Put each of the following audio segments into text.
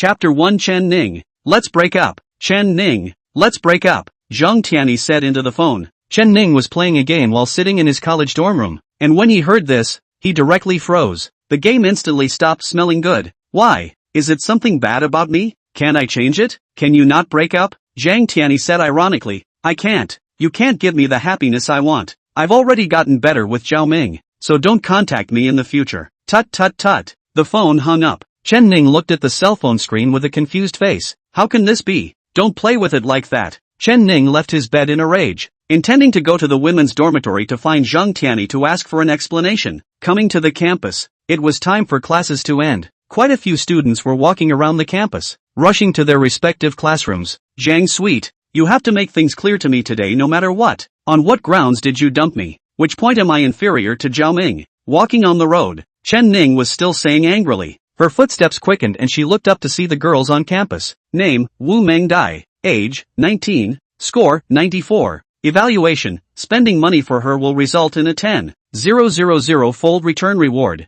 Chapter 1 Chen Ning, let's break up. Chen Ning, let's break up, Zhang Tianyi said into the phone. Chen Ning was playing a game while sitting in his college dorm room, and when he heard this, he directly froze. The game instantly stopped smelling good. Why? Is it something bad about me? Can't I change it? Can you not break up? Zhang Tianyi said ironically. I can't. You can't give me the happiness I want. I've already gotten better with Zhao Ming, so don't contact me in the future. Tut tut tut. The phone hung up. Chen Ning looked at the cell phone screen with a confused face. How can this be? Don't play with it like that. Chen Ning left his bed in a rage, intending to go to the women's dormitory to find Zhang Tianyi to ask for an explanation. Coming to the campus, it was time for classes to end. Quite a few students were walking around the campus, rushing to their respective classrooms. Zhang Sweet, you have to make things clear to me today no matter what. On what grounds did you dump me? Which point am I inferior to Zhao Ming? Walking on the road, Chen Ning was still saying angrily. Her footsteps quickened and she looked up to see the girls on campus. Name, Wu Mengdai. Age, 19. Score, 94. Evaluation, spending money for her will result in a 10,000-fold return reward.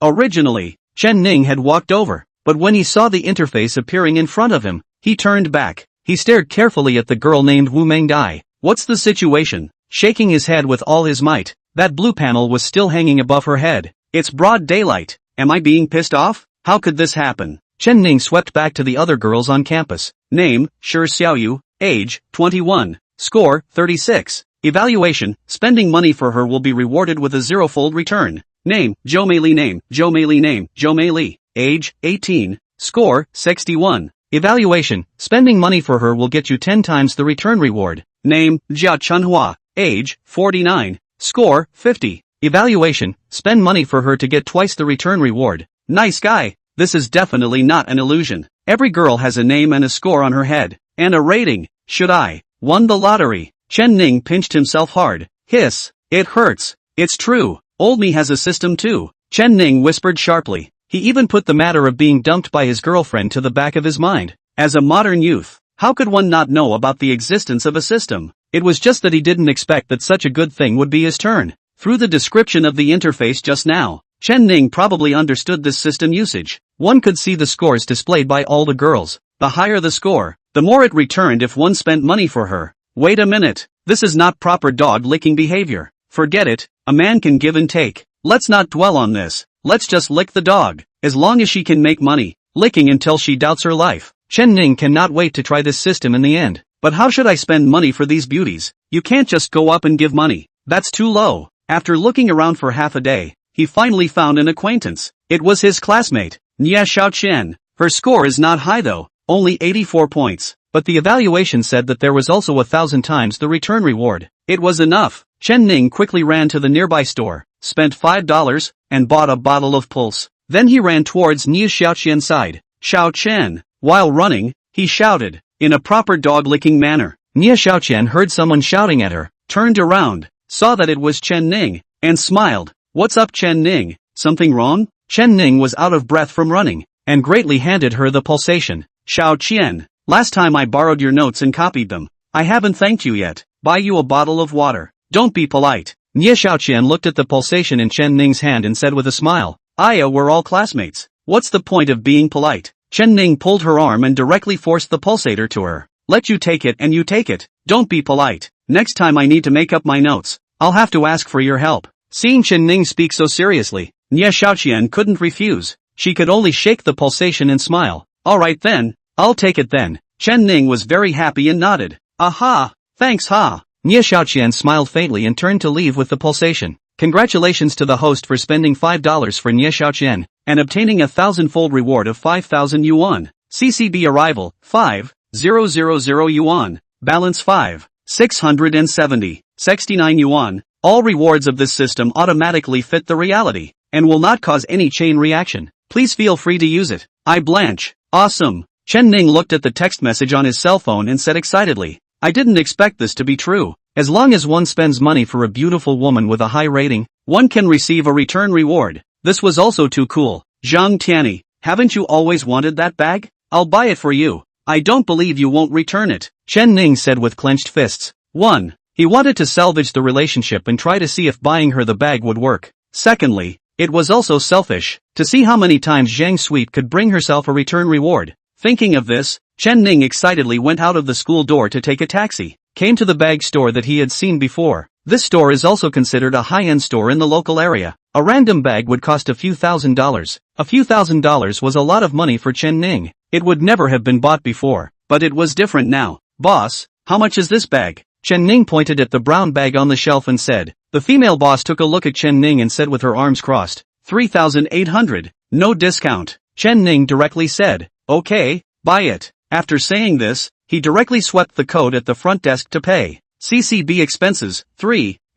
Originally, Chen Ning had walked over, but when he saw the interface appearing in front of him, he turned back. He stared carefully at the girl named Wu Mengdai. What's the situation? Shaking his head with all his might, that blue panel was still hanging above her head. It's broad daylight. Am I being pissed off? How could this happen? Chen Ning swept back to the other girls on campus. Name, Shi Xiaoyu. Age, 21. Score, 36. Evaluation, spending money for her will be rewarded with a 0-fold return. Name, Zhou Meili. Name, Zhou Meili. Name, Zhou Meili. Age, 18. Score, 61. Evaluation, spending money for her will get you 10 times the return reward. Name, Jia Chunhua. Age, 49. Score, 50. Evaluation, spend money for her to get twice the return reward. Nice guy. This is definitely not an illusion. Every girl has a name and a score on her head. And a rating. Should I won the lottery? Chen Ning pinched himself hard. Hiss. It hurts. It's true. Old me has a system too. Chen Ning whispered sharply. He even put the matter of being dumped by his girlfriend to the back of his mind. As a modern youth, how could one not know about the existence of a system? It was just that he didn't expect that such a good thing would be his turn. Through the description of the interface just now, Chen Ning probably understood this system usage. One could see the scores displayed by all the girls. The higher the score, the more it returned if one spent money for her. Wait a minute. This is not proper dog-licking behavior. Forget it. A man can give and take. Let's not dwell on this. Let's just lick the dog. As long as she can make money, licking until she doubts her life. Chen Ning cannot wait to try this system in the end. But how should I spend money for these beauties? You can't just go up and give money. That's too low. After looking around for half a day, he finally found an acquaintance. It was his classmate, Nia Xiaoqian. Her score is not high though, only 84 points. But the evaluation said that there was also 1,000 times the return reward. It was enough. Chen Ning quickly ran to the nearby store, spent $5, and bought a bottle of pulse. Then he ran towards Nia Xiaoqian's side. Xiao Chen. While running, he shouted, in a proper dog-licking manner. Nia Xiaoqian heard someone shouting at her, turned around, saw that it was Chen Ning, and smiled. What's up, Chen Ning? Something wrong? Chen Ning was out of breath from running, and greatly handed her the pulsation. Xiao Qian, last time I borrowed your notes and copied them. I haven't thanked you yet. Buy you a bottle of water. Don't be polite. Nia Xiaoqian looked at the pulsation in Chen Ning's hand and said with a smile, Aya, we're all classmates. What's the point of being polite? Chen Ning pulled her arm and directly forced the pulsator to her. Let you take it and you take it. Don't be polite. Next time I need to make up my notes, I'll have to ask for your help. Seeing Chen Ning speak so seriously, Nia Xiaoqian couldn't refuse. She could only shake the pulsation and smile. Alright then, I'll take it then. Chen Ning was very happy and nodded. Aha, thanks ha. Nia Xiaoqian smiled faintly and turned to leave with the pulsation. Congratulations to the host for spending $5 for Nia Xiaoqian, and obtaining a 1,000-fold reward of 5,000 yuan. CCB arrival, 5,000 yuan. Balance 5,670.69 yuan. All rewards of this system automatically fit the reality, and will not cause any chain reaction. Please feel free to use it. I blanch. Awesome. Chen Ning looked at the text message on his cell phone and said excitedly, I didn't expect this to be true. As long as one spends money for a beautiful woman with a high rating, one can receive a return reward. This was also too cool. Zhang Tianyi, haven't you always wanted that bag? I'll buy it for you. I don't believe you won't return it. Chen Ning said with clenched fists. 1. He wanted to salvage the relationship and try to see if buying her the bag would work. Secondly, It was also selfish, to see how many times Zhang Sweet could bring herself a return reward. Thinking of this, Chen Ning excitedly went out of the school door to take a taxi, came to the bag store that he had seen before. This store is also considered a high-end store in the local area. A random bag would cost a few $1,000s. A few $1,000s was a lot of money for Chen Ning. It would never have been bought before, but it was different now. Boss, how much is this bag? Chen Ning pointed at the brown bag on the shelf and said. The female boss took a look at Chen Ning and said with her arms crossed, 3,800, no discount. Chen Ning directly said, okay, buy it. After saying this, he directly swept the code at the front desk to pay. CCB expenses,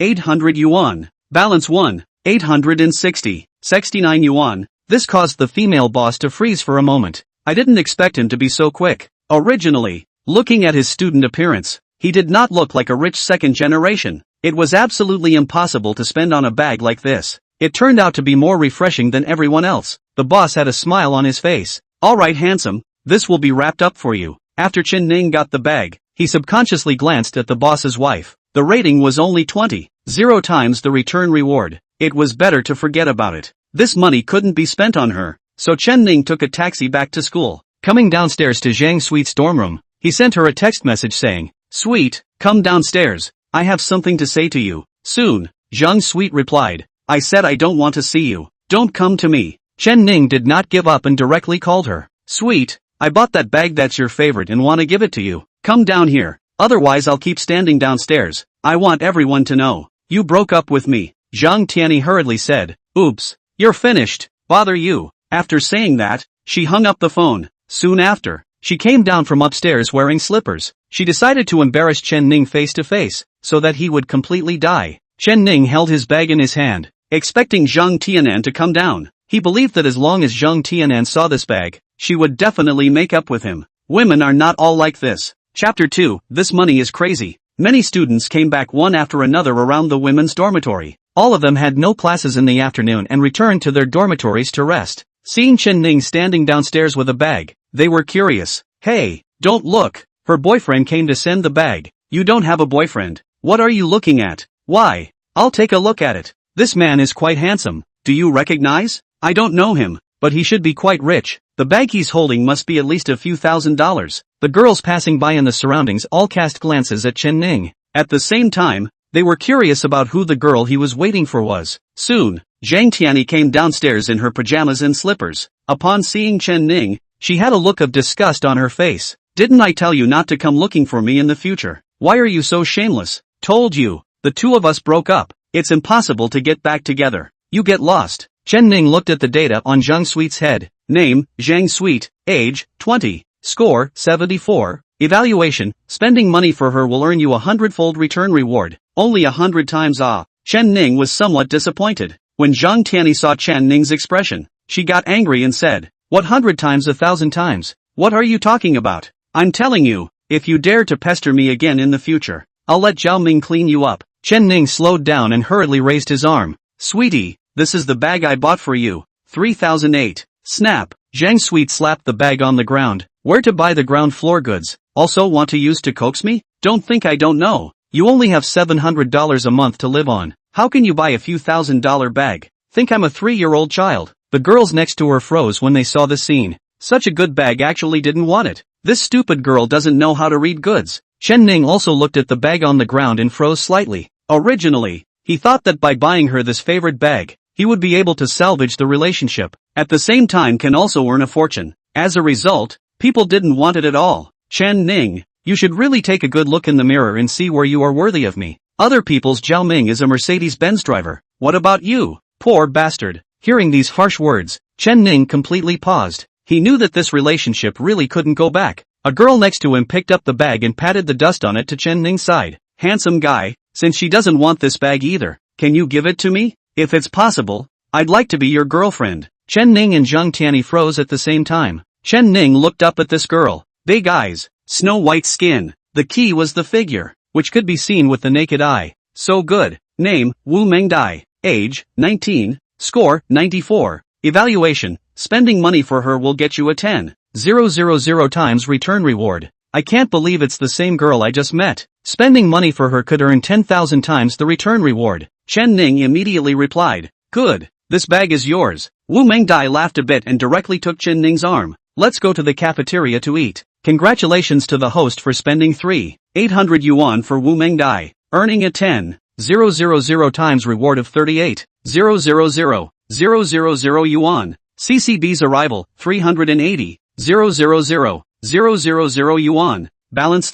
800 yuan. Balance 860, 69 yuan. This caused the female boss to freeze for a moment. I didn't expect him to be so quick. Originally, looking at his student appearance, he did not look like a rich second generation. It was absolutely impossible to spend on a bag like this. It turned out to be more refreshing than everyone else. The boss had a smile on his face. Alright handsome, this will be wrapped up for you. After Chen Ning got the bag, he subconsciously glanced at the boss's wife. The rating was only 20, 0 times the return reward. It was better to forget about it. This money couldn't be spent on her. So Chen Ning took a taxi back to school. Coming downstairs to Zhang Sweet's dorm room, he sent her a text message saying, Sweet, come downstairs. I have something to say to you. Soon, Zhang Sweet replied, I said I don't want to see you. Don't come to me. Chen Ning did not give up and directly called her. Sweet, I bought that bag that's your favorite and want to give it to you. Come down here. Otherwise I'll keep standing downstairs. I want everyone to know. You broke up with me. Zhang Tianyi hurriedly said. Oops. You're finished. Bother you. After saying that, she hung up the phone. Soon after, she came down from upstairs wearing slippers. She decided to embarrass Chen Ning face to face, so that he would completely die. Chen Ning held his bag in his hand, expecting Zhang Tianan to come down. He believed that as long as Zhang Tianan saw this bag, she would definitely make up with him. Women are not all like this. Chapter 2, This money is crazy. Many students came back one after another around the women's dormitory. All of them had no classes in the afternoon and returned to their dormitories to rest. Seeing Chen Ning standing downstairs with a bag, they were curious. Hey, don't look. Her boyfriend came to send the bag. You don't have a boyfriend. What are you looking at? Why? I'll take a look at it. This man is quite handsome. Do you recognize? I don't know him, but he should be quite rich. The bag he's holding must be at least a few $1,000s. The girls passing by in the surroundings all cast glances at Chen Ning. At the same time, they were curious about who the girl he was waiting for was. Soon, Zhang Tianyi came downstairs in her pajamas and slippers. Upon seeing Chen Ning, she had a look of disgust on her face. Didn't I tell you not to come looking for me in the future? Why are you so shameless? Told you. The two of us broke up. It's impossible to get back together. You get lost. Chen Ning looked at the data on Zhang Sweet's head. Name, Zhang Sweet. Age, 20. Score, 74. Evaluation, spending money for her will earn you a 100-fold return reward. Only 100 times ah. Chen Ning was somewhat disappointed. When Zhang Tianyi saw Chen Ning's expression, she got angry and said, What 100 times 1,000 times? What are you talking about? I'm telling you, if you dare to pester me again in the future, I'll let Zhao Ming clean you up. Chen Ning slowed down and hurriedly raised his arm. Sweetie, this is the bag I bought for you. 3008. Snap. Zhang Sweet slapped the bag on the ground. Where to buy the ground floor goods? Also want to use to coax me? Don't think I don't know. You only have $700 a month to live on. How can you buy a few $1,000 bag? Think I'm a 3-year-old child. The girls next to her froze when they saw the scene. Such a good bag actually didn't want it. This stupid girl doesn't know how to read goods. Chen Ning also looked at the bag on the ground and froze slightly. Originally, he thought that by buying her this favorite bag, he would be able to salvage the relationship. At the same time can also earn a fortune. As a result, people didn't want it at all. Chen Ning, you should really take a good look in the mirror and see where you are worthy of me. Other people's Zhao Ming is a Mercedes-Benz driver. What about you? Poor bastard. Hearing these harsh words, Chen Ning completely paused. He knew that this relationship really couldn't go back. A girl next to him picked up the bag and patted the dust on it to Chen Ning's side. Handsome guy, since she doesn't want this bag either, can you give it to me? If it's possible, I'd like to be your girlfriend. Chen Ning and Zhang Tianyi froze at the same time. Chen Ning looked up at this girl. Big eyes, snow white skin. The key was the figure, which could be seen with the naked eye. So good. Name, Wu Mengdai. Age, 19. Score, 94. Evaluation, spending money for her will get you a 10,000 times return reward. I can't believe it's the same girl I just met. Spending money for her could earn 10,000 times the return reward. Chen Ning immediately replied, good. this bag is yours. Wu Mengdai laughed a bit and directly took Chen Ning's arm. Let's go to the cafeteria to eat. Congratulations to the host for spending 3,800 yuan for Wu Mengdai, earning a 10,000 times reward of 38,000 yuan. CCB's arrival, 380,000 yuan. Balance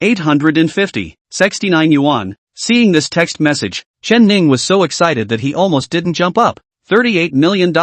850, 69 yuan. Seeing this text message, Chen Ning was so excited that he almost didn't jump up. $38 million.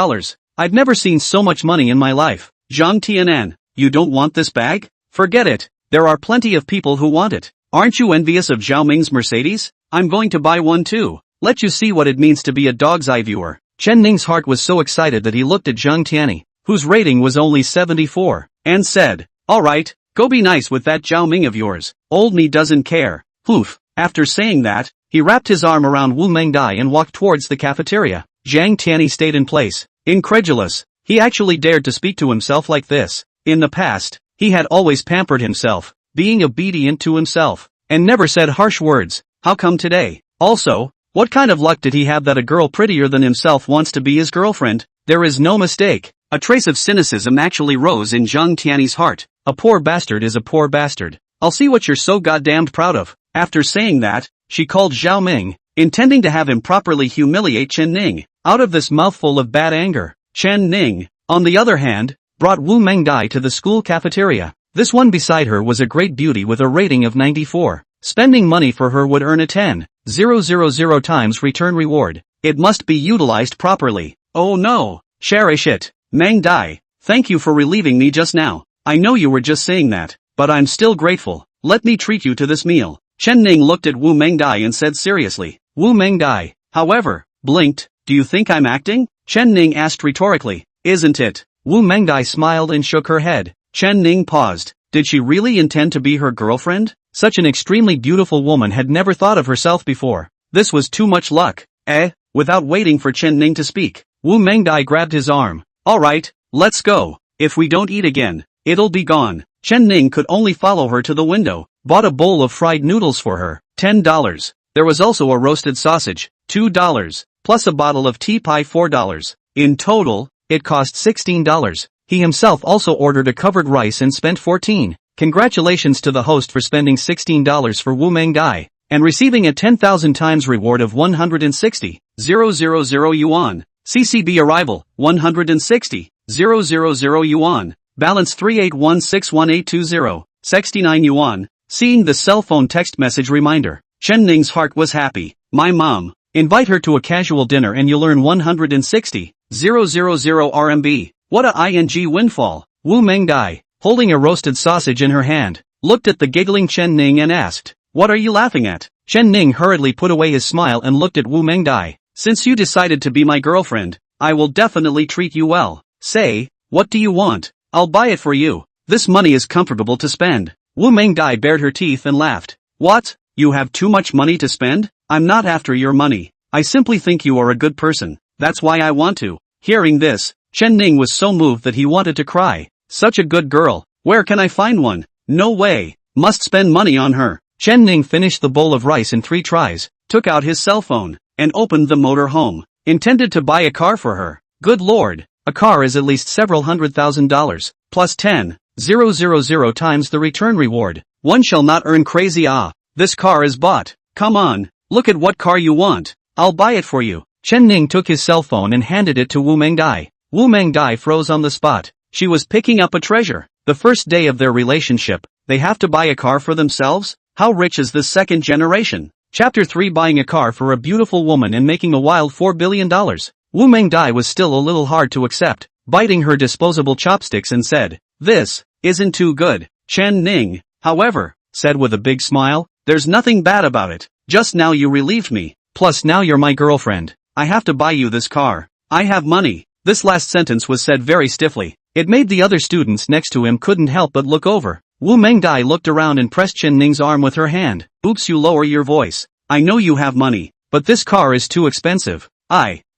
I've never seen so much money in my life. Zhang Tianan, you don't want this bag? Forget it. There are plenty of people who want it. Aren't you envious of Zhao Ming's Mercedes? I'm going to buy one too. Let you see what it means to be a dog's eye viewer. Chen Ning's heart was so excited that he looked at Zhang Tiani, whose rating was only 74, and said, alright, go be nice with that Zhao Ming of yours. Old me doesn't care. Poof. After saying that, he wrapped his arm around Wu Mengdai and walked towards the cafeteria. Zhang Tiani stayed in place, incredulous. He actually dared to speak to himself like this. In the past, he had always pampered himself, being obedient to himself, and never said harsh words. How come today? Also, what kind of luck did he have that a girl prettier than himself wants to be his girlfriend? There is no mistake. A trace of cynicism actually rose in Zhang Tiani's heart. A poor bastard is a poor bastard. I'll see what you're so goddamned proud of. After saying that, she called Zhao Ming, intending to have him properly humiliate Chen Ning, out of this mouthful of bad anger. Chen Ning, on the other hand, brought Wu Mengdai to the school cafeteria. This one beside her was a great beauty with a rating of 94. Spending money for her would earn a 10,000 times return reward. It must be utilized properly. Oh no, cherish it. Mengdai, thank you for relieving me just now. I know you were just saying that, but I'm still grateful. Let me treat you to this meal. Chen Ning looked at Wu Mengdai and said seriously. Wu Mengdai, however, blinked. Do you think I'm acting? Chen Ning asked rhetorically. Isn't it? Wu Mengdai smiled and shook her head. Chen Ning paused. Did she really intend to be her girlfriend? Such an extremely beautiful woman had never thought of herself before. This was too much luck. Without waiting for Chen Ning to speak, Wu Mengdai grabbed his arm. Alright, let's go. If we don't eat again, it'll be gone. Chen Ning could only follow her to the window, bought a bowl of fried noodles for her, $10. There was also a roasted sausage, $2, plus a bottle of tea pie, $4. In total, it cost $16. He himself also ordered a covered rice and spent 14. Congratulations to the host for spending $16 for Wu Mengdai, and receiving a 10,000 times reward of 160,000 yuan. CCB arrival, 160,000 yuan. Balance 3816180, 69 yuan. Seeing the cell phone text message reminder, Chen Ning's heart was happy. My mom. Invite her to a casual dinner and you'll earn 160,000 RMB. What a ing windfall. Wu Mengdai, holding a roasted sausage in her hand, looked at the giggling Chen Ning and asked, what are you laughing at? Chen Ning hurriedly put away his smile and looked at Wu Mengdai. Since you decided to be my girlfriend, I will definitely treat you well. Say, what do you want? I'll buy it for you. This money is comfortable to spend. Wu Mengdai bared her teeth and laughed. What? You have too much money to spend? I'm not after your money. I simply think you are a good person. That's why I want to. Hearing this, Chen Ning was so moved that he wanted to cry. Such a good girl. Where can I find one? No way. Must spend money on her. Chen Ning finished the bowl of rice in 3 tries, took out his cell phone, and opened the motor home. Intended to buy a car for her. Good lord. A car is at least several $100,000, plus 10,000 times the return reward. One shall not earn crazy. This car is bought. Come on, look at what car you want. I'll buy it for you. Chen Ning took his cell phone and handed it to Wu Mengdai. Wu Mengdai froze on the spot. She was picking up a treasure. The first day of their relationship, they have to buy a car for themselves? How rich is this second generation? Chapter 3 Buying a car for a beautiful woman and making a wild $4 billion. Wu Mengdai was still a little hard to accept, biting her disposable chopsticks and said, this isn't too good. Chen Ning, however, said with a big smile, there's nothing bad about it. Just now you relieved me. Plus now you're my girlfriend. I have to buy you this car. I have money. This last sentence was said very stiffly. It made the other students next to him couldn't help but look over. Wu Mengdai looked around and pressed Chen Ning's arm with her hand. Oops, you lower your voice. I know you have money, but this car is too expensive.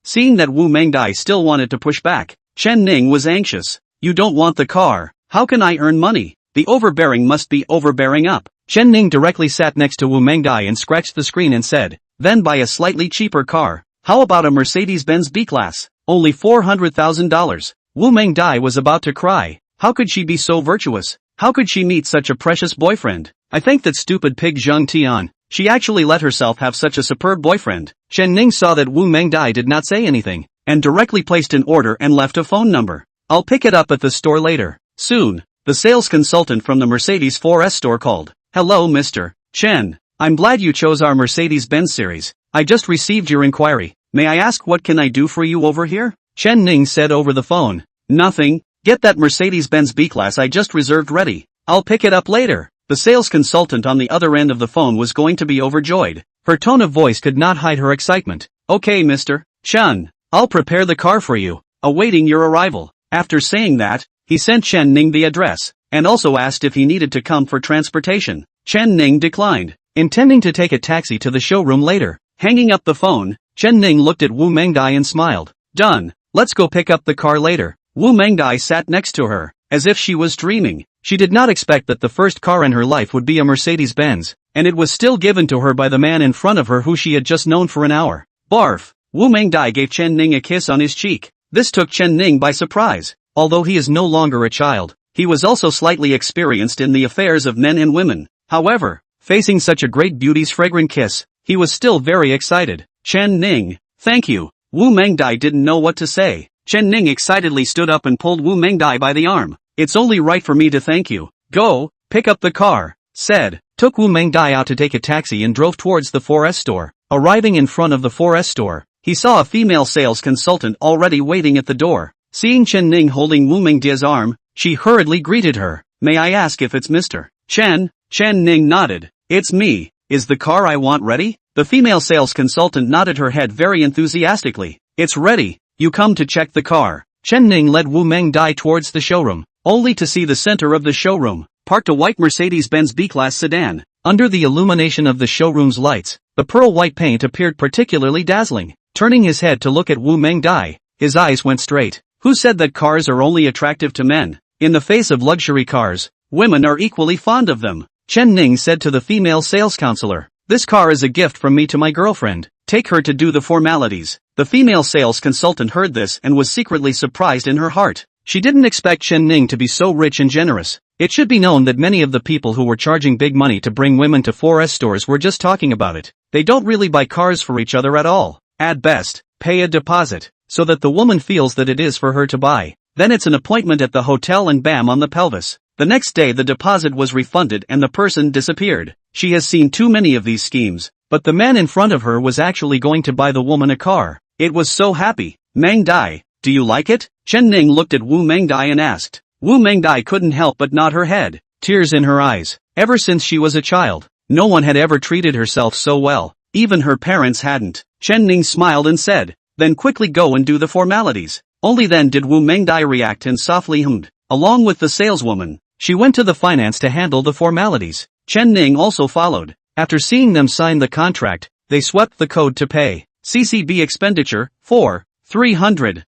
Seeing that Wu Mengdai still wanted to push back, Chen Ning was anxious. You don't want the car. How can I earn money? The overbearing must be overbearing up. Chen Ning directly sat next to Wu Mengdai and scratched the screen and said, then buy a slightly cheaper car. How about a Mercedes-Benz B-Class? Only $400,000. Wu Mengdai was about to cry. How could she be so virtuous? How could she meet such a precious boyfriend? I think that stupid pig Zheng Tian. She actually let herself have such a superb boyfriend. Chen Ning saw that Wu Mengdai did not say anything, and directly placed an order and left a phone number. I'll pick it up at the store later. Soon, the sales consultant from the Mercedes 4S store called. Hello Mr. Chen. I'm glad you chose our Mercedes-Benz series. I just received your inquiry. May I ask what can I do for you over here? Chen Ning said over the phone. Nothing. Get that Mercedes-Benz B-Class I just reserved ready. I'll pick it up later. The sales consultant on the other end of the phone was going to be overjoyed. Her tone of voice could not hide her excitement. Okay Mr. Chen. I'll prepare the car for you, awaiting your arrival. After saying that, he sent Chen Ning the address, and also asked if he needed to come for transportation. Chen Ning declined, intending to take a taxi to the showroom later. Hanging up the phone, Chen Ning looked at Wu Mengdai and smiled. Done. Let's go pick up the car later. Wu Mengdai sat next to her, as if she was dreaming. She did not expect that the first car in her life would be a Mercedes-Benz, and it was still given to her by the man in front of her who she had just known for an hour. Barf! Wu Mengdai gave Chen Ning a kiss on his cheek. This took Chen Ning by surprise. Although he is no longer a child, he was also slightly experienced in the affairs of men and women. However, facing such a great beauty's fragrant kiss, he was still very excited. Chen Ning, thank you. Wu Mengdai didn't know what to say. Chen Ning excitedly stood up and pulled Wu Mengdai by the arm. It's only right for me to thank you. Go, pick up the car, said, took Wu Mengdai out to take a taxi and drove towards the 4S store. Arriving in front of the 4S store, he saw a female sales consultant already waiting at the door. Seeing Chen Ning holding Wu Mengdai's arm, she hurriedly greeted her. May I ask if it's Mr. Chen? Chen Ning nodded. It's me. Is the car I want ready? The female sales consultant nodded her head very enthusiastically. It's ready. You come to check the car. Chen Ning led Wu Mengdai towards the showroom, only to see the center of the showroom, parked a white Mercedes-Benz B-Class sedan. Under the illumination of the showroom's lights, the pearl white paint appeared particularly dazzling. Turning his head to look at Wu Mengdai, his eyes went straight. Who said that cars are only attractive to men? In the face of luxury cars, women are equally fond of them. Chen Ning said to the female sales counselor. This car is a gift from me to my girlfriend. Take her to do the formalities. The female sales consultant heard this and was secretly surprised in her heart. She didn't expect Chen Ning to be so rich and generous. It should be known that many of the people who were charging big money to bring women to 4S stores were just talking about it. They don't really buy cars for each other at all. At best, pay a deposit, so that the woman feels that it is for her to buy. Then it's an appointment at the hotel and bam on the pelvis. The next day the deposit was refunded and the person disappeared. She has seen too many of these schemes, but the man in front of her was actually going to buy the woman a car. It was so happy. Mengdai, do you like it? Chen Ning looked at Wu Mengdai and asked. Wu Mengdai couldn't help but nod her head, tears in her eyes. Ever since she was a child, no one had ever treated herself so well. Even her parents hadn't. Chen Ning smiled and said, then quickly go and do the formalities. Only then did Wu Mengdai react and softly hummed. Along with the saleswoman, she went to the finance to handle the formalities. Chen Ning also followed. After seeing them sign the contract, they swept the code to pay. CCB expenditure, 300,000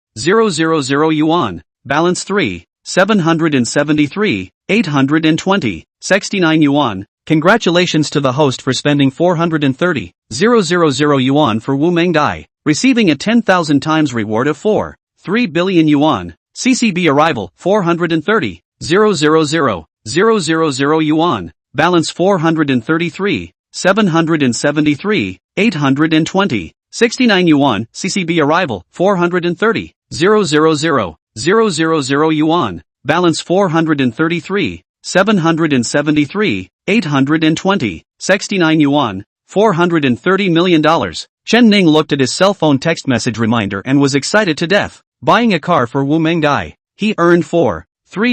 yuan. Balance 773,820, 69 yuan. Congratulations to the host for spending 430,000 yuan for Wu Mengdai, receiving a 10,000 times reward of 3 billion yuan. CCB arrival, 430,000 yuan. Balance 433,773, 820, 69 yuan. CCB arrival, 430,000 yuan. Balance 433,773, 820, 69 yuan. $430 million. Chen Ning looked at his cell phone text message reminder and was excited to death. Buying a car for Wu Mengdai. He earned 3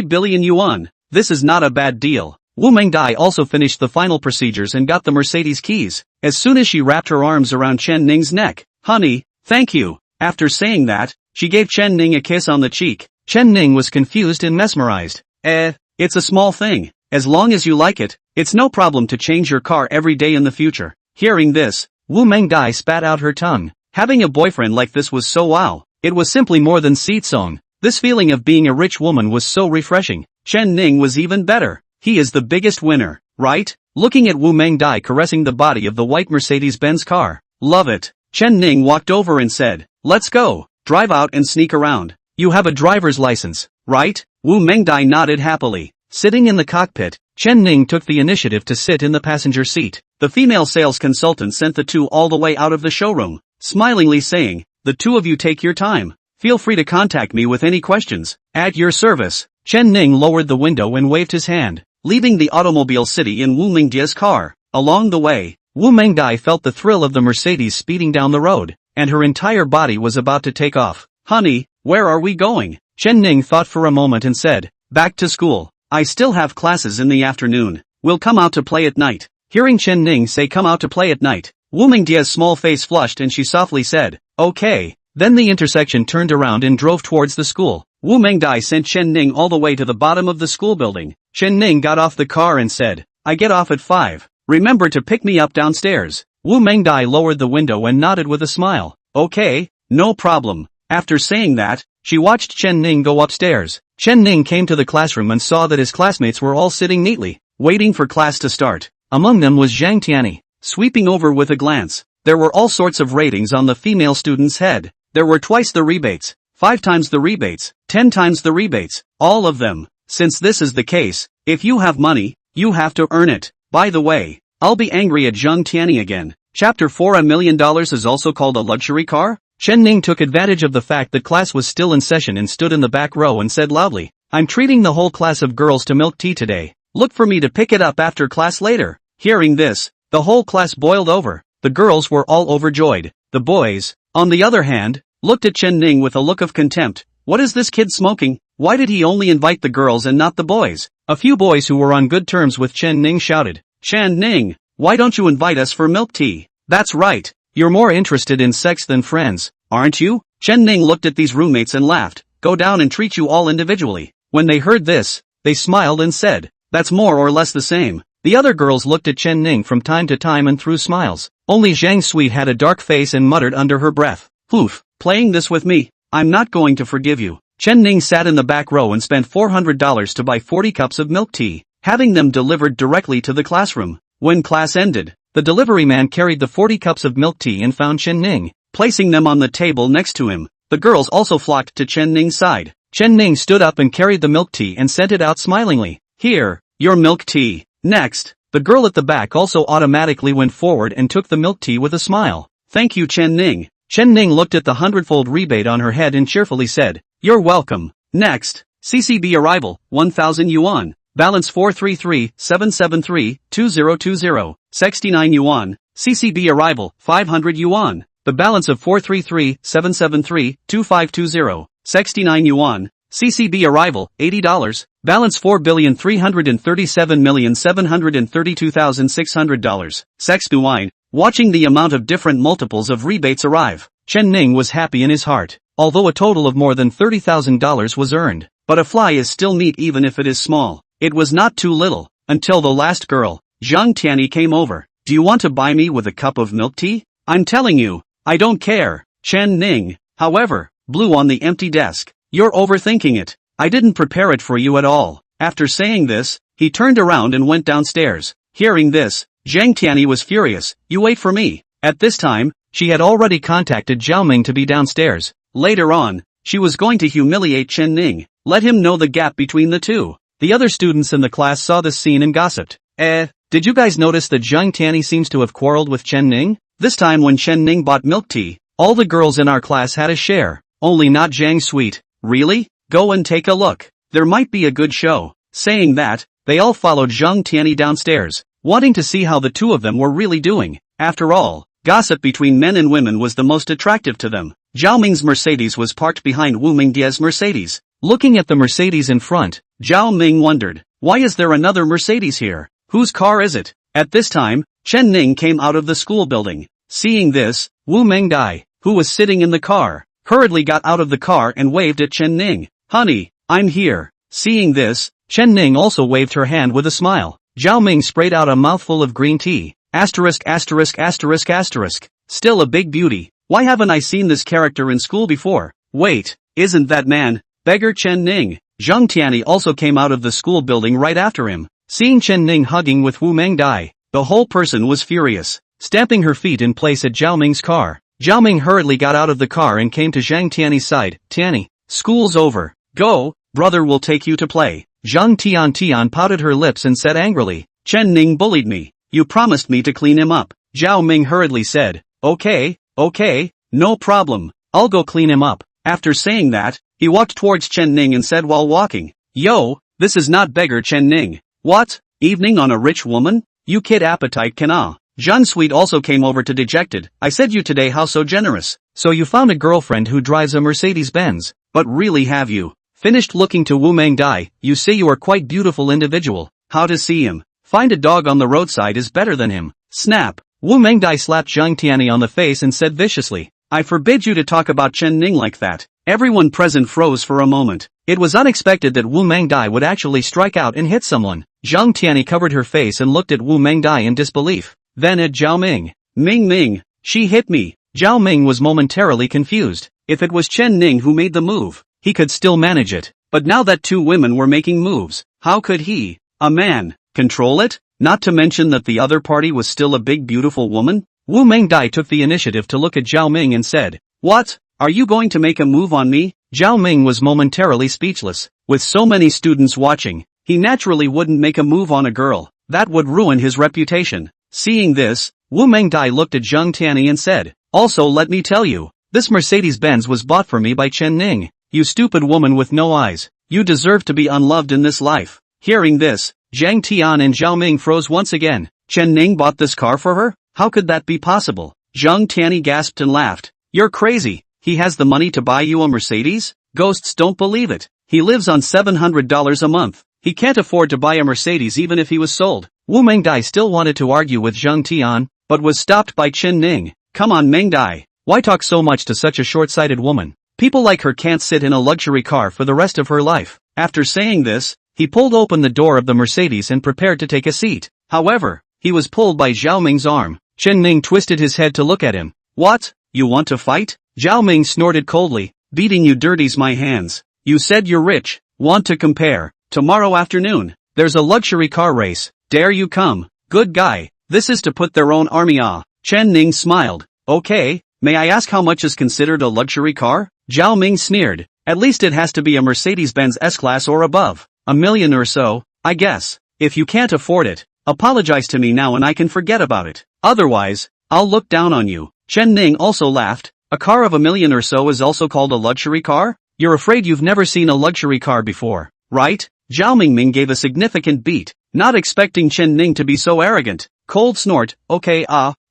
billion yuan. This is not a bad deal. Wu Mengdai also finished the final procedures and got the Mercedes keys. As soon as she wrapped her arms around Chen Ning's neck. Honey, thank you. After saying that, she gave Chen Ning a kiss on the cheek. Chen Ning was confused and mesmerized. It's a small thing. As long as you like it, it's no problem to change your car every day in the future. Hearing this, Wu Mengdai spat out her tongue. Having a boyfriend like this was so wow. It was simply more than seat-song. This feeling of being a rich woman was so refreshing. Chen Ning was even better. He is the biggest winner, right? Looking at Wu Mengdai caressing the body of the white Mercedes-Benz car. Love it. Chen Ning walked over and said, "Let's go, drive out and sneak around. You have a driver's license, right?" Wu Mengdai nodded happily. Sitting in the cockpit, Chen Ning took the initiative to sit in the passenger seat. The female sales consultant sent the two all the way out of the showroom, smilingly saying, "The two of you take your time. Feel free to contact me with any questions. At your service." Chen Ning lowered the window and waved his hand, leaving the automobile city in Wu Mengdia's car. Along the way, Wu Mengdai felt the thrill of the Mercedes speeding down the road, and her entire body was about to take off. "Honey, where are we going?" Chen Ning thought for a moment and said, "Back to school. I still have classes in the afternoon. We'll come out to play at night." Hearing Chen Ning say come out to play at night, Wu Mengdia's small face flushed and she softly said, "Okay." Then the intersection turned around and drove towards the school. Wu Mengdai sent Chen Ning all the way to the bottom of the school building. Chen Ning got off the car and said, "I get off at 5. Remember to pick me up downstairs." Wu Mengdai lowered the window and nodded with a smile. "Okay, no problem." After saying that, she watched Chen Ning go upstairs. Chen Ning came to the classroom and saw that his classmates were all sitting neatly, waiting for class to start. Among them was Zhang Tianyi. Sweeping over with a glance, there were all sorts of ratings on the female student's head. There were twice the rebates, 5 times the rebates, 10 times the rebates, all of them. Since this is the case, if you have money, you have to earn it. By the way, I'll be angry at Zhang Tianyi again. Chapter 4 $1 million is also called a luxury car? Chen Ning took advantage of the fact that class was still in session and stood in the back row and said loudly, "I'm treating the whole class of girls to milk tea today. Look for me to pick it up after class later." Hearing this, the whole class boiled over. The girls were all overjoyed. The boys, on the other hand, looked at Chen Ning with a look of contempt. What is this kid smoking? Why did he only invite the girls and not the boys? A few boys who were on good terms with Chen Ning shouted, "Chen Ning, why don't you invite us for milk tea?" "That's right. You're more interested in sex than friends, aren't you?" Chen Ning looked at these roommates and laughed. "Go down and treat you all individually." When they heard this, they smiled and said, "That's more or less the same." The other girls looked at Chen Ning from time to time and threw smiles. Only Zhang Sui had a dark face and muttered under her breath, "Oof, playing this with me? I'm not going to forgive you." Chen Ning sat in the back row and spent $400 to buy 40 cups of milk tea, having them delivered directly to the classroom. When class ended, the delivery man carried the 40 cups of milk tea and found Chen Ning, placing them on the table next to him. The girls also flocked to Chen Ning's side. Chen Ning stood up and carried the milk tea and sent it out smilingly. "Here, your milk tea." Next, the girl at the back also automatically went forward and took the milk tea with a smile. "Thank you, Chen Ning." Chen Ning looked at the 100-fold rebate on her head and cheerfully said, "You're welcome." Next, CCB arrival, 1,000 yuan. Balance 433-773-2020. 69 yuan. CCB arrival, 500 yuan. The balance of 433-773-2520. 69 yuan. CCB arrival, $80. Balance $4,337,732,600. Sextu wine. Watching the amount of different multiples of rebates arrive, Chen Ning was happy in his heart, although a total of more than $30,000 was earned. But a fly is still meat even if it is small. It was not too little, until the last girl, Zhang Tianyi, came over. "Do you want to buy me with a cup of milk tea?" "I'm telling you, I don't care." Chen Ning, however, blew on the empty desk. "You're overthinking it. I didn't prepare it for you at all." After saying this, he turned around and went downstairs. Hearing this, Zhang Tianyi was furious. "You wait for me." At this time, she had already contacted Zhao Ming to be downstairs. Later on, she was going to humiliate Chen Ning, let him know the gap between the two. The other students in the class saw this scene and gossiped. Did you guys notice that Zhang Tianyi seems to have quarreled with Chen Ning? This time when Chen Ning bought milk tea, all the girls in our class had a share, only not Zhang Sweet." "Really? Go and take a look. There might be a good show." Saying that, they all followed Zhang Tianyi downstairs, wanting to see how the two of them were really doing. After all, gossip between men and women was the most attractive to them. Zhao Ming's Mercedes was parked behind Wu Mengdia's Mercedes. Looking at the Mercedes in front, Zhao Ming wondered, why is there another Mercedes here? Whose car is it? At this time, Chen Ning came out of the school building. Seeing this, Wu Mengdai, who was sitting in the car, hurriedly got out of the car and waved at Chen Ning. "Honey, I'm here." Seeing this, Chen Ning also waved her hand with a smile. Zhao Ming sprayed out a mouthful of green tea. Asterisk asterisk asterisk asterisk. Still a big beauty. Why haven't I seen this character in school before? Wait, isn't that man beggar Chen Ning? Zhang Tianyi also came out of the school building right after him. Seeing Chen Ning hugging with Wu Mengdai, the whole person was furious, stamping her feet in place at Zhao Ming's car. Zhao Ming hurriedly got out of the car and came to Zhang Tianyi's side. Tianyi, school's over. Go, brother will take you to play. Zhang Tian pouted her lips and said angrily, Chen Ning bullied me. You promised me to clean him up. Zhao Ming hurriedly said, okay, no problem. I'll go clean him up. After saying that, he walked towards Chen Ning and said while walking, yo, this is not beggar Chen Ning. What? Evening on a rich woman? You kid appetite can ah. Zhan Sweet also came over to dejected. I said you today how so generous. So you found a girlfriend who drives a Mercedes-Benz, but really have you? Finished looking to Wu Mengdai, you say you are quite beautiful individual. How to see him? Find a dog on the roadside is better than him. Snap. Wu Mengdai slapped Zhang Tianyi on the face and said viciously, I forbid you to talk about Chen Ning like that. Everyone present froze for a moment. It was unexpected that Wu Mengdai would actually strike out and hit someone. Zhang Tianyi covered her face and looked at Wu Mengdai in disbelief. Then at Zhao Ming. Ming, she hit me. Zhao Ming was momentarily confused. If it was Chen Ning who made the move, he could still manage it. But now that two women were making moves, how could he, a man, control it? Not to mention that the other party was still a big beautiful woman? Wu Mengdai took the initiative to look at Zhao Ming and said, what? Are you going to make a move on me? Zhao Ming was momentarily speechless. With so many students watching, he naturally wouldn't make a move on a girl. That would ruin his reputation. Seeing this, Wu Mengdai looked at Zhang Tianyi and said, also let me tell you, this Mercedes-Benz was bought for me by Chen Ning. You stupid woman with no eyes. You deserve to be unloved in this life. Hearing this, Zhang Tian and Zhao Ming froze once again. Chen Ning bought this car for her? How could that be possible? Zhang Tianyi gasped and laughed. You're crazy. He has the money to buy you a Mercedes? Ghosts don't believe it. He lives on $700 a month. He can't afford to buy a Mercedes even if he was sold. Wu Mengdai still wanted to argue with Zhang Tian, but was stopped by Chen Ning. Come on Mengdai. Why talk so much to such a short-sighted woman? People like her can't sit in a luxury car for the rest of her life. After saying this, he pulled open the door of the Mercedes and prepared to take a seat. However, he was pulled by Zhao Ming's arm. Chen Ning twisted his head to look at him. What? You want to fight? Zhao Ming snorted coldly. Beating you dirties my hands. You said you're rich. Want to compare? Tomorrow afternoon, there's a luxury car race. Dare you come? Good guy. This is to put their own army ah. Chen Ning smiled. Okay, may I ask how much is considered a luxury car? Zhao Ming sneered. At least it has to be a Mercedes-Benz S-Class or above. $1 million or so, I guess. If you can't afford it, apologize to me now and I can forget about it. Otherwise, I'll look down on you. Chen Ning also laughed. A car of $1 million or so is also called a luxury car? You're afraid you've never seen a luxury car before, right? Zhao Ming gave a significant beat, not expecting Chen Ning to be so arrogant. Cold snort, okay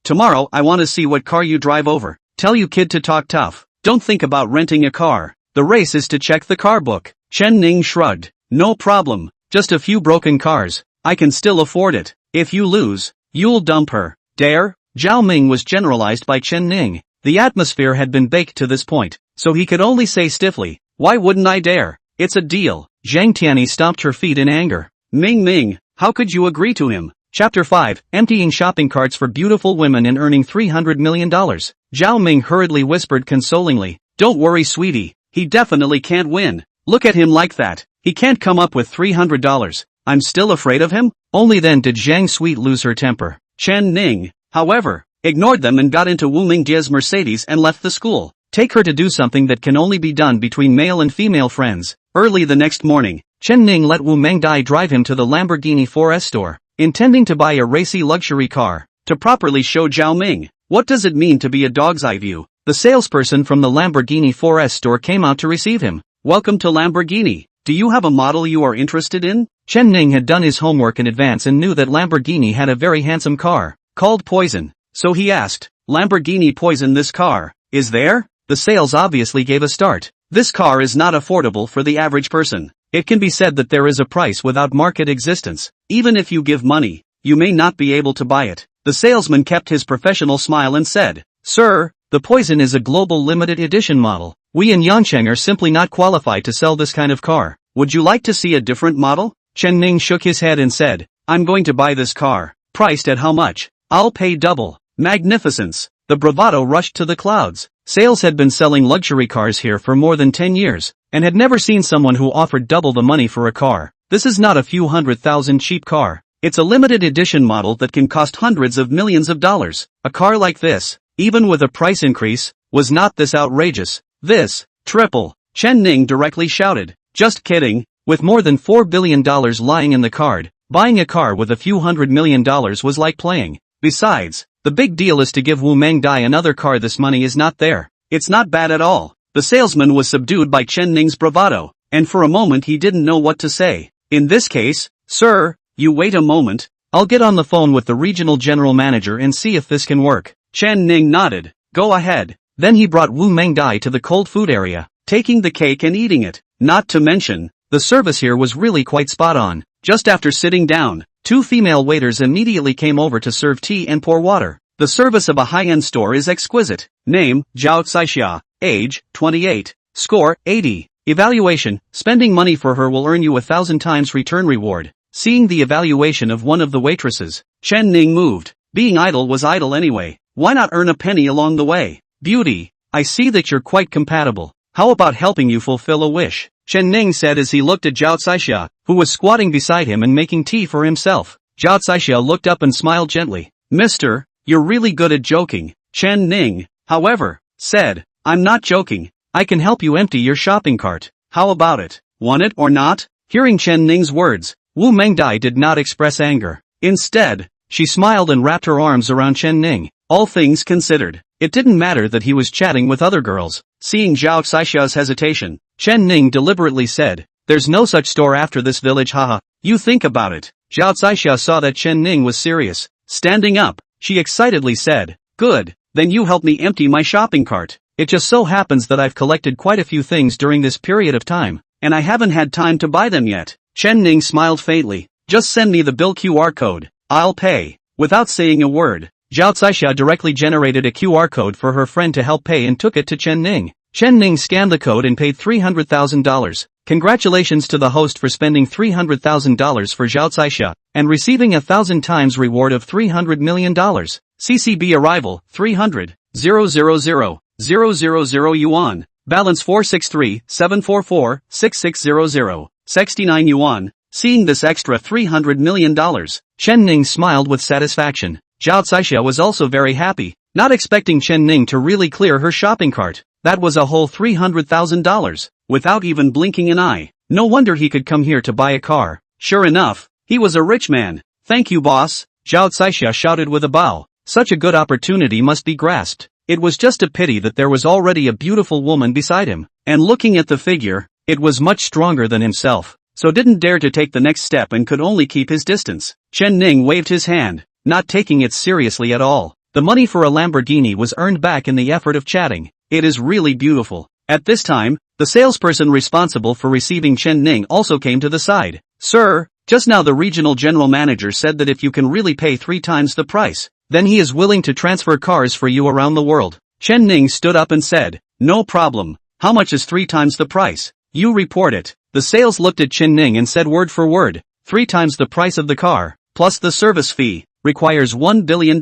tomorrow I want to see what car you drive over. Tell you kid to talk tough. Don't think about renting a car. The race is to check the car book. Chen Ning shrugged. No problem. Just a few broken cars. I can still afford it. If you lose, you'll dump her. Dare? Zhao Ming was generalized by Chen Ning. The atmosphere had been baked to this point, so he could only say stiffly, why wouldn't I dare? It's a deal. Zhang Tianyi stomped her feet in anger. Ming, how could you agree to him? Chapter 5, Emptying shopping carts for beautiful women and earning $300 million. Zhao Ming hurriedly whispered consolingly, don't worry sweetie, he definitely can't win. Look at him like that. He can't come up with $300. I'm still afraid of him? Only then did Zhang Sweet lose her temper. Chen Ning, however, ignored them and got into Wu Mingdia's Mercedes and left the school. Take her to do something that can only be done between male and female friends. Early the next morning, Chen Ning let Wu Mengdai drive him to the Lamborghini 4S store, intending to buy a racy luxury car. To properly show Zhao Ming, what does it mean to be a dog's eye view? The salesperson from the Lamborghini 4S store came out to receive him. Welcome to Lamborghini. Do you have a model you are interested in? Chen Ning had done his homework in advance and knew that Lamborghini had a very handsome car, called Poison. So he asked, Lamborghini Poison this car, is there? The sales obviously gave a start. This car is not affordable for the average person. It can be said that there is a price without market existence. Even if you give money, you may not be able to buy it. The salesman kept his professional smile and said, Sir, the Poison is a global limited edition model. We in Yancheng are simply not qualified to sell this kind of car. Would you like to see a different model? Chen Ning shook his head and said, I'm going to buy this car. Priced at how much? I'll pay double. Magnificence. The bravado rushed to the clouds. Sales had been selling luxury cars here for more than 10 years, and had never seen someone who offered double the money for a car. This is not a few $100,000 cheap car. It's a limited edition model that can cost hundreds of millions of dollars. A car like this, even with a price increase, was not this outrageous. This, triple, Chen Ning directly shouted. Just kidding, with more than $4 billion lying in the card, buying a car with a few $100 million was like playing. Besides, the big deal is to give Wu Mengdai another car. This money is not there. It's not bad at all. The salesman was subdued by Chen Ning's bravado, and for a moment he didn't know what to say. In this case, sir, you wait a moment, I'll get on the phone with the regional general manager and see if this can work. Chen Ning nodded. Go ahead. Then he brought Wu Mengdai to the cold food area, taking the cake and eating it. Not to mention, the service here was really quite spot on. Just after sitting down, 2 female waiters immediately came over to serve tea and pour water. The service of a high-end store is exquisite. Name, Zhao Caixia. Age, 28. Score, 80. Evaluation, spending money for her will earn you 1,000 times return reward. Seeing the evaluation of one of the waitresses, Chen Ning moved. Being idle was idle anyway. Why not earn a penny along the way? Beauty, I see that you're quite compatible. How about helping you fulfill a wish? Chen Ning said as he looked at Zhao Caixia, who was squatting beside him and making tea for himself. Zhao Caixia looked up and smiled gently. Mister, you're really good at joking. Chen Ning, however, said, I'm not joking. I can help you empty your shopping cart. How about it? Want it or not? Hearing Chen Ning's words, Wu Mengdai did not express anger. Instead, she smiled and wrapped her arms around Chen Ning. All things considered, it didn't matter that he was chatting with other girls. Seeing Zhao Caixia's hesitation, Chen Ning deliberately said, there's no such store after this village, haha. You think about it. Zhao Caixia saw that Chen Ning was serious. Standing up, she excitedly said, good, then you help me empty my shopping cart. It just so happens that I've collected quite a few things during this period of time, and I haven't had time to buy them yet. Chen Ning smiled faintly. Just send me the bill QR code. I'll pay. Without saying a word, Zhao Caixia directly generated a QR code for her friend to help pay and took it to Chen Ning. Chen Ning scanned the code and paid $300,000. Congratulations to the host for spending $300,000 for Zhao Caixia, and receiving 1,000 times reward of $300 million. CCB arrival, 300,000 yuan. Balance 463,744,6600. 69 yuan. Seeing this extra $300 million, Chen Ning smiled with satisfaction. Zhao Caixia was also very happy, not expecting Chen Ning to really clear her shopping cart. That was a whole $300,000, without even blinking an eye. No wonder he could come here to buy a car. Sure enough, he was a rich man. Thank you, boss, Zhao Caixia shouted with a bow. Such a good opportunity must be grasped. It was just a pity that there was already a beautiful woman beside him, and looking at the figure, it was much stronger than himself, so didn't dare to take the next step and could only keep his distance. Chen Ning waved his hand, not taking it seriously at all. The money for a Lamborghini was earned back in the effort of chatting. It is really beautiful. At this time, the salesperson responsible for receiving Chen Ning also came to the side. Sir, just now the regional general manager said that if you can really pay 3 times the price, then he is willing to transfer cars for you around the world. Chen Ning stood up and said, no problem. How much is 3 times the price? You report it. The sales looked at Chen Ning and said word for word, 3 times the price of the car, plus the service fee, requires $1 billion.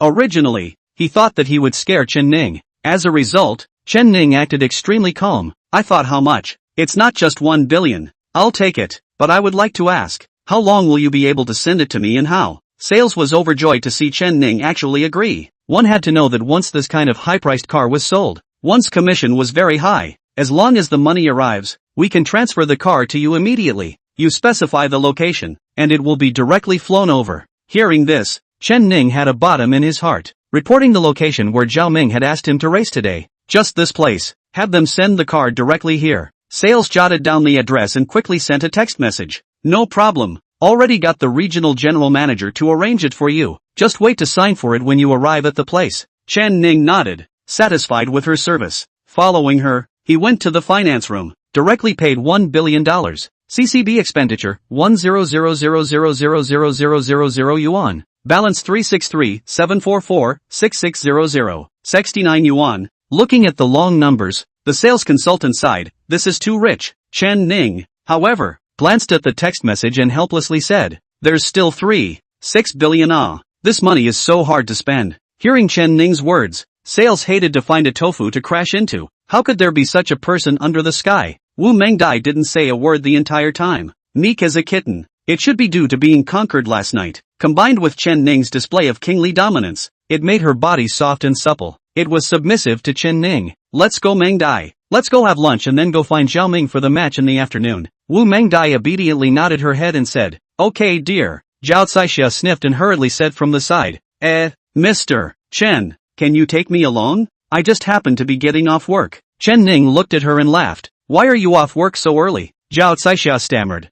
Originally, he thought that he would scare Chen Ning. As a result, Chen Ning acted extremely calm. I thought how much? It's not just 1 billion. I'll take it, but I would like to ask, how long will you be able to send it to me and how? Sales was overjoyed to see Chen Ning actually agree. One had to know that once this kind of high-priced car was sold, one's commission was very high. As long as the money arrives, we can transfer the car to you immediately. You specify the location, and it will be directly flown over. Hearing this, Chen Ning had a bottom in his heart. Reporting the location where Zhao Ming had asked him to race today. Just this place. Have them send the car directly here. Sales jotted down the address and quickly sent a text message. No problem. Already got the regional general manager to arrange it for you. Just wait to sign for it when you arrive at the place. Chen Ning nodded, satisfied with her service. Following her, he went to the finance room, directly paid $1 billion. CCB expenditure, 100,000,000 yuan. Balance 363,744,6600. 69 yuan. Looking at the long numbers, the sales consultant sighed, this is too rich. Chen Ning, however, glanced at the text message and helplessly said, there's still 3.6 billion. This money is so hard to spend. Hearing Chen Ning's words, sales hated to find a tofu to crash into. How could there be such a person under the sky? Wu Mengdai didn't say a word the entire time. Meek as a kitten, It should be due to being conquered last night. Combined with Chen Ning's display of kingly dominance, it made her body soft and supple. It was submissive to Chen Ning. Let's go Meng Dai. Let's go have lunch and then go find Zhao Ming for the match in the afternoon. Wu Meng Dai obediently nodded her head and said, okay dear. Zhao Caixia sniffed and hurriedly said from the side, Mr. Chen, can you take me alone? I just happened to be getting off work. Chen Ning looked at her and laughed. Why are you off work so early? Zhao Caixia stammered.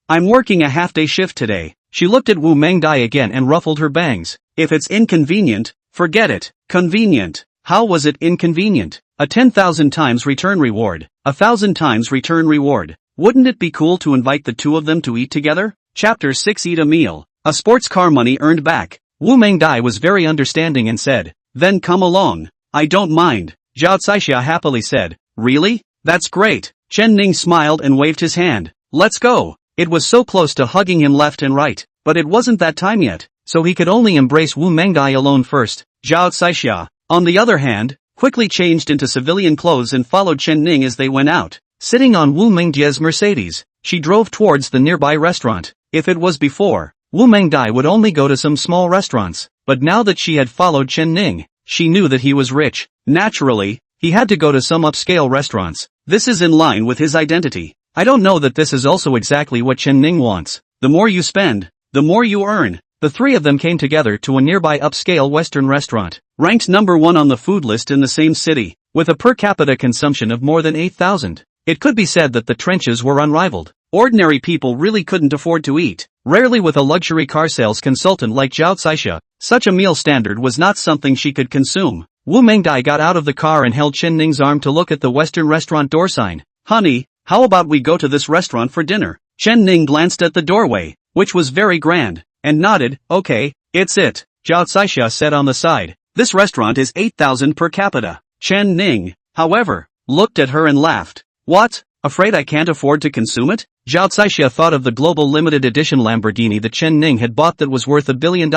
I'm working a half-day shift today. She looked at Wu Meng Dai again and ruffled her bangs. If it's inconvenient, forget it. Convenient. How was it inconvenient? A 10,000 times return reward. 1,000 times return reward. Wouldn't it be cool to invite the two of them to eat together? Chapter 6 Eat a meal. A sports car money earned back. Wu Meng Dai was very understanding and said, then come along. I don't mind. Zhao Caixia happily said, really? That's great. Chen Ning smiled and waved his hand. Let's go. It was so close to hugging him left and right, but it wasn't that time yet, so he could only embrace Wu Meng Dai alone first. Zhao Caixia, on the other hand, quickly changed into civilian clothes and followed Chen Ning as they went out. Sitting on Wu Meng Dai's Mercedes, she drove towards the nearby restaurant. If it was before, Wu Meng Dai would only go to some small restaurants, but now that she had followed Chen Ning, she knew that he was rich. Naturally, he had to go to some upscale restaurants. This is in line with his identity. I don't know that this is also exactly what Chen Ning wants. The more you spend, the more you earn. The three of them came together to a nearby upscale Western restaurant, ranked number 1 on the food list in the same city, with a per capita consumption of more than 8,000. It could be said that the trenches were unrivaled. Ordinary people really couldn't afford to eat, rarely with a luxury car sales consultant like Zhao Caixia. Such a meal standard was not something she could consume. Wu Meng Dai got out of the car and held Chen Ning's arm to look at the Western restaurant door sign. Honey, how about we go to this restaurant for dinner? Chen Ning glanced at the doorway, which was very grand, and nodded. Okay, it's it. Zhao Caixia said on the side. This restaurant is 8,000 per capita. Chen Ning, however, looked at her and laughed. What? Afraid I can't afford to consume it? Zhao Caixia thought of the global limited edition Lamborghini that Chen Ning had bought that was worth $1 billion.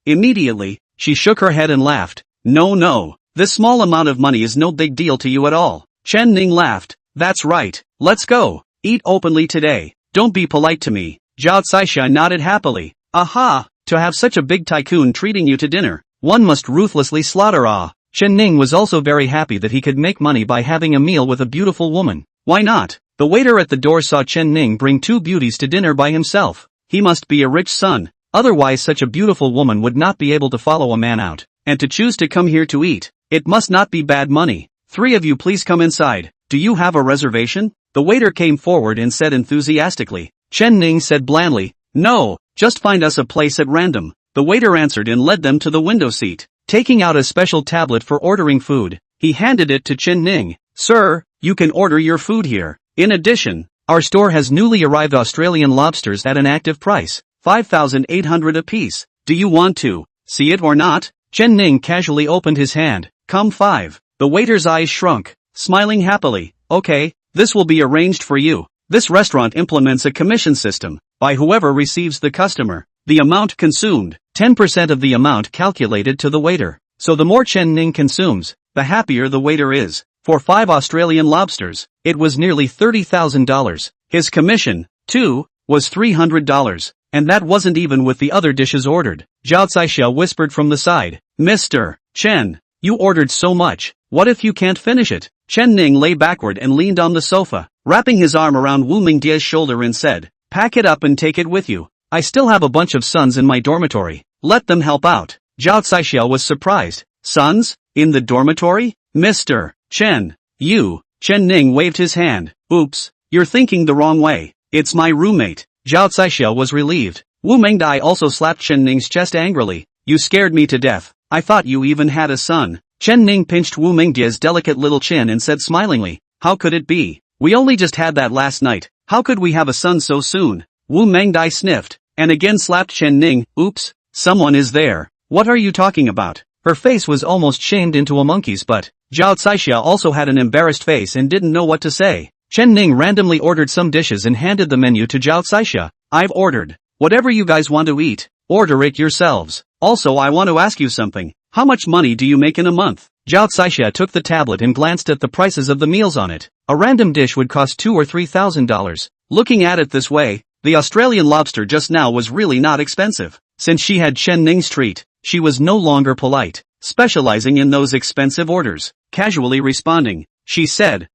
Immediately, she shook her head and laughed. No, this small amount of money is no big deal to you at all. Chen Ning laughed. That's right. Let's go. Eat openly today. Don't be polite to me. Zhao Caixia nodded happily. Aha! To have such a big tycoon treating you to dinner, one must ruthlessly slaughter. Chen Ning was also very happy that he could make money by having a meal with a beautiful woman. Why not? The waiter at the door saw Chen Ning bring two beauties to dinner by himself. He must be a rich son. Otherwise such a beautiful woman would not be able to follow a man out, and to choose to come here to eat. It must not be bad money. 3 of you please come inside. Do you have a reservation? The waiter came forward and said enthusiastically. Chen Ning said blandly, no, just find us a place at random. The waiter answered and led them to the window seat. Taking out a special tablet for ordering food, he handed it to Chen Ning. Sir, you can order your food here. In addition, our store has newly arrived Australian lobsters at an active price, 5,800 apiece. Do you want to see it or not? Chen Ning casually opened his hand. Come 5. The waiter's eyes shrunk, smiling happily. Okay, this will be arranged for you. This restaurant implements a commission system, by whoever receives the customer. The amount consumed, 10% of the amount calculated to the waiter. So the more Chen Ning consumes, the happier the waiter is. For 5 Australian lobsters, it was nearly $30,000. His commission, too, was $300. And that wasn't even with the other dishes ordered. Zhao Caixia whispered from the side. Mr. Chen, you ordered so much. What if you can't finish it? Chen Ning lay backward and leaned on the sofa, wrapping his arm around Wu Meng Dai's shoulder and said, pack it up and take it with you. I still have a bunch of sons in my dormitory. Let them help out. Zhao Caixia was surprised. Sons? In the dormitory? Mr. Chen. You. Chen Ning waved his hand. Oops, you're thinking the wrong way. It's my roommate. Zhao Caixia was relieved. Wu Meng Dai also slapped Chen Ning's chest angrily. You scared me to death. I thought you even had a son. Chen Ning pinched Wu Meng Dai's delicate little chin and said smilingly, how could it be? We only just had that last night. How could we have a son so soon? Wu Meng Dai sniffed, and again slapped Chen Ning. Oops, someone is there. What are you talking about? Her face was almost shamed into a monkey's butt. Zhao Caixia also had an embarrassed face and didn't know what to say. Chen Ning randomly ordered some dishes and handed the menu to Zhao Caixia. I've ordered. Whatever you guys want to eat, order it yourselves. Also I want to ask you something. How much money do you make in a month? Zhao Caixia took the tablet and glanced at the prices of the meals on it. A random dish would cost $2,000 or $3,000. Looking at it this way, The Australian lobster just now was really not expensive. Since she had Chen Ning's treat, she was no longer polite, specializing in those expensive orders. Casually responding, she said,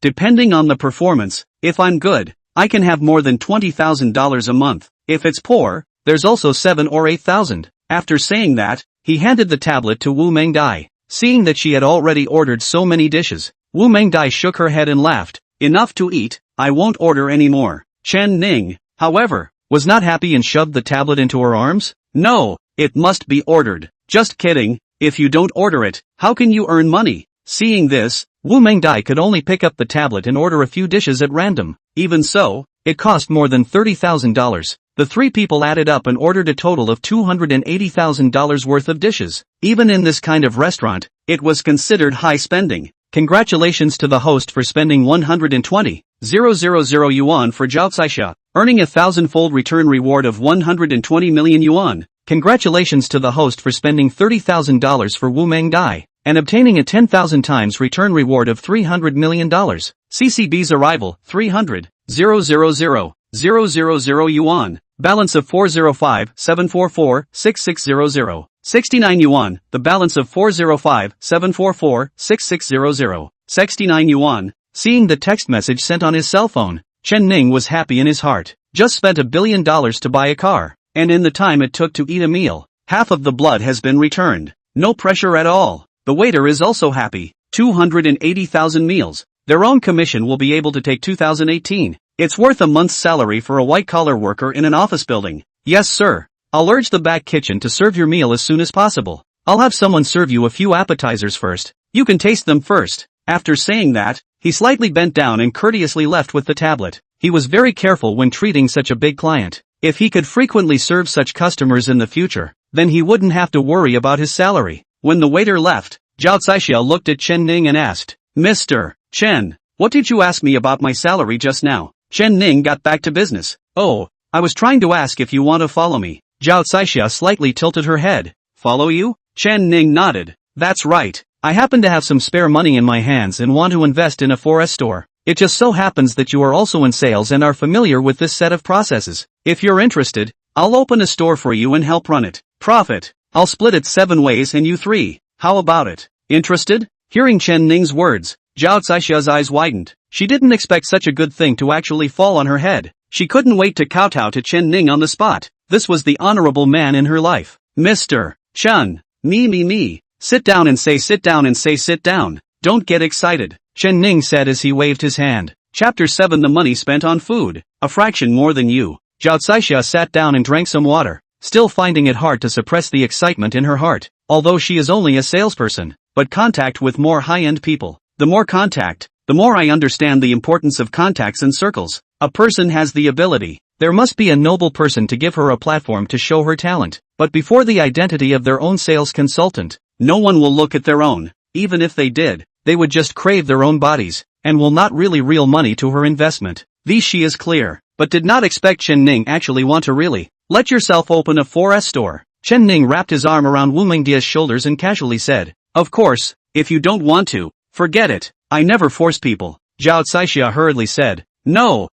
depending on the performance, if I'm good, I can have more than $20,000 a month. If it's poor, there's also 7 or 8,000. After saying that, he handed the tablet to Wu Mengdai. Seeing that she had already ordered so many dishes, Wu Mengdai shook her head and laughed. Enough to eat, I won't order any more. Chen Ning, however, was not happy and shoved the tablet into her arms. No, it must be ordered. Just kidding, if you don't order it, how can you earn money? Seeing this, Wu Mengdai could only pick up the tablet and order a few dishes at random. Even so, it cost more than $30,000. The three people added up and ordered a total of $280,000 worth of dishes. Even in this kind of restaurant, it was considered high spending. Congratulations to the host for spending 120,000 yuan for Zhao Caixia, earning a 1,000-fold return reward of 120 million yuan. Congratulations to the host for spending $30,000 for Wu Mengdai, and obtaining a 10,000 times return reward of $300 million. CCB's arrival, 300,000 yuan. Balance of 405,744,6600. 69 yuan. The balance of 405,744,6600. 69 yuan. Seeing the text message sent on his cell phone, Chen Ning was happy in his heart. Just spent $1 billion to buy a car, and in the time it took to eat a meal, half of the blood has been returned. No pressure at all. The waiter is also happy. 280,000 meals. Their own commission will be able to take 2018. It's worth a month's salary for a white-collar worker in an office building. Yes sir. I'll urge the back kitchen to serve your meal as soon as possible. I'll have someone serve you a few appetizers first. You can taste them first. After saying that, he slightly bent down and courteously left with the tablet. He was very careful when treating such a big client. If he could frequently serve such customers in the future, then he wouldn't have to worry about his salary. When the waiter left, Zhao Caixia looked at Chen Ning and asked, Mr. Chen, what did you ask me about my salary just now? Chen Ning got back to business. Oh, I was trying to ask if you want to follow me. Zhao Caixia slightly tilted her head. Follow you? Chen Ning nodded. That's right. I happen to have some spare money in my hands and want to invest in a 4S store. It just so happens that you are also in sales and are familiar with this set of processes. If you're interested, I'll open a store for you and help run it. Profit. I'll split it 7 ways and you 3. How about it? Interested? Hearing Chen Ning's words, Zhao Caixia's eyes widened. She didn't expect such a good thing to actually fall on her head. She couldn't wait to kowtow to Chen Ning on the spot. This was the honorable man in her life. Mr. Chen. Me. Sit down and say sit down and say sit down. Don't get excited, Chen Ning said as he waved his hand. Chapter 7 The money spent on food. A fraction more than you. Zhao Caixia sat down and drank some water, still finding it hard to suppress the excitement in her heart. Although she is only a salesperson, but contact with more high-end people. The more contact, the more I understand the importance of contacts and circles. A person has the ability. There must be a noble person to give her a platform to show her talent. But before the identity of their own sales consultant, no one will look at their own. Even if they did, they would just crave their own bodies, and will not really real money to her investment. These she is clear, but did not expect Chen Ning actually want to really. Let yourself open a 4S store. Chen Ning wrapped his arm around Wu Mengdia's shoulders and casually said, Of course, if you don't want to, forget it. I never force people. Zhao Caixia hurriedly said, No,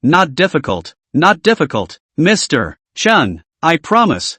not difficult, Mr. Chen, I promise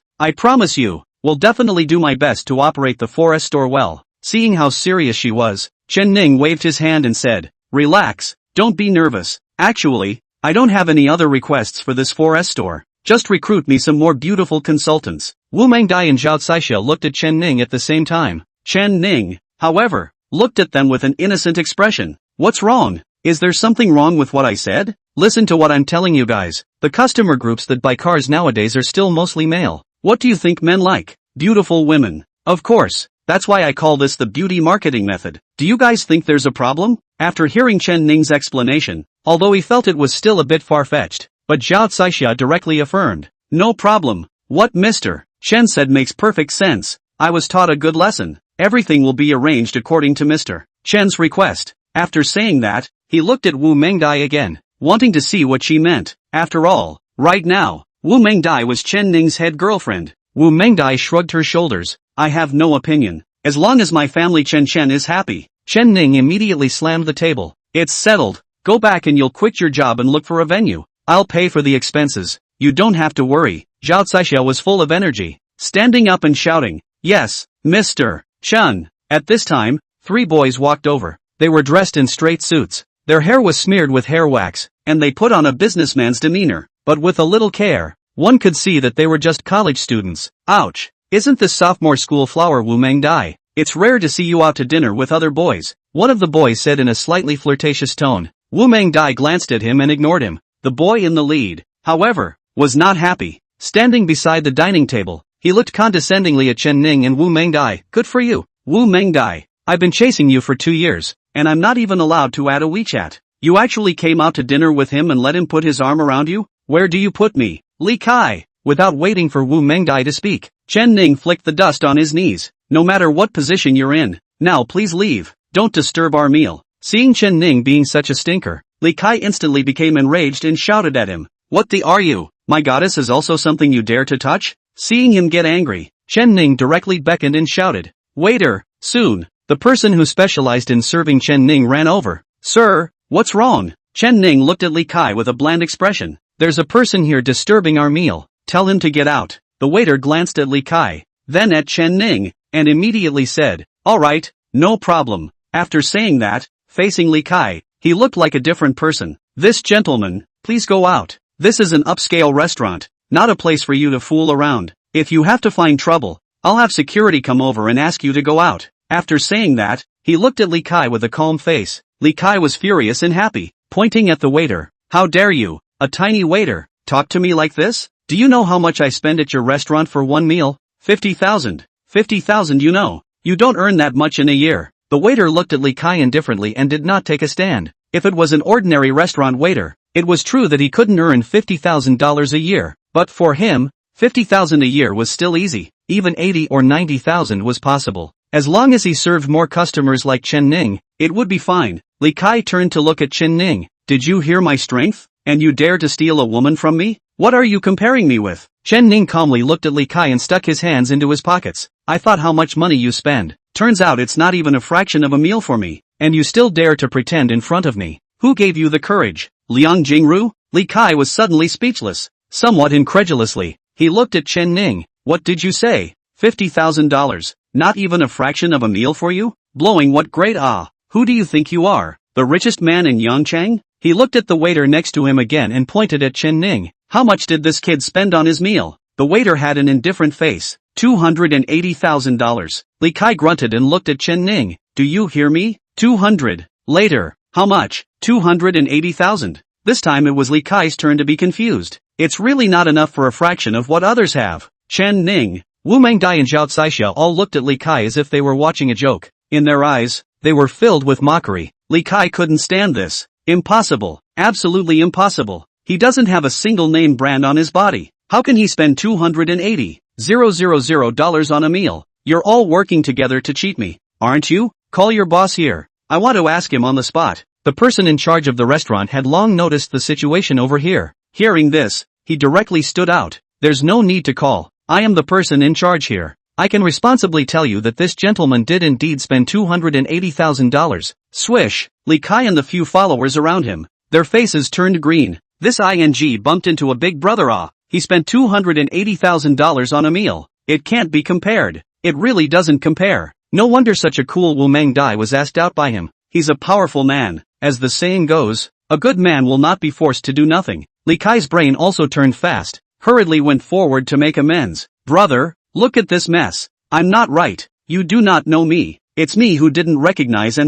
you, will definitely do my best to operate the 4S store well. Seeing how serious she was, Chen Ning waved his hand and said, Relax, don't be nervous. Actually, I don't have any other requests for this 4S store. Just recruit me some more beautiful consultants. Wu Mengdai and Zhao Caixia looked at Chen Ning at the same time. Chen Ning, however, looked at them with an innocent expression. What's wrong? Is there something wrong with what I said? Listen to what I'm telling you guys. The customer groups that buy cars nowadays are still mostly male. What do you think men like? Beautiful women. Of course, that's why I call this the beauty marketing method. Do you guys think there's a problem? After hearing Chen Ning's explanation, although he felt it was still a bit far-fetched, but Zhao Caixia directly affirmed. No problem. What Mr. Chen said makes perfect sense. I was taught a good lesson. Everything will be arranged according to Mr. Chen's request. After saying that, he looked at Wu Mengdai again, wanting to see what she meant. After all, right now, Wu Mengdai was Chen Ning's head girlfriend. Wu Mengdai shrugged her shoulders. I have no opinion. As long as my family Chen is happy. Chen Ning immediately slammed the table. It's settled. Go back and you'll quit your job and look for a venue. I'll pay for the expenses. You don't have to worry. Zhao Caixia was full of energy, standing up and shouting, "Yes, Mr. Chen." At this time, 3 boys walked over. They were dressed in straight suits. Their hair was smeared with hair wax, and they put on a businessman's demeanor, but with a little care. One could see that they were just college students. Ouch! Isn't this sophomore school flower Wu Mengdai? It's rare to see you out to dinner with other boys, one of the boys said in a slightly flirtatious tone. Wu Mengdai glanced at him and ignored him. The boy in the lead, however, was not happy. Standing beside the dining table, he looked condescendingly at Chen Ning and Wu Mengdai. Good for you, Wu Mengdai. I've been chasing you for 2 years, and I'm not even allowed to add a WeChat. You actually came out to dinner with him and let him put his arm around you? Where do you put me? Li Kai. Without waiting for Wu Mengdai to speak, Chen Ning flicked the dust on his knees. No matter what position you're in, now please leave. Don't disturb our meal. Seeing Chen Ning being such a stinker, Li Kai instantly became enraged and shouted at him. What the are you? My goddess is also something you dare to touch? Seeing him get angry, Chen Ning directly beckoned and shouted, "Waiter!" Soon, the person who specialized in serving Chen Ning ran over. "Sir, what's wrong?" Chen Ning looked at Li Kai with a bland expression. "There's a person here disturbing our meal. Tell him to get out." The waiter glanced at Li Kai, then at Chen Ning, and immediately said, "All right, no problem." After saying that, facing Li Kai, he looked like a different person. "This gentleman, please go out. This is an upscale restaurant, not a place for you to fool around. If you have to find trouble, I'll have security come over and ask you to go out." After saying that, he looked at Li Kai with a calm face. Li Kai was furious and happy, pointing at the waiter. "How dare you, a tiny waiter, talk to me like this? Do you know how much I spend at your restaurant for one meal? 50,000. 50,000 you know. You don't earn that much in a year." The waiter looked at Li Kai indifferently and did not take a stand. If it was an ordinary restaurant waiter, it was true that he couldn't earn $50,000 a year, but for him, 50,000 a year was still easy. Even 80 or 90,000 was possible. As long as he served more customers like Chen Ning, it would be fine. Li Kai turned to look at Chen Ning. "Did you hear my strength? And you dare to steal a woman from me? What are you comparing me with?" Chen Ning calmly looked at Li Kai and stuck his hands into his pockets. "I thought how much money you spend. Turns out it's not even a fraction of a meal for me, and you still dare to pretend in front of me. Who gave you the courage? Liang Jingru?" Li Kai was suddenly speechless. Somewhat incredulously, he looked at Chen Ning. "What did you say? $50,000? Not even a fraction of a meal for you? Blowing what great ah! Who do you think you are? The richest man in Yangchang?" He looked at the waiter next to him again and pointed at Chen Ning. "How much did this kid spend on his meal?" The waiter had an indifferent face. $280,000. Li Kai grunted and looked at Chen Ning. "Do you hear me? 200. Later. How much? 280,000. This time it was Li Kai's turn to be confused. It's really not enough for a fraction of what others have. Chen Ning, Wu Mengdai and Zhao Caixia all looked at Li Kai as if they were watching a joke. In their eyes, they were filled with mockery. Li Kai couldn't stand this. Impossible. Absolutely impossible. He doesn't have a single name brand on his body. How can he spend $280,000 on a meal? You're all working together to cheat me, aren't you? Call your boss here. I want to ask him on the spot." The person in charge of the restaurant had long noticed the situation over here. Hearing this, he directly stood out. "There's no need to call. I am the person in charge here. I can responsibly tell you that this gentleman did indeed spend $280,000. Swish! Li Kai and the few followers around him, their faces turned green. This ing bumped into a big brother ah. He spent $280,000 on a meal. It can't be compared. It really doesn't compare. No wonder such a cool Wu Mengdai was asked out by him. He's a powerful man. As the saying goes, a good man will not be forced to do nothing. Li Kai's brain also turned fast, hurriedly went forward to make amends. "Brother, look at this mess. I'm not right. You do not know me. It's me who didn't recognize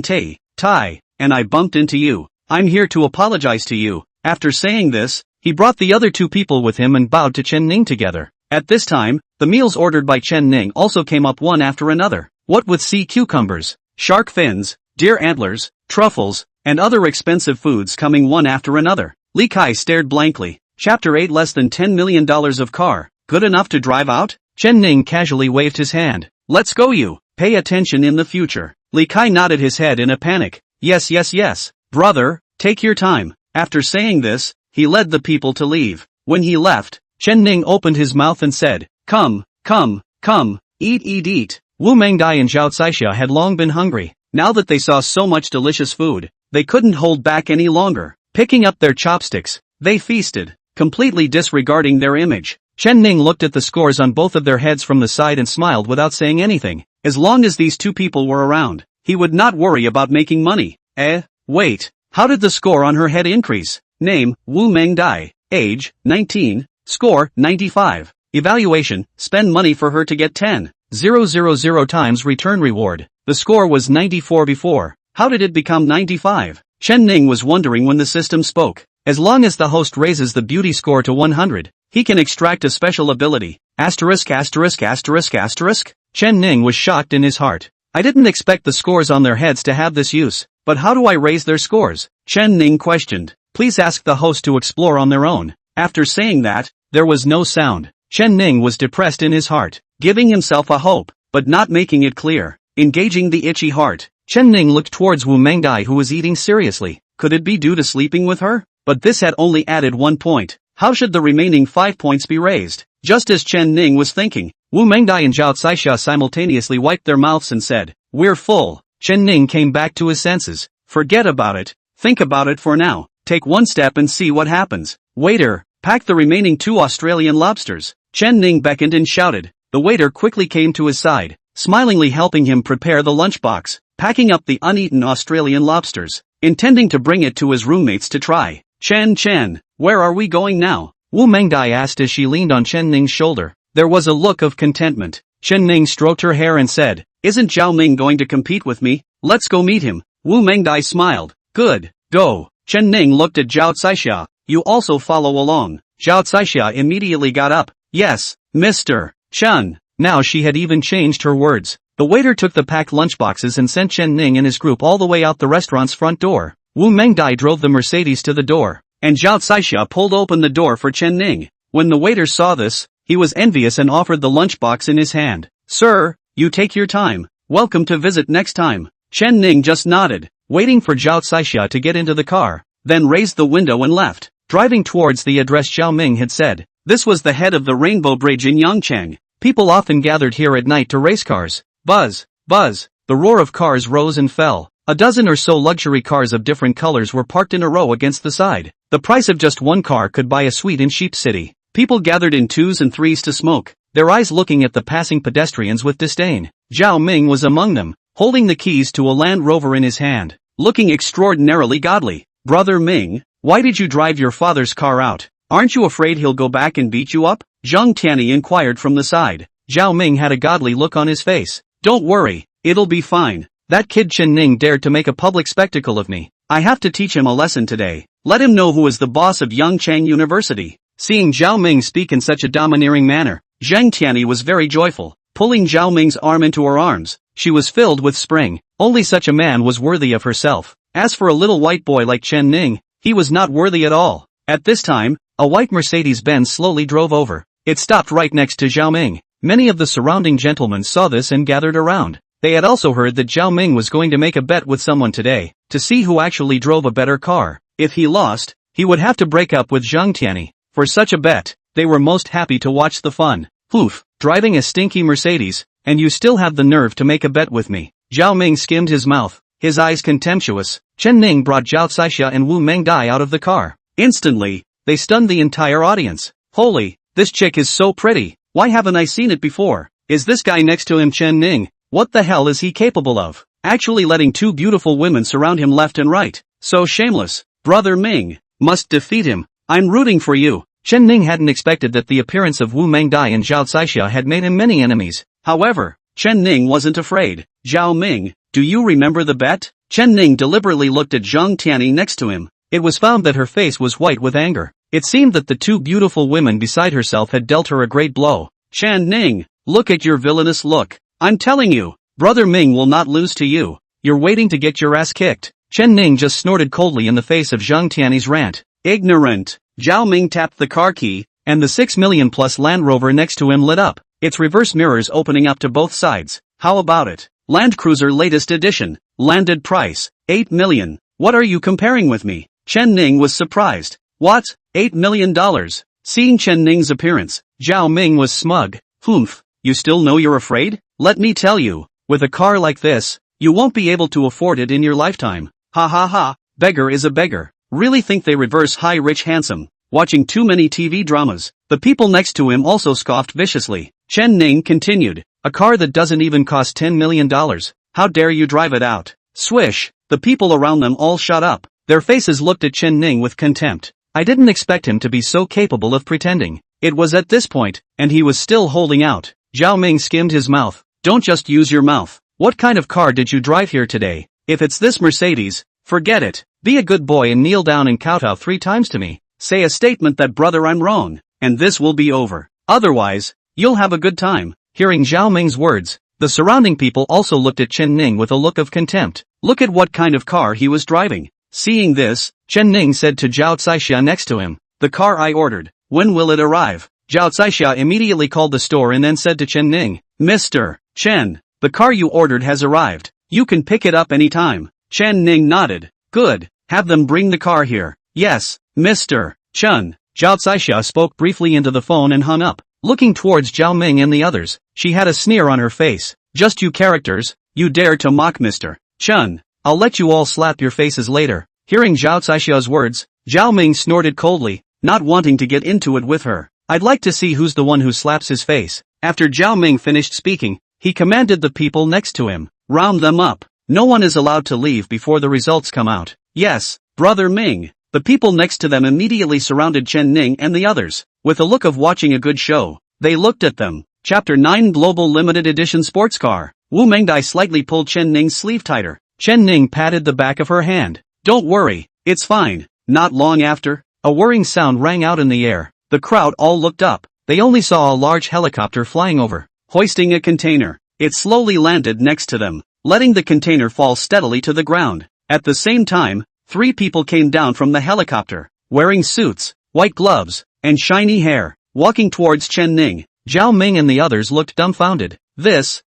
Tai, and I bumped into you. I'm here to apologize to you." After saying this, he brought the other 2 people with him and bowed to Chen Ning together. At this time, the meals ordered by Chen Ning also came up one after another. What with sea cucumbers, shark fins, deer antlers, truffles, and other expensive foods coming one after another. Li Kai stared blankly. Chapter 8. Less than $10 million of car. Good enough to drive out? Chen Ning casually waved his hand. "Let's go you. Pay attention in the future." Li Kai nodded his head in a panic. Yes. Brother, take your time." After saying this, he led the people to leave. When he left, Chen Ning opened his mouth and said, Come, eat. Wu Mengdai and Zhao Caixia had long been hungry. Now that they saw so much delicious food, They couldn't hold back any longer. Picking up their chopsticks, they feasted, completely disregarding their image. Chen Ning looked at the scores on both of their heads from the side and smiled without saying anything. As long as these two people were around, he would not worry about making money. Wait, how did the score on her head increase? Name, Wu Mengdai. Age, 19. Score, 95. Evaluation, spend money for her to get 10,000 times return reward. The score was 94 before. How did it become 95? Chen Ning was wondering when the system spoke. As long as the host raises the beauty score to 100, he can extract a special ability. Asterisk. Chen Ning was shocked in his heart. I didn't expect the scores on their heads to have this use, but how do I raise their scores? Chen Ning questioned. Please ask the host to explore on their own. After saying that, there was no sound. Chen Ning was depressed in his heart, giving himself a hope, but not making it clear. Engaging the itchy heart, Chen Ning looked towards Wu Mengdai who was eating seriously. Could it be due to sleeping with her? But this had only added 1 point. How should the remaining 5 points be raised? Just as Chen Ning was thinking, Wu Mengdai and Zhao Caixia simultaneously wiped their mouths and said, "We're full." Chen Ning came back to his senses. Forget about it. Think about it for now. Take one step and see what happens. Waiter, pack the remaining 2 Australian lobsters. Chen Ning beckoned and shouted. The waiter quickly came to his side, smilingly helping him prepare the lunchbox, packing up the uneaten Australian lobsters, intending to bring it to his roommates to try. Chen, where are we going now? Wu Mengdai asked as she leaned on Chen Ning's shoulder. There was a look of contentment. Chen Ning stroked her hair and said, "Isn't Zhao Ming going to compete with me? Let's go meet him." Wu Mengdai smiled. Good, go. Chen Ning looked at Zhao Caixia. You also follow along. Zhao Caixia immediately got up. Yes, Mr. Chen. Now she had even changed her words. The waiter took the packed lunchboxes and sent Chen Ning and his group all the way out the restaurant's front door. Wu Mengdai drove the Mercedes to the door, and Zhao Caixia pulled open the door for Chen Ning. When the waiter saw this, he was envious and offered the lunchbox in his hand. Sir, you take your time. Welcome to visit next time. Chen Ning just nodded, waiting for Zhao Caixia to get into the car, then raised the window and left, driving towards the address Zhao Ming had said. This was the head of the Rainbow Bridge in Yangcheng. People often gathered here at night to race cars. Buzz, buzz, the roar of cars rose and fell. A dozen or so luxury cars of different colors were parked in a row against the side. The price of just one car could buy a suite in Sheep City. People gathered in 2s and 3s to smoke, their eyes looking at the passing pedestrians with disdain. Zhao Ming was among them, holding the keys to a Land Rover in his hand, looking extraordinarily godly. Brother Ming, why did you drive your father's car out? Aren't you afraid he'll go back and beat you up? Zhang Tianyi inquired from the side. Zhao Ming had a godly look on his face. Don't worry, it'll be fine. That kid Chen Ning dared to make a public spectacle of me. I have to teach him a lesson today. Let him know who is the boss of Yangcheng University. Seeing Zhao Ming speak in such a domineering manner, Zhang Tianyi was very joyful. Pulling Zhao Ming's arm into her arms, she was filled with spring. Only such a man was worthy of herself. As for a little white boy like Chen Ning, he was not worthy at all. At this time, a white Mercedes-Benz slowly drove over. It stopped right next to Zhao Ming. Many of the surrounding gentlemen saw this and gathered around. They had also heard that Zhao Ming was going to make a bet with someone today, to see who actually drove a better car. If he lost, he would have to break up with Zhang Tianyi. For such a bet, they were most happy to watch the fun. Oof, driving a stinky Mercedes, and you still have the nerve to make a bet with me. Zhao Ming skimmed his mouth, his eyes contemptuous. Chen Ning brought Zhao Caixia and Wu Mengdai out of the car. Instantly, they stunned the entire audience. Holy, this chick is so pretty. Why haven't I seen it before? Is this guy next to him Chen Ning? What the hell is he capable of? Actually letting 2 beautiful women surround him left and right. So shameless. Brother Ming must defeat him. I'm rooting for you. Chen Ning hadn't expected that the appearance of Wu Mengdai and Zhao Caixia had made him many enemies. However, Chen Ning wasn't afraid. Zhao Ming, do you remember the bet? Chen Ning deliberately looked at Zhang Tianyi next to him. It was found that her face was white with anger. It seemed that the 2 beautiful women beside herself had dealt her a great blow. Chen Ning, look at your villainous look. I'm telling you, Brother Ming will not lose to you. You're waiting to get your ass kicked. Chen Ning just snorted coldly in the face of Zhang Tianyi's rant. Ignorant. Zhao Ming tapped the car key, and the 6 million plus Land Rover next to him lit up, its reverse mirrors opening up to both sides. How about it? Land Cruiser latest edition. Landed price, 8 million. What are you comparing with me? Chen Ning was surprised. What? $8 million? Seeing Chen Ning's appearance, Zhao Ming was smug. Humph, you still know you're afraid? Let me tell you, with a car like this, you won't be able to afford it in your lifetime. Ha ha ha, beggar is a beggar. Really think they reverse high rich handsome. Watching too many TV dramas. The people next to him also scoffed viciously. Chen Ning continued. A car that doesn't even cost $10 million. How dare you drive it out? Swish. The people around them all shut up. Their faces looked at Chen Ning with contempt. I didn't expect him to be so capable of pretending. It was at this point, and he was still holding out. Zhao Ming skimmed his mouth. Don't just use your mouth. What kind of car did you drive here today? If it's this Mercedes, forget it. Be a good boy and kneel down and kowtow 3 times to me. Say a statement that brother I'm wrong, and this will be over. Otherwise, you'll have a good time. Hearing Zhao Ming's words, the surrounding people also looked at Chen Ning with a look of contempt. Look at what kind of car he was driving. Seeing this, Chen Ning said to Zhao Caixia next to him, the car I ordered, when will it arrive? Zhao Caixia immediately called the store and then said to Chen Ning, Mr. Chen, the car you ordered has arrived. You can pick it up anytime. Chen Ning nodded. Good, have them bring the car here. Yes, Mr. Chen. Zhao Caixia spoke briefly into the phone and hung up. Looking towards Zhao Ming and the others, she had a sneer on her face. Just you characters, you dare to mock Mr. Chen. I'll let you all slap your faces later. Hearing Zhao Caixia's words, Zhao Ming snorted coldly, not wanting to get into it with her. I'd like to see who's the one who slaps his face. After Zhao Ming finished speaking, he commanded the people next to him, round them up. No one is allowed to leave before the results come out. Yes, brother Ming. The people next to them immediately surrounded Chen Ning and the others, with a look of watching a good show. They looked at them. Chapter 9 Global Limited Edition Sports Car. Wu Mengdai slightly pulled Chen Ning's sleeve tighter. Chen Ning patted the back of her hand. Don't worry, it's fine. Not long after, a whirring sound rang out in the air. The crowd all looked up. They only saw a large helicopter flying over, hoisting a container. It slowly landed next to them, letting the container fall steadily to the ground. At the same time, 3 people came down from the helicopter, wearing suits, white gloves, and shiny hair, walking towards Chen Ning. Zhao Ming and the others looked dumbfounded.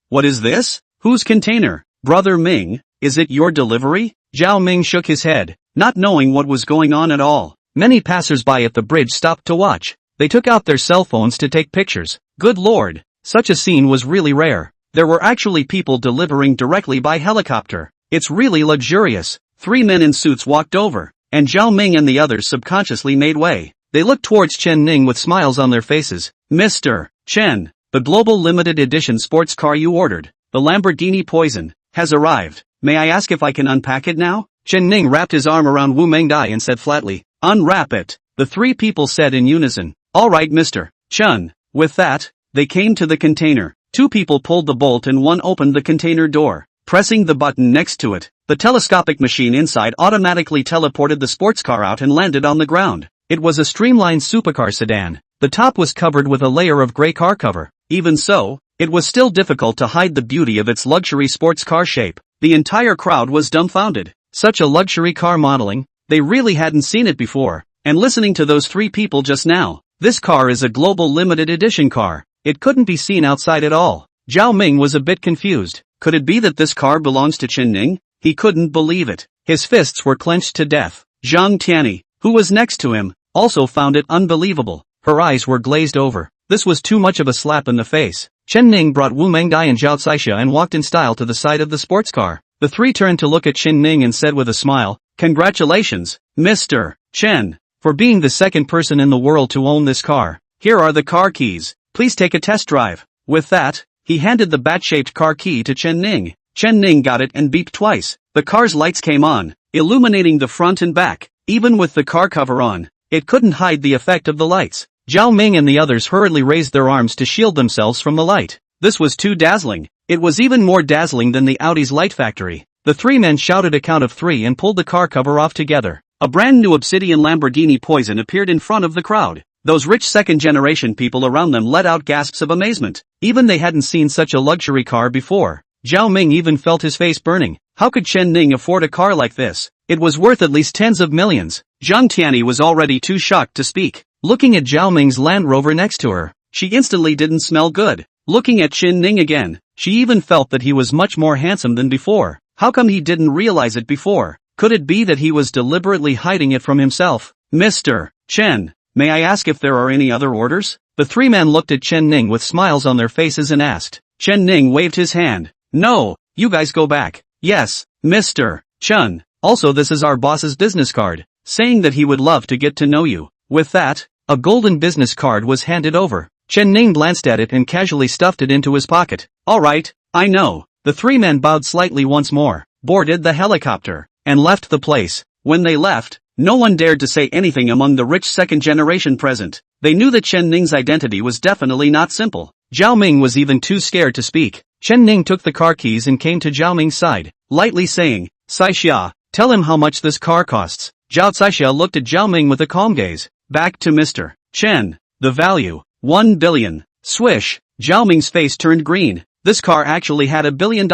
What is this? Whose container? Brother Ming, is it your delivery? Zhao Ming shook his head, not knowing what was going on at all. Many passers-by at the bridge stopped to watch. They took out their cell phones to take pictures. Good lord, such a scene was really rare. There were actually people delivering directly by helicopter. It's really luxurious. 3 men in suits walked over, and Zhao Ming and the others subconsciously made way. They looked towards Chen Ning with smiles on their faces. Mr. Chen, the global limited edition sports car you ordered, the Lamborghini Poison, has arrived. May I ask if I can unpack it now? Chen Ning wrapped his arm around Wu Mengdai and said flatly, unwrap it. The 3 people said in unison, all right Mr. Chen. With that, they came to the container. 2 people pulled the bolt and 1 opened the container door. Pressing the button next to it, the telescopic machine inside automatically teleported the sports car out and landed on the ground. It was a streamlined supercar sedan. The top was covered with a layer of gray car cover. Even so, it was still difficult to hide the beauty of its luxury sports car shape. The entire crowd was dumbfounded. Such a luxury car modeling, they really hadn't seen it before. And listening to those 3 people just now, this car is a global limited edition car. It couldn't be seen outside at all. Zhao Ming was a bit confused. Could it be that this car belongs to Chen Ning? He couldn't believe it. His fists were clenched to death. Zhang Tianyi, who was next to him, also found it unbelievable. Her eyes were glazed over. This was too much of a slap in the face. Chen Ning brought Wu Mengdai and Zhao Caixia and walked in style to the side of the sports car. The 3 turned to look at Chen Ning and said with a smile, congratulations, Mr. Chen, for being the second person in the world to own this car. Here are the car keys. Please take a test drive. With that, he handed the bat-shaped car key to Chen Ning. Chen Ning got it and beeped twice. The car's lights came on, illuminating the front and back. Even with the car cover on, it couldn't hide the effect of the lights. Zhao Ming and the others hurriedly raised their arms to shield themselves from the light. This was too dazzling. It was even more dazzling than the Audi's light factory. The 3 men shouted a count of 3 and pulled the car cover off together. A brand new obsidian Lamborghini Poison appeared in front of the crowd. Those rich second-generation people around them let out gasps of amazement. Even they hadn't seen such a luxury car before. Zhao Ming even felt his face burning. How could Chen Ning afford a car like this? It was worth at least tens of millions. Zhang Tianyi was already too shocked to speak. Looking at Zhao Ming's Land Rover next to her, she instantly didn't smell good. Looking at Chen Ning again, she even felt that he was much more handsome than before. How come he didn't realize it before? Could it be that he was deliberately hiding it from himself? Mr. Chen, may I ask if there are any other orders? The 3 men looked at Chen Ning with smiles on their faces and asked. Chen Ning waved his hand. No, you guys go back. Yes, Mr. Chen. Also, this is our boss's business card, saying that he would love to get to know you. With that, a golden business card was handed over. Chen Ning glanced at it and casually stuffed it into his pocket. Alright, I know. The three men bowed slightly once more, boarded the helicopter, and left the place. When they left, no one dared to say anything among the rich second generation present. They knew that Chen Ning's identity was definitely not simple. Zhao Ming was even too scared to speak. Chen Ning took the car keys and came to Zhao Ming's side, lightly saying, Saixia, tell him how much this car costs. Zhao Saixia looked at Zhao Ming with a calm gaze. Back to Mr. Chen. The value, 1 billion. Swish. Zhao Ming's face turned green. This car actually had $1 billion.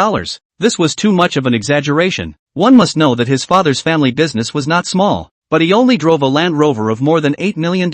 This was too much of an exaggeration. One must know that his father's family business was not small, but he only drove a Land Rover of more than $8 million.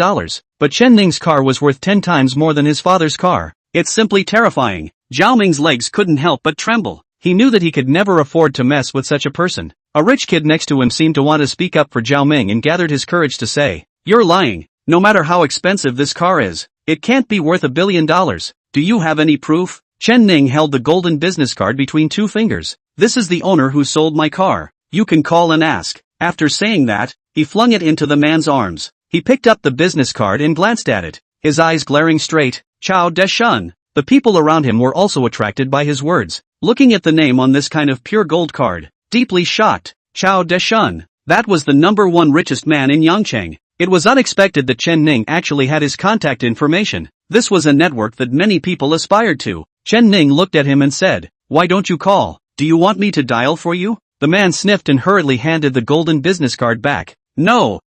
But Chen Ning's car was worth 10 times more than his father's car. It's simply terrifying. Zhao Ming's legs couldn't help but tremble. He knew that he could never afford to mess with such a person. A rich kid next to him seemed to want to speak up for Zhao Ming and gathered his courage to say, You're lying. No matter how expensive this car is, it can't be worth $1 billion. Do you have any proof? Chen Ning held the golden business card between two fingers. This is the owner who sold my car. You can call and ask. After saying that, he flung it into the man's arms. He picked up the business card and glanced at it, his eyes glaring straight. Chao Deshun. The people around him were also attracted by his words, looking at the name on this kind of pure gold card, deeply shocked. Chao Deshun. That was the #1 richest man in Yangcheng. It was unexpected that Chen Ning actually had his contact information. This was a network that many people aspired to. Chen Ning looked at him and said, Why don't you call? Do you want me to dial for you? The man sniffed and hurriedly handed the golden business card back. No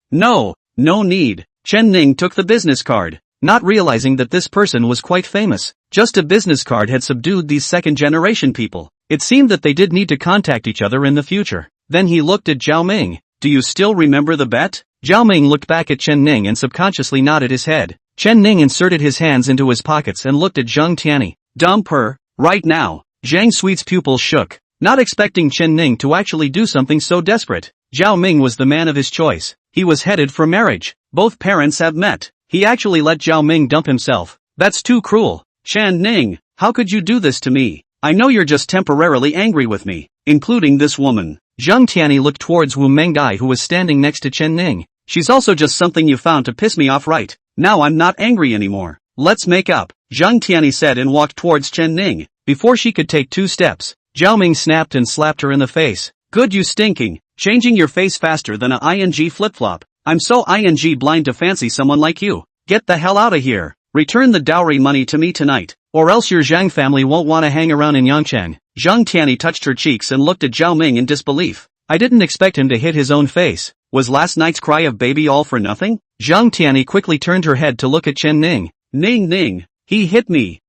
need. Chen Ning took the business card, not realizing that this person was quite famous. Just a business card had subdued these second-generation people. It seemed that they did need to contact each other in the future. Then he looked at Zhao Ming. Do you still remember the bet? Zhao Ming looked back at Chen Ning and subconsciously nodded his head. Chen Ning inserted his hands into his pockets and looked at Zhang Tianyi. Dump her, right now. Zhang Sui's pupils shook, not expecting Chen Ning to actually do something so desperate. Zhao Ming was the man of his choice. He was headed for marriage. Both parents have met. He actually let Zhao Ming dump himself. That's too cruel. Chen Ning, how could you do this to me? I know you're just temporarily angry with me, including this woman. Zhang Tianyi looked towards Wu Mengdai, who was standing next to Chen Ning. She's also just something you found to piss me off, right? Now I'm not angry anymore. Let's make up, Zhang Tianyi said and walked towards Chen Ning. Before she could take 2 steps, Zhao Ming snapped and slapped her in the face. Good, you stinking, changing your face faster than a ing flip-flop. I'm so ing blind to fancy someone like you. Get the hell out of here. Return the dowry money to me tonight, or else your Zhang family won't want to hang around in Yangcheng. Zhang Tianyi touched her cheeks and looked at Zhao Ming in disbelief. I didn't expect him to hit his own face. Was last night's cry of baby all for nothing? Zhang Tianyi quickly turned her head to look at Chen Ning. Ning, he hit me.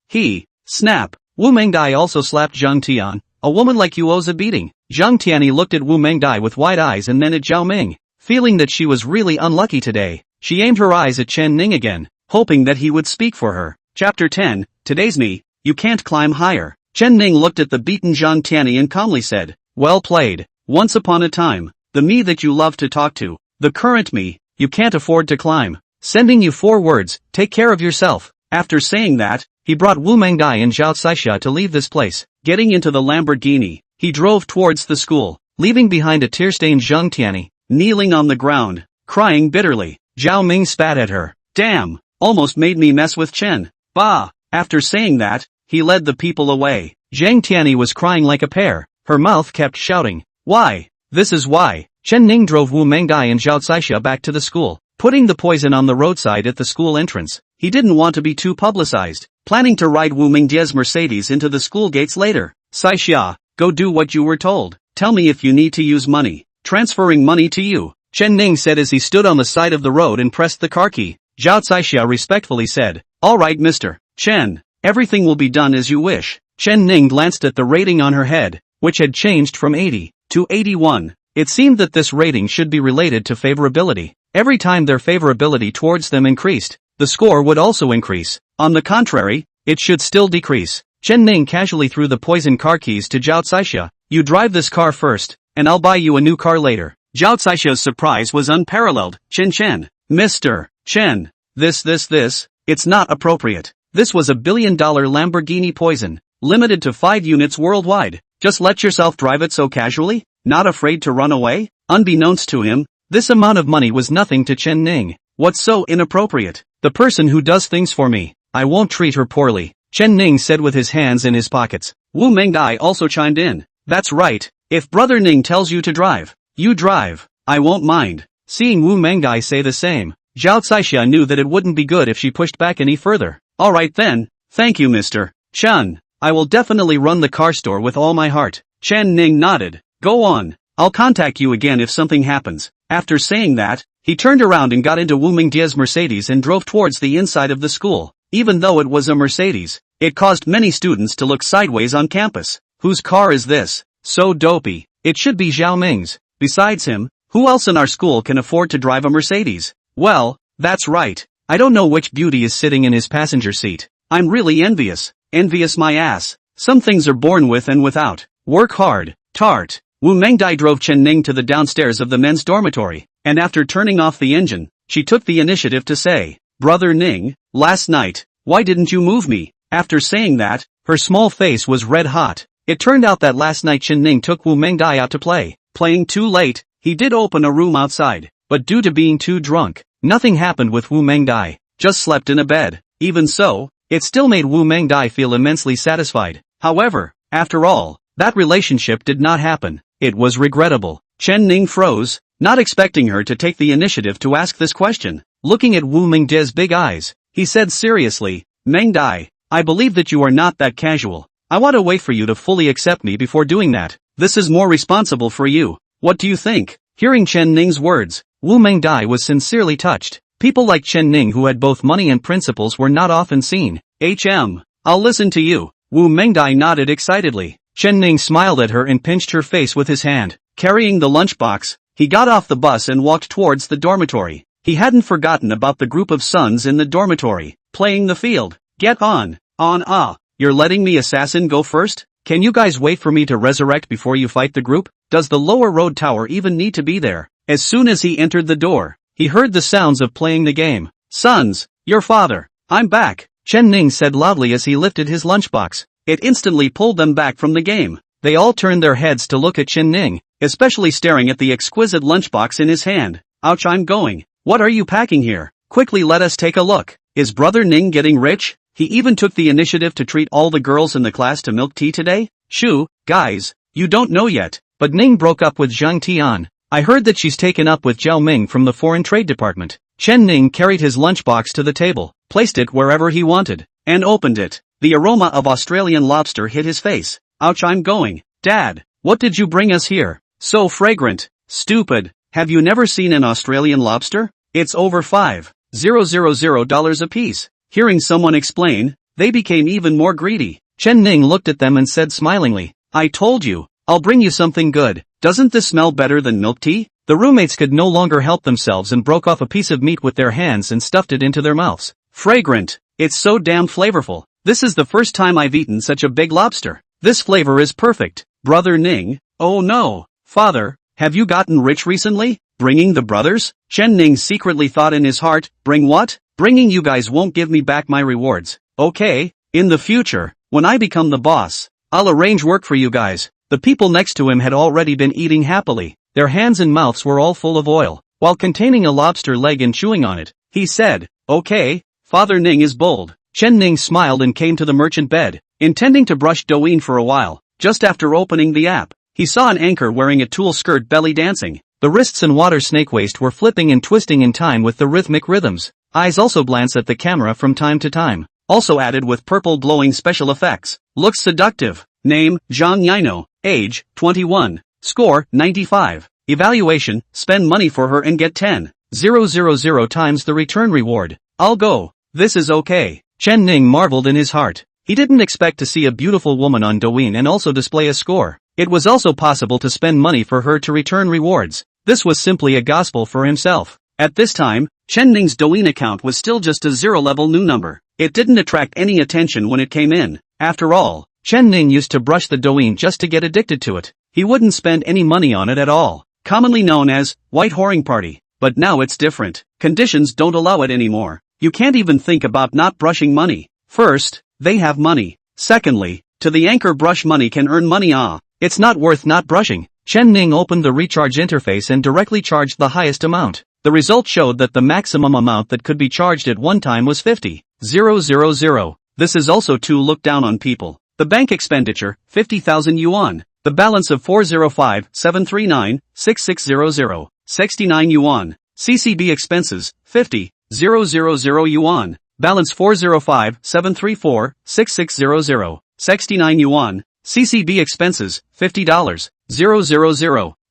Snap. Wu Mengdai also slapped Zhang Tian. A woman like you owes a beating. Zhang Tianyi looked at Wu Mengdai with wide eyes and then at Zhao Ming. Feeling that she was really unlucky today, she aimed her eyes at Chen Ning again, hoping that he would speak for her. Chapter 10, Today's me, you can't climb higher. Chen Ning looked at the beaten Zhang Tianyi and calmly said, Well played. Once upon a time, the me that you love to talk to, the current me, you can't afford to climb. Sending you 4 words, take care of yourself. After saying that, he brought Wu Mengdai and Zhao Saixia to leave this place. Getting into the Lamborghini, he drove towards the school, leaving behind a tear-stained Zhang Tianyi, kneeling on the ground, crying bitterly. Zhao Ming spat at her. Damn, almost made me mess with Chen. Bah. After saying that, he led the people away. Zhang Tianyi was crying like a pear. Her mouth kept shouting. Why? This is why. Chen Ning drove Wu Mengdai and Zhao Saixia back to the school, putting the poison on the roadside at the school entrance. He didn't want to be too publicized, planning to ride Wu Mengdai's Mercedes into the school gates later. Saixia, go do what you were told. Tell me if you need to use money. Transferring money to you, Chen Ning said as he stood on the side of the road and pressed the car key. Zhao Saixia respectfully said, All right, Mr. Chen, everything will be done as you wish. Chen Ning glanced at the rating on her head, which had changed from 80 to 81. It seemed that this rating should be related to favorability. Every time their favorability towards them increased, the score would also increase. On the contrary, it should still decrease. Chen Ning casually threw the poison car keys to Zhao Saixia. You drive this car first, and I'll buy you a new car later. Zhao Saixia's surprise was unparalleled. Chen, Mr. Chen, this, it's not appropriate. This was $1 billion Lamborghini poison, limited to 5 units worldwide. Just let yourself drive it so casually? Not afraid to run away? Unbeknownst to him, this amount of money was nothing to Chen Ning. What's so inappropriate? The person who does things for me, I won't treat her poorly, Chen Ning said with his hands in his pockets. Wu Mengdai also chimed in. That's right, if Brother Ning tells you to drive, you drive, I won't mind. Seeing Wu Mengdai say the same, Zhao Caixia knew that it wouldn't be good if she pushed back any further. Alright then, thank you Mr. Chen. I will definitely run the car store with all my heart. Chen Ning nodded. Go on, I'll contact you again if something happens. After saying that, he turned around and got into Wu Mengdia's Mercedes and drove towards the inside of the school. Even though it was a Mercedes, it caused many students to look sideways on campus. Whose car is this? So dopey. It should be Zhao Ming's. Besides him, who else in our school can afford to drive a Mercedes? Well, that's right. I don't know which beauty is sitting in his passenger seat. I'm really envious. Envious my ass. Some things are born with and without. Work hard. Tart. Wu Mengdai drove Chen Ning to the downstairs of the men's dormitory, and after turning off the engine, she took the initiative to say, Brother Ning, last night, why didn't you move me? After saying that, her small face was red hot. It turned out that last night Chen Ning took Wu Mengdai out to play. Playing too late, he did open a room outside, but due to being too drunk, nothing happened with Wu Mengdai, just slept in a bed. Even so, it still made Wu Mengdai feel immensely satisfied. However, after all, that relationship did not happen. It was regrettable. Chen Ning froze, not expecting her to take the initiative to ask this question. Looking at Wu Mengdia's big eyes, he said seriously, Mengdai, I believe that you are not that casual. I want to wait for you to fully accept me before doing that. This is more responsible for you. What do you think? Hearing Chen Ning's words, Wu Mengdai was sincerely touched. People like Chen Ning who had both money and principles were not often seen. I'll listen to you. Wu Mengdai nodded excitedly. Chen Ning smiled at her and pinched her face with his hand. Carrying the lunchbox, he got off the bus and walked towards the dormitory. He hadn't forgotten about the group of sons in the dormitory, playing the field. Get on. You're letting me assassin go first? Can you guys wait for me to resurrect before you fight the group? Does the lower road tower even need to be there? As soon as he entered the door, he heard the sounds of playing the game. Sons, your father, I'm back, Chen Ning said loudly as he lifted his lunchbox. It instantly pulled them back from the game. They all turned their heads to look at Chen Ning, especially staring at the exquisite lunchbox in his hand. Ouch, I'm going. What are you packing here? Quickly let us take a look. Is Brother Ning getting rich? He even took the initiative to treat all the girls in the class to milk tea today? Shoo, guys, you don't know yet, but Ning broke up with Zhang Tian. I heard that she's taken up with Zhao Ming from the Foreign Trade Department. Chen Ning carried his lunchbox to the table, placed it wherever he wanted, and opened it. The aroma of Australian lobster hit his face. Ouch, I'm going. Dad, what did you bring us here? So fragrant. Stupid. Have you never seen an Australian lobster? It's over $5,000 a piece. Hearing someone explain, they became even more greedy. Chen Ning looked at them and said smilingly, I told you, I'll bring you something good. Doesn't this smell better than milk tea? The roommates could no longer help themselves and broke off a piece of meat with their hands and stuffed it into their mouths. Fragrant. It's so damn flavorful. This is the first time I've eaten such a big lobster. This flavor is perfect. Brother Ning, oh no. Father, have you gotten rich recently? Bringing the brothers? Chen Ning secretly thought in his heart, bring what? Bringing you guys won't give me back my rewards. Okay, in the future, when I become the boss, I'll arrange work for you guys. The people next to him had already been eating happily. Their hands and mouths were all full of oil. While containing a lobster leg and chewing on it, he said, okay, Father Ning is bold. Chen Ning smiled and came to the merchant bed, intending to brush Douyin for a while. Just after opening the app, he saw an anchor wearing a tulle skirt belly dancing. The wrists and water snake waist were flipping and twisting in time with the rhythmic rhythms. Eyes also glance at the camera from time to time. Also added with purple glowing special effects. Looks seductive. Name, Zhang Yino. Age, 21. Score, 95. Evaluation, spend money for her and get 10,000 times the return reward. I'll go. This is okay. Chen Ning marveled in his heart. He didn't expect to see a beautiful woman on Douyin and also display a score. It was also possible to spend money for her to return rewards. This was simply a gospel for himself. At this time, Chen Ning's Douyin account was still just a zero-level new number. It didn't attract any attention when it came in. After all, Chen Ning used to brush the Douyin just to get addicted to it. He wouldn't spend any money on it at all. Commonly known as white whoring party. But now it's different. Conditions don't allow it anymore. You can't even think about not brushing money. First, they have money. Secondly, to the anchor brush money can earn money. It's not worth not brushing. Chen Ning opened the recharge interface and directly charged the highest amount. The result showed that the maximum amount that could be charged at one time was 50,000. This is also to look down on people. The bank expenditure, 50,000 yuan. The balance of 405,739,6600, 69 yuan. CCB expenses, 50,000 yuan. Balance 405,734,6600, 69 yuan. CCB expenses, $50,000.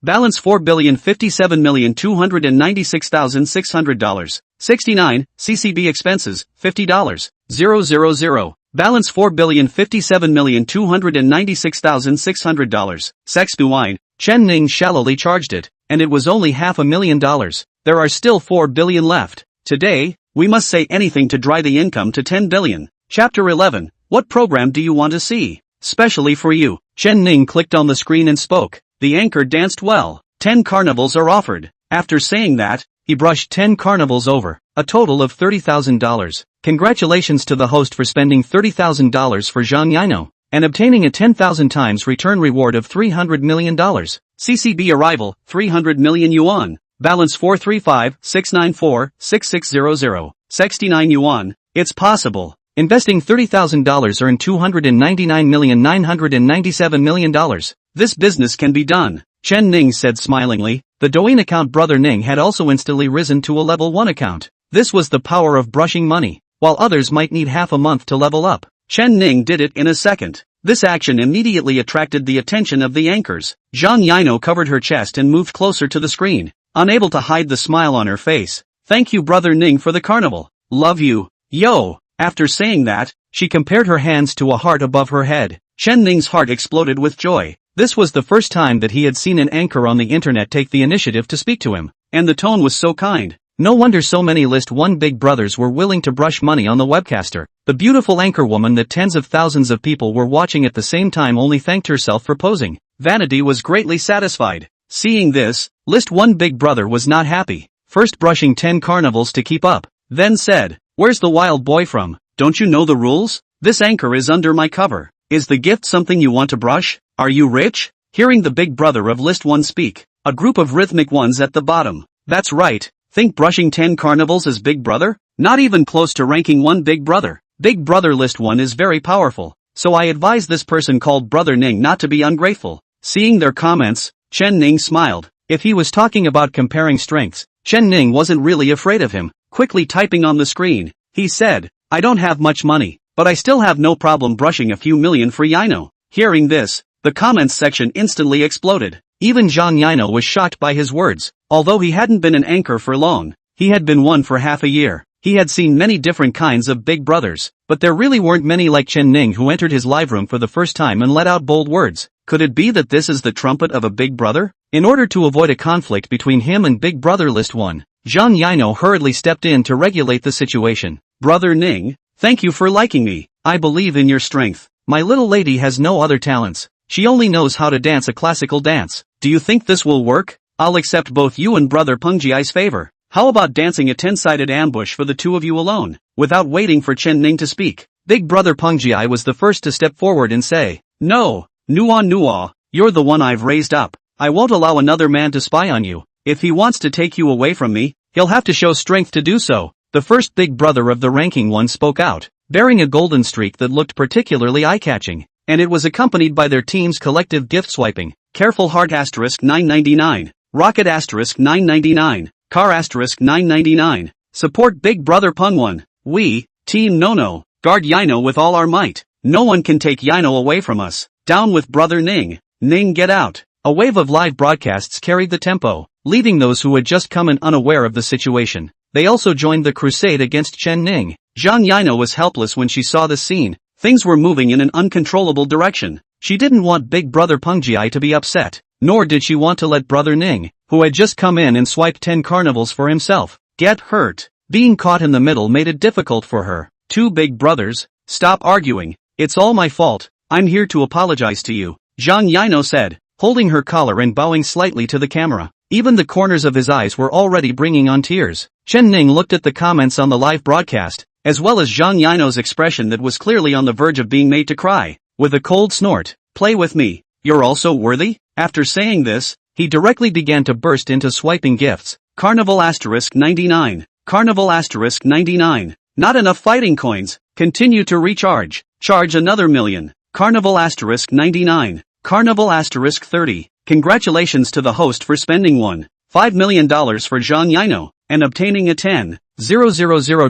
Balance $4,057,296,600. 69, CCB expenses, $50,000. Balance $4,057,296,600. Sex wine. Chen Ning shallowly charged it, and it was only $500,000. There are still 4 billion left. Today, we must say anything to dry the income to 10 billion. Chapter 11. What program do you want to see? Specially for you. Chen Ning clicked on the screen and spoke. The anchor danced well. 10 carnivals are offered. After saying that, he brushed 10 carnivals over. A total of $30,000. Congratulations to the host for spending $30,000 for Zhang Yino, and obtaining a 10,000 times return reward of $300 million. CCB arrival, 300 million yuan. Balance 435,694,6600. 69 yuan. It's possible. Investing $30,000 earned $299,997,000,000. This business can be done. Chen Ning said smilingly. The Douyin account brother Ning had also instantly risen to a level 1 account. This was the power of brushing money. While others might need half a month to level up, Chen Ning did it in a second. This action immediately attracted the attention of the anchors. Zhang Yino covered her chest and moved closer to the screen, unable to hide the smile on her face. Thank you brother Ning for the carnival. Love you. Yo. After saying that, she compared her hands to a heart above her head. Chen Ning's heart exploded with joy. This was the first time that he had seen an anchor on the internet take the initiative to speak to him, and the tone was so kind. No wonder so many List 1 big brothers were willing to brush money on the webcaster. The beautiful anchor woman that tens of thousands of people were watching at the same time only thanked herself for posing. Vanity was greatly satisfied. Seeing this, List 1 big brother was not happy. First brushing 10 carnivals to keep up, then said, "Where's the wild boy from? Don't you know the rules? This anchor is under my cover. Is the gift something you want to brush? Are you rich?" Hearing the big brother of List 1 speak, a group of rhythmic ones at the bottom. That's right. Think brushing 10 carnivals is big brother? Not even close to ranking 1 big brother. Big brother List 1 is very powerful, so I advise this person called Brother Ning not to be ungrateful. Seeing their comments, Chen Ning smiled. If he was talking about comparing strengths, Chen Ning wasn't really afraid of him. Quickly typing on the screen, he said, "I don't have much money, but I still have no problem brushing a few million for Yino." Hearing this, the comments section instantly exploded. Even Zhang Yino was shocked by his words. Although he hadn't been an anchor for long, he had been one for half a year. He had seen many different kinds of big brothers, but there really weren't many like Chen Ning who entered his live room for the first time and let out bold words. Could it be that this is the trumpet of a big brother? In order to avoid a conflict between him and Big Brother List 1, Zhang Yino hurriedly stepped in to regulate the situation. "Brother Ning, thank you for liking me. I believe in your strength. My little lady has no other talents. She only knows how to dance a classical dance. Do you think this will work? I'll accept both you and Brother Pengjiai's favor. How about dancing a 10-sided ambush for the two of you alone?" Without waiting for Chen Ning to speak, Big Brother Pengjiai was the first to step forward and say, "No, Nua, you're the one I've raised up. I won't allow another man to spy on you. If he wants to take you away from me, he'll have to show strength to do so." The first big brother of the ranking one spoke out, bearing a golden streak that looked particularly eye-catching, and it was accompanied by their team's collective gift swiping. Careful Heart asterisk 999, Rocket asterisk 999, Car asterisk 999. Support Big Brother Pengwan. We, Team Nono, guard Yino with all our might. No one can take Yino away from us. Down with Brother Ning. Ning, get out. A wave of live broadcasts carried the tempo, leaving those who had just come in unaware of the situation. They also joined the crusade against Chen Ning. Zhang Yino was helpless when she saw this scene. Things were moving in an uncontrollable direction. She didn't want Big Brother Pengjiai to be upset, nor did she want to let Brother Ning, who had just come in and swiped 10 carnivals for himself, get hurt. Being caught in the middle made it difficult for her. "Two big brothers, stop arguing. It's all my fault. I'm here to apologize to you," Zhang Yino said, holding her collar and bowing slightly to the camera. Even the corners of his eyes were already bringing on tears. Chen Ning looked at the comments on the live broadcast, as well as Zhang Yino's expression that was clearly on the verge of being made to cry. With a cold snort, "Play with me. You're also worthy? After saying this, he directly began to burst into swiping gifts. Carnival * 99. Carnival * 99. Not enough fighting coins. Continue to recharge. Charge another million. Carnival * 99. Carnival * 30. Congratulations to the host for spending $1.5 million for Zhang Yino, and obtaining a 10,000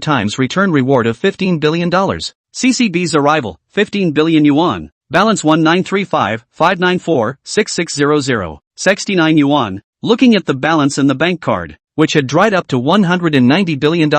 times return reward of $15 billion. CCB's arrival, 15 billion yuan. Balance 1935-594-6600. 69 yuan. Looking at the balance in the bank card, which had dried up to $190 billion,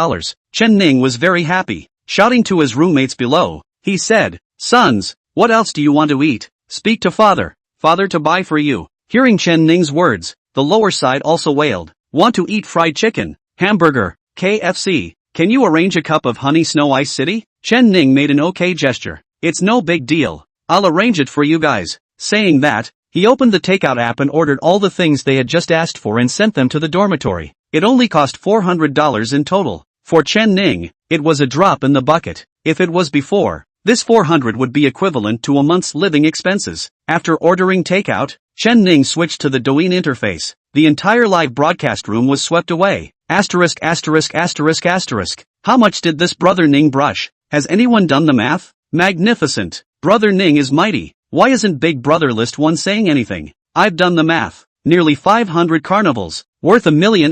Chen Ning was very happy. Shouting to his roommates below, he said, "Sons, what else do you want to eat? Speak to father. Father to buy for you." Hearing Chen Ning's words, the lower side also wailed, "Want to eat fried chicken, hamburger, KFC? Can you arrange a cup of honey snow ice city?" Chen Ning made an okay gesture. "It's no big deal. I'll arrange it for you guys." Saying that, he opened the takeout app and ordered all the things they had just asked for and sent them to the dormitory. It only cost $400 in total. For Chen Ning, it was a drop in the bucket. If it was before, this 400 would be equivalent to a month's living expenses. After ordering takeout, Chen Ning switched to the Douyin interface. The entire live broadcast room was swept away. ********. How much did this Brother Ning brush? Has anyone done the math? Magnificent. Brother Ning is mighty. Why isn't Big Brother List 1 saying anything? I've done the math. Nearly 500 carnivals, worth $1.5 million.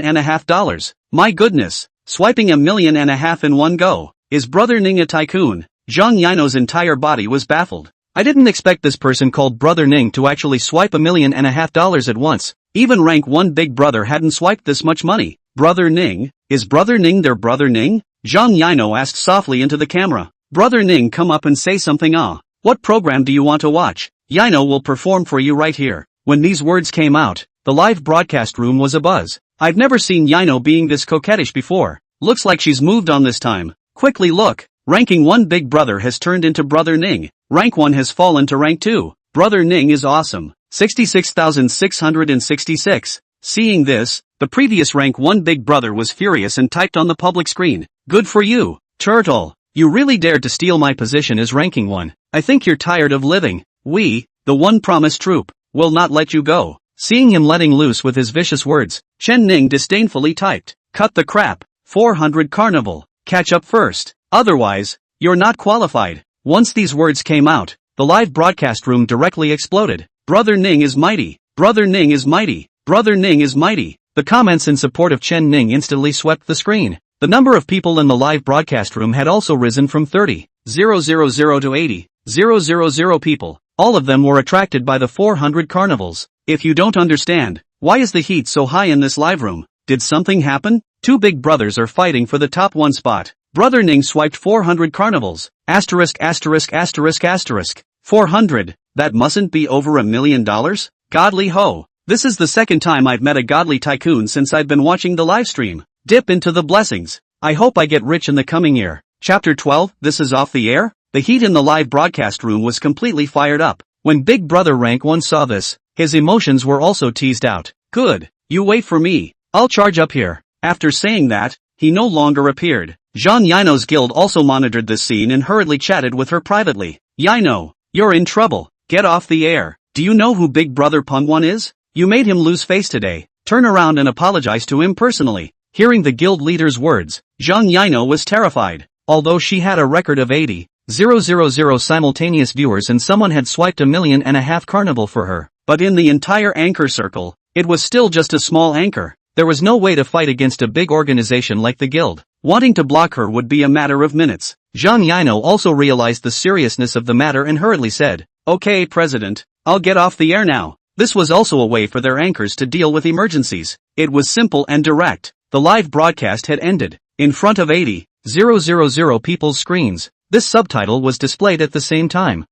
My goodness. Swiping $1.5 million in one go. Is Brother Ning a tycoon? Zhang Yino's entire body was baffled. I didn't expect this person called Brother Ning to actually swipe $1.5 million at once. Even rank 1 Big Brother hadn't swiped this much money. Brother Ning? Is Brother Ning their Brother Ning? Zhang Yino asked softly into the camera. Brother Ning, come up and say something. What program do you want to watch? Yino will perform for you right here. When these words came out, the live broadcast room was abuzz. I've never seen Yino being this coquettish before. Looks like she's moved on this time. Quickly look. Ranking 1 Big Brother has turned into Brother Ning. Rank 1 has fallen to rank 2. Brother Ning is awesome. 66,666. Seeing this, the previous rank 1 Big Brother was furious and typed on the public screen. Good for you, Turtle. You really dared to steal my position as ranking 1. I think you're tired of living. We, the One Promise Troop, will not let you go. Seeing him letting loose with his vicious words, Chen Ning disdainfully typed, "Cut the crap. 400 carnival. Catch up first. Otherwise, you're not qualified." Once these words came out, the live broadcast room directly exploded. Brother Ning is mighty. Brother Ning is mighty. Brother Ning is mighty. The comments in support of Chen Ning instantly swept the screen. The number of people in the live broadcast room had also risen from 30,000 to 80,000 people. All of them were attracted by the 400 carnivals. If you don't understand, why is the heat so high in this live room? Did something happen? 2 Big Brothers are fighting for the top 1 spot. Brother Ning swiped 400 carnivals. ******. 400. That mustn't be over $1 million? Godly ho. This is the second time I've met a godly tycoon since I've been watching the live stream. Dip into the blessings. I hope I get rich in the coming year. Chapter 12, This is off the air? The heat in the live broadcast room was completely fired up. When Big Brother Rank 1 saw this, his emotions were also teased out. Good. You wait for me. I'll charge up here. After saying that, he no longer appeared. Zhang Yino's guild also monitored this scene and hurriedly chatted with her privately. Yino, you're in trouble. Get off the air. Do you know who Big Brother Pengwan is? You made him lose face today. Turn around and apologize to him personally. Hearing the guild leader's words, Zhang Yino was terrified. Although she had a record of 80,000 simultaneous viewers and someone had swiped $1.5 million carnival for her, but in the entire anchor circle, it was still just a small anchor. There was no way to fight against a big organization like the guild. Wanting to block her would be a matter of minutes. Zhang Yino also realized the seriousness of the matter and hurriedly said, "Okay, President, I'll get off the air now." This was also a way for their anchors to deal with emergencies. It was simple and direct. The live broadcast had ended. In front of 80,000 people's screens, this subtitle was displayed at the same time.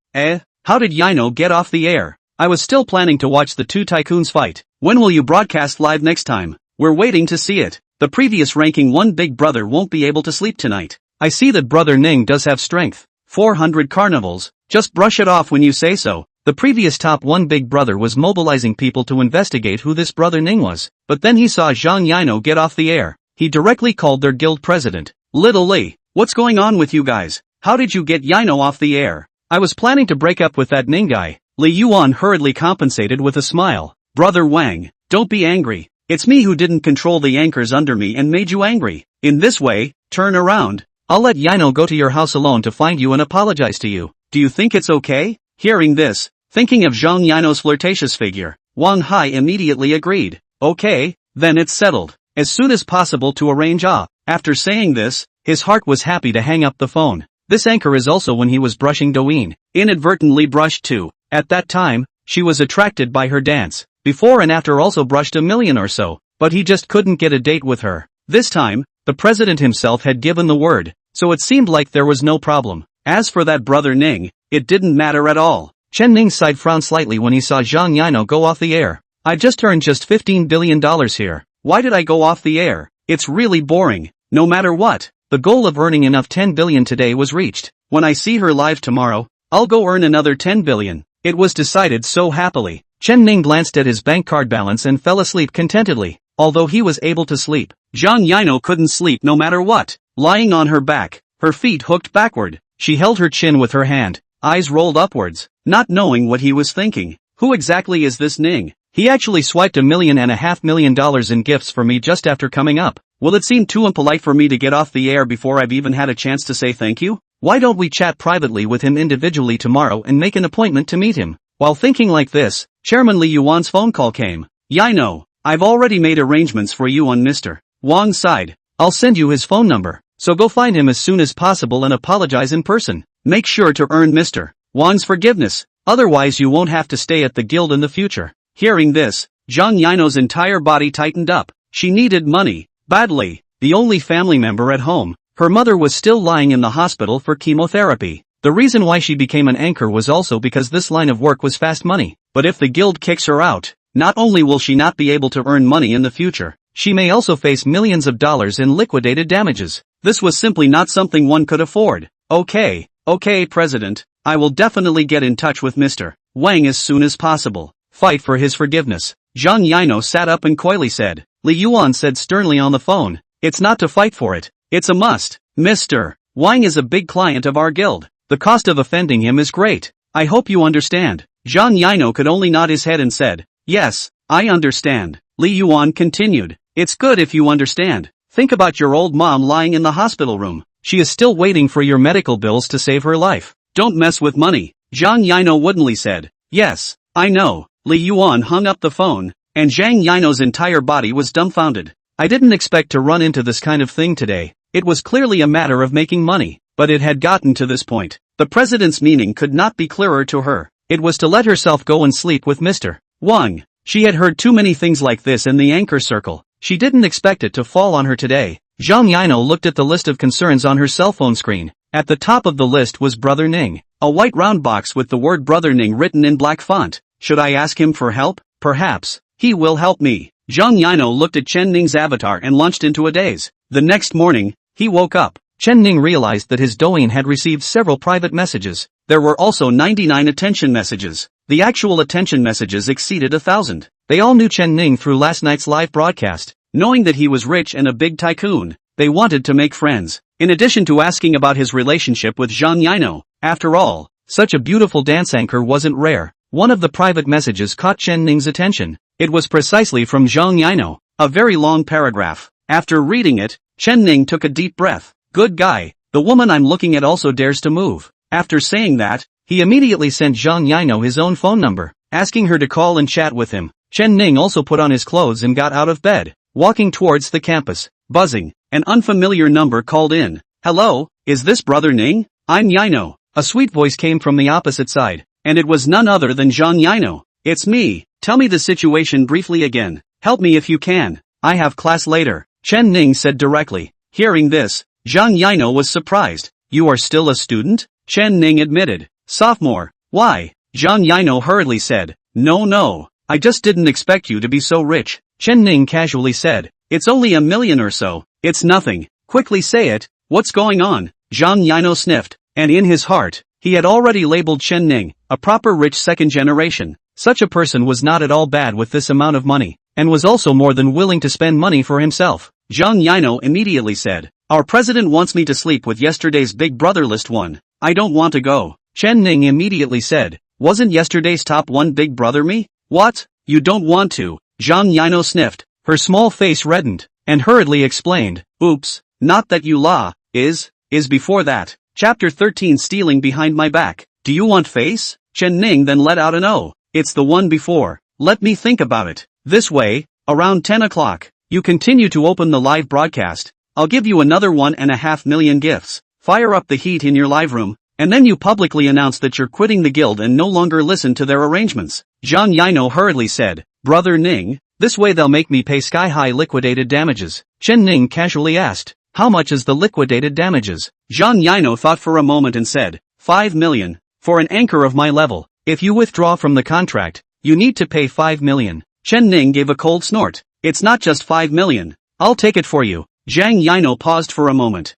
How did Yino get off the air? I was still planning to watch the 2 tycoons fight. When will you broadcast live next time? We're waiting to see it. The previous ranking 1 Big Brother won't be able to sleep tonight. I see that Brother Ning does have strength. 400 carnivals. Just brush it off when you say so. The previous top 1 Big Brother was mobilizing people to investigate who this Brother Ning was. But then he saw Zhang Yino get off the air. He directly called their guild president. Little Lee, what's going on with you guys? How did you get Yino off the air? I was planning to break up with that Ning guy. Li Yuan hurriedly compensated with a smile. Brother Wang, don't be angry. It's me who didn't control the anchors under me and made you angry. In this way, turn around. I'll let Yino go to your house alone to find you and apologize to you. Do you think it's okay? Hearing this, thinking of Zhang Yino's flirtatious figure, Wang Hai immediately agreed. Okay, then it's settled. As soon as possible to arrange After saying this, his heart was happy to hang up the phone. This anchor is also when he was brushing Douyin. Inadvertently brushed too. At that time, she was attracted by her dance. Before and after also brushed 1 million or so, but he just couldn't get a date with her. This time, the president himself had given the word, so it seemed like there was no problem. As for that brother Ning, it didn't matter at all. Chen Ning's side frowned slightly when he saw Zhang Yino go off the air. I just earned just $15 billion here. Why did I go off the air? It's really boring. No matter what, the goal of earning enough 10 billion today was reached. When I see her live tomorrow, I'll go earn another 10 billion. It was decided so happily. Chen Ning glanced at his bank card balance and fell asleep contentedly. Although he was able to sleep, Zhang Yino couldn't sleep no matter what. Lying on her back, her feet hooked backward, she held her chin with her hand, eyes rolled upwards, not knowing what he was thinking. Who exactly is this Ning? He actually swiped $1.5 million in gifts for me just after coming up. Will it seem too impolite for me to get off the air before I've even had a chance to say thank you? Why don't we chat privately with him individually tomorrow and make an appointment to meet him? While thinking like this, Chairman Li Yuan's phone call came. Yino, I've already made arrangements for you on Mr. Wang's side. I'll send you his phone number, so go find him as soon as possible and apologize in person. Make sure to earn Mr. Wang's forgiveness, otherwise you won't have to stay at the guild in the future. Hearing this, Zhang Yino's entire body tightened up. She needed money, badly. The only family member at home, her mother was still lying in the hospital for chemotherapy. The reason why she became an anchor was also because this line of work was fast money. But if the guild kicks her out, not only will she not be able to earn money in the future, she may also face millions of dollars in liquidated damages. This was simply not something one could afford. Okay, President, I will definitely get in touch with Mr. Wang as soon as possible. Fight for his forgiveness. Zhang Yino sat up and coyly said. Li Yuan said sternly on the phone. It's not to fight for it. It's a must. Mr. Wang is a big client of our guild. The cost of offending him is great. I hope you understand. Zhang Yino could only nod his head and said, yes, I understand. Li Yuan continued. It's good if you understand. Think about your old mom lying in the hospital room. She is still waiting for your medical bills to save her life. Don't mess with money. Zhang Yino woodenly said. Yes, I know. Li Yuan hung up the phone, and Zhang Yino's entire body was dumbfounded. I didn't expect to run into this kind of thing today. It was clearly a matter of making money, but it had gotten to this point. The president's meaning could not be clearer to her. It was to let herself go and sleep with Mr. Wang. She had heard too many things like this in the anchor circle. She didn't expect it to fall on her today. Zhang Yino looked at the list of concerns on her cell phone screen. At the top of the list was Brother Ning, a white round box with the word Brother Ning written in black font. Should I ask him for help? Perhaps he will help me. Zhang Yino looked at Chen Ning's avatar and launched into a daze. The next morning, he woke up. Chen Ning realized that his Douyin had received several private messages. There were also 99 attention messages. The actual attention messages exceeded 1,000. They all knew Chen Ning through last night's live broadcast. Knowing that he was rich and a big tycoon, they wanted to make friends. In addition to asking about his relationship with Zhang Yino. After all, such a beautiful dance anchor wasn't rare. One of the private messages caught Chen Ning's attention. It was precisely from Zhang Yino, a very long paragraph. After reading it, Chen Ning took a deep breath. Good guy, the woman I'm looking at also dares to move. After saying that, he immediately sent Zhang Yino his own phone number, asking her to call and chat with him. Chen Ning also put on his clothes and got out of bed, walking towards the campus. Buzzing, an unfamiliar number called in. Hello, is this Brother Ning? I'm Yino. A sweet voice came from the opposite side, and it was none other than Zhang Yino. It's me. Tell me the situation briefly again. Help me if you can. I have class later, Chen Ning said directly. Hearing this, Zhang Yino was surprised. You are still a student? Chen Ning admitted. Sophomore. Why? Zhang Yino hurriedly said. No, I just didn't expect you to be so rich. Chen Ning casually said. It's only 1 million or so. It's nothing. Quickly say it. What's going on? Zhang Yino sniffed, and in his heart, he had already labeled Chen Ning a proper rich second generation. Such a person was not at all bad with this amount of money, and was also more than willing to spend money for himself. Zhang Yino immediately said, our president wants me to sleep with yesterday's big brother list one. I don't want to go. Chen Ning immediately said, Wasn't yesterday's top 1 Big Brother me? What? You don't want to? Zhang Yino sniffed. Her small face reddened, and hurriedly explained, oops, not that you la, is before that. Chapter 13 Stealing Behind My Back. Do you want face? Chen Ning then let out an oh. It's the one before. Let me think about it. This way, around 10 o'clock, you continue to open the live broadcast. I'll give you another 1.5 million gifts. Fire up the heat in your live room, and then you publicly announce that you're quitting the guild and no longer listen to their arrangements. Zhang Yino hurriedly said, Brother Ning, this way they'll make me pay sky-high liquidated damages. Chen Ning casually asked, how much is the liquidated damages? Zhang Yino thought for a moment and said, 5 million. For an anchor of my level, if you withdraw from the contract, you need to pay 5 million. Chen Ning gave a cold snort. It's not just 5 million. I'll take it for you. Zhang Yino paused for a moment.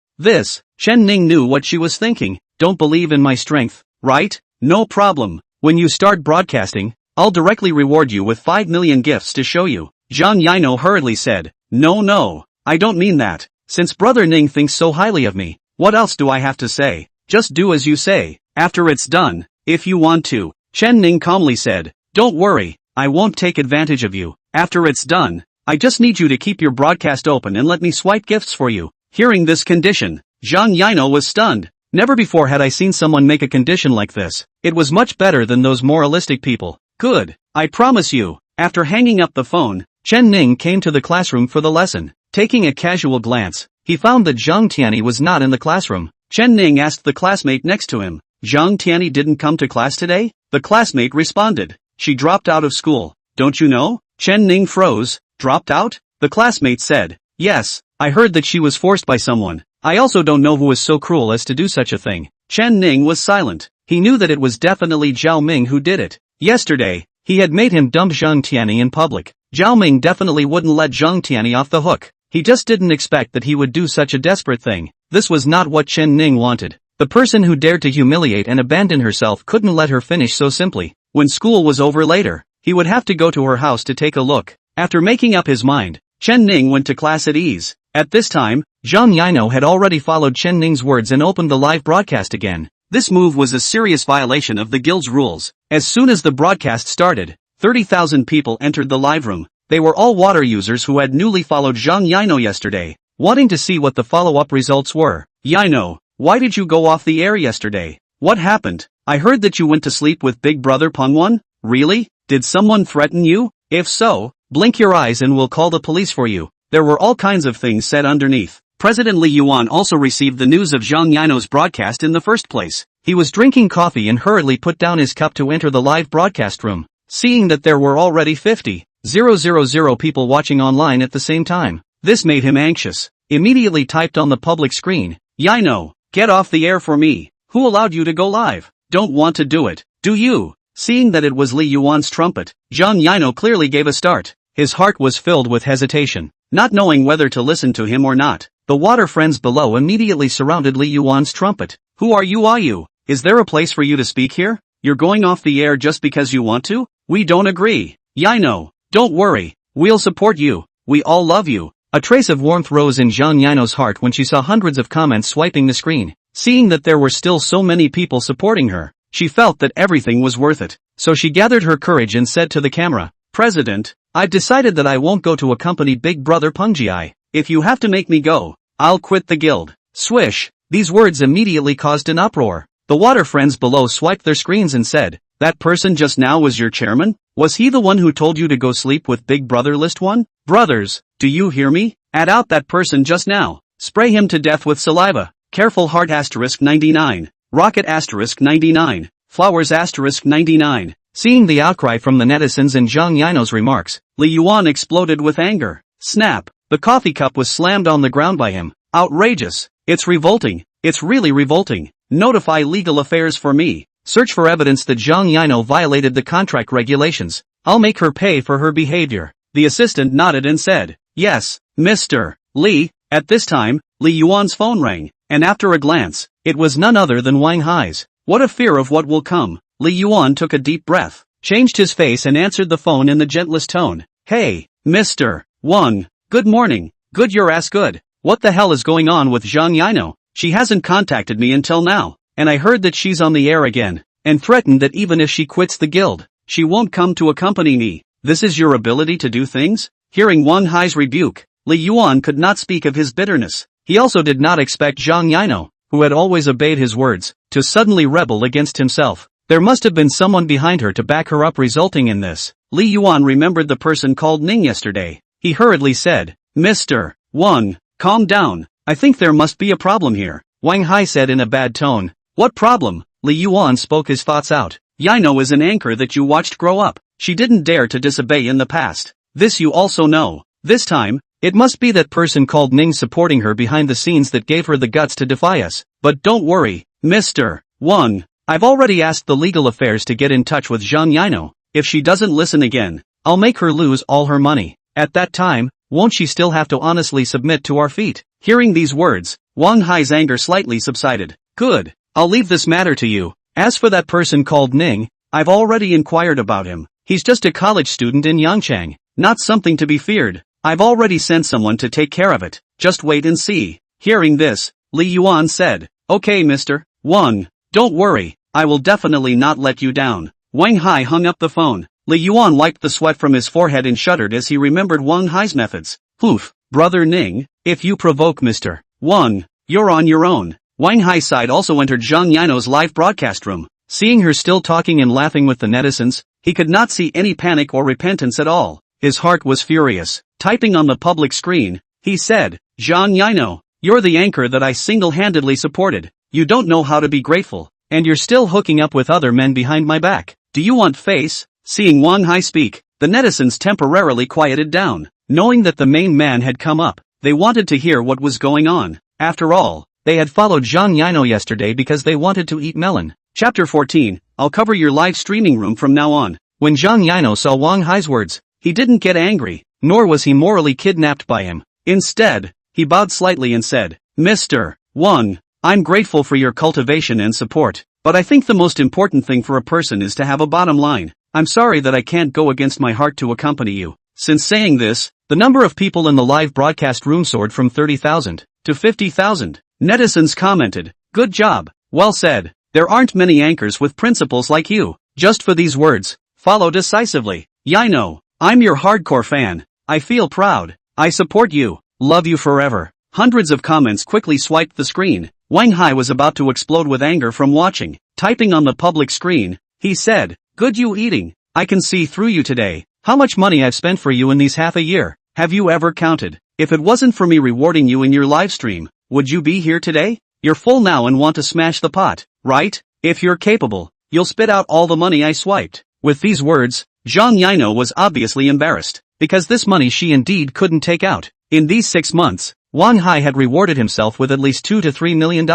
Chen Ning knew what she was thinking. Don't believe in my strength, right? No problem. When you start broadcasting, I'll directly reward you with 5 million gifts to show you. Zhang Yino hurriedly said, No, I don't mean that. Since Brother Ning thinks so highly of me, what else do I have to say? Just do as you say. After it's done, if you want to. Chen Ning calmly said, don't worry, I won't take advantage of you. After it's done, I just need you to keep your broadcast open and let me swipe gifts for you. Hearing this condition, Zhang Yino was stunned. Never before had I seen someone make a condition like this. It was much better than those moralistic people. Good, I promise you. After hanging up the phone, Chen Ning came to the classroom for the lesson. Taking a casual glance, he found that Zhang Tianyi was not in the classroom. Chen Ning asked the classmate next to him, Zhang Tianyi didn't come to class today? The classmate responded, she dropped out of school. Don't you know? Chen Ning froze. Dropped out? The classmate said, yes, I heard that she was forced by someone. I also don't know who was so cruel as to do such a thing. Chen Ning was silent. He knew that it was definitely Zhao Ming who did it. Yesterday, he had made him dump Zhang Tianyi in public. Zhao Ming definitely wouldn't let Zhang Tianyi off the hook. He just didn't expect that he would do such a desperate thing. This was not what Chen Ning wanted. The person who dared to humiliate and abandon herself couldn't let her finish so simply. When school was over later, he would have to go to her house to take a look. After making up his mind, Chen Ning went to class at ease. At this time, Zhang Yino had already followed Chen Ning's words and opened the live broadcast again. This move was a serious violation of the guild's rules. As soon as the broadcast started, 30,000 people entered the live room. They were all water users who had newly followed Zhang Yino yesterday, wanting to see what the follow-up results were. Yino, why did you go off the air yesterday? What happened? I heard that you went to sleep with Big Brother Pengwan? Really? Did someone threaten you? If so, blink your eyes and we'll call the police for you. There were all kinds of things said underneath. President Li Yuan also received the news of Zhang Yino's broadcast in the first place. He was drinking coffee and hurriedly put down his cup to enter the live broadcast room. Seeing that there were already 50,000 people watching online at the same time, this made him anxious. Immediately typed on the public screen, Yino, get off the air for me. Who allowed you to go live? Don't want to do it, do you? Seeing that it was Li Yuan's trumpet, Zhang Yino clearly gave a start. His heart was filled with hesitation, not knowing whether to listen to him or not. The water friends below immediately surrounded Li Yuan's trumpet. Who are you? Is there a place for you to speak here? You're going off the air just because you want to? We don't agree. Yino, don't worry. We'll support you. We all love you. A trace of warmth rose in Zhang Yino's heart when she saw hundreds of comments swiping the screen. Seeing that there were still so many people supporting her, she felt that everything was worth it. So she gathered her courage and said to the camera, President, I've decided that I won't go to accompany Big Brother Pengwan. If you have to make me go, I'll quit the guild. Swish! These words immediately caused an uproar. The water friends below swiped their screens and said, that person just now was your chairman? Was he the one who told you to go sleep with Big Brother List 1? Brothers, do you hear me? Add out that person just now. Spray him to death with saliva. Careful heart asterisk 99. Rocket asterisk 99. Flowers asterisk 99. Seeing the outcry from the netizens and Zhang Yino's remarks, Li Yuan exploded with anger. Snap! The coffee cup was slammed on the ground by him. Outrageous! It's revolting. It's really revolting. Notify legal affairs for me. Search for evidence that Zhang Yino violated the contract regulations. I'll make her pay for her behavior. The assistant nodded and said, yes, Mr. Li. At this time, Li Yuan's phone rang, and after a glance, it was none other than Wang Hai's. What a fear of what will come. Li Yuan took a deep breath, changed his face and answered the phone in the gentlest tone. Hey, Mr. Wang. Good morning. Good, your ass good. What the hell is going on with Zhang Yino? She hasn't contacted me until now, and I heard that she's on the air again. and threatened that even if she quits the guild, she won't come to accompany me. This is your ability to do things? Hearing Wang Hai's rebuke, Li Yuan could not speak of his bitterness. He also did not expect Zhang Yino, who had always obeyed his words, to suddenly rebel against himself. There must have been someone behind her to back her up, resulting in this. Li Yuan remembered the person called Ning yesterday. He hurriedly said, Mr. Wang, calm down. I think there must be a problem here. Wang Hai said in a bad tone. What problem? Li Yuan spoke his thoughts out. Yino is an anchor that you watched grow up. She didn't dare to disobey in the past. This you also know. This time, it must be that person called Ning supporting her behind the scenes that gave her the guts to defy us. But don't worry, Mr. Wang. I've already asked the legal affairs to get in touch with Zhang Yino. If she doesn't listen again, I'll make her lose all her money. At that time, won't she still have to honestly submit to our feet? Hearing these words, Wang Hai's anger slightly subsided. Good. I'll leave this matter to you. As for that person called Ning, I've already inquired about him. He's just a college student in Yangchang. Not something to be feared. I've already sent someone to take care of it. Just wait and see. Hearing this, Li Yuan said, Okay, Mr. Wang. Don't worry. I will definitely not let you down. Wang Hai hung up the phone. Li Yuan wiped the sweat from his forehead and shuddered as he remembered Wang Hai's methods. Oof, brother Ning, if you provoke Mr. Wang, you're on your own. Wang Hai's side also entered Zhang Yino's live broadcast room. Seeing her still talking and laughing with the netizens, he could not see any panic or repentance at all. His heart was furious. Typing on the public screen, he said, Zhang Yino, you're the anchor that I single-handedly supported. You don't know how to be grateful, and you're still hooking up with other men behind my back. Do you want face? Seeing Wang Hai speak, the netizens temporarily quieted down. Knowing that the main man had come up, they wanted to hear what was going on. After all, they had followed Zhang Yino yesterday because they wanted to eat melon. Chapter 14, I'll cover your live streaming room from now on. When Zhang Yino saw Wang Hai's words, he didn't get angry, nor was he morally kidnapped by him. Instead, he bowed slightly and said, Mr. Wang, I'm grateful for your cultivation and support, but I think the most important thing for a person is to have a bottom line. I'm sorry that I can't go against my heart to accompany you. Since saying this, the number of people in the live broadcast room soared from 30,000 to 50,000. Netizens commented, Good job, well said. There aren't many anchors with principles like you. Just for these words, follow decisively. Yino, I'm your hardcore fan. I feel proud. I support you. Love you forever. Hundreds of comments quickly swiped the screen. Wang Hai was about to explode with anger from watching. Typing on the public screen, he said, Good you eating. I can see through you today. How much money I've spent for you in these half a year. Have you ever counted? If it wasn't for me rewarding you in your live stream, would you be here today? You're full now and want to smash the pot, right? If you're capable, you'll spit out all the money I swiped. With these words, Zhang Yino was obviously embarrassed, because this money she indeed couldn't take out. In these 6 months, Wang Hai had rewarded himself with at least $2 to $3 million,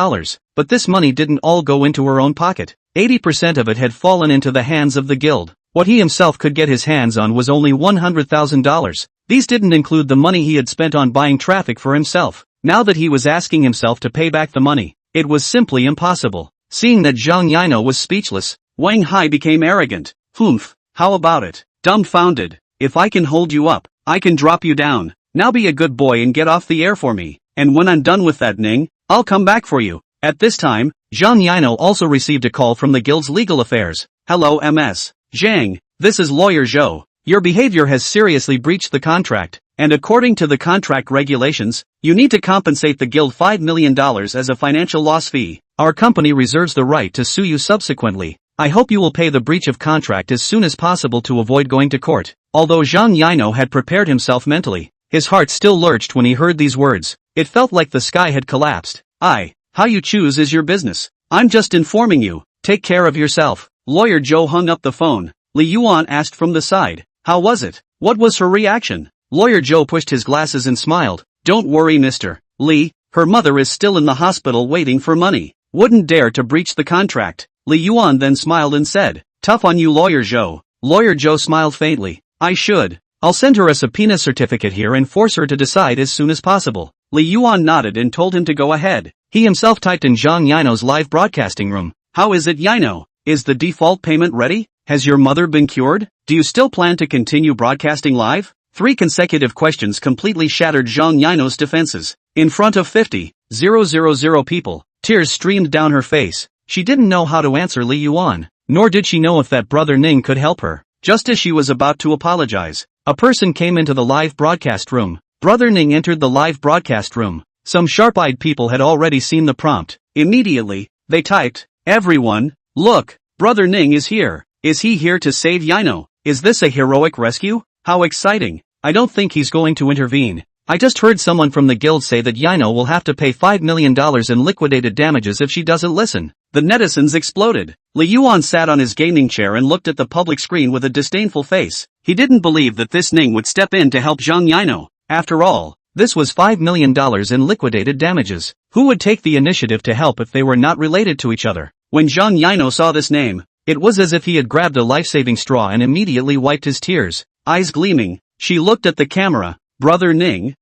but this money didn't all go into her own pocket. 80% of it had fallen into the hands of the guild. What he himself could get his hands on was only $100,000. These didn't include the money he had spent on buying traffic for himself. Now that he was asking himself to pay back the money, it was simply impossible. Seeing that Zhang Yino was speechless, Wang Hai became arrogant. Humph, how about it? Dumbfounded. If I can hold you up, I can drop you down. Now be a good boy and get off the air for me. And when I'm done with that Ning, I'll come back for you. At this time, Zhang Yino also received a call from the guild's legal affairs. Hello MS. Zhang, this is Lawyer Zhou. Your behavior has seriously breached the contract, and according to the contract regulations, you need to compensate the guild $5 million as a financial loss fee. Our company reserves the right to sue you subsequently. I hope you will pay the breach of contract as soon as possible to avoid going to court. Although Zhang Yino had prepared himself mentally, his heart still lurched when he heard these words. It felt like the sky had collapsed. How you choose is your business. I'm just informing you. Take care of yourself. Lawyer Zhou hung up the phone. Li Yuan asked from the side, How was it? What was her reaction? Lawyer Zhou pushed his glasses and smiled. Don't worry Mr. Li, her mother is still in the hospital waiting for money. Wouldn't dare to breach the contract. Li Yuan then smiled and said, Tough on you Lawyer Zhou. Lawyer Zhou smiled faintly. I should. I'll send her a subpoena certificate here and force her to decide as soon as possible. Li Yuan nodded and told him to go ahead. He himself typed in Zhang Yino's live broadcasting room. How is it Yino? Is the default payment ready? Has your mother been cured? Do you still plan to continue broadcasting live? 3 consecutive questions completely shattered Zhang Yino's defenses. In front of 50,000 people, tears streamed down her face. She didn't know how to answer Li Yuan. nor did she know if that brother Ning could help her. Just as she was about to apologize, a person came into the live broadcast room. Brother Ning entered the live broadcast room. Some sharp-eyed people had already seen the prompt. Immediately, they typed, "Everyone, look, Brother Ning is here. Is he here to save Yino? Is this a heroic rescue? How exciting. I don't think he's going to intervene. I just heard someone from the guild say that Yino will have to pay $5 million in liquidated damages if she doesn't listen." The netizens exploded. Li Yuan sat on his gaming chair and looked at the public screen with a disdainful face. He didn't believe that this Ning would step in to help Zhang Yino. After all, this was $5 million in liquidated damages. Who would take the initiative to help if they were not related to each other? When Zhang Yino saw this name, it was as if he had grabbed a life-saving straw and immediately wiped his tears. Eyes gleaming, she looked at the camera. Brother Ning,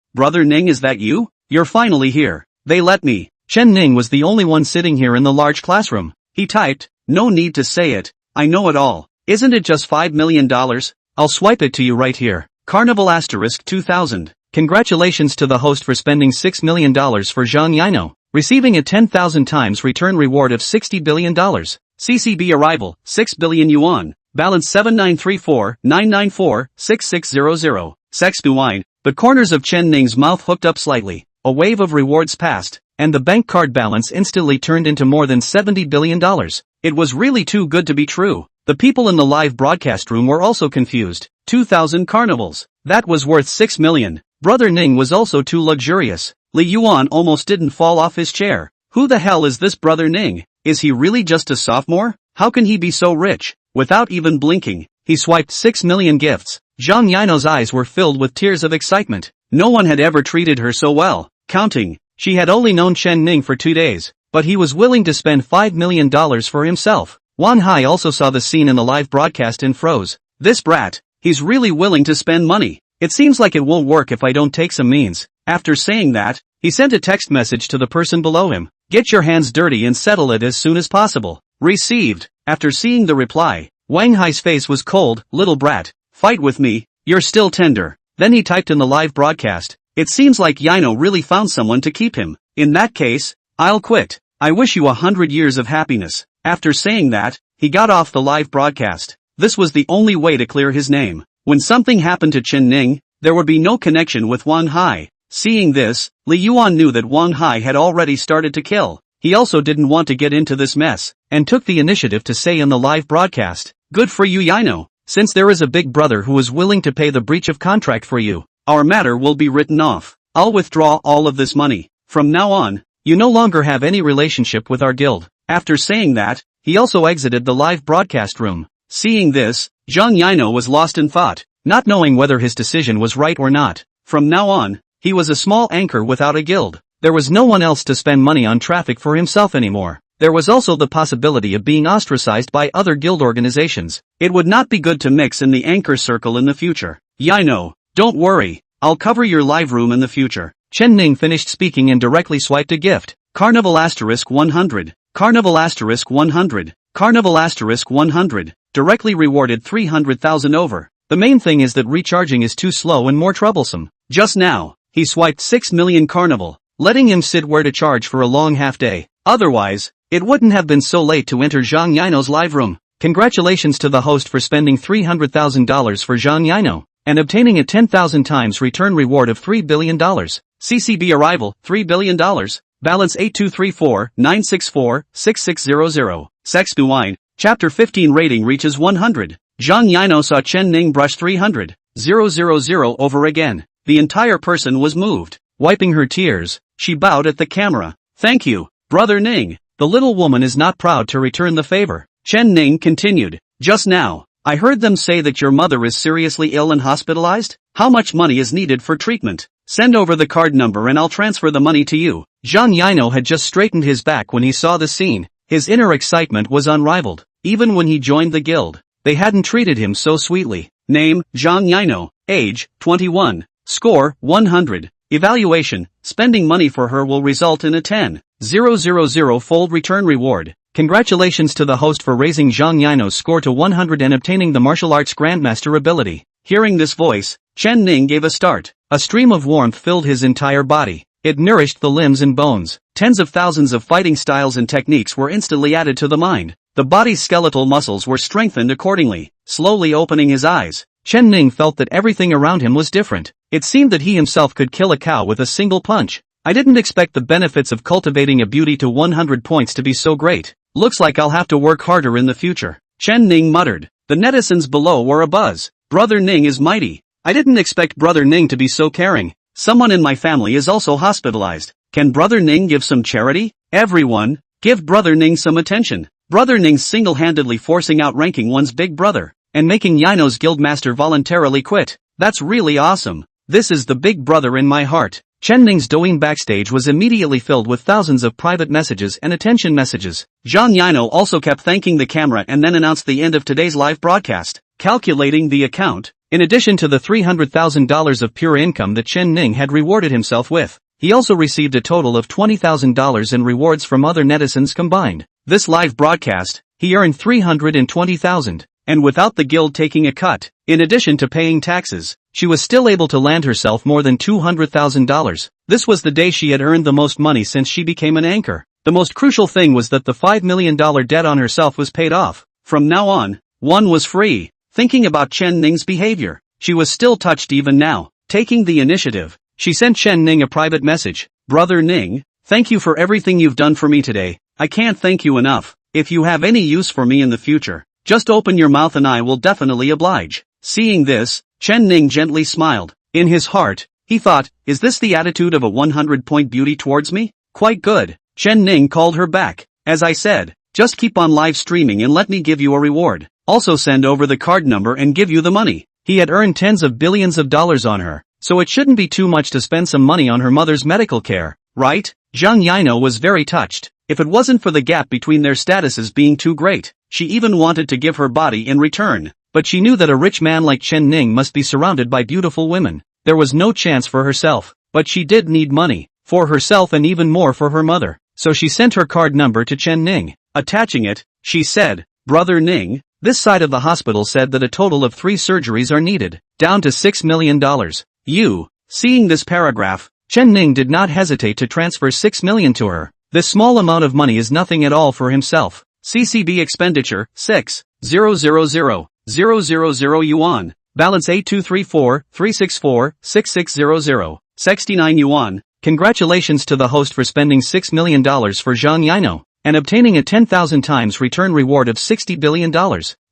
is that you? You're finally here. They let me. Chen Ning was the only one sitting here in the large classroom. He typed, "No need to say it, I know it all. Isn't it just $5 million? I'll swipe it to you right here. Carnival * 2000. Congratulations to the host for spending $6 million for Zhang Yino, receiving a 10,000 times return reward of $60 billion. CCB arrival, 6 billion yuan. Balance 7934-994-6600. Sex wine." The corners of Chen Ning's mouth hooked up slightly. A wave of rewards passed, and the bank card balance instantly turned into more than $70 billion. It was really too good to be true. The people in the live broadcast room were also confused. 2,000 carnivals. That was worth 6 million. Brother Ning was also too luxurious. Li Yuan almost didn't fall off his chair. Who the hell is this Brother Ning? Is he really just a sophomore? How can he be so rich? Without even blinking, he swiped 6 million gifts. Zhang Yino's eyes were filled with tears of excitement. No one had ever treated her so well. Counting, she had only known Chen Ning for 2 days, but he was willing to spend $5 million for himself. Wan Hai also saw the scene in the live broadcast and froze. This brat, he's really willing to spend money. It seems like it won't work if I don't take some means. After saying that, he sent a text message to the person below him. "Get your hands dirty and settle it as soon as possible." Received. After seeing the reply, Wang Hai's face was cold. "Little brat, fight with me, you're still tender." Then he typed in the live broadcast, "It seems like Yino really found someone to keep him. In that case, I'll quit. I wish you 100 years of happiness." After saying that, he got off the live broadcast. This was the only way to clear his name. When something happened to Chen Ning, there would be no connection with Wang Hai. Seeing this, Li Yuan knew that Wang Hai had already started to kill. He also didn't want to get into this mess, and took the initiative to say in the live broadcast, "Good for you Yino. Since there is a big brother who is willing to pay the breach of contract for you, our matter will be written off. I'll withdraw all of this money. From now on, you no longer have any relationship with our guild." After saying that, he also exited the live broadcast room. Seeing this, Zhang Yino was lost in thought, not knowing whether his decision was right or not. From now on, he was a small anchor without a guild. There was no one else to spend money on traffic for himself anymore. There was also the possibility of being ostracized by other guild organizations. It would not be good to mix in the anchor circle in the future. "Yino, don't worry, I'll cover your live room in the future." Chen Ning finished speaking and directly swiped a gift. Carnival * 100. Carnival * 100. Carnival * 100. Directly rewarded 300,000 over. The main thing is that recharging is too slow and more troublesome. Just now, he swiped 6 million carnival, letting him sit where to charge for a long half day. Otherwise, it wouldn't have been so late to enter Zhang Yino's live room. Congratulations to the host for spending $300,000 for Zhang Yino, and obtaining a 10,000 times return reward of $3 billion. CCB arrival, $3 billion. Balance 8234-964-6600. Sex wine. Chapter 15 rating reaches 100. Zhang Yino saw Chen Ning brush 300,000 over again. The entire person was moved. Wiping her tears, she bowed at the camera. "Thank you, Brother Ning." The little woman is not proud to return the favor. Chen Ning continued, "Just now, I heard them say that your mother is seriously ill and hospitalized. How much money is needed for treatment? Send over the card number and I'll transfer the money to you." Zhang Yino had just straightened his back when he saw the scene. His inner excitement was unrivaled. Even when he joined the guild, they hadn't treated him so sweetly. Name, Zhang Yino. Age, 21. Score, 100. Evaluation, spending money for her will result in a 10,000-fold return reward. Congratulations to the host for raising Zhang Yino's score to 100 and obtaining the martial arts grandmaster ability. Hearing this voice, Chen Ning gave a start. A stream of warmth filled his entire body. It nourished the limbs and bones. Tens of thousands of fighting styles and techniques were instantly added to the mind. The body's skeletal muscles were strengthened accordingly. Slowly opening his eyes, Chen Ning felt that everything around him was different. It seemed that he himself could kill a cow with a single punch. I didn't expect the benefits of cultivating a beauty to 100 points to be so great. Looks like I'll have to work harder in the future. Chen Ning muttered. The netizens below were abuzz. Brother Ning is mighty. I didn't expect Brother Ning to be so caring. Someone in my family is also hospitalized. Can Brother Ning give some charity? Everyone, give Brother Ning some attention. Brother Ning single-handedly forcing out ranking one's big brother, and making Yino's guildmaster voluntarily quit. That's really awesome. This is the big brother in my heart. Chen Ning's Douyin backstage was immediately filled with thousands of private messages and attention messages. Zhang Yino also kept thanking the camera and then announced the end of today's live broadcast. Calculating the account, in addition to the $300,000 of pure income that Chen Ning had rewarded himself with, he also received a total of $20,000 in rewards from other netizens combined. This live broadcast, he earned $320,000, and without the guild taking a cut, in addition to paying taxes, she was still able to land herself more than $200,000. This was the day she had earned the most money since she became an anchor. The most crucial thing was that the $5 million debt on herself was paid off. From now on, one was free. Thinking about Chen Ning's behavior, she was still touched even now. Taking the initiative, she sent Chen Ning a private message. Brother Ning, thank you for everything you've done for me today. I can't thank you enough. If you have any use for me in the future, just open your mouth and I will definitely oblige. Seeing this, Chen Ning gently smiled. In his heart, he thought, is this the attitude of a 100-point beauty towards me? Quite good. Chen Ning called her back. As I said, just keep on live streaming and let me give you a reward. Also send over the card number and give you the money. He had earned tens of billions of dollars on her, so it shouldn't be too much to spend some money on her mother's medical care, right? Zhang Yino was very touched. If it wasn't for the gap between their statuses being too great, she even wanted to give her body in return. But she knew that a rich man like Chen Ning must be surrounded by beautiful women. There was no chance for herself, but she did need money, for herself and even more for her mother. So she sent her card number to Chen Ning. Attaching it, she said, Brother Ning, this side of the hospital said that a total of 3 surgeries are needed, down to $6 million. Seeing this paragraph, Chen Ning did not hesitate to transfer $6 million to her. This small amount of money is nothing at all for himself. CCB expenditure, 6,000,000 yuan. Balance 8234-364-6600. 69 yuan. Congratulations to the host for spending $6 million for Zhang Yino, and obtaining a 10,000 times return reward of $60 billion.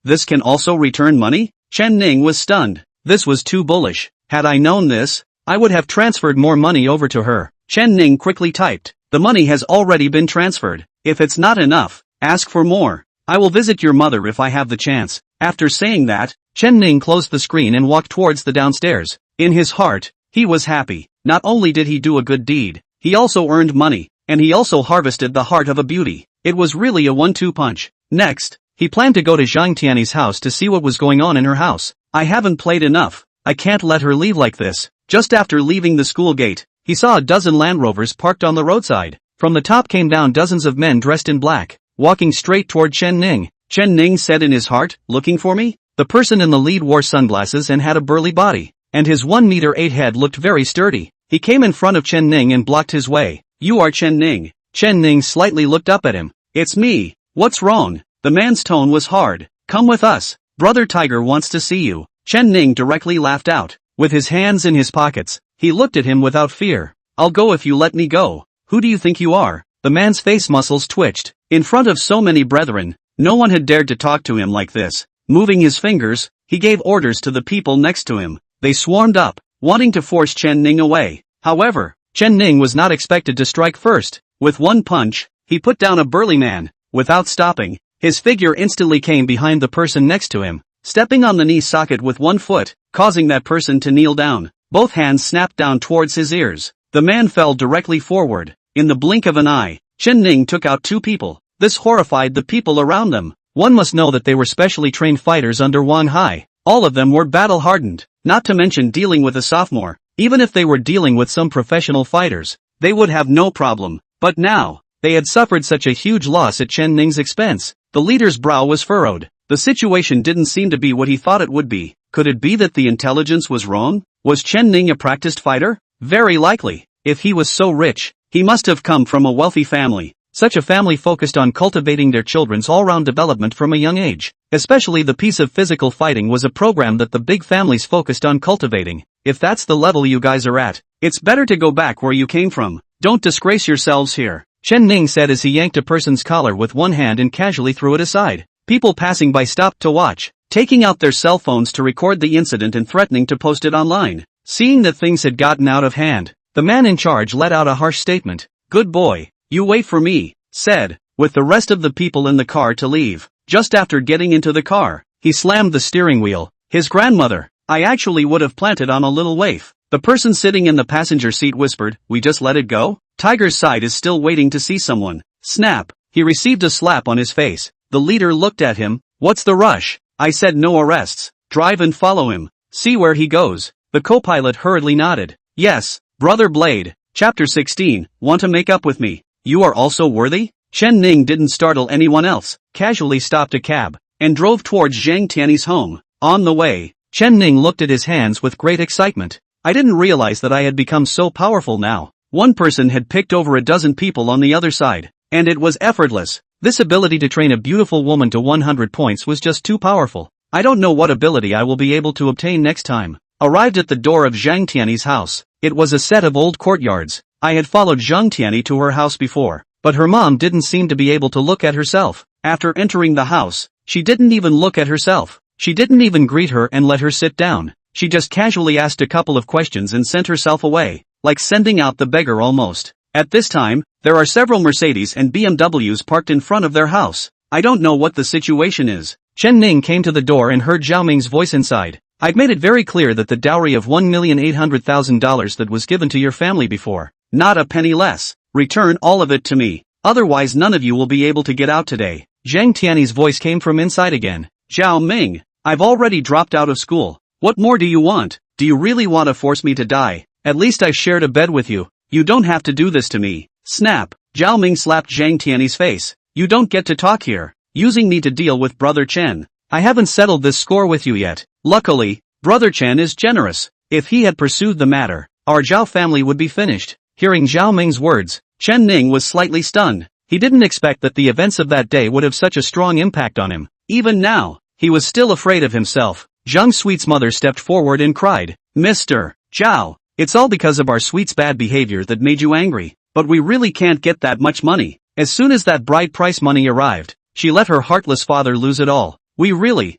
This can also return money? Chen Ning was stunned. This was too bullish. Had I known this, I would have transferred more money over to her. Chen Ning quickly typed. The money has already been transferred. If it's not enough, ask for more. I will visit your mother if I have the chance. After saying that, Chen Ning closed the screen and walked towards the downstairs. In his heart, he was happy. Not only did he do a good deed, he also earned money, and he also harvested the heart of a beauty. It was really a 1-2 punch. Next, he planned to go to Zhang Tiany's house to see what was going on in her house. I haven't played enough. I can't let her leave like this. Just after leaving the school gate, he saw a dozen Land Rovers parked on the roadside. From the top came down dozens of men dressed in black, walking straight toward Chen Ning. Chen Ning said in his heart, looking for me? The person in the lead wore sunglasses and had a burly body, and his 1-meter-8 head looked very sturdy. He came in front of Chen Ning and blocked his way. You are Chen Ning. Chen Ning slightly looked up at him. It's me. What's wrong? The man's tone was hard. Come with us. Brother Tiger wants to see you. Chen Ning directly laughed out. With his hands in his pockets, he looked at him without fear. I'll go if you let me go. Who do you think you are? The man's face muscles twitched. In front of so many brethren, no one had dared to talk to him like this. Moving his fingers, he gave orders to the people next to him. They swarmed up, wanting to force Chen Ning away. However, Chen Ning was not expected to strike first. With one punch, he put down a burly man. Without stopping, his figure instantly came behind the person next to him, stepping on the knee socket with one foot, causing that person to kneel down. Both hands snapped down towards his ears. The man fell directly forward. In the blink of an eye, Chen Ning took out 2 people. This horrified the people around them. One must know that they were specially trained fighters under Wang Hai. All of them were battle-hardened, not to mention dealing with a sophomore. Even if they were dealing with some professional fighters, they would have no problem. But now, they had suffered such a huge loss at Chen Ning's expense. The leader's brow was furrowed. The situation didn't seem to be what he thought it would be. Could it be that the intelligence was wrong? Was Chen Ning a practiced fighter? Very likely. If he was so rich, he must have come from a wealthy family. Such a family focused on cultivating their children's all-round development from a young age. Especially the piece of physical fighting was a program that the big families focused on cultivating. If that's the level you guys are at, it's better to go back where you came from. Don't disgrace yourselves here, Chen Ning said as he yanked a person's collar with one hand and casually threw it aside. People passing by stopped to watch, taking out their cell phones to record the incident and threatening to post it online. Seeing that things had gotten out of hand, the man in charge let out a harsh statement. "Good boy, you wait for me," said, with the rest of the people in the car to leave. Just after getting into the car, he slammed the steering wheel. His grandmother, "I actually would have planted on a little waif." The person sitting in the passenger seat whispered, "We just let it go?" Tiger's side is still waiting to see someone. Snap, he received a slap on his face. The leader looked at him. "What's the rush? I said no arrests. Drive and follow him. See where he goes." The co-pilot hurriedly nodded. "Yes, Brother Blade." Chapter 16, Want to make up with me? You are also worthy? Chen Ning didn't startle anyone else, casually stopped a cab, and drove towards Zhang Tiany's home. On the way, Chen Ning looked at his hands with great excitement. "I didn't realize that I had become so powerful now." One person had picked over a dozen people on the other side, and it was effortless. This ability to train a beautiful woman to 100 points was just too powerful. I don't know what ability I will be able to obtain next time. Arrived at the door of Zhang Tiany's house. It was a set of old courtyards. I had followed Zhang Tiany to her house before, but her mom didn't seem to be able to look at herself. After entering the house, she didn't even look at herself. She didn't even greet her and let her sit down. She just casually asked a couple of questions and sent herself away, like sending out the beggar almost. At this time, there are several Mercedes and BMWs parked in front of their house. I don't know what the situation is. Chen Ning came to the door and heard Zhao Ming's voice inside. "I've made it very clear that the dowry of $1,800,000 that was given to your family before, not a penny less. Return all of it to me. Otherwise none of you will be able to get out today." Zhang Tiany's voice came from inside again. "Zhao Ming, I've already dropped out of school. What more do you want? Do you really want to force me to die? At least I've shared a bed with you. You don't have to do this to me." Snap, Zhao Ming slapped Zhang Tiany's face. "You don't get to talk here. Using me to deal with Brother Chen. I haven't settled this score with you yet." Luckily, Brother Chen is generous. If he had pursued the matter, our Zhao family would be finished. Hearing Zhao Ming's words, Chen Ning was slightly stunned. He didn't expect that the events of that day would have such a strong impact on him. Even now, he was still afraid of himself. Zhang Sweet's mother stepped forward and cried, "Mr. Zhao, it's all because of our Sweet's bad behavior that made you angry, but we really can't get that much money." As soon as that bride price money arrived, she let her heartless father lose it all. "We really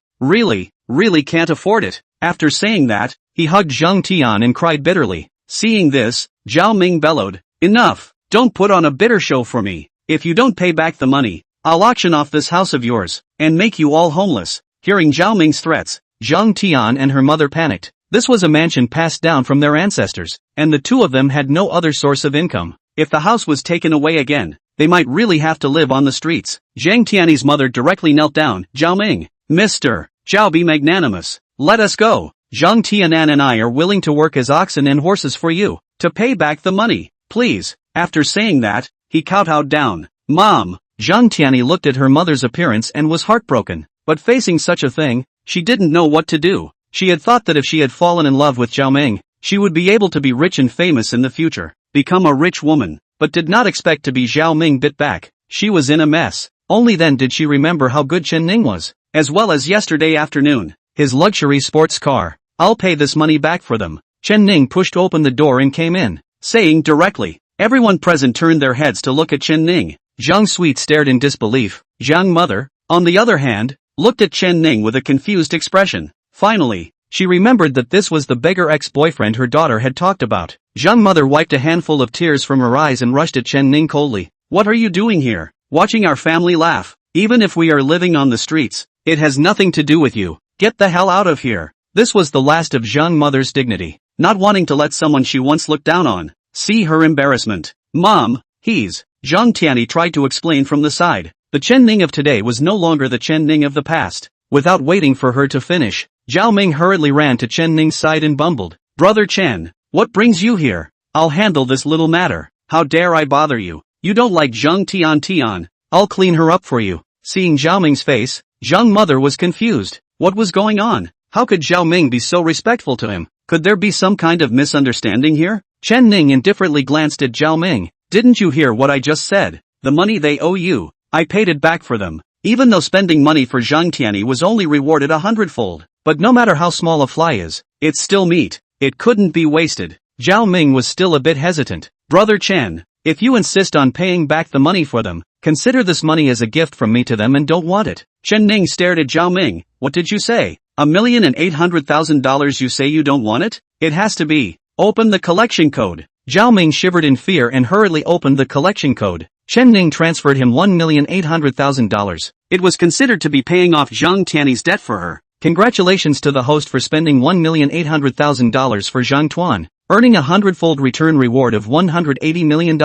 can't afford it." After saying that, he hugged Zhang Tian and cried bitterly. Seeing this, Zhao Ming bellowed, "Enough, don't put on a bitter show for me. If you don't pay back the money, I'll auction off this house of yours, and make you all homeless." Hearing Zhao Ming's threats, Zhang Tian and her mother panicked. This was a mansion passed down from their ancestors, and the two of them had no other source of income. If the house was taken away again, they might really have to live on the streets. Zhang Tiany's mother directly knelt down. "Zhao Ming, Mr. Zhao, be magnanimous. Let us go. Zhang Tianan and I are willing to work as oxen and horses for you, to pay back the money, please." After saying that, he kowtowed down. "Mom." Zhang Tiany looked at her mother's appearance and was heartbroken, but facing such a thing, she didn't know what to do. She had thought that if she had fallen in love with Zhao Ming, she would be able to be rich and famous in the future, become a rich woman, but did not expect to be Zhao Ming bit back. She was in a mess. Only then did she remember how good Chen Ning was, as well as yesterday afternoon, his luxury sports car. "I'll pay this money back for them." Chen Ning pushed open the door and came in, saying directly. Everyone present turned their heads to look at Chen Ning. Zhang Sweet stared in disbelief. Zhang Mother, on the other hand, looked at Chen Ning with a confused expression. Finally, she remembered that this was the beggar ex-boyfriend her daughter had talked about. Zhang Mother wiped a handful of tears from her eyes and rushed at Chen Ning coldly. "What are you doing here? Watching our family laugh? Even if we are living on the streets, it has nothing to do with you. Get the hell out of here." This was the last of Zhang Mother's dignity, not wanting to let someone she once looked down on see her embarrassment. "Mom, he's..." Zhang Tiany tried to explain from the side. The Chen Ning of today was no longer the Chen Ning of the past. Without waiting for her to finish, Zhao Ming hurriedly ran to Chen Ning's side and bumbled. "Brother Chen, what brings you here? I'll handle this little matter. How dare I bother you? You don't like Zhang Tian? I'll clean her up for you." Seeing Zhao Ming's face, Zhang Mother was confused. What was going on? How could Zhao Ming be so respectful to him? Could there be some kind of misunderstanding here? Chen Ning indifferently glanced at Zhao Ming. "Didn't you hear what I just said? the money they owe you. I paid it back for them. Even though spending money for Zhang Tianyi was only rewarded 100-fold. But no matter how small a fly is, it's still meat. It couldn't be wasted. Zhao Ming was still a bit hesitant. Brother Chen, if you insist on paying back the money for them, consider this money as a gift from me to them and don't want it. Chen Ning stared at Zhao Ming. What did you say? $1,800,000 you say you don't want it? It has to be. Open the collection code. Zhao Ming shivered in fear and hurriedly opened the collection code. Chen Ning transferred him $1,800,000. It was considered to be paying off Zhang Tianyi's debt for her. Congratulations to the host for spending $1,800,000 for Zhang Tuan, earning a 100-fold return reward of $180 million.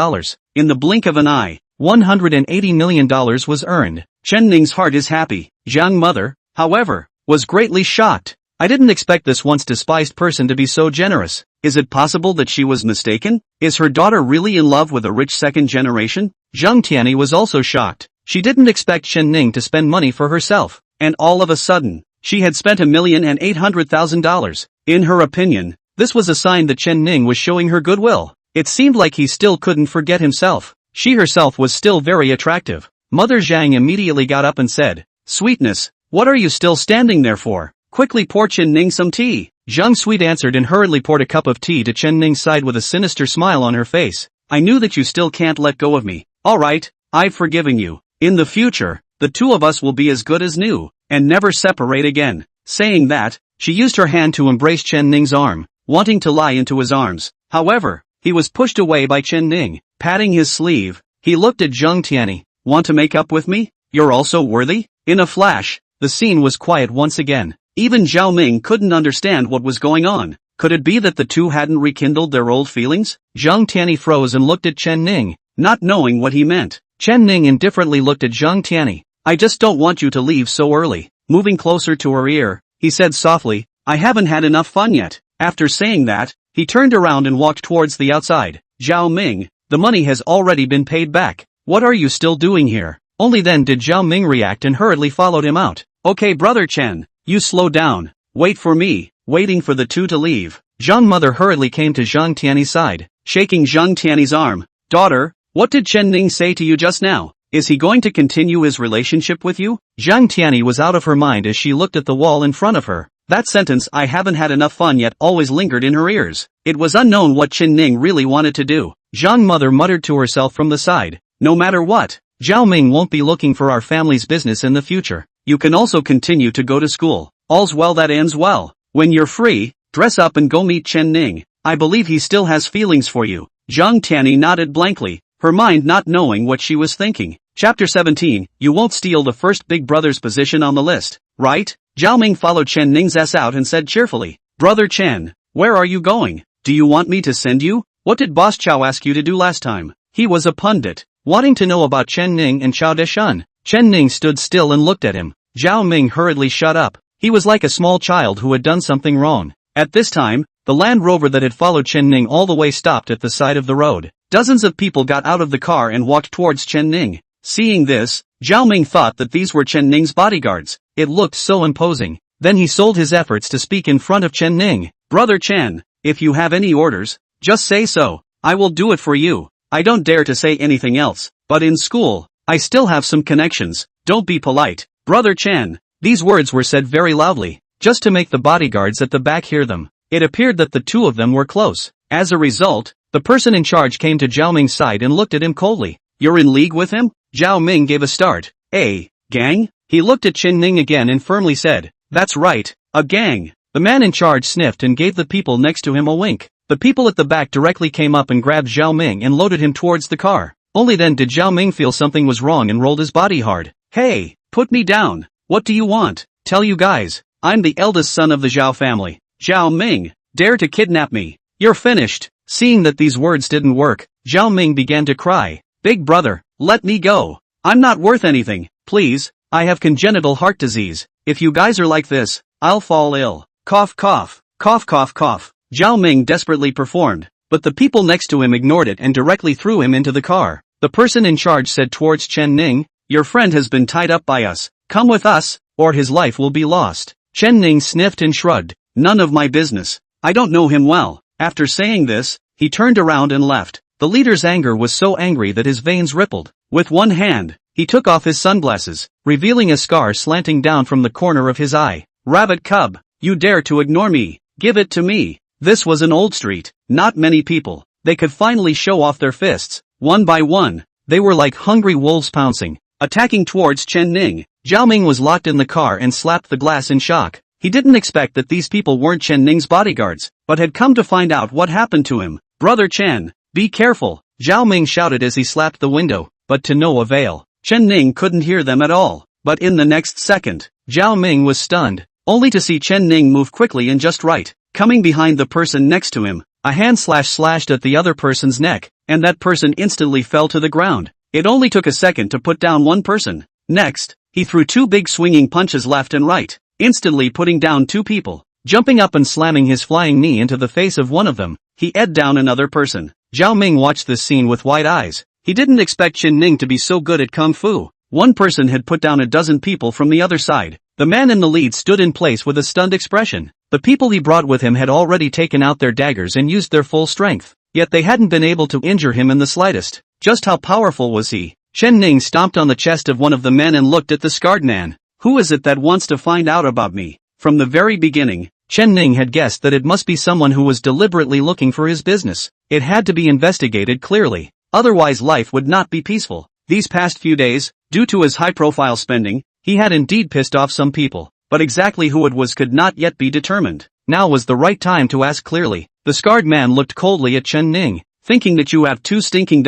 In the blink of an eye, $180 million was earned. Chen Ning's heart is happy. Zhang mother, however, was greatly shocked. I didn't expect this once despised person to be so generous. Is it possible that she was mistaken? Is her daughter really in love with a rich second generation? Zhang Tianyi was also shocked. She didn't expect Chen Ning to spend money for herself. And all of a sudden, she had spent $1,800,000. In her opinion, this was a sign that Chen Ning was showing her goodwill. It seemed like he still couldn't forget himself. She herself was still very attractive. Mother Zhang immediately got up and said, "Sweetness, what are you still standing there for? Quickly pour Chen Ning some tea." Zhang Sweet answered and hurriedly poured a cup of tea to Chen Ning's side with a sinister smile on her face. "I knew that you still can't let go of me. Alright, I've forgiven you. In the future, the two of us will be as good as new, and never separate again." Saying that, she used her hand to embrace Chen Ning's arm, wanting to lie into his arms. However, he was pushed away by Chen Ning. Patting his sleeve, he looked at Zhang Tianyi. "Want to make up with me? You're also worthy?" In a flash, the scene was quiet once again. Even Zhao Ming couldn't understand what was going on. Could it be that the two hadn't rekindled their old feelings? Zhang Tianyi froze and looked at Chen Ning, not knowing what he meant. Chen Ning indifferently looked at Zhang Tianyi. "I just don't want you to leave so early." Moving closer to her ear, he said softly, "I haven't had enough fun yet." After saying that, he turned around and walked towards the outside. "Zhao Ming, the money has already been paid back. What are you still doing here?" Only then did Zhao Ming react and hurriedly followed him out. "Okay, brother Chen, you slow down. Wait for me." Waiting for the two to leave, Zhang mother hurriedly came to Zhang Tianyi's side, shaking Zhang Tianyi's arm. "Daughter, what did Chen Ning say to you just now? Is he going to continue his relationship with you?" Zhang Tianyi was out of her mind as she looked at the wall in front of her. That sentence, "I haven't had enough fun yet," always lingered in her ears. It was unknown what Chen Ning really wanted to do. Zhang mother muttered to herself from the side, "No matter what, Zhao Ming won't be looking for our family's business in the future. You can also continue to go to school. All's well that ends well. When you're free, dress up and go meet Chen Ning. I believe he still has feelings for you." Zhang Tianyi nodded blankly, her mind not knowing what she was thinking. Chapter 17, You won't steal the first big brother's position on the list, right? Zhao Ming followed Chen Ning's ass out and said cheerfully, "Brother Chen, where are you going? Do you want me to send you? What did Boss Chow ask you to do last time?" He was a pundit, wanting to know about Chen Ning and Chao Deshan. Chen Ning stood still and looked at him. Zhao Ming hurriedly shut up. He was like a small child who had done something wrong. At this time, the Land Rover that had followed Chen Ning all the way stopped at the side of the road. Dozens of people got out of the car and walked towards Chen Ning. Seeing this, Zhao Ming thought that these were Chen Ning's bodyguards. It looked so imposing. Then he sold his efforts to speak in front of Chen Ning. "Brother Chen, if you have any orders, just say so. I will do it for you. I don't dare to say anything else, but in school, I still have some connections. Don't be polite. Brother Chen." These words were said very loudly, just to make the bodyguards at the back hear them. It appeared that the two of them were close. As a result, the person in charge came to Zhao Ming's side and looked at him coldly. "You're in league with him?" Zhao Ming gave a start. "A gang?" He looked at Chen Ning again and firmly said, "That's right, a gang." The man in charge sniffed and gave the people next to him a wink. The people at the back directly came up and grabbed Zhao Ming and loaded him towards the car. Only then did Zhao Ming feel something was wrong and rolled his body hard. "Hey, put me down. What do you want? Tell you guys, I'm the eldest son of the Zhao family. Zhao Ming, dare to kidnap me. You're finished." Seeing that these words didn't work, Zhao Ming began to cry. "Big brother, let me go. I'm not worth anything. Please, I have congenital heart disease. If you guys are like this, I'll fall ill." Cough cough, cough cough cough. Zhao Ming desperately performed, but the people next to him ignored it and directly threw him into the car. The person in charge said towards Chen Ning, "Your friend has been tied up by us. Come with us, or his life will be lost." Chen Ning sniffed and shrugged. "None of my business. I don't know him well." After saying this, he turned around and left. The leader's anger was so angry that his veins rippled. With one hand, he took off his sunglasses, revealing a scar slanting down from the corner of his eye. Rabbit cub, you dare to ignore me, give it to me. This was an old street, not many people. They could finally show off their fists. One by one, they were like hungry wolves pouncing, attacking towards Chen Ning. Zhao Ming was locked in the car and slapped the glass in shock. He didn't expect that these people weren't Chen Ning's bodyguards, but had come to find out what happened to him. Brother Chen, be careful, Zhao Ming shouted as he slapped the window, but to no avail. Chen Ning couldn't hear them at all, but in the next second, Zhao Ming was stunned, only to see Chen Ning move quickly and just right, coming behind the person next to him. A hand slashed at the other person's neck, and that person instantly fell to the ground. It only took a second to put down one person. Next, he threw two big swinging punches left and right, instantly putting down two people. Jumping up and slamming his flying knee into the face of one of them, he ed down another person. Zhao Ming watched this scene with wide eyes. He didn't expect Chen Ning to be so good at kung fu. One person had put down a dozen people from the other side. The man in the lead stood in place with a stunned expression. The people he brought with him had already taken out their daggers and used their full strength, yet they hadn't been able to injure him in the slightest. Just how powerful was he? Chen Ning stomped on the chest of one of the men and looked at the scarred man. Who is it that wants to find out about me? From the very beginning, Chen Ning had guessed that it must be someone who was deliberately looking for his business. It had to be investigated clearly, otherwise life would not be peaceful. These past few days, due to his high-profile spending, he had indeed pissed off some people, but exactly who it was could not yet be determined. Now was the right time to ask clearly. The scarred man looked coldly at Chen Ning, thinking that you have $2 stinking.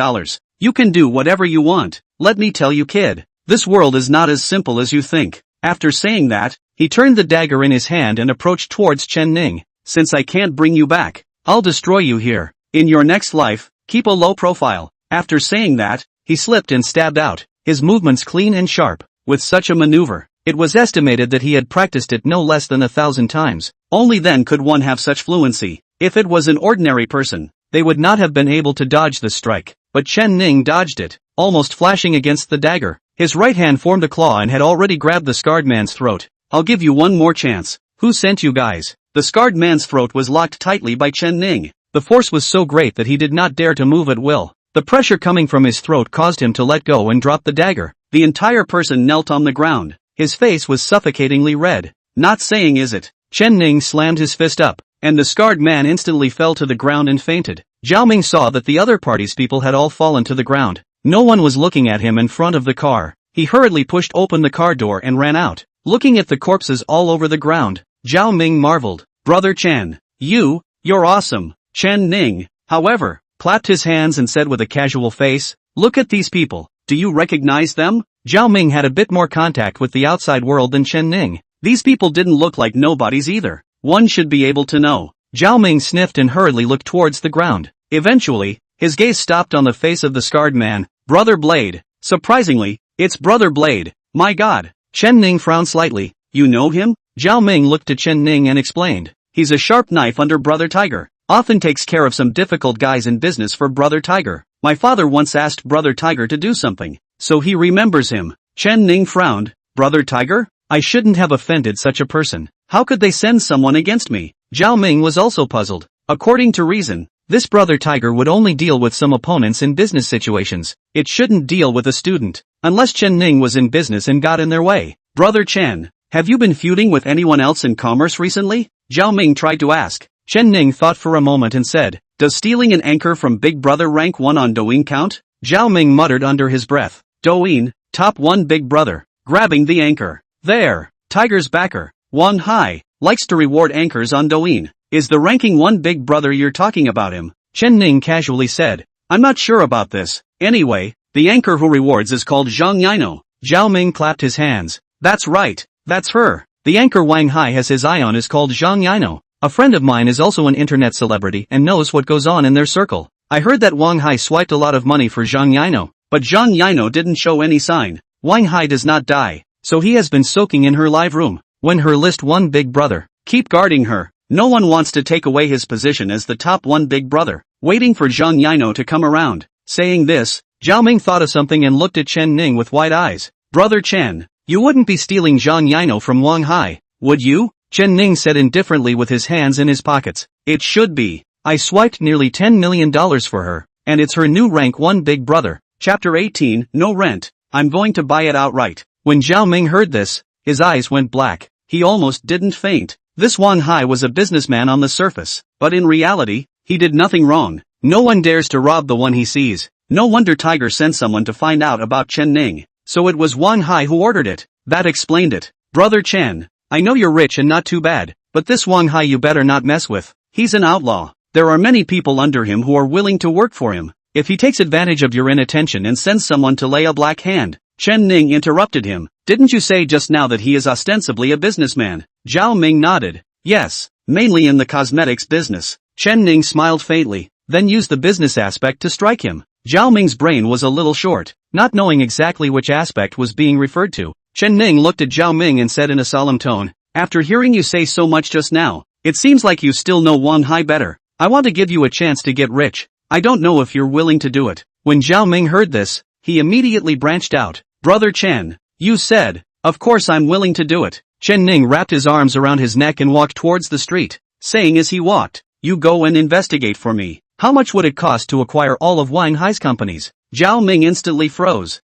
You can do whatever you want. Let me tell you, kid, this world is not as simple as you think. After saying that, he turned the dagger in his hand and approached towards Chen Ning. Since I can't bring you back, I'll destroy you here. In your next life, keep a low profile. After saying that, he slipped and stabbed out, his movements clean and sharp. With such a maneuver, it was estimated that he had practiced it no less than 1,000 times. Only then could one have such fluency. If it was an ordinary person, they would not have been able to dodge the strike. But Chen Ning dodged it, almost flashing against the dagger. His right hand formed a claw and had already grabbed the scarred man's throat. I'll give you one more chance. Who sent you guys? The scarred man's throat was locked tightly by Chen Ning. The force was so great that he did not dare to move at will. The pressure coming from his throat caused him to let go and drop the dagger. The entire person knelt on the ground. His face was suffocatingly red. Not saying is it? Chen Ning slammed his fist up, and the scarred man instantly fell to the ground and fainted. Zhao Ming saw that the other party's people had all fallen to the ground. No one was looking at him in front of the car. He hurriedly pushed open the car door and ran out, looking at the corpses all over the ground. Zhao Ming marveled. Brother Chen, you're awesome. Chen Ning, however, clapped his hands and said with a casual face, look at these people, do you recognize them? Zhao Ming had a bit more contact with the outside world than Chen Ning. These people didn't look like nobodies either. One should be able to know. Zhao Ming sniffed and hurriedly looked towards the ground. Eventually, his gaze stopped on the face of the scarred man. Brother Blade. Surprisingly, it's Brother Blade. My god. Chen Ning frowned slightly. You know him? Zhao Ming looked at Chen Ning and explained. He's a sharp knife under Brother Tiger. Often takes care of some difficult guys in business for Brother Tiger. My father once asked Brother Tiger to do something, so he remembers him. Chen Ning frowned. Brother Tiger? I shouldn't have offended such a person. How could they send someone against me? Zhao Ming was also puzzled. According to reason, this Brother Tiger would only deal with some opponents in business situations. It shouldn't deal with a student, unless Chen Ning was in business and got in their way. Brother Chen, have you been feuding with anyone else in commerce recently? Zhao Ming tried to ask. Chen Ning thought for a moment and said, does stealing an anchor from Big Brother rank 1 on Douyin count? Zhao Ming muttered under his breath. Douyin, top 1 Big Brother, grabbing the anchor. There, Tiger's backer, Wang Hai, likes to reward anchors on Douyin. Is the ranking 1 Big Brother you're talking about him? Chen Ning casually said. I'm not sure about this. Anyway, the anchor who rewards is called Zhang Yino. Zhao Ming clapped his hands. That's right, that's her. The anchor Wang Hai has his eye on is called Zhang Yino. A friend of mine is also an internet celebrity and knows what goes on in their circle. I heard that Wang Hai swiped a lot of money for Zhang Yino, but Zhang Yino didn't show any sign. Wang Hai does not die, so he has been soaking in her live room. When her list 1 Big Brother, keep guarding her. No one wants to take away his position as the top 1 Big Brother, waiting for Zhang Yino to come around. Saying this, Zhao Ming thought of something and looked at Chen Ning with wide eyes. Brother Chen, you wouldn't be stealing Zhang Yino from Wang Hai, would you? Chen Ning said indifferently with his hands in his pockets. It should be. I swiped nearly $10 million for her, and it's her new rank 1 Big Brother. Chapter 18, No Rent. I'm going to buy it outright. When Zhao Ming heard this, his eyes went black. He almost didn't faint. This Wang Hai was a businessman on the surface, but in reality, he did nothing wrong. No one dares to rob the one he sees. No wonder Tiger sent someone to find out about Chen Ning. So it was Wang Hai who ordered it. That explained it. Brother Chen, I know you're rich and not too bad, but this Wang Hai you better not mess with. He's an outlaw. There are many people under him who are willing to work for him. If he takes advantage of your inattention and sends someone to lay a black hand. Chen Ning interrupted him. Didn't you say just now that he is ostensibly a businessman? Zhao Ming nodded. Yes, mainly in the cosmetics business. Chen Ning smiled faintly, then used the business aspect to strike him. Zhao Ming's brain was a little short, not knowing exactly which aspect was being referred to. Chen Ning looked at Zhao Ming and said in a solemn tone, after hearing you say so much just now, it seems like you still know Wang Hai better. I want to give you a chance to get rich. I don't know if you're willing to do it. When Zhao Ming heard this, he immediately branched out. Brother Chen, you said, of course I'm willing to do it. Chen Ning wrapped his arms around his neck and walked towards the street, saying as he walked, you go and investigate for me. How much would it cost to acquire all of Wang Hai's companies? Zhao Ming instantly froze.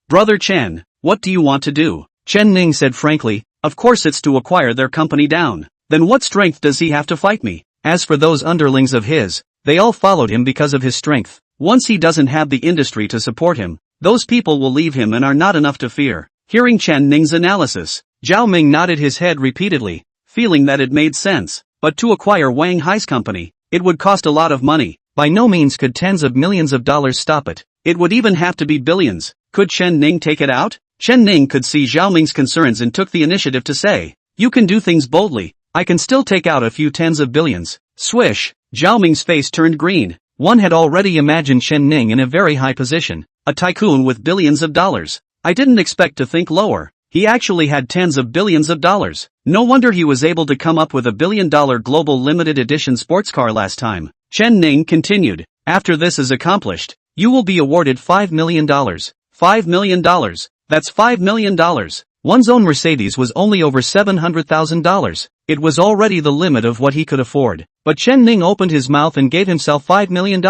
Brother Chen, what do you want to do? Chen Ning said frankly, of course it's to acquire their company down. Then what strength does he have to fight me? As for those underlings of his, they all followed him because of his strength. Once he doesn't have the industry to support him, those people will leave him and are not enough to fear. Hearing Chen Ning's analysis, Zhao Ming nodded his head repeatedly, feeling that it made sense. But to acquire Wang Hai's company, it would cost a lot of money. By no means could tens of millions of dollars stop it. It would even have to be billions. Could Chen Ning take it out? Chen Ning could see Zhao Ming's concerns and took the initiative to say, you can do things boldly. I can still take out a few tens of billions. Swish! Zhao Ming's face turned green. One had already imagined Chen Ning in a very high position, a tycoon with billions of dollars. I didn't expect to think lower. He actually had tens of billions of dollars. No wonder he was able to come up with $1 billion global limited edition sports car last time. Chen Ning continued, after this is accomplished, you will be awarded $5 million. $5 million. That's $5 million. One's own Mercedes was only over $700,000. It was already the limit of what he could afford. But Chen Ning opened his mouth and gave himself $5 million.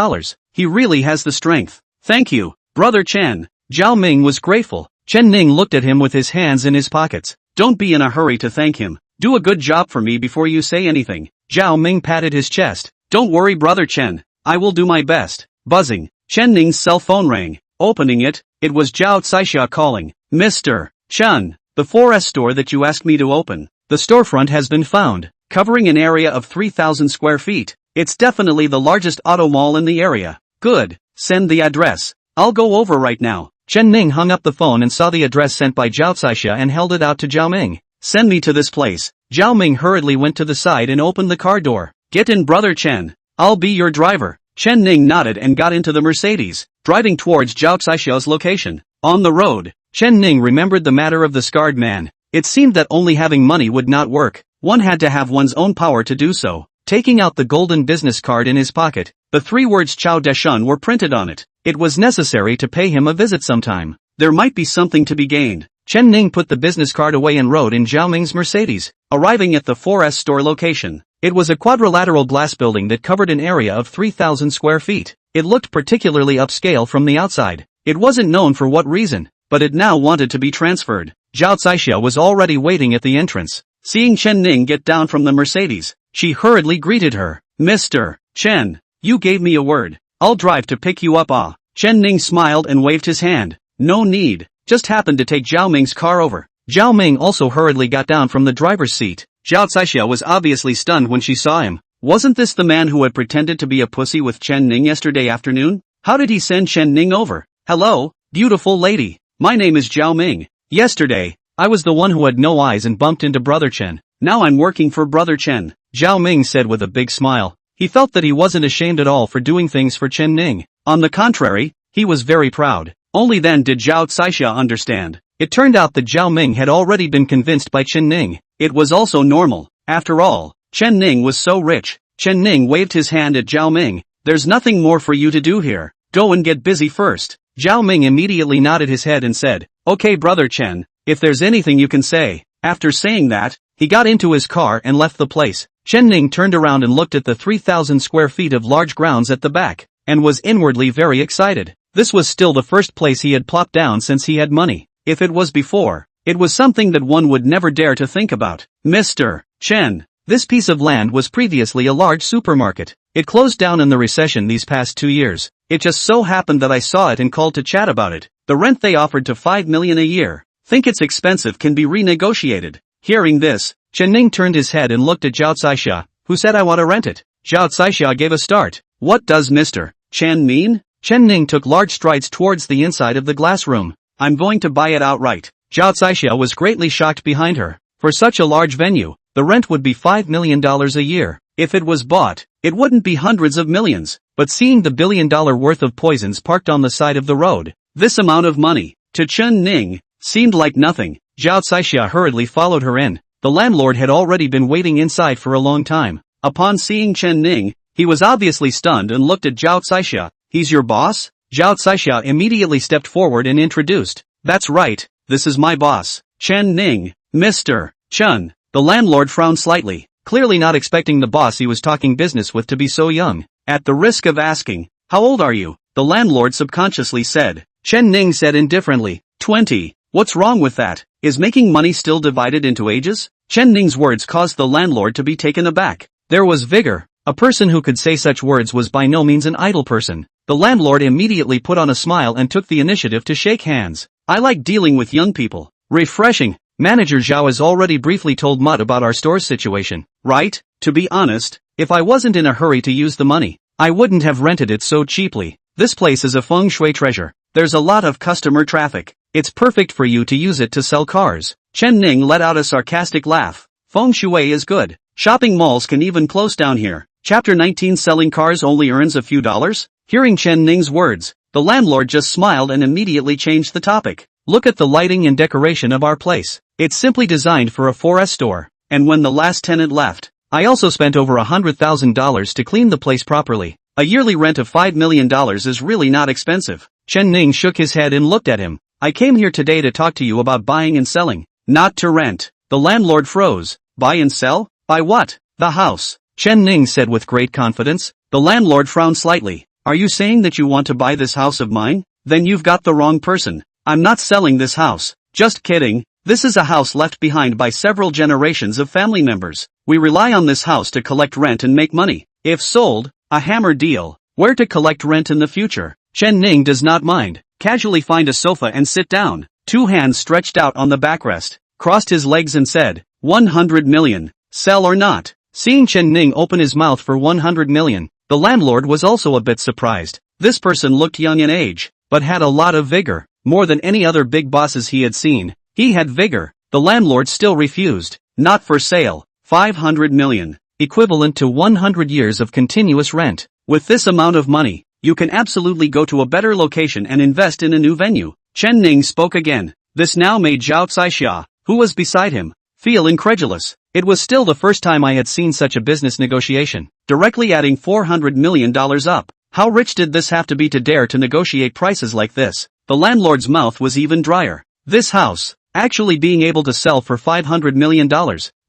He really has the strength. Thank you, Brother Chen. Zhao Ming was grateful. Chen Ning looked at him with his hands in his pockets. Don't be in a hurry to thank him. Do a good job for me before you say anything. Zhao Ming patted his chest. Don't worry Brother Chen. I will do my best. Buzzing. Chen Ning's cell phone rang. Opening it, it was Zhao Caixia calling. Mr. Chen, the 4S store that you asked me to open. The storefront has been found, covering an area of 3,000 square feet. It's definitely the largest auto mall in the area. Good. Send the address. I'll go over right now. Chen Ning hung up the phone and saw the address sent by Zhao Caixia and held it out to Zhao Ming. Send me to this place. Zhao Ming hurriedly went to the side and opened the car door. Get in Brother Chen. I'll be your driver. Chen Ning nodded and got into the Mercedes, driving towards Zhao Caixia's location. On the road, Chen Ning remembered the matter of the scarred man. It seemed that only having money would not work. One had to have one's own power to do so. Taking out the golden business card in his pocket, the 3 words Chao Deshun were printed on it. It was necessary to pay him a visit sometime. There might be something to be gained. Chen Ning put the business card away and rode in Zhao Ming's Mercedes, arriving at the 4S store location. It was a quadrilateral glass building that covered an area of 3,000 square feet. It looked particularly upscale from the outside. It wasn't known for what reason, but it now wanted to be transferred. Zhao Caixia was already waiting at the entrance. Seeing Chen Ning get down from the Mercedes, she hurriedly greeted her. Mr. Chen, you gave me a word. I'll drive to pick you up. Ah. Chen Ning smiled and waved his hand. No need. Just happened to take Zhao Ming's car over. Zhao Ming also hurriedly got down from the driver's seat. Zhao Caixia was obviously stunned when she saw him. Wasn't this the man who had pretended to be a pussy with Chen Ning yesterday afternoon? How did he send Chen Ning over? Hello, beautiful lady. My name is Zhao Ming. Yesterday, I was the one who had no eyes and bumped into Brother Chen. Now I'm working for Brother Chen. Zhao Ming said with a big smile. He felt that he wasn't ashamed at all for doing things for Chen Ning. On the contrary, he was very proud. Only then did Zhao Caixia understand. It turned out that Zhao Ming had already been convinced by Chen Ning. It was also normal. After all, Chen Ning was so rich. Chen Ning waved his hand at Zhao Ming. There's nothing more for you to do here. Go and get busy first. Zhao Ming immediately nodded his head and said, okay Brother Chen, if there's anything you can say. After saying that, he got into his car and left the place. Chen Ning turned around and looked at the 3,000 square feet of large grounds at the back, and was inwardly very excited. This was still the first place he had plopped down since he had money. If it was before, it was something that one would never dare to think about. Mr. Chen. This piece of land was previously a large supermarket. It closed down in the recession these past 2 years. It just so happened that I saw it and called to chat about it. The rent they offered to 5 million a year. Think it's expensive, can be renegotiated. Hearing this, Chen Ning turned his head and looked at Zhao Caixia, who said, I want to rent it. Zhao Caixia gave a start. What does Mr. Chen mean? Chen Ning took large strides towards the inside of the glass room. I'm going to buy it outright. Zhao Caixia was greatly shocked behind her. For such a large venue, the rent would be $5 million a year. If it was bought, it wouldn't be hundreds of millions. But seeing the $1 billion worth of poisons parked on the side of the road, this amount of money, to Chen Ning, seemed like nothing. Zhao Caixia hurriedly followed her in. The landlord had already been waiting inside for a long time. Upon seeing Chen Ning, he was obviously stunned and looked at Zhao Caixia. He's your boss? Zhao Caixia immediately stepped forward and introduced. That's right, this is my boss, Chen Ning. Mr. Chen. The landlord frowned slightly, clearly not expecting the boss he was talking business with to be so young. At the risk of asking, how old are you? The landlord subconsciously said. Chen Ning said indifferently, 20. What's wrong with that? Is making money still divided into ages? Chen Ning's words caused the landlord to be taken aback. There was vigor. A person who could say such words was by no means an idle person. The landlord immediately put on a smile and took the initiative to shake hands. I like dealing with young people. Refreshing. Manager Zhao has already briefly told Mutt about our store's situation, right? To be honest, if I wasn't in a hurry to use the money, I wouldn't have rented it so cheaply. This place is a feng shui treasure. There's a lot of customer traffic. It's perfect for you to use it to sell cars. Chen Ning let out a sarcastic laugh. Feng shui is good. Shopping malls can even close down here. Chapter 19 Selling cars only earns a few dollars? Hearing Chen Ning's words, the landlord just smiled and immediately changed the topic. Look at the lighting and decoration of our place. It's simply designed for a 4S store. And when the last tenant left, I also spent over $100,000 to clean the place properly. A yearly rent of $5 million is really not expensive. Chen Ning shook his head and looked at him. I came here today to talk to you about buying and selling, not to rent. The landlord froze. Buy and sell? Buy what? The house. Chen Ning said with great confidence. The landlord frowned slightly. Are you saying that you want to buy this house of mine? Then you've got the wrong person. I'm not selling this house. Just kidding. This is a house left behind by several generations of family members. We rely on this house to collect rent and make money. If sold, a hammer deal. Where to collect rent in the future? Chen Ning does not mind. Casually find a sofa and sit down. 2 hands stretched out on the backrest. Crossed his legs and said, 100 million. Sell or not? Seeing Chen Ning open his mouth for 100 million, the landlord was also a bit surprised. This person looked young in age, but had a lot of vigor. More than any other big bosses he had seen, he had vigor. The landlord still refused. Not for sale. 500 million. Equivalent to 100 years of continuous rent. With this amount of money, you can absolutely go to a better location and invest in a new venue. Chen Ning spoke again. This now made Zhao Caixia, who was beside him, feel incredulous. It was still the first time I had seen such a business negotiation. Directly adding $400 million up. How rich did this have to be to dare to negotiate prices like this? The landlord's mouth was even drier. This house, actually being able to sell for $500 million,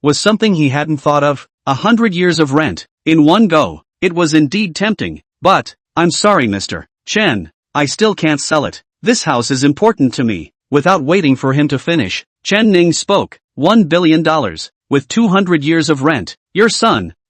was something he hadn't thought of. 100 years of rent, in one go. It was indeed tempting. But, I'm sorry Mr. Chen, I still can't sell it. This house is important to me. Without waiting for him to finish, Chen Ning spoke. $1 billion. With 200 years of rent, your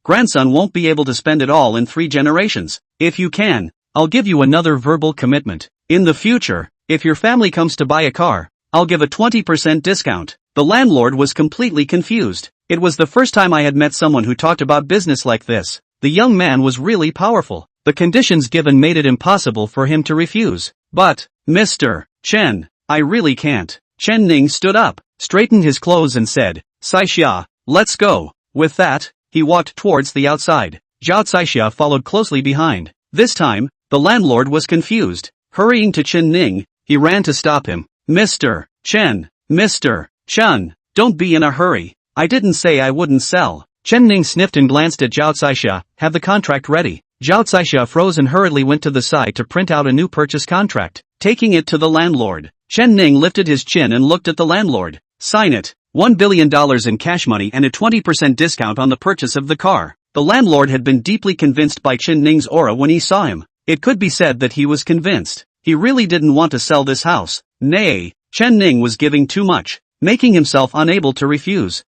grandson won't be able to spend it all in 3 generations. If you can, I'll give you another verbal commitment. In the future, if your family comes to buy a car, I'll give a 20% discount. The landlord was completely confused. It was the first time I had met someone who talked about business like this. The young man was really powerful. The conditions given made it impossible for him to refuse. But, Mr. Chen, I really can't. Chen Ning stood up, straightened his clothes and said, Caixia, let's go. With that, he walked towards the outside. Zhao Caixia followed closely behind. This time, the landlord was confused. Hurrying to Chen Ning, he ran to stop him. Mr. Chen, Mr. Chen, don't be in a hurry. I didn't say I wouldn't sell. Chen Ning sniffed and glanced at Zhao Caixia. Have the contract ready. Zhao Caixia froze and hurriedly went to the side to print out a new purchase contract. Taking it to the landlord, Chen Ning lifted his chin and looked at the landlord. Sign it. $1 billion in cash money and a 20% discount on the purchase of the car. The landlord had been deeply convinced by Chen Ning's aura when he saw him. It could be said that he was convinced. He really didn't want to sell this house. Nay, Chen Ning was giving too much, making himself unable to refuse.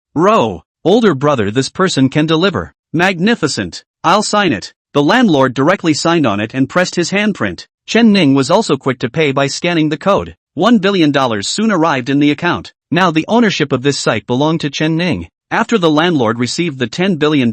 Older brother, this person can deliver. Magnificent. I'll sign it. The landlord directly signed on it and pressed his handprint. Chen Ning was also quick to pay by scanning the code. $1 billion soon arrived in the account. Now the ownership of this site belonged to Chen Ning. After the landlord received the $10 billion,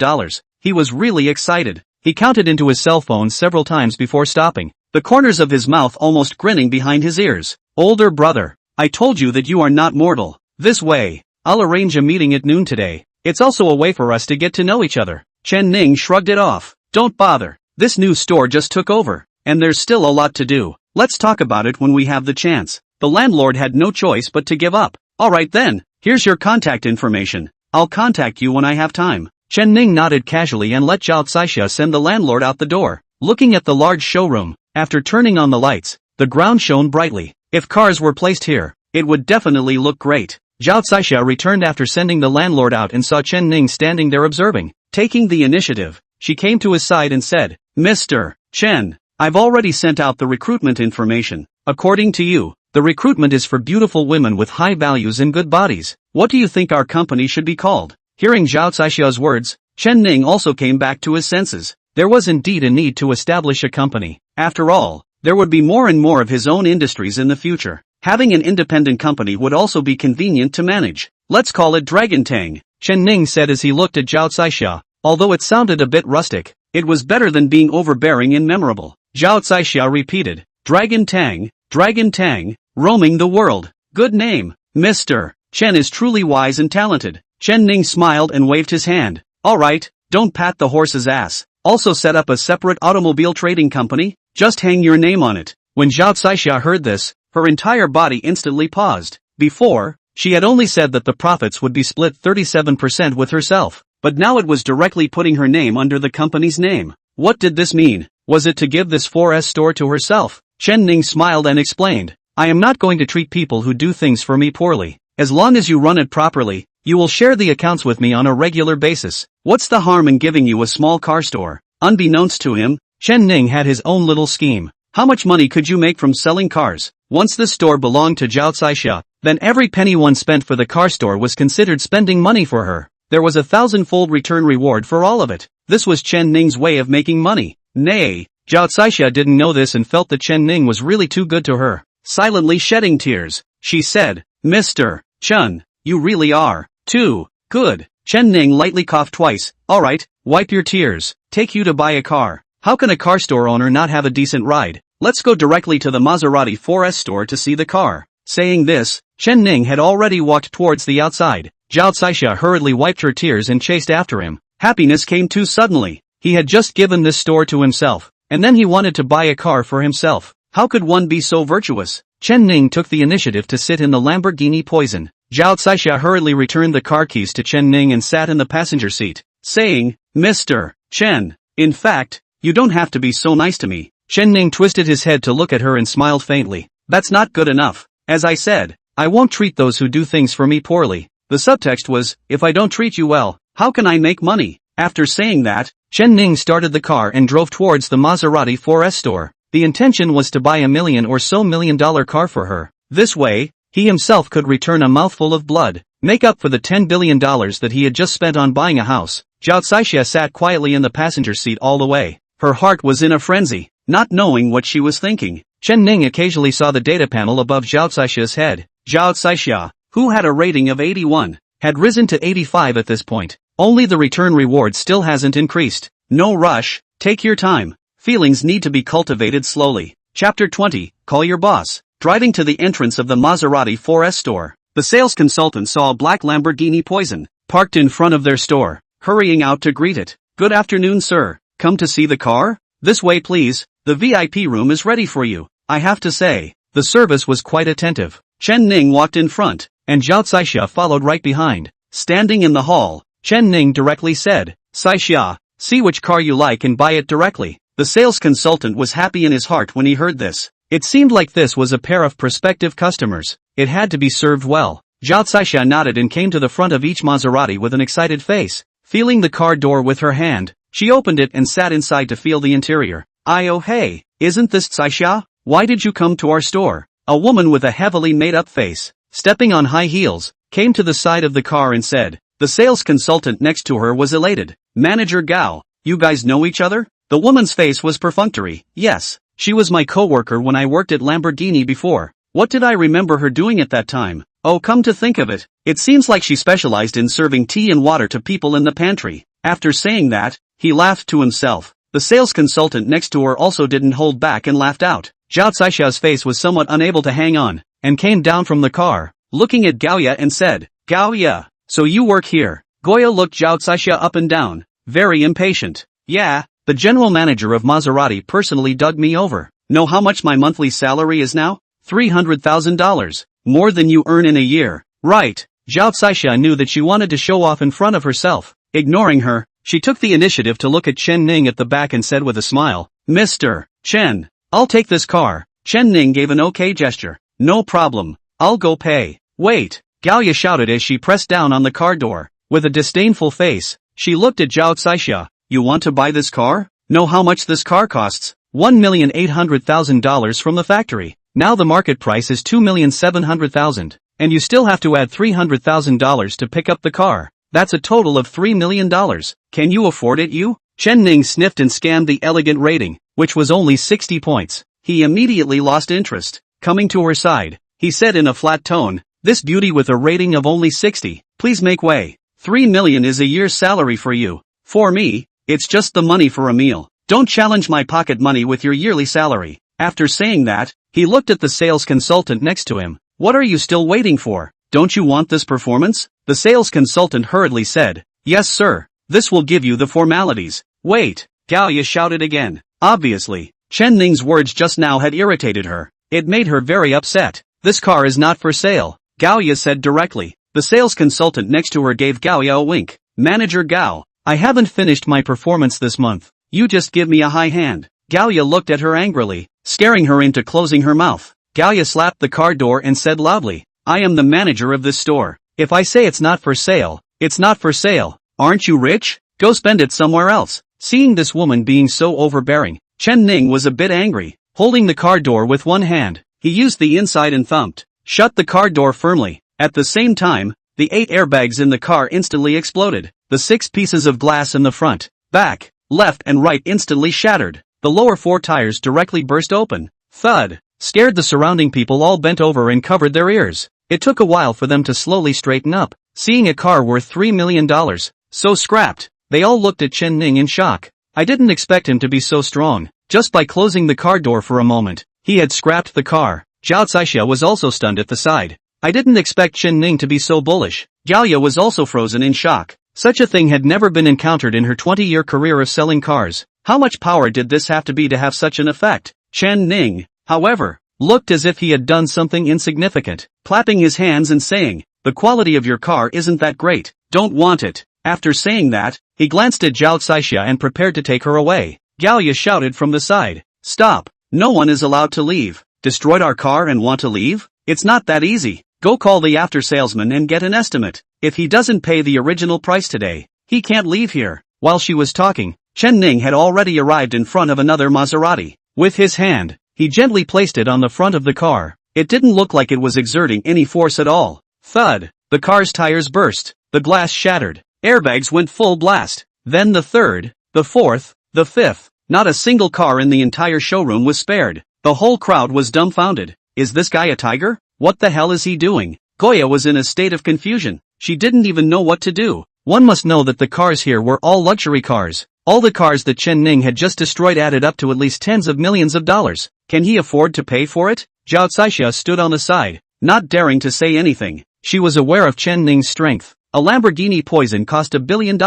he was really excited. He counted into his cell phone several times before stopping, the corners of his mouth almost grinning behind his ears. Older brother, I told you that you are not mortal. This way. I'll arrange a meeting at noon today. It's also a way for us to get to know each other. Chen Ning shrugged it off. Don't bother. This new store just took over, and there's still a lot to do. Let's talk about it when we have the chance. The landlord had no choice but to give up. Alright then, here's your contact information. I'll contact you when I have time. Chen Ning nodded casually and let Zhao Caixia send the landlord out the door. Looking at the large showroom, after turning on the lights, the ground shone brightly. If cars were placed here, it would definitely look great. Zhao Caixia returned after sending the landlord out and saw Chen Ning standing there observing. Taking the initiative, she came to his side and said, Mr. Chen, I've already sent out the recruitment information. According to you, the recruitment is for beautiful women with high values and good bodies. What do you think our company should be called? Hearing Zhao Caixia's words, Chen Ning also came back to his senses. There was indeed a need to establish a company. After all, there would be more and more of his own industries in the future. Having an independent company would also be convenient to manage. Let's call it Dragon Tang, Chen Ning said as he looked at Zhao Caixia. Although it sounded a bit rustic, it was better than being overbearing and memorable. Zhao Caixia repeated, Dragon Tang, roaming the world. Good name. Mr. Chen is truly wise and talented. Chen Ning smiled and waved his hand. Alright, don't pat the horse's ass. Also set up a separate automobile trading company, just hang your name on it. When Zhao Caixia heard this, her entire body instantly paused. Before, she had only said that the profits would be split 37% with herself, but now it was directly putting her name under the company's name. What did this mean? Was it to give this 4S store to herself? Chen Ning smiled and explained, I am not going to treat people who do things for me poorly. As long as you run it properly, you will share the accounts with me on a regular basis. What's the harm in giving you a small car store? Unbeknownst to him, Chen Ning had his own little scheme. How much money could you make from selling cars? Once the store belonged to Zhao Caixia, then every penny one spent for the car store was considered spending money for her. There was a 1,000-fold return reward for all of it. This was Chen Ning's way of making money. Nay, Zhao Caixia didn't know this and felt that Chen Ning was really too good to her. Silently shedding tears, she said, Mr. Chen, you really are too good. Chen Ning lightly coughed twice. Alright, wipe your tears. Take you to buy a car. How can a car store owner not have a decent ride? Let's go directly to the Maserati 4S store to see the car. Saying this, Chen Ning had already walked towards the outside. Zhao Caixia hurriedly wiped her tears and chased after him. Happiness came too suddenly. He had just given this store to himself, and then he wanted to buy a car for himself. How could one be so virtuous? Chen Ning took the initiative to sit in the Lamborghini Poison. Zhao Caixia hurriedly returned the car keys to Chen Ning and sat in the passenger seat, saying, Mr. Chen, in fact, you don't have to be so nice to me. Chen Ning twisted his head to look at her and smiled faintly. That's not good enough. As I said, I won't treat those who do things for me poorly. The subtext was, if I don't treat you well, how can I make money? After saying that, Chen Ning started the car and drove towards the Maserati 4S store. The intention was to buy $1 million or so million-dollar car for her. This way, he himself could return a mouthful of blood, make up for the $10 billion that he had just spent on buying a house. Zhao Caixia sat quietly in the passenger seat all the way. Her heart was in a frenzy, not knowing what she was thinking. Chen Ning occasionally saw the data panel above Zhao Caixia's head. Zhao Caixia, who had a rating of 81, had risen to 85 at this point. Only the return reward still hasn't increased. No rush, take your time. Feelings need to be cultivated slowly. Chapter 20, Call Your Boss. Driving to the entrance of the Maserati 4S store, the sales consultant saw a black Lamborghini Poison, parked in front of their store, hurrying out to greet it. Good afternoon, sir. Come to see the car? This way please, the VIP room is ready for you. I have to say, the service was quite attentive. Chen Ning walked in front, and Zhao Caixia followed right behind. Standing in the hall, Chen Ning directly said, Caixia, see which car you like and buy it directly. The sales consultant was happy in his heart when he heard this. It seemed like this was a pair of prospective customers. It had to be served well. Zhao Caixia nodded and came to the front of each Maserati with an excited face. Feeling the car door with her hand, she opened it and sat inside to feel the interior. Oh hey, isn't this Caixia? why did you come to our store? A woman with a heavily made-up face, stepping on high heels, came to the side of the car and said. The sales consultant next to her was elated. Manager Gao, you guys know each other? The woman's face was perfunctory. Yes, she was my co-worker when I worked at Lamborghini before. What did I remember her doing at that time? Oh, come to think of it, it seems like she specialized in serving tea and water to people in the pantry. After saying that, he laughed to himself. The sales consultant next to her also didn't hold back and laughed out. Zhao Caisha's face was somewhat unable to hang on, and came down from the car, looking at Gaoya and said, Gaoya, so you work here? Goya looked Zhao Caisha up and down, very impatient. Yeah, the general manager of Maserati personally dug me over. Know how much my monthly salary is now? $300,000. More than you earn in a year. Right. Zhao Caisha knew that she wanted to show off in front of herself. Ignoring her, she took the initiative to look at Chen Ning at the back and said with a smile, Mr. Chen, I'll take this car. Chen Ning gave an okay gesture. No problem. I'll go pay. Wait. Gaoya shouted as she pressed down on the car door. With a disdainful face, she looked at Zhao Caisha. You want to buy this car? Know how much this car costs? $1,800,000 from the factory. Now the market price is $2,700,000, and you still have to add $300,000 to pick up the car. That's a total of $3 million. Can you afford it, you? Chen Ning sniffed and scanned the elegant rating, which was only 60 points. He immediately lost interest. Coming to her side, he said in a flat tone, this beauty with a rating of only 60, please make way. 3 million is a year's salary for you. For me, it's just the money for a meal. Don't challenge my pocket money with your yearly salary. After saying that, he looked at the sales consultant next to him. What are you still waiting for? Don't you want this performance? The sales consultant hurriedly said. Yes, sir. This will give you the formalities. Wait. Gaoya shouted again. Obviously, Chen Ning's words just now had irritated her. It made her very upset. This car is not for sale, Gaoya said directly. The sales consultant next to her gave Gaoya a wink. Manager Gao, I haven't finished my performance this month. You just give me a high hand. Gaoya looked at her angrily, scaring her into closing her mouth. Gaoya slapped the car door and said loudly, I am the manager of this store. If I say it's not for sale, it's not for sale. Aren't you rich? Go spend it somewhere else. Seeing this woman being so overbearing, Chen Ning was a bit angry. Holding the car door with one hand, he used the inside and thumped shut the car door firmly. At the same time, the 8 airbags in the car instantly exploded. The 6 pieces of glass in the front, back, left and right instantly shattered. The lower 4 tires directly burst open. Thud. Scared, the surrounding people all bent over and covered their ears. It took a while for them to slowly straighten up, seeing a car worth $3 million, so scrapped. They all looked at Chen Ning in shock. I didn't expect him to be so strong. Just by closing the car door for a moment, he had scrapped the car. Zhao Caisha was also stunned at the side. I didn't expect Chen Ning to be so bullish. Gaoya was also frozen in shock. Such a thing had never been encountered in her 20-year career of selling cars. How much power did this have to be to have such an effect? Chen Ning, however, looked as if he had done something insignificant, clapping his hands and saying, the quality of your car isn't that great, don't want it. After saying that, he glanced at Zhao Caisha and prepared to take her away. Gaoya shouted from the side, stop, no one is allowed to leave. Destroyed our car and want to leave? It's not that easy. Go call the after salesman and get an estimate. If he doesn't pay the original price today, he can't leave here. While she was talking, Chen Ning had already arrived in front of another Maserati. With his hand, he gently placed it on the front of the car. It didn't look like it was exerting any force at all. Thud. The car's tires burst. The glass shattered. Airbags went full blast. Then the third, the fourth, the fifth. Not a single car in the entire showroom was spared. The whole crowd was dumbfounded. Is this guy a tiger? What the hell is he doing? Goya was in a state of confusion. She didn't even know what to do. One must know that the cars here were all luxury cars. All the cars that Chen Ning had just destroyed added up to at least tens of millions of dollars. Can he afford to pay for it? Zhao Caisha stood on the side, not daring to say anything. She was aware of Chen Ning's strength. A Lamborghini Poison cost $1 billion.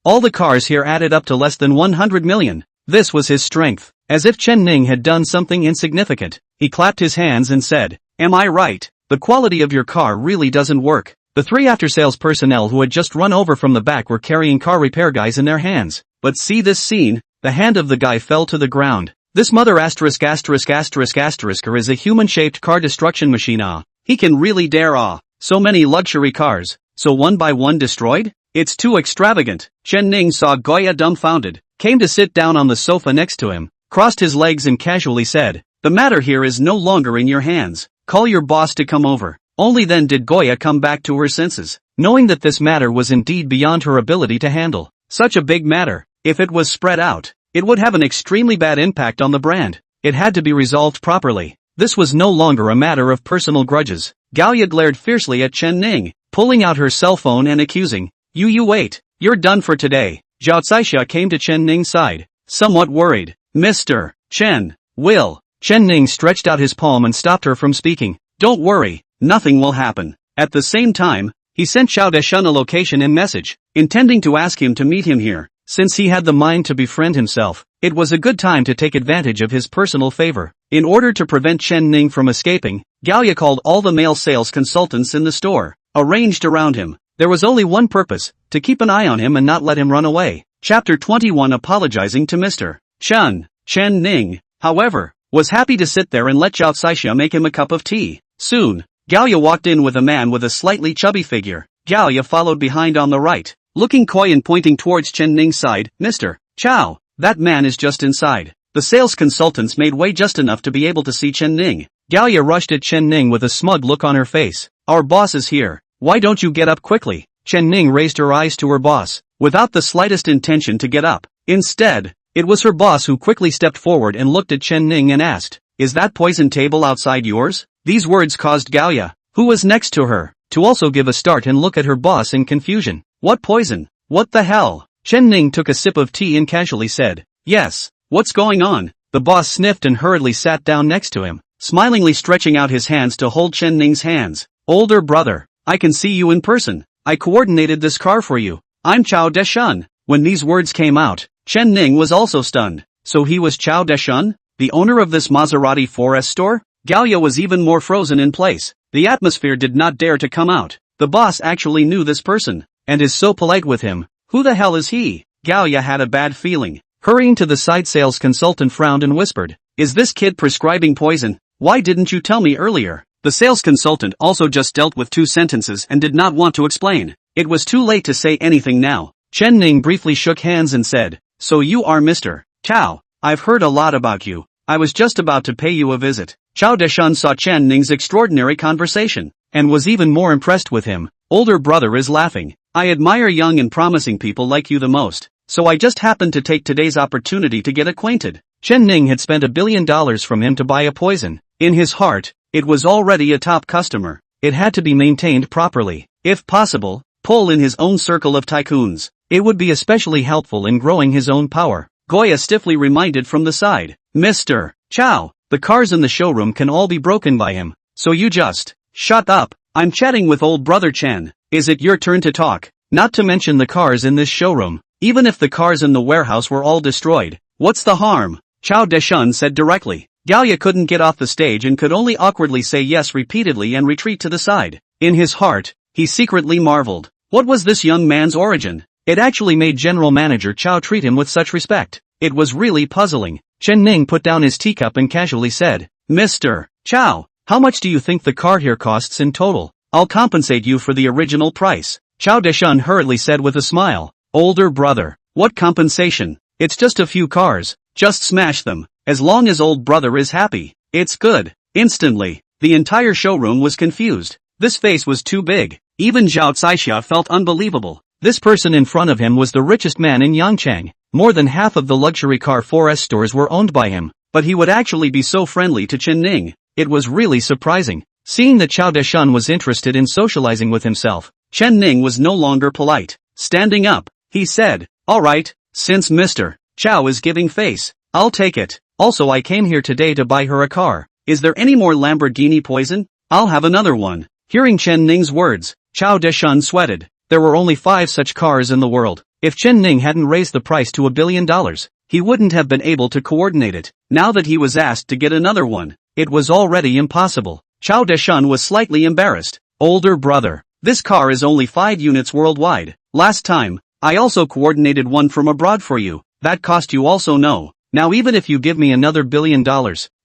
All the cars here added up to less than 100 million. This was his strength. As if Chen Ning had done something insignificant, he clapped his hands and said, am I right? The quality of your car really doesn't work. The 3 after-sales personnel who had just run over from the back were carrying car repair guys in their hands. But see this scene, the hand of the guy fell to the ground. This mother asterisk is a human-shaped car destruction machine. He can really dare so many luxury cars, so one by one destroyed? It's too extravagant. Chen Ning saw Goya dumbfounded, came to sit down on the sofa next to him, crossed his legs and casually said, The matter here is no longer in your hands. Call your boss to come over. Only then did Goya come back to her senses, knowing that this matter was indeed beyond her ability to handle. Such a big matter, if it was spread out, it would have an extremely bad impact on the brand. It had to be resolved properly. This was no longer a matter of personal grudges. Gallia glared fiercely at Chen Ning, pulling out her cell phone and accusing, You wait. You're done for today. Zhao Caixia came to Chen Ning's side, somewhat worried. Mr. Chen, will. Chen Ning stretched out his palm and stopped her from speaking. Don't worry, nothing will happen. At the same time, he sent Xiao Deshun a location and message, intending to ask him to meet him here. Since he had the mind to befriend himself, it was a good time to take advantage of his personal favor. In order to prevent Chen Ning from escaping, Gallia called all the male sales consultants in the store, arranged around him. There was only one purpose, to keep an eye on him and not let him run away. Chapter 21 Apologizing to Mr. Chen Ning, however, was happy to sit there and let Zhao Caixia make him a cup of tea. Soon, Gallia walked in with a man with a slightly chubby figure. Gallia followed behind on the right, looking coy and pointing towards Chen Ning's side. Mr. Chow, that man is just inside. The sales consultants made way just enough to be able to see Chen Ning. Gallia rushed at Chen Ning with a smug look on her face. Our boss is here. Why don't you get up quickly? Chen Ning raised her eyes to her boss, without the slightest intention to get up. Instead, it was her boss who quickly stepped forward and looked at Chen Ning and asked, Is that poison table outside yours? These words caused Gallia, who was next to her, to also give a start and look at her boss in confusion. What poison? What the hell? Chen Ning took a sip of tea and casually said, Yes, what's going on? The boss sniffed and hurriedly sat down next to him, smilingly stretching out his hands to hold Chen Ning's hands. Older brother, I can see you in person. I coordinated this car for you. I'm Chao Deshun. When these words came out, Chen Ning was also stunned. So he was Chao Deshun, the owner of this Maserati 4S store? Gallia was even more frozen in place. The atmosphere did not dare to come out. The boss actually knew this person, and is so polite with him. Who the hell is he? Gallia had a bad feeling. Hurrying to the side sales consultant frowned and whispered, Is this kid prescribing poison? Why didn't you tell me earlier? The sales consultant also just dealt with 2 sentences and did not want to explain. It was too late to say anything now. Chen Ning briefly shook hands and said, So you are Mr. Chow. I've heard a lot about you. I was just about to pay you a visit. Chao Deshun saw Chen Ning's extraordinary conversation, and was even more impressed with him. Older brother is laughing. I admire young and promising people like you the most, so I just happened to take today's opportunity to get acquainted. Chen Ning had spent $1 billion from him to buy a poison. In his heart, it was already a top customer. It had to be maintained properly. If possible, pull in his own circle of tycoons. It would be especially helpful in growing his own power. Goya stiffly reminded from the side, Mr. Chow, the cars in the showroom can all be broken by him, so you just shut up. I'm chatting with old brother Chen. Is it your turn to talk? Not to mention the cars in this showroom. Even if the cars in the warehouse were all destroyed, what's the harm? Chao Deshun said directly. Gallia couldn't get off the stage and could only awkwardly say yes repeatedly and retreat to the side. In his heart, he secretly marveled. What was this young man's origin? It actually made General Manager Chao treat him with such respect. It was really puzzling. Chen Ning put down his teacup and casually said, Mr. Chow, how much do you think the car here costs in total? I'll compensate you for the original price. Chao Deshun hurriedly said with a smile. Older brother, what compensation? It's just a few cars, just smash them. As long as old brother is happy, it's good. Instantly, the entire showroom was confused. This face was too big. Even Zhao Caixia felt unbelievable. This person in front of him was the richest man in Yangchang. More than half of the luxury car 4S stores were owned by him, but he would actually be so friendly to Chen Ning. It was really surprising. Seeing that Chao Deshun was interested in socializing with himself, Chen Ning was no longer polite. Standing up, he said, Alright, since Mr. Chow is giving face, I'll take it. Also I came here today to buy her a car. Is there any more Lamborghini poison? I'll have another one. Hearing Chen Ning's words, Chao Deshun sweated. There were only 5 such cars in the world. If Chen Ning hadn't raised the price to $1 billion, he wouldn't have been able to coordinate it. Now that he was asked to get another one, it was already impossible. Chao Deshun was slightly embarrassed. Older brother, this car is only 5 units worldwide. Last time, I also coordinated one from abroad for you. That cost you also know. Now even if you give me another $1 billion,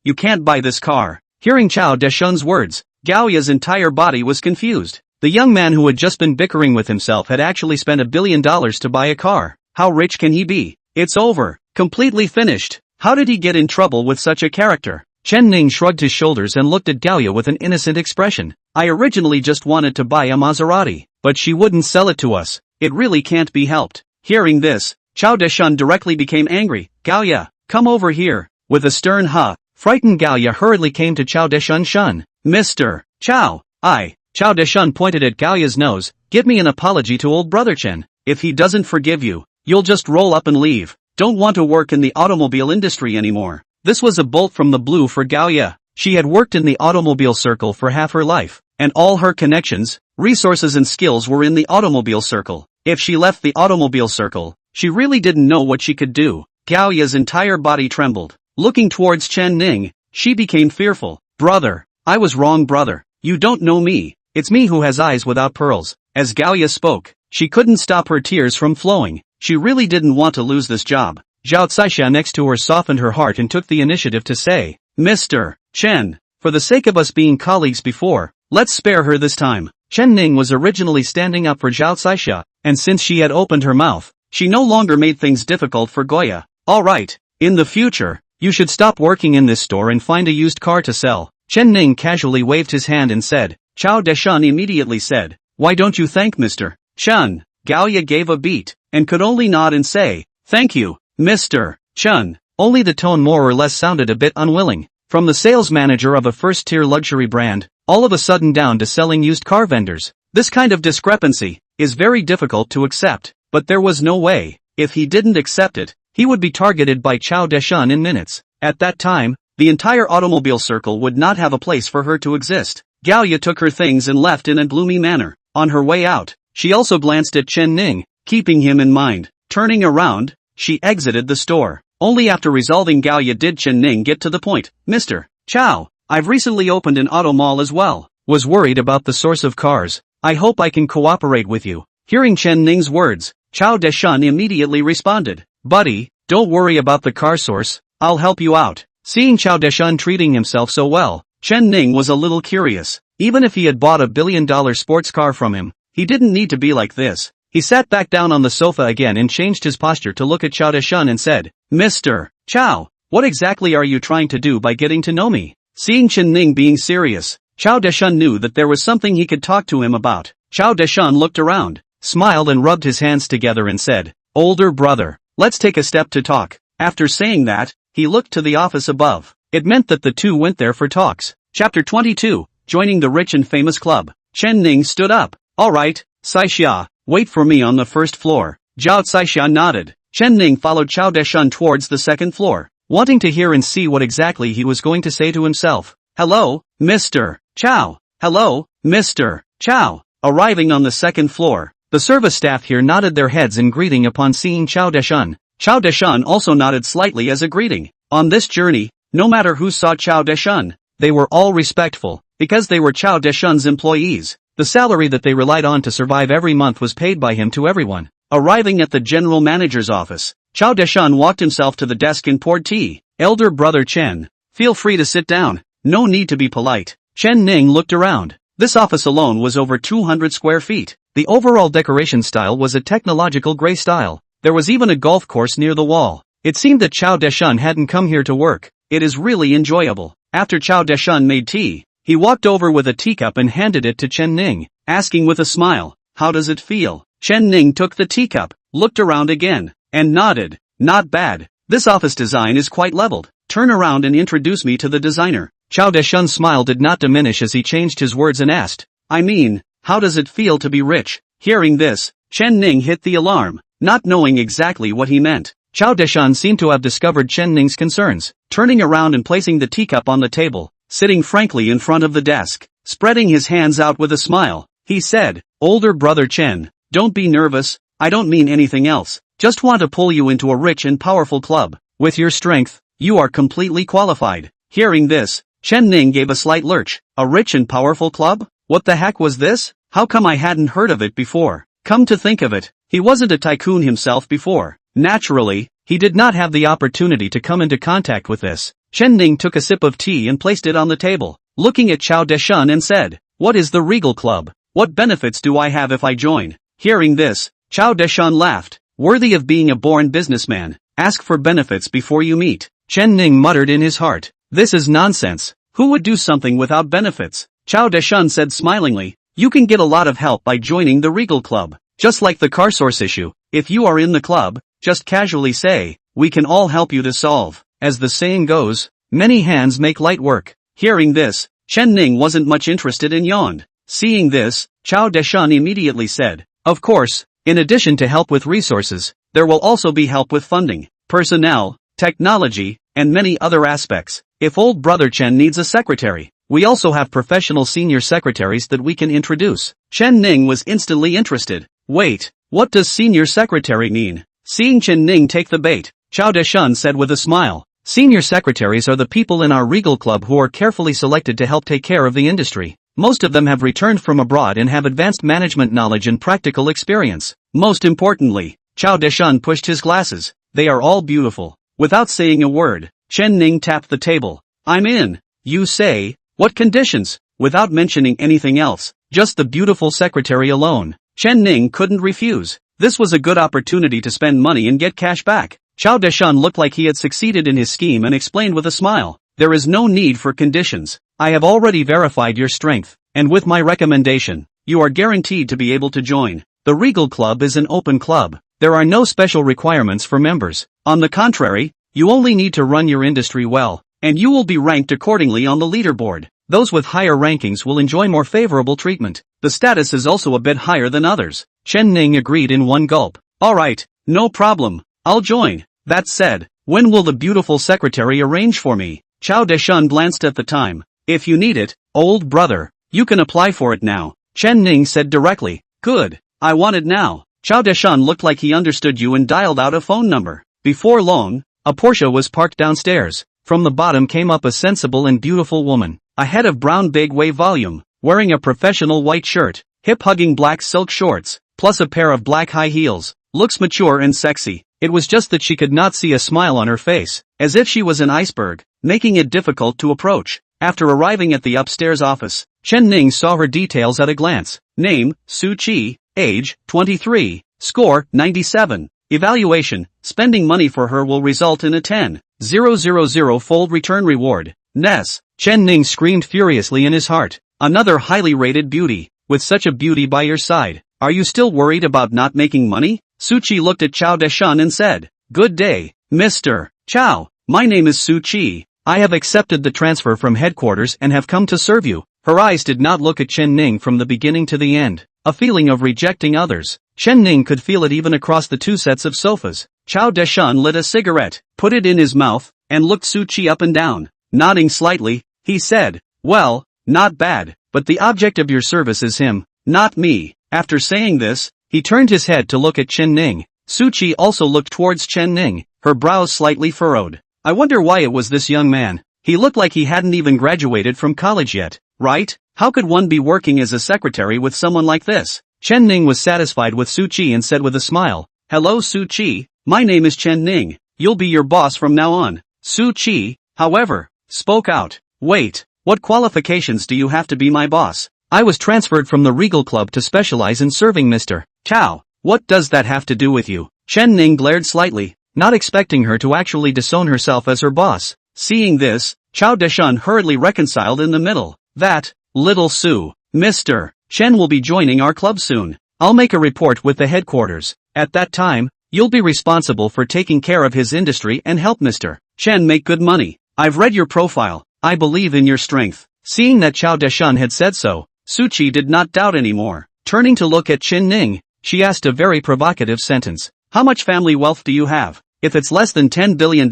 you can't buy this car. Hearing Chao Deshun's words, Gaoya's entire body was confused. The young man who had just been bickering with himself had actually spent $1 billion to buy a car. How rich can he be? It's over. Completely finished. How did he get in trouble with such a character? Chen Ning shrugged his shoulders and looked at Gaoya with an innocent expression. I originally just wanted to buy a Maserati, but she wouldn't sell it to us. It really can't be helped. Hearing this, Chao Deshun directly became angry. Gaoya, come over here. With a stern frightened Gaoya hurriedly came to Chao Deshun. Mr. Chao, Chao Deshun pointed at Gaoya's nose. Give me an apology to old brother Chen. If he doesn't forgive you, you'll just roll up and leave. Don't want to work in the automobile industry anymore. This was a bolt from the blue for Gaoya. She had worked in the automobile circle for half her life, and all her connections, resources and skills were in the automobile circle. If she left the automobile circle, she really didn't know what she could do. Gaoya's entire body trembled. Looking towards Chen Ning, she became fearful. Brother, I was wrong brother. You don't know me. It's me who has eyes without pearls. As Gaoya spoke, she couldn't stop her tears from flowing. She really didn't want to lose this job. Zhao Caixia next to her softened her heart and took the initiative to say, Mr. Chen, for the sake of us being colleagues before, let's spare her this time. Chen Ning was originally standing up for Zhao Caixia, and since she had opened her mouth, she no longer made things difficult for Goya. Alright, in the future, you should stop working in this store and find a used car to sell. Chen Ning casually waved his hand and said. Chao Deshun immediately said, why don't you thank Mr. Chen? Gaoya gave a beat, and could only nod and say, thank you, Mr. Chen. Only the tone more or less sounded a bit unwilling. From the sales manager of a first-tier luxury brand, all of a sudden down to selling used car vendors. This kind of discrepancy is very difficult to accept, but there was no way. If he didn't accept it, he would be targeted by Chao Deshun in minutes. At that time, the entire automobile circle would not have a place for her to exist. Gaoya took her things and left in a gloomy manner. On her way out, she also glanced at Chen Ning, keeping him in mind. Turning around, she exited the store. Only after resolving Gaoya did Chen Ning get to the point. Mr. Chao, I've recently opened an auto mall as well. Was worried about the source of cars. I hope I can cooperate with you. Hearing Chen Ning's words, Chao Deshun immediately responded. Buddy, don't worry about the car source, I'll help you out. Seeing Chao Deshun treating himself so well, Chen Ning was a little curious. Even if he had bought $1 billion sports car from him, he didn't need to be like this. He sat back down on the sofa again and changed his posture to look at Chao Deshun and said, Mr. Chao, what exactly are you trying to do by getting to know me? Seeing Chen Ning being serious, Chao Deshun knew that there was something he could talk to him about. Chao Deshun looked around, smiled and rubbed his hands together and said, older brother, let's take a step to talk. After saying that, he looked to the office above. It meant that the two went there for talks. Chapter 22, Joining the Rich and Famous Club. Chen Ning stood up. Alright, Caixia, wait for me on the first floor. Zhao Caixia nodded. Chen Ning followed Chao Deshun towards the second floor, wanting to hear and see what exactly he was going to say to himself. Hello, Mr. Chao. Hello, Mr. Chao. Arriving on the second floor, the service staff here nodded their heads in greeting upon seeing Chao Deshun. Chao Deshun also nodded slightly as a greeting. On this journey, no matter who saw Chao Deshun, they were all respectful, because they were Chao Deshun's employees. The salary that they relied on to survive every month was paid by him to everyone. Arriving at the general manager's office, Chao Deshun walked himself to the desk and poured tea. Elder brother Chen, feel free to sit down, no need to be polite. Chen Ning looked around. This office alone was over 200 square feet. The overall decoration style was a technological gray style. There was even a golf course near the wall. It seemed that Chao Deshun hadn't come here to work. It is really enjoyable. After Chao Deshun made tea, he walked over with a teacup and handed it to Chen Ning, asking with a smile, how does it feel? Chen Ning took the teacup, looked around again, and nodded. Not bad. This office design is quite leveled. Turn around and introduce me to the designer. Chao Deshun's smile did not diminish as he changed his words and asked, I mean, how does it feel to be rich? Hearing this, Chen Ning hit the alarm, not knowing exactly what he meant. Chao Deshun seemed to have discovered Chen Ning's concerns, turning around and placing the teacup on the table, sitting frankly in front of the desk, spreading his hands out with a smile. He said, older brother Chen, don't be nervous, I don't mean anything else, just want to pull you into a rich and powerful club. With your strength, you are completely qualified. Hearing this, Chen Ning gave a slight lurch. A rich and powerful club? What the heck was this? How come I hadn't heard of it before? Come to think of it, he wasn't a tycoon himself before. Naturally, he did not have the opportunity to come into contact with this. Chen Ning took a sip of tea and placed it on the table, looking at Chao Deshun and said, what is the Regal Club? What benefits do I have if I join? Hearing this, Chao Deshun laughed. Worthy of being a born businessman, ask for benefits before you meet. Chen Ning muttered in his heart, This is nonsense. Who would do something without benefits? Chao Deshan said smilingly. You can get a lot of help by joining the Regal Club. Just like the car source issue, if you are in the club, just casually say, we can all help you to solve. As the saying goes, many hands make light work. Hearing this, Chen Ning wasn't much interested and yawned. Seeing this, Chao Deshan immediately said, of course, in addition to help with resources, there will also be help with funding, personnel, technology, and many other aspects. If old brother Chen needs a secretary, we also have professional senior secretaries that we can introduce. Chen Ning was instantly interested. Wait, what does senior secretary mean? Seeing Chen Ning take the bait, Chao Deshan said with a smile. Senior secretaries are the people in our Regal Club who are carefully selected to help take care of the industry. Most of them have returned from abroad and have advanced management knowledge and practical experience. Most importantly, Chao Deshan pushed his glasses. They are all beautiful. Without saying a word, Chen Ning tapped the table. I'm in. You say, what conditions? Without mentioning anything else, just the beautiful secretary alone. Chen Ning couldn't refuse. This was a good opportunity to spend money and get cash back. Chao Deshan looked like he had succeeded in his scheme and explained with a smile. There is no need for conditions. I have already verified your strength, and with my recommendation, you are guaranteed to be able to join. The Regal Club is an open club. There are no special requirements for members. On the contrary, you only need to run your industry well, and you will be ranked accordingly on the leaderboard. Those with higher rankings will enjoy more favorable treatment. The status is also a bit higher than others. Chen Ning agreed in one gulp. Alright, no problem. I'll join. That said, when will the beautiful secretary arrange for me? Chao Deshan glanced at the time. If you need it, old brother, you can apply for it now. Chen Ning said directly. Good. I want it now. Chao Deshan looked like he understood you and dialed out a phone number. Before long, a Porsche was parked downstairs. From the bottom came up a sensible and beautiful woman. A head of brown big wave volume, wearing a professional white shirt, hip-hugging black silk shorts, plus a pair of black high heels. Looks mature and sexy. It was just that she could not see a smile on her face, as if she was an iceberg, making it difficult to approach. After arriving at the upstairs office, Chen Ning saw her details at a glance. Name, Su Qi, age, 23, score, 97. Evaluation, spending money for her will result in a 10,000-fold return reward. Ness. Chen Ning screamed furiously in his heart. Another highly rated beauty. With such a beauty by your side, are you still worried about not making money? Su Qi looked at Chao Deshan and said, Good day, Mr. Chao. My name is Su Qi. I have accepted the transfer from headquarters and have come to serve you. Her eyes did not look at Chen Ning from the beginning to the end. A feeling of rejecting others. Chen Ning could feel it even across the two sets of sofas. Chao Deshan lit a cigarette, put it in his mouth, and looked Su Qi up and down. Nodding slightly, he said, Well, not bad, but the object of your service is him, not me. After saying this, he turned his head to look at Chen Ning. Su Qi also looked towards Chen Ning, her brows slightly furrowed. I wonder why it was this young man. He looked like he hadn't even graduated from college yet, right? How could one be working as a secretary with someone like this? Chen Ning was satisfied with Su Qi and said with a smile, Hello Su Qi, my name is Chen Ning. You'll be your boss from now on. Su Qi, however, spoke out. Wait, what qualifications do you have to be my boss? I was transferred from the Regal Club to specialize in serving Mr. Chao. What does that have to do with you? Chen Ning glared slightly, not expecting her to actually disown herself as her boss. Seeing this, Chao Deshan hurriedly reconciled in the middle. That, little Su, Mr. Chen will be joining our club soon. I'll make a report with the headquarters. At that time, you'll be responsible for taking care of his industry and help Mr. Chen make good money. I've read your profile. I believe in your strength. Seeing that Chao Deshan had said so, Su Qi did not doubt anymore. Turning to look at Chen Ning, she asked a very provocative sentence. How much family wealth do you have? If it's less than $10 billion,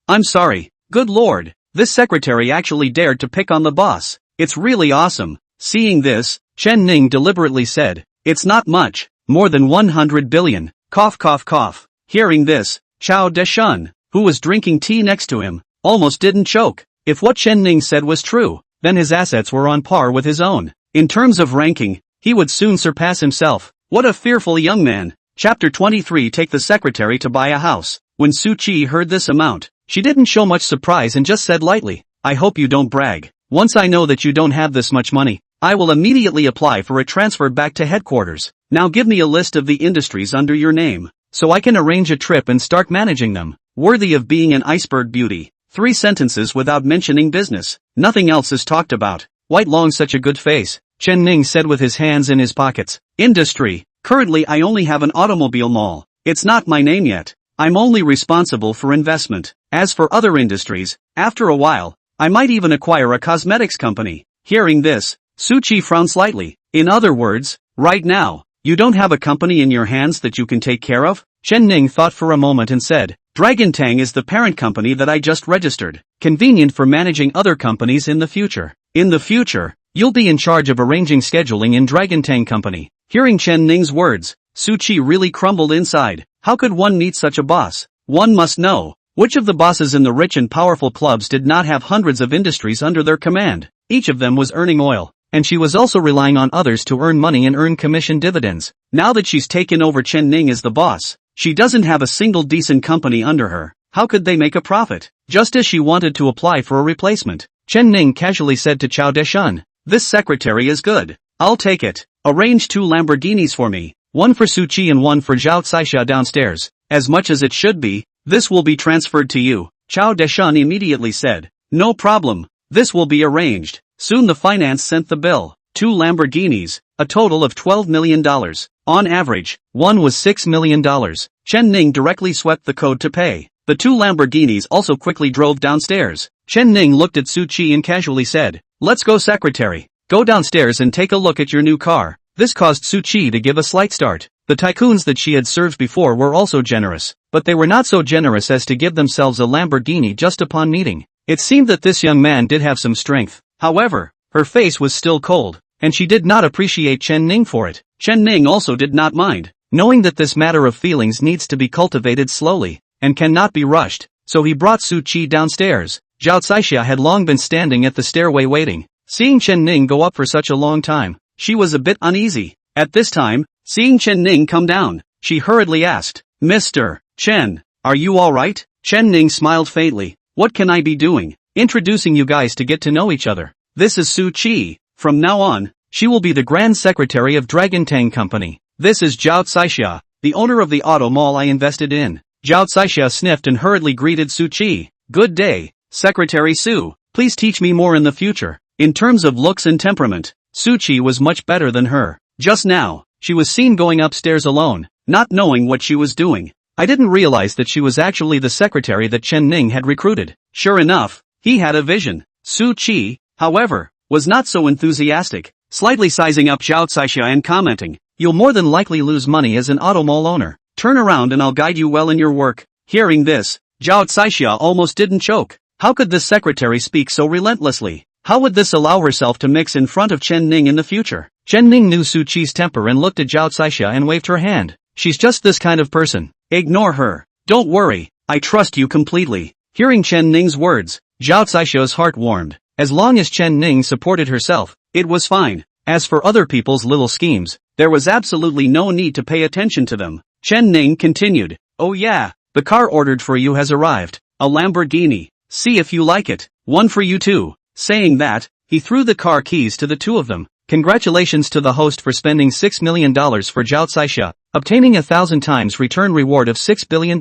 I'm sorry. Good lord, this secretary actually dared to pick on the boss. It's really awesome. Seeing this, Chen Ning deliberately said, It's not much, more than 100 billion. Cough cough cough. Hearing this, Chao Deshan, who was drinking tea next to him, almost didn't choke. If what Chen Ning said was true, then his assets were on par with his own. In terms of ranking, he would soon surpass himself. What a fearful young man. Chapter 23. Take the secretary to buy a house. When Su Qi heard this amount, she didn't show much surprise and just said lightly, I hope you don't brag. Once I know that you don't have this much money, I will immediately apply for a transfer back to headquarters. Now give me a list of the industries under your name, so I can arrange a trip and start managing them. Worthy of being an iceberg beauty. 3 sentences without mentioning business. Nothing else is talked about. White long such a good face, Chen Ning said with his hands in his pockets. Industry. Currently I only have an automobile mall. It's not my name yet. I'm only responsible for investment. As for other industries, after a while, I might even acquire a cosmetics company. Hearing this, Su Qi frowned slightly. In other words, right now, you don't have a company in your hands that you can take care of? Chen Ning thought for a moment and said, Dragon Tang is the parent company that I just registered. Convenient for managing other companies in the future. In the future, you'll be in charge of arranging scheduling in Dragon Tang Company. Hearing Chen Ning's words, Su Qi really crumbled inside. How could one meet such a boss? One must know. Which of the bosses in the rich and powerful clubs did not have hundreds of industries under their command? Each of them was earning oil, and she was also relying on others to earn money and earn commission dividends. Now that she's taken over Chen Ning as the boss, she doesn't have a single decent company under her. How could they make a profit? Just as she wanted to apply for a replacement, Chen Ning casually said to Chao Deshun, This secretary is good. I'll take it. Arrange 2 Lamborghinis for me, one for Su Qi and one for Zhao Caixia downstairs. As much as it should be, this will be transferred to you. Chao Deshun immediately said, No problem. This will be arranged. Soon the finance sent the bill. 2 Lamborghinis, a total of $12 million. On average, one was $6 million. Chen Ning directly swept the code to pay. The 2 Lamborghinis also quickly drove downstairs. Chen Ning looked at Su Qi and casually said, Let's go secretary. Go downstairs and take a look at your new car. This caused Su Qi to give a slight start. The tycoons that she had served before were also generous, but they were not so generous as to give themselves a Lamborghini just upon meeting. It seemed that this young man did have some strength. However, her face was still cold, and she did not appreciate Chen Ning for it. Chen Ning also did not mind, knowing that this matter of feelings needs to be cultivated slowly, and cannot be rushed, so he brought Su Qi downstairs. Zhao Caixia had long been standing at the stairway waiting. Seeing Chen Ning go up for such a long time, she was a bit uneasy. At this time, seeing Chen Ning come down, she hurriedly asked, Mr. Chen, are you alright? Chen Ning smiled faintly. What can I be doing? Introducing you guys to get to know each other. This is Su Qi. From now on, she will be the Grand Secretary of Dragon Tang Company. This is Zhao Caixia, the owner of the auto mall I invested in. Zhao Caixia sniffed and hurriedly greeted Su Qi. Good day, Secretary Su. Please teach me more in the future. In terms of looks and temperament, Su Qi was much better than her. Just now, she was seen going upstairs alone, not knowing what she was doing. I didn't realize that she was actually the secretary that Chen Ning had recruited. Sure enough, he had a vision. Su Qi, however, was not so enthusiastic, slightly sizing up Zhao Caixia and commenting, You'll more than likely lose money as an auto mall owner. Turn around and I'll guide you well in your work. Hearing this, Zhao Caixia almost didn't choke. How could this secretary speak so relentlessly? How would this allow herself to mix in front of Chen Ning in the future? Chen Ning knew Su Qi's temper and looked at Zhao Caixia and waved her hand. She's just this kind of person. Ignore her. Don't worry, I trust you completely. Hearing Chen Ning's words, Zhao Caixia's heart warmed. As long as Chen Ning supported herself, it was fine. As for other people's little schemes, there was absolutely no need to pay attention to them. Chen Ning continued, Oh yeah, the car ordered for you has arrived. A Lamborghini. See if you like it. One for you too. Saying that, he threw the car keys to the 2 of them. Congratulations to the host for spending $6 million for Zhao Caixia, obtaining 1,000 times return reward of $6 billion.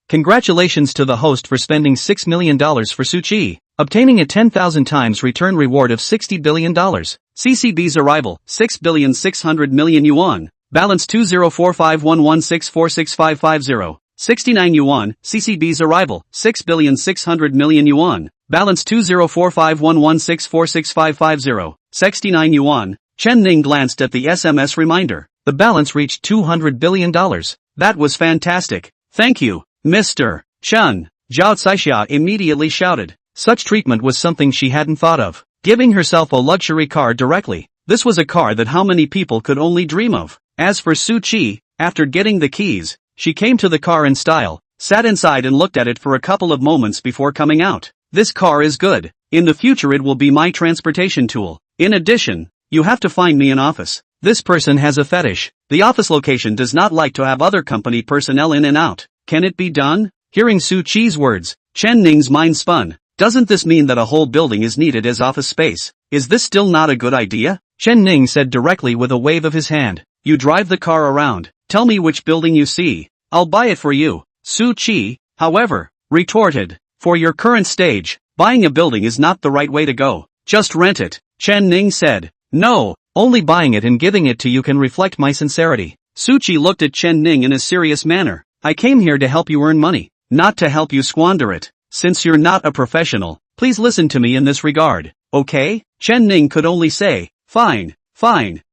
Congratulations to the host for spending $6 million for Su Qi, obtaining a 10,000 times return reward of $60 billion. CCB's arrival, 6,600 million yuan. Balance 204511646550. 69 yuan. CCB's arrival, 6,600 million yuan. Balance 204511646550. 69 yuan. Chen Ning glanced at the SMS reminder. The balance reached $200 billion. That was fantastic. Thank you, Mr. Chen. Zhao Caixia immediately shouted. Such treatment was something she hadn't thought of. Giving herself a luxury car directly. This was a car that how many people could only dream of. As for Su Qi, after getting the keys, she came to the car in style, sat inside and looked at it for a couple of moments before coming out. This car is good. In the future it will be my transportation tool. In addition, you have to find me an office. This person has a fetish. The office location does not like to have other company personnel in and out. Can it be done? Hearing Su Qi's words, Chen Ning's mind spun. Doesn't this mean that a whole building is needed as office space? Is this still not a good idea? Chen Ning said directly with a wave of his hand. You drive the car around. Tell me which building you see. I'll buy it for you. Su Qi, however, retorted. For your current stage, buying a building is not the right way to go. Just rent it, Chen Ning said. No, only buying it and giving it to you can reflect my sincerity. Suchi looked at Chen Ning in a serious manner. I came here to help you earn money, not to help you squander it. Since you're not a professional, please listen to me in this regard, okay? Chen Ning could only say, fine,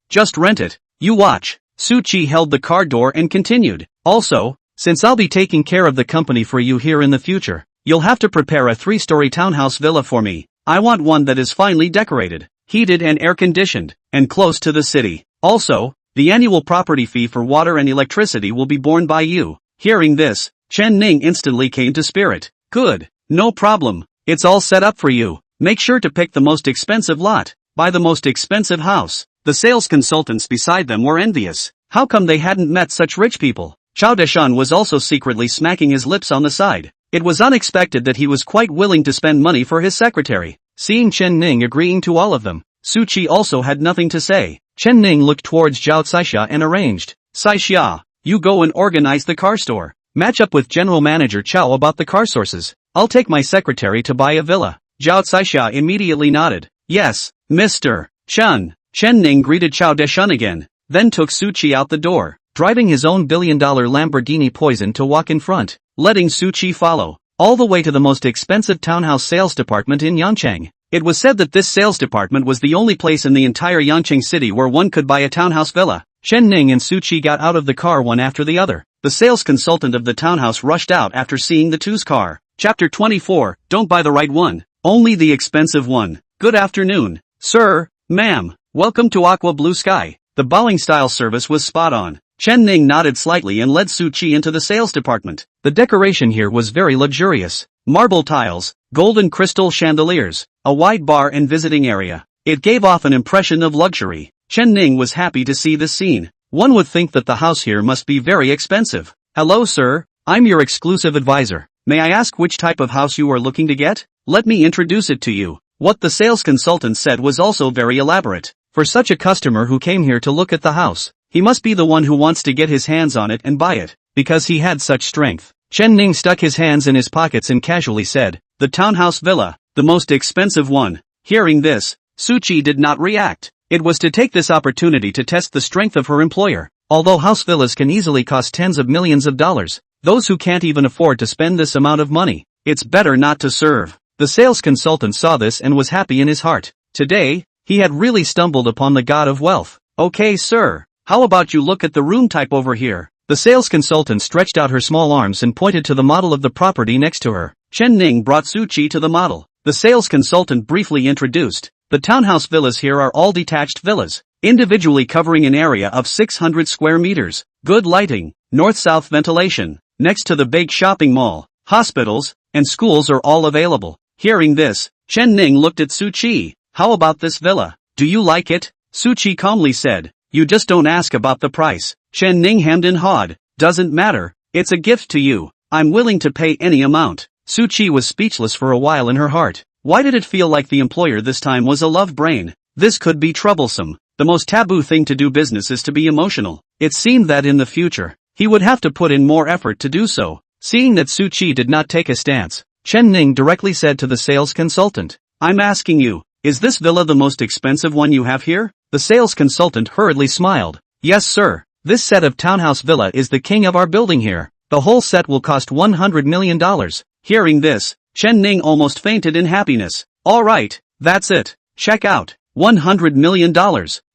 just rent it. You watch. Suchi held the car door and continued. Also, since I'll be taking care of the company for you here in the future, you'll have to prepare a 3-story townhouse villa for me. I want one that is finely decorated, heated and air-conditioned, and close to the city. Also, the annual property fee for water and electricity will be borne by you. Hearing this, Chen Ning instantly came to spirit. Good, no problem, it's all set up for you. Make sure to pick the most expensive lot, buy the most expensive house. The sales consultants beside them were envious. How come they hadn't met such rich people? Chao Deshan was also secretly smacking his lips on the side. It was unexpected that he was quite willing to spend money for his secretary. Seeing Chen Ning agreeing to all of them, Suchi also had nothing to say. Chen Ning looked towards Zhao Caixia and arranged. Caixia, you go and organize the car store. Match up with General Manager Chao about the car sources. I'll take my secretary to buy a villa. Zhao Caixia immediately nodded. Yes, Mr. Chen. Chen Ning greeted Chao Deshan again, then took Suchi out the door, driving his own billion-dollar Lamborghini Poison to walk in front, letting Suchi follow, all the way to the most expensive townhouse sales department in Yangcheng. It was said that this sales department was the only place in the entire Yangcheng city where one could buy a townhouse villa. Chen Ning and Suchi got out of the car one after the other. The sales consultant of the townhouse rushed out after seeing the two's car. Chapter 24, Don't buy the right one, only the expensive one. Good afternoon, sir, ma'am. Welcome to Aqua Blue Sky. The bowing style service was spot on. Chen Ning nodded slightly and led Suchi into the sales department. The decoration here was very luxurious. Marble tiles, golden crystal chandeliers, a wide bar and visiting area. It gave off an impression of luxury. Chen Ning was happy to see this scene. One would think that the house here must be very expensive. Hello sir, I'm your exclusive advisor. May I ask which type of house you are looking to get? Let me introduce it to you. What the sales consultant said was also very elaborate. For such a customer who came here to look at the house, he must be the one who wants to get his hands on it and buy it, because he had such strength. Chen Ning stuck his hands in his pockets and casually said, the townhouse villa, the most expensive one. Hearing this, Suchi did not react. It was to take this opportunity to test the strength of her employer. Although house villas can easily cost tens of millions of dollars, those who can't even afford to spend this amount of money, it's better not to serve. The sales consultant saw this and was happy in his heart. Today, he had really stumbled upon the god of wealth. Okay sir, how about you look at the room type over here? The sales consultant stretched out her small arms and pointed to the model of the property next to her. Chen Ning brought Suchi to the model. The sales consultant briefly introduced. The townhouse villas here are all detached villas, individually covering an area of 600 square meters, good lighting, north-south ventilation, next to the big shopping mall, hospitals, and schools are all available. Hearing this, Chen Ning looked at Suchi. How about this villa? Do you like it? Suchi calmly said. You just don't ask about the price. Chen Ning hemmed and hawed. Doesn't matter. It's a gift to you. I'm willing to pay any amount. Suchi was speechless for a while in her heart. Why did it feel like the employer this time was a love brain? This could be troublesome. The most taboo thing to do business is to be emotional. It seemed that in the future, he would have to put in more effort to do so. Seeing that Suchi did not take a stance, Chen Ning directly said to the sales consultant, I'm asking you, is this villa the most expensive one you have here? The sales consultant hurriedly smiled. Yes sir, this set of townhouse villa is the king of our building here. The whole set will cost $100 million. Hearing this, Chen Ning almost fainted in happiness. Alright, that's it. Check out. $100 million,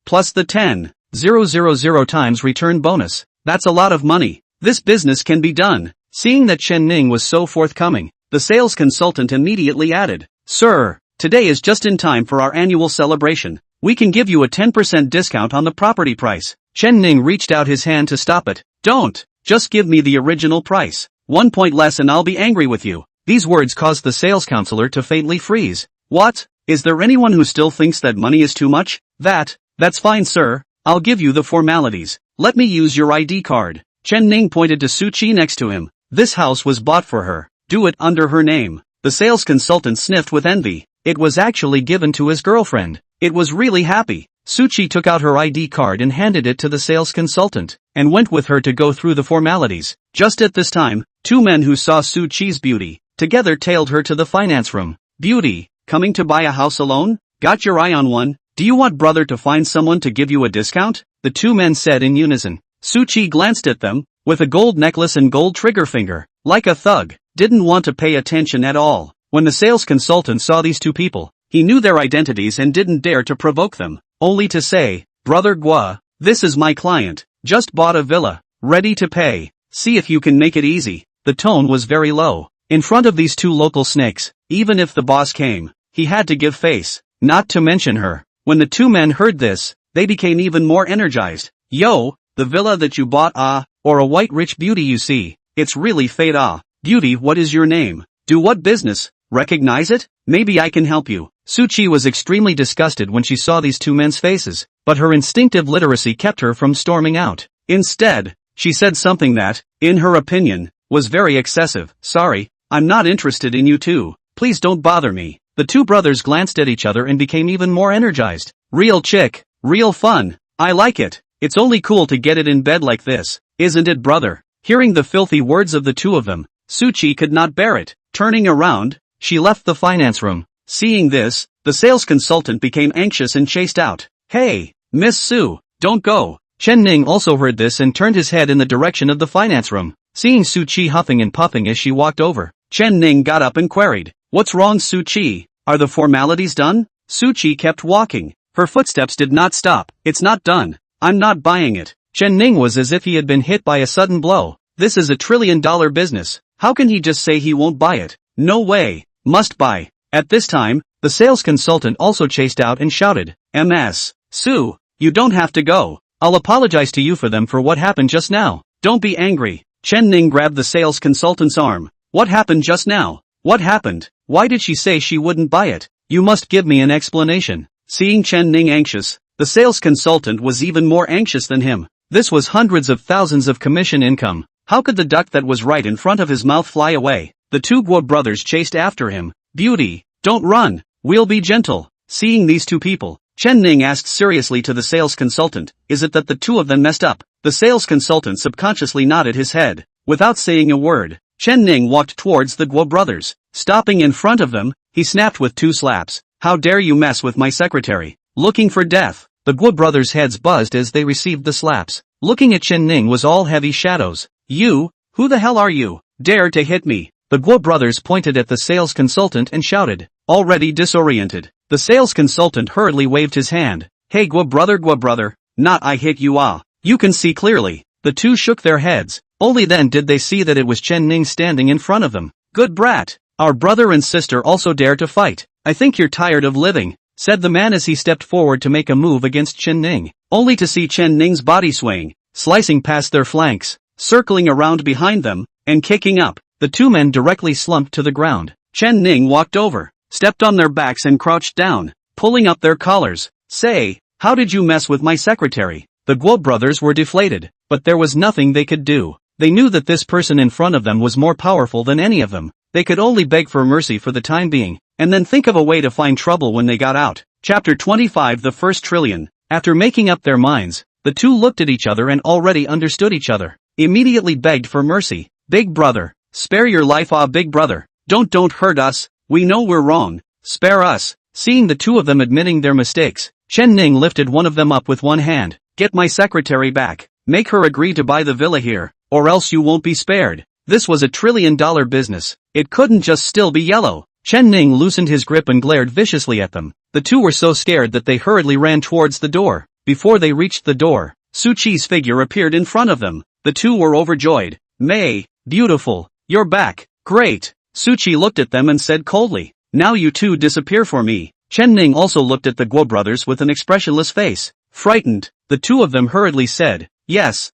plus the 10,000 times return bonus. That's a lot of money. This business can be done. Seeing that Chen Ning was so forthcoming, the sales consultant immediately added, Sir, today is just in time for our annual celebration. We can give you a 10% discount on the property price. Chen Ning reached out his hand to stop it. Don't. Just give me the original price. 1 point less and I'll be angry with you. These words caused the sales counselor to faintly freeze. What? Is there anyone who still thinks that money is too much? That's fine sir. I'll give you the formalities. Let me use your ID card. Chen Ning pointed to Suchi next to him. This house was bought for her. Do it under her name. The sales consultant sniffed with envy. It was actually given to his girlfriend. It was really happy. Suchi took out her ID card and handed it to the sales consultant, and went with her to go through the formalities. Just at this time, two men who saw Suchi's beauty, together tailed her to the finance room. Beauty, coming to buy a house alone? Got your eye on one? Do you want brother to find someone to give you a discount? The two men said in unison. Suchi glanced at them, with a gold necklace and gold trigger finger, like a thug, didn't want to pay attention at all. When the sales consultant saw these two people, he knew their identities and didn't dare to provoke them, only to say, Brother Gua, this is my client, just bought a villa, ready to pay, see if you can make it easy. The tone was very low. In front of these two local snakes, even if the boss came, he had to give face, not to mention her. When the two men heard this, they became even more energized. Yo, the villa that you bought or a white rich beauty you see, it's really fate Beauty, what is your name? Do what business? Recognize it? Maybe I can help you. Suchi was extremely disgusted when she saw these two men's faces, but her instinctive literacy kept her from storming out. Instead, she said something that, in her opinion, was very excessive. Sorry, I'm not interested in you two. Please don't bother me. The two brothers glanced at each other and became even more energized. Real chick, real fun. I like it. It's only cool to get it in bed like this, isn't it, brother? Hearing the filthy words of the two of them, Suchi could not bear it. Turning around, she left the finance room. Seeing this, the sales consultant became anxious and chased out. Hey, Miss Su, don't go. Chen Ning also heard this and turned his head in the direction of the finance room. Seeing Suchi huffing and puffing as she walked over, Chen Ning got up and queried, What's wrong, Suchi? Are the formalities done? Suchi kept walking. Her footsteps did not stop. It's not done. I'm not buying it. Chen Ning was as if he had been hit by a sudden blow. This is $1 trillion business. How can he just say he won't buy it? No way. Must buy. At this time, the sales consultant also chased out and shouted, Ms. Su, you don't have to go. I'll apologize to you for them for what happened just now. Don't be angry. Chen Ning grabbed the sales consultant's arm. What happened just now? What happened? Why did she say she wouldn't buy it? You must give me an explanation. Seeing Chen Ning anxious, the sales consultant was even more anxious than him. This was hundreds of thousands of commission income. How could the duck that was right in front of his mouth fly away? The two Guo brothers chased after him. Beauty, don't run. We'll be gentle. Seeing these two people, Chen Ning asked seriously to the sales consultant, Is it that the two of them messed up? The sales consultant subconsciously nodded his head. Without saying a word, Chen Ning walked towards the Guo brothers. Stopping in front of them, he snapped with 2 slaps. How dare you mess with my secretary? Looking for death. The Guo brothers' heads buzzed as they received the slaps. Looking at Chen Ning was all heavy shadows. You, who the hell are you? Dare to hit me? The Guo brothers pointed at the sales consultant and shouted. Already disoriented, the sales consultant hurriedly waved his hand. Hey Guo brother, not I hit you You can see clearly. The two shook their heads. Only then did they see that it was Chen Ning standing in front of them. Good brat. Our brother and sister also dare to fight. I think you're tired of living, said the man as he stepped forward to make a move against Chen Ning, only to see Chen Ning's body swaying, slicing past their flanks, circling around behind them, and kicking up. The two men directly slumped to the ground. Chen Ning walked over, stepped on their backs and crouched down, pulling up their collars. Say, how did you mess with my secretary? The Guo brothers were deflated, but there was nothing they could do. They knew that this person in front of them was more powerful than any of them. They could only beg for mercy for the time being, and then think of a way to find trouble when they got out. Chapter 25 The First Trillion. After making up their minds, the two looked at each other and already understood each other. Immediately begged for mercy. Big brother, spare your life, big brother. Don't hurt us. We know we're wrong. Spare us. Seeing the two of them admitting their mistakes, Chen Ning lifted one of them up with one hand. Get my secretary back. Make her agree to buy the villa here, or else you won't be spared. This was $1 trillion business. It couldn't just still be yellow. Chen Ning loosened his grip and glared viciously at them. The two were so scared that they hurriedly ran towards the door. Before they reached the door, Su Chi's figure appeared in front of them. The two were overjoyed. May, beautiful, you're back. Great. Su Chi looked at them and said coldly, now you two disappear for me. Chen Ning also looked at the Guo brothers with an expressionless face. Frightened, the two of them hurriedly said, yes,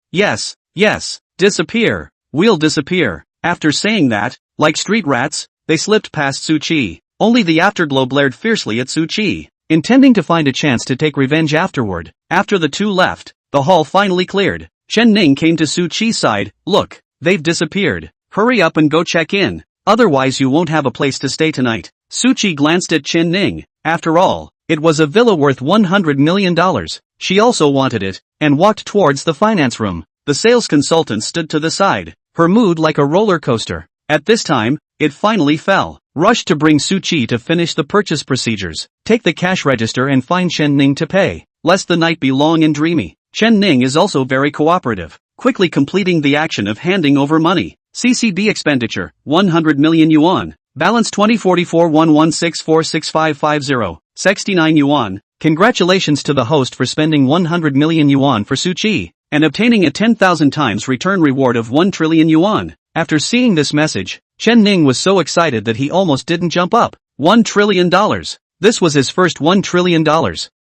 disappear. We'll disappear. After saying that, like street rats, they slipped past Su Chi. Only the afterglow blared fiercely at Su Chi, intending to find a chance to take revenge afterward. After the two left, the hall finally cleared. Chen Ning came to Su Chi's side. Look, they've disappeared. Hurry up and go check in. Otherwise you won't have a place to stay tonight. Su Chi glanced at Chen Ning. After all, it was a villa worth $100 million. She also wanted it, and walked towards the finance room. The sales consultant stood to the side, her mood like a roller coaster. At this time, it finally fell. Rushed to bring Suchi to finish the purchase procedures. Take the cash register and find Chen Ning to pay, lest the night be long and dreamy. Chen Ning is also very cooperative, quickly completing the action of handing over money. CCB expenditure, 100 million yuan. Balance 204411646550. 69 yuan. Congratulations to the host for spending 100 million yuan for Suchi, and obtaining a 10,000 times return reward of 1 trillion yuan. After seeing this message, Chen Ning was so excited that he almost didn't jump up. $1 trillion. This was his first $1 trillion.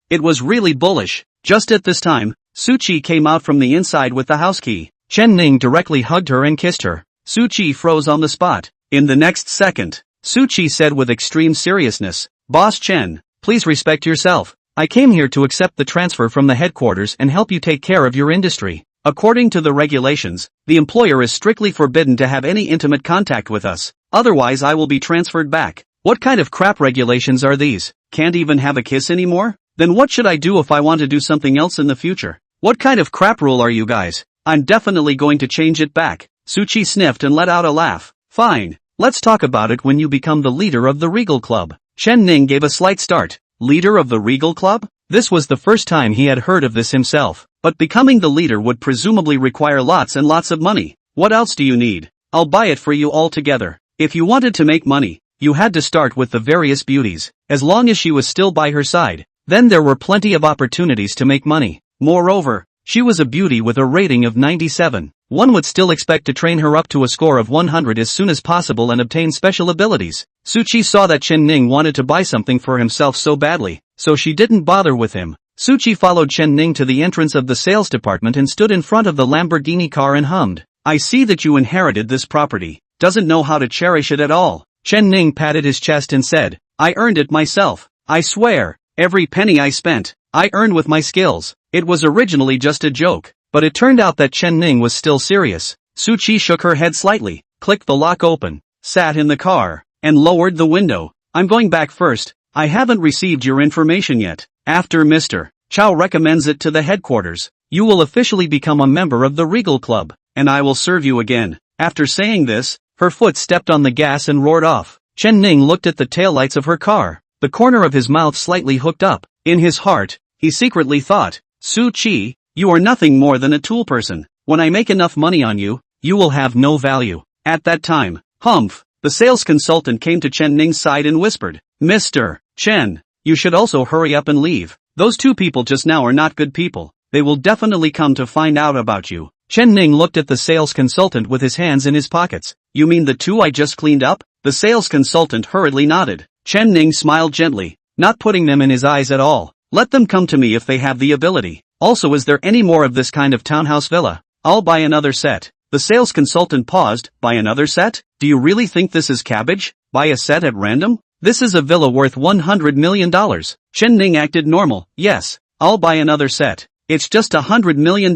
It was really bullish. Just at this time, Suchi came out from the inside with the house key. Chen Ning directly hugged her and kissed her. Suchi froze on the spot. In the next second, Suchi said with extreme seriousness, "Boss Chen, please respect yourself. I came here to accept the transfer from the headquarters and help you take care of your industry. According to the regulations, the employer is strictly forbidden to have any intimate contact with us, otherwise I will be transferred back." What kind of crap regulations are these? Can't even have a kiss anymore? Then what should I do if I want to do something else in the future? What kind of crap rule are you guys? I'm definitely going to change it back. Suchi sniffed and let out a laugh. Fine, let's talk about it when you become the leader of the Regal Club. Chen Ning gave a slight start. Leader of the Regal Club? This was the first time he had heard of this himself, but becoming the leader would presumably require lots and lots of money. What else do you need? I'll buy it for you all together. If you wanted to make money, you had to start with the various beauties. As long as she was still by her side, then there were plenty of opportunities to make money. Moreover, she was a beauty with a rating of 97. One would still expect to train her up to a score of 100 as soon as possible and obtain special abilities. Suchi saw that Chen Ning wanted to buy something for himself so badly, so she didn't bother with him. Suchi followed Chen Ning to the entrance of the sales department and stood in front of the Lamborghini car and hummed. "I see that you inherited this property. Doesn't know how to cherish it at all." Chen Ning patted his chest and said, "I earned it myself. I swear, every penny I spent, I earned with my skills." It was originally just a joke, but it turned out that Chen Ning was still serious. Suchi shook her head slightly, clicked the lock open, sat in the car, and lowered the window. "I'm going back first. I haven't received your information yet. After Mr. Chow recommends it to the headquarters, you will officially become a member of the Regal Club, and I will serve you again." After saying this, her foot stepped on the gas and roared off. Chen Ning looked at the taillights of her car, the corner of his mouth slightly hooked up. In his heart, he secretly thought, "Suchi, you are nothing more than a tool person. When I make enough money on you, you will have no value." At that time, Humph, the sales consultant came to Chen Ning's side and whispered, "Mr. Chen, you should also hurry up and leave. Those two people just now are not good people. They will definitely come to find out about you." Chen Ning looked at the sales consultant with his hands in his pockets. "You mean the two I just cleaned up?" The sales consultant hurriedly nodded. Chen Ning smiled gently, not putting them in his eyes at all. "Let them come to me if they have the ability. Also, is there any more of this kind of townhouse villa? I'll buy another set." The sales consultant paused. "Buy another set? Do you really think this is cabbage? Buy a set at random? This is a villa worth $100 million. Chen Ning acted normal. "Yes, I'll buy another set. It's just $100 million.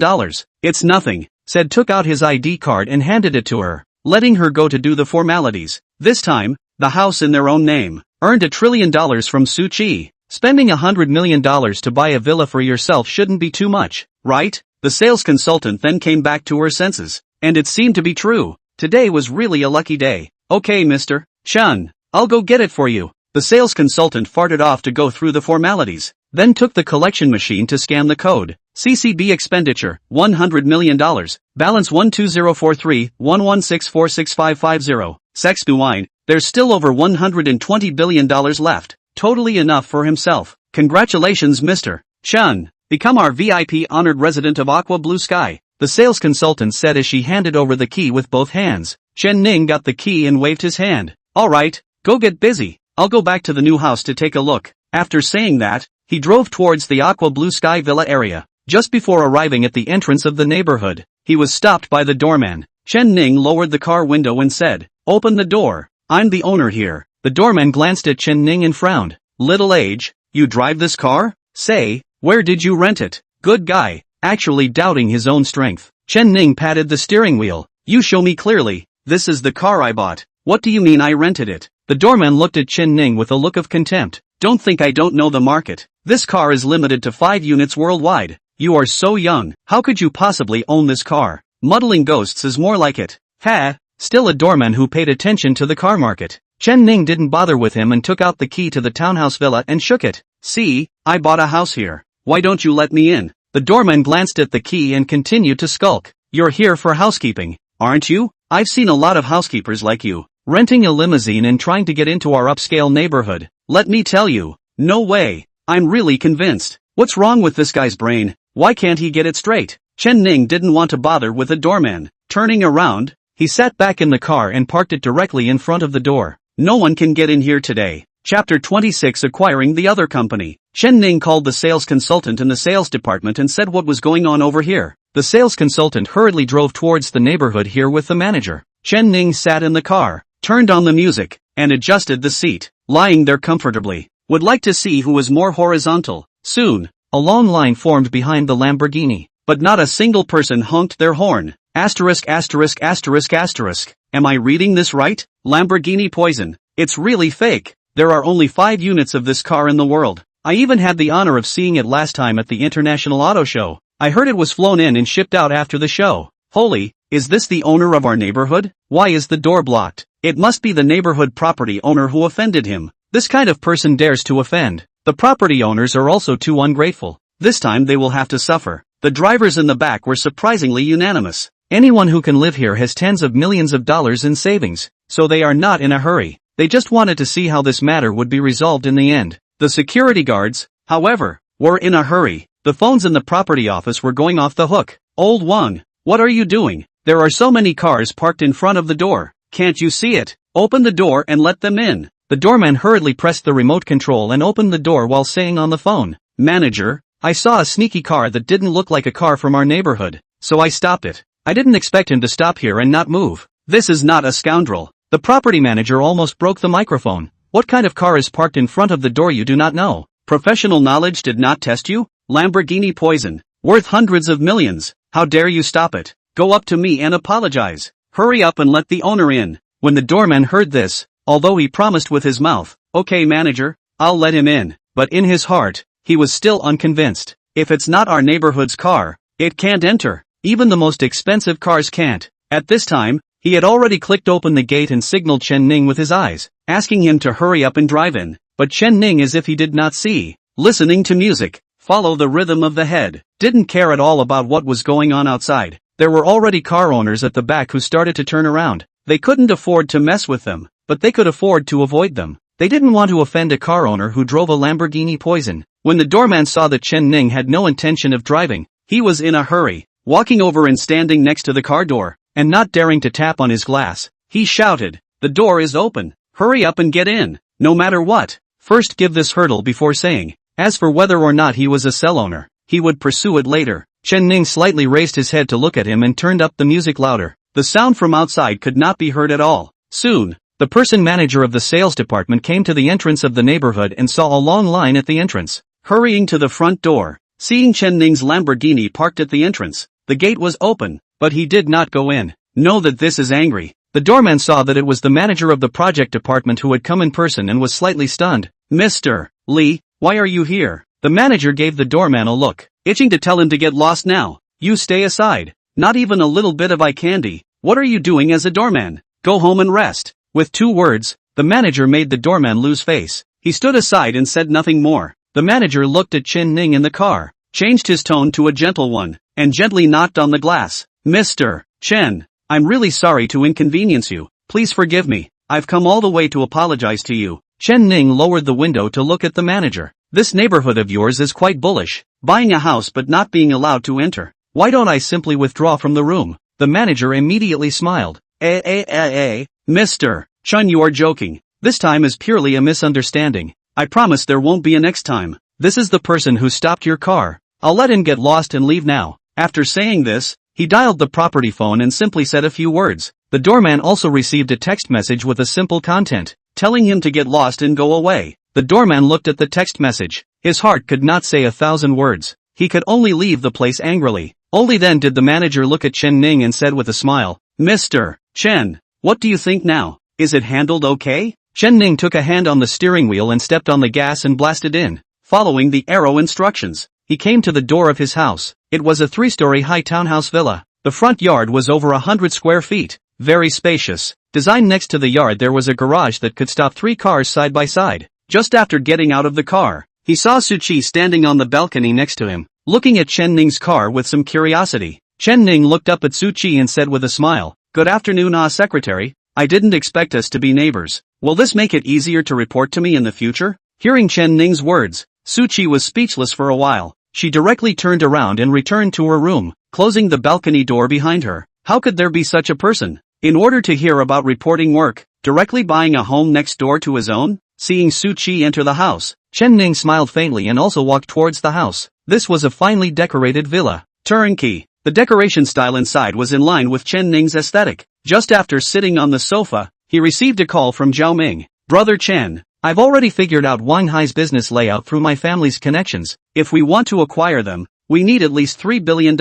It's nothing," said, took out his ID card and handed it to her, letting her go to do the formalities. This time, the house in their own name, earned $1 trillion from Suchi. Spending $100 million to buy a villa for yourself shouldn't be too much, right? The sales consultant then came back to her senses, and it seemed to be true. Today was really a lucky day. "Okay, Mr. Chen, I'll go get it for you." The sales consultant farted off to go through the formalities, then took the collection machine to scan the code. CCB expenditure, $100 million. Balance 1204311646550. Sex wine. There's still over $120 billion left. Totally enough for himself. Congratulations, Mr. Chen. Become our VIP honored resident of Aqua Blue Sky, the sales consultant said as she handed over the key with both hands. Chen Ning got the key and waved his hand. "Alright, go get busy. I'll go back to the new house to take a look." After saying that, he drove towards the Aqua Blue Sky Villa area. Just before arriving at the entrance of the neighborhood, he was stopped by the doorman. Chen Ning lowered the car window and said, "Open the door. I'm the owner here." The doorman glanced at Chen Ning and frowned. "Little age, you drive this car? Say, where did you rent it?" Good guy, actually doubting his own strength. Chen Ning patted the steering wheel. "You show me clearly. This is the car I bought." "What do you mean I rented it?" The doorman looked at Chen Ning with a look of contempt. "Don't think I don't know the market. This car is limited to 5 units worldwide. You are so young. How could you possibly own this car? Muddling ghosts is more like it." "Ha, still a doorman who paid attention to the car market. Chen Ning didn't bother with him and took out the key to the townhouse villa and shook it. "See, I bought a house here. Why don't you let me in?" The doorman glanced at the key and continued to skulk. "You're here for housekeeping, aren't you? I've seen a lot of housekeepers like you, renting a limousine and trying to get into our upscale neighborhood. Let me tell you, no way. I'm really convinced. What's wrong with this guy's brain? Why can't he get it straight?" Chen Ning didn't want to bother with the doorman. Turning around, he sat back in the car and parked it directly in front of the door. "No one can get in here today." Chapter 26 Acquiring the Other Company. Chen Ning called the sales consultant in the sales department and said what was going on over here. The sales consultant hurriedly drove towards the neighborhood here with the manager. Chen Ning sat in the car, turned on the music, and adjusted the seat, lying there comfortably. Would like to see who was more horizontal. Soon, a long line formed behind the Lamborghini, but not a single person honked their horn. Asterisk asterisk asterisk asterisk. Am I reading this right? Lamborghini poison. It's really fake. There are only 5 units of this car in the world. I even had the honor of seeing it last time at the International Auto Show. I heard it was flown in and shipped out after the show. Holy, is this the owner of our neighborhood? Why is the door blocked? It must be the neighborhood property owner who offended him. This kind of person dares to offend. The property owners are also too ungrateful. This time they will have to suffer. The drivers in the back were surprisingly unanimous. Anyone who can live here has tens of millions of dollars in savings, so they are not in a hurry. They just wanted to see how this matter would be resolved in the end. The security guards, however, were in a hurry. The phones in the property office were going off the hook. "Old Wang, what are you doing? There are so many cars parked in front of the door. Can't you see it? Open the door and let them in." The doorman hurriedly pressed the remote control and opened the door while saying on the phone, "Manager, I saw a sneaky car that didn't look like a car from our neighborhood, so I stopped it. I didn't expect him to stop here and not move. This is not a scoundrel." The property manager almost broke the microphone. "What kind of car is parked in front of the door you do not know? Professional knowledge did not test you? Lamborghini poison, worth hundreds of millions. How dare you stop it? Go up to me and apologize. Hurry up and let the owner in." When the doorman heard this, although he promised with his mouth, "Okay manager, I'll let him in," but in his heart, he was still unconvinced. If it's not our neighborhood's car, it can't enter. Even the most expensive cars can't. At this time, he had already clicked open the gate and signaled Chen Ning with his eyes, asking him to hurry up and drive in. But Chen Ning, as if he did not see, listening to music, follow the rhythm of the head, didn't care at all about what was going on outside. There were already car owners at the back who started to turn around. They couldn't afford to mess with them, but they could afford to avoid them. They didn't want to offend a car owner who drove a Lamborghini poison. When the doorman saw that Chen Ning had no intention of driving, he was in a hurry, walking over and standing next to the car door, and not daring to tap on his glass. He shouted, "The door is open. Hurry up and get in, no matter what." First give this hurdle before saying. As for whether or not he was a cell owner, he would pursue it later. Chen Ning slightly raised his head to look at him and turned up the music louder. The sound from outside could not be heard at all. Soon, the person manager of the sales department came to the entrance of the neighborhood and saw a long line at the entrance. Hurrying to the front door, seeing Chen Ning's Lamborghini parked at the entrance, the gate was open, but he did not go in. Know that this is angry. The doorman saw that it was the manager of the project department who had come in person and was slightly stunned. "Mr. Li, why are you here?" The manager gave the doorman a look, itching to tell him to get lost now. "You stay aside. Not even a little bit of eye candy. What are you doing as a doorman? Go home and rest." With 2 words, the manager made the doorman lose face. He stood aside and said nothing more. The manager looked at Chen Ning in the car, changed his tone to a gentle one, and gently knocked on the glass. "Mr. Chen, I'm really sorry to inconvenience you. Please forgive me. I've come all the way to apologize to you." Chen Ning lowered the window to look at the manager. "This neighborhood of yours is quite bullish. Buying a house but not being allowed to enter. Why don't I simply withdraw from the room?" The manager immediately smiled. Mr. Chen, you are joking. This time is purely a misunderstanding. I promise there won't be a next time. This is the person who stopped your car. I'll let him get lost and leave now." After saying this, he dialed the property phone and simply said a few words. The doorman also received a text message with a simple content, telling him to get lost and go away. The doorman looked at the text message. His heart could not say 1,000 words. He could only leave the place angrily. Only then did the manager look at Chen Ning and said with a smile, "Mr. Chen, what do you think now? Is it handled okay?" Chen Ning took a hand on the steering wheel and stepped on the gas and blasted in, following the arrow instructions. He came to the door of his house. It was a 3-story high townhouse villa. The front yard was over 100 square feet. very spacious. Designed next to the yard there was a garage that could stop 3 cars side by side. Just after getting out of the car, he saw Suchi standing on the balcony next to him, looking at Chen Ning's car with some curiosity. Chen Ning looked up at Suchi and said with a smile, "Good afternoon, secretary. I didn't expect us to be neighbors. Will this make it easier to report to me in the future?" Hearing Chen Ning's words, Suchi was speechless for a while. She directly turned around and returned to her room, closing the balcony door behind her. How could there be such a person? In order to hear about reporting work, directly buying a home next door to his own? Seeing Suchi enter the house, Chen Ning smiled faintly and also walked towards the house. This was a finely decorated villa. Turnkey. The decoration style inside was in line with Chen Ning's aesthetic. Just after sitting on the sofa, he received a call from Zhao Ming. "Brother Chen, I've already figured out Wang Hai's business layout through my family's connections. If we want to acquire them, we need at least $3 billion.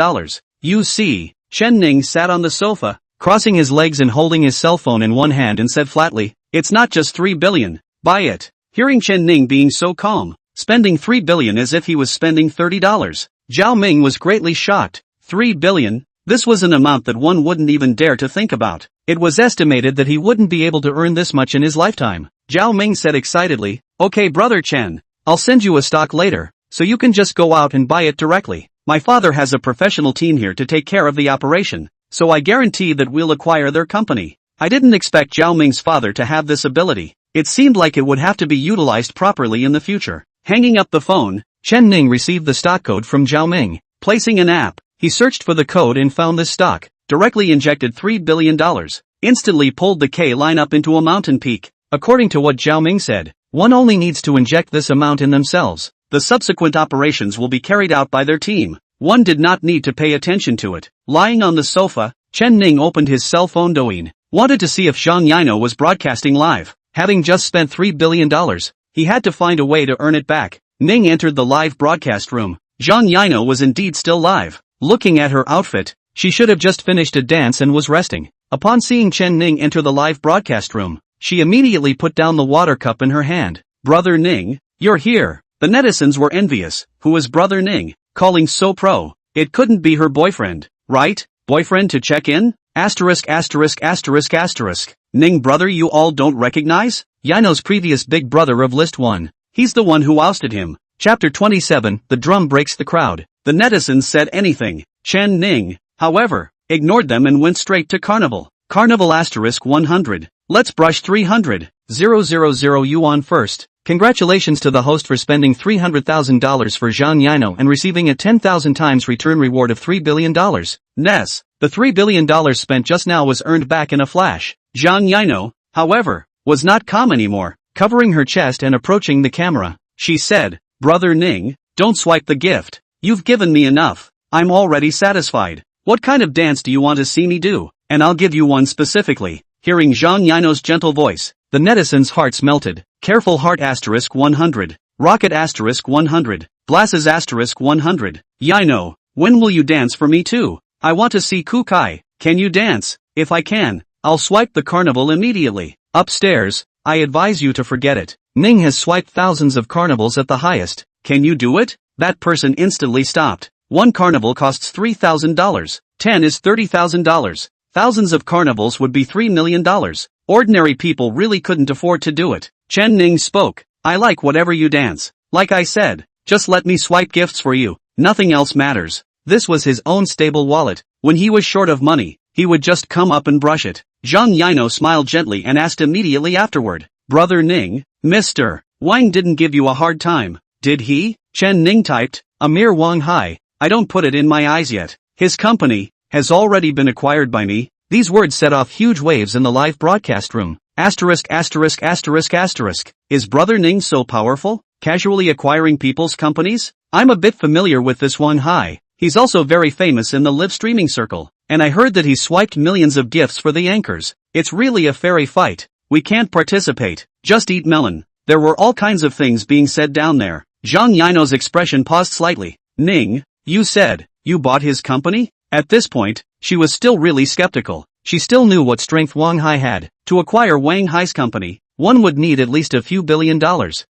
You see." Chen Ning sat on the sofa, crossing his legs and holding his cell phone in one hand and said flatly, "It's not just 3 billion. Buy it." Hearing Chen Ning being so calm, spending 3 billion as if he was spending $30, Zhao Ming was greatly shocked. 3 billion? This was an amount that one wouldn't even dare to think about. It was estimated that he wouldn't be able to earn this much in his lifetime. Zhao Ming said excitedly, "Okay, brother Chen, I'll send you a stock later, so you can just go out and buy it directly. My father has a professional team here to take care of the operation, so I guarantee that we'll acquire their company." I didn't expect Zhao Ming's father to have this ability. It seemed like it would have to be utilized properly in the future. Hanging up the phone, Chen Ning received the stock code from Zhao Ming. Placing an app, he searched for the code and found this stock, directly injected $3 billion, instantly pulled the K line up into a mountain peak. According to what Zhao Ming said, one only needs to inject this amount in themselves. The subsequent operations will be carried out by their team. One did not need to pay attention to it. Lying on the sofa, Chen Ning opened his cell phone Douyin, wanted to see if Zhang Yino was broadcasting live. Having just spent $3 billion, he had to find a way to earn it back. Ning entered the live broadcast room. Zhang Yino was indeed still live. Looking at her outfit, she should have just finished a dance and was resting. Upon seeing Chen Ning enter the live broadcast room, she immediately put down the water cup in her hand. "Brother Ning, you're here." The netizens were envious. Who was Brother Ning? Calling so pro. It couldn't be her boyfriend, right? Boyfriend to check in? Asterisk asterisk asterisk asterisk. Ning brother you all don't recognize? Yino's previous big brother of list 1. He's the one who ousted him. Chapter 27, The Drum Breaks the Crowd. The netizens said anything. Chen Ning, however, ignored them and went straight to Carnival. Carnival asterisk 100. Let's brush 300,000 yuan first. Congratulations to the host for spending $300,000 for Zhang Yino and receiving a 10,000 times return reward of $3 billion. Ness, the $3 billion spent just now was earned back in a flash. Zhang Yino, however, was not calm anymore. Covering her chest and approaching the camera, she said, "Brother Ning, don't swipe the gift. You've given me enough. I'm already satisfied. What kind of dance do you want to see me do? And I'll give you one specifically." Hearing Zhang Yino's gentle voice, the netizens' hearts melted. Careful heart asterisk 100. Rocket asterisk 100. Blasses asterisk 100. Yino, when will you dance for me too? I want to see Kukai. Can you dance? If I can, I'll swipe the carnival immediately. Upstairs, I advise you to forget it. Ning has swiped thousands of carnivals at the highest. Can you do it? That person instantly stopped. One carnival costs $3,000. 10 is $30,000. Thousands of carnivals would be $3 million. Ordinary people really couldn't afford to do it. Chen Ning spoke. I like whatever you dance. Like I said, just let me swipe gifts for you. Nothing else matters. This was his own stable wallet. When he was short of money, he would just come up and brush it. Zhang Yino smiled gently and asked immediately afterward, "Brother Ning, Mr. Wang didn't give you a hard time, did he?" Chen Ning typed, "A mere Wang Hai. I don't put it in my eyes yet. His company has already been acquired by me." These words set off huge waves in the live broadcast room. Asterisk asterisk asterisk asterisk. Is Brother Ning so powerful? Casually acquiring people's companies? I'm a bit familiar with this Wang Hai. He's also very famous in the live streaming circle. And I heard that he swiped millions of gifts for the anchors. It's really a fairy fight. We can't participate. Just eat melon. There were all kinds of things being said down there. Zhang Yino's expression paused slightly. Ning, you said, you bought his company? At this point, she was still really skeptical. She still knew what strength Wang Hai had. To acquire Wang Hai's company, one would need at least a few $1 billion.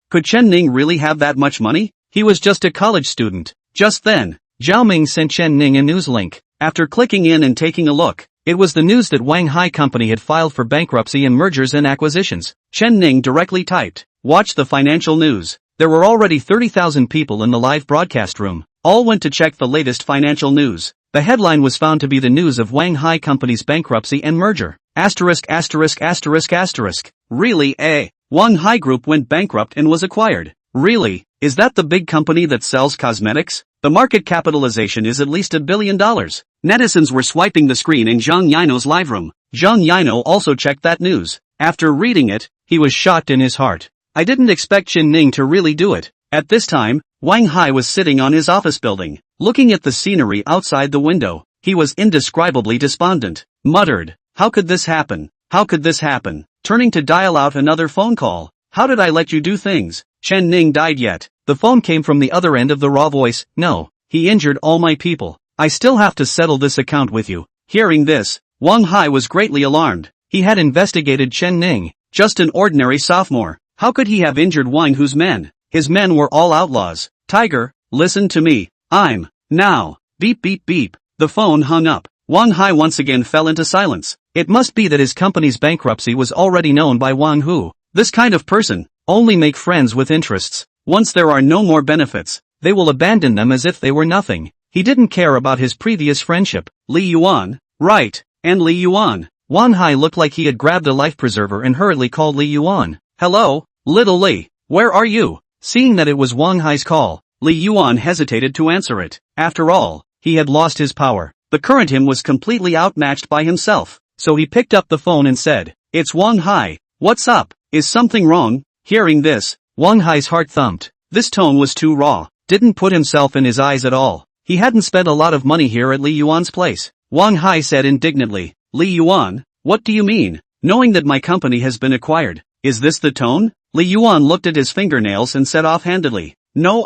Could Chen Ning really have that much money? He was just a college student. Just then, Zhao Ming sent Chen Ning a news link. After clicking in and taking a look, It was the news that Wang Hai Company had filed for bankruptcy and mergers and acquisitions. Chen Ning directly typed, "Watch the financial news." There were already 30,000 people in the live broadcast room. All went to check the latest financial news. The headline was found to be the news of Wang Hai Company's bankruptcy and merger. Asterisk asterisk asterisk asterisk. Really, eh? Wang Hai Group went bankrupt and was acquired. Really? Is that the big company that sells cosmetics? The market capitalization is at least $1 billion. Netizens were swiping the screen in Zhang Yino's live room. Zhang Yino also checked that news. After reading it, he was shocked in his heart. I didn't expect Chen Ning to really do it. At this time, Wang Hai was sitting on his office building, looking at the scenery outside the window. He was indescribably despondent. Muttered, "How could this happen? How could this happen?" Turning to dial out another phone call. "How did I let you do things? Chen Ning died yet?" The phone came from the other end of the raw voice. "No, he injured all my people. I still have to settle this account with you." Hearing this, Wang Hai was greatly alarmed. He had investigated Chen Ning, just an ordinary sophomore. How could he have injured Wang Hu's men? His men were all outlaws. "Tiger, listen to me. I'm now." Beep beep beep. The phone hung up. Wang Hai once again fell into silence. It must be that his company's bankruptcy was already known by Wang Hu. This kind of person only make friends with interests. Once there are no more benefits, they will abandon them as if they were nothing. He didn't care about his previous friendship. Li Yuan, right, and Li Yuan. Wang Hai looked like he had grabbed a life preserver and hurriedly called Li Yuan. "Hello, little Li, where are you?" Seeing that it was Wang Hai's call, Li Yuan hesitated to answer it. After all, he had lost his power. The current him was completely outmatched by himself. So he picked up the phone and said, "It's Wang Hai. What's up? Is something wrong?" Hearing this, Wang Hai's heart thumped. This tone was too raw. Didn't put himself in his eyes at all. He hadn't spent a lot of money here at Li Yuan's place. Wang Hai said indignantly, "Li Yuan, what do you mean? Knowing that my company has been acquired, is this the tone?" Li Yuan looked at his fingernails and said offhandedly, "No,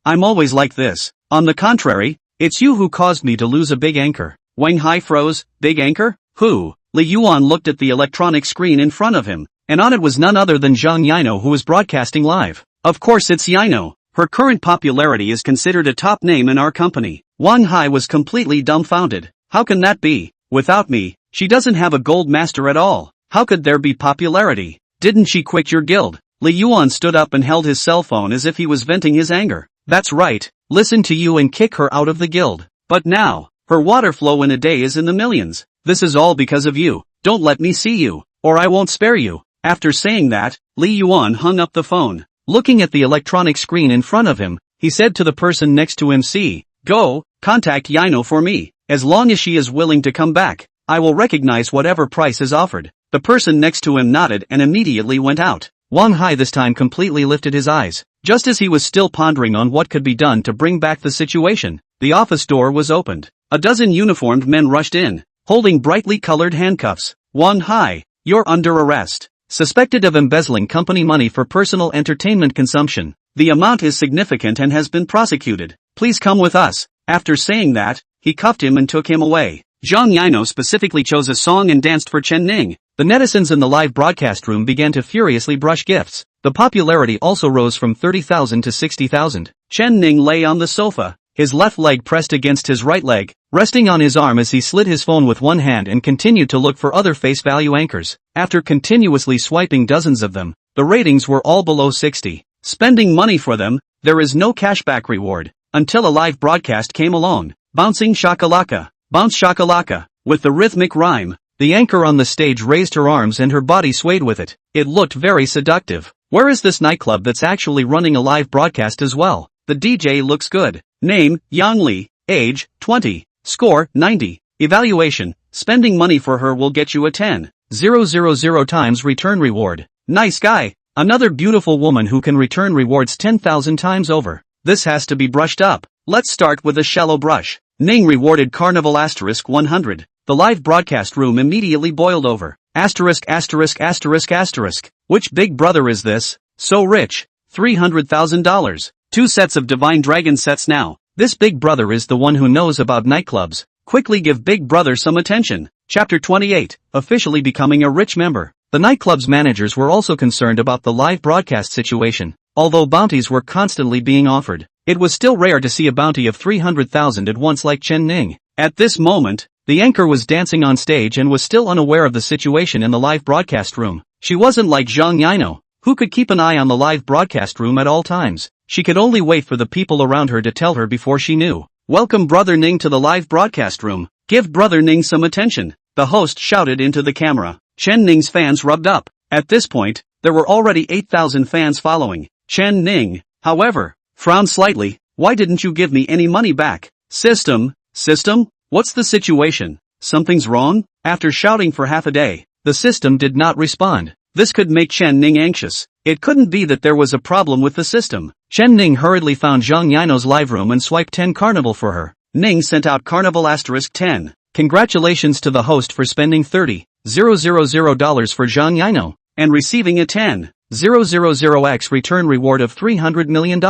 I'm always like this. On the contrary, it's you who caused me to lose a big anchor." Wang Hai froze. "Big anchor? Who?" Li Yuan looked at the electronic screen in front of him, and on it was none other than Zhang Yino, who was broadcasting live. "Of course it's Yino. Her current popularity is considered a top name in our company." Wang Hai was completely dumbfounded. "How can that be? Without me, she doesn't have a gold master at all. How could there be popularity? Didn't she quit your guild?" Li Yuan stood up and held his cell phone as if he was venting his anger. "That's right, listen to you and kick her out of the guild. But now, her water flow in a day is in the millions. This is all because of you. Don't let me see you, or I won't spare you." After saying that, Li Yuan hung up the phone. Looking at the electronic screen in front of him, he said to the person next to him, "Go, contact Yino for me. As long as she is willing to come back, I will recognize whatever price is offered." The person next to him nodded and immediately went out. Wang Hai this time completely lifted his eyes. Just as he was still pondering on what could be done to bring back the situation, the office door was opened. A dozen uniformed men rushed in, holding brightly colored handcuffs. "Wang Hai, you're under arrest. Suspected of embezzling company money for personal entertainment consumption. The amount is significant and has been prosecuted. Please come with us." After saying that, he cuffed him and took him away. Zhang Yino specifically chose a song and danced for Chen Ning. The netizens in the live broadcast room began to furiously brush gifts. The popularity also rose from 30,000 to 60,000. Chen Ning lay on the sofa, his left leg pressed against his right leg, resting on his arm as he slid his phone with one hand and continued to look for other face value anchors. After continuously swiping dozens of them, the ratings were all below 60. Spending money for them, there is no cashback reward, until a live broadcast came along. Bouncing shakalaka, bounce shakalaka. With the rhythmic rhyme, the anchor on the stage raised her arms and her body swayed with it. It looked very seductive. Where is this nightclub that's actually running a live broadcast as well? The DJ looks good. Name, Yang Li. Age, 20. Score, 90. Evaluation, spending money for her will get you a 10,000 times return reward. Nice guy. Another beautiful woman who can return rewards 10,000 times over. This has to be brushed up. Let's start with a shallow brush. Ning rewarded Carnival * 100. The live broadcast room immediately boiled over. *******. Which big brother is this? So rich. $300,000. 2 sets of Divine Dragon sets now. This big brother is the one who knows about nightclubs. Quickly give big brother some attention. Chapter 28, officially becoming a rich member. The nightclub's managers were also concerned about the live broadcast situation. Although bounties were constantly being offered, it was still rare to see a bounty of 300,000 at once like Chen Ning. At this moment, The anchor was dancing on stage and was still unaware of the situation in the live broadcast room. She wasn't like Zhang Yino, who could keep an eye on the live broadcast room at all times. She could only wait for the people around her to tell her before she knew. "Welcome Brother Ning to the live broadcast room. Give Brother Ning some attention," the host shouted into the camera. Chen Ning's fans rubbed up. At this point, there were already 8,000 fans following. Chen Ning, however, frowned slightly. "Why didn't you give me any money back?" System? What's the situation? Something's wrong?" After shouting for half a day, the system did not respond. This could make Chen Ning anxious. It couldn't be that there was a problem with the system. Chen Ning hurriedly found Zhang Yino's live room and swiped 10 carnival for her. Ning sent out carnival *10. Congratulations to the host for spending $30,000 for Zhang Yino, and receiving a 10,000x return reward of $300 million.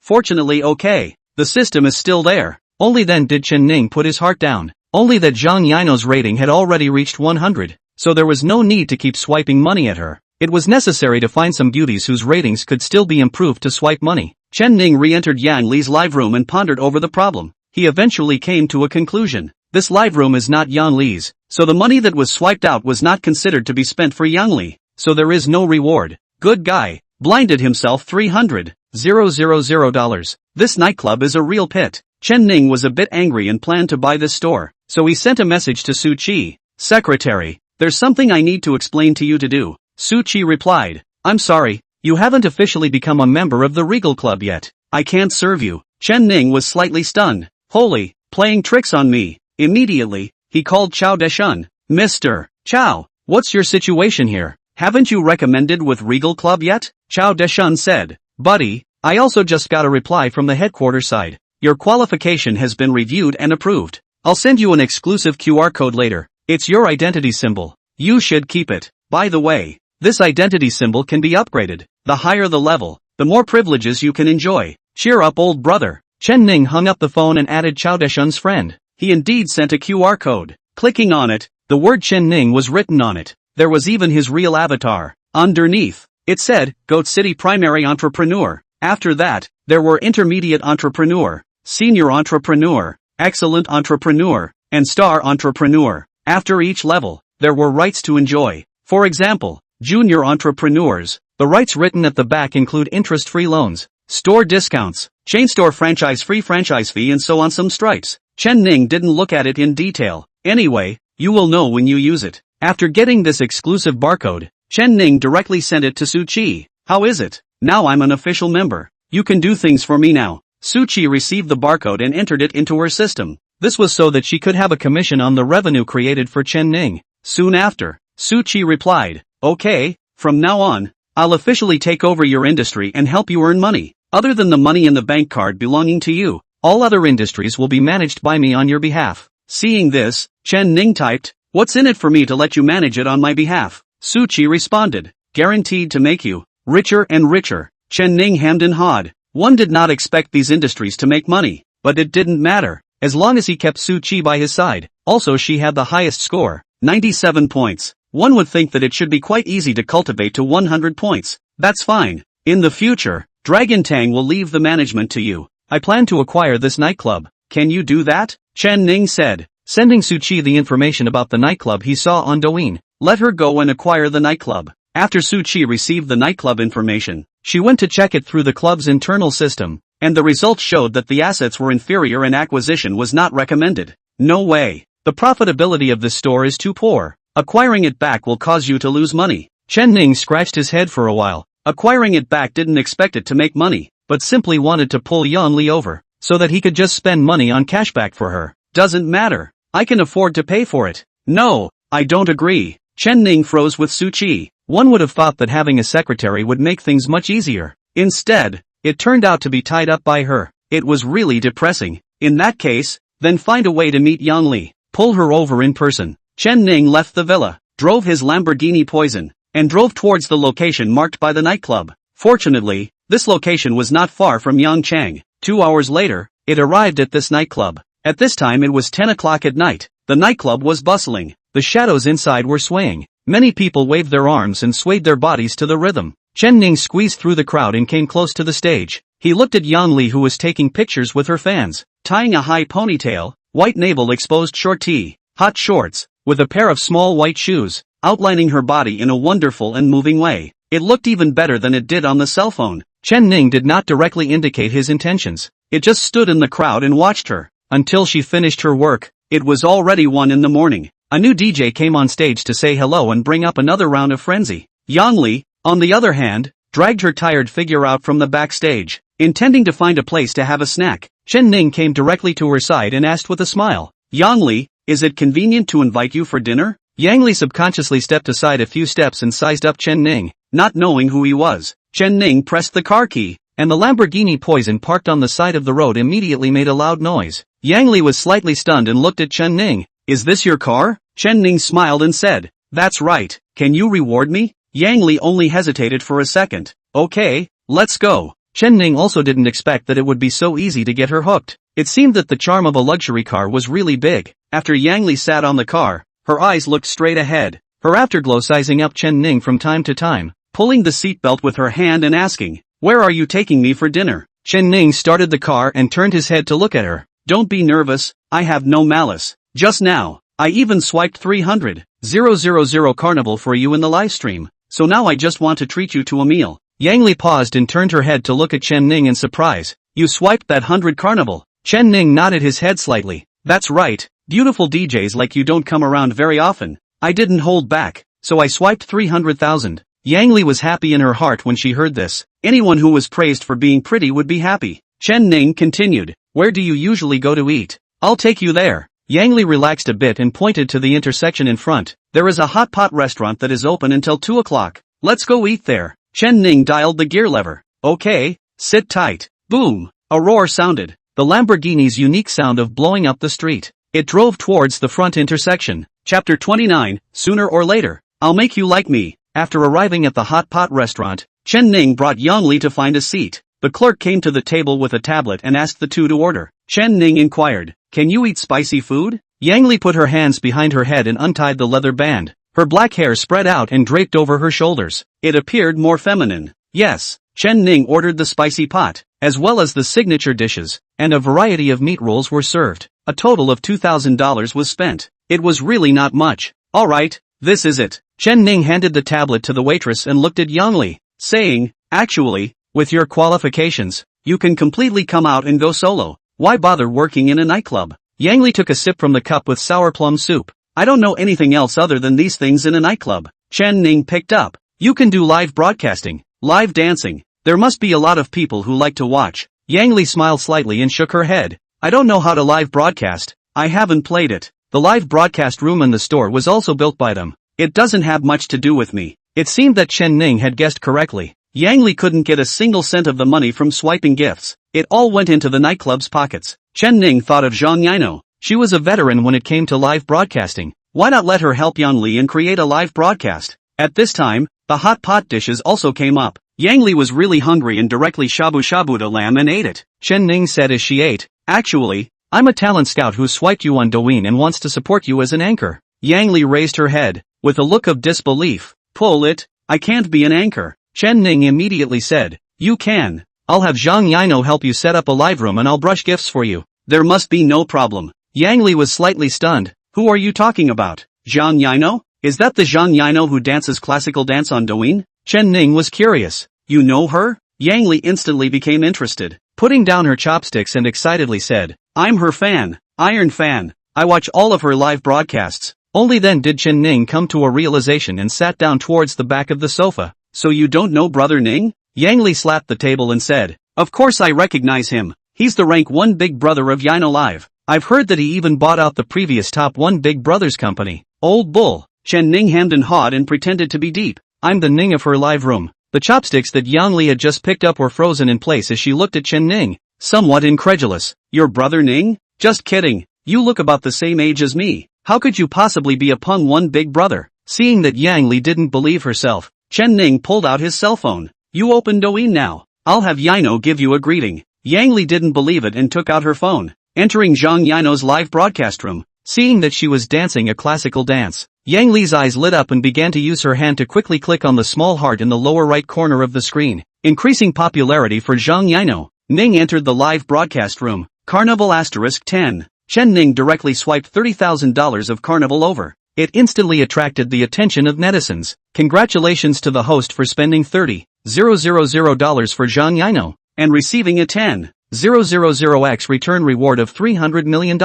Fortunately okay, the system is still there. Only then did Chen Ning put his heart down. Only that Zhang Yino's rating had already reached 100, so there was no need to keep swiping money at her. It was necessary to find some beauties whose ratings could still be improved to swipe money. Chen Ning re-entered Yang Li's live room and pondered over the problem. He eventually came to a conclusion. This live room is not Yang Li's, so the money that was swiped out was not considered to be spent for Yang Li, so there is no reward. Good guy. Blinded himself $300,000. This nightclub is a real pit. Chen Ning was a bit angry and planned to buy this store, so he sent a message to Su Qi. "Secretary, there's something I need to explain to you to do." Su Qi replied, "I'm sorry, you haven't officially become a member of the Regal Club yet. I can't serve you." Chen Ning was slightly stunned. "Holy, playing tricks on me." Immediately, he called Chao Deshun. "Mr. Chao, what's your situation here? Haven't you recommended with Regal Club yet?" Chao Deshun said, "Buddy, I also just got a reply from the headquarters side. Your qualification has been reviewed and approved. I'll send you an exclusive QR code later. It's your identity symbol. You should keep it. By the way, this identity symbol can be upgraded. The higher the level, the more privileges you can enjoy. Cheer up old brother." Chen Ning hung up the phone and added Chao Deshun's friend. He indeed sent a QR code. Clicking on it, the word Chen Ning was written on it. There was even his real avatar. Underneath, it said, Goat City Primary Entrepreneur. After that, there were Intermediate Entrepreneur, Senior Entrepreneur, Excellent Entrepreneur, and Star Entrepreneur. After each level, there were rights to enjoy. For example, Junior Entrepreneurs. The rights written at the back include interest-free loans, store discounts, chain store franchise-free franchise fee and so on some stripes. Chen Ning didn't look at it in detail. Anyway, you will know when you use it. After getting this exclusive barcode, Chen Ning directly sent it to Su Qi. "How is it? Now I'm an official member. You can do things for me now." Su Qi received the barcode and entered it into her system. This was so that she could have a commission on the revenue created for Chen Ning. Soon after, Su Qi replied, "Okay, from now on, I'll officially take over your industry and help you earn money. Other than the money in the bank card belonging to you, all other industries will be managed by me on your behalf." Seeing this, Chen Ning typed, "What's in it for me to let you manage it on my behalf?" Su Qi responded, "Guaranteed to make you richer and richer." Chen Ning hemmed and hawed. One did not expect these industries to make money, but it didn't matter, as long as he kept Su Qi by his side. Also she had the highest score, 97 points. One would think that it should be quite easy to cultivate to 100 points. That's fine. In the future, Dragon Tang will leave the management to you. I plan to acquire this nightclub. Can you do that? Chen Ning said, sending Su Qi the information about the nightclub he saw on Douyin. Let her go and acquire the nightclub. After Su Qi received the nightclub information, she went to check it through the club's internal system, and the results showed that the assets were inferior and acquisition was not recommended. No way. The profitability of this store is too poor. Acquiring it back will cause you to lose money. Chen Ning scratched his head for a while. Acquiring it back didn't expect it to make money, but simply wanted to pull Yan Li over, so that he could just spend money on cashback for her. Doesn't matter. I can afford to pay for it. No, I don't agree. Chen Ning froze with Su Qi. One would have thought that having a secretary would make things much easier. Instead, it turned out to be tied up by her. It was really depressing. In that case, then find a way to meet Yan Li. Pull her over in person. Chen Ning left the villa, drove his Lamborghini Poison, and drove towards the location marked by the nightclub. Fortunately, this location was not far from Yangchang. 2 hours later, it arrived at this nightclub. At this time it was 10 o'clock at night. The nightclub was bustling. The shadows inside were swaying. Many people waved their arms and swayed their bodies to the rhythm. Chen Ning squeezed through the crowd and came close to the stage. He looked at Yan Li, who was taking pictures with her fans, tying a high ponytail, white navel exposed short tee. hot shorts, with a pair of small white shoes, outlining her body in a wonderful and moving way. It looked even better than it did on the cell phone. Chen Ning did not directly indicate his intentions. It just stood in the crowd and watched her, until she finished her work. It was already 1 in the morning. A new DJ came on stage to say hello and bring up another round of frenzy. Yang Li, on the other hand, dragged her tired figure out from the backstage, intending to find a place to have a snack. Chen Ning came directly to her side and asked with a smile, "Yang Li, is it convenient to invite you for dinner?" Yang Li subconsciously stepped aside a few steps and sized up Chen Ning, not knowing who he was. Chen Ning pressed the car key, and the Lamborghini Poison parked on the side of the road immediately made a loud noise. Yang Li was slightly stunned and looked at Chen Ning. "Is this your car?" Chen Ning smiled and said, "That's right. Can you reward me?" Yang Li only hesitated for a second. "Okay, let's go." Chen Ning also didn't expect that it would be so easy to get her hooked. It seemed that the charm of a luxury car was really big. After Yang Li sat on the car, her eyes looked straight ahead, her afterglow sizing up Chen Ning from time to time, pulling the seatbelt with her hand and asking, "Where are you taking me for dinner?" Chen Ning started the car and turned his head to look at her. "Don't be nervous, I have no malice. Just now, I even swiped 300,000 carnival for you in the live stream, so now I just want to treat you to a meal." Yang Li paused and turned her head to look at Chen Ning in surprise. "You swiped that 100 carnival?" Chen Ning nodded his head slightly. "That's right, beautiful DJs like you don't come around very often. I didn't hold back, so I swiped 300,000. Yang Li was happy in her heart when she heard this. Anyone who was praised for being pretty would be happy. Chen Ning continued, "Where do you usually go to eat? I'll take you there." Yang Li relaxed a bit and pointed to the intersection in front. "There is a hot pot restaurant that is open until 2 o'clock. Let's go eat there." Chen Ning dialed the gear lever. "Okay, sit tight." Boom! A roar sounded, the Lamborghini's unique sound of blowing up the street. It drove towards the front intersection. Chapter 29, Sooner or Later, I'll Make You Like Me. After arriving at the hot pot restaurant, Chen Ning brought Yang Li to find a seat. The clerk came to the table with a tablet and asked the two to order. Chen Ning inquired, "Can you eat spicy food?" Yang Li put her hands behind her head and untied the leather band. Her black hair spread out and draped over her shoulders. It appeared more feminine. Yes, Chen Ning ordered the spicy pot, as well as the signature dishes, and a variety of meat rolls were served. A total of $2,000 was spent. It was really not much. "Alright, this is it." Chen Ning handed the tablet to the waitress and looked at Yang Li, saying, "Actually, with your qualifications, you can completely come out and go solo. Why bother working in a nightclub?" Yang Li took a sip from the cup with sour plum soup. "I don't know anything else other than these things in a nightclub." Chen Ning picked up. "You can do live broadcasting, live dancing. There must be a lot of people who like to watch." Yang Li smiled slightly and shook her head. "I don't know how to live broadcast. I haven't played it." The live broadcast room in the store was also built by them. "It doesn't have much to do with me." It seemed that Chen Ning had guessed correctly. Yang Li couldn't get a single cent of the money from swiping gifts. It all went into the nightclub's pockets. Chen Ning thought of Zhang Yino. She was a veteran when it came to live broadcasting. Why not let her help Yang Li and create a live broadcast? At this time, the hot pot dishes also came up. Yang Li was really hungry and directly shabu-shabu'd a lamb and ate it. Chen Ning said as she ate, "Actually, I'm a talent scout who swiped you on Douyin and wants to support you as an anchor." Yang Li raised her head, with a look of disbelief. "Pull it, I can't be an anchor." Chen Ning immediately said, "You can. I'll have Zhang Yino help you set up a live room and I'll brush gifts for you." "There must be no problem." Yang Li was slightly stunned. "Who are you talking about? Zhang Yino? Is that the Zhang Yino who dances classical dance on Douyin?" Chen Ning was curious. "You know her?" Yang Li instantly became interested, putting down her chopsticks and excitedly said, "I'm her fan, iron fan. I watch all of her live broadcasts." Only then did Chen Ning come to a realization and sat down towards the back of the sofa. "So you don't know Brother Ning?" Yang Li slapped the table and said, "Of course I recognize him. He's the rank 1 big brother of Yino Live. I've heard that he even bought out the previous top 1 Big Brothers company." "Old bull." Chen Ning hemmed and hawed and pretended to be deep. "I'm the Ning of her live room." The chopsticks that Yang Li had just picked up were frozen in place as she looked at Chen Ning, somewhat incredulous. "Your brother Ning? Just kidding. You look about the same age as me. How could you possibly be a pung 1 big brother?" Seeing that Yang Li didn't believe herself, Chen Ning pulled out his cell phone. "You open Douyin now. I'll have Yino give you a greeting." Yang Li didn't believe it and took out her phone, entering Zhang Yino's live broadcast room. Seeing that she was dancing a classical dance, Yang Li's eyes lit up and began to use her hand to quickly click on the small heart in the lower right corner of the screen, increasing popularity for Zhang Yino. Ning entered the live broadcast room. Carnival *10. Chen Ning directly swiped $30,000 of Carnival over. It instantly attracted the attention of netizens. Congratulations to the host for spending $30,000 for Zhang Yino and receiving a 10,000x return reward of $300 million.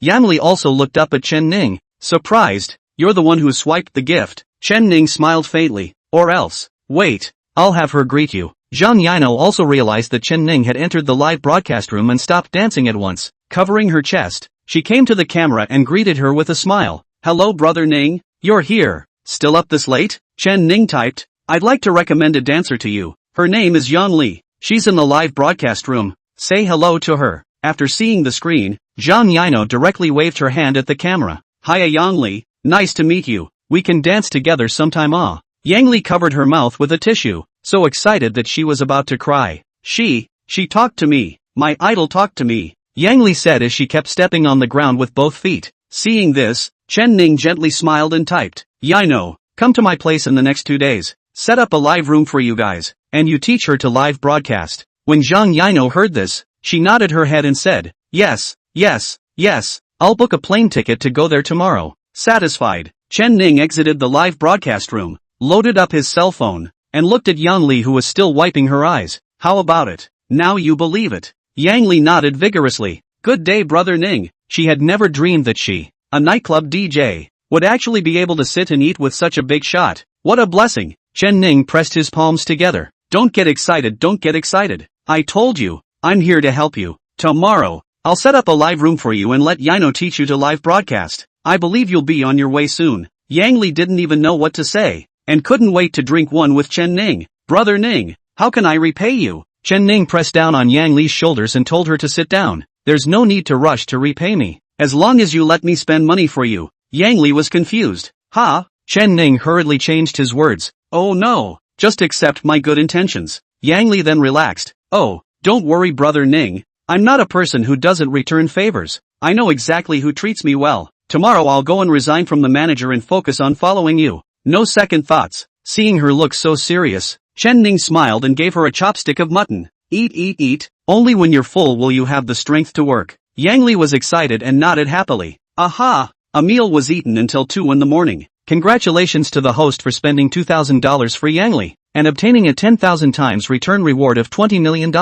Yang Li also looked up at Chen Ning, surprised. You're the one who swiped the gift. Chen Ning smiled faintly. Or else. Wait, I'll have her greet you. Zhang Yino also realized that Chen Ning had entered the live broadcast room and stopped dancing at once. Covering her chest, she came to the camera and greeted her with a smile. Hello brother Ning, you're here. Still up this late? Chen Ning typed. I'd like to recommend a dancer to you. Her name is Yang Li. She's in the live broadcast room. Say hello to her. After seeing the screen, Zhang Yino directly waved her hand at the camera. Hiya Yang Li, nice to meet you. We can dance together sometime. Yang Li covered her mouth with a tissue, so excited that she was about to cry. She talked to me. My idol talked to me. Yang Li said as she kept stepping on the ground with both feet. Seeing this, Chen Ning gently smiled and typed. Yino, come to my place in the next 2 days. Set up a live room for you guys, and you teach her to live broadcast. When Zhang Yino heard this, she nodded her head and said, yes, I'll book a plane ticket to go there tomorrow. Satisfied, Chen Ning exited the live broadcast room, loaded up his cell phone, and looked at Yang Li who was still wiping her eyes. How about it? Now you believe it. Yang Li nodded vigorously. Good day brother Ning. She had never dreamed that she, a nightclub DJ, would actually be able to sit and eat with such a big shot. What a blessing. Chen Ning pressed his palms together. Don't get excited. I told you, I'm here to help you. Tomorrow, I'll set up a live room for you and let Yino teach you to live broadcast. I believe you'll be on your way soon. Yang Li didn't even know what to say, and couldn't wait to drink one with Chen Ning. Brother Ning, how can I repay you? Chen Ning pressed down on Yang Li's shoulders and told her to sit down. There's no need to rush to repay me, as long as you let me spend money for you. Yang Li was confused. Huh? Chen Ning hurriedly changed his words. Oh no, just accept my good intentions. Yang Li then relaxed. Oh, don't worry brother Ning, I'm not a person who doesn't return favors. I know exactly who treats me well. Tomorrow I'll go and resign from the manager and focus on following you. No second thoughts. Seeing her look so serious, Chen Ning smiled and gave her a chopstick of mutton. Eat. Only when you're full will you have the strength to work. Yang Li was excited and nodded happily. Aha! A meal was eaten until 2 in the morning. Congratulations to the host for spending $2,000 for Yang Li, and obtaining a 10,000 times return reward of $20 million.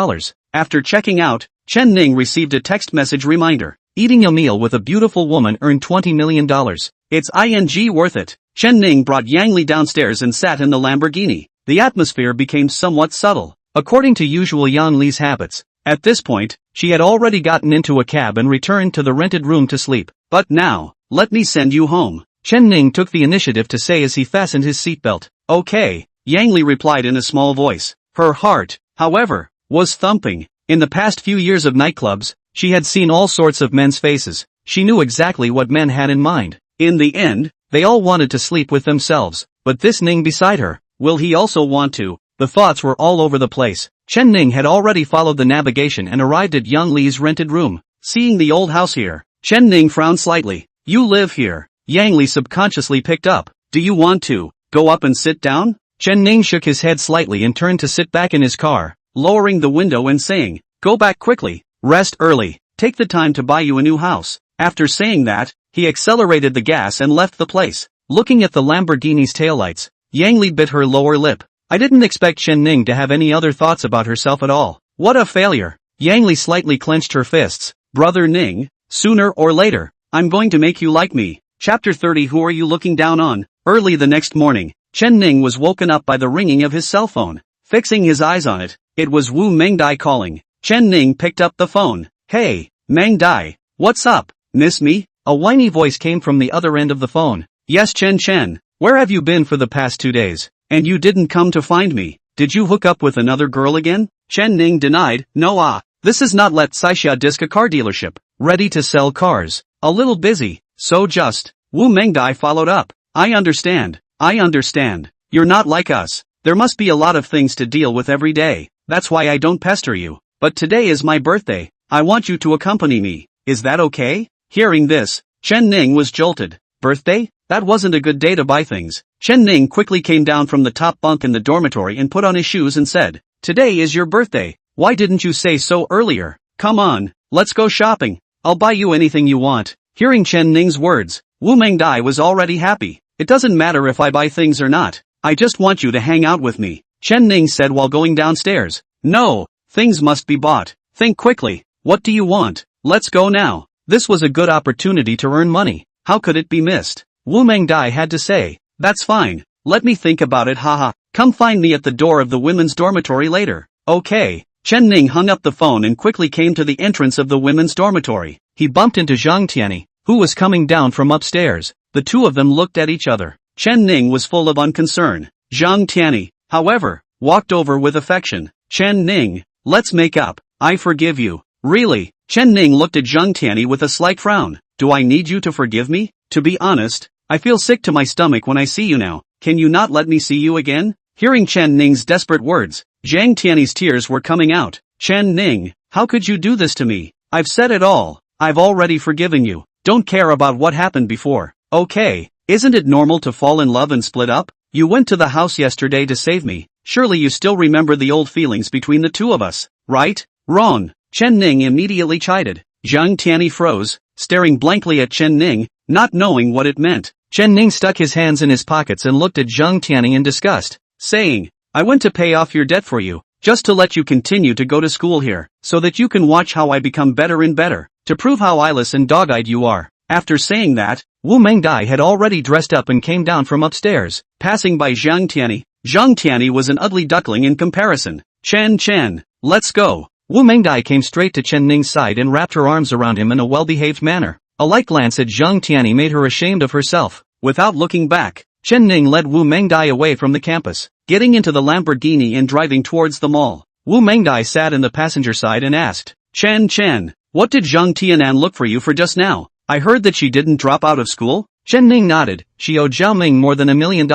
After checking out, Chen Ning received a text message reminder. Eating a meal with a beautiful woman earned $20 million. It's worth it. Chen Ning brought Yang Li downstairs and sat in the Lamborghini. The atmosphere became somewhat subtle, according to usual Yang Li's habits. At this point, she had already gotten into a cab and returned to the rented room to sleep. But now, let me send you home. Chen Ning took the initiative to say as he fastened his seatbelt. Okay, Yang Li replied in a small voice. Her heart, however, was thumping. In the past few years of nightclubs, she had seen all sorts of men's faces. She knew exactly what men had in mind. In the end, they all wanted to sleep with themselves. But this Ning beside her, will he also want to? The thoughts were all over the place. Chen Ning had already followed the navigation and arrived at Yang Li's rented room. Seeing the old house here, Chen Ning frowned slightly. You live here? Yang Li subconsciously picked up. Do you want to go up and sit down? Chen Ning shook his head slightly and turned to sit back in his car, lowering the window and saying, go back quickly, rest early, take the time to buy you a new house. After saying that, he accelerated the gas and left the place. Looking at the Lamborghini's taillights, Yang Li bit her lower lip. I didn't expect Chen Ning to have any other thoughts about herself at all. What a failure. Yang Li slightly clenched her fists. Brother Ning, sooner or later, I'm going to make you like me. Chapter 30. Who are you looking down on? Early the next morning, Chen Ning was woken up by the ringing of his cell phone. Fixing his eyes on it, it was Wu Mengdai calling. Chen Ning picked up the phone. Hey, Mengdai, what's up? Miss me? A whiny voice came from the other end of the phone. Yes Chen, where have you been for the past 2 days? And you didn't come to find me. Did you hook up with another girl again? Chen Ning denied. No this is not Let Saixia Disc, a car dealership. Ready to sell cars. A little busy, so just. Wu Mengdai followed up. I understand. You're not like us. There must be a lot of things to deal with every day. That's why I don't pester you. But today is my birthday. I want you to accompany me. Is that okay? Hearing this, Chen Ning was jolted. Birthday? That wasn't a good day to buy things. Chen Ning quickly came down from the top bunk in the dormitory and put on his shoes and said, today is your birthday. Why didn't you say so earlier? Come on, let's go shopping. I'll buy you anything you want. Hearing Chen Ning's words, Wu Mengdai was already happy. It doesn't matter if I buy things or not. I just want you to hang out with me, Chen Ning said while going downstairs. No, things must be bought. Think quickly. What do you want? Let's go now. This was a good opportunity to earn money. How could it be missed? Wu Mengdai had to say. That's fine. Let me think about it, haha. Come find me at the door of the women's dormitory later. Okay. Chen Ning hung up the phone and quickly came to the entrance of the women's dormitory. He bumped into Zhang Tianyi, who was coming down from upstairs. The two of them looked at each other. Chen Ning was full of unconcern. Zhang Tianyi, however, walked over with affection. Chen Ning, let's make up. I forgive you. Really? Chen Ning looked at Zhang Tianyi with a slight frown. Do I need you to forgive me? To be honest, I feel sick to my stomach when I see you now. Can you not let me see you again? Hearing Chen Ning's desperate words, Zhang Tianyi's tears were coming out. Chen Ning, how could you do this to me? I've said it all. I've already forgiven you. Don't care about what happened before. Okay, isn't it normal to fall in love and split up? You went to the house yesterday to save me. Surely you still remember the old feelings between the two of us, right? Wrong. Chen Ning immediately chided. Zhang Tianyi froze, staring blankly at Chen Ning, not knowing what it meant. Chen Ning stuck his hands in his pockets and looked at Zhang Tianyi in disgust, saying, I went to pay off your debt for you, just to let you continue to go to school here, so that you can watch how I become better and better, to prove how eyeless and dog-eyed you are. After saying that, Wu Mengdai had already dressed up and came down from upstairs, passing by Zhang Tianyi. Zhang Tianyi was an ugly duckling in comparison. Chen, let's go. Wu Mengdai came straight to Chen Ning's side and wrapped her arms around him in a well-behaved manner. A light glance at Zhang Tianyi made her ashamed of herself. Without looking back, Chen Ning led Wu Mengdai away from the campus, getting into the Lamborghini and driving towards the mall. Wu Mengdai sat in the passenger side and asked, Chen, what did Zhang Tianan look for you for just now? I heard that she didn't drop out of school? Chen Ning nodded. She owed Zhao Ming more than $1 million.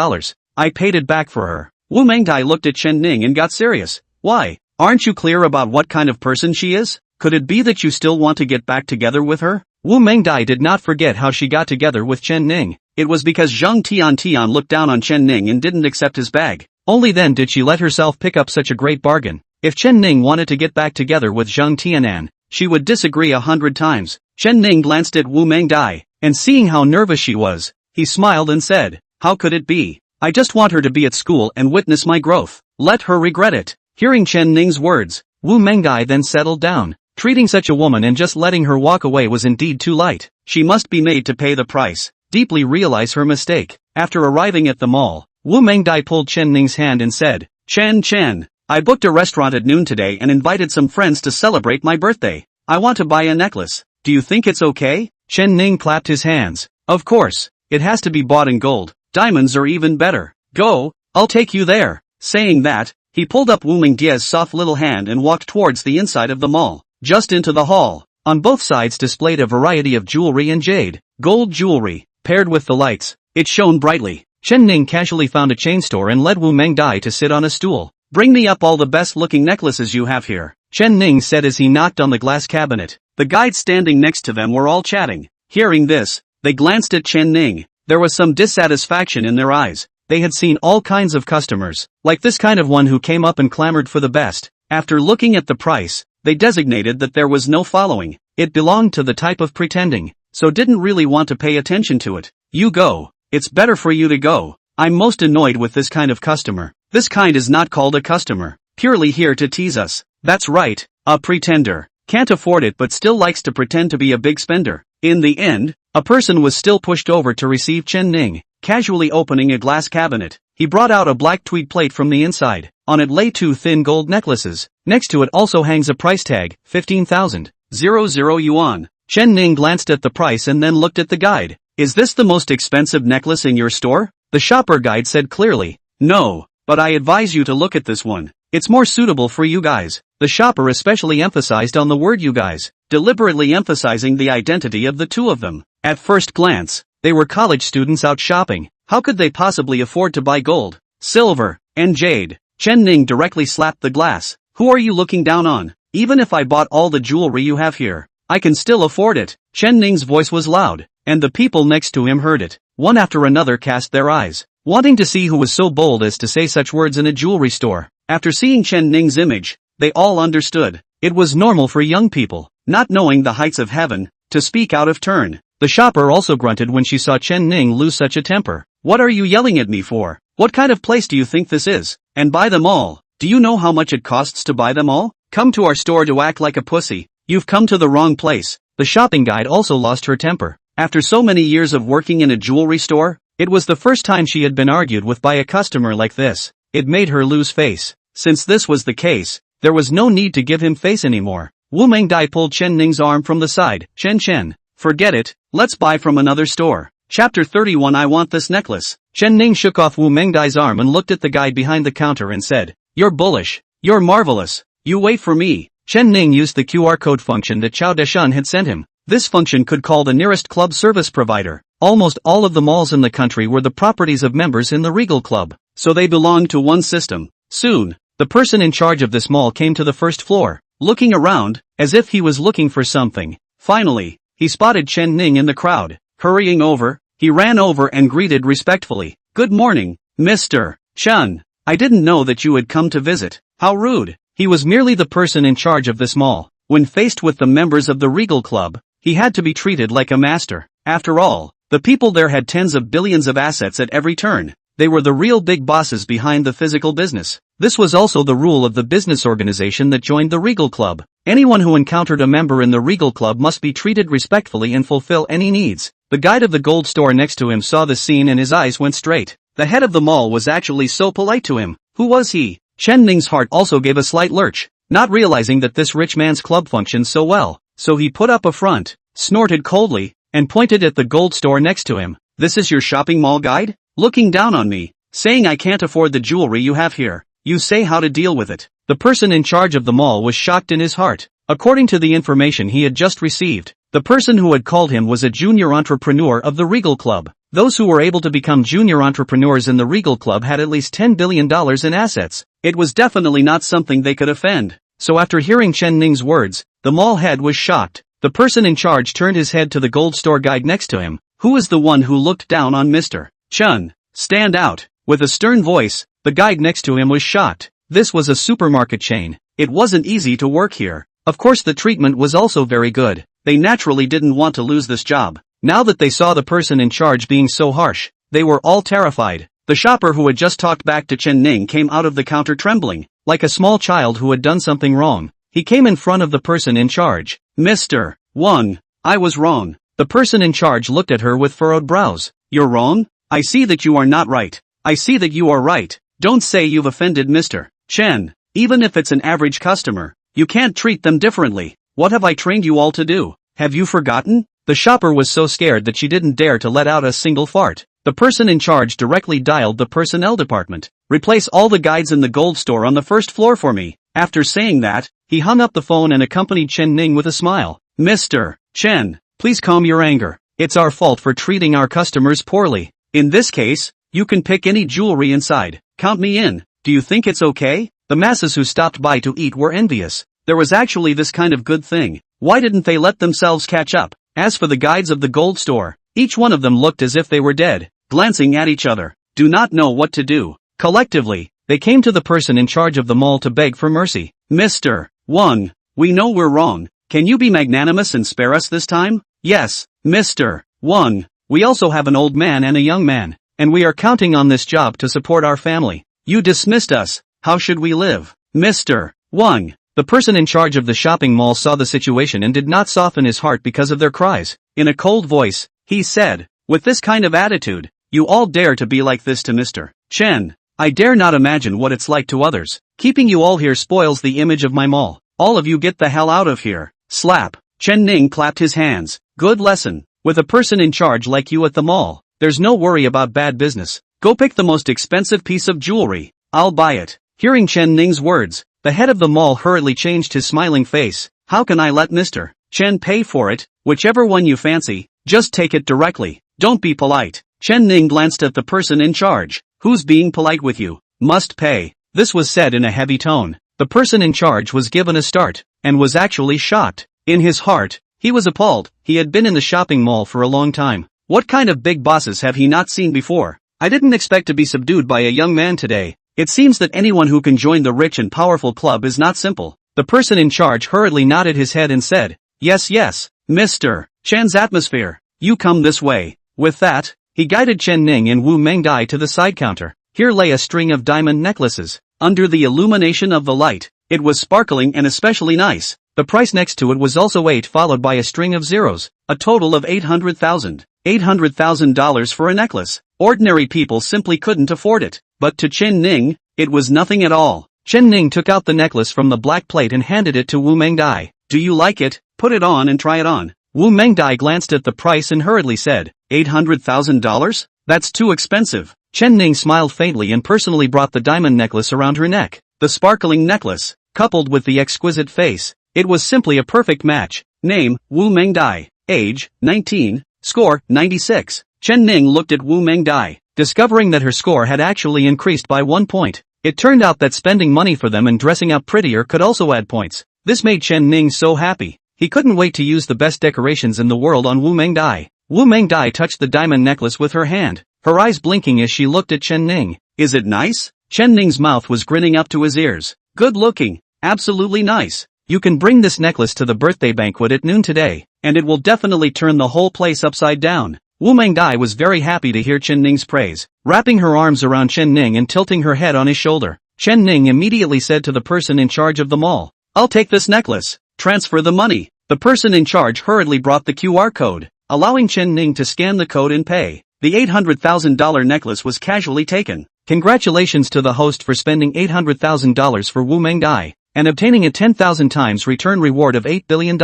I paid it back for her. Wu Mengdai looked at Chen Ning and got serious. Why? Aren't you clear about what kind of person she is? Could it be that you still want to get back together with her? Wu Mengdai did not forget how she got together with Chen Ning. It was because Zhang Tian looked down on Chen Ning and didn't accept his bag. Only then did she let herself pick up such a great bargain. If Chen Ning wanted to get back together with Zhang Tianan, she would disagree 100 times. Chen Ning glanced at Wu Mengdai, and seeing how nervous she was, he smiled and said, how could it be? I just want her to be at school and witness my growth. Let her regret it. Hearing Chen Ning's words, Wu Mengdai then settled down. Treating such a woman and just letting her walk away was indeed too light. She must be made to pay the price. Deeply realize her mistake. After arriving at the mall, Wu Mengdai pulled Chen Ning's hand and said, Chen, I booked a restaurant at noon today and invited some friends to celebrate my birthday. I want to buy a necklace. Do you think it's okay? Chen Ning clapped his hands. Of course, it has to be bought in gold. Diamonds are even better. Go, I'll take you there. Saying that, he pulled up Wu Mengdia's soft little hand and walked towards the inside of the mall. Just into the hall, on both sides displayed a variety of jewelry and jade, gold jewelry, paired with the lights. It shone brightly. Chen Ning casually found a chain store and led Wu Mengdai to sit on a stool. Bring me up all the best-looking necklaces you have here, Chen Ning said as he knocked on the glass cabinet. The guides standing next to them were all chatting. Hearing this, they glanced at Chen Ning. There was some dissatisfaction in their eyes. They had seen all kinds of customers, like this kind of one who came up and clamored for the best. After looking at the price, they designated that there was no following. It belonged to the type of pretending, so didn't really want to pay attention to it. You go. It's better for you to go. I'm most annoyed with this kind of customer. This kind is not called a customer. Purely here to tease us. That's right, a pretender. Can't afford it but still likes to pretend to be a big spender. In the end, a person was still pushed over to receive Chen Ning, casually opening a glass cabinet. He brought out a black tweed plate from the inside. On it lay 2 thin gold necklaces. Next to it also hangs a price tag, 15,000 yuan. Chen Ning glanced at the price and then looked at the guide. Is this the most expensive necklace in your store? The shopper guide said clearly. No, but I advise you to look at this one. It's more suitable for you guys. The shopper especially emphasized on the word you guys, deliberately emphasizing the identity of the two of them. At first glance, they were college students out shopping. How could they possibly afford to buy gold, silver, and jade? Chen Ning directly slapped the glass. Who are you looking down on? Even if I bought all the jewelry you have here, I can still afford it. Chen Ning's voice was loud, and the people next to him heard it. One after another cast their eyes, wanting to see who was so bold as to say such words in a jewelry store. After seeing Chen Ning's image, they all understood. It was normal for young people, not knowing the heights of heaven, to speak out of turn. The shopper also grunted when she saw Chen Ning lose such a temper. What are you yelling at me for? What kind of place do you think this is? And buy them all. Do you know how much it costs to buy them all? Come to our store to act like a pussy. You've come to the wrong place. The shopping guide also lost her temper. After so many years of working in a jewelry store, it was the first time she had been argued with by a customer like this. It made her lose face. Since this was the case, there was no need to give him face anymore. Wu Mengdai pulled Chen Ning's arm from the side. Chen, forget it, let's buy from another store. Chapter 31 I want this necklace. Chen Ning shook off Wu Mengdai's arm and looked at the guide behind the counter and said, You're bullish. You're marvelous. You wait for me. Chen Ning used the QR code function that Chao Deshun had sent him. This function could call the nearest club service provider. Almost all of the malls in the country were the properties of members in the Regal Club, so they belonged to one system. Soon, the person in charge of this mall came to the first floor, looking around, as if he was looking for something. Finally, he spotted Chen Ning in the crowd. Hurrying over, he ran over and greeted respectfully. Good morning, Mr. Chen. I didn't know that you had come to visit. How rude. He was merely the person in charge of this mall. When faced with the members of the Regal Club, he had to be treated like a master. After all, the people there had tens of billions of assets at every turn. They were the real big bosses behind the physical business. This was also the rule of the business organization that joined the Regal Club. Anyone who encountered a member in the Regal Club must be treated respectfully and fulfill any needs. The guide of the gold store next to him saw the scene and his eyes went straight. The head of the mall was actually so polite to him. Who was he? Chen Ning's heart also gave a slight lurch, not realizing that this rich man's club functioned so well. So he put up a front, snorted coldly, and pointed at the gold store next to him. This is your shopping mall guide? Looking down on me, saying I can't afford the jewelry you have here. You say how to deal with it. The person in charge of the mall was shocked in his heart. According to the information he had just received, the person who had called him was a junior entrepreneur of the Regal Club. Those who were able to become junior entrepreneurs in the Regal Club had at least $10 billion in assets. It was definitely not something they could offend. So after hearing Chen Ning's words, the mall head was shocked. The person in charge turned his head to the gold store guide next to him. Who is the one who looked down on Mr. Chen? Stand out. With a stern voice, the guide next to him was shocked. This was a supermarket chain. It wasn't easy to work here. Of course the treatment was also very good. They naturally didn't want to lose this job. Now that they saw the person in charge being so harsh, they were all terrified. The shopper who had just talked back to Chen Ning came out of the counter trembling, like a small child who had done something wrong. He came in front of the person in charge. Mr. Wang, I was wrong. The person in charge looked at her with furrowed brows. You're wrong? I see that you are not right. I see that you are right. Don't say you've offended Mr. Chen. Even if it's an average customer, you can't treat them differently. What have I trained you all to do? Have you forgotten? The shopper was so scared that she didn't dare to let out a single fart. The person in charge directly dialed the personnel department. Replace all the guides in the gold store on the first floor for me. After saying that, he hung up the phone and accompanied Chen Ning with a smile. Mr. Chen, please calm your anger. It's our fault for treating our customers poorly. In this case, you can pick any jewelry inside. Count me in. Do you think it's okay? The masses who stopped by to eat were envious. There was actually this kind of good thing. Why didn't they let themselves catch up? As for the guides of the gold store, each one of them looked as if they were dead, glancing at each other, do not know what to do. Collectively, they came to the person in charge of the mall to beg for mercy. Mr. Wang, we know we're wrong. Can you be magnanimous and spare us this time? Yes, Mr. Wang. We also have an old man and a young man, and we are counting on this job to support our family. You dismissed us. How should we live? Mr. Wang. The person in charge of the shopping mall saw the situation and did not soften his heart because of their cries. In a cold voice, he said, with this kind of attitude, you all dare to be like this to Mr. Chen. I dare not imagine what it's like to others. Keeping you all here spoils the image of my mall. All of you get the hell out of here. Slap. Chen Ning clapped his hands. Good lesson. With a person in charge like you at the mall, there's no worry about bad business. Go pick the most expensive piece of jewelry. I'll buy it. Hearing Chen Ning's words, the head of the mall hurriedly changed his smiling face. How can I let Mr. Chen pay for it? Whichever one you fancy, just take it directly. Don't be polite. Chen Ning glanced at the person in charge. Who's being polite with you? Must pay. This was said in a heavy tone. The person in charge was given a start, and was actually shocked. In his heart, he was appalled. He had been in the shopping mall for a long time. What kind of big bosses have he not seen before? I didn't expect to be subdued by a young man today. It seems that anyone who can join the rich and powerful club is not simple. The person in charge hurriedly nodded his head and said, yes, Mr. Chan's atmosphere. You come this way. With that, he guided Chen Ning and Wu Mengdai to the side counter. Here lay a string of diamond necklaces. Under the illumination of the light, it was sparkling and especially nice. The price next to it was also 8 followed by a string of zeros. A total of 800,000. $800,000 for a necklace. Ordinary people simply couldn't afford it. But to Chen Ning, it was nothing at all. Chen Ning took out the necklace from the black plate and handed it to Wu Mengdai. Do you like it? Put it on and try it on. Wu Mengdai glanced at the price and hurriedly said, $800,000? That's too expensive. Chen Ning smiled faintly and personally brought the diamond necklace around her neck. The sparkling necklace, coupled with the exquisite face, it was simply a perfect match. Name, Wu Mengdai. Age, 19. Score, 96. Chen Ning looked at Wu Mengdai, discovering that her score had actually increased by 1 point. It turned out that spending money for them and dressing up prettier could also add points. This made Chen Ning so happy. He couldn't wait to use the best decorations in the world on Wu Mengdai. Wu Mengdai touched the diamond necklace with her hand, her eyes blinking as she looked at Chen Ning. Is it nice? Chen Ning's mouth was grinning up to his ears. Good looking. Absolutely nice. You can bring this necklace to the birthday banquet at noon today, and it will definitely turn the whole place upside down. Wu Mengdai was very happy to hear Chen Ning's praise, wrapping her arms around Chen Ning and tilting her head on his shoulder. Chen Ning immediately said to the person in charge of the mall, I'll take this necklace. Transfer the money. The person in charge hurriedly brought the QR code, allowing Chen Ning to scan the code and pay. The $800,000 necklace was casually taken. Congratulations to the host for spending $800,000 for Wu Mengdai, and obtaining a 10,000 times return reward of $8 billion.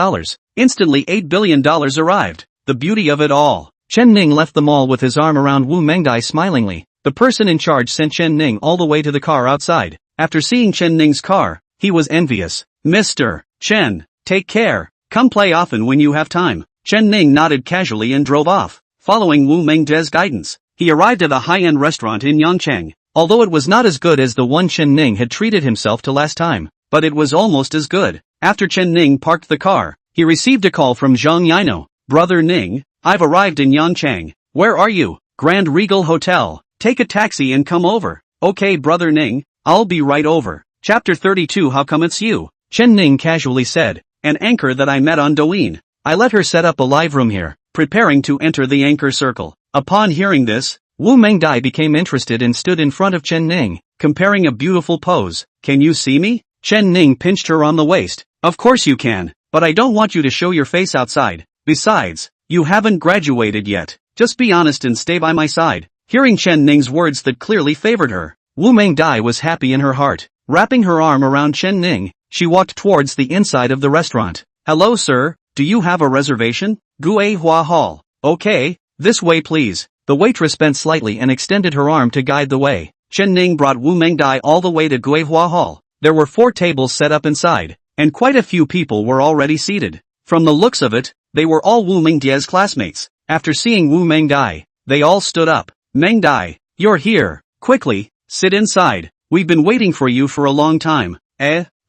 Instantly $8 billion arrived. The beauty of it all. Chen Ning left the mall with his arm around Wu Mengdai smilingly. The person in charge sent Chen Ning all the way to the car outside. After seeing Chen Ning's car, he was envious. Mr. Chen, take care. Come play often when you have time. Chen Ning nodded casually and drove off, following Wu Mengdai's guidance. He arrived at a high-end restaurant in Yangcheng. Although it was not as good as the one Chen Ning had treated himself to last time, but it was almost as good. After Chen Ning parked the car, he received a call from Zhang Yino. Brother Ning, I've arrived in Yangcheng. Where are you? Grand Regal Hotel. Take a taxi and come over. Okay, Brother Ning, I'll be right over. Chapter 32. How come it's you? Chen Ning casually said. An anchor that I met on Douyin. I let her set up a live room here, preparing to enter the anchor circle. Upon hearing this, Wu Mengdai became interested and stood in front of Chen Ning, comparing a beautiful pose. Can you see me? Chen Ning pinched her on the waist. Of course you can, but I don't want you to show your face outside. Besides, you haven't graduated yet. Just be honest and stay by my side. Hearing Chen Ning's words that clearly favored her, Wu Mengdai was happy in her heart. Wrapping her arm around Chen Ning, she walked towards the inside of the restaurant. Hello sir, do you have a reservation? Gue Hua Hall. Okay, this way please. The waitress bent slightly and extended her arm to guide the way. Chen Ning brought Wu Mengdai all the way to Gue Hua Hall. There were 4 tables set up inside, and quite a few people were already seated. From the looks of it, they were all Wu Mengdai's classmates. After seeing Wu Mengdai, they all stood up. Mengdai, you're here. Quickly, sit inside. We've been waiting for you for a long time.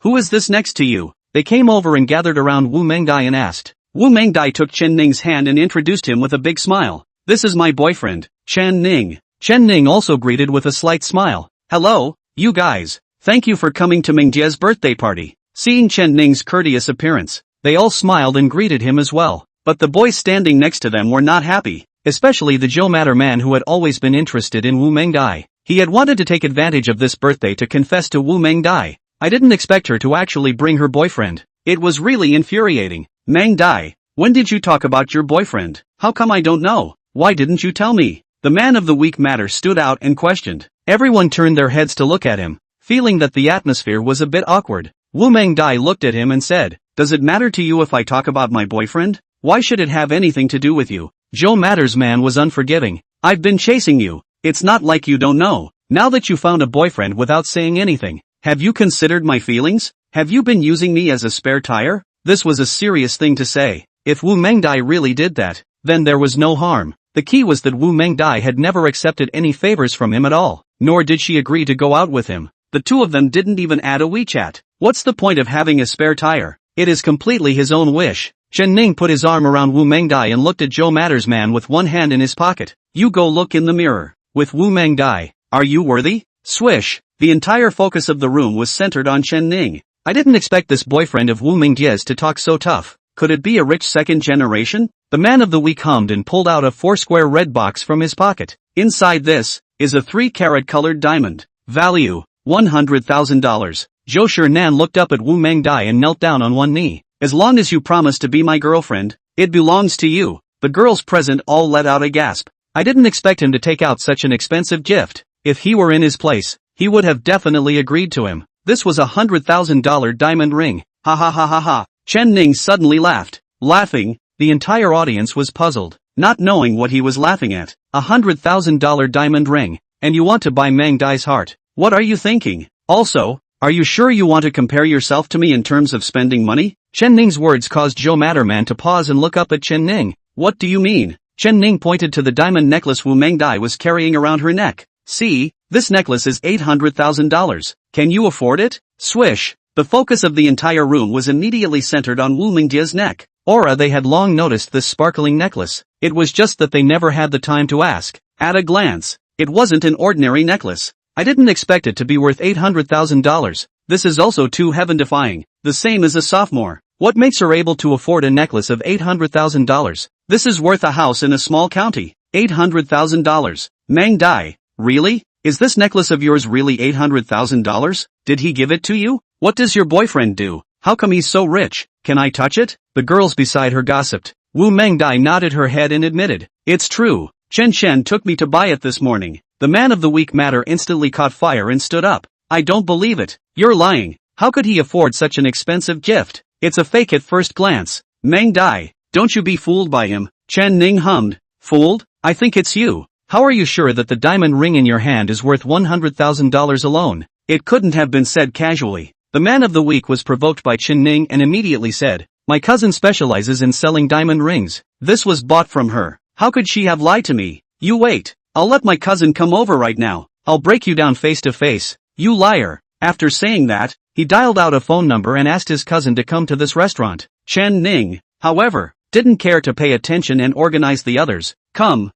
Who is this next to you? They came over and gathered around Wu Mengdai and asked. Wu Mengdai took Chen Ning's hand and introduced him with a big smile. This is my boyfriend, Chen Ning. Chen Ning also greeted with a slight smile. Hello, you guys. Thank you for coming to Mengjia's birthday party. Seeing Chen Ning's courteous appearance, they all smiled and greeted him as well. But the boys standing next to them were not happy, especially the Joe Matter man who had always been interested in Wu Mengdai. He had wanted to take advantage of this birthday to confess to Wu Mengdai. I didn't expect her to actually bring her boyfriend. It was really infuriating. Mengdai, when did you talk about your boyfriend? How come I don't know? Why didn't you tell me? The man of the week Matter stood out and questioned. Everyone turned their heads to look at him, feeling that the atmosphere was a bit awkward. Wu Mengdai looked at him and said, Does it matter to you if I talk about my boyfriend? Why should it have anything to do with you? Joe Matter's man was unforgiving. I've been chasing you. It's not like you don't know. Now that you found a boyfriend without saying anything, have you considered my feelings? Have you been using me as a spare tire? This was a serious thing to say. If Wu Mengdai really did that, then there was no harm. The key was that Wu Mengdai had never accepted any favors from him at all, nor did she agree to go out with him. The two of them didn't even add a WeChat. What's the point of having a spare tire? It is completely his own wish. Chen Ning put his arm around Wu Mengdai and looked at Joe Matter's man with one hand in his pocket. You go look in the mirror. With Wu Mengdai. Are you worthy? Swish. The entire focus of the room was centered on Chen Ning. I didn't expect this boyfriend of Wu Mengdia's to talk so tough. Could it be a rich second generation? The man of the week hummed and pulled out a 4-square red box from his pocket. Inside this is a 3-carat colored diamond. Value $100,000. Zhou Shinan looked up at Wu Mengdai and knelt down on one knee. As long as you promise to be my girlfriend, it belongs to you. The girls present all let out a gasp. I didn't expect him to take out such an expensive gift. If he were in his place, he would have definitely agreed to him. This was a $100,000 diamond ring. Ha ha ha ha ha. Chen Ning suddenly laughed. Laughing, the entire audience was puzzled, not knowing what he was laughing at. $100,000 diamond ring, and you want to buy Meng Dai's heart. What are you thinking? Also, are you sure you want to compare yourself to me in terms of spending money? Chen Ning's words caused Zhou Matterman to pause and look up at Chen Ning. What do you mean? Chen Ning pointed to the diamond necklace Wu Mengdai was carrying around her neck. See, this necklace is $800,000. Can you afford it? Swish. The focus of the entire room was immediately centered on Wu Mengdia's neck. They had long noticed this sparkling necklace. It was just that they never had the time to ask. At a glance, it wasn't an ordinary necklace. I didn't expect it to be worth $800,000. This is also too heaven-defying. The same as a sophomore. What makes her able to afford a necklace of $800,000? This is worth a house in a small county. $800,000. Meng Dai, really? Is this necklace of yours really $800,000? Did he give it to you? What does your boyfriend do? How come he's so rich? Can I touch it? The girls beside her gossiped. Wu Mengdai nodded her head and admitted, it's true. Chen Shen took me to buy it this morning. The man of the week matter instantly caught fire and stood up. I don't believe it. You're lying. How could he afford such an expensive gift? It's a fake at first glance. Meng Dai, don't you be fooled by him. Chen Ning hummed. Fooled? I think it's you. How are you sure that the diamond ring in your hand is worth $100,000 alone? It couldn't have been said casually. The man of the week was provoked by Chen Ning and immediately said, my cousin specializes in selling diamond rings. This was bought from her. How could she have lied to me? You wait. I'll let my cousin come over right now. I'll break you down face to face. You liar. After saying that, he dialed out a phone number and asked his cousin to come to this restaurant. Chen Ning, however, didn't care to pay attention and organize the others. Come,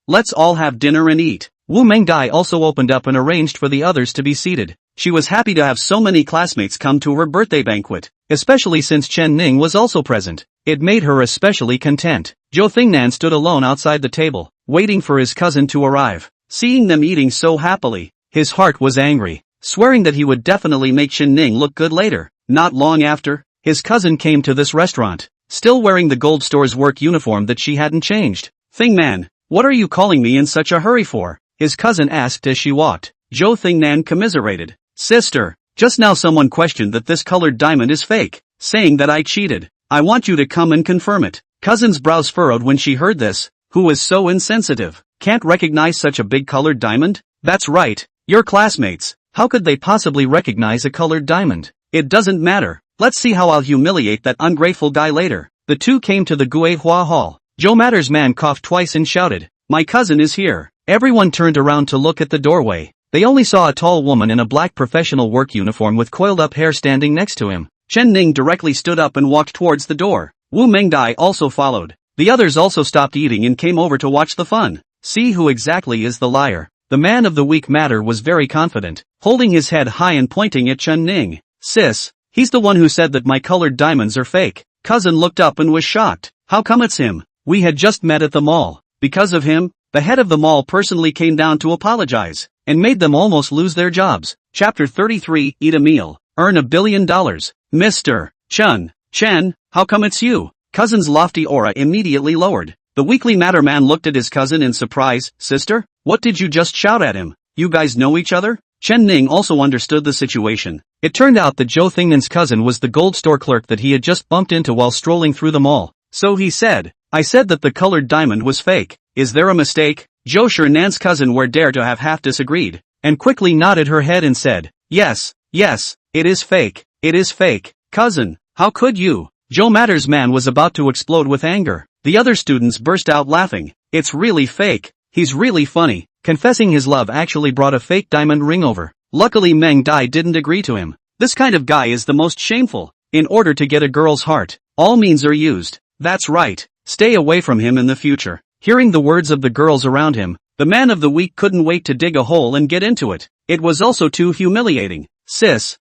let's all have dinner and eat. Wu Mengdai also opened up and arranged for the others to be seated. She was happy to have so many classmates come to her birthday banquet, especially since Chen Ning was also present. It made her especially content. Zhou Thingnan stood alone outside the table, waiting for his cousin to arrive. Seeing them eating so happily, his heart was angry, swearing that he would definitely make Chen Ning look good later. Not long after, his cousin came to this restaurant, still wearing the gold store's work uniform that she hadn't changed. Thingnan, what are you calling me in such a hurry for? His cousin asked as she walked. Zhou Thingnan commiserated. Sister, just now someone questioned that this colored diamond is fake, saying that I cheated. I want you to come and confirm it. Cousin's brows furrowed when she heard this. Who is so insensitive? Can't recognize such a big colored diamond? That's right, your classmates. How could they possibly recognize a colored diamond? It doesn't matter. Let's see how I'll humiliate that ungrateful guy later. The two came to the Guihua Hall. Zhou Matter's man coughed twice and shouted, my cousin is here. Everyone turned around to look at the doorway. They only saw a tall woman in a black professional work uniform with coiled-up hair standing next to him. Chen Ning directly stood up and walked towards the door. Wu Mengdai also followed. The others also stopped eating and came over to watch the fun. See who exactly is the liar. The man of the week matter was very confident, holding his head high and pointing at Chen Ning. Sis, he's the one who said that my colored diamonds are fake. Cousin looked up and was shocked. How come it's him? We had just met at the mall. Because of him, the head of the mall personally came down to apologize, and made them almost lose their jobs. Chapter 33, Eat a Meal, Earn $1 billion. Mr. Chen, how come it's you? Cousin's lofty aura immediately lowered. The weekly matter man looked at his cousin in surprise. Sister, what did you just shout at him? You guys know each other? Chen Ning also understood the situation. It turned out that Zhou Thingnan's cousin was the gold store clerk that he had just bumped into while strolling through the mall. So he said, I said that the colored diamond was fake. Is there a mistake? Zhou Shinan's cousin were dare to have half disagreed, and quickly nodded her head and said, yes, it is fake. It is fake. Cousin, how could you? Zhou Matter's man was about to explode with anger. The other students burst out laughing. It's really fake. He's really funny. Confessing his love actually brought a fake diamond ring over. Luckily Meng Dai didn't agree to him. This kind of guy is the most shameful. In order to get a girl's heart, all means are used. That's right. Stay away from him in the future. Hearing the words of the girls around him, the man of the week couldn't wait to dig a hole and get into it. It was also too humiliating. Sis,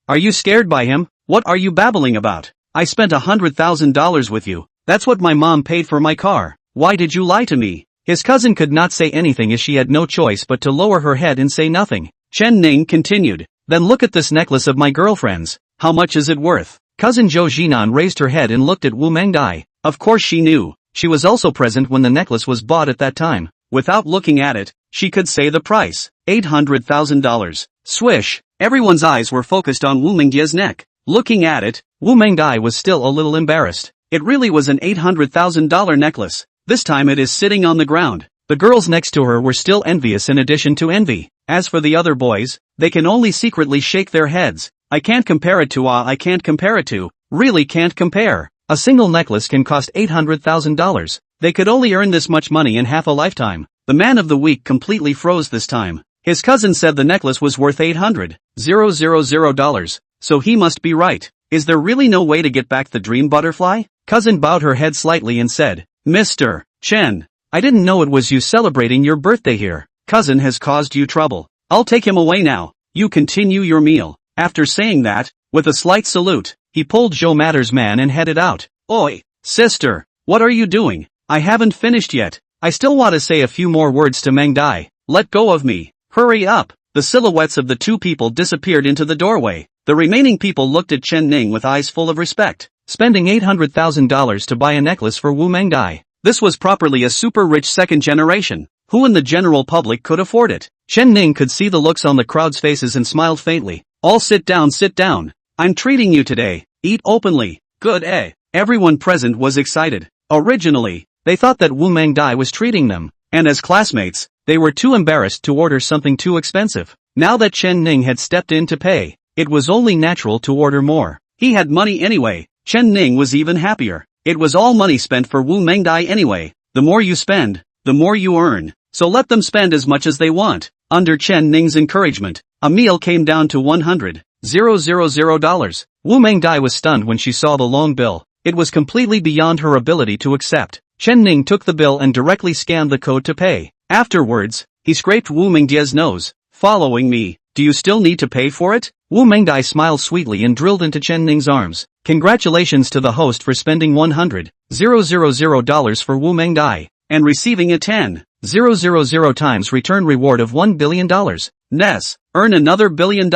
are you scared by him? What are you babbling about? I spent $100,000 with you. That's what my mom paid for my car. Why did you lie to me? His cousin could not say anything as she had no choice but to lower her head and say nothing. Chen Ning continued. Then look at this necklace of my girlfriend's. How much is it worth? Cousin Zhou Jinan raised her head and looked at Wu Mengdai. Of course she knew. She was also present when the necklace was bought at that time. Without looking at it, she could say the price. $800,000. Swish. Everyone's eyes were focused on Wu Mengdia's neck. Looking at it, Wu Mengdai was still a little embarrassed. It really was an $800,000 necklace. This time it is sitting on the ground. The girls next to her were still envious in addition to envy. As for the other boys, they can only secretly shake their heads. I can't compare it to I can't compare it to. Really can't compare. A single necklace can cost $800,000. They could only earn this much money in half a lifetime. The man of the week completely froze this time. His cousin said the necklace was worth $800,000. So he must be right. Is there really no way to get back the dream butterfly? Cousin bowed her head slightly and said, Mr. Chen, I didn't know it was you celebrating your birthday here. Cousin has caused you trouble. I'll take him away now. You continue your meal. After saying that, with a slight salute, he pulled Zhou Matter's man and headed out. Oi, sister, what are you doing? I haven't finished yet. I still want to say a few more words to Meng Dai. Let go of me. Hurry up. The silhouettes of the two people disappeared into the doorway. The remaining people looked at Chen Ning with eyes full of respect. Spending $800,000 to buy a necklace for Wu Mengdai. This was properly a super rich second generation. Who in the general public could afford it? Chen Ning could see the looks on the crowd's faces and smiled faintly. All sit down, sit down. I'm treating you today. Eat openly. Good eh? Everyone present was excited. Originally, they thought that Wu Mengdai was treating them, and as classmates, they were too embarrassed to order something too expensive. Now that Chen Ning had stepped in to pay, it was only natural to order more. He had money anyway. Chen Ning was even happier. It was all money spent for Wu Mengdai anyway. The more you spend, the more you earn. So let them spend as much as they want. Under Chen Ning's encouragement, a meal came down to $100,000. Wu Mengdai was stunned when she saw the long bill. It was completely beyond her ability to accept. Chen Ning took the bill and directly scanned the code to pay. Afterwards, he scraped Wu Mengdia's nose. Following me, do you still need to pay for it? Wu Mengdai smiled sweetly and drilled into Chen Ning's arms. Congratulations to the host for spending $100,000 for Wu Mengdai, and receiving a 10,000 times return reward of $1 billion. Ness, earn another $1 billion.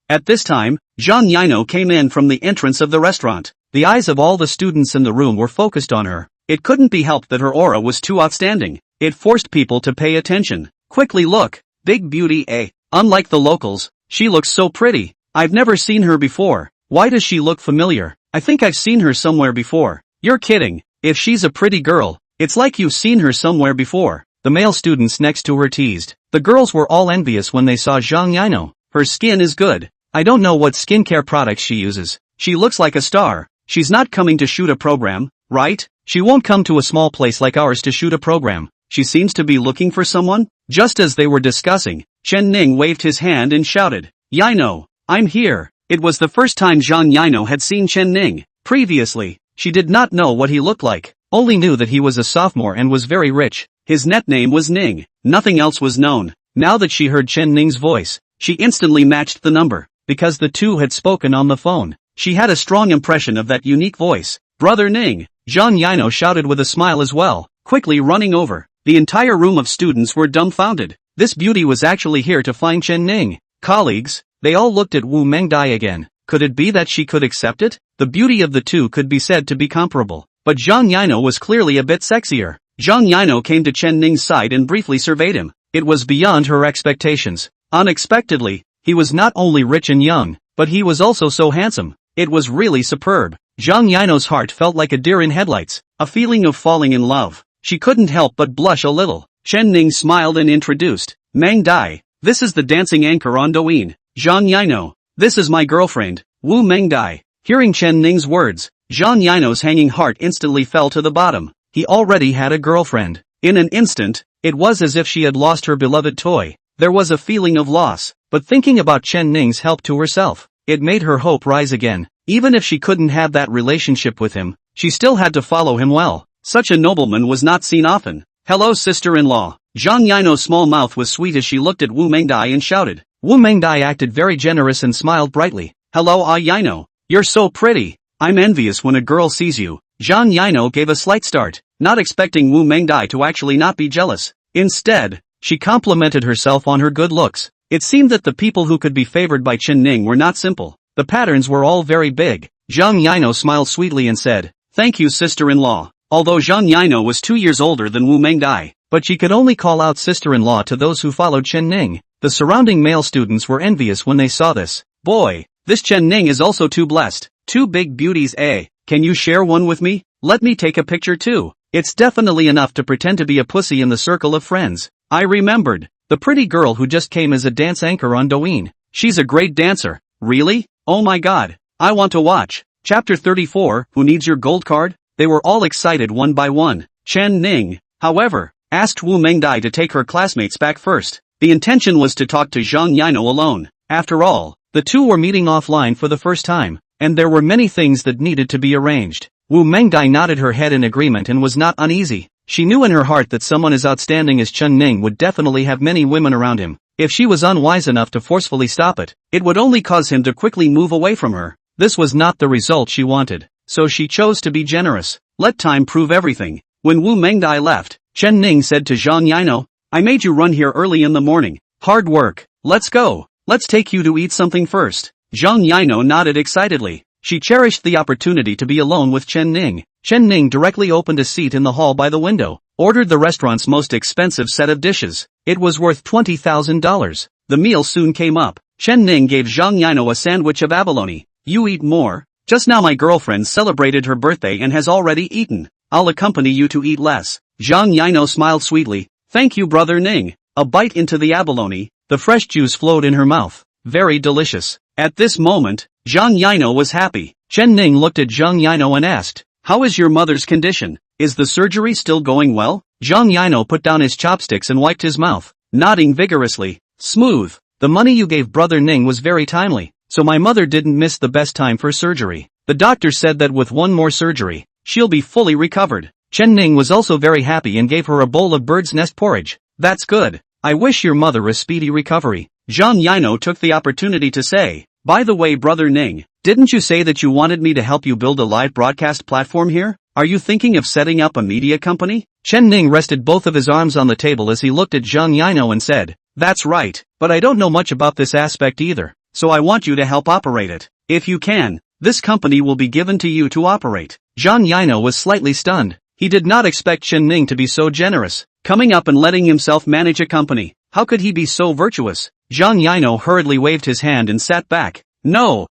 At this time, Zhang Yino came in from the entrance of the restaurant. The eyes of all the students in the room were focused on her. It couldn't be helped that her aura was too outstanding. It forced people to pay attention. Quickly look, big beauty eh? Unlike the locals, she looks so pretty. I've never seen her before. Why does she look familiar? I think I've seen her somewhere before. You're kidding. If she's a pretty girl, it's like you've seen her somewhere before. The male students next to her teased. The girls were all envious when they saw Zhang Yino. Her skin is good. I don't know what skincare products she uses. She looks like a star. She's not coming to shoot a program, right? She won't come to a small place like ours to shoot a program. She seems to be looking for someone. Just as they were discussing, Chen Ning waved his hand and shouted, Yino, I'm here. It was the first time Zhang Yino had seen Chen Ning. Previously, she did not know what he looked like, only knew that he was a sophomore and was very rich. His net name was Ning. Nothing else was known. Now that she heard Chen Ning's voice, she instantly matched the number. Because the two had spoken on the phone, she had a strong impression of that unique voice. Brother Ning, Zhang Yino shouted with a smile as well, quickly running over. The entire room of students were dumbfounded. This beauty was actually here to find Chen Ning. Colleagues, they all looked at Wu Mengdai again. Could it be that she could accept it? The beauty of the two could be said to be comparable. But Zhang Yino was clearly a bit sexier. Zhang Yino came to Chen Ning's side and briefly surveyed him. It was beyond her expectations. Unexpectedly, he was not only rich and young, but he was also so handsome. It was really superb. Zhang Yino's heart felt like a deer in headlights, a feeling of falling in love. She couldn't help but blush a little. Chen Ning smiled and introduced, Meng Dai, this is the dancing anchor on Douyin. Zhang Yino, this is my girlfriend, Wu Mengdai. Hearing Chen Ning's words, Zhang Yino's hanging heart instantly fell to the bottom. He already had a girlfriend. In an instant, it was as if she had lost her beloved toy. There was a feeling of loss, but thinking about Chen Ning's help to herself, it made her hope rise again. Even if she couldn't have that relationship with him, she still had to follow him well. Such a nobleman was not seen often. Hello sister-in-law. Zhang Yino's small mouth was sweet as she looked at Wu Mengdai and shouted. Wu Mengdai acted very generous and smiled brightly. Hello Yino. You're so pretty. I'm envious when a girl sees you. Zhang Yino gave a slight start, not expecting Wu Mengdai to actually not be jealous. Instead, she complimented herself on her good looks. It seemed that the people who could be favored by Chen Ning were not simple. The patterns were all very big. Zhang Yino smiled sweetly and said, "Thank you, sister-in-law." Although Zhang Yino was 2 years older than Wu Mengdai, but she could only call out sister-in-law to those who followed Chen Ning. The surrounding male students were envious when they saw this. Boy, this Chen Ning is also too blessed. Two big beauties, eh? Can you share one with me? Let me take a picture too. It's definitely enough to pretend to be a pussy in the circle of friends. I remembered. The pretty girl who just came as a dance anchor on Douyin. She's a great dancer. Really? Oh my god. I want to watch. Chapter 34, Who Needs Your Gold Card? They were all excited one by one. Chen Ning, however, asked Wu Mengdai to take her classmates back first. The intention was to talk to Zhang Yino alone. After all, the two were meeting offline for the first time, and there were many things that needed to be arranged. Wu Mengdai nodded her head in agreement and was not uneasy. She knew in her heart that someone as outstanding as Chen Ning would definitely have many women around him. If she was unwise enough to forcefully stop it, it would only cause him to quickly move away from her. This was not the result she wanted, so she chose to be generous. Let time prove everything. When Wu Mengdai left, Chen Ning said to Zhang Yino, "I made you run here early in the morning. Hard work. Let's go. Let's take you to eat something first." Zhang Yino nodded excitedly. She cherished the opportunity to be alone with Chen Ning. Chen Ning directly opened a seat in the hall by the window, ordered the restaurant's most expensive set of dishes. It was worth $20,000. The meal soon came up. Chen Ning gave Zhang Yino a sandwich of abalone. "You eat more. Just now my girlfriend celebrated her birthday and has already eaten. I'll accompany you to eat less." Zhang Yino smiled sweetly. "Thank you, brother Ning." A bite into the abalone, the fresh juice flowed in her mouth. Very delicious. At this moment, Zhang Yino was happy. Chen Ning looked at Zhang Yino and asked, "How is your mother's condition? Is the surgery still going well?" Zhang Yino put down his chopsticks and wiped his mouth, nodding vigorously. "Smooth. The money you gave brother Ning was very timely, so my mother didn't miss the best time for surgery. The doctor said that with one more surgery, she'll be fully recovered." Chen Ning was also very happy and gave her a bowl of bird's nest porridge. "That's good. I wish your mother a speedy recovery." Zhang Yino took the opportunity to say, "By the way, brother Ning, didn't you say that you wanted me to help you build a live broadcast platform here? Are you thinking of setting up a media company?" Chen Ning rested both of his arms on the table as he looked at Zhang Yino and said, "That's right, but I don't know much about this aspect either, so I want you to help operate it. If you can, this company will be given to you to operate." Zhang Yino was slightly stunned. He did not expect Chen Ning to be so generous, coming up and letting himself manage a company. How could he be so virtuous? Zhang Yino hurriedly waved his hand and sat back. No,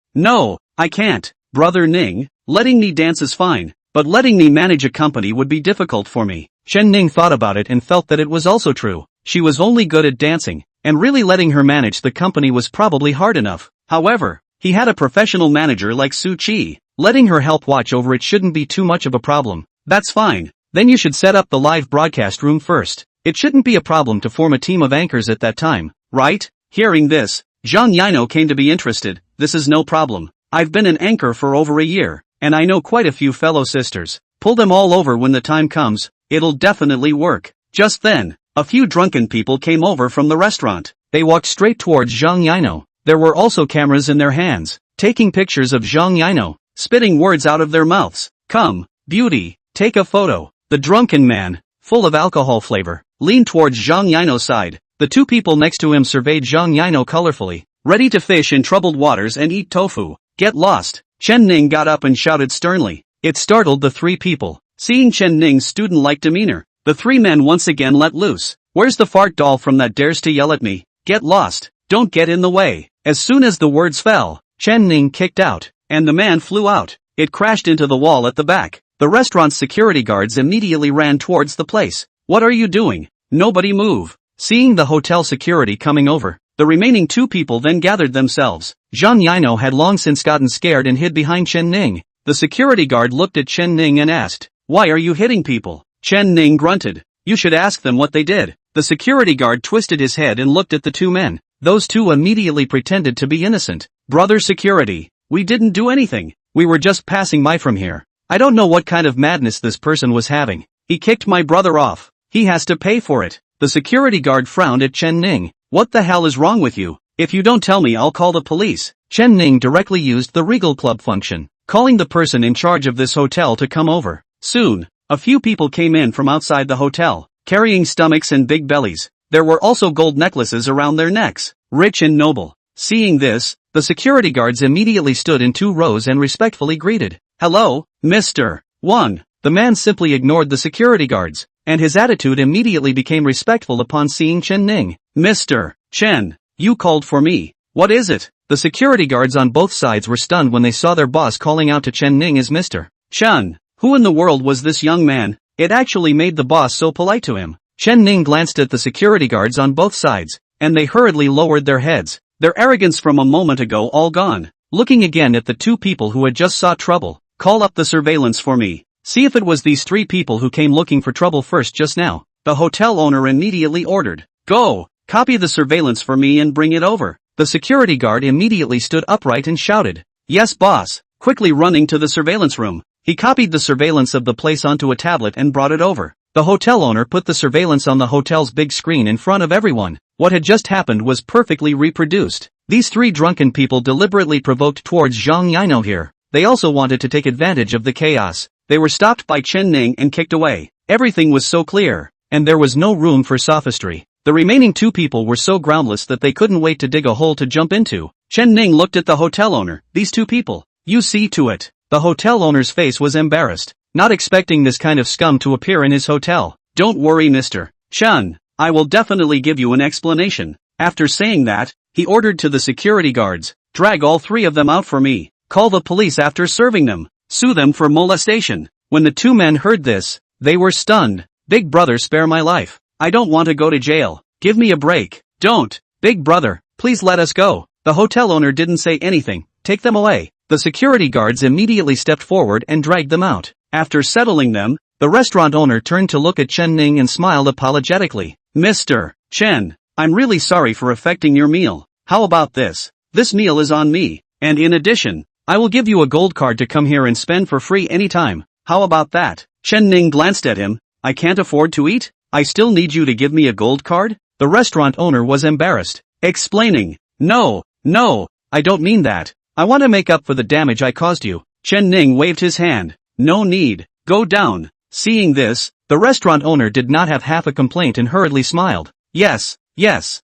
I can't, brother Ning. Letting me dance is fine, but letting me manage a company would be difficult for me. Chen Ning thought about it and felt that it was also true. She was only good at dancing, and really letting her manage the company was probably hard enough. However, he had a professional manager like Su Qi. Letting her help watch over it shouldn't be too much of a problem. That's fine. Then you should set up the live broadcast room first. It shouldn't be a problem to form a team of anchors at that time, right? Hearing this, Zhang Yino came to be interested. "This is no problem. I've been an anchor for over a year, and I know quite a few fellow sisters. Pull them all over when the time comes. It'll definitely work." Just then, a few drunken people came over from the restaurant. They walked straight towards Zhang Yino. There were also cameras in their hands, taking pictures of Zhang Yino, spitting words out of their mouths. "Come, beauty, take a photo." The drunken man, full of alcohol flavor, leaned towards Zhang Yino's side. The two people next to him surveyed Zhang Yino colorfully. "Ready to fish in troubled waters and eat tofu. Get lost." Chen Ning got up and shouted sternly. It startled the three people. Seeing Chen Ning's student-like demeanor, the three men once again let loose. "Where's the fart doll from that dares to yell at me? Get lost. Don't get in the way." As soon as the words fell, Chen Ning kicked out, and the man flew out. It crashed into the wall at the back. The restaurant's security guards immediately ran towards the place. "What are you doing? Nobody move." Seeing the hotel security coming over, the remaining two people then gathered themselves. Zhang Yino had long since gotten scared and hid behind Chen Ning. The security guard looked at Chen Ning and asked, "Why are you hitting people?" Chen Ning grunted. "You should ask them what they did." The security guard twisted his head and looked at the two men. Those two immediately pretended to be innocent. "Brother security, we didn't do anything. We were just passing by from here. I don't know what kind of madness this person was having. He kicked my brother off. He has to pay for it." The security guard frowned at Chen Ning. "What the hell is wrong with you? If you don't tell me, I'll call the police." Chen Ning directly used the Regal Club function. calling the person in charge of this hotel to come over. Soon, a few people came in from outside the hotel, carrying stomachs and big bellies. There were also gold necklaces around their necks, rich and noble. Seeing this, the security guards immediately stood in 2 rows and respectfully greeted. Hello, Mr. Wang. The man simply ignored the security guards, and his attitude immediately became respectful upon seeing Chen Ning. Mr. Chen, you called for me. What is it? The security guards on both sides were stunned when they saw their boss calling out to Chen Ning as Mr. Chen. Who in the world was this young man? It actually made the boss so polite to him. Chen Ning glanced at the security guards on both sides, and they hurriedly lowered their heads, their arrogance from a moment ago all gone. Looking again at the 2 people who had just sought trouble. Call up the surveillance for me. See if it was these 3 people who came looking for trouble first just now. The hotel owner immediately ordered. Go, copy the surveillance for me and bring it over. The security guard immediately stood upright and shouted. Yes, boss. Quickly running to the surveillance room, he copied the surveillance of the place onto a tablet and brought it over. The hotel owner put the surveillance on the hotel's big screen in front of everyone. What had just happened was perfectly reproduced. These 3 drunken people deliberately provoked towards Zhang Yino here. They also wanted to take advantage of the chaos. They were stopped by Chen Ning and kicked away. Everything was so clear, and there was no room for sophistry. The remaining 2 people were so groundless that they couldn't wait to dig a hole to jump into. Chen Ning looked at the hotel owner. These 2 people. You see to it. The hotel owner's face was embarrassed, not expecting this kind of scum to appear in his hotel. Don't worry, Mr. Chen. I will definitely give you an explanation. After saying that, he ordered to the security guards. Drag all 3 of them out for me. Call the police after serving them. Sue them for molestation. When the 2 men heard this, they were stunned. Big brother, spare my life. I don't want to go to jail. Give me a break. Don't. Big brother, please let us go. The hotel owner didn't say anything. Take them away. The security guards immediately stepped forward and dragged them out. After settling them, the restaurant owner turned to look at Chen Ning and smiled apologetically. Mr. Chen, I'm really sorry for affecting your meal. How about this? This meal is on me, and in addition, I will give you a gold card to come here and spend for free anytime. How about that? Chen Ning glanced at him. I can't afford to eat? I still need you to give me a gold card? The restaurant owner was embarrassed, explaining. No, I don't mean that. I want to make up for the damage I caused you. Chen Ning waved his hand. No need. Go down. Seeing this, the restaurant owner did not have half a complaint and hurriedly smiled. Yes,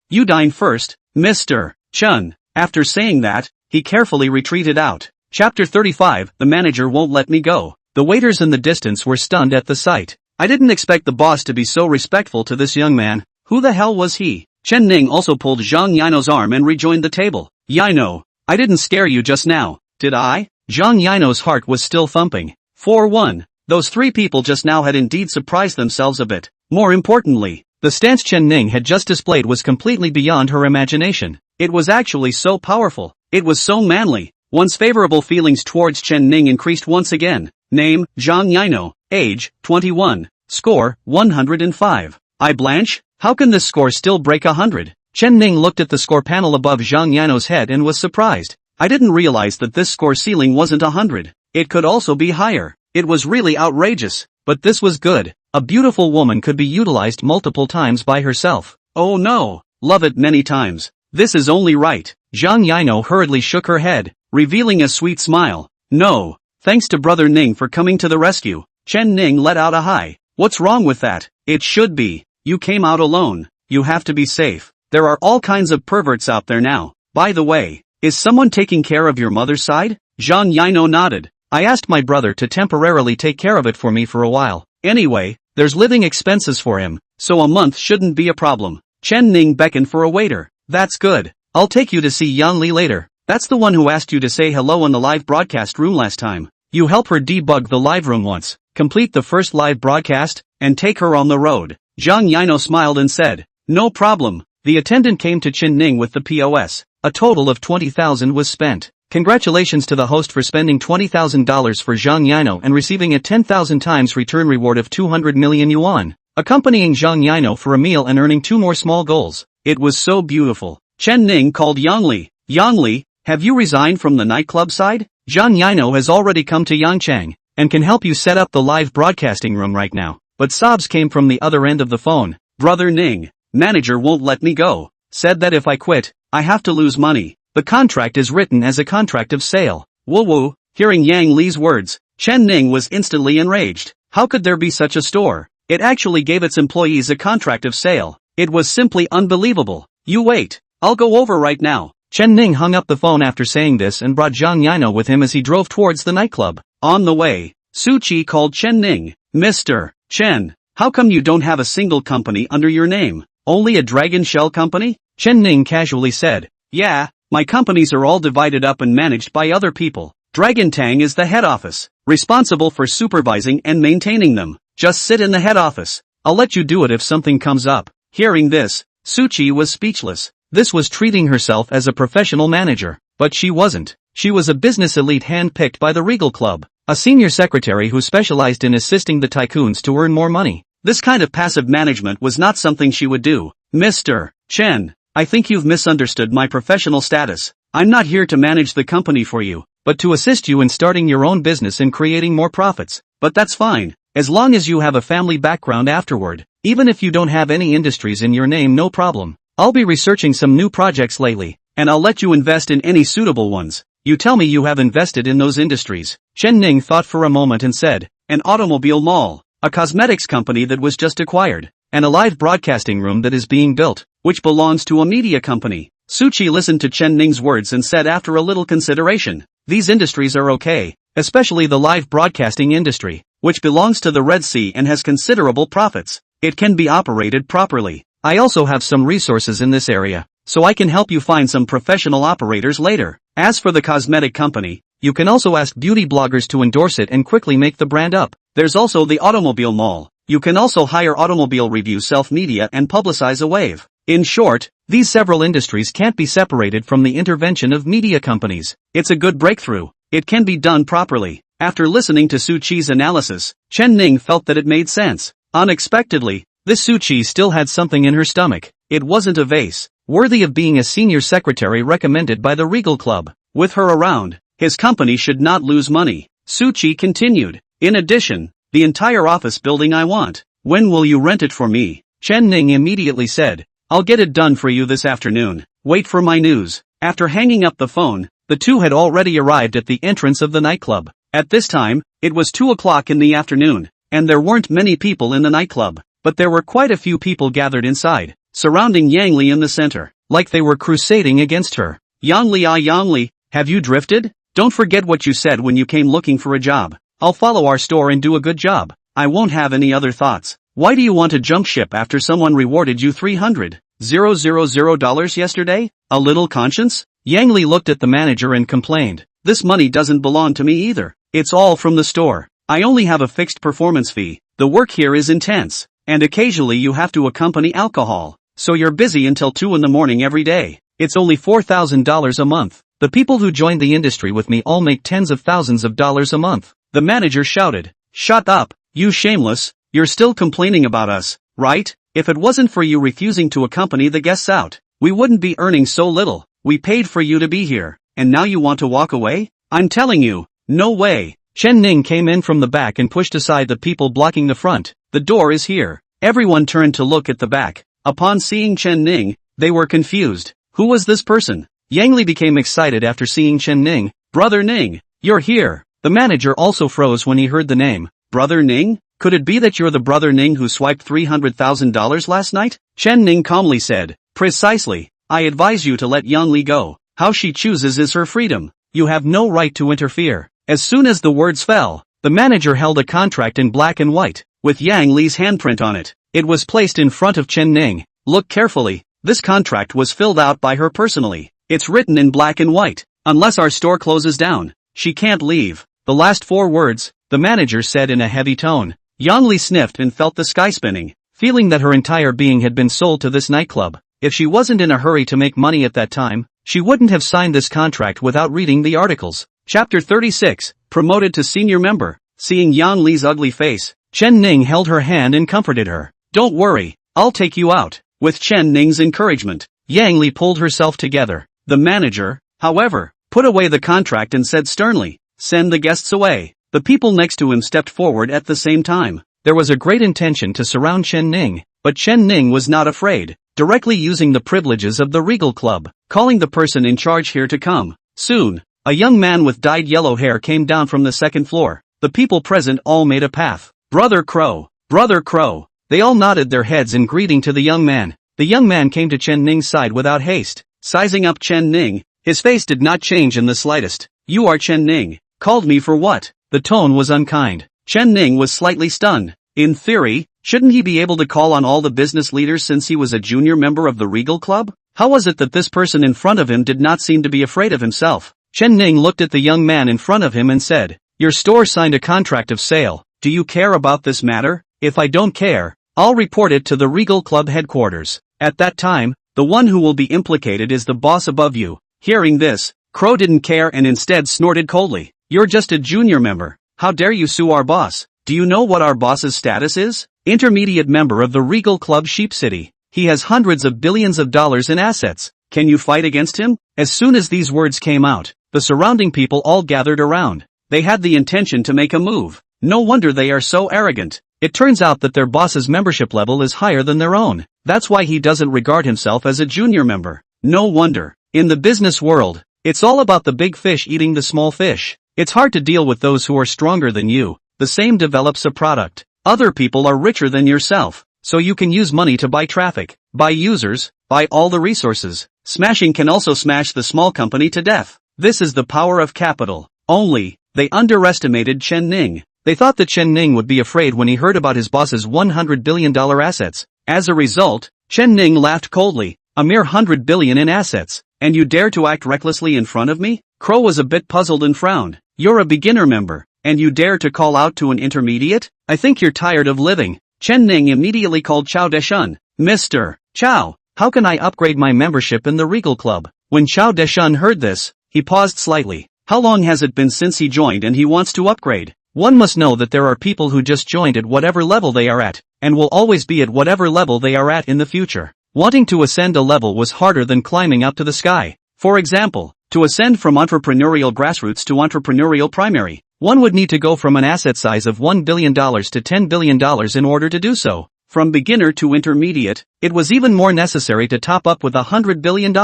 you dine first, Mr. Chen. After saying that, he carefully retreated out. Chapter 35, The manager won't let me go. The waiters in the distance were stunned at the sight. I didn't expect the boss to be so respectful to this young man. Who the hell was he? Chen Ning also pulled Zhang Yino's arm and rejoined the table. Yino, I didn't scare you just now, did I? Zhang Yino's heart was still thumping. 4-1. Those 3 people just now had indeed surprised themselves a bit. More importantly, the stance Chen Ning had just displayed was completely beyond her imagination. It was actually so powerful. It was so manly. One's favorable feelings towards Chen Ning increased once again. Name, Zhang Yino. Age, 21. Score, 105. I blanch? How can this score still break 100? Chen Ning looked at the score panel above Zhang Yino's head and was surprised. I didn't realize that this score ceiling wasn't 100. It could also be higher. It was really outrageous. But this was good. A beautiful woman could be utilized multiple times by herself. Oh no. Love it many times. This is only right. Zhang Yino hurriedly shook her head, revealing a sweet smile. No. Thanks to Brother Ning for coming to the rescue. Chen Ning let out a hi. What's wrong with that? It should be. You came out alone. You have to be safe. There are all kinds of perverts out there now. By the way, is someone taking care of your mother's side? Zhang Yino nodded. I asked my brother to temporarily take care of it for me for a while. Anyway, there's living expenses for him, so a month shouldn't be a problem. Chen Ning beckoned for a waiter. That's good. I'll take you to see Yan Li later. That's the one who asked you to say hello in the live broadcast room last time. You help her debug the live room once, complete the first live broadcast, and take her on the road. Zhang Yino smiled and said, no problem. The attendant came to Chen Ning with the POS. A total of 20,000 was spent. Congratulations to the host for spending $20,000 for Zhang Yino and receiving a 10,000 times return reward of 200 million yuan. Accompanying Zhang Yino for a meal and earning 2 more small goals. It was so beautiful. Chen Ning called Yang Li. Yang Li, have you resigned from the nightclub side? Zhang Yino has already come to Yangchang, and can help you set up the live broadcasting room right now. But sobs came from the other end of the phone. Brother Ning, manager won't let me go. Said that if I quit, I have to lose money. The contract is written as a contract of sale. Woo woo, Hearing Yang Li's words, Chen Ning was instantly enraged. How could there be such a store? It actually gave its employees a contract of sale. It was simply unbelievable. You wait. I'll go over right now. Chen Ning hung up the phone after saying this and brought Zhang Yino with him as he drove towards the nightclub. On the way, Su Qi called Chen Ning. Mr. Chen, how come you don't have a single company under your name? Only a dragon shell company? Chen Ning casually said. Yeah, my companies are all divided up and managed by other people. Dragon Tang is the head office, responsible for supervising and maintaining them. Just sit in the head office. I'll let you do it if something comes up. Hearing this, Su Qi was speechless. This was treating herself as a professional manager, but she wasn't. She was a business elite hand-picked by the Regal Club, a senior secretary who specialized in assisting the tycoons to earn more money. This kind of passive management was not something she would do. Mr. Chen, I think you've misunderstood my professional status. I'm not here to manage the company for you, but to assist you in starting your own business and creating more profits. But that's fine, as long as you have a family background afterward. Even if you don't have any industries in your name, no problem. I'll be researching some new projects lately, and I'll let you invest in any suitable ones. You tell me you have invested in those industries. Chen Ning thought for a moment and said, an automobile mall, a cosmetics company that was just acquired, and a live broadcasting room that is being built, which belongs to a media company. Su Qi listened to Chen Ning's words and said after a little consideration, these industries are okay, especially the live broadcasting industry, which belongs to the Red Sea and has considerable profits. It can be operated properly. I also have some resources in this area, so I can help you find some professional operators later. As for the cosmetic company, you can also ask beauty bloggers to endorse it and quickly make the brand up. There's also the automobile mall. You can also hire automobile review self-media and publicize a wave. In short, these several industries can't be separated from the intervention of media companies. It's a good breakthrough. It can be done properly. After listening to Su Qi's analysis, Chen Ning felt that it made sense. Unexpectedly, this Su Qi still had something in her stomach. It wasn't a vase, worthy of being a senior secretary recommended by the Regal Club. With her around, his company should not lose money. Su Qi continued. In addition, the entire office building I want. When will you rent it for me? Chen Ning immediately said. I'll get it done for you this afternoon. Wait for my news. After hanging up the phone, the two had already arrived at the entrance of the nightclub. At this time, it was 2 o'clock in the afternoon, and there weren't many people in the nightclub. But there were quite a few people gathered inside, surrounding Yang Li in the center, like they were crusading against her. Yang Li, have you drifted? Don't forget what you said when you came looking for a job. I'll follow our store and do a good job. I won't have any other thoughts. Why do you want to jump ship after someone rewarded you $300,000 yesterday? A little conscience? Yang Li looked at the manager and complained. This money doesn't belong to me either. It's all from the store. I only have a fixed performance fee. The work here is intense. And occasionally you have to accompany alcohol, so you're busy until 2 in the morning every day. It's only $4,000 a month. The people who joined the industry with me all make tens of thousands of dollars a month. The manager shouted. Shut up, you shameless, you're still complaining about us, right? If it wasn't for you refusing to accompany the guests out, we wouldn't be earning so little. We paid for you to be here, and now you want to walk away? I'm telling you, no way. Chen Ning came in from the back and pushed aside the people blocking the front. The door is here. Everyone turned to look at the back. Upon seeing Chen Ning, they were confused. Who was this person? Yang Li became excited after seeing Chen Ning. Brother Ning, you're here. The manager also froze when he heard the name. Brother Ning? Could it be that you're the Brother Ning who swiped $300,000 last night? Chen Ning calmly said. Precisely. I advise you to let Yang Li go. How she chooses is her freedom. You have no right to interfere. As soon as the words fell, the manager held a contract in black and white, with Yang Li's handprint on it. It was placed in front of Chen Ning. Look carefully. This contract was filled out by her personally. It's written in black and white. Unless our store closes down, she can't leave. The last 4 words, the manager said in a heavy tone. Yang Li sniffed and felt the sky spinning, feeling that her entire being had been sold to this nightclub. If she wasn't in a hurry to make money at that time, she wouldn't have signed this contract without reading the articles. Chapter 36, Promoted to Senior Member. Seeing Yang Li's ugly face, Chen Ning held her hand and comforted her. Don't worry, I'll take you out. With Chen Ning's encouragement, Yang Li pulled herself together. The manager, however, put away the contract and said sternly, send the guests away. The people next to him stepped forward at the same time. There was a great intention to surround Chen Ning, but Chen Ning was not afraid, directly using the privileges of the Regal Club, calling the person in charge here to come. Soon, A young man with dyed yellow hair came down from the second floor. The people present all made a path. Brother Crow! Brother Crow! They all nodded their heads in greeting to the young man. The young man came to Chen Ning's side without haste. Sizing up Chen Ning, his face did not change in the slightest. You are Chen Ning. Called me for what? The tone was unkind. Chen Ning was slightly stunned. In theory, shouldn't he be able to call on all the business leaders since he was a junior member of the Regal Club? How was it that this person in front of him did not seem to be afraid of himself? Chen Ning looked at the young man in front of him and said, "Your store signed a contract of sale. Do you care about this matter? If I don't care, I'll report it to the Regal Club headquarters. At that time, the one who will be implicated is the boss above you." Hearing this, Crow didn't care and instead snorted coldly. "You're just a junior member. How dare you sue our boss? Do you know what our boss's status is? Intermediate member of the Regal Club Sheep City. He has hundreds of billions of dollars in assets. Can you fight against him?" As soon as these words came out, the surrounding people all gathered around. They had the intention to make a move. No wonder they are so arrogant. It turns out that their boss's membership level is higher than their own. That's why he doesn't regard himself as a junior member. No wonder. In the business world, it's all about the big fish eating the small fish. It's hard to deal with those who are stronger than you. The same develops a product. Other people are richer than yourself, so you can use money to buy traffic, buy users, buy all the resources. Smashing can also smash the small company to death. This is the power of capital. Only, they underestimated Chen Ning. They thought that Chen Ning would be afraid when he heard about his boss's $100 billion assets. As a result, Chen Ning laughed coldly. A mere $100 billion in assets, and you dare to act recklessly in front of me? Crow was a bit puzzled and frowned. You're a beginner member, and you dare to call out to an intermediate? I think you're tired of living. Chen Ning immediately called Chao Deshun. Mr. Chao, how can I upgrade my membership in the Regal Club? When Chao Deshun heard this, he paused slightly. How long has it been since he joined and he wants to upgrade? One must know that there are people who just joined at whatever level they are at, and will always be at whatever level they are at in the future. Wanting to ascend a level was harder than climbing up to the sky. For example, to ascend from entrepreneurial grassroots to entrepreneurial primary, one would need to go from an asset size of $1 billion to $10 billion in order to do so. From beginner to intermediate, it was even more necessary to top up with $100 billion.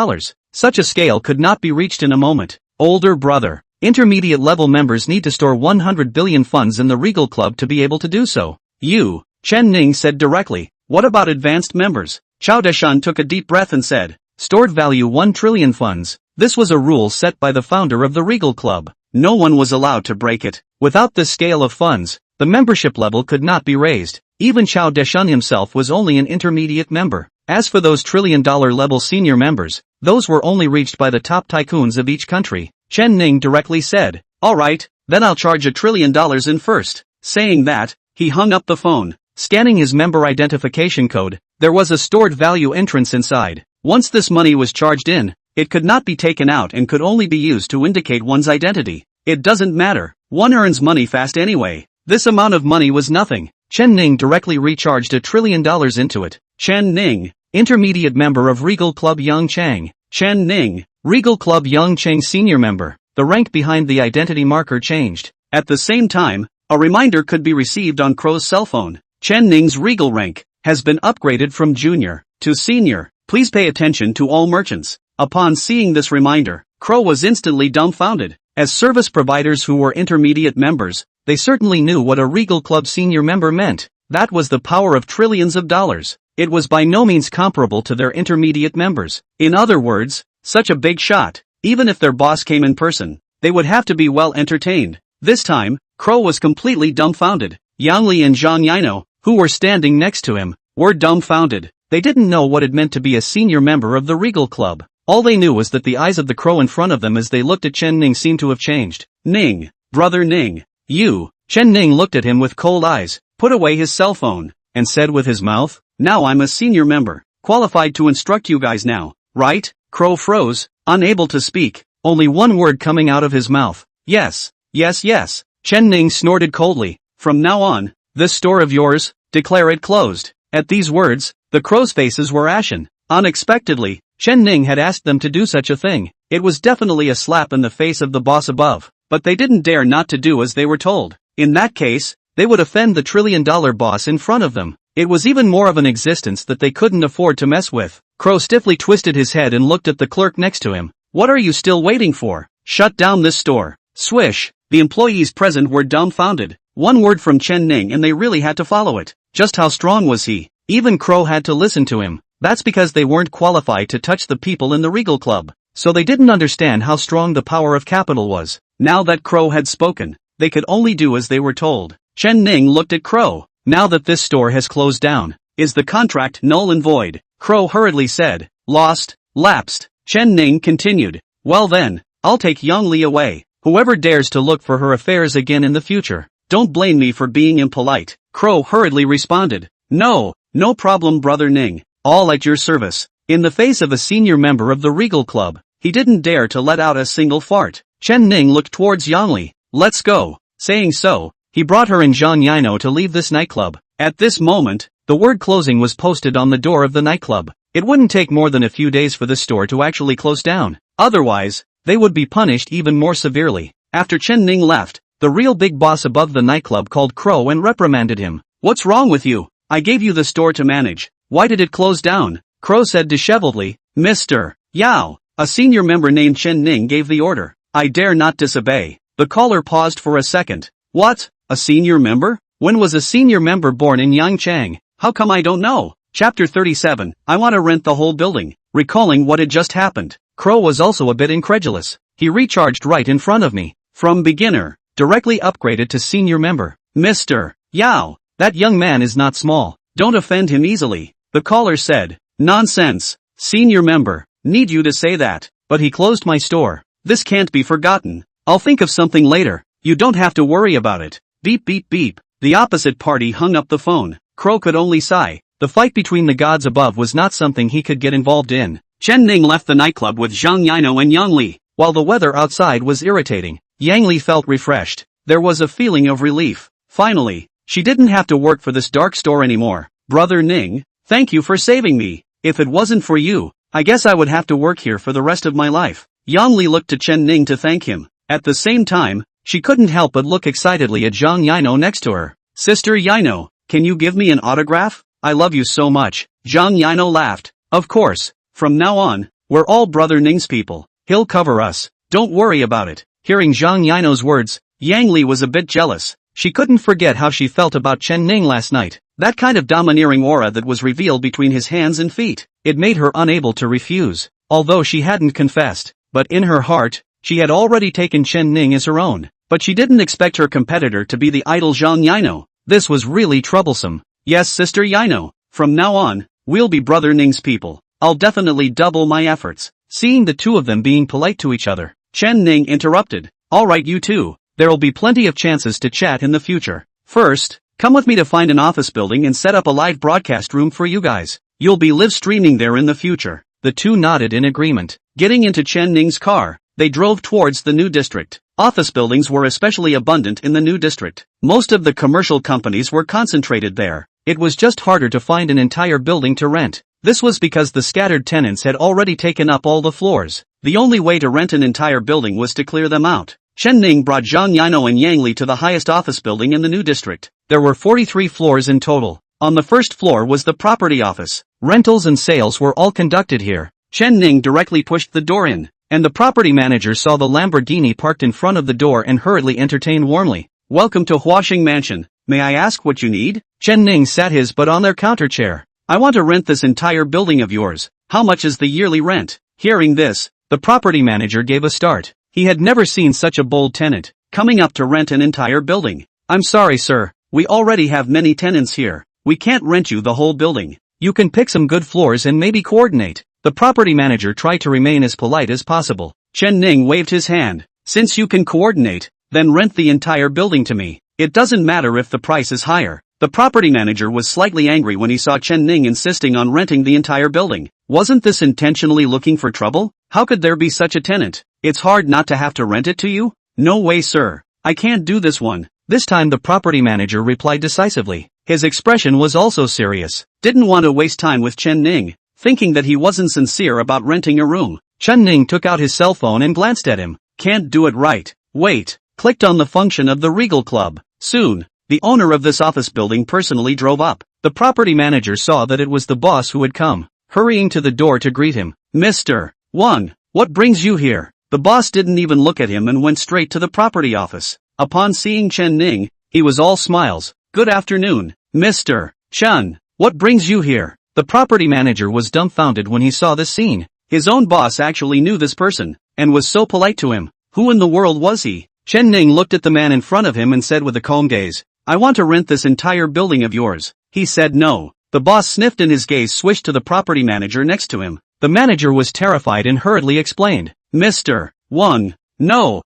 Such a scale could not be reached in a moment. Older brother, intermediate level members need to store 100 billion funds in the Regal Club to be able to do so. You, Chen Ning said directly. What about advanced members? Chao Deshan took a deep breath and said, stored value 1 trillion funds. This was a rule set by the founder of the Regal Club. No one was allowed to break it. Without this scale of funds, the membership level could not be raised. Even Chao Deshan himself was only an intermediate member. As for those trillion-dollar level senior members, those were only reached by the top tycoons of each country. Chen Ning directly said, alright, then I'll charge $1 trillion in first. Saying that, he hung up the phone. Scanning his member identification code, there was a stored value entrance inside. Once this money was charged in, it could not be taken out and could only be used to indicate one's identity. It doesn't matter. One earns money fast anyway. This amount of money was nothing. Chen Ning directly recharged $1 trillion into it. Chen Ning, intermediate member of Regal Club Yongchang. Chen Ning, Regal Club Yongchang senior member. The rank behind the identity marker changed. At the same time, a reminder could be received on Crow's cell phone. Chen Ning's Regal rank has been upgraded from junior to senior. Please pay attention to all merchants. Upon seeing this reminder, Crow was instantly dumbfounded. As service providers who were intermediate members, they certainly knew what a Regal Club senior member meant. That was the power of trillions of dollars. It was by no means comparable to their intermediate members. In other words, such a big shot. Even if their boss came in person, they would have to be well entertained. This time, Crow was completely dumbfounded. Yang Li and Zhang Yino, who were standing next to him, were dumbfounded. They didn't know what it meant to be a senior member of the Regal Club. All they knew was that the eyes of the Crow in front of them as they looked at Chen Ning seemed to have changed. Ning, brother Ning, you. Chen Ning looked at him with cold eyes, put away his cell phone, and said with his mouth, now I'm a senior member, qualified to instruct you guys now, right? Crow froze, unable to speak, only one word coming out of his mouth. Yes, yes, yes. Chen Ning snorted coldly. From now on, this store of yours, declare it closed. At these words, the Crow's faces were ashen. Unexpectedly, Chen Ning had asked them to do such a thing. It was definitely a slap in the face of the boss above, but they didn't dare not to do as they were told. In that case, they would offend the trillion-dollar boss in front of them. It was even more of an existence that they couldn't afford to mess with. Crow stiffly twisted his head and looked at the clerk next to him. What are you still waiting for? Shut down this store. Swish. The employees present were dumbfounded. One word from Chen Ning and they really had to follow it. Just how strong was he? Even Crow had to listen to him. That's because they weren't qualified to touch the people in the Regal Club. So they didn't understand how strong the power of capital was. Now that Crow had spoken, they could only do as they were told. Chen Ning looked at Crow. Now that this store has closed down, is the contract null and void? Crow hurriedly said. Lost. Lapsed. Chen Ning continued. Well then, I'll take Yang Li away. Whoever dares to look for her affairs again in the future, don't blame me for being impolite. Crow hurriedly responded. No problem brother Ning. All at your service. In the face of a senior member of the Regal Club, he didn't dare to let out a single fart. Chen Ning looked towards Yang Li. Let's go. Saying so, he brought her and Zhang Yino to leave this nightclub. At this moment, the word closing was posted on the door of the nightclub. It wouldn't take more than a few days for the store to actually close down. Otherwise, they would be punished even more severely. After Chen Ning left, the real big boss above the nightclub called Crow and reprimanded him. What's wrong with you? I gave you the store to manage. Why did it close down? Crow said disheveledly. Mr. Yao, a senior member named Chen Ning gave the order. I dare not disobey. The caller paused for a second. What? A senior member? When was a senior member born in Yangchang? How come I don't know? Chapter 37. I want to rent the whole building. Recalling what had just happened, Crow was also a bit incredulous. He recharged right in front of me. From beginner, directly upgraded to senior member. Mr. Yao, that young man is not small. Don't offend him easily. The caller said. Nonsense. Senior member. Need you to say that. But he closed my store. This can't be forgotten. I'll think of something later. You don't have to worry about it. Beep beep beep. The opposite party hung up the phone. Crow could only sigh. The fight between the gods above was not something he could get involved in. Chen Ning left the nightclub with Zhang Yino and Yang Li. While the weather outside was irritating, Yang Li felt refreshed. There was a feeling of relief. Finally, she didn't have to work for this dark store anymore. Brother Ning, thank you for saving me. If it wasn't for you, I guess I would have to work here for the rest of my life. Yang Li looked to Chen Ning to thank him. At the same time, she couldn't help but look excitedly at Zhang Yino next to her. Sister Yino, can you give me an autograph? I love you so much. Zhang Yino laughed. Of course. From now on, we're all Brother Ning's people. He'll cover us. Don't worry about it. Hearing Zhang Yino's words, Yang Li was a bit jealous. She couldn't forget how she felt about Chen Ning last night. That kind of domineering aura that was revealed between his hands and feet. It made her unable to refuse. Although she hadn't confessed, but in her heart, she had already taken Chen Ning as her own. But she didn't expect her competitor to be the idol Zhang Yino. This was really troublesome. Yes, Sister Yino. From now on, we'll be Brother Ning's people. I'll definitely double my efforts. Seeing the two of them being polite to each other, Chen Ning interrupted. Alright you two, there'll be plenty of chances to chat in the future. First, come with me to find an office building and set up a live broadcast room for you guys. You'll be live streaming there in the future. The two nodded in agreement. Getting into Chen Ning's car, they drove towards the new district. Office buildings were especially abundant in the new district. Most of the commercial companies were concentrated there. It was just harder to find an entire building to rent. This was because the scattered tenants had already taken up all the floors. The only way to rent an entire building was to clear them out. Chen Ning brought Zhang Yino and Yang Li to the highest office building in the new district. There were 43 floors in total. On the first floor was the property office. Rentals and sales were all conducted here. Chen Ning directly pushed the door in, and the property manager saw the Lamborghini parked in front of the door and hurriedly entertained warmly. Welcome to Huaxing Mansion. May I ask what you need? Chen Ning sat his butt on their counter chair. I want to rent this entire building of yours. How much is the yearly rent? Hearing this, the property manager gave a start. He had never seen such a bold tenant, coming up to rent an entire building. I'm sorry sir, we already have many tenants here. We can't rent you the whole building. You can pick some good floors and maybe coordinate. The property manager tried to remain as polite as possible. Chen Ning waved his hand. Since you can coordinate, then rent the entire building to me. It doesn't matter if the price is higher. The property manager was slightly angry when he saw Chen Ning insisting on renting the entire building. Wasn't this intentionally looking for trouble? How could there be such a tenant? It's hard not to have to rent it to you? No way sir. I can't do this one. This time the property manager replied decisively. His expression was also serious. Didn't want to waste time with Chen Ning, thinking that he wasn't sincere about renting a room. Chen Ning took out his cell phone and glanced at him. Can't do it right. Wait. Clicked on the function of the Regal Club. Soon, the owner of this office building personally drove up. The property manager saw that it was the boss who had come, hurrying to the door to greet him. Mr. Wang, what brings you here? The boss didn't even look at him and went straight to the property office. Upon seeing Chen Ning, he was all smiles. "Good afternoon, Mr. Chen. What brings you here?" The property manager was dumbfounded when he saw this scene. His own boss actually knew this person, and was so polite to him. Who in the world was he? Chen Ning looked at the man in front of him and said with a calm gaze, "I want to rent this entire building of yours." He said no. The boss sniffed and his gaze swished to the property manager next to him. The manager was terrified and hurriedly explained, "Mr. Wang, no,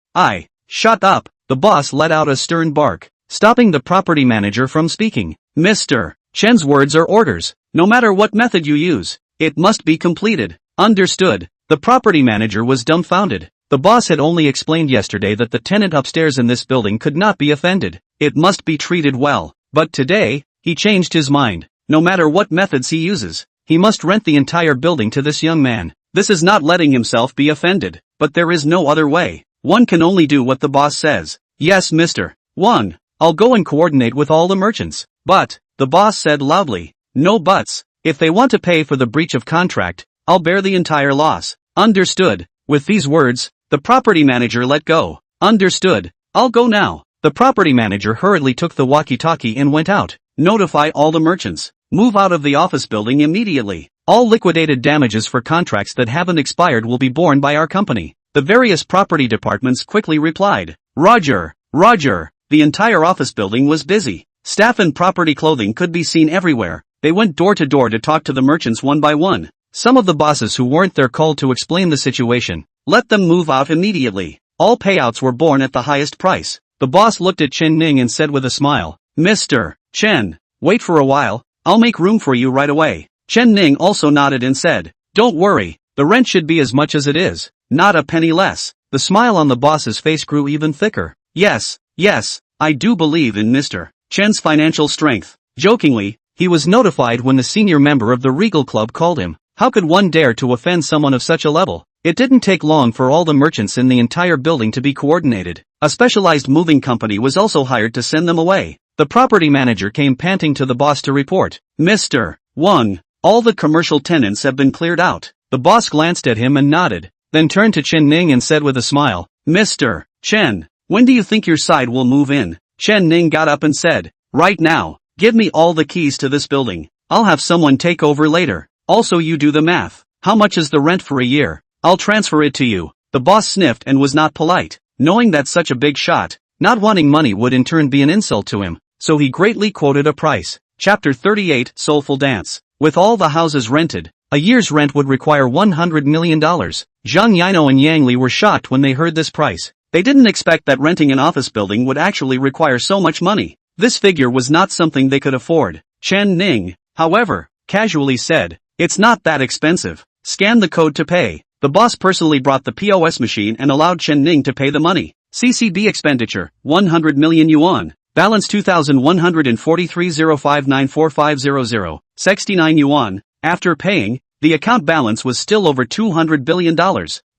shut up." The boss let out a stern bark, stopping the property manager from speaking. "Mr. Chen's words are orders. No matter what method you use, it must be completed. Understood?" The property manager was dumbfounded. The boss had only explained yesterday that the tenant upstairs in this building could not be offended. It must be treated well. But today, he changed his mind. No matter what methods he uses, he must rent the entire building to this young man. This is not letting himself be offended, but there is no other way. One can only do what the boss says. "Yes, Mr. Wang, I'll go and coordinate with all the merchants." "But," the boss said loudly, "no buts. If they want to pay for the breach of contract, I'll bear the entire loss." "Understood." With these words, the property manager let go. "Understood. I'll go now." The property manager hurriedly took the walkie-talkie and went out. "Notify all the merchants. Move out of the office building immediately. All liquidated damages for contracts that haven't expired will be borne by our company." The various property departments quickly replied, "Roger, Roger." The entire office building was busy. Staff in property clothing could be seen everywhere. They went door to door to talk to the merchants one by one. Some of the bosses who weren't there called to explain the situation. Let them move out immediately. All payouts were borne at the highest price. The boss looked at Chen Ning and said with a smile, "Mr. Chen, wait for a while. I'll make room for you right away." Chen Ning also nodded and said, "Don't worry, the rent should be as much as it is, not a penny less." The smile on the boss's face grew even thicker. Yes, I do believe in Mr. Chen's financial strength." Jokingly, he was notified when the senior member of the Regal Club called him. How could one dare to offend someone of such a level? It didn't take long for all the merchants in the entire building to be coordinated. A specialized moving company was also hired to send them away. The property manager came panting to the boss to report, "Mr. Wang, all the commercial tenants have been cleared out." The boss glanced at him and nodded, then turned to Chen Ning and said with a smile, "Mr. Chen, when do you think your side will move in?" Chen Ning got up and said, "Right now. Give me all the keys to this building. I'll have someone take over later. Also you do the math. How much is the rent for a year? I'll transfer it to you." The boss sniffed and was not polite, knowing that such a big shot, not wanting money would in turn be an insult to him, so he greatly quoted a price. Chapter 38 Soulful Dance. With all the houses rented, a year's rent would require $100 million. Zhang Yino and Yang Li were shocked when they heard this price. They didn't expect that renting an office building would actually require so much money. This figure was not something they could afford. Chen Ning, however, casually said, "It's not that expensive. Scan the code to pay." The boss personally brought the POS machine and allowed Chen Ning to pay the money. CCB expenditure, 100 million yuan. Balance 2,143.059450. 69 yuan. After paying, the account balance was still over $200 billion.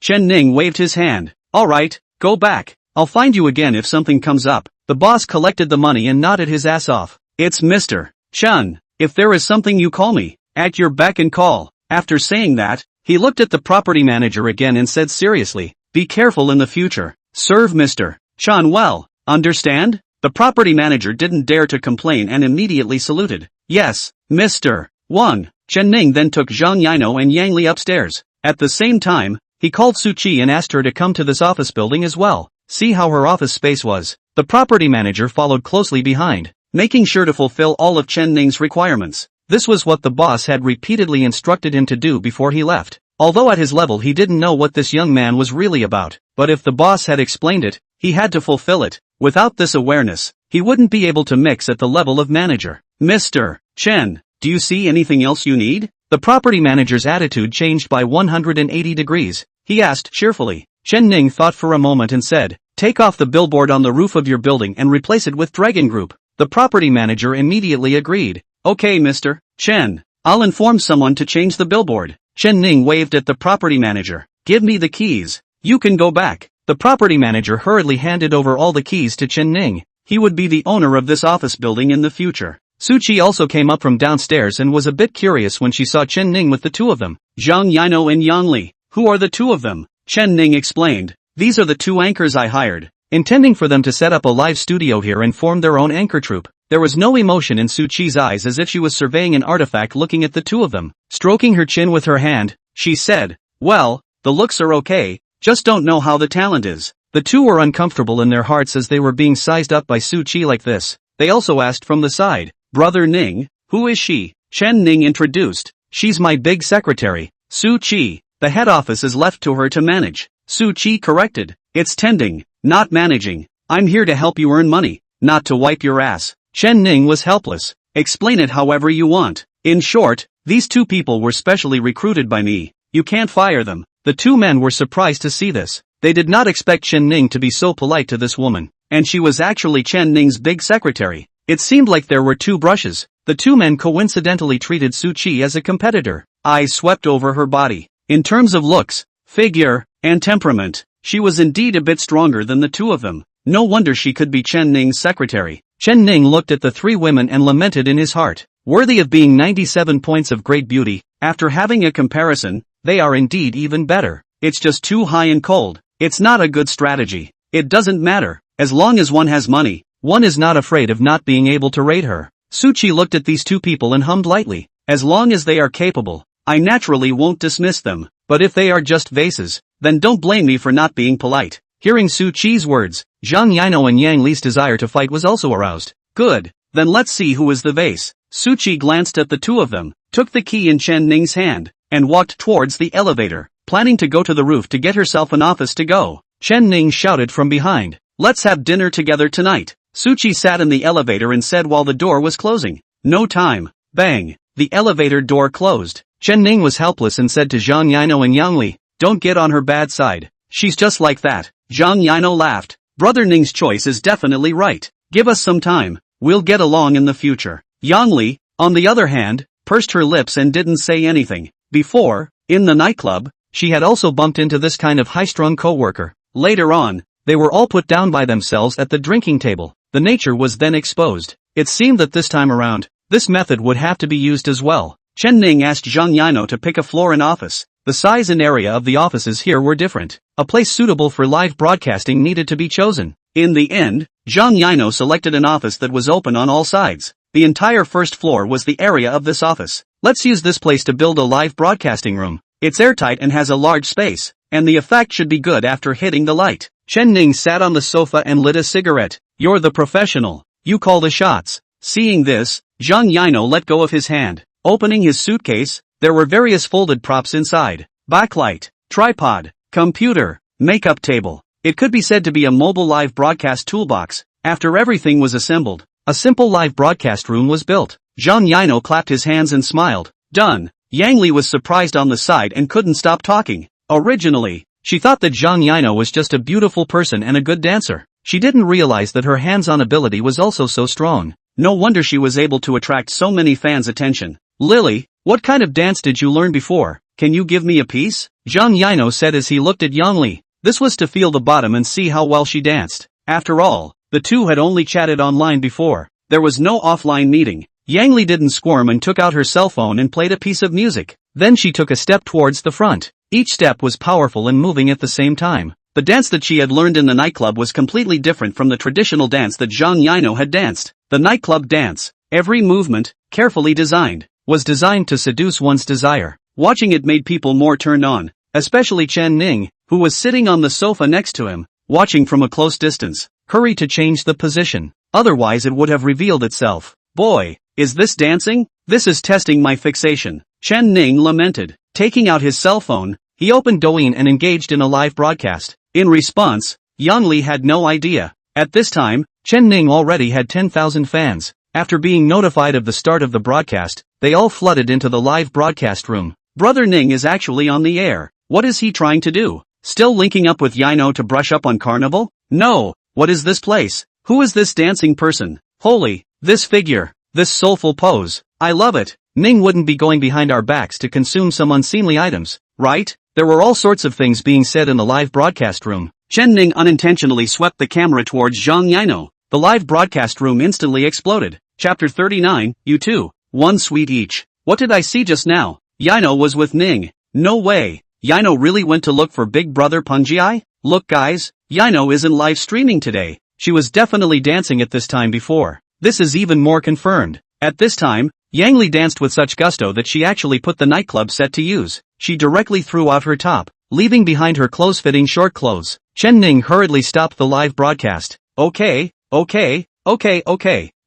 Chen Ning waved his hand. "Alright, go back. I'll find you again if something comes up." The boss collected the money and nodded his ass off. "It's Mr. Chen. If there is something you call me, at your beck and call." After saying that, he looked at the property manager again and said seriously, "Be careful in the future. Serve Mr. Chen well, understand?" The property manager didn't dare to complain and immediately saluted. "Yes, Mr. Wang." Chen Ning then took Zhang Yino and Yang Li upstairs. At the same time, he called Su Qi and asked her to come to this office building as well, see how her office space was. The property manager followed closely behind, making sure to fulfill all of Chen Ning's requirements. This was what the boss had repeatedly instructed him to do before he left. Although at his level he didn't know what this young man was really about, but if the boss had explained it, he had to fulfill it. Without this awareness, he wouldn't be able to mix at the level of manager. "Mr. Chen, do you see anything else you need?" The property manager's attitude changed by 180 degrees. He asked cheerfully. Chen Ning thought for a moment and said, "Take off the billboard on the roof of your building and replace it with Dragon Group." The property manager immediately agreed. "Okay, Mr. Chen, I'll inform someone to change the billboard." Chen Ning waved at the property manager. "Give me the keys. You can go back." The property manager hurriedly handed over all the keys to Chen Ning. He would be the owner of this office building in the future. Su Qi also came up from downstairs and was a bit curious when she saw Chen Ning with the two of them. "Zhang Yino and Yang Li, who are the two of them?" Chen Ning explained. These are the 2 anchors I hired, intending for them to set up a live studio here and form their own anchor troupe. There was no emotion in Su Chi's eyes, as if she was surveying an artifact looking at the 2 of them. Stroking her chin with her hand, she said, well, the looks are okay, just don't know how the talent is. The 2 were uncomfortable in their hearts as they were being sized up by Su Chi like this. They also asked from the side, Brother Ning, who is she? Chen Ning introduced, she's my big secretary, Su Chi. The head office is left to her to manage. Su Chi corrected, it's tending, not managing. I'm here to help you earn money, not to wipe your ass. Chen Ning was helpless. Explain it however you want. In short, these 2 people were specially recruited by me. You can't fire them. The 2 men were surprised to see this. They did not expect Chen Ning to be so polite to this woman. And she was actually Chen Ning's big secretary. It seemed like there were 2 brushes. The 2 men coincidentally treated Su Chi as a competitor. Eyes swept over her body. In terms of looks, figure, and temperament, she was indeed a bit stronger than the 2 of them. No wonder she could be Chen Ning's secretary. Chen Ning looked at the 3 women and lamented in his heart. Worthy of being 97 points of great beauty, after having a comparison, they are indeed even better. It's just too high and cold. It's not a good strategy. It doesn't matter. As long as one has money, one is not afraid of not being able to rate her. Su Chi looked at these 2 people and hummed lightly. As long as they are capable, I naturally won't dismiss them. But if they are just vases, then don't blame me for not being polite. Hearing Su Chi's words, Zhang Yino and Yang Li's desire to fight was also aroused. Good. Then let's see who is the vase. Su Chi glanced at the 2 of them, took the key in Chen Ning's hand, and walked towards the elevator, planning to go to the roof to get herself an office to go. Chen Ning shouted from behind, let's have dinner together tonight. Su Chi sat in the elevator and said while the door was closing, no time. Bang. The elevator door closed. Chen Ning was helpless and said to Zhang Yino and Yang Li, don't get on her bad side. She's just like that. Zhang Yino laughed. Brother Ning's choice is definitely right. Give us some time. We'll get along in the future. Yang Li, on the other hand, pursed her lips and didn't say anything. Before, in the nightclub, she had also bumped into this kind of high-strung co-worker. Later on, they were all put down by themselves at the drinking table. The nature was then exposed. It seemed that this time around, this method would have to be used as well. Chen Ning asked Zhang Yino to pick a floor and office. The size and area of the offices here were different. A place suitable for live broadcasting needed to be chosen. In the end, Zhang Yino selected an office that was open on all sides. The entire first floor was the area of this office. Let's use this place to build a live broadcasting room. It's airtight and has a large space, and the effect should be good after hitting the light. Chen Ning sat on the sofa and lit a cigarette. You're the professional. You call the shots. Seeing this, Zhang Yino let go of his hand. Opening his suitcase, there were various folded props inside. Backlight, tripod, computer, makeup table. It could be said to be a mobile live broadcast toolbox. After everything was assembled, a simple live broadcast room was built. Zhang Yino clapped his hands and smiled. Done. Yang Li was surprised on the side and couldn't stop talking. Originally, she thought that Zhang Yino was just a beautiful person and a good dancer. She didn't realize that her hands-on ability was also so strong. No wonder she was able to attract so many fans' attention. Lily, what kind of dance did you learn before? Can you give me a piece? Zhang Yino said as he looked at Yang Li. This was to feel the bottom and see how well she danced. After all, the two had only chatted online before. There was no offline meeting. Yang Li didn't squirm and took out her cell phone and played a piece of music. Then she took a step towards the front. Each step was powerful and moving at the same time. The dance that she had learned in the nightclub was completely different from the traditional dance that Zhang Yino had danced. The nightclub dance, every movement, carefully designed, was designed to seduce one's desire. Watching it made people more turned on, especially Chen Ning, who was sitting on the sofa next to him, watching from a close distance. Hurry to change the position, otherwise it would have revealed itself. Boy, is this dancing? This is testing my fixation. Chen Ning lamented. Taking out his cell phone, he opened Douyin and engaged in a live broadcast. In response, Yang Li had no idea. At this time, Chen Ning already had 10,000 fans. After being notified of the start of the broadcast, they all flooded into the live broadcast room. Brother Ning is actually on the air. What is he trying to do? Still linking up with Yino to brush up on Carnival? No. What is this place? Who is this dancing person? Holy, this figure, this soulful pose. I love it. Ning wouldn't be going behind our backs to consume some unseemly items, right? There were all sorts of things being said in the live broadcast room. Chen Ning unintentionally swept the camera towards Zhang Yino. The live broadcast room instantly exploded. Chapter 39, You two. One sweet each. What did I see just now? Yino was with Ning. No way. Yino really went to look for Big Brother Punji? Look guys, Yino isn't live streaming today. She was definitely dancing at this time before. This is even more confirmed. At this time, Yang Li danced with such gusto that she actually put the nightclub set to use. She directly threw out her top, leaving behind her close-fitting short clothes. Chen Ning hurriedly stopped the live broadcast. Okay.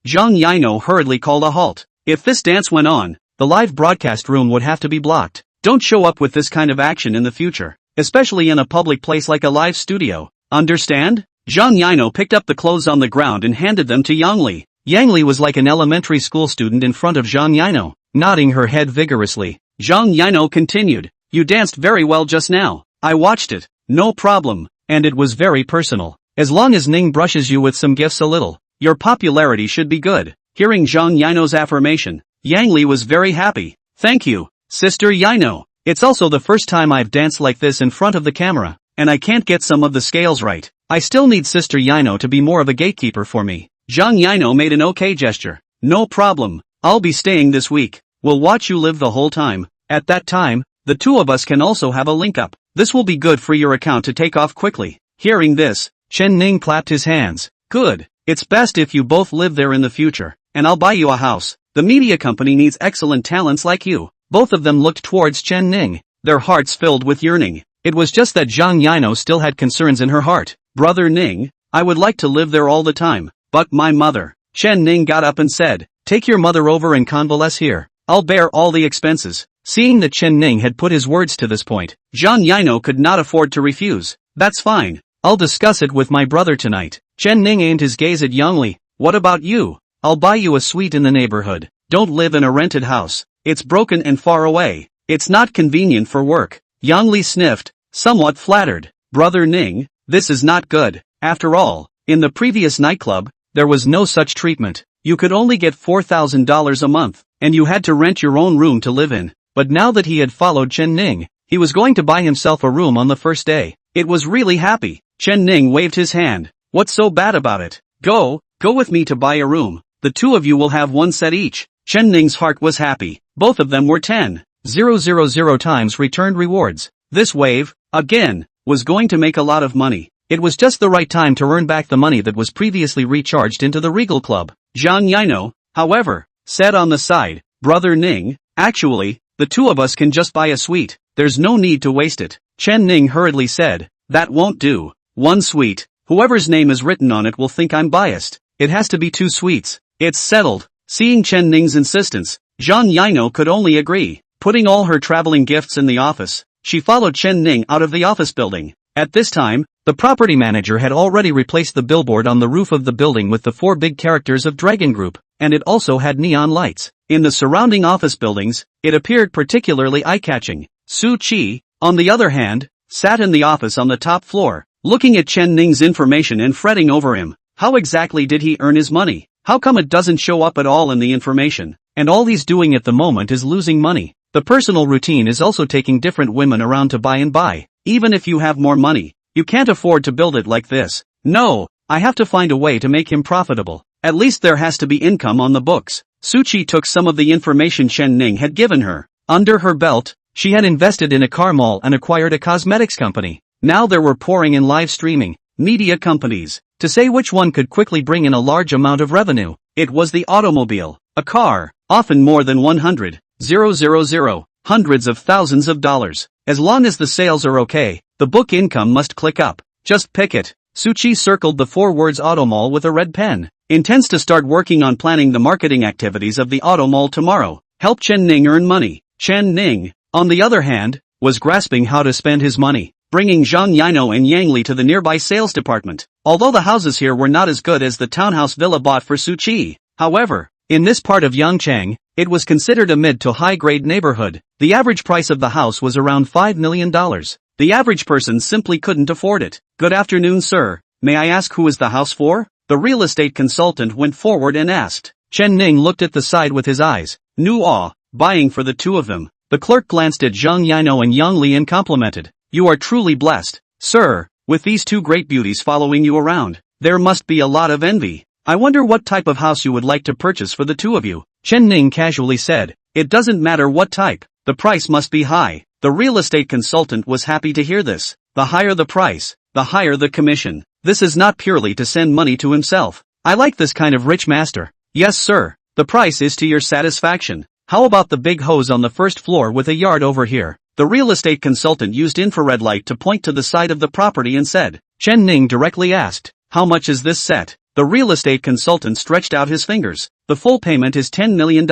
Zhang Yino hurriedly called a halt. If this dance went on, the live broadcast room would have to be blocked. Don't show up with this kind of action in the future, especially in a public place like a live studio. Understand? Zhang Yino picked up the clothes on the ground and handed them to Yang Li. Yang Li was like an elementary school student in front of Zhang Yino, nodding her head vigorously. Zhang Yino continued, "You danced very well just now. I watched it. No problem. And it was very personal. As long as Ning brushes you with some gifts a little, your popularity should be good." Hearing Zhang Yino's affirmation, Yang Li was very happy. "Thank you, Sister Yino. It's also the first time I've danced like this in front of the camera, and I can't get some of the scales right. I still need Sister Yino to be more of a gatekeeper for me." Zhang Yino made an okay gesture. "No problem. I'll be staying this week. We'll watch you live the whole time. At that time, the two of us can also have a link-up. This will be good for your account to take off quickly." Hearing this, Chen Ning clapped his hands. "Good. It's best if you both live there in the future, and I'll buy you a house. The media company needs excellent talents like you." Both of them looked towards Chen Ning, their hearts filled with yearning. It was just that Zhang Yino still had concerns in her heart. "Brother Ning, I would like to live there all the time. But my mother." Chen Ning got up and said, "Take your mother over and convalesce here. I'll bear all the expenses." Seeing that Chen Ning had put his words to this point, Zhang Yino could not afford to refuse. "That's fine. I'll discuss it with my brother tonight." Chen Ning aimed his gaze at Yang Li. "What about you? I'll buy you a suite in the neighborhood. Don't live in a rented house. It's broken and far away. It's not convenient for work." Yang Li sniffed, somewhat flattered. "Brother Ning, this is not good. After all, in the previous nightclub, there was no such treatment. You could only get $4,000 a month, and you had to rent your own room to live in." But now that he had followed Chen Ning, he was going to buy himself a room on the first day. It was really happy. Chen Ning waved his hand. "What's so bad about it? Go with me to buy a room. The two of you will have one set each." Chen Ning's heart was happy. Both of them were 10,000 times returned rewards. This wave, again, was going to make a lot of money. It was just the right time to earn back the money that was previously recharged into the Regal Club. Zhang Yino, however, said on the side, "Brother Ning, actually, the two of us can just buy a suite. There's no need to waste it." Chen Ning hurriedly said, "That won't do. One suite. Whoever's name is written on it will think I'm biased. It has to be 2 suites. It's settled." Seeing Chen Ning's insistence, Zhang Yino could only agree. Putting all her traveling gifts in the office, she followed Chen Ning out of the office building. At this time, the property manager had already replaced the billboard on the roof of the building with the 4 big characters of Dragon Group, and it also had neon lights. In the surrounding office buildings, it appeared particularly eye-catching. Su Qi, on the other hand, sat in the office on the top floor, looking at Chen Ning's information and fretting over him. How exactly did he earn his money? How come it doesn't show up at all in the information? And all he's doing at the moment is losing money. The personal routine is also taking different women around to buy and buy. Even if you have more money, you can't afford to build it like this. No, I have to find a way to make him profitable. At least there has to be income on the books. Su Qi took some of the information Chen Ning had given her. Under her belt, she had invested in a car mall and acquired a cosmetics company. Now there were pouring in live streaming media companies. To say which one could quickly bring in a large amount of revenue, it was the automobile. A car, often more than 100,000, hundreds of thousands of dollars. As long as the sales are okay, the book income must click up. Just pick it. Su Qi circled the 4 words automall with a red pen. Intends to start working on planning the marketing activities of the automall tomorrow. Help Chen Ning earn money. Chen Ning, on the other hand, was grasping how to spend his money, bringing Zhang Yino and Yang Li to the nearby sales department. Although the houses here were not as good as the townhouse villa bought for Su Qi, however, in this part of Yangchang, it was considered a mid to high-grade neighborhood. The average price of the house was around $5 million. The average person simply couldn't afford it. "Good afternoon, sir. May I ask who is the house for?" The real estate consultant went forward and asked. Chen Ning looked at the side with his eyes. New buying for the two of them. The clerk glanced at Zhang Yino and Yang Li and complimented. "You are truly blessed, sir, with these 2 great beauties following you around. There must be a lot of envy. I wonder what type of house you would like to purchase for the two of you." Chen Ning casually said, "It doesn't matter what type. The price must be high. The real estate consultant was happy to hear this. The higher the price, the higher the commission. This is not purely to send money to himself. I like this kind of rich master. Yes sir, the price is to your satisfaction. How about the big hose on the first floor with a yard over here? The real estate consultant used infrared light to point to the side of the property and said. Chen Ning directly asked, how much is this set? The real estate consultant stretched out his fingers. The full payment is $10 million.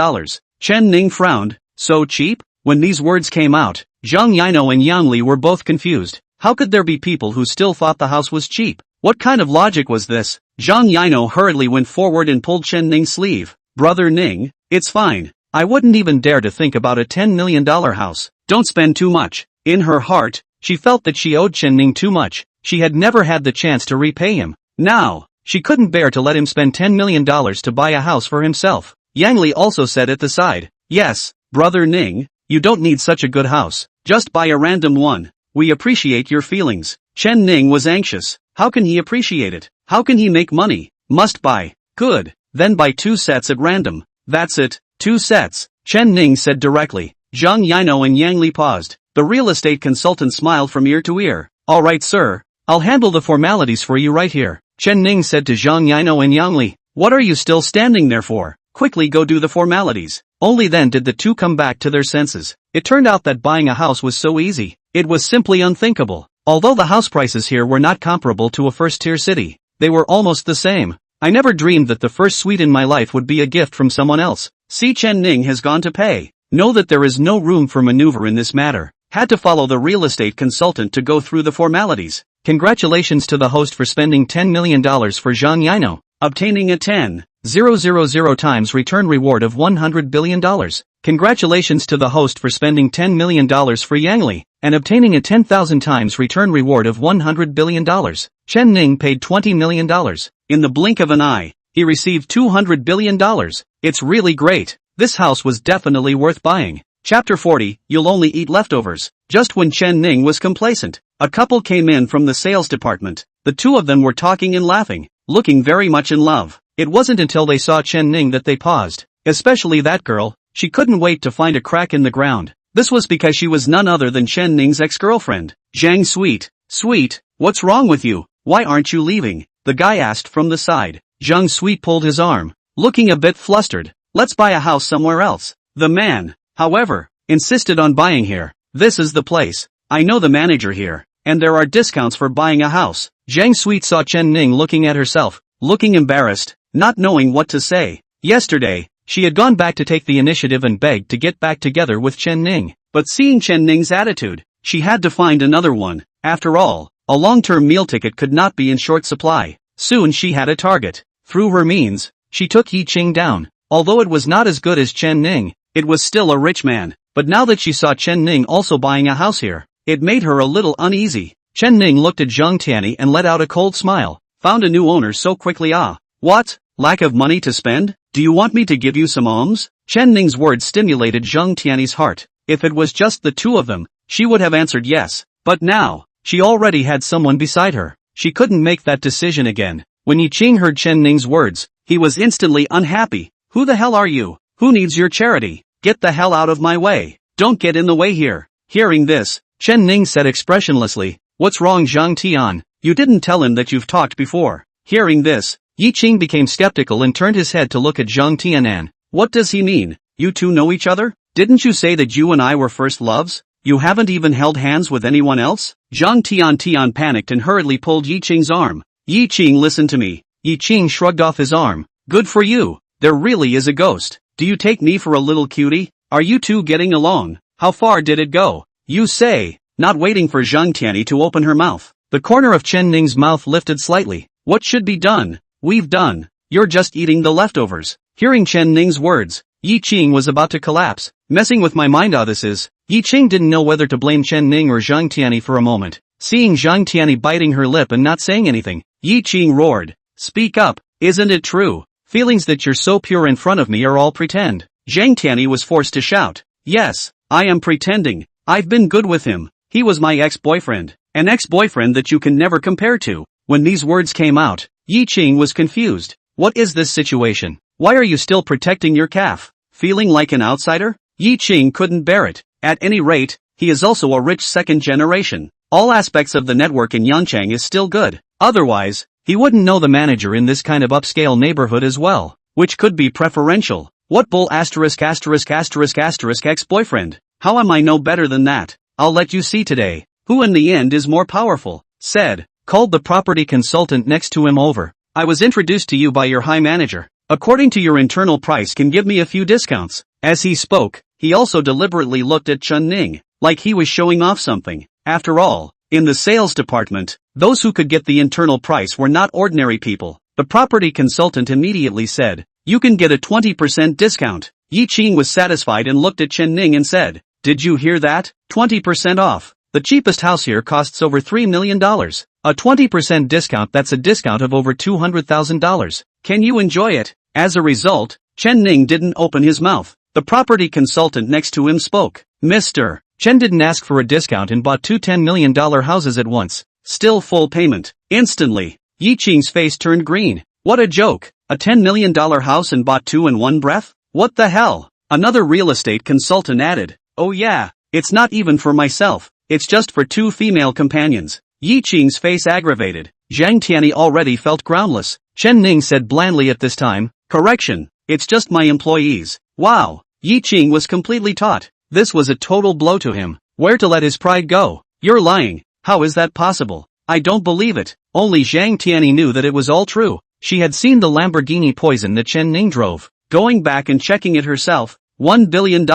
Chen Ning frowned. So cheap? When these words came out, Zhang Yino and Yang Li were both confused. How could there be people who still thought the house was cheap? What kind of logic was this? Zhang Yino hurriedly went forward and pulled Chen Ning's sleeve. Brother Ning, it's fine. I wouldn't even dare to think about a $10 million house. Don't spend too much. In her heart, she felt that she owed Chen Ning too much. She had never had the chance to repay him. Now, she couldn't bear to let him spend $10 million to buy a house for himself. Yang Li also said at the side. Yes, Brother Ning, you don't need such a good house. Just buy a random one. We appreciate your feelings. Chen Ning was anxious. How can he appreciate it? How can he make money? Must buy. Good. Then buy 2 sets at random. That's it. 2 sets. Chen Ning said directly. Zhang Yino and Yang Li paused. The real estate consultant smiled from ear to ear. All right sir. I'll handle the formalities for you right here. Chen Ning said to Zhang Yino and Yang Li. What are you still standing there for? Quickly go do the formalities. Only then did the two come back to their senses. It turned out that buying a house was so easy. It was simply unthinkable. Although the house prices here were not comparable to a first-tier city, they were almost the same. I never dreamed that the first suite in my life would be a gift from someone else. See, Chen Ning has gone to pay. Know that there is no room for maneuver in this matter. Had to follow the real estate consultant to go through the formalities. Congratulations to the host for spending $10 million for Zhang Yino, obtaining a 10,000 times return reward of $100 billion. Congratulations to the host for spending $10 million for Yang Li, and obtaining a 10,000 times return reward of $100 billion. Chen Ning paid $20 million. In the blink of an eye, he received $200 billion. It's really great. This house was definitely worth buying. Chapter 40, You'll Only Eat Leftovers. Just when Chen Ning was complacent, a couple came in from the sales department. The two of them were talking and laughing, looking very much in love. It wasn't until they saw Chen Ning that they paused. Especially that girl. She couldn't wait to find a crack in the ground. This was because she was none other than Chen Ning's ex-girlfriend. Zhang Sweet, what's wrong with you? Why aren't you leaving? The guy asked from the side. Zhang Sweet pulled his arm, looking a bit flustered. Let's buy a house somewhere else. The man, however, insisted on buying here. This is the place. I know the manager here, and there are discounts for buying a house. Zhang Sweet saw Chen Ning looking at herself, looking embarrassed, not knowing what to say. Yesterday, she had gone back to take the initiative and begged to get back together with Chen Ning. But seeing Chen Ning's attitude, she had to find another one. After all, a long-term meal ticket could not be in short supply. Soon she had a target. Through her means, she took Yi Qing down. Although it was not as good as Chen Ning, it was still a rich man. But now that she saw Chen Ning also buying a house here, it made her a little uneasy. Chen Ning looked at Zhang Tianyi and let out a cold smile. Found a new owner so quickly? What? Lack of money to spend? Do you want me to give you some alms? Chen Ning's words stimulated Zhang Tianyi's heart. If it was just the two of them, she would have answered yes. But now, she already had someone beside her. She couldn't make that decision again. When Yi Qing heard Chen Ning's words, he was instantly unhappy. Who the hell are you? Who needs your charity? Get the hell out of my way. Don't get in the way here. Hearing this, Chen Ning said expressionlessly, What's wrong, Zhang Tian? You didn't tell him that you've talked before. Hearing this, Yi Qing became skeptical and turned his head to look at Zhang Tianan. What does he mean? You two know each other? Didn't you say that you and I were first loves? You haven't even held hands with anyone else? Zhang Tian panicked and hurriedly pulled Yi Qing's arm. Yi Qing, listen to me. Yi Qing shrugged off his arm. Good for you. There really is a ghost. Do you take me for a little cutie? Are you two getting along? How far did it go? You say. Not waiting for Zhang Tianyi to open her mouth, the corner of Chen Ning's mouth lifted slightly. What should be done? We've done. You're just eating the leftovers. Hearing Chen Ning's words, Yi Qing was about to collapse. Messing with my mind, this is. Yi Qing didn't know whether to blame Chen Ning or Zhang Tianyi for a moment. Seeing Zhang Tianyi biting her lip and not saying anything, Yi Qing roared. Speak up. Isn't it true? Feelings that you're so pure in front of me are all pretend. Zhang Tianyi was forced to shout. Yes, I am pretending. I've been good with him. He was my ex-boyfriend. An ex-boyfriend that you can never compare to. When these words came out, Yi Qing was confused. What is this situation? Why are you still protecting your calf? Feeling like an outsider? Yi Qing couldn't bear it. At any rate, he is also a rich second generation. All aspects of the network in Yancheng is still good. Otherwise, he wouldn't know the manager in this kind of upscale neighborhood as well, which could be preferential. What bull ex-boyfriend? How am I no better than that? I'll let you see today. Who in the end is more powerful? Said, called the property consultant next to him over. I was introduced to you by your high manager. According to your internal price can give me a few discounts. As he spoke, he also deliberately looked at Chen Ning, like he was showing off something. After all, in the sales department, those who could get the internal price were not ordinary people. The property consultant immediately said, you can get a 20% discount. Yi Qing was satisfied and looked at Chen Ning and said, did you hear that? 20% off. The cheapest house here costs over $3 million. A 20% discount, that's a discount of over $200,000. Can you enjoy it? As a result, Chen Ning didn't open his mouth. The property consultant next to him spoke. Mr. Chen didn't ask for a discount and bought two $10 million houses at once. Still full payment. Instantly, Yi Qing's face turned green. What a joke. A $10 million house and bought two in one breath? What the hell? Another real estate consultant added. Oh yeah, it's not even for myself. It's just for two female companions. Yi Qing's face aggravated. Zhang Tianyi already felt groundless. Chen Ning said blandly at this time, correction, it's just my employees. Wow. Yi Qing was completely taut. This was a total blow to him. Where to let his pride go? You're lying. How is that possible? I don't believe it. Only Zhang Tianyi knew that it was all true. She had seen the Lamborghini Poison that Chen Ning drove. Going back and checking it herself, $1 billion.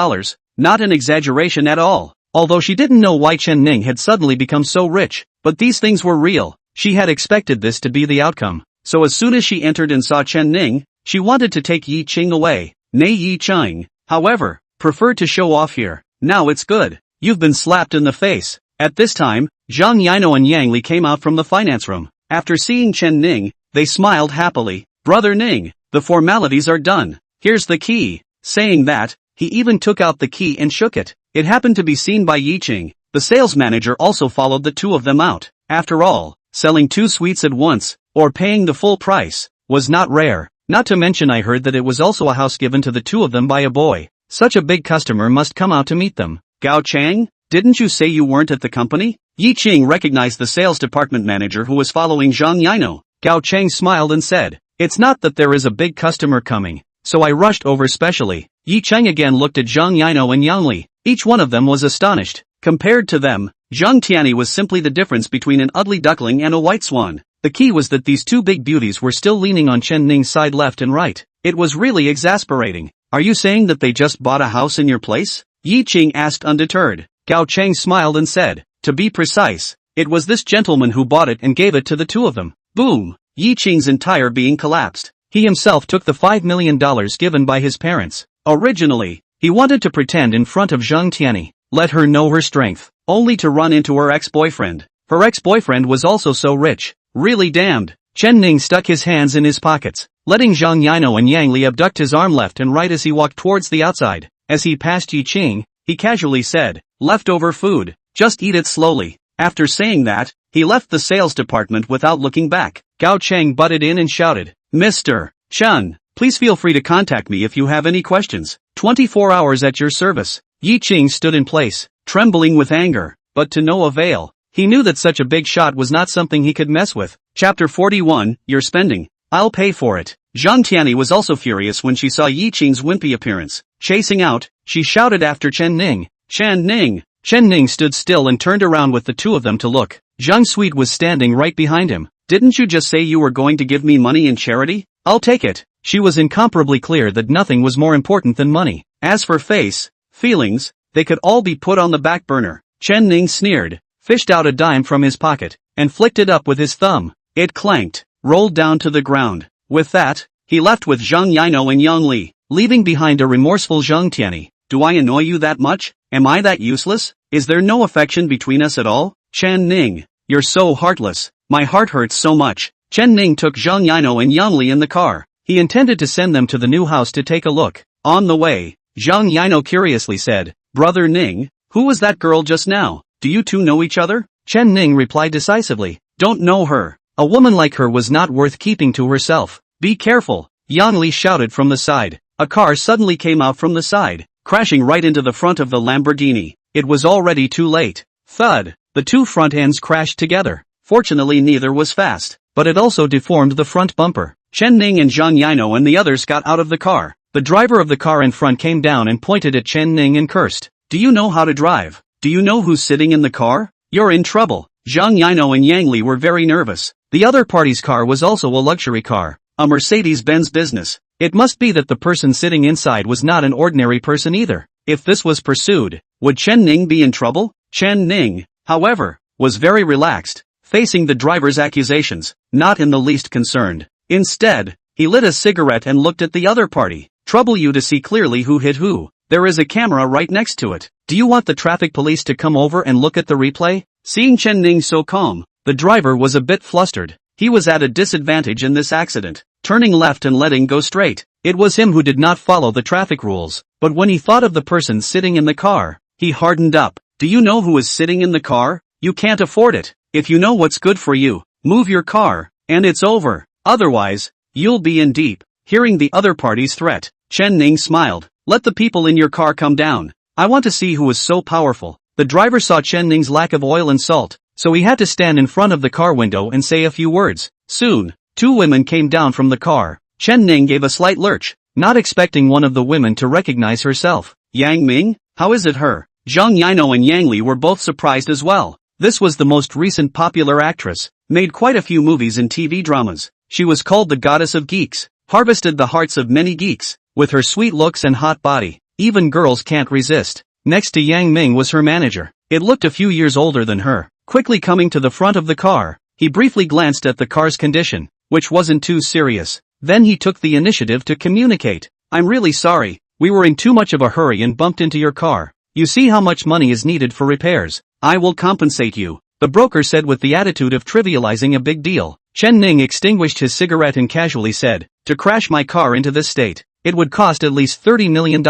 Not an exaggeration at all. Although she didn't know why Chen Ning had suddenly become so rich, but these things were real. She had expected this to be the outcome. So as soon as she entered and saw Chen Ning, she wanted to take Yi Qing away. Nay, Yi Qing, however, preferred to show off here. Now it's good. You've been slapped in the face. At this time, Zhang Yino and Yang Li came out from the finance room. After seeing Chen Ning, they smiled happily. Brother Ning, the formalities are done. Here's the key. Saying that, he even took out the key and shook it. It happened to be seen by Yi Qing. The sales manager also followed the two of them out. After all, selling two suites at once, or paying the full price, was not rare. Not to mention I heard that it was also a house given to the two of them by a boy. Such a big customer must come out to meet them. Gao Chang, didn't you say you weren't at the company? Yi Qing recognized the sales department manager who was following Zhang Yino. Gao Chang smiled and said, it's not that there is a big customer coming, so I rushed over specially. Yi Qing again looked at Zhang Yino and Yang Li. Each one of them was astonished. Compared to them, Zhang Tianyi was simply the difference between an ugly duckling and a white swan. The key was that these two big beauties were still leaning on Chen Ning's side left and right. It was really exasperating. Are you saying that they just bought a house in your place? Yi Qing asked undeterred. Gao Chang smiled and said, to be precise, it was this gentleman who bought it and gave it to the two of them. Boom! Yi Qing's entire being collapsed. He himself took the $5 million given by his parents. Originally, he wanted to pretend in front of Zhang Tianyi, let her know her strength, only to run into her ex-boyfriend. Her ex-boyfriend was also so rich. Really damned. Chen Ning stuck his hands in his pockets, letting Zhang Yino and Yang Li abduct his arm left and right as he walked towards the outside. As he passed Yi Qing, he casually said, leftover food, just eat it slowly. After saying that, he left the sales department without looking back. Gao Chang butted in and shouted, Mr. Chen, please feel free to contact me if you have any questions. 24 hours at your service. Yi Qing stood in place, trembling with anger, but to no avail. He knew that such a big shot was not something he could mess with. Chapter 41, You're spending. I'll pay for it. Zhang Tianyi was also furious when she saw Yi Qing's wimpy appearance. Chasing out, she shouted after Chen Ning. Chen Ning! Chen Ning stood still and turned around with the two of them to look. Zhang Suite was standing right behind him. Didn't you just say you were going to give me money in charity? I'll take it. She was incomparably clear that nothing was more important than money. As for feelings, they could all be put on the back burner. Chen Ning sneered, fished out a dime from his pocket, and flicked it up with his thumb. It clanked, rolled down to the ground. With that, he left with Zhang Yino and Yang Li, leaving behind a remorseful Zhang Tianyi. Do I annoy you that much? Am I that useless? Is there no affection between us at all? Chen Ning, you're so heartless. My heart hurts so much. Chen Ning took Zhang Yino and Yang Li in the car. He intended to send them to the new house to take a look. On the way, Zhang Yino curiously said, Brother Ning, who was that girl just now? Do you two know each other? Chen Ning replied decisively, don't know her. A woman like her was not worth keeping to herself. Be careful, Yang Li shouted from the side. A car suddenly came out from the side. crashing right into the front of the Lamborghini. It was already too late. Thud! The two front ends crashed together. Fortunately neither was fast, but it also deformed the front bumper. Chen Ning and Zhang Yino and the others got out of the car. The driver of the car in front came down and pointed at Chen Ning and cursed. Do you know how to drive? Do you know who's sitting in the car? You're in trouble. Zhang Yino and Yang Li were very nervous. The other party's car was also a luxury car, a Mercedes-Benz business. It must be that the person sitting inside was not an ordinary person either. If this was pursued, would Chen Ning be in trouble? Chen Ning, however, was very relaxed, facing the driver's accusations, not in the least concerned. Instead, he lit a cigarette and looked at the other party. Trouble you to see clearly who hit who. There is a camera right next to it. Do you want the traffic police to come over and look at the replay? Seeing Chen Ning so calm, the driver was a bit flustered. He was at a disadvantage in this accident, turning left and letting go straight. It was him who did not follow the traffic rules, but when he thought of the person sitting in the car, he hardened up. Do you know who is sitting in the car? You can't afford it. If you know what's good for you, move your car, and it's over. Otherwise, you'll be in deep. Hearing the other party's threat, Chen Ning smiled. Let the people in your car come down. I want to see who is so powerful. The driver saw Chen Ning's lack of oil and salt, so he had to stand in front of the car window and say a few words. Soon, two women came down from the car. Chen Ning gave a slight lurch, not expecting one of the women to recognize herself. Yang Ming? How is it her? Zhang Yino and Yang Li were both surprised as well. This was the most recent popular actress, made quite a few movies and TV dramas. She was called the goddess of geeks, harvested the hearts of many geeks. With her sweet looks and hot body, even girls can't resist. Next to Yang Ming was her manager. It looked a few years older than her. Quickly coming to the front of the car, he briefly glanced at the car's condition, which wasn't too serious. Then he took the initiative to communicate. I'm really sorry, we were in too much of a hurry and bumped into your car. You see how much money is needed for repairs. I will compensate you, the broker said with the attitude of trivializing a big deal. Chen Ning extinguished his cigarette and casually said, to crash my car into this state, it would cost at least $30 million.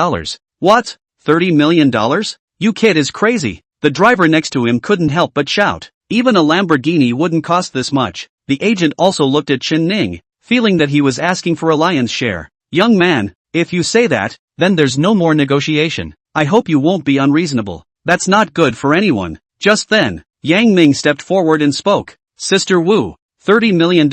What? $30 million? You kid is crazy. The driver next to him couldn't help but shout. Even a Lamborghini wouldn't cost this much. The agent also looked at Chen Ning, feeling that he was asking for a lion's share. Young man, if you say that, then there's no more negotiation. I hope you won't be unreasonable. That's not good for anyone. Just then, Yang Ming stepped forward and spoke. Sister Wu, $30 million,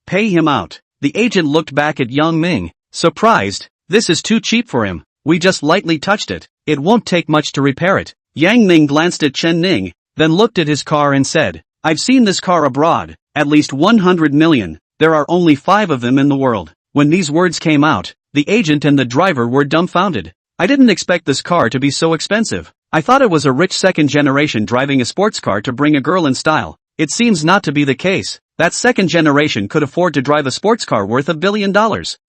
pay him out. The agent looked back at Yang Ming, surprised. This is too cheap for him. We just lightly touched it. It won't take much to repair it. Yang Ming glanced at Chen Ning, then looked at his car and said, I've seen this car abroad, at least 100 million. There are only 5 of them in the world. When these words came out, the agent and the driver were dumbfounded. I didn't expect this car to be so expensive. I thought it was a rich second generation driving a sports car to bring a girl in style. It seems not to be the case. That second generation could afford to drive a sports car worth $1 billion.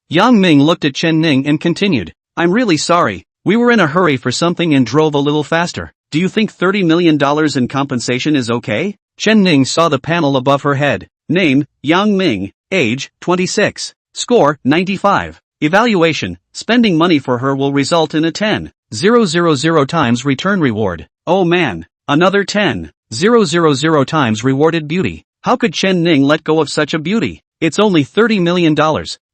Yang Ming looked at Chen Ning and continued, I'm really sorry. We were in a hurry for something and drove a little faster. Do you think $30 million in compensation is okay? Chen Ning saw the panel above her head. Name, Yang Ming. Age, 26. Score, 95. Evaluation, spending money for her will result in a 10,000 times return reward. Oh man, another 10,000 times rewarded beauty. How could Chen Ning let go of such a beauty? It's only $30 million.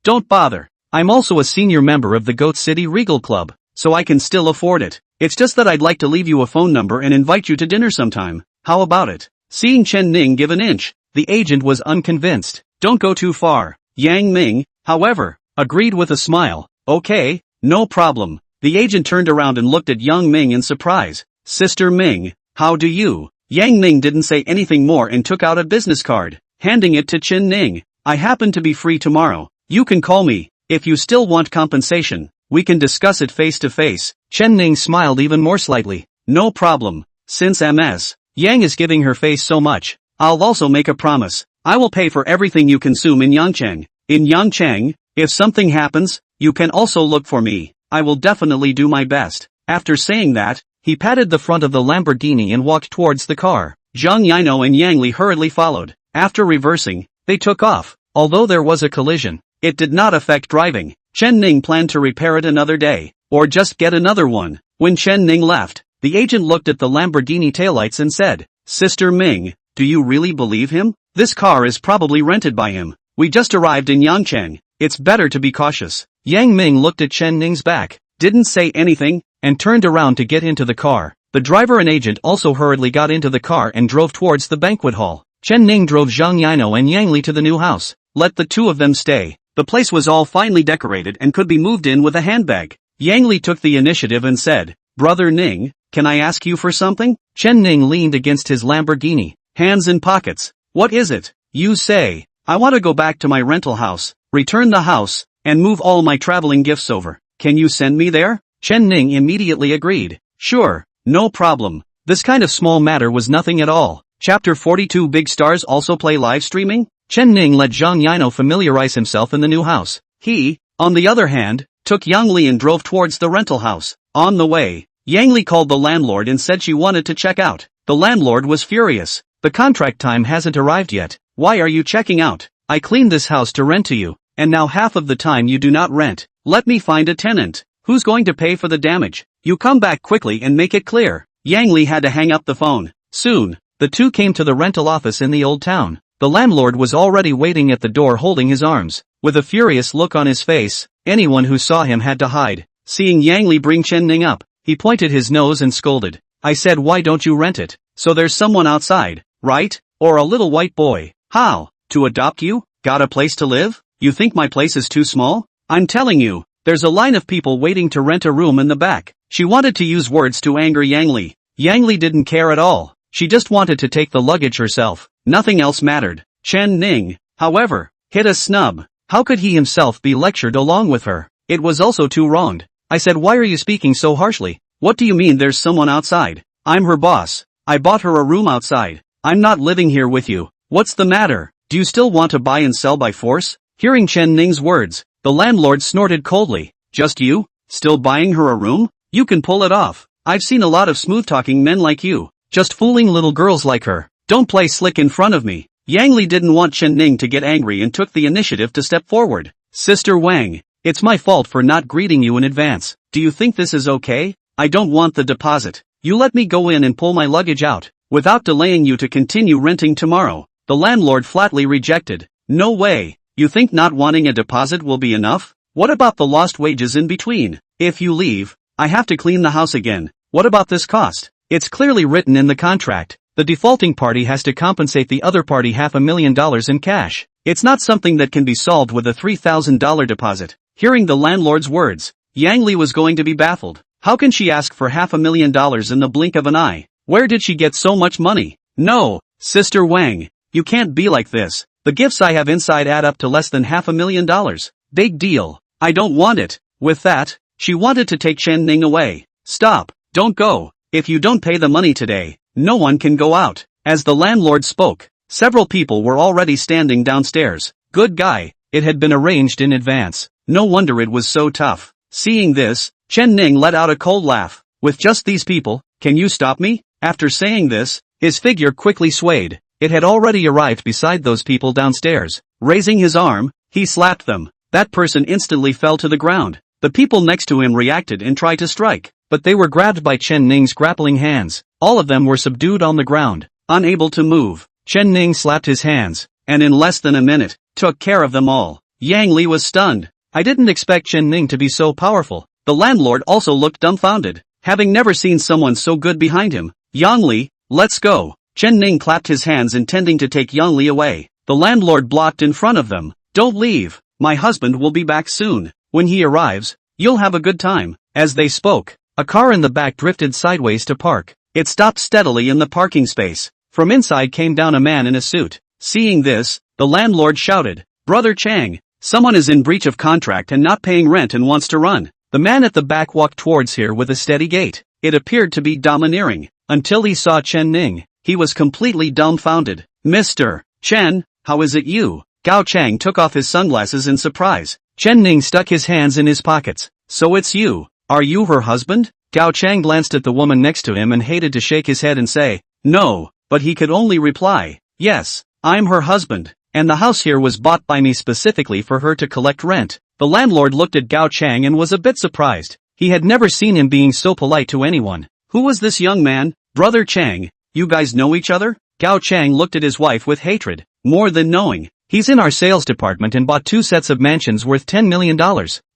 Don't bother. I'm also a senior member of the Goat City Regal Club, so I can still afford it. It's just that I'd like to leave you a phone number and invite you to dinner sometime. How about it? Seeing Chen Ning give an inch, the agent was unconvinced. Don't go too far. Yang Ming, however, agreed with a smile. Okay, no problem. The agent turned around and looked at Yang Ming in surprise. Sister Ming, how do you? Yang Ming didn't say anything more and took out a business card, handing it to Chen Ning. I happen to be free tomorrow. You can call me. If you still want compensation, we can discuss it face to face. Chen Ning smiled even more slightly. No problem. Since Ms. Yang is giving her face so much, I'll also make a promise. I will pay for everything you consume in Yangcheng. In Yangcheng, if something happens, you can also look for me. I will definitely do my best. After saying that, he patted the front of the Lamborghini and walked towards the car. Zhang Yino and Yang Li hurriedly followed. After reversing, they took off. Although there was a collision, it did not affect driving. Chen Ning planned to repair it another day, or just get another one. When Chen Ning left, the agent looked at the Lamborghini taillights and said, Sister Ming, do you really believe him? This car is probably rented by him. We just arrived in Yangcheng. It's better to be cautious. Yang Ming looked at Chen Ning's back, didn't say anything, and turned around to get into the car. The driver and agent also hurriedly got into the car and drove towards the banquet hall. Chen Ning drove Zhang Yino and Yang Li to the new house. Let the two of them stay. The place was all finely decorated and could be moved in with a handbag. Yang Li took the initiative and said, "Brother Ning, can I ask you for something?" Chen Ning leaned against his Lamborghini, hands in pockets. "What is it?" "You say, I want to go back to my rental house, return the house, and move all my traveling gifts over. Can you send me there?" Chen Ning immediately agreed. "Sure, no problem." This kind of small matter was nothing at all. Chapter 42 Big Stars also play live streaming? Chen Ning let Zhang Yino familiarize himself in the new house. He, on the other hand, took Yang Li and drove towards the rental house. On the way, Yang Li called the landlord and said she wanted to check out. The landlord was furious. "The contract time hasn't arrived yet. Why are you checking out? I cleaned this house to rent to you, and now half of the time you do not rent. Let me find a tenant. Who's going to pay for the damage? You come back quickly and make it clear." Yang Li had to hang up the phone. Soon, the two came to the rental office in the old town. The landlord was already waiting at the door holding his arms. With a furious look on his face, anyone who saw him had to hide. Seeing Yang Li bring Chen Ning up, he pointed his nose and scolded. "I said why don't you rent it? So there's someone outside, right? Or a little white boy. How? To adopt you? Got a place to live? You think my place is too small? I'm telling you, there's a line of people waiting to rent a room in the back." She wanted to use words to anger Yang Li. Yang Li didn't care at all. She just wanted to take the luggage herself. Nothing else mattered. Chen Ning, however, hit a snub. How could he himself be lectured along with her? It was also too wronged. "I said why are you speaking so harshly? What do you mean there's someone outside? I'm her boss. I bought her a room outside. I'm not living here with you. What's the matter? Do you still want to buy and sell by force?" Hearing Chen Ning's words, the landlord snorted coldly. "Just you? Still buying her a room? You can pull it off. I've seen a lot of smooth-talking men like you, just fooling little girls like her. Don't play slick in front of me." Yang Li didn't want Chen Ning to get angry and took the initiative to step forward. "Sister Wang, it's my fault for not greeting you in advance. Do you think this is okay? I don't want the deposit. You let me go in and pull my luggage out, without delaying you to continue renting tomorrow." The landlord flatly rejected. "No way. You think not wanting a deposit will be enough? What about the lost wages in between? If you leave, I have to clean the house again. What about this cost? It's clearly written in the contract. The defaulting party has to compensate the other party $500,000 in cash. It's not something that can be solved with a $3,000 deposit." Hearing the landlord's words, Yang Li was going to be baffled. How can she ask for $500,000 in the blink of an eye? Where did she get so much money? "No, Sister Wang, you can't be like this. The gifts I have inside add up to less than $500,000. Big deal. I don't want it." With that, she wanted to take Chen Ning away. "Stop, don't go. If you don't pay the money today, no one can go out." As the landlord spoke, several people were already standing downstairs. Good guy, it had been arranged in advance. No wonder it was so tough. Seeing this, Chen Ning let out a cold laugh. "With just these people, can you stop me?" After saying this, his figure quickly swayed. It had already arrived beside those people downstairs. Raising his arm, he slapped them. That person instantly fell to the ground. The people next to him reacted and tried to strike, but they were grabbed by Chen Ning's grappling hands. All of them were subdued on the ground, unable to move. Chen Ning slapped his hands, and in less than a minute, took care of them all. Yang Li was stunned. I didn't expect Chen Ning to be so powerful. The landlord also looked dumbfounded, having never seen someone so good behind him. "Yang Li, let's go." Chen Ning clapped his hands intending to take Yang Li away. The landlord blocked in front of them. "Don't leave. My husband will be back soon. When he arrives, you'll have a good time." As they spoke, a car in the back drifted sideways to park. It stopped steadily in the parking space. From inside came down a man in a suit. Seeing this, the landlord shouted, "Brother Chang, someone is in breach of contract and not paying rent and wants to run." The man at the back walked towards here with a steady gait. It appeared to be domineering, until he saw Chen Ning. He was completely dumbfounded. "Mr. Chen, how is it you?" Gao Chang took off his sunglasses in surprise. Chen Ning stuck his hands in his pockets. "So it's you. Are you her husband?" Gao Chang glanced at the woman next to him and hated to shake his head and say, "No," but he could only reply, "Yes, I'm her husband, and the house here was bought by me specifically for her to collect rent." The landlord looked at Gao Chang and was a bit surprised. He had never seen him being so polite to anyone. Who was this young man? "Brother Chang, you guys know each other?" Gao Chang looked at his wife with hatred. "More than knowing. He's in our sales department and bought 2 sets of mansions worth $10 million.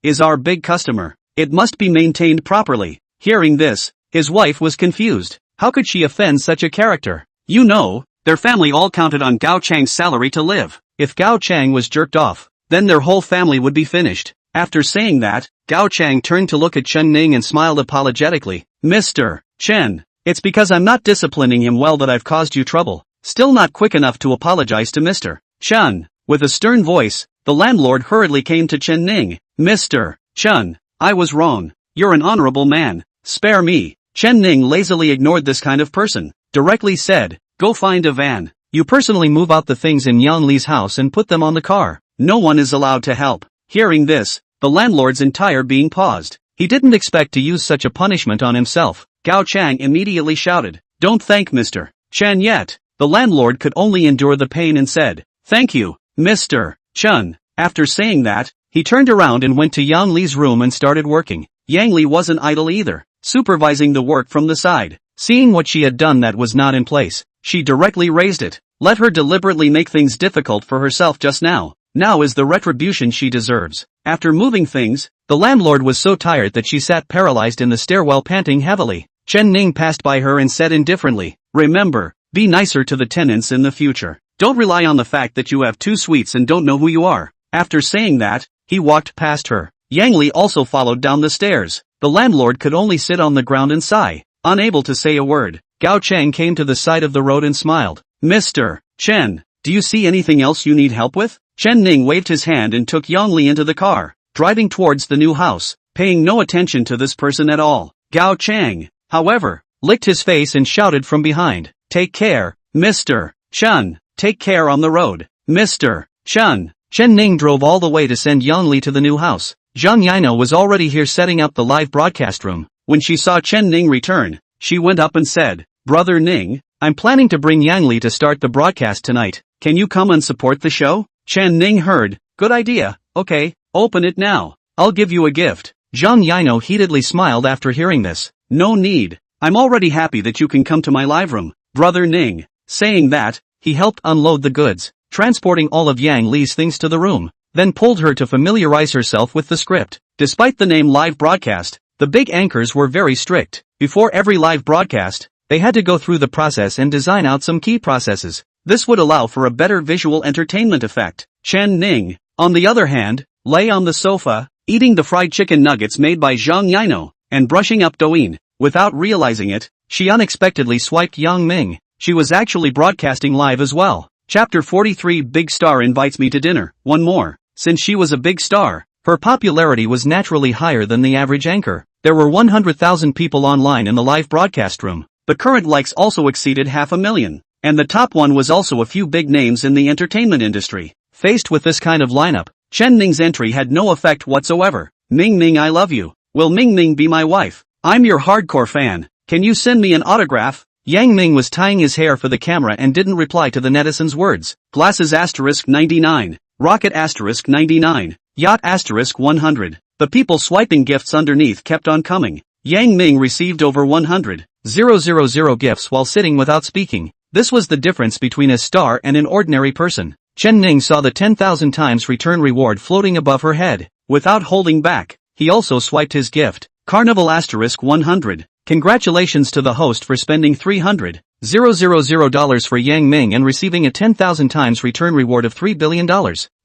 Is our big customer. It must be maintained properly." Hearing this, his wife was confused. How could she offend such a character? You know, their family all counted on Gao Chang's salary to live. If Gao Chang was jerked off, then their whole family would be finished. After saying that, Gao Chang turned to look at Chen Ning and smiled apologetically. Mr. Chen, it's because I'm not disciplining him well that I've caused you trouble. Still not quick enough to apologize to Mr. Chen. With a stern voice, the landlord hurriedly came to Chen Ning. Mr. Chen, I was wrong. You're an honorable man. Spare me. Chen Ning lazily ignored this kind of person. Directly said, go find a van. You personally move out the things in Yang Li's house and put them on the car. No one is allowed to help. Hearing this, the landlord's entire being paused. He didn't expect to use such a punishment on himself. Gao Chang immediately shouted, don't thank Mr. Chen yet. The landlord could only endure the pain and said, thank you, Mr. Chen. After saying that, he turned around and went to Yang Li's room and started working. Yang Li wasn't idle either, supervising the work from the side. Seeing what she had done that was not in place, she directly raised it. Let her deliberately make things difficult for herself just now. Now is the retribution she deserves. After moving things, the landlord was so tired that she sat paralyzed in the stairwell panting heavily. Chen Ning passed by her and said indifferently, remember, be nicer to the tenants in the future. Don't rely on the fact that you have 2 suites and don't know who you are. After saying that, he walked past her. Yang Li also followed down the stairs. The landlord could only sit on the ground and sigh, unable to say a word. Gao Chang came to the side of the road and smiled. Mr. Chen, do you see anything else you need help with? Chen Ning waved his hand and took Yang Li into the car, driving towards the new house, paying no attention to this person at all. Gao Chang, however, licked his face and shouted from behind, take care, Mr. Chen, take care on the road, Mr. Chen. Chen Ning drove all the way to send Yang Li to the new house. Zhang Yino was already here setting up the live broadcast room. When she saw Chen Ning return, she went up and said, Brother Ning, I'm planning to bring Yang Li to start the broadcast tonight. Can you come and support the show? Chen Ning heard, good idea, okay, open it now. I'll give you a gift. Zhang Yino heatedly smiled after hearing this. No need. I'm already happy that you can come to my live room, Brother Ning. Saying that, he helped unload the goods, transporting all of Yang Li's things to the room, then pulled her to familiarize herself with the script. Despite the name live broadcast, the big anchors were very strict. Before every live broadcast, they had to go through the process and design out some key processes. This would allow for a better visual entertainment effect. Chen Ning, on the other hand, lay on the sofa, eating the fried chicken nuggets made by Zhang Yino, and brushing up Douyin. Without realizing it, she unexpectedly swiped Yang Ming. She was actually broadcasting live as well. Chapter 43 Big Star invites me to dinner. One more. Since she was a big star, her popularity was naturally higher than the average anchor. There were 100,000 people online in the live broadcast room. The current likes also exceeded 500,000. And the top one was also a few big names in the entertainment industry. Faced with this kind of lineup, Chen Ning's entry had no effect whatsoever. Ming Ming, I love you. Will Ming Ming be my wife? I'm your hardcore fan. Can you send me an autograph? Yang Ming was tying his hair for the camera and didn't reply to the netizens' words. Glasses * 99. Rocket * 99. Yacht * 100. The people swiping gifts underneath kept on coming. Yang Ming received over 100,000 gifts while sitting without speaking. This was the difference between a star and an ordinary person. Chen Ning saw the 10,000 times return reward floating above her head. Without holding back, he also swiped his gift. Carnival * 100. Congratulations to the host for spending $300,000 for Yang Ming and receiving a 10,000 times return reward of $3 billion.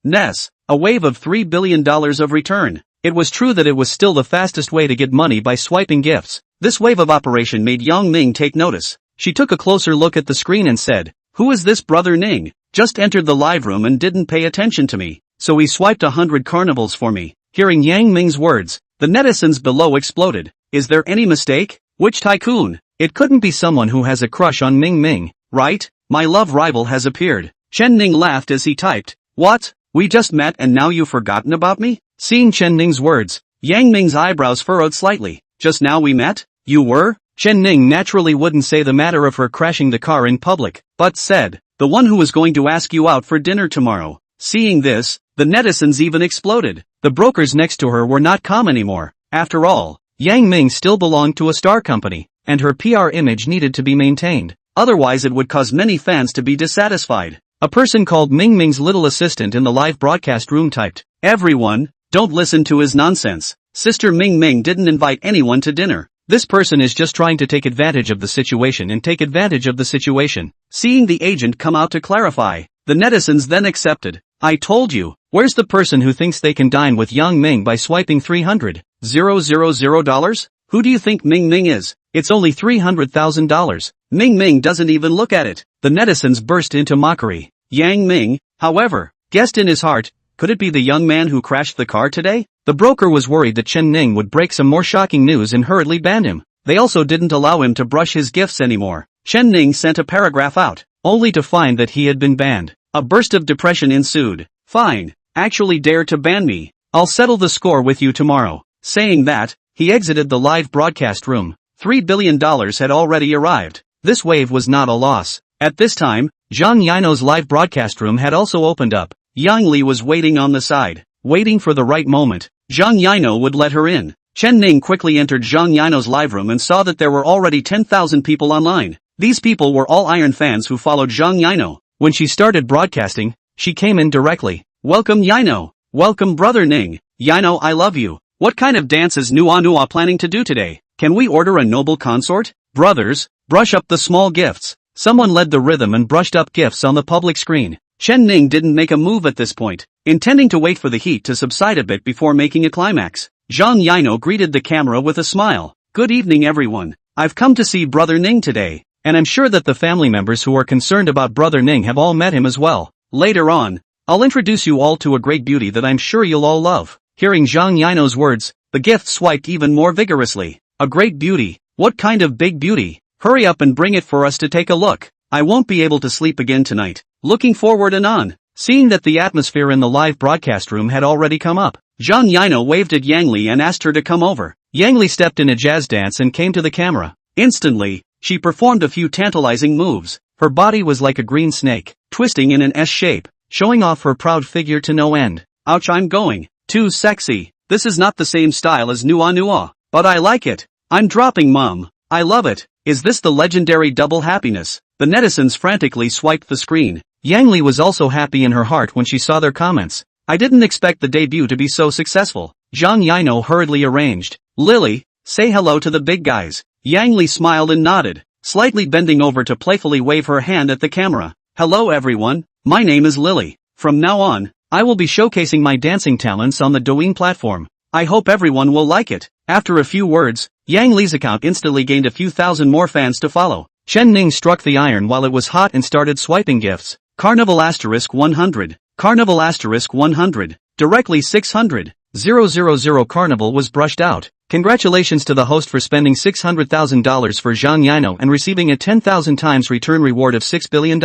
Ness, a wave of $3 billion of return. It was true that it was still the fastest way to get money by swiping gifts. This wave of operation made Yang Ming take notice. She took a closer look at the screen and said, who is this Brother Ning? Just entered the live room and didn't pay attention to me, so he swiped 100 carnivals for me. Hearing Yang Ming's words, the netizens below exploded. Is there any mistake? Which Tycoon? It couldn't be someone who has a crush on Ming Ming, right? My love rival has appeared. Chen Ning laughed as he typed, what? We just met and now you've forgotten about me? Seeing Chen Ning's words, Yang Ming's eyebrows furrowed slightly. Just now we met? You were? Chen Ning naturally wouldn't say the matter of her crashing the car in public, but said, the one who was going to ask you out for dinner tomorrow. Seeing this, the netizens even exploded. The brokers next to her were not calm anymore. After all, Yang Ming still belonged to a star company, and her PR image needed to be maintained. Otherwise it would cause many fans to be dissatisfied. A person called Ming Ming's little assistant in the live broadcast room typed, everyone, don't listen to his nonsense. Sister Ming Ming didn't invite anyone to dinner. This person is just trying to take advantage of the situation and take advantage of the situation. Seeing the agent come out to clarify, the netizens then accepted. I told you, where's the person who thinks they can dine with Yang Ming by swiping $300,000? Who do you think Ming Ming is? It's only $300,000. Ming Ming doesn't even look at it. The netizens burst into mockery. Yang Ming, however, guessed in his heart, could it be the young man who crashed the car today? The broker was worried that Chen Ning would break some more shocking news and hurriedly banned him. They also didn't allow him to brush his gifts anymore. Chen Ning sent a paragraph out, only to find that he had been banned. A burst of depression ensued. Fine, actually dare to ban me. I'll settle the score with you tomorrow. Saying that, he exited the live broadcast room. $3 billion had already arrived. This wave was not a loss. At this time, Zhang Yino's live broadcast room had also opened up. Yang Li was waiting on the side, waiting for the right moment. Zhang Yino would let her in. Chen Ning quickly entered Zhang Yino's live room and saw that there were already 10,000 people online. These people were all Iron fans who followed Zhang Yino. When she started broadcasting, she came in directly. Welcome Yino. Welcome brother Ning. Yino, I love you. What kind of dance is Nua planning to do today? Can we order a noble consort? Brothers, brush up the small gifts. Someone led the rhythm and brushed up gifts on the public screen. Chen Ning didn't make a move at this point, intending to wait for the heat to subside a bit before making a climax. Zhang Yino greeted the camera with a smile. Good evening everyone. I've come to see brother Ning today, and I'm sure that the family members who are concerned about brother Ning have all met him as well. Later on, I'll introduce you all to a great beauty that I'm sure you'll all love. Hearing Zhang Yino's words, the gift swiped even more vigorously. A great beauty? What kind of big beauty? Hurry up and bring it for us to take a look. I won't be able to sleep again tonight. Looking forward and on. Seeing that the atmosphere in the live broadcast room had already come up, Zhang Yino waved at Yang Li and asked her to come over. Yang Li stepped in a jazz dance and came to the camera. Instantly, she performed a few tantalizing moves. Her body was like a green snake, twisting in an S shape, showing off her proud figure to no end. Ouch, I'm going too sexy. This is not the same style as Nua, but I like it. I'm dropping mom. I love it. Is this the legendary double happiness? The netizens frantically swiped the screen. Yang Li was also happy in her heart when she saw their comments. I didn't expect the debut to be so successful. Zhang Yino hurriedly arranged. Lily, say hello to the big guys. Yang Li smiled and nodded, slightly bending over to playfully wave her hand at the camera. Hello everyone, my name is Lily. From now on, I will be showcasing my dancing talents on the Douyin platform. I hope everyone will like it. After a few words, Yang Li's account instantly gained a few thousand more fans to follow. Chen Ning struck the iron while it was hot and started swiping gifts. Carnival * 100. Carnival * 100. Directly 600. 000 Carnival was brushed out. Congratulations to the host for spending $600,000 for Zhang Yino and receiving a 10,000 times return reward of $6 billion.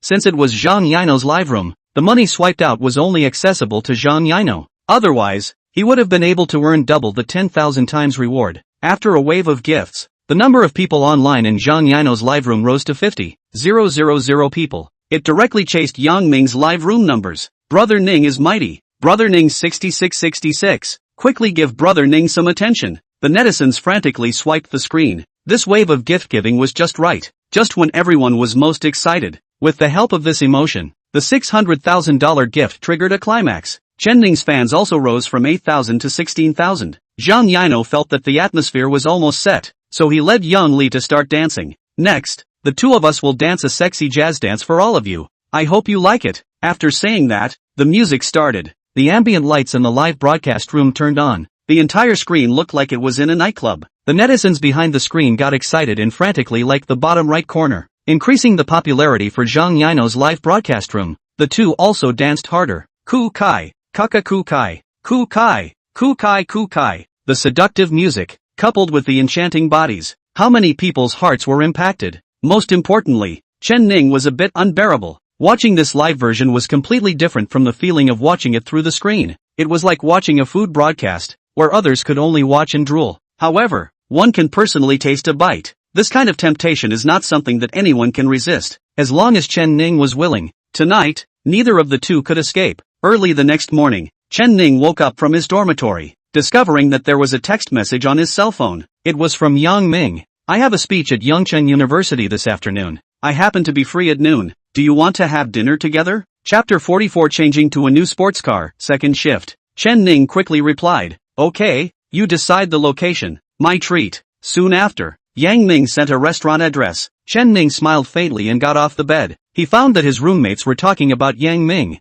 Since it was Zhang Yino's live room, the money swiped out was only accessible to Zhang Yino. Otherwise, he would have been able to earn double the 10,000 times reward. After a wave of gifts, the number of people online in Zhang Yino's live room rose to 50,000 people. It directly chased Yang Ming's live room numbers. Brother Ning is mighty. Brother Ning 6666. Quickly give Brother Ning some attention. The netizens frantically swiped the screen. This wave of gift giving was just right, just when everyone was most excited. With the help of this emotion, the $600,000 gift triggered a climax. Chen Ning's fans also rose from 8,000 to 16,000. Zhang Yino felt that the atmosphere was almost set, so he led Yang Li to start dancing. Next, the two of us will dance a sexy jazz dance for all of you. I hope you like it. After saying that, the music started. The ambient lights in the live broadcast room turned on. The entire screen looked like it was in a nightclub. The netizens behind the screen got excited and frantically liked the bottom right corner, increasing the popularity for Zhang Yino's live broadcast room. The two also danced harder. Ku kai, kaka ku kai, ku kai, ku kai ku kai. The seductive music, coupled with the enchanting bodies. How many people's hearts were impacted? Most importantly, Chen Ning was a bit unbearable. Watching this live version was completely different from the feeling of watching it through the screen. It was like watching a food broadcast, where others could only watch and drool. However, one can personally taste a bite. This kind of temptation is not something that anyone can resist, as long as Chen Ning was willing. Tonight, neither of the two could escape. Early the next morning, Chen Ning woke up from his dormitory, discovering that there was a text message on his cell phone. It was from Yang Ming. I have a speech at Yangcheng University this afternoon. I happen to be free at noon. Do you want to have dinner together? Chapter 44 Changing to a new sports car, second shift. Chen Ning quickly replied, okay, you decide the location. My treat. Soon after, Yang Ming sent a restaurant address. Chen Ning smiled faintly and got off the bed. He found that his roommates were talking about Yang Ming.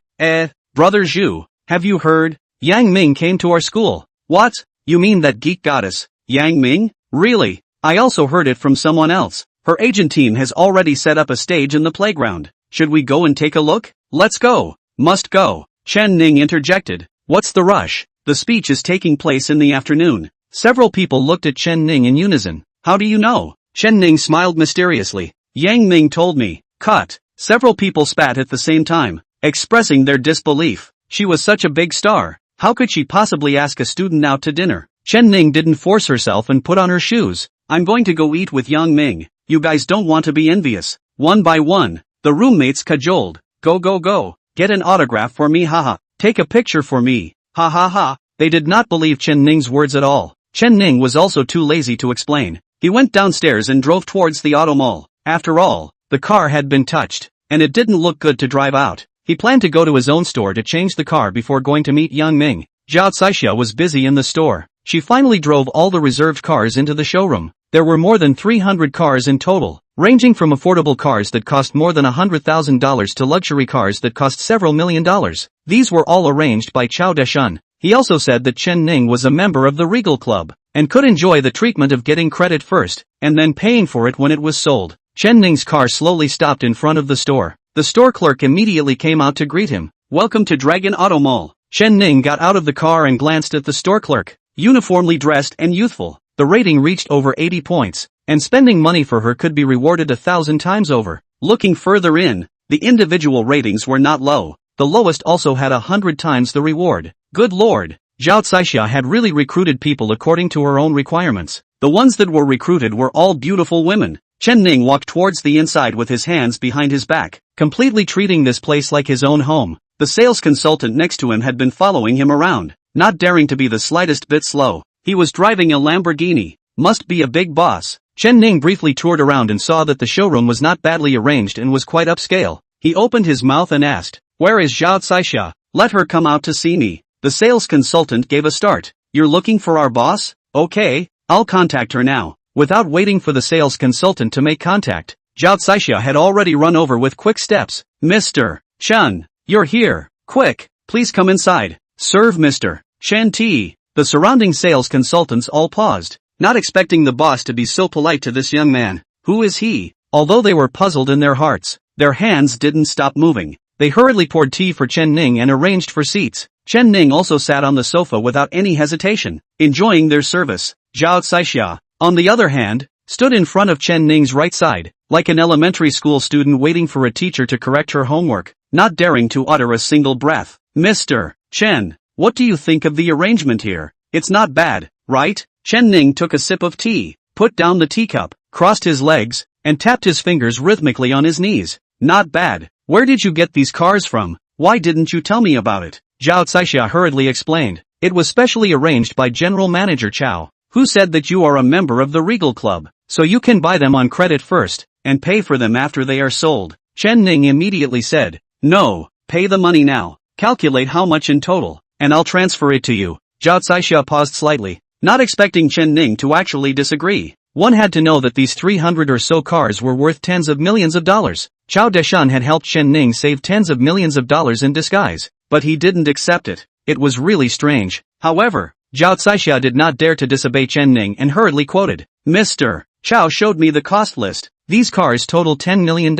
Brother Zhu, have you heard? Yang Ming came to our school. What? You mean that geek goddess, Yang Ming? Really? I also heard it from someone else. Her agent team has already set up a stage in the playground. Should we go and take a look? Let's go. Must go. Chen Ning interjected. What's the rush? The speech is taking place in the afternoon. Several people looked at Chen Ning in unison. How do you know? Chen Ning smiled mysteriously. Yang Ming told me. Cut. Several people spat at the same time, expressing their disbelief. She was such a big star. How could she possibly ask a student out to dinner? Chen Ning didn't force herself and put on her shoes. I'm going to go eat with Yang Ming. You guys don't want to be envious. One by one, the roommates cajoled. Go go go. Get an autograph for me, haha. Take a picture for me. Ha ha ha. They did not believe Chen Ning's words at all. Chen Ning was also too lazy to explain. He went downstairs and drove towards the auto mall. After all, the car had been touched, and it didn't look good to drive out. He planned to go to his own store to change the car before going to meet Yang Ming. Zhao Caixia was busy in the store. She finally drove all the reserved cars into the showroom. There were more than 300 cars in total, ranging from affordable cars that cost more than $100,000 to luxury cars that cost several $1,000,000. These were all arranged by Chao Deshun. He also said that Chen Ning was a member of the Regal Club, and could enjoy the treatment of getting credit first, and then paying for it when it was sold. Chen Ning's car slowly stopped in front of the store. The store clerk immediately came out to greet him. Welcome to Dragon Auto Mall. Chen Ning got out of the car and glanced at the store clerk. Uniformly dressed and youthful, the rating reached over 80 points, and spending money for her could be rewarded 1,000 times over. Looking further in, the individual ratings were not low. The lowest also had 100 times the reward. Good lord, Zhao Caixia had really recruited people according to her own requirements. The ones that were recruited were all beautiful women. Chen Ning walked towards the inside with his hands behind his back, completely treating this place like his own home. The sales consultant next to him had been following him around, not daring to be the slightest bit slow. He was driving a Lamborghini. Must be a big boss. Chen Ning briefly toured around and saw that the showroom was not badly arranged and was quite upscale. He opened his mouth and asked, "Where is Zhao Caixia? Let her come out to see me." The sales consultant gave a start. "You're looking for our boss? Okay, I'll contact her now." Without waiting for the sales consultant to make contact, Zhao Caixia had already run over with quick steps. "Mr. Chen, you're here. Quick, please come inside. Serve Mr. Chen tea." The surrounding sales consultants all paused, not expecting the boss to be so polite to this young man. Who is he? Although they were puzzled in their hearts, their hands didn't stop moving. They hurriedly poured tea for Chen Ning and arranged for seats. Chen Ning also sat on the sofa without any hesitation, enjoying their service. Zhao Caixia, on the other hand, stood in front of Chen Ning's right side, like an elementary school student waiting for a teacher to correct her homework, not daring to utter a single breath. "Mr. Chen, what do you think of the arrangement here? It's not bad, right?" Chen Ning took a sip of tea, put down the teacup, crossed his legs, and tapped his fingers rhythmically on his knees. "Not bad. Where did you get these cars from? Why didn't you tell me about it?" Zhao Caixia hurriedly explained. "It was specially arranged by General Manager Chao, who said that you are a member of the Regal Club, so you can buy them on credit first, and pay for them after they are sold." Chen Ning immediately said, "No, pay the money now, calculate how much in total, and I'll transfer it to you." Zhao Caixia paused slightly, not expecting Chen Ning to actually disagree. One had to know that these 300 or so cars were worth tens of millions of dollars. Chao Deshun had helped Chen Ning save tens of millions of dollars in disguise, but he didn't accept it. It was really strange. However, Zhao Caixia did not dare to disobey Chen Ning and hurriedly quoted, "Mr. Chao showed me the cost list. These cars total $10 million.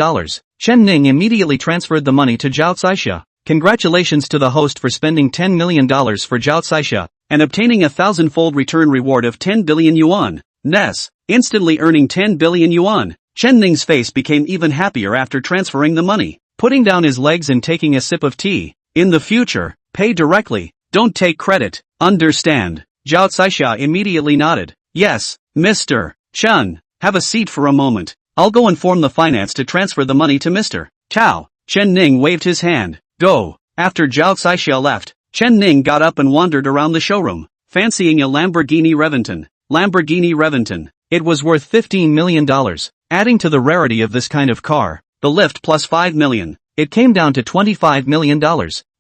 Chen Ning immediately transferred the money to Zhao Caixia. Congratulations to the host for spending $10 million for Zhao Caixia, and obtaining a 1,000-fold return reward of 10 billion yuan. Nes, instantly earning 10 billion yuan. Chen Ning's face became even happier after transferring the money, putting down his legs and taking a sip of tea. "In the future, pay directly, don't take credit, understand?" Zhao Caixia immediately nodded. "Yes, Mr. Chen, have a seat for a moment. I'll go inform the finance to transfer the money to Mr. Chao." Chen Ning waved his hand. "Go." After Zhao Caixia left, Chen Ning got up and wandered around the showroom, fancying a Lamborghini Reventon. Lamborghini Reventon. It was worth $15 million. Adding to the rarity of this kind of car, the lift plus $5 million, it came down to $25 million.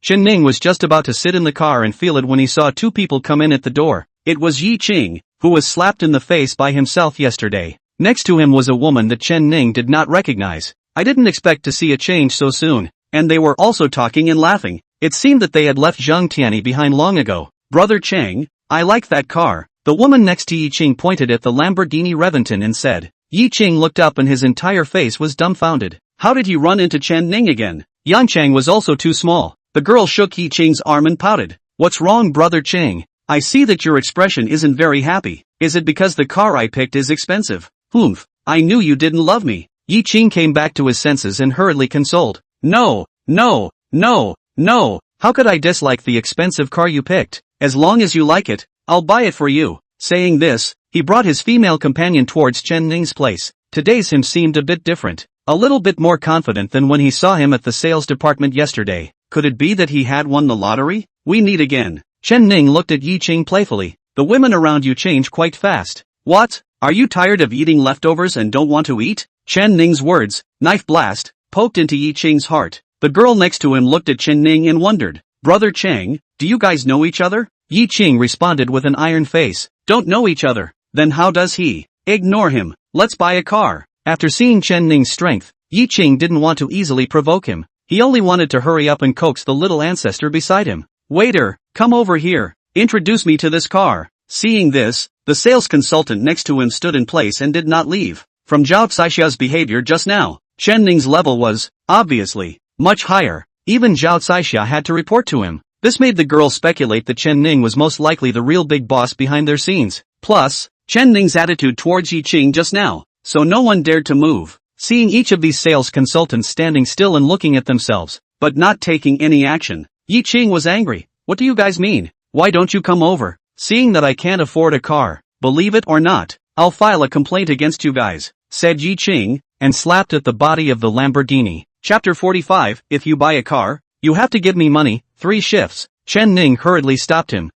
Chen Ning was just about to sit in the car and feel it when he saw two people come in at the door. It was Yi Qing, who was slapped in the face by himself yesterday. Next to him was a woman that Chen Ning did not recognize. I didn't expect to see a change so soon, and they were also talking and laughing. It seemed that they had left Zhang Tianyi behind long ago. Brother Cheng, I like that car. The woman next to Yi Qing pointed at the Lamborghini Reventon and said. Yi Qing looked up and his entire face was dumbfounded. How did he run into Chen Ning again? Yang Chang was also too small. The girl shook Yi Qing's arm and pouted. What's wrong, Brother Cheng? I see that your expression isn't very happy. Is it because the car I picked is expensive? Humph, I knew you didn't love me. Yi Qing came back to his senses and hurriedly consoled. No, no, no, no. How could I dislike the expensive car you picked? As long as you like it, I'll buy it for you. Saying this, he brought his female companion towards Chen Ning's place. Today's him seemed a bit different. A little bit more confident than when he saw him at the sales department yesterday. Could it be that he had won the lottery? We meet again. Chen Ning looked at Yi Qing playfully. The women around you change quite fast. What? Are you tired of eating leftovers and don't want to eat? Chen Ning's words, knife blast, poked into Yi Qing's heart. The girl next to him looked at Chen Ning and wondered. Brother Cheng, do you guys know each other? Yi Qing responded with an iron face. Don't know each other. Then how does he? Ignore him. Let's buy a car. After seeing Chen Ning's strength, Yi Qing didn't want to easily provoke him. He only wanted to hurry up and coax the little ancestor beside him. Waiter, come over here. Introduce me to this car. Seeing this, the sales consultant next to him stood in place and did not leave. From Zhao Caishia's behavior just now, Chen Ning's level was, obviously, much higher. Even Zhao Caixia had to report to him. This made the girl speculate that Chen Ning was most likely the real big boss behind their scenes. Plus, Chen Ning's attitude towards Yi Qing just now, so no one dared to move. Seeing each of these sales consultants standing still and looking at themselves, but not taking any action, Yi Qing was angry. What do you guys mean? Why don't you come over? Seeing that I can't afford a car, believe it or not, I'll file a complaint against you guys, said Yi Qing, and slapped at the body of the Lamborghini. Chapter 45, If you buy a car, you have to give me money, 3 shifts. Chen Ning hurriedly stopped him.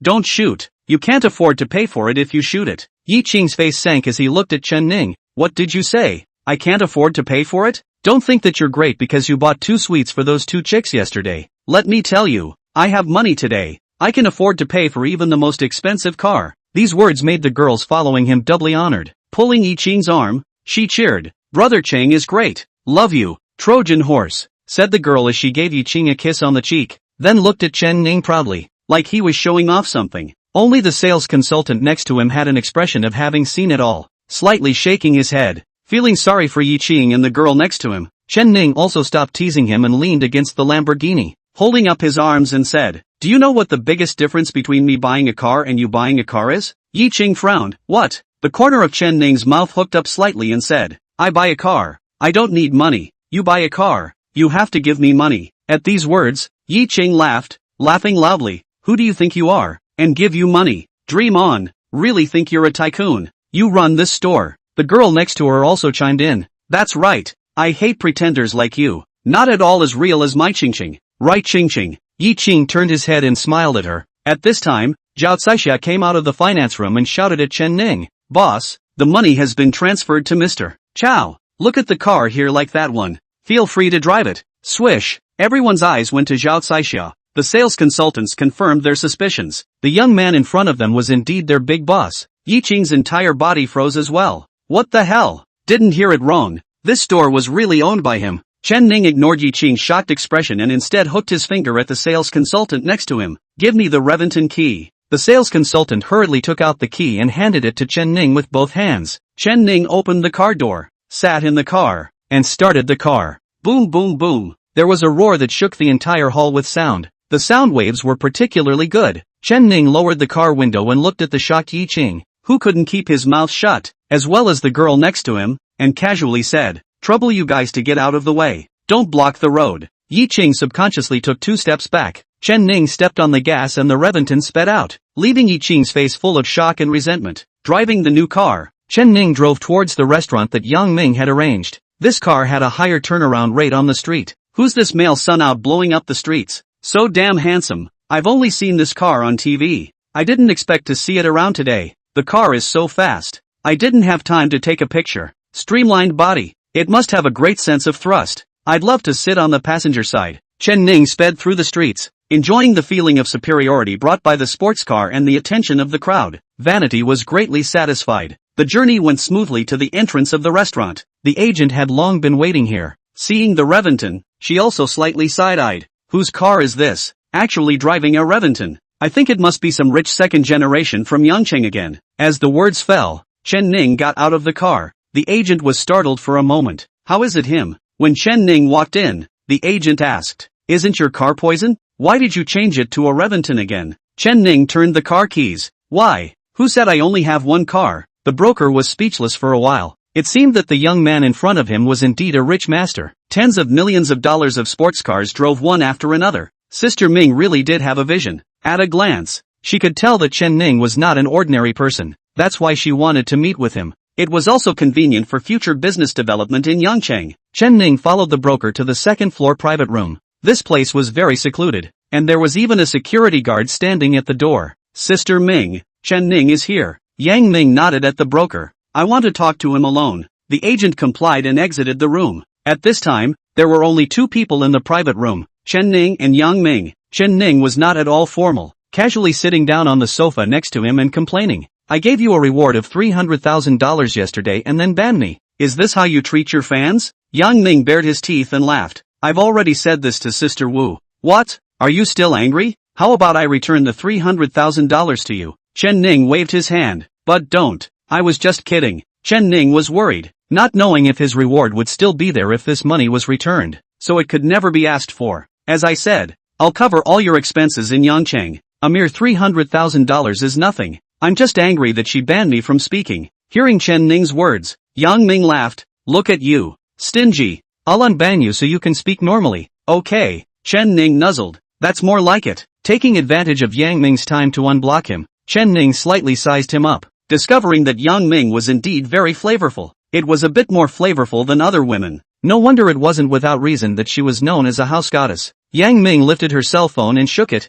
Don't shoot. You can't afford to pay for it if you shoot it. Yi Qing's face sank as he looked at Chen Ning. What did you say? I can't afford to pay for it? Don't think that you're great because you bought 2 sweets for those 2 chicks yesterday. Let me tell you, I have money today. I can afford to pay for even the most expensive car. These words made the girls following him doubly honored. Pulling Yi Qing's arm, she cheered. Brother Cheng is great. Love you, Trojan horse, said the girl as she gave Yi Qing a kiss on the cheek, then looked at Chen Ning proudly, like he was showing off something. Only the sales consultant next to him had an expression of having seen it all, slightly shaking his head. Feeling sorry for Yi Qing and the girl next to him, Chen Ning also stopped teasing him and leaned against the Lamborghini, holding up his arms and said, Do you know what the biggest difference between me buying a car and you buying a car is? Yi Qing frowned. What? The corner of Chen Ning's mouth hooked up slightly and said, I buy a car. I don't need money. You buy a car. You have to give me money. At these words, Yi Qing laughed, laughing loudly. Who do you think you are? And give you money? Dream on. Really think you're a tycoon? You run this store. The girl next to her also chimed in. That's right. I hate pretenders like you. Not at all as real as my Qingqing. Right, Qingqing. Yi Qing turned his head and smiled at her. At this time, Zhao Caixia came out of the finance room and shouted at Chen Ning. Boss, the money has been transferred to Mr. Chow. Look at the car here like that one. Feel free to drive it. Swish. Everyone's eyes went to Zhao Caixia. The sales consultants confirmed their suspicions. The young man in front of them was indeed their big boss. Yi Qing's entire body froze as well. What the hell? Didn't hear it wrong. This store was really owned by him. Chen Ning ignored Yi Qing's shocked expression and instead hooked his finger at the sales consultant next to him. Give me the Reventon key. The sales consultant hurriedly took out the key and handed it to Chen Ning with both hands. Chen Ning opened the car door, sat in the car, and started the car. Boom boom boom. There was a roar that shook the entire hall with sound. The sound waves were particularly good. Chen Ning lowered the car window and looked at the shocked Yi Qing, who couldn't keep his mouth shut, as well as the girl next to him, and casually said, Trouble you guys to get out of the way. Don't block the road. Yi Qing subconsciously took 2 steps back. Chen Ning stepped on the gas and the Reventon sped out, leaving Yi Qing's face full of shock and resentment. Driving the new car, Chen Ning drove towards the restaurant that Yang Ming had arranged. This car had a higher turnaround rate on the street. Who's this male son out blowing up the streets? So damn handsome. I've only seen this car on TV. I didn't expect to see it around today. The car is so fast. I didn't have time to take a picture. Streamlined body. It must have a great sense of thrust. I'd love to sit on the passenger side. Chen Ning sped through the streets, enjoying the feeling of superiority brought by the sports car and the attention of the crowd. Vanity was greatly satisfied. The journey went smoothly to the entrance of the restaurant. The agent had long been waiting here. Seeing the Reventon, she also slightly side-eyed. Whose car is this? Actually driving a Reventon. I think it must be some rich second generation from Yangcheng again. As the words fell, Chen Ning got out of the car. The agent was startled for a moment. How is it him? When Chen Ning walked in, the agent asked, "Isn't your car poison? Why did you change it to a Reventon again?" Chen Ning turned the car keys. Why? Who said I only have one car? The broker was speechless for a while. It seemed that the young man in front of him was indeed a rich master. Tens of millions of dollars of sports cars drove one after another. Sister Ming really did have a vision. At a glance, she could tell that Chen Ning was not an ordinary person. That's why she wanted to meet with him. It was also convenient for future business development in Yangcheng. Chen Ning followed the broker to the second-floor private room. This place was very secluded, and there was even a security guard standing at the door. Sister Ming, Chen Ning is here. Yang Ming nodded at the broker. I want to talk to him alone. The agent complied and exited the room. At this time, there were only two people in the private room, Chen Ning and Yang Ming. Chen Ning was not at all formal, casually sitting down on the sofa next to him and complaining. I gave you a reward of $300,000 yesterday and then banned me. Is this how you treat your fans? Yang Ming bared his teeth and laughed. I've already said this to Sister Wu. What? Are you still angry? How about I return the $300,000 to you? Chen Ning waved his hand. But don't. I was just kidding. Chen Ning was worried, not knowing if his reward would still be there if this money was returned, so it could never be asked for. As I said, I'll cover all your expenses in Yangcheng. A mere $300,000 is nothing. I'm just angry that she banned me from speaking. Hearing Chen Ning's words, Yang Ming laughed. Look at you. Stingy. I'll unban you so you can speak normally. Okay. Chen Ning nuzzled. That's more like it. Taking advantage of Yang Ming's time to unblock him, Chen Ning slightly sized him up, discovering that Yang Ming was indeed very flavorful. It was a bit more flavorful than other women. No wonder it wasn't without reason that she was known as a house goddess. Yang Ming lifted her cell phone and shook it.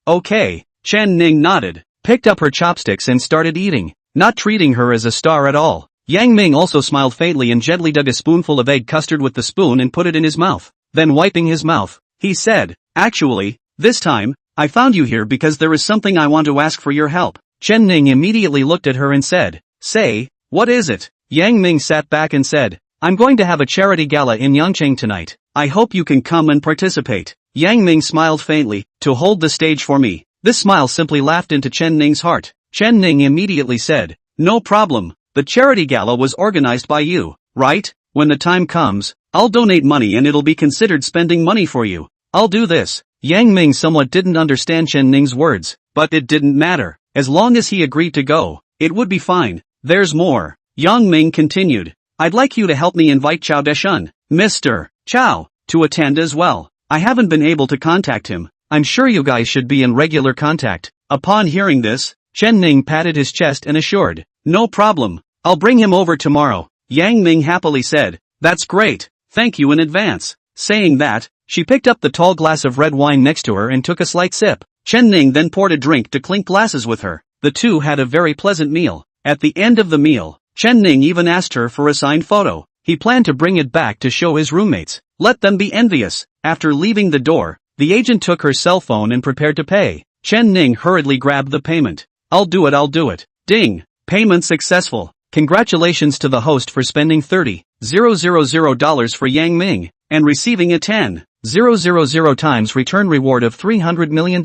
Okay. Chen Ning nodded, picked up her chopsticks and started eating, not treating her as a star at all. Yang Ming also smiled faintly and gently dug a spoonful of egg custard with the spoon and put it in his mouth. Then wiping his mouth, he said, actually, this time, I found you here because there is something I want to ask for your help. Chen Ning immediately looked at her and said, say, what is it? Yang Ming sat back and said, I'm going to have a charity gala in Yangcheng tonight. I hope you can come and participate. Yang Ming smiled faintly, to hold the stage for me. This smile simply laughed into Chen Ning's heart. Chen Ning immediately said, no problem. The charity gala was organized by you, right? When the time comes, I'll donate money and it'll be considered spending money for you. I'll do this. Yang Ming somewhat didn't understand Chen Ning's words, but it didn't matter. As long as he agreed to go, it would be fine. There's more. Yang Ming continued. I'd like you to help me invite Chao Deshun, Mr. Chao, to attend as well. I haven't been able to contact him. I'm sure you guys should be in regular contact. Upon hearing this, Chen Ning patted his chest and assured, no problem. I'll bring him over tomorrow. Yang Ming happily said, that's great. Thank you in advance. Saying that, she picked up the tall glass of red wine next to her and took a slight sip. Chen Ning then poured a drink to clink glasses with her. The two had a very pleasant meal. At the end of the meal, Chen Ning even asked her for a signed photo. He planned to bring it back to show his roommates. Let them be envious. After leaving the door, the agent took her cell phone and prepared to pay. Chen Ning hurriedly grabbed the payment. I'll do it. Ding. Payment successful. Congratulations to the host for spending $30,000 for Yang Ming, and receiving a 10,000 times return reward of $300 million.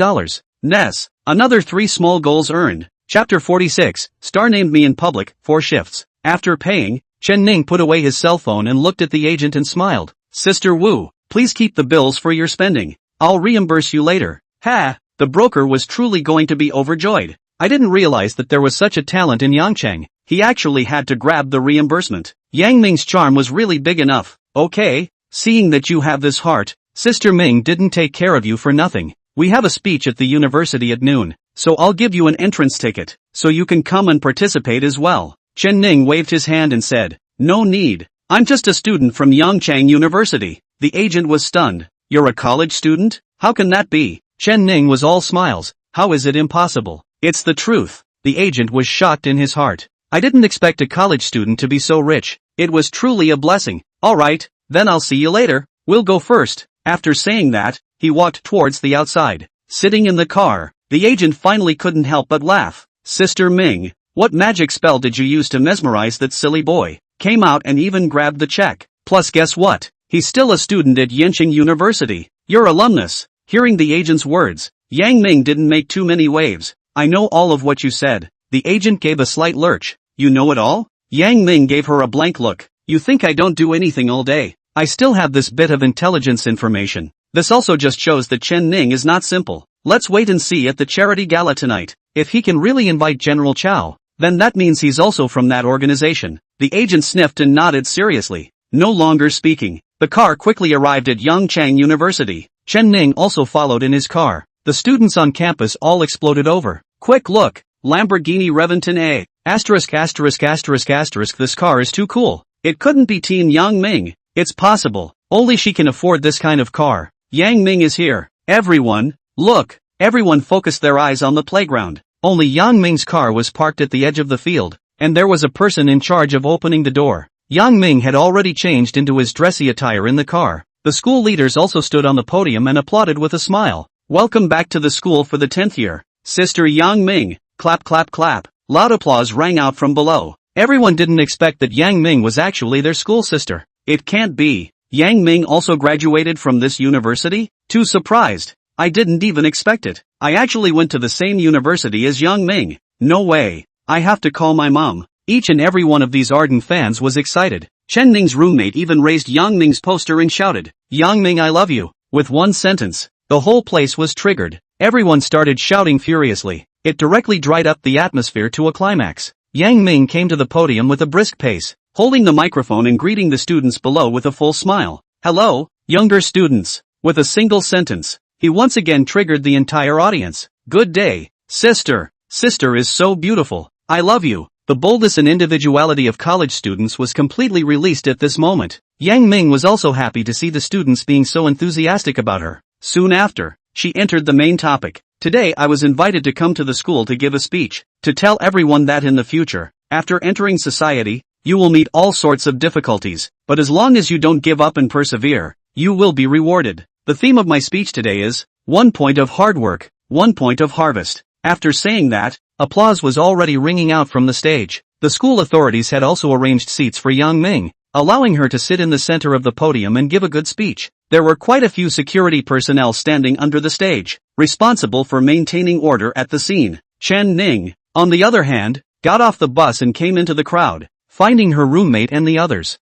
Ness. Another 3 small goals earned. Chapter 46, Star named me in public, 4 shifts. After paying, Chen Ning put away his cell phone and looked at the agent and smiled. Sister Wu, please keep the bills for your spending. I'll reimburse you later. Ha! The broker was truly going to be overjoyed. I didn't realize that there was such a talent in Yangcheng. He actually had to grab the reimbursement. Yang Ming's charm was really big enough. Okay, seeing that you have this heart, Sister Ming didn't take care of you for nothing. We have a speech at the university at noon, so I'll give you an entrance ticket, so you can come and participate as well. Chen Ning waved his hand and said, no need. I'm just a student from Yangcheng University. The agent was stunned. You're a college student? How can that be? Chen Ning was all smiles. How is it impossible? It's the truth. The agent was shocked in his heart. I didn't expect a college student to be so rich. It was truly a blessing. Alright, then I'll see you later. We'll go first. After saying that, he walked towards the outside. Sitting in the car, the agent finally couldn't help but laugh. Sister Ming, what magic spell did you use to mesmerize that silly boy? Came out and even grabbed the check. Plus guess what? He's still a student at Yenching University. Your alumnus. Hearing the agent's words, Yang Ming didn't make too many waves. I know all of what you said. The agent gave a slight lurch. You know it all? Yang Ming gave her a blank look. You think I don't do anything all day? I still have this bit of intelligence information. This also just shows that Chen Ning is not simple. Let's wait and see at the charity gala tonight. If he can really invite General Chao, then that means he's also from that organization. The agent sniffed and nodded seriously. No longer speaking, the car quickly arrived at Yangchang University. Chen Ning also followed in his car. The students on campus all exploded over. Quick look, Lamborghini Reventon A. *******. This car is too cool. It couldn't be Teen Yang Ming. It's possible. Only she can afford this kind of car. Yang Ming is here. Everyone, look. Everyone focused their eyes on the playground. Only Yang Ming's car was parked at the edge of the field, and there was a person in charge of opening the door. Yang Ming had already changed into his dressy attire in the car. The school leaders also stood on the podium and applauded with a smile. Welcome back to the school for the 10th year. Sister Yang Ming. Clap clap clap. Loud applause rang out from below. Everyone didn't expect that Yang Ming was actually their school sister. It can't be. Yang Ming also graduated from this university? Too surprised. I didn't even expect it. I actually went to the same university as Yang Ming. No way. I have to call my mom. Each and every one of these ardent fans was excited. Chen Ning's roommate even raised Yang Ming's poster and shouted, Yang Ming I love you. With one sentence, the whole place was triggered. Everyone started shouting furiously. It directly dried up the atmosphere to a climax. Yang Ming came to the podium with a brisk pace, holding the microphone and greeting the students below with a full smile. Hello, younger students. With a single sentence, he once again triggered the entire audience. Good day, sister. Sister is so beautiful. I love you. The boldness and individuality of college students was completely released at this moment. Yang Ming was also happy to see the students being so enthusiastic about her. Soon after, she entered the main topic. Today I was invited to come to the school to give a speech, to tell everyone that in the future, after entering society, you will meet all sorts of difficulties, but as long as you don't give up and persevere, you will be rewarded. The theme of my speech today is, 1 point of hard work, 1 point of harvest. After saying that, applause was already ringing out from the stage. The school authorities had also arranged seats for Yang Ming, allowing her to sit in the center of the podium and give a good speech. There were quite a few security personnel standing under the stage, responsible for maintaining order at the scene. Chen Ning, on the other hand, got off the bus and came into the crowd, finding her roommate and the others.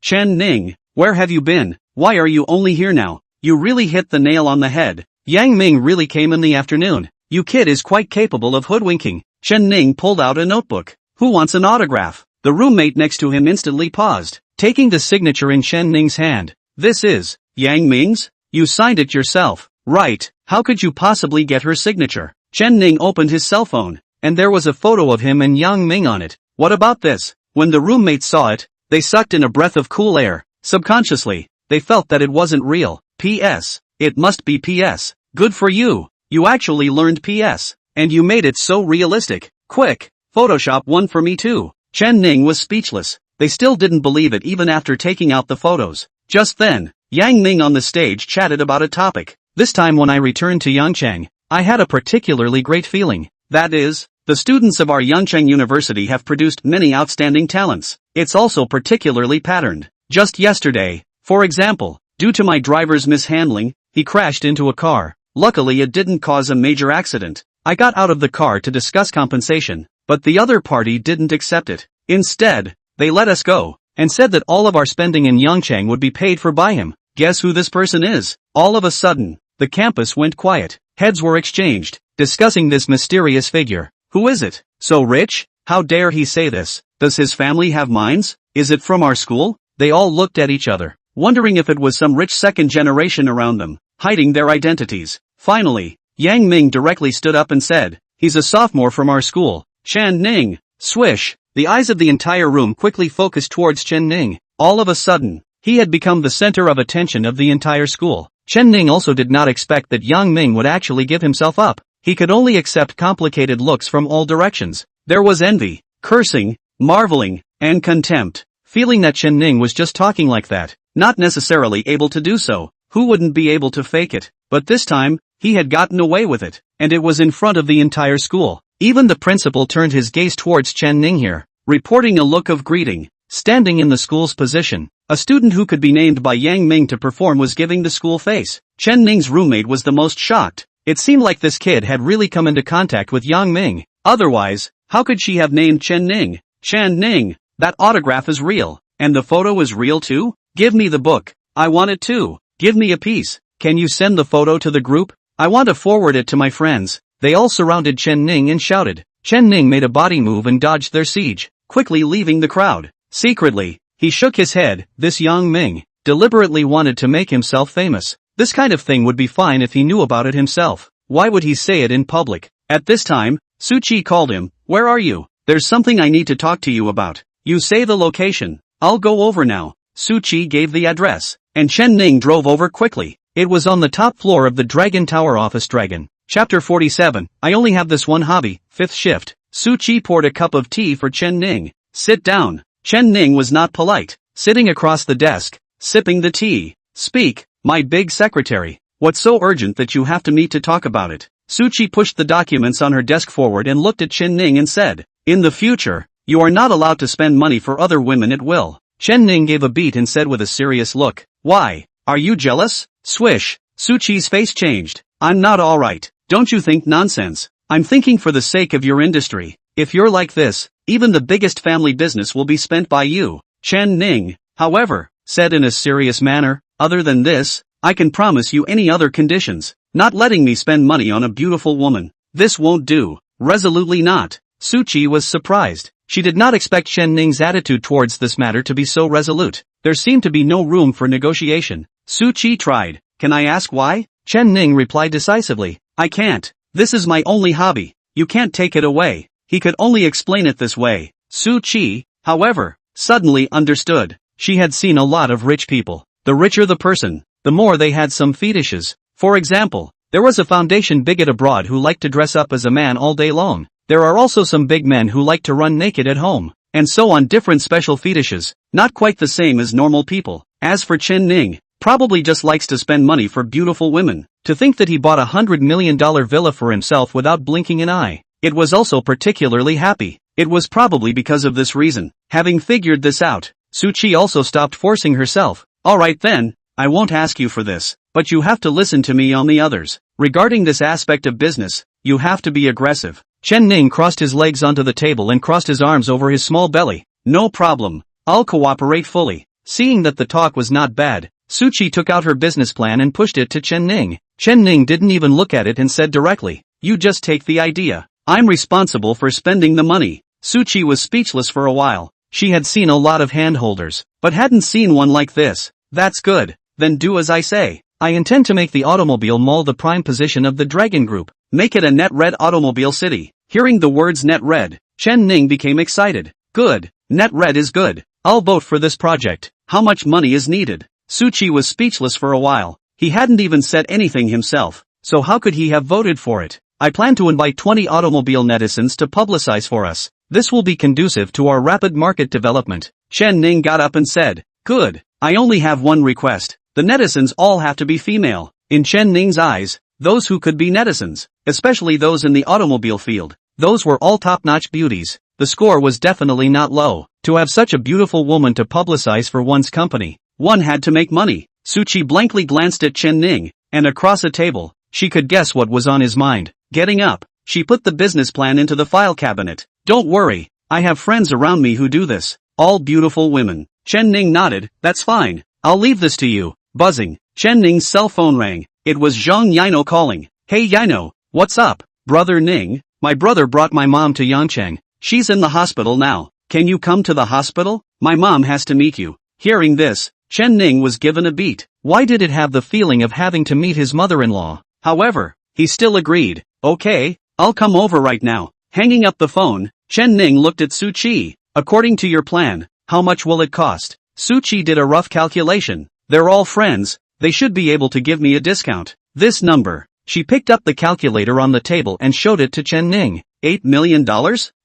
Chen Ning, where have you been? Why are you only here now? You really hit the nail on the head. Yang Ming really came in the afternoon. You kid is quite capable of hoodwinking. Chen Ning pulled out a notebook. Who wants an autograph? The roommate next to him instantly paused, taking the signature in Chen Ning's hand. This is Yang Ming's? You signed it yourself. Right, how could you possibly get her signature? Chen Ning opened his cell phone, and there was a photo of him and Yang Ming on it. What about this? When the roommates saw it, they sucked in a breath of cool air. Subconsciously, they felt that it wasn't real. P.S. It must be P.S. Good for you. You actually learned P.S. And you made it so realistic. Quick, Photoshop one for me too. Chen Ning was speechless. They still didn't believe it even after taking out the photos. Just then, Yang Ming on the stage chatted about a topic. This time when I returned to Yangchang, I had a particularly great feeling. That is, the students of our Yangchang University have produced many outstanding talents. It's also particularly patterned. Just yesterday, for example, due to my driver's mishandling, he crashed into a car. Luckily it didn't cause a major accident. I got out of the car to discuss compensation, but the other party didn't accept it. Instead, they let us go, and said that all of our spending in Yangchang would be paid for by him. Guess who this person is? All of a sudden, the campus went quiet. Heads were exchanged, discussing this mysterious figure. Who is it? So rich? How dare he say this? Does his family have mines? Is it from our school? They all looked at each other, wondering if it was some rich second generation around them, hiding their identities. Finally, Yang Ming directly stood up and said, he's a sophomore from our school. Chen Ning. Swish. The eyes of the entire room quickly focused towards Chen Ning. All of a sudden, he had become the center of attention of the entire school. Chen Ning also did not expect that Yang Ming would actually give himself up. He could only accept complicated looks from all directions. There was envy, cursing, marveling, and contempt. Feeling that Chen Ning was just talking like that, not necessarily able to do so. Who wouldn't be able to fake it? but this time, he had gotten away with it, and it was in front of the entire school. Even the principal turned his gaze towards Chen Ning here, reporting a look of greeting. Standing in the school's position, a student who could be named by Yang Ming to perform was giving the school face. Chen Ning's roommate was the most shocked. It seemed like this kid had really come into contact with Yang Ming. Otherwise, how could she have named Chen Ning? Chen Ning, that autograph is real, and the photo is real too? Give me the book. I want it too. Give me a piece. Can you send the photo to the group? I want to forward it to my friends. They all surrounded Chen Ning and shouted. Chen Ning made a body move and dodged their siege, quickly leaving the crowd. Secretly, he shook his head. This Yang Ming deliberately wanted to make himself famous. This kind of thing would be fine if he knew about it himself. Why would he say it in public? At this time, Su Chi called him. Where are you? There's something I need to talk to you about. You say the location. I'll go over now. Su Chi gave the address, and Chen Ning drove over quickly. It was on the top floor of the Dragon Tower office. Dragon. Chapter 47. I only have this one hobby. Fifth shift. Su Chi poured a cup of tea for Chen Ning. Sit down. Chen Ning was not polite, sitting across the desk, sipping the tea. Speak, my big secretary. What's so urgent that you have to meet to talk about it? Su Chi pushed the documents on her desk forward and looked at Chen Ning and said, in the future, you are not allowed to spend money for other women at will. Chen Ning gave a beat and said with a serious look, why? Are you jealous? Swish. Su Chi's face changed. I'm not alright. Don't you think nonsense? I'm thinking for the sake of your industry. If you're like this, even the biggest family business will be spent by you. Chen Ning, however, said in a serious manner, other than this, I can promise you any other conditions. Not letting me spend money on a beautiful woman. This won't do. Resolutely not. Su Chi was surprised. She did not expect Chen Ning's attitude towards this matter to be so resolute. There seemed to be no room for negotiation. Su Chi tried. Can I ask why? Chen Ning replied decisively. I can't. This is my only hobby. You can't take it away. He could only explain it this way. Su Chi, however, suddenly understood. She had seen a lot of rich people. The richer the person, the more they had some fetishes. For example, there was a foundation bigot abroad who liked to dress up as a man all day long. There are also some big men who like to run naked at home. And so on, different special fetishes, not quite the same as normal people. As for Chen Ning, probably just likes to spend money for beautiful women. To think that he bought $100 million villa for himself without blinking an eye. It was also particularly happy. It was probably because of this reason. Having figured this out, Su Chi also stopped forcing herself. Alright then, I won't ask you for this, but you have to listen to me on the others. Regarding this aspect of business, you have to be aggressive. Chen Ning crossed his legs onto the table and crossed his arms over his small belly. No problem. I'll cooperate fully. Seeing that the talk was not bad, Su Chi took out her business plan and pushed it to Chen Ning. Chen Ning didn't even look at it and said directly, you just take the idea. I'm responsible for spending the money. Su Chi was speechless for a while. She had seen a lot of handholders, but hadn't seen one like this. That's good. Then do as I say. I intend to make the automobile mall the prime position of the Dragon Group. Make it a net red automobile city. Hearing the words net red, Chen Ning became excited. Good. Net red is good. I'll vote for this project. How much money is needed? Su Chi was speechless for a while. He hadn't even said anything himself, so how could he have voted for it? I plan to invite 20 automobile netizens to publicize for us. This will be conducive to our rapid market development. Chen Ning got up and said, good. I only have one request. The netizens all have to be female. In Chen Ning's eyes, those who could be netizens, especially those in the automobile field, those were all top-notch beauties. The score was definitely not low. To have such a beautiful woman to publicize for one's company, one had to make money. Su Chi blankly glanced at Chen Ning, and across a table, she could guess what was on his mind. Getting up, she put the business plan into the file cabinet. Don't worry, I have friends around me who do this. All beautiful women. Chen Ning nodded. That's fine. I'll leave this to you. Buzzing. Chen Ning's cell phone rang. It was Zhang Yino calling. Hey Yino, what's up? Brother Ning, my brother brought my mom to Yangcheng. She's in the hospital now. Can you come to the hospital? My mom has to meet you. Hearing this, Chen Ning was given a beat. Why did it have the feeling of having to meet his mother-in-law? However, he still agreed. Okay, I'll come over right now. Hanging up the phone, Chen Ning looked at Su Chi. According to your plan, how much will it cost? Su Chi did a rough calculation. They're all friends, they should be able to give me a discount. This number. She picked up the calculator on the table and showed it to Chen Ning. $8 million?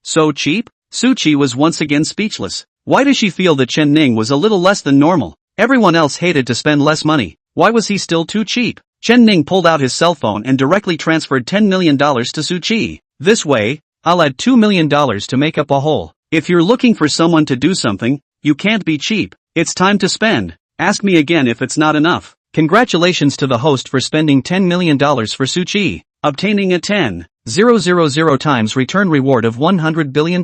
So cheap? Su Chi was once again speechless. Why does she feel that Chen Ning was a little less than normal? Everyone else hated to spend less money. Why was he still too cheap? Chen Ning pulled out his cell phone and directly transferred $10 million to Su Chi. This way, I'll add $2 million to make up a whole. If you're looking for someone to do something, you can't be cheap. It's time to spend. Ask me again if it's not enough. Congratulations to the host for spending $10 million for Su Chi, obtaining a 10,000 times return reward of $100 billion.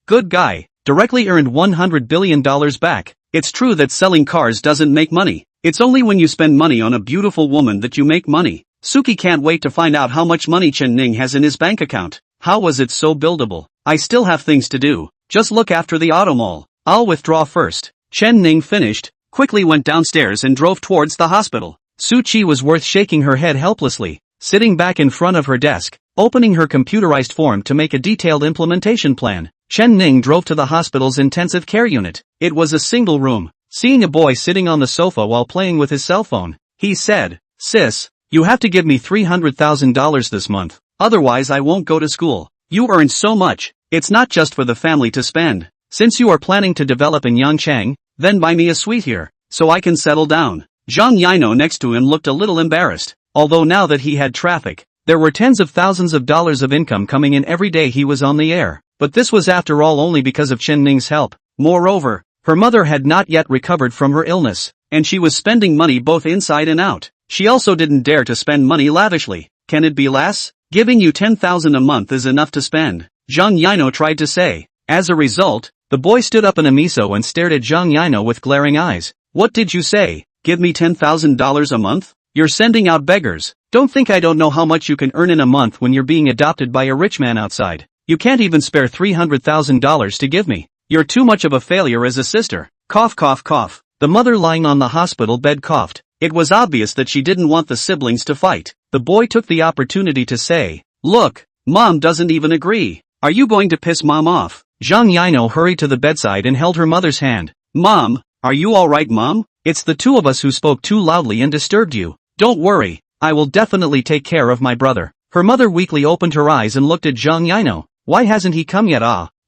Good guy. Directly earned $100 billion back. It's true that selling cars doesn't make money. It's only when you spend money on a beautiful woman that you make money. Suki can't wait to find out how much money Chen Ning has in his bank account. How was it so buildable? I still have things to do. Just look after the auto mall. I'll withdraw first. Chen Ning finished, quickly went downstairs and drove towards the hospital. Su Chi was worth shaking her head helplessly, sitting back in front of her desk, opening her computerized form to make a detailed implementation plan. Chen Ning drove to the hospital's intensive care unit. It was a single room. Seeing a boy sitting on the sofa while playing with his cell phone, he said, "Sis, you have to give me $300,000 this month, otherwise I won't go to school. You earn so much, it's not just for the family to spend. Since you are planning to develop in Yangchang, then buy me a suite here, so I can settle down." Zhang Yino next to him looked a little embarrassed, although now that he had traffic, there were tens of thousands of dollars of income coming in every day he was on the air. But this was after all only because of Chen Ning's help. Moreover, her mother had not yet recovered from her illness, and she was spending money both inside and out. She also didn't dare to spend money lavishly. Can it be less? Giving you 10,000 a month is enough to spend, Zhang Yino tried to say. As a result, the boy stood up in a miso and stared at Zhang Yino with glaring eyes. What did you say? Give me $10,000 a month? You're sending out beggars. Don't think I don't know how much you can earn in a month when you're being adopted by a rich man outside. You can't even spare $300,000 to give me. You're too much of a failure as a sister. Cough cough cough. The mother lying on the hospital bed coughed. It was obvious that she didn't want the siblings to fight. The boy took the opportunity to say, "Look, Mom doesn't even agree. Are you going to piss Mom off?" Zhang Yino hurried to the bedside and held her mother's hand. "Mom, are you alright, Mom? It's the two of us who spoke too loudly and disturbed you. Don't worry, I will definitely take care of my brother." Her mother weakly opened her eyes and looked at Zhang Yino. Why hasn't he come yet?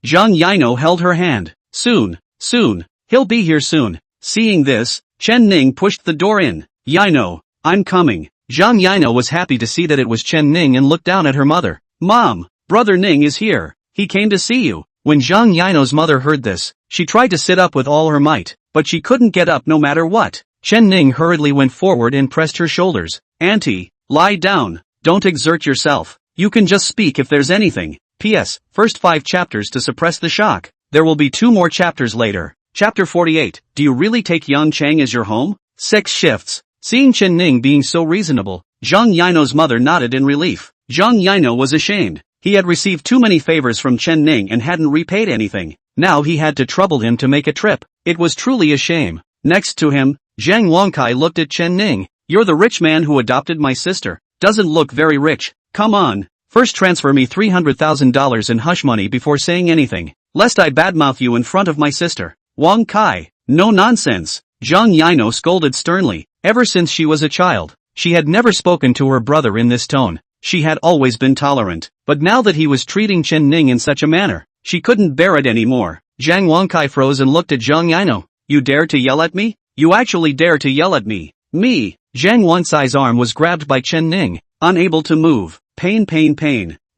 Zhang Yino held her hand. Soon. He'll be here soon. Seeing this, Chen Ning pushed the door in. "Yino, I'm coming." Zhang Yino was happy to see that it was Chen Ning and looked down at her mother. "Mom, Brother Ning is here. He came to see you." When Zhang Yino's mother heard this, she tried to sit up with all her might, but she couldn't get up no matter what. Chen Ning hurriedly went forward and pressed her shoulders. "Auntie, lie down. Don't exert yourself. You can just speak if there's anything. P.S. First 5 chapters to suppress the shock. There will be 2 more chapters later." Chapter 48. Do you really take Yangchang as your home? 6 shifts. Seeing Chen Ning being so reasonable, Zhang Yino's mother nodded in relief. Zhang Yino was ashamed. He had received too many favors from Chen Ning and hadn't repaid anything. Now he had to trouble him to make a trip. It was truly a shame. Next to him, Zhang Wangkai looked at Chen Ning. "You're the rich man who adopted my sister. Doesn't look very rich. Come on. First transfer me $300,000 in hush money before saying anything, lest I badmouth you in front of my sister." Wang Kai. No nonsense. Zhang Yino scolded sternly. Ever since she was a child, she had never spoken to her brother in this tone. She had always been tolerant, but now that he was treating Chen Ning in such a manner, she couldn't bear it anymore. Zhang Wangkai froze and looked at Zhang Yino. "You dare to yell at me? You actually dare to yell at me? Me?" Zhang Wankai's arm was grabbed by Chen Ning, unable to move. Pain.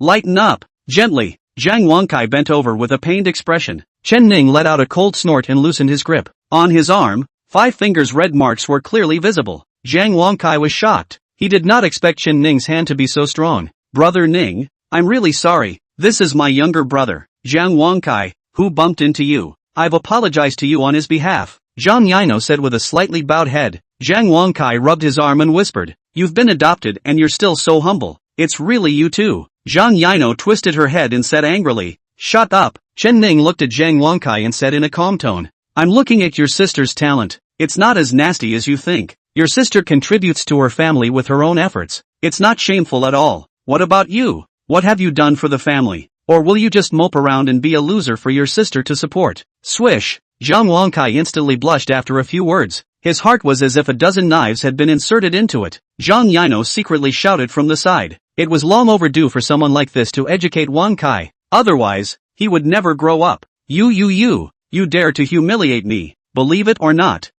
Lighten up. Gently. Zhang Wangkai bent over with a pained expression. Chen Ning let out a cold snort and loosened his grip. On his arm, 5 fingers' red marks were clearly visible. Zhang Wangkai was shocked. He did not expect Chen Ning's hand to be so strong. "Brother Ning, I'm really sorry. This is my younger brother, Zhang Wangkai, who bumped into you. I've apologized to you on his behalf," Zhang Yino said with a slightly bowed head. Zhang Wangkai rubbed his arm and whispered, "You've been adopted and you're still so humble. It's really you too." Zhang Yino twisted her head and said angrily, "Shut up." Chen Ning looked at Zhang Wangkai and said in a calm tone, "I'm looking at your sister's talent. It's not as nasty as you think. Your sister contributes to her family with her own efforts. It's not shameful at all. What about you? What have you done for the family? Or will you just mope around and be a loser for your sister to support?" Swish! Zhang Wangkai instantly blushed after a few words. His heart was as if a dozen knives had been inserted into it. Zhang Yino secretly shouted from the side. It was long overdue for someone like this to educate Wangkai. Otherwise, he would never grow up. You dare to humiliate me. Believe it or not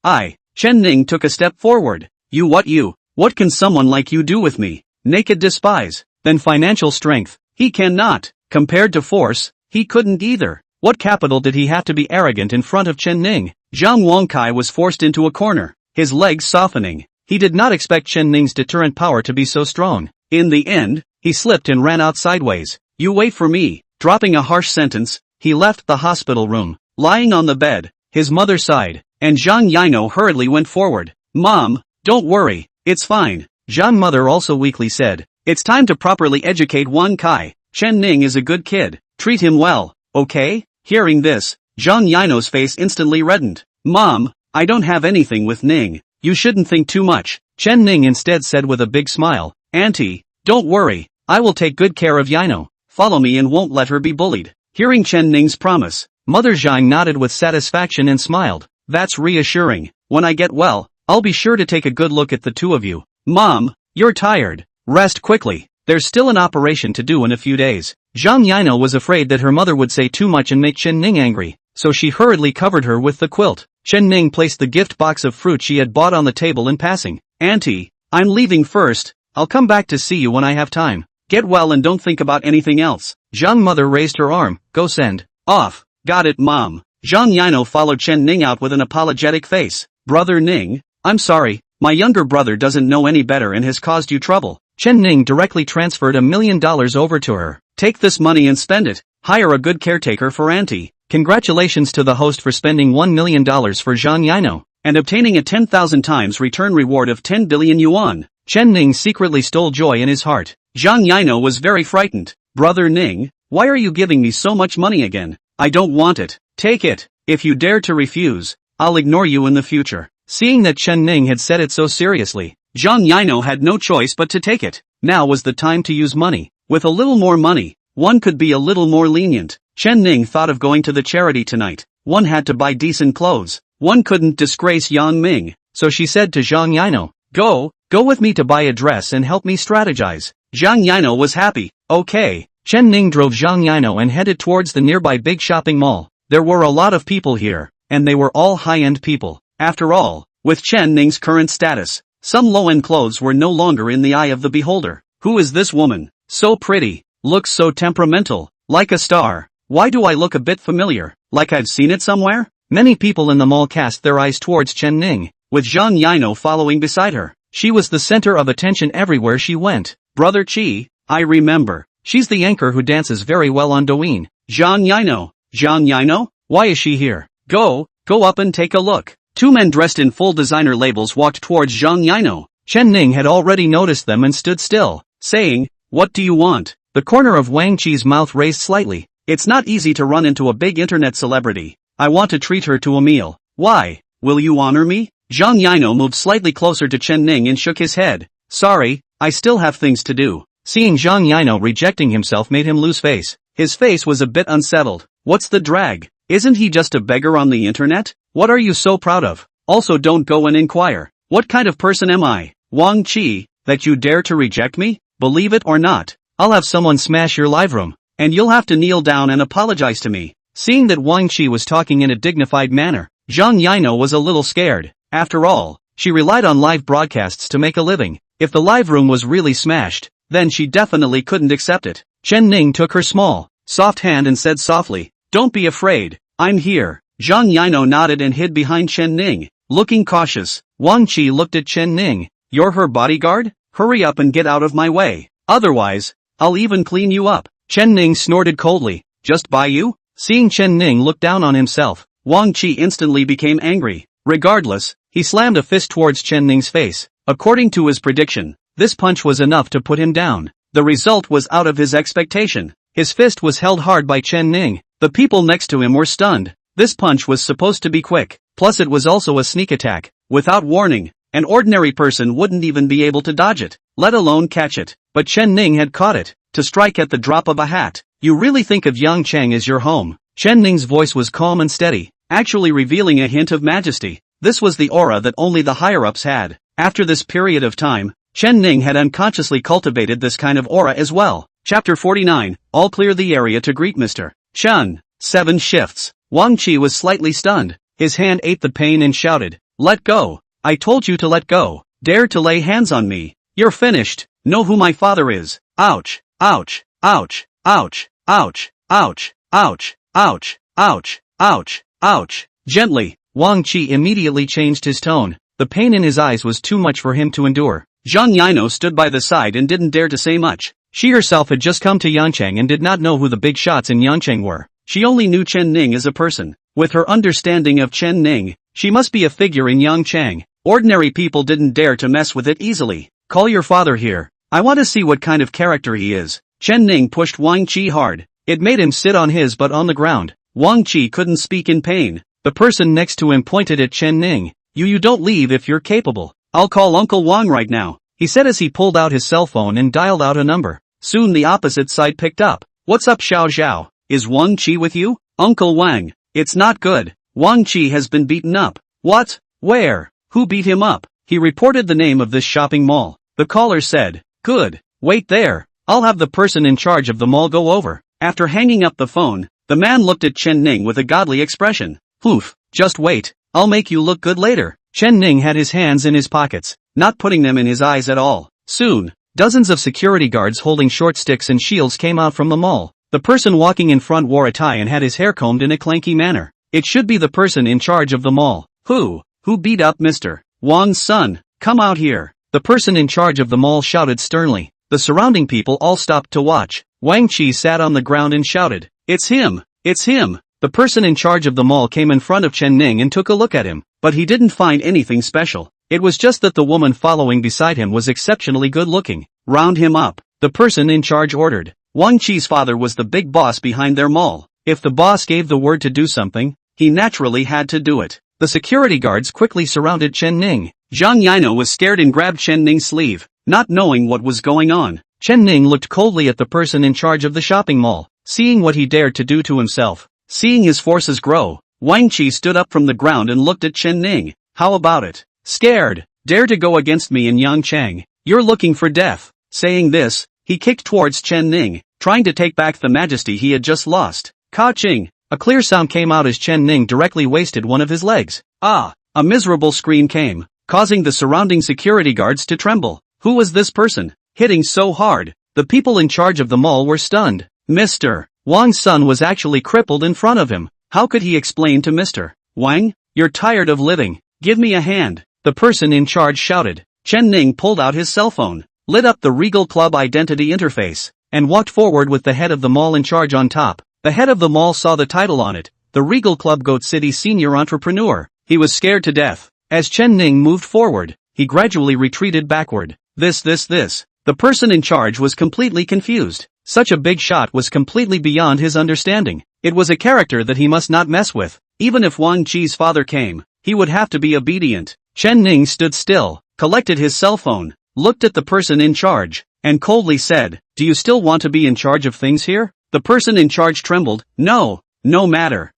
I. Chen Ning took a step forward. You? What can someone like you do with me? Naked despise. Then financial strength. He cannot. Compared to force, he couldn't either. What capital did he have to be arrogant in front of Chen Ning? Zhang Wangkai was forced into a corner, his legs softening. He did not expect Chen Ning's deterrent power to be so strong. In the end, he slipped and ran out sideways. You wait for me. Dropping a harsh sentence, he left the hospital room. Lying on the bed, his mother sighed, and Zhang Yino hurriedly went forward. Mom, don't worry, it's fine. Zhang mother also weakly said, it's time to properly educate Wangkai. Chen Ning is a good kid. Treat him well, okay? Hearing this, Zhang Yino's face instantly reddened. Mom, I don't have anything with Ning. You shouldn't think too much. Chen Ning instead said with a big smile, Auntie, don't worry, I will take good care of Yino. Follow me and won't let her be bullied. Hearing Chen Ning's promise, Mother Zhang nodded with satisfaction and smiled. That's reassuring. When I get well, I'll be sure to take a good look at the two of you. Mom, you're tired. Rest quickly. There's still an operation to do in a few days. Zhang Yino was afraid that her mother would say too much and make Chen Ning angry, so she hurriedly covered her with the quilt. Chen Ning placed the gift box of fruit she had bought on the table in passing. Auntie, I'm leaving first. I'll come back to see you when I have time. Get well and don't think about anything else. Zhang mother raised her arm. Go send off. Got it, Mom. Zhang Yino followed Chen Ning out with an apologetic face. Brother Ning, I'm sorry, my younger brother doesn't know any better and has caused you trouble. Chen Ning directly transferred $1 million over to her. Take this money and spend it. Hire a good caretaker for Auntie. Congratulations to the host for spending $1 million for Zhang Yino, and obtaining a 10,000 times return reward of 10 billion yuan. Chen Ning secretly stole joy in his heart. Zhang Yino was very frightened. Brother Ning, why are you giving me so much money again? I don't want it. Take it. If you dare to refuse, I'll ignore you in the future. Seeing that Chen Ning had said it so seriously, Zhang Yino had no choice but to take it. Now was the time to use money. With a little more money, one could be a little more lenient. Chen Ning thought of going to the charity tonight. One had to buy decent clothes. One couldn't disgrace Yang Ming. So she said to Zhang Yino, Go with me to buy a dress and help me strategize. Zhang Yino was happy. Okay. Chen Ning drove Zhang Yino and headed towards the nearby big shopping mall. There were a lot of people here, and they were all high-end people. After all, with Chen Ning's current status, some low-end clothes were no longer in the eye of the beholder. Who is this woman? So pretty, looks so temperamental, like a star. Why do I look a bit familiar, like I've seen it somewhere? Many people in the mall cast their eyes towards Chen Ning, with Zhang Yino following beside her. She was the center of attention everywhere she went. Brother Qi, I remember. She's the anchor who dances very well on Douyin. Zhang Yino? Why is she here? Go up and take a look. Two men dressed in full designer labels walked towards Zhang Yino. Chen Ning had already noticed them and stood still, saying, What do you want? The corner of Wang Qi's mouth raised slightly. It's not easy to run into a big internet celebrity. I want to treat her to a meal. Why? Will you honor me? Zhang Yino moved slightly closer to Chen Ning and shook his head. Sorry, I still have things to do. Seeing Zhang Yino rejecting himself made him lose face. His face was a bit unsettled. What's the drag? Isn't he just a beggar on the internet? What are you so proud of? Also don't go and inquire. What kind of person am I, Wang Qi, that you dare to reject me? Believe it or not, I'll have someone smash your live room, and you'll have to kneel down and apologize to me. Seeing that Wang Qi was talking in a dignified manner, Zhang Yino was a little scared. After all, she relied on live broadcasts to make a living. If the live room was really smashed, then she definitely couldn't accept it. Chen Ning took her small, soft hand and said softly, Don't be afraid, I'm here. Zhang Yino nodded and hid behind Chen Ning, looking cautious. Wang Qi looked at Chen Ning. You're her bodyguard? Hurry up and get out of my way. Otherwise, I'll even clean you up. Chen Ning snorted coldly. Just by you? Seeing Chen Ning look down on himself, Wang Qi instantly became angry. Regardless, he slammed a fist towards Chen Ning's face. According to his prediction, this punch was enough to put him down. The result was out of his expectation. His fist was held hard by Chen Ning. The people next to him were stunned. This punch was supposed to be quick, plus it was also a sneak attack. Without warning, an ordinary person wouldn't even be able to dodge it, let alone catch it. But Chen Ning had caught it, to strike at the drop of a hat. You really think of Yangchang as your home? Chen Ning's voice was calm and steady, actually revealing a hint of majesty. This was the aura that only the higher-ups had. After this period of time, Chen Ning had unconsciously cultivated this kind of aura as well. Chapter 49, All clear the area to greet Mr. Chen. 7 shifts. Wang Qi was slightly stunned. His hand ate the pain and shouted, Let go. I told you to let go. dare to lay hands on me. You're finished. Know who my father is. Ouch, ouch, ouch, ouch, ouch, ouch, ouch, ouch, ouch, ouch, ouch. Gently, Wang Qi immediately changed his tone. The pain in his eyes was too much for him to endure. Zhang Yino stood by the side and didn't dare to say much. She herself had just come to Yancheng and did not know who the big shots in Yancheng were. She only knew Chen Ning as a person. With her understanding of Chen Ning, she must be a figure in Yangcheng. Ordinary people didn't dare to mess with it easily. Call your father here. I want to see what kind of character he is. Chen Ning pushed Wang Qi hard. It made him sit on his butt on the ground. Wang Qi couldn't speak in pain. The person next to him pointed at Chen Ning. You don't leave if you're capable. I'll call Uncle Wang right now, he said as he pulled out his cell phone and dialed out a number. Soon the opposite side picked up. What's up, Xiao Zhao? Is Wang Qi with you? Uncle Wang. It's not good. Wang Qi has been beaten up. What? Where? Who beat him up? He reported the name of this shopping mall. The caller said. Good. Wait there. I'll have the person in charge of the mall go over. After hanging up the phone, the man looked at Chen Ning with a godly expression. Oof. Just wait. I'll make you look good later. Chen Ning had his hands in his pockets, not putting them in his eyes at all. Soon, dozens of security guards holding short sticks and shields came out from the mall. The person walking in front wore a tie and had his hair combed in a clanky manner. It should be the person in charge of the mall. Who beat up Mr. Wang's son? Come out here. The person in charge of the mall shouted sternly. The surrounding people all stopped to watch. Wang Qi sat on the ground and shouted. It's him! It's him! The person in charge of the mall came in front of Chen Ning and took a look at him, but he didn't find anything special. It was just that the woman following beside him was exceptionally good looking. Round him up, the person in charge ordered. Wang Qi's father was the big boss behind their mall. If the boss gave the word to do something, he naturally had to do it. The security guards quickly surrounded Chen Ning. Zhang Yino was scared and grabbed Chen Ning's sleeve, not knowing what was going on. Chen Ning looked coldly at the person in charge of the shopping mall, seeing what he dared to do to himself. Seeing his forces grow, Wang Qi stood up from the ground and looked at Chen Ning. How about it? Scared? Dare to go against me in Yangcheng? You're looking for death. Saying this, he kicked towards Chen Ning, trying to take back the majesty he had just lost. Ka-ching! A clear sound came out as Chen Ning directly wasted one of his legs. Ah! A miserable scream came, causing the surrounding security guards to tremble. Who was this person, hitting so hard? The people in charge of the mall were stunned. Mr. Wang's son was actually crippled in front of him. How could he explain to Mr. Wang? You're tired of living. Give me a hand. The person in charge shouted. Chen Ning pulled out his cell phone, lit up the Regal Club identity interface, and walked forward with the head of the mall in charge on top. The head of the mall saw the title on it, the Regal Club Goat City Senior Entrepreneur. He was scared to death. As Chen Ning moved forward, he gradually retreated backward. The person in charge was completely confused. Such a big shot was completely beyond his understanding. It was a character that he must not mess with. Even if Wang Qi's father came, he would have to be obedient. Chen Ning stood still, collected his cell phone, looked at the person in charge, and coldly said, Do you still want to be in charge of things here? The person in charge trembled. No matter,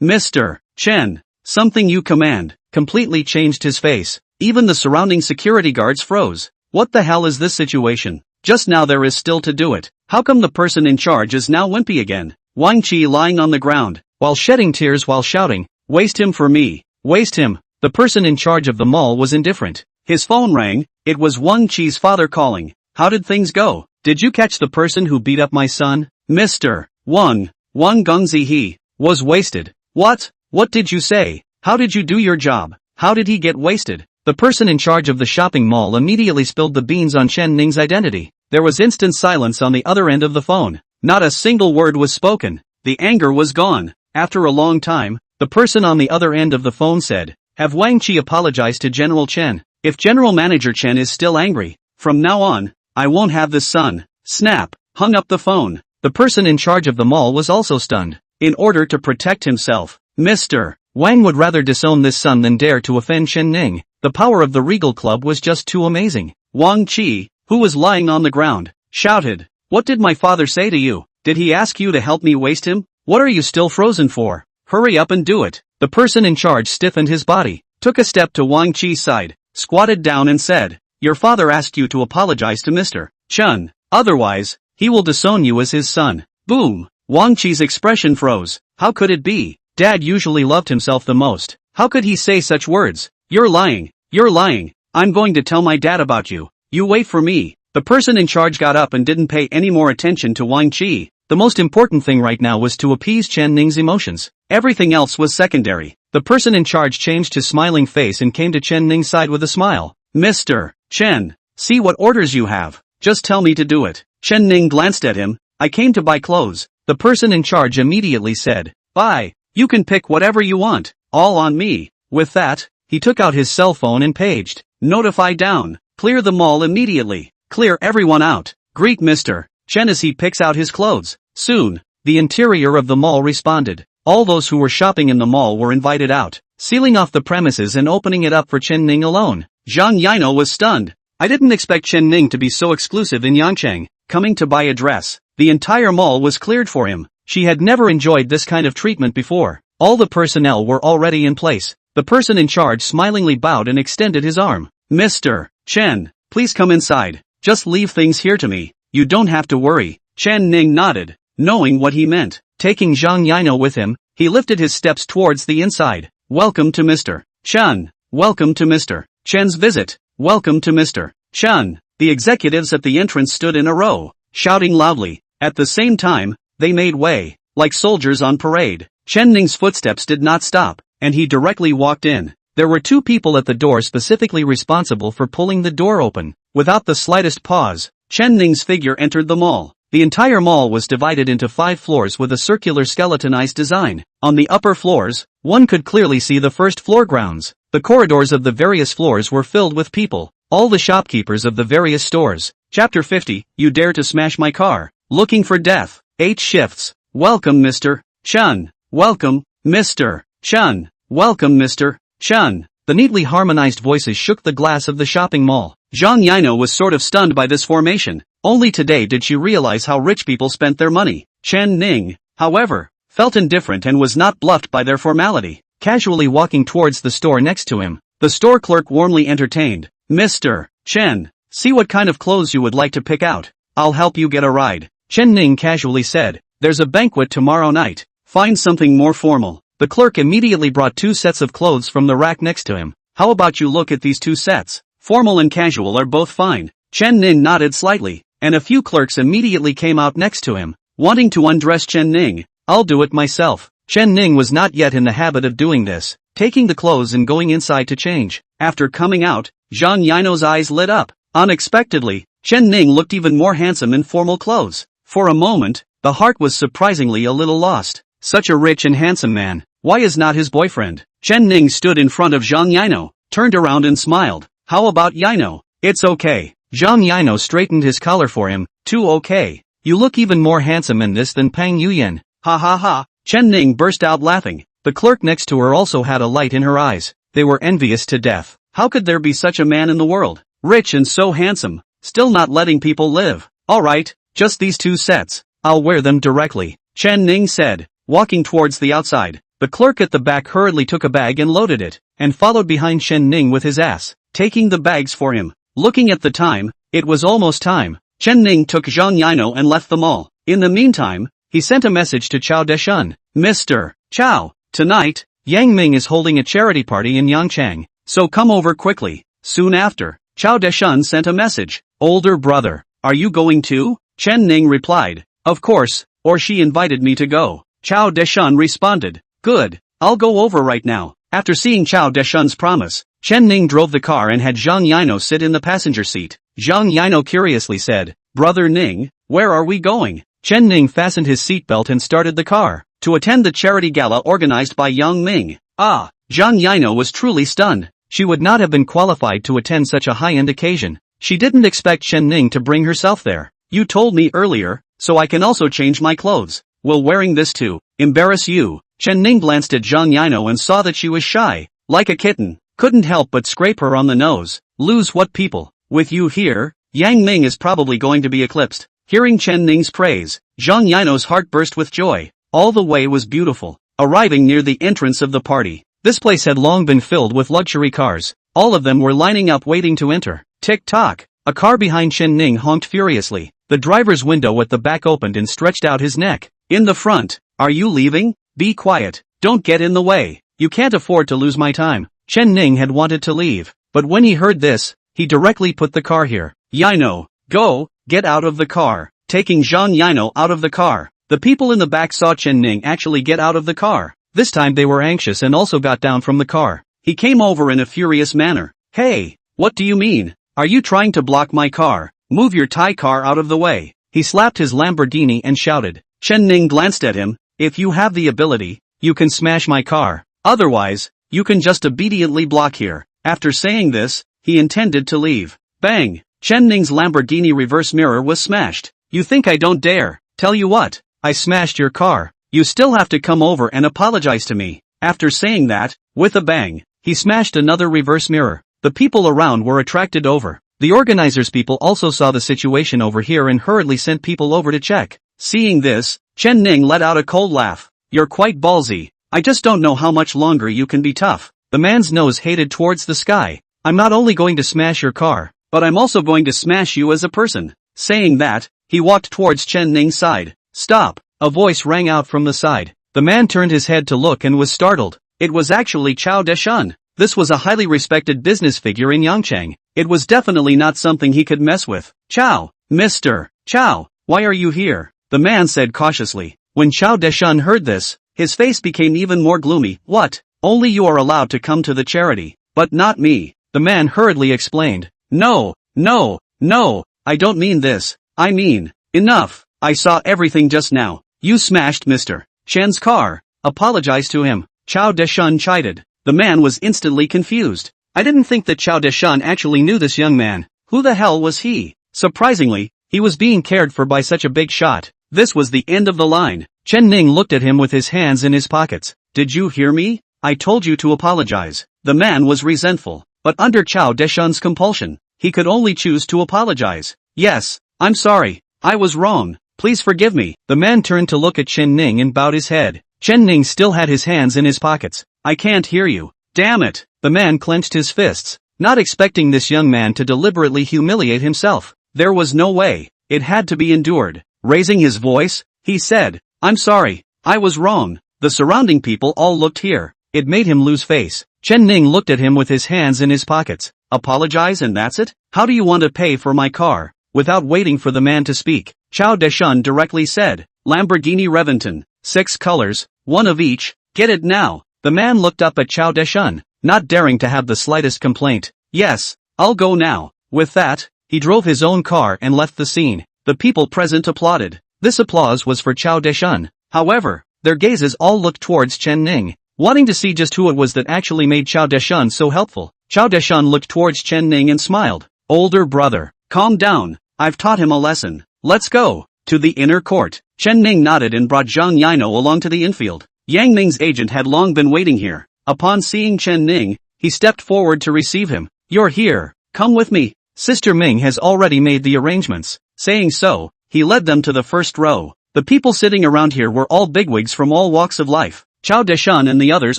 Mr. Chen. Something you command, completely changed his face. Even the surrounding security guards froze. What the hell is this situation? Just now there is still to do it. How come the person in charge is now wimpy again? Wang Qi lying on the ground, while shedding tears while shouting, Waste him for me. Waste him. The person in charge of the mall was indifferent. His phone rang. It was Wang Qi's father calling. How did things go? Did you catch the person who beat up my son? Mr. Wang Gongzi he was wasted. What? What did you say? How did you do your job? How did he get wasted? The person in charge of the shopping mall immediately spilled the beans on Chen Ning's identity. There was instant silence on the other end of the phone. Not a single word was spoken. The anger was gone. After a long time, the person on the other end of the phone said, Have Wang Qi apologized to General Chen. If General Manager Chen is still angry, from now on, I won't have this son. Snap, hung up the phone. The person in charge of the mall was also stunned. In order to protect himself, Mr. Wang would rather disown this son than dare to offend Chen Ning. The power of the Regal Club was just too amazing. Wang Qi, who was lying on the ground, shouted, What did my father say to you? Did he ask you to help me waste him? What are you still frozen for? Hurry up and do it. The person in charge stiffened his body, took a step to Wang Qi's side, squatted down and said, Your father asked you to apologize to Mr. Chen. Otherwise, he will disown you as his son. Boom! Wang Qi's expression froze. How could it be? Dad usually loved himself the most. How could he say such words? You're lying. You're lying. I'm going to tell my dad about you. You wait for me. The person in charge got up and didn't pay any more attention to Wang Qi. The most important thing right now was to appease Chen Ning's emotions. Everything else was secondary. The person in charge changed his smiling face and came to Chen Ning's side with a smile. Mr. Chen, see what orders you have. Just tell me to do it. Chen Ning glanced at him. I came to buy clothes. The person in charge immediately said, buy. You can pick whatever you want. All on me. With that, he took out his cell phone and paged. Notify down. Clear the mall immediately. Clear everyone out. Greet Mr. Chen as he picks out his clothes. Soon, the interior of the mall responded. All those who were shopping in the mall were invited out, sealing off the premises and opening it up for Chen Ning alone. Zhang Yino was stunned. I didn't expect Chen Ning to be so exclusive in Yangcheng, coming to buy a dress. The entire mall was cleared for him. She had never enjoyed this kind of treatment before. All the personnel were already in place. The person in charge smilingly bowed and extended his arm. Mr. Chen, please come inside. Just leave things here to me. You don't have to worry. Chen Ning nodded, knowing what he meant. Taking Zhang Yino with him, he lifted his steps towards the inside. Welcome to Mr. Chen. Welcome to Mr. Chen's visit. Welcome to Mr. Chen. The executives at the entrance stood in a row, shouting loudly. At the same time, they made way, like soldiers on parade. Chen Ning's footsteps did not stop, and he directly walked in. There were two people at the door specifically responsible for pulling the door open. Without the slightest pause, Chen Ning's figure entered the mall. The entire mall was divided into 5 floors with a circular skeletonized design. On the upper floors, one could clearly see the first floor grounds. The corridors of the various floors were filled with people, all the shopkeepers of the various stores. Chapter 50, You Dare to Smash My Car. Looking for Death. 8 shifts. Welcome Mr. Chen. Welcome, Mr. Chen. Welcome Mr. Chen. The neatly harmonized voices shook the glass of the shopping mall. Zhang Yino was sort of stunned by this formation. Only today did she realize how rich people spent their money. Chen Ning, however, felt indifferent and was not bluffed by their formality. Casually walking towards the store next to him, the store clerk warmly entertained. Mr. Chen, see what kind of clothes you would like to pick out. I'll help you get a ride. Chen Ning casually said, there's a banquet tomorrow night. Find something more formal. The clerk immediately brought 2 sets of clothes from the rack next to him. How about you look at these 2 sets? Formal and casual are both fine. Chen Ning nodded slightly, and a few clerks immediately came out next to him, wanting to undress Chen Ning. I'll do it myself. Chen Ning was not yet in the habit of doing this, taking the clothes and going inside to change. After coming out, Zhang Yino's eyes lit up. Unexpectedly, Chen Ning looked even more handsome in formal clothes. For a moment, the heart was surprisingly a little lost. Such a rich and handsome man, why is not his boyfriend? Chen Ning stood in front of Zhang Yino, turned around and smiled. How about Yino? It's okay. Zhang Yino straightened his collar for him. Too okay. You look even more handsome in this than Pang Yuyan. Ha ha ha. Chen Ning burst out laughing. The clerk next to her also had a light in her eyes. They were envious to death. How could there be such a man in the world? Rich and so handsome, still not letting people live. Alright, just these 2 sets. I'll wear them directly. Chen Ning said, walking towards the outside. The clerk at the back hurriedly took a bag and loaded it, and followed behind Chen Ning with his ass, taking the bags for him. Looking at the time, it was almost time. Chen Ning took Zhang Yino and left the mall. In the meantime, he sent a message to Chao Deshun. Mr. Chao, tonight, Yang Ming is holding a charity party in Yangcheng, so come over quickly. Soon after, Chao Deshun sent a message. Older brother, are you going too? Chen Ning replied, of course, or she invited me to go. Chao Deshun responded, good, I'll go over right now. After seeing Chao Deshun's promise, Chen Ning drove the car and had Zhang Yino sit in the passenger seat. Zhang Yino curiously said, Brother Ning, where are we going? Chen Ning fastened his seatbelt and started the car, to attend the charity gala organized by Yang Ming. Ah, Zhang Yino was truly stunned. She would not have been qualified to attend such a high-end occasion. She didn't expect Chen Ning to bring herself there. You told me earlier, so I can also change my clothes. Will wearing this too embarrass you? Chen Ning glanced at Zhang Yino and saw that she was shy, like a kitten. Couldn't help but scrape her on the nose. Lose what people? With you here, Yang Ming is probably going to be eclipsed. Hearing Chen Ning's praise, Zhang Yino's heart burst with joy. All the way was beautiful. Arriving near the entrance of the party, this place had long been filled with luxury cars. All of them were lining up waiting to enter. Tick-tock. A car behind Chen Ning honked furiously. The driver's window at the back opened and stretched out his neck. In the front, are you leaving? Be quiet. Don't get in the way. You can't afford to lose my time. Chen Ning had wanted to leave, But when he heard this, he directly put the car here. Yino, go, get out of the car. Taking Zhang Yino out of the car. The people in the back saw Chen Ning actually get out of the car. This time they were anxious and also got down from the car. He came over in a furious manner. Hey, what do you mean? Are you trying to block my car? Move your Thai car out of the way. He slapped his Lamborghini and shouted. Chen Ning glanced at him. If you have the ability, you can smash my car. Otherwise, you can just obediently block here. After saying this, he intended to leave. Bang! Chen Ning's Lamborghini reverse mirror was smashed. You think I don't dare? Tell you what, I smashed your car. You still have to come over and apologize to me. After saying that, with a bang, he smashed another reverse mirror. The people around were attracted over. The organizers' people also saw the situation over here and hurriedly sent people over to check. Seeing this, Chen Ning let out a cold laugh. You're quite ballsy. I just don't know how much longer you can be tough. The man's nose headed towards the sky. I'm not only going to smash your car, but I'm also going to smash you as a person. Saying that, he walked towards Chen Ning's side. Stop! A voice rang out from the side. The man turned his head to look and was startled. It was actually Chao Deshan. This was a highly respected business figure in Yangchang. It was definitely not something he could mess with. Chao, Mr. Chao, why are you here? The man said cautiously. When Chao Deshan heard this, his face became even more gloomy. What? Only you are allowed to come to the charity, but not me. The man hurriedly explained. No, I don't mean this. I mean, enough. I saw everything just now. You smashed Mr. Chen's car. Apologize to him. Chao Deshan chided. The man was instantly confused. I didn't think that Chao Deshan actually knew this young man. Who the hell was he? Surprisingly, he was being cared for by such a big shot. This was the end of the line. Chen Ning looked at him with his hands in his pockets. Did you hear me? I told you to apologize. The man was resentful, but under Chao Deshan's compulsion, he could only choose to apologize. Yes, I'm sorry. I was wrong. Please forgive me. The man turned to look at Chen Ning and bowed his head. Chen Ning still had his hands in his pockets. I can't hear you. Damn it. The man clenched his fists, not expecting this young man to deliberately humiliate himself. There was no way. It had to be endured. Raising his voice, he said, I'm sorry. I was wrong. The surrounding people all looked here. It made him lose face. Chen Ning looked at him with his hands in his pockets. Apologize and that's it? How do you want to pay for my car? Without waiting for the man to speak, Chao Deshan directly said, Lamborghini Reventon, 6 colors, 1 of each, get it now. The man looked up at Chao Deshan, not daring to have the slightest complaint. Yes, I'll go now. With that, he drove his own car and left the scene. The people present applauded. This applause was for Chao Deshan. However, their gazes all looked towards Chen Ning, wanting to see just who it was that actually made Chao Deshan so helpful. Chao Deshan looked towards Chen Ning and smiled. Older brother, calm down. I've taught him a lesson. Let's go. To the inner court. Chen Ning nodded and brought Zhang Yino along to the infield. Yang Ming's agent had long been waiting here. Upon seeing Chen Ning, he stepped forward to receive him. You're here. Come with me. Sister Ming has already made the arrangements. Saying so, he led them to the first row. The people sitting around here were all bigwigs from all walks of life. Chao Deshan and the others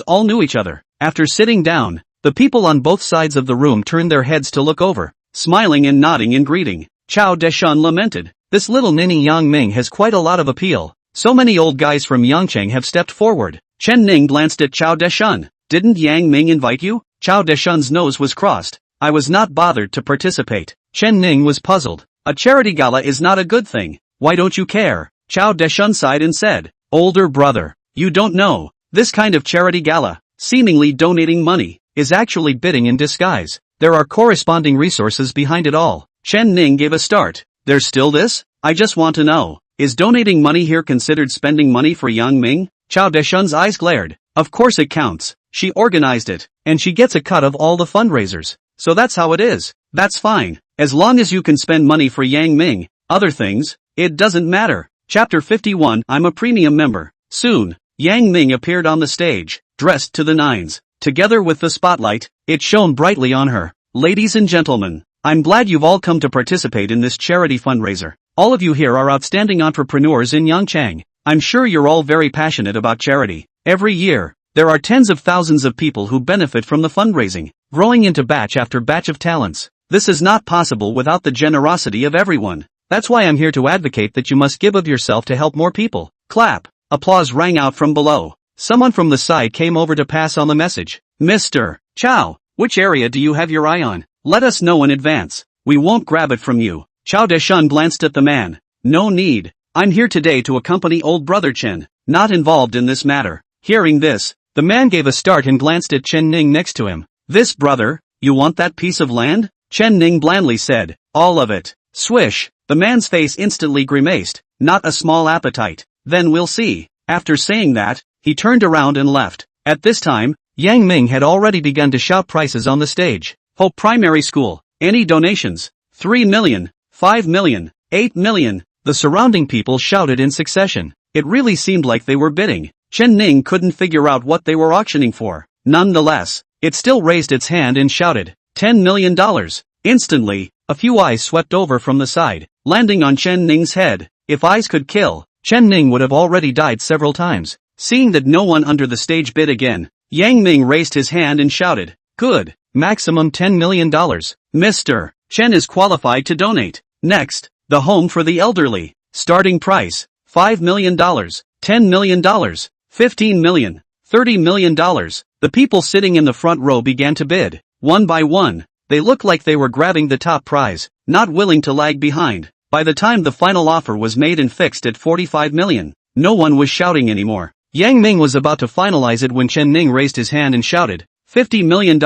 all knew each other. After sitting down, the people on both sides of the room turned their heads to look over, smiling and nodding in greeting. Chao Deshan lamented. This little ninny Yang Ming has quite a lot of appeal. So many old guys from Yangchang have stepped forward. Chen Ning glanced at Chao Deshan. Didn't Yang Ming invite you? Chao Deshan's nose was crossed. I was not bothered to participate. Chen Ning was puzzled. A charity gala is not a good thing. Why don't you care? Chao Deshan sighed and said, Older brother, you don't know. This kind of charity gala, seemingly donating money, is actually bidding in disguise. There are corresponding resources behind it all. Chen Ning gave a start. There's still this? I just want to know. Is donating money here considered spending money for Yang Ming? Chao Deshan's eyes glared. Of course it counts. She organized it, and she gets a cut of all the fundraisers. So that's how it is. That's fine. As long as you can spend money for Yang Ming. Other things, it doesn't matter. Chapter 51. I'm a premium member. Soon, Yang Ming appeared on the stage, dressed to the nines. Together with the spotlight, it shone brightly on her. Ladies and gentlemen, I'm glad you've all come to participate in this charity fundraiser. All of you here are outstanding entrepreneurs in Yangchang. I'm sure you're all very passionate about charity. Every year, there are tens of thousands of people who benefit from the fundraising, growing into batch after batch of talents. This is not possible without the generosity of everyone. That's why I'm here to advocate that you must give of yourself to help more people. Clap. Applause rang out from below. Someone from the side came over to pass on the message. Mr. Chao, Which area do you have your eye on? Let us know in advance. We won't grab it from you. Chao Deshan glanced at the man. No need. I'm here today to accompany old brother Chen, not involved in this matter. Hearing this, the man gave a start and glanced at Chen Ning next to him. This brother, you want that piece of land? Chen Ning blandly said. All of it. Swish. The man's face instantly grimaced. Not a small appetite. Then we'll see. After saying that, he turned around and left. At this time, Yang Ming had already begun to shout prices on the stage. Hope Primary School. Any donations? 3 million, 5 million, 8 million. The surrounding people shouted in succession. It really seemed like they were bidding. Chen Ning couldn't figure out what they were auctioning for. Nonetheless, it still raised its hand and shouted, $10 million. Instantly, a few eyes swept over from the side, landing on Chen Ning's head. If eyes could kill, Chen Ning would have already died several times. Seeing that no one under the stage bid again, Yang Ming raised his hand and shouted, good, maximum $10 million. Mr. Chen is qualified to donate. Next, the home for the elderly. Starting price, $5 million, $10 million, $15 million, $30 million. The people sitting in the front row began to bid. One by one, they looked like they were grabbing the top prize, not willing to lag behind. By the time the final offer was made and fixed at 45 million, no one was shouting anymore. Yang Ming was about to finalize it when Chen Ning raised his hand and shouted, $50 million.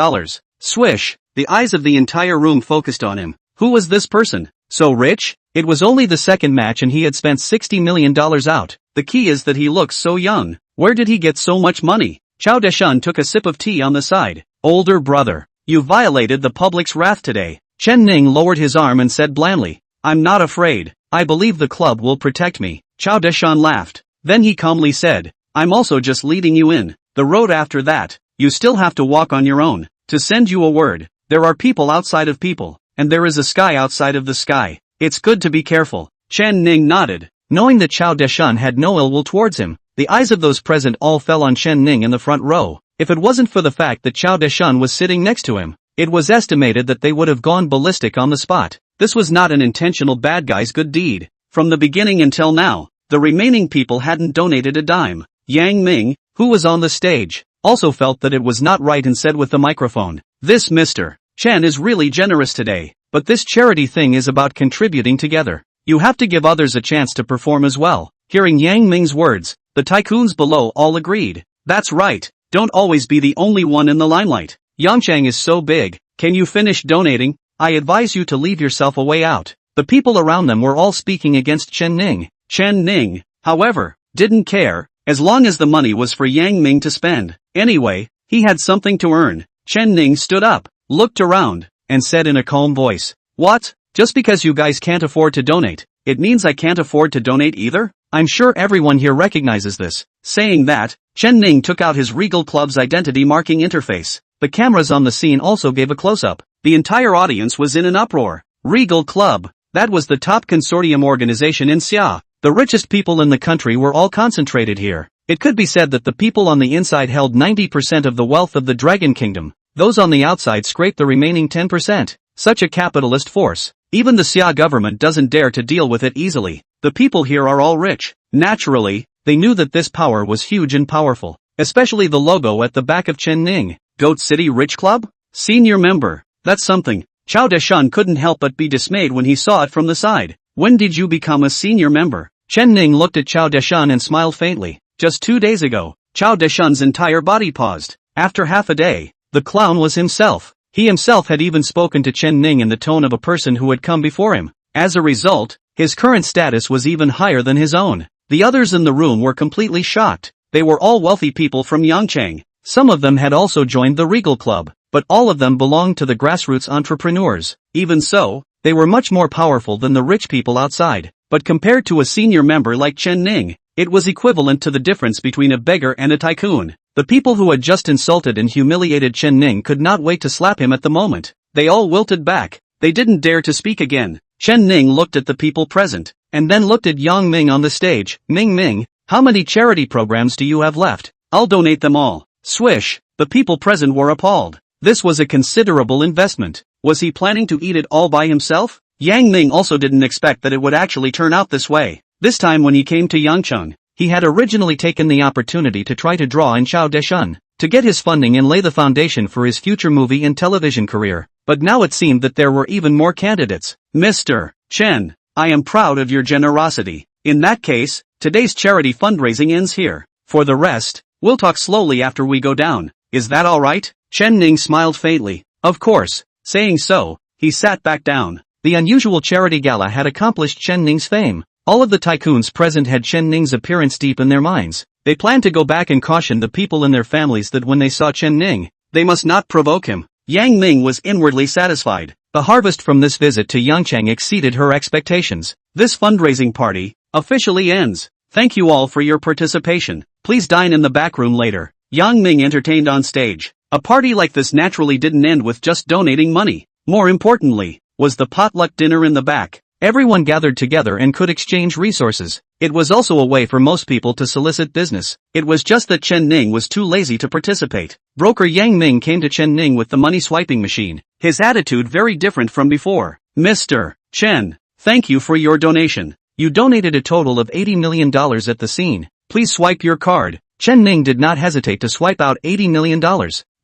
Swish, the eyes of the entire room focused on him. Who was this person? So rich? It was only the second match and he had spent $60 million out. The key is that he looks so young. Where did he get so much money? Chao Deshan took a sip of tea on the side. Older brother, you violated the public's wrath today. Chen Ning lowered his arm and said blandly, I'm not afraid. I believe the club will protect me. Chao Deshan laughed. Then he calmly said, I'm also just leading you in. The road after that, you still have to walk on your own. To send you a word, there are people outside of people, and there is a sky outside of the sky. It's good to be careful. Chen Ning nodded. Knowing that Chao Deshan had no ill will towards him, the eyes of those present all fell on Chen Ning in the front row. If it wasn't for the fact that Chao Deshan was sitting next to him, it was estimated that they would have gone ballistic on the spot. This was not an intentional bad guy's good deed. From the beginning until now, the remaining people hadn't donated a dime. Yang Ming, who was on the stage, also felt that it was not right and said with the microphone, this Mr. Chen is really generous today, but this charity thing is about contributing together. You have to give others a chance to perform as well. Hearing Yang Ming's words, the tycoons below all agreed. That's right, don't always be the only one in the limelight. Yangchang is so big, can you finish donating? I advise you to leave yourself a way out. The people around them were all speaking against Chen Ning. Chen Ning, however, didn't care, as long as the money was for Yang Ming to spend. Anyway, he had something to earn. Chen Ning stood up, looked around, and said in a calm voice, what? Just because you guys can't afford to donate, it means I can't afford to donate either? I'm sure everyone here recognizes this. Saying that, Chen Ning took out his Regal Club's identity marking interface. The cameras on the scene also gave a close-up. The entire audience was in an uproar. Regal Club, that was the top consortium organization in Xia. The richest people in the country were all concentrated here. It could be said that the people on the inside held 90% of the wealth of the Dragon Kingdom. Those on the outside scraped the remaining 10%. Such a capitalist force. Even the Xia government doesn't dare to deal with it easily. The people here are all rich. Naturally, they knew that this power was huge and powerful. Especially the logo at the back of Chen Ning. Goat City Rich Club? Senior member. That's something. Chao Deshan couldn't help but be dismayed when he saw it from the side. When did you become a senior member? Chen Ning looked at Chao Deshan and smiled faintly. Just 2 days ago. Chao Deshan's entire body paused. After half a day, the clown was himself. He himself had even spoken to Chen Ning in the tone of a person who had come before him. As a result, his current status was even higher than his own. The others in the room were completely shocked. They were all wealthy people from Yangchang. Some of them had also joined the Regal Club, but all of them belonged to the grassroots entrepreneurs. Even so, they were much more powerful than the rich people outside. But compared to a senior member like Chen Ning, it was equivalent to the difference between a beggar and a tycoon. The people who had just insulted and humiliated Chen Ning could not wait to slap him at the moment. They all wilted back. They didn't dare to speak again. Chen Ning looked at the people present, and then looked at Yang Ming on the stage. Ming, how many charity programs do you have left? I'll donate them all. Swish, the people present were appalled. This was a considerable investment. Was he planning to eat it all by himself? Yang Ming also didn't expect that it would actually turn out this way. This time when he came to Yangcheng, He had originally taken the opportunity to try to draw in Chao Deshun, to get his funding and lay the foundation for his future movie and television career, but now it seemed that there were even more candidates. Mr. Chen, I am proud of your generosity. In that case, today's charity fundraising ends here. For the rest, we'll talk slowly after we go down. Is that alright? Chen Ning smiled faintly. Of course. Saying so, he sat back down. The unusual charity gala had accomplished Chen Ning's fame. All of the tycoons present had Chen Ning's appearance deep in their minds. They planned to go back and caution the people in their families that when they saw Chen Ning, they must not provoke him. Yang Ming was inwardly satisfied. The harvest from this visit to Yangchang exceeded her expectations. This fundraising party officially ends. Thank you all for your participation. Please dine in the back room later. Yang Ming entertained on stage. A party like this naturally didn't end with just donating money. More importantly, was the potluck dinner in the back. Everyone gathered together and could exchange resources. It was also a way for most people to solicit business. It was just that Chen Ning was too lazy to participate. Broker Yang Ming came to Chen Ning with the money swiping machine. His attitude very different from before. Mr. Chen, thank you for your donation. You donated a total of $80 million at the scene. Please swipe your card. Chen Ning did not hesitate to swipe out $80 million.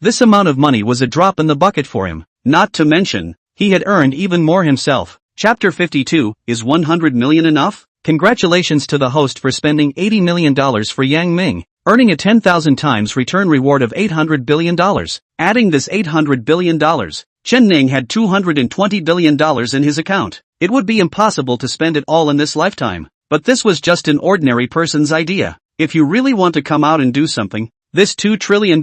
This amount of money was a drop in the bucket for him. Not to mention, he had earned even more himself. Chapter 52, is 100 million enough? Congratulations to the host for spending $80 million for Yang Ming, earning a 10,000 times return reward of $800 billion. Adding this $800 billion, Chen Ning had $220 billion in his account. It would be impossible to spend it all in this lifetime. But this was just an ordinary person's idea. If you really want to come out and do something, this $2 trillion,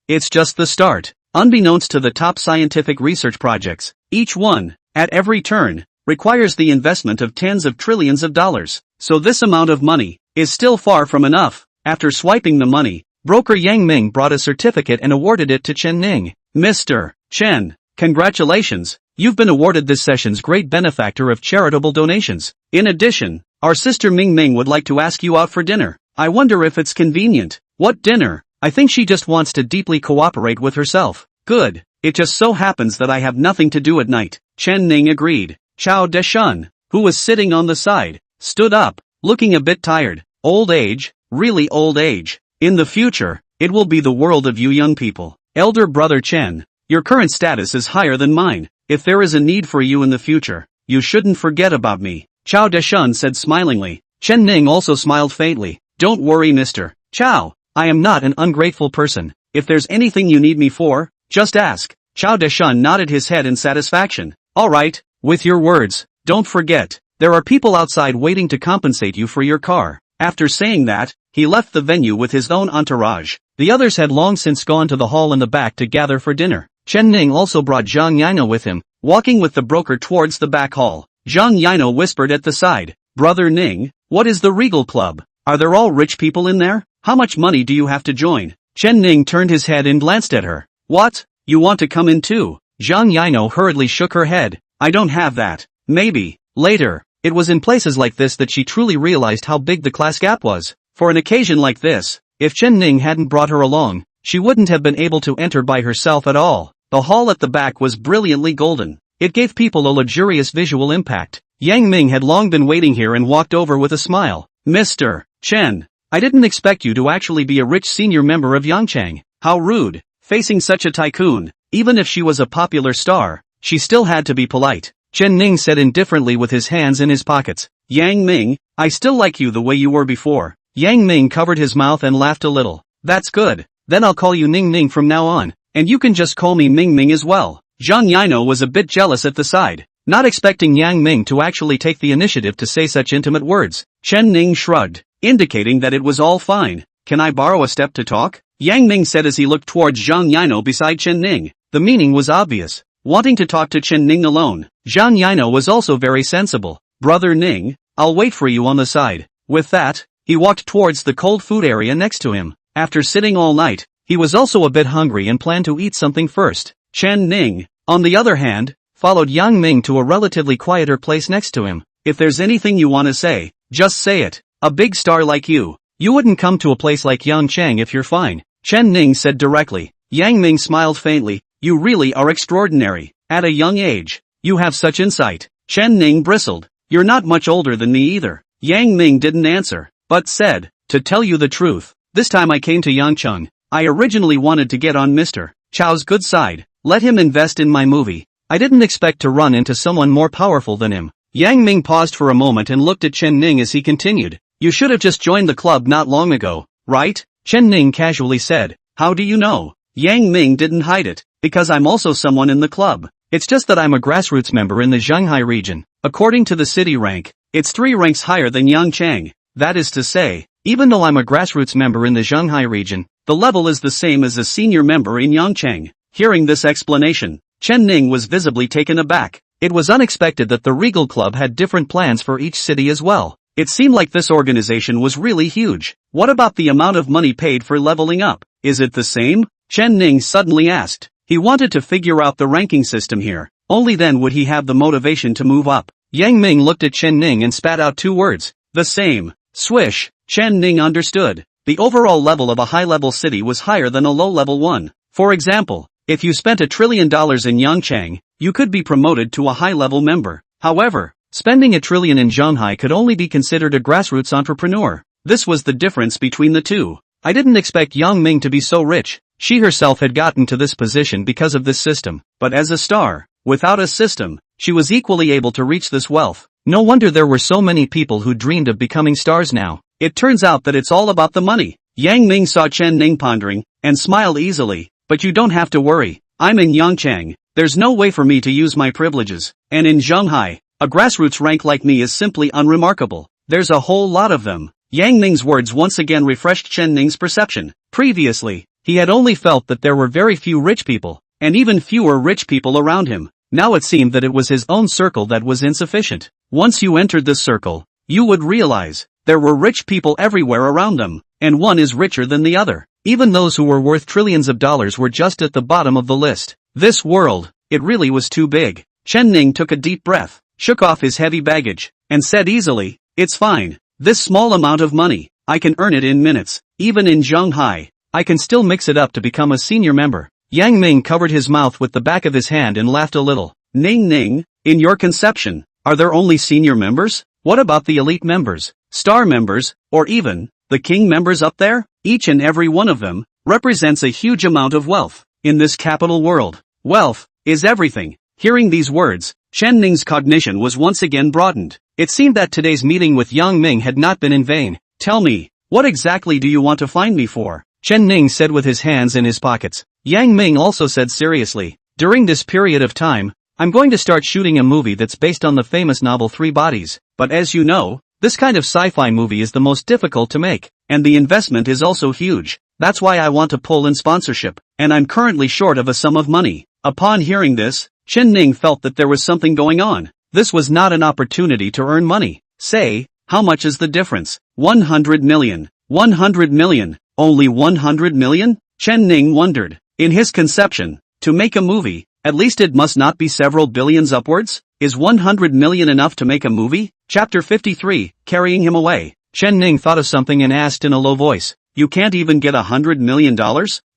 it's just the start. Unbeknownst to the top scientific research projects, each one, at every turn, requires the investment of tens of trillions of dollars. So this amount of money is still far from enough. After swiping the money, broker Yang Ming brought a certificate and awarded it to Chen Ning. Mr. Chen, congratulations, you've been awarded this session's great benefactor of charitable donations. In addition, our sister Ming Ming would like to ask you out for dinner. I wonder if it's convenient. What dinner? I think she just wants to deeply cooperate with herself. Good. It just so happens that I have nothing to do at night. Chen Ning agreed. Chao Deshun, who was sitting on the side, stood up, looking a bit tired. Old age, really old age. In the future, it will be the world of you young people. Elder brother Chen, your current status is higher than mine. If there is a need for you in the future, you shouldn't forget about me. Chao Deshun said smilingly. Chen Ning also smiled faintly. Don't worry Mr. Chao, I am not an ungrateful person. If there's anything you need me for, just ask. Chao Deshun nodded his head in satisfaction. Alright, with your words, don't forget, there are people outside waiting to compensate you for your car. After saying that, he left the venue with his own entourage. The others had long since gone to the hall in the back to gather for dinner. Chen Ning also brought Zhang Yino with him, walking with the broker towards the back hall. Zhang Yino whispered at the side, Brother Ning, what is the Regal Club? Are there all rich people in there? How much money do you have to join? Chen Ning turned his head and glanced at her. What? You want to come in too? Zhang Yino hurriedly shook her head. I don't have that. Maybe, later. It was in places like this that she truly realized how big the class gap was. For an occasion like this, if Chen Ning hadn't brought her along, she wouldn't have been able to enter by herself at all. The hall at the back was brilliantly golden. It gave people a luxurious visual impact. Yang Ming had long been waiting here and walked over with a smile. Mr. Chen, I didn't expect you to actually be a rich senior member of Yangchang. How rude. Facing such a tycoon, even if she was a popular star, she still had to be polite. Chen Ning said indifferently with his hands in his pockets. Yang Ming, I still like you the way you were before. Yang Ming covered his mouth and laughed a little. That's good. Then I'll call you Ning Ning from now on, and you can just call me Ming Ming as well. Zhang Yino was a bit jealous at the side, not expecting Yang Ming to actually take the initiative to say such intimate words. Chen Ning shrugged, indicating that it was all fine. Can I borrow a step to talk? Yang Ming said as he looked towards Zhang Yino beside Chen Ning. The meaning was obvious. Wanting to talk to Chen Ning alone, Zhang Yino was also very sensible. Brother Ning, I'll wait for you on the side. With that, he walked towards the cold food area next to him. After sitting all night, he was also a bit hungry and planned to eat something first. Chen Ning, on the other hand, followed Yang Ming to a relatively quieter place next to him. If there's anything you want to say, just say it. A big star like you wouldn't come to a place like Yangchang if you're fine. Chen Ning said directly. Yang Ming smiled faintly. You really are extraordinary. At a young age, you have such insight. Chen Ning bristled. You're not much older than me either. Yang Ming didn't answer, but said, To tell you the truth, this time I came to Yangcheng. I originally wanted to get on Mr. Chow's good side, let him invest in my movie. I didn't expect to run into someone more powerful than him. Yang Ming paused for a moment and looked at Chen Ning as he continued. You should have just joined the club not long ago, right? Chen Ning casually said. How do you know? Yang Ming didn't hide it. Because I'm also someone in the club. It's just that I'm a grassroots member in the Shanghai region. According to the city rank, it's 3 ranks higher than Yangcheng. That is to say, even though I'm a grassroots member in the Shanghai region, the level is the same as a senior member in Yangcheng. Hearing this explanation, Chen Ning was visibly taken aback. It was unexpected that the Regal Club had different plans for each city as well. It seemed like this organization was really huge. What about the amount of money paid for leveling up? Is it the same? Chen Ning suddenly asked. He wanted to figure out the ranking system here. Only then would he have the motivation to move up. Yang Ming looked at Chen Ning and spat out 2 words. The same. Swish. Chen Ning understood. The overall level of a high-level city was higher than a low-level one. For example, if you spent $1 trillion in Yangcheng, you could be promoted to a high-level member. However, spending $1 trillion in Shanghai could only be considered a grassroots entrepreneur. This was the difference between the two. I didn't expect Yang Ming to be so rich. She herself had gotten to this position because of this system. But as a star, without a system, she was equally able to reach this wealth. No wonder there were so many people who dreamed of becoming stars now. It turns out that it's all about the money. Yang Ming saw Chen Ning pondering, and smiled easily. But you don't have to worry. I'm in Yangcheng. There's no way for me to use my privileges. And in Shanghai, a grassroots rank like me is simply unremarkable. There's a whole lot of them. Yang Ming's words once again refreshed Chen Ning's perception. Previously, he had only felt that there were very few rich people, and even fewer rich people around him. Now it seemed that it was his own circle that was insufficient. Once you entered this circle, you would realize there were rich people everywhere around them, and one is richer than the other. Even those who were worth trillions of dollars were just at the bottom of the list. This world, it really was too big. Chen Ning took a deep breath, shook off his heavy baggage, and said easily, it's fine. This small amount of money, I can earn it in minutes. Even in Shanghai, I can still mix it up to become a senior member. Yang Ming covered his mouth with the back of his hand and laughed a little. Ning Ning, in your conception, are there only senior members? What about the elite members, star members, or even the king members up there? Each and every one of them represents a huge amount of wealth. In this capital world, wealth is everything. Hearing these words, Chen Ning's cognition was once again broadened. It seemed that today's meeting with Yang Ming had not been in vain. Tell me, what exactly do you want to find me for? Chen Ning said with his hands in his pockets. Yang Ming also said seriously, during this period of time, I'm going to start shooting a movie that's based on the famous novel 3 Bodies. But as you know, this kind of sci-fi movie is the most difficult to make, and the investment is also huge. That's why I want to pull in sponsorship, and I'm currently short of a sum of money. Upon hearing this, Chen Ning felt that there was something going on. This was not an opportunity to earn money. Say, how much is the difference? 100 million. 100 million. Only 100 million? Chen Ning wondered. In his conception, to make a movie, at least it must not be several billions upwards? Is 100 million enough to make a movie? Chapter 53, Carrying Him Away. Chen Ning thought of something and asked in a low voice, you can't even get $100 million?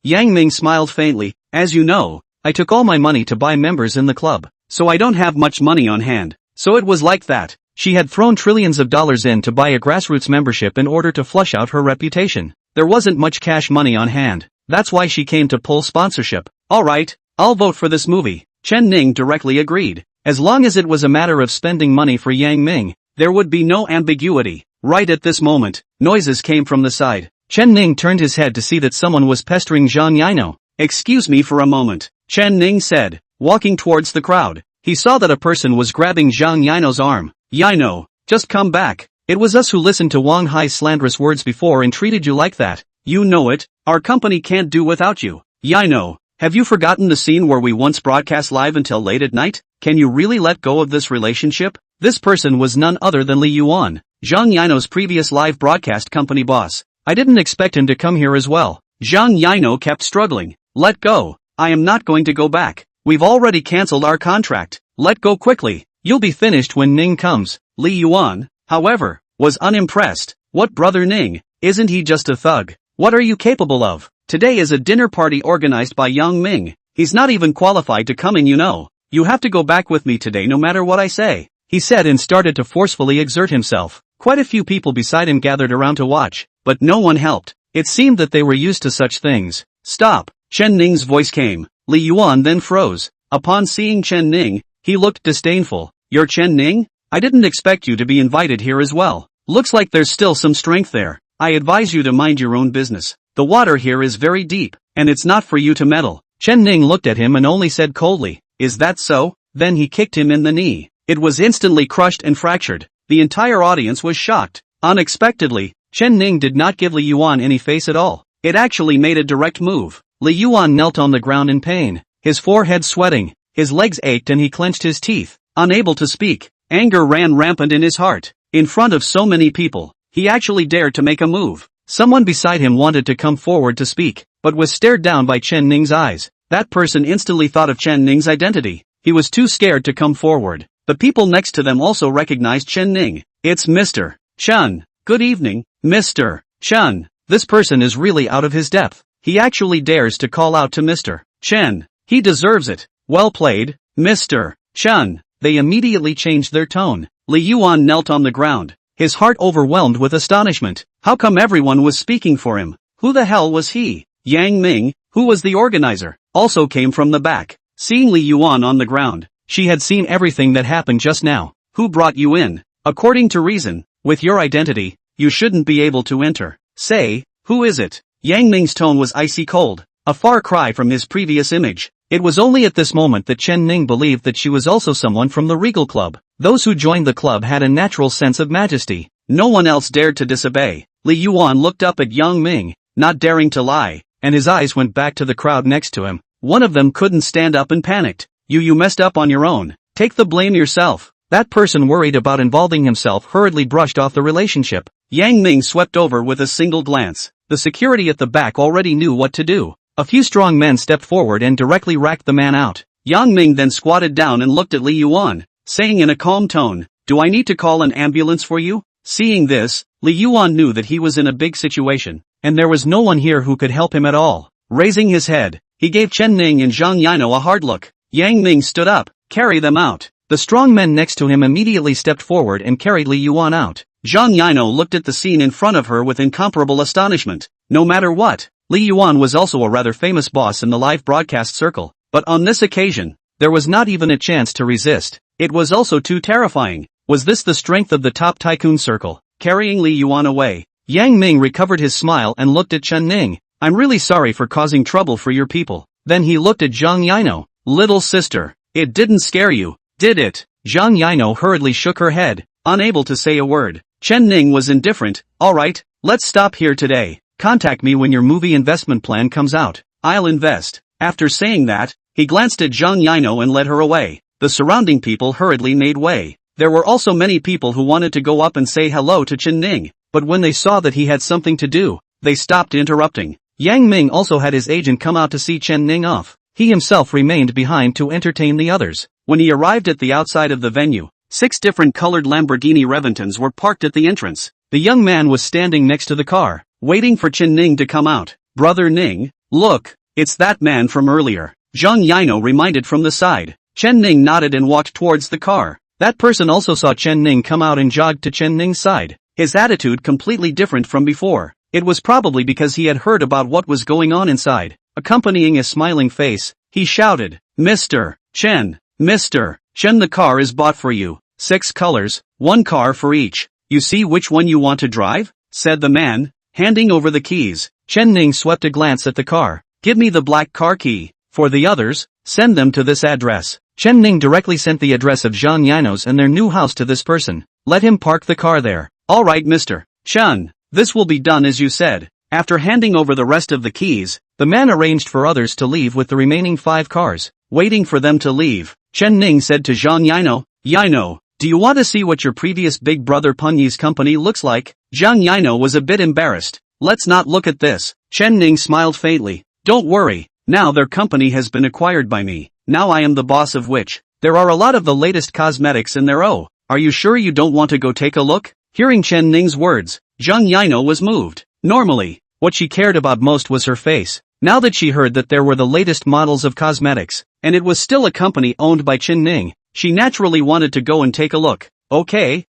Yang Ming smiled faintly. As you know, I took all my money to buy members in the club, so I don't have much money on hand. So it was like that. She had thrown trillions of dollars in to buy a grassroots membership in order to flush out her reputation. There wasn't much cash money on hand. That's why she came to pull sponsorship. Alright, I'll vote for this movie. Chen Ning directly agreed. As long as it was a matter of spending money for Yang Ming, there would be no ambiguity. Right at this moment, noises came from the side. Chen Ning turned his head to see that someone was pestering Zhang Yino. Excuse me for a moment, Chen Ning said, walking towards the crowd. He saw that a person was grabbing Zhang Yino's arm. Yino, just come back. It was us who listened to Wang Hai's slanderous words before and treated you like that. You know it, our company can't do without you. Yino, have you forgotten the scene where we once broadcast live until late at night? Can you really let go of this relationship? This person was none other than Li Yuan, Zhang Yino's previous live broadcast company boss. I didn't expect him to come here as well. Zhang Yino kept struggling. Let go. I am not going to go back. We've already cancelled our contract. Let go quickly. You'll be finished when Ning comes. Li Yuan, however, was unimpressed. What brother Ning? Isn't he just a thug? What are you capable of? Today is a dinner party organized by Yang Ming. He's not even qualified to come in, you know. You have to go back with me today no matter what I say, he said and started to forcefully exert himself. Quite a few people beside him gathered around to watch, but no one helped. It seemed that they were used to such things. Stop! Chen Ning's voice came. Li Yuan then froze. Upon seeing Chen Ning, he looked disdainful. You're Chen Ning? I didn't expect you to be invited here as well. Looks like there's still some strength there. I advise you to mind your own business. The water here is very deep, and it's not for you to meddle. Chen Ning looked at him and only said coldly, is that so? Then he kicked him in the knee. It was instantly crushed and fractured. The entire audience was shocked. Unexpectedly, Chen Ning did not give Li Yuan any face at all. It actually made a direct move. Li Yuan knelt on the ground in pain, his forehead sweating, his legs ached and he clenched his teeth. Unable to speak, anger ran rampant in his heart. In front of so many people, he actually dared to make a move. Someone beside him wanted to come forward to speak, but was stared down by Chen Ning's eyes. That person instantly thought of Chen Ning's identity. He was too scared to come forward. The people next to them also recognized Chen Ning. It's Mr. Chen. Good evening, Mr. Chen. This person is really out of his depth. He actually dares to call out to Mr. Chen. He deserves it. Well played, Mr. Chen. They immediately changed their tone. Li Yuan knelt on the ground, his heart overwhelmed with astonishment. How come everyone was speaking for him? Who the hell was he? Yang Ming, who was the organizer, also came from the back. Seeing Li Yuan on the ground, she had seen everything that happened just now. Who brought you in? According to reason, with your identity, you shouldn't be able to enter. Say, who is it? Yang Ming's tone was icy cold, a far cry from his previous image. It was only at this moment that Chen Ning believed that she was also someone from the Regal Club. Those who joined the club had a natural sense of majesty. No one else dared to disobey. Li Yuan looked up at Yang Ming, not daring to lie, and his eyes went back to the crowd next to him. One of them couldn't stand up and panicked. You messed up on your own. Take the blame yourself. That person worried about involving himself hurriedly brushed off the relationship. Yang Ming swept over with a single glance. The security at the back already knew what to do. A few strong men stepped forward and directly racked the man out. Yang Ming then squatted down and looked at Li Yuan, saying in a calm tone, do I need to call an ambulance for you? Seeing this, Li Yuan knew that he was in a big situation, and there was no one here who could help him at all. Raising his head, he gave Chen Ning and Zhang Yino a hard look. Yang Ming stood up. Carry them out. The strong men next to him immediately stepped forward and carried Li Yuan out. Zhang Yino looked at the scene in front of her with incomparable astonishment. No matter what, Li Yuan was also a rather famous boss in the live broadcast circle, but on this occasion, there was not even a chance to resist. It was also too terrifying. Was this the strength of the top Tycoon circle, carrying Li Yuan away? Yang Ming recovered his smile and looked at Chen Ning. I'm really sorry for causing trouble for your people. Then he looked at Zhang Yino. Little sister, it didn't scare you, did it? Zhang Yino hurriedly shook her head, unable to say a word. Chen Ning was indifferent. Alright, let's stop here today. Contact me when your movie investment plan comes out. I'll invest. After saying that, he glanced at Zhang Yino and led her away. The surrounding people hurriedly made way. There were also many people who wanted to go up and say hello to Chen Ning, but when they saw that he had something to do, they stopped interrupting. Yang Ming also had his agent come out to see Chen Ning off. He himself remained behind to entertain the others. When he arrived at the outside of the venue, 6 different colored Lamborghini Reventons were parked at the entrance. The young man was standing next to the car, waiting for Chen Ning to come out. Brother Ning, look, it's that man from earlier. Zhang Yino reminded from the side. Chen Ning nodded and walked towards the car. That person also saw Chen Ning come out and jogged to Chen Ning's side. His attitude completely different from before. It was probably because he had heard about what was going on inside. Accompanying a smiling face, he shouted, Mr. Chen, the car is bought for you. 6 colors, 1 car for each. You see which one you want to drive? Said the man, handing over the keys. Chen Ning swept a glance at the car. Give me the black car key. For the others, send them to this address. Chen Ning directly sent the address of Zhang Yino's and their new house to this person. Let him park the car there. Alright Mr. Chen, this will be done as you said. After handing over the rest of the keys, the man arranged for others to leave with the remaining 5 cars. Waiting for them to leave, Chen Ning said to Zhang Yino, Yino, do you want to see what your previous big brother Punyi's company looks like? Zhang Yino was a bit embarrassed. Let's not look at this. Chen Ning smiled faintly. Don't worry, now their company has been acquired by me. Now I am the boss of which. There are a lot of the latest cosmetics in there. Oh, are you sure you don't want to go take a look? Hearing Chen Ning's words, Zhang Yino was moved. Normally, what she cared about most was her face. Now that she heard that there were the latest models of cosmetics, and it was still a company owned by Chen Ning, she naturally wanted to go and take a look. Okay,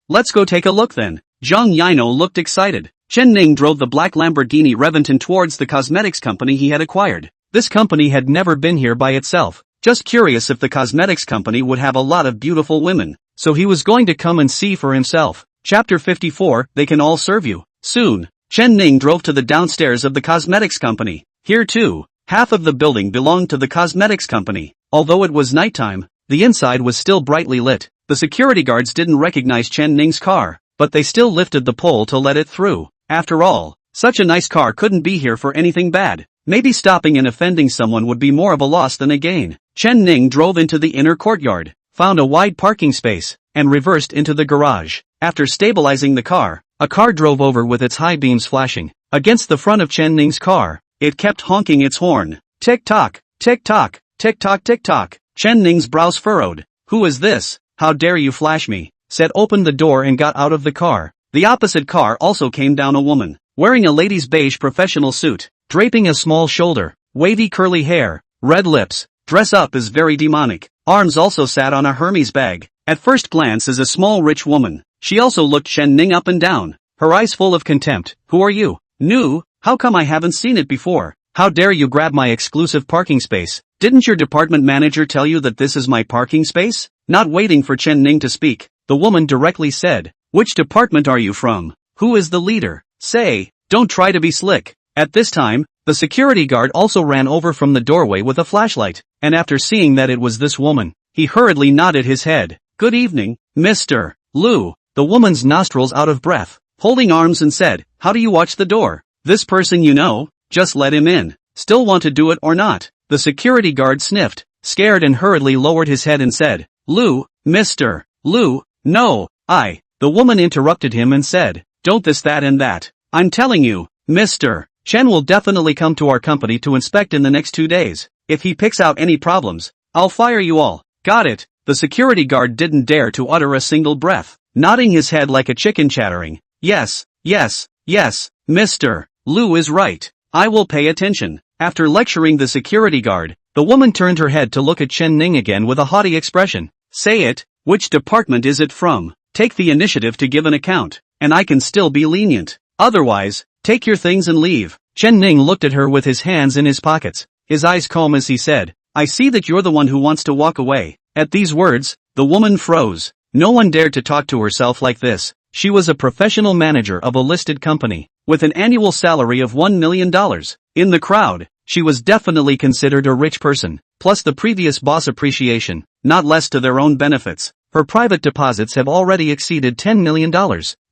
Let's go take a look then. Zhang Yino looked excited. Chen Ning drove the black Lamborghini Reventon towards the cosmetics company he had acquired. This company had never been here by itself, just curious if the cosmetics company would have a lot of beautiful women, so he was going to come and see for himself. Chapter 54, They Can All Serve You. Soon, Chen Ning drove to the downstairs of the cosmetics company. Here too, half of the building belonged to the cosmetics company. Although it was nighttime, the inside was still brightly lit. The security guards didn't recognize Chen Ning's car, but they still lifted the pole to let it through. After all, such a nice car couldn't be here for anything bad. Maybe stopping and offending someone would be more of a loss than a gain. Chen Ning drove into the inner courtyard, found a wide parking space, and reversed into the garage. After stabilizing the car, a car drove over with its high beams flashing against the front of Chen Ning's car. It kept honking its horn. Tick-tock, tick-tock, tick-tock, tick-tock. Chen Ning's brows furrowed. Who is this? How dare you flash me? Said opened the door and got out of the car. The opposite car also came down a woman, wearing a lady's beige professional suit, draping a small shoulder, wavy curly hair, red lips. Dress up is very demonic. Arms also sat on a Hermes bag. At first glance is a small rich woman. She also looked Chen Ning up and down, her eyes full of contempt. Who are you? New? How come I haven't seen it before? How dare you grab my exclusive parking space? Didn't your department manager tell you that this is my parking space? Not waiting for Chen Ning to speak, the woman directly said, Which department are you from? Who is the leader? Say, don't try to be slick. At this time, the security guard also ran over from the doorway with a flashlight, and after seeing that it was this woman, he hurriedly nodded his head. Good evening, Mr. Lu. The woman's nostrils out of breath, holding arms and said, How do you watch the door? This person you know? Just let him in. Still want to do it or not? The security guard sniffed, scared and hurriedly lowered his head and said, Lu, Mr. Lu, no, The woman interrupted him and said, Don't this that and that. I'm telling you, Mr. Chen will definitely come to our company to inspect in the next 2 days. If he picks out any problems, I'll fire you all. Got it? The security guard didn't dare to utter a single breath, nodding his head like a chicken chattering. Yes, yes, yes, Mr. Lu is right. I will pay attention. After lecturing the security guard, the woman turned her head to look at Chen Ning again with a haughty expression. Say it, which department is it from? Take the initiative to give an account, and I can still be lenient. Otherwise, take your things and leave. Chen Ning looked at her with his hands in his pockets, his eyes calm as he said, I see that you're the one who wants to walk away. At these words, the woman froze. No one dared to talk to herself like this. She was a professional manager of a listed company, with an annual salary of $1 million. In the crowd, she was definitely considered a rich person, plus the previous boss appreciation, not less to their own benefits. Her private deposits have already exceeded $10 million.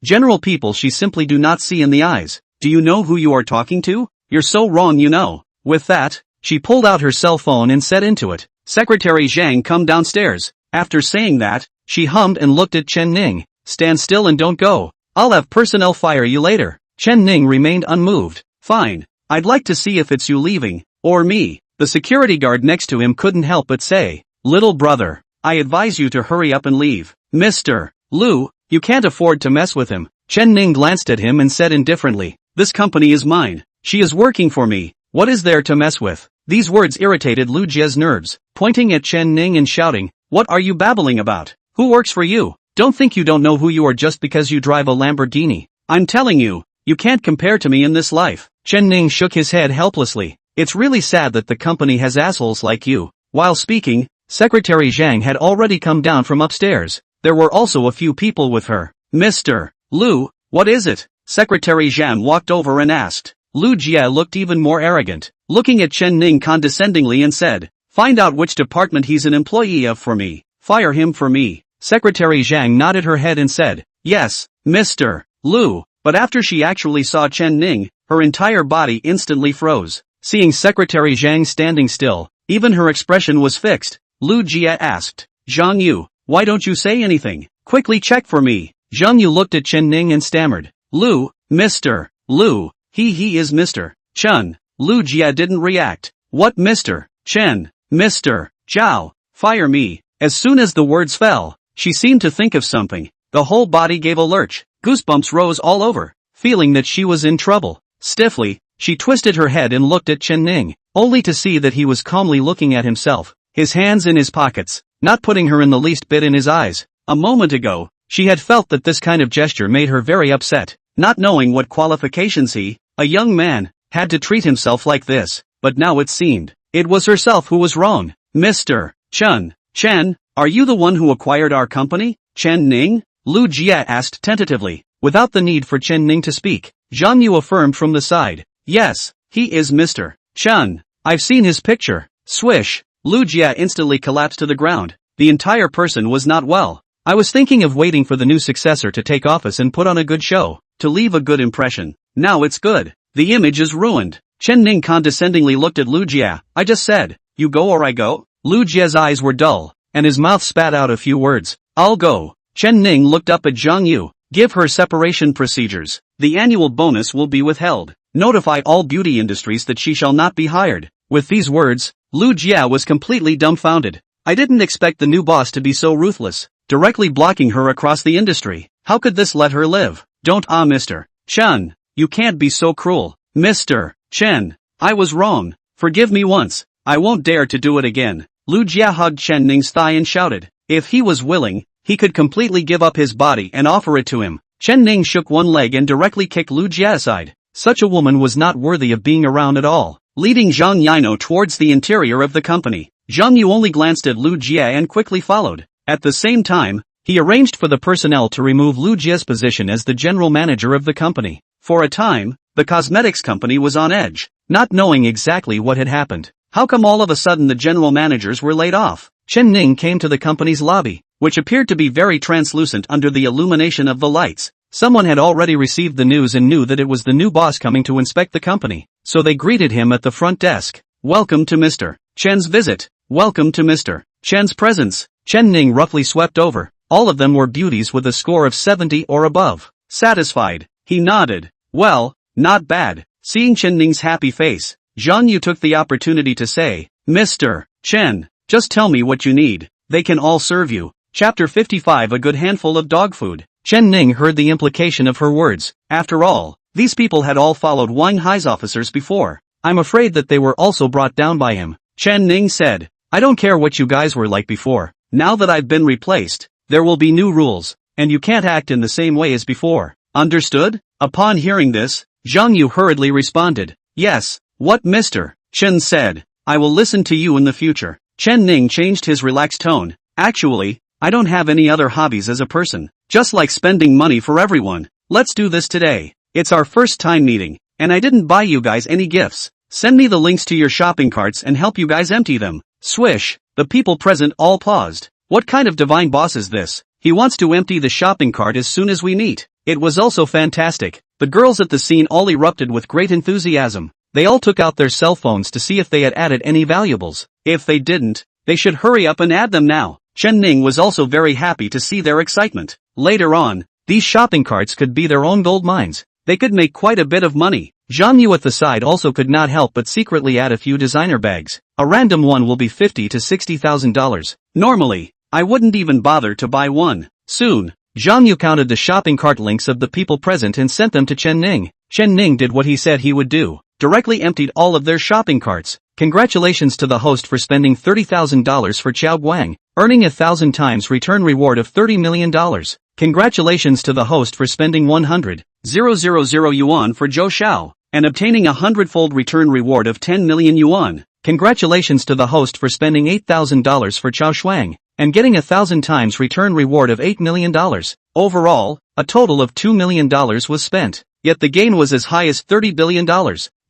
General people she simply do not see in the eyes. Do you know who you are talking to? You're so wrong you know. With that, she pulled out her cell phone and said into it, Secretary Zhang come downstairs. After saying that, she hummed and looked at Chen Ning. Stand still and don't go. I'll have personnel fire you later. Chen Ning remained unmoved. Fine. I'd like to see if it's you leaving, or me. The security guard next to him couldn't help but say, Little brother, I advise you to hurry up and leave. Mr. Lu, you can't afford to mess with him. Chen Ning glanced at him and said indifferently, This company is mine. She is working for me. What is there to mess with? These words irritated Lu Jie's nerves, pointing at Chen Ning and shouting, What are you babbling about? Who works for you? Don't think you don't know who you are just because you drive a Lamborghini. I'm telling you, you can't compare to me in this life. Chen Ning shook his head helplessly. It's really sad that the company has assholes like you. While speaking, Secretary Zhang had already come down from upstairs. There were also a few people with her. Mr. Lu, what is it? Secretary Zhang walked over and asked. Lu Jie looked even more arrogant, looking at Chen Ning condescendingly and said, Find out which department he's an employee of for me. Fire him for me. Secretary Zhang nodded her head and said, Yes, Mr. Lu. But after she actually saw Chen Ning, her entire body instantly froze. Seeing Secretary Zhang standing still, even her expression was fixed. Lu Jie asked, Zhang Yu, why don't you say anything? Quickly check for me. Zhang Yu looked at Chen Ning and stammered, Lu, Mr. Lu, he is Mr. Chen. Lu Jie didn't react. What Mr. Chen? Mr. Zhao, fire me. As soon as the words fell, she seemed to think of something. The whole body gave a lurch. Goosebumps rose all over, feeling that she was in trouble. Stiffly, she twisted her head and looked at Chen Ning, only to see that he was calmly looking at himself, his hands in his pockets, not putting her in the least bit in his eyes. A moment ago, She had felt that this kind of gesture made her very upset, not knowing what qualifications he, a young man, had to treat himself like this, but now it seemed, it was herself who was wrong. Mr. Chen, are you the one who acquired our company? Chen Ning? Lu Jia asked tentatively, without the need for Chen Ning to speak. Zhang Yu affirmed from the side. Yes, he is Mr. Chen. I've seen his picture. Swish. Lu Jia instantly collapsed to the ground. The entire person was not well. I was thinking of waiting for the new successor to take office and put on a good show, to leave a good impression. Now it's good. The image is ruined. Chen Ning condescendingly looked at Lu Jia. I just said, you go or I go? Lu Jia's eyes were dull, and his mouth spat out a few words. I'll go. Chen Ning looked up at Zhang Yu. Give her separation procedures. The annual bonus will be withheld. Notify all beauty industries that she shall not be hired. With these words, Lu Jia was completely dumbfounded. I didn't expect the new boss to be so ruthless, directly blocking her across the industry. How could this let her live? Don't Mr. Chen. You can't be so cruel. Mr. Chen. I was wrong. Forgive me once. I won't dare to do it again. Lu Jia hugged Chen Ning's thigh and shouted. If he was willing, he could completely give up his body and offer it to him. Chen Ning shook one leg and directly kicked Lu Jia aside. Such a woman was not worthy of being around at all. Leading Zhang Yino towards the interior of the company, Zhang Yu only glanced at Lu Jia and quickly followed. At the same time, he arranged for the personnel to remove Lu Jia's position as the general manager of the company. For a time, the cosmetics company was on edge, not knowing exactly what had happened. How come all of a sudden the general managers were laid off? Chen Ning came to the company's lobby, which appeared to be very translucent under the illumination of the lights. Someone had already received the news and knew that it was the new boss coming to inspect the company, so they greeted him at the front desk. Welcome to Mr. Chen's visit. Welcome to Mr. Chen's presence. Chen Ning roughly swept over. All of them were beauties with a score of 70 or above. Satisfied, he nodded. Well, not bad. Seeing Chen Ning's happy face, Zhang Yu took the opportunity to say, Mr. Chen, just tell me what you need. They can all serve you. Chapter 55 A good handful of dog food. Chen Ning heard the implication of her words. After all, these people had all followed Wang Hai's officers before. I'm afraid that they were also brought down by him. Chen Ning said, I don't care what you guys were like before. Now that I've been replaced, there will be new rules, and you can't act in the same way as before. Understood? Upon hearing this, Zhang Yu hurriedly responded. Yes, what Mr. Chen said. I will listen to you in the future. Chen Ning changed his relaxed tone. Actually, I don't have any other hobbies as a person. Just like spending money for everyone. Let's do this today. It's our first time meeting, and I didn't buy you guys any gifts. Send me the links to your shopping carts and help you guys empty them. Swish. The people present all paused. What kind of divine boss is this? He wants to empty the shopping cart as soon as we meet. It was also fantastic. The girls at the scene all erupted with great enthusiasm. They all took out their cell phones to see if they had added any valuables. If they didn't, they should hurry up and add them now. Chen Ning was also very happy to see their excitement. Later on, these shopping carts could be their own gold mines. They could make quite a bit of money. Zhang Yu at the side also could not help but secretly add a few designer bags. A random one will be $50,000 to $60,000. Normally, I wouldn't even bother to buy one. Soon, Zhang Yu counted the shopping cart links of the people present and sent them to Chen Ning. Chen Ning did what he said he would do. Directly emptied all of their shopping carts. Congratulations to the host for spending $30,000 for Chao Guang, earning 1,000 times return reward of $30 million. Congratulations to the host for spending 100,000 yuan for Zhou Shao, and obtaining a 100-fold return reward of 10 million yuan. Congratulations to the host for spending $8,000 for Chao Shuang, and getting 1,000 times return reward of $8 million. Overall, a total of $2 million was spent, yet the gain was as high as $30 billion.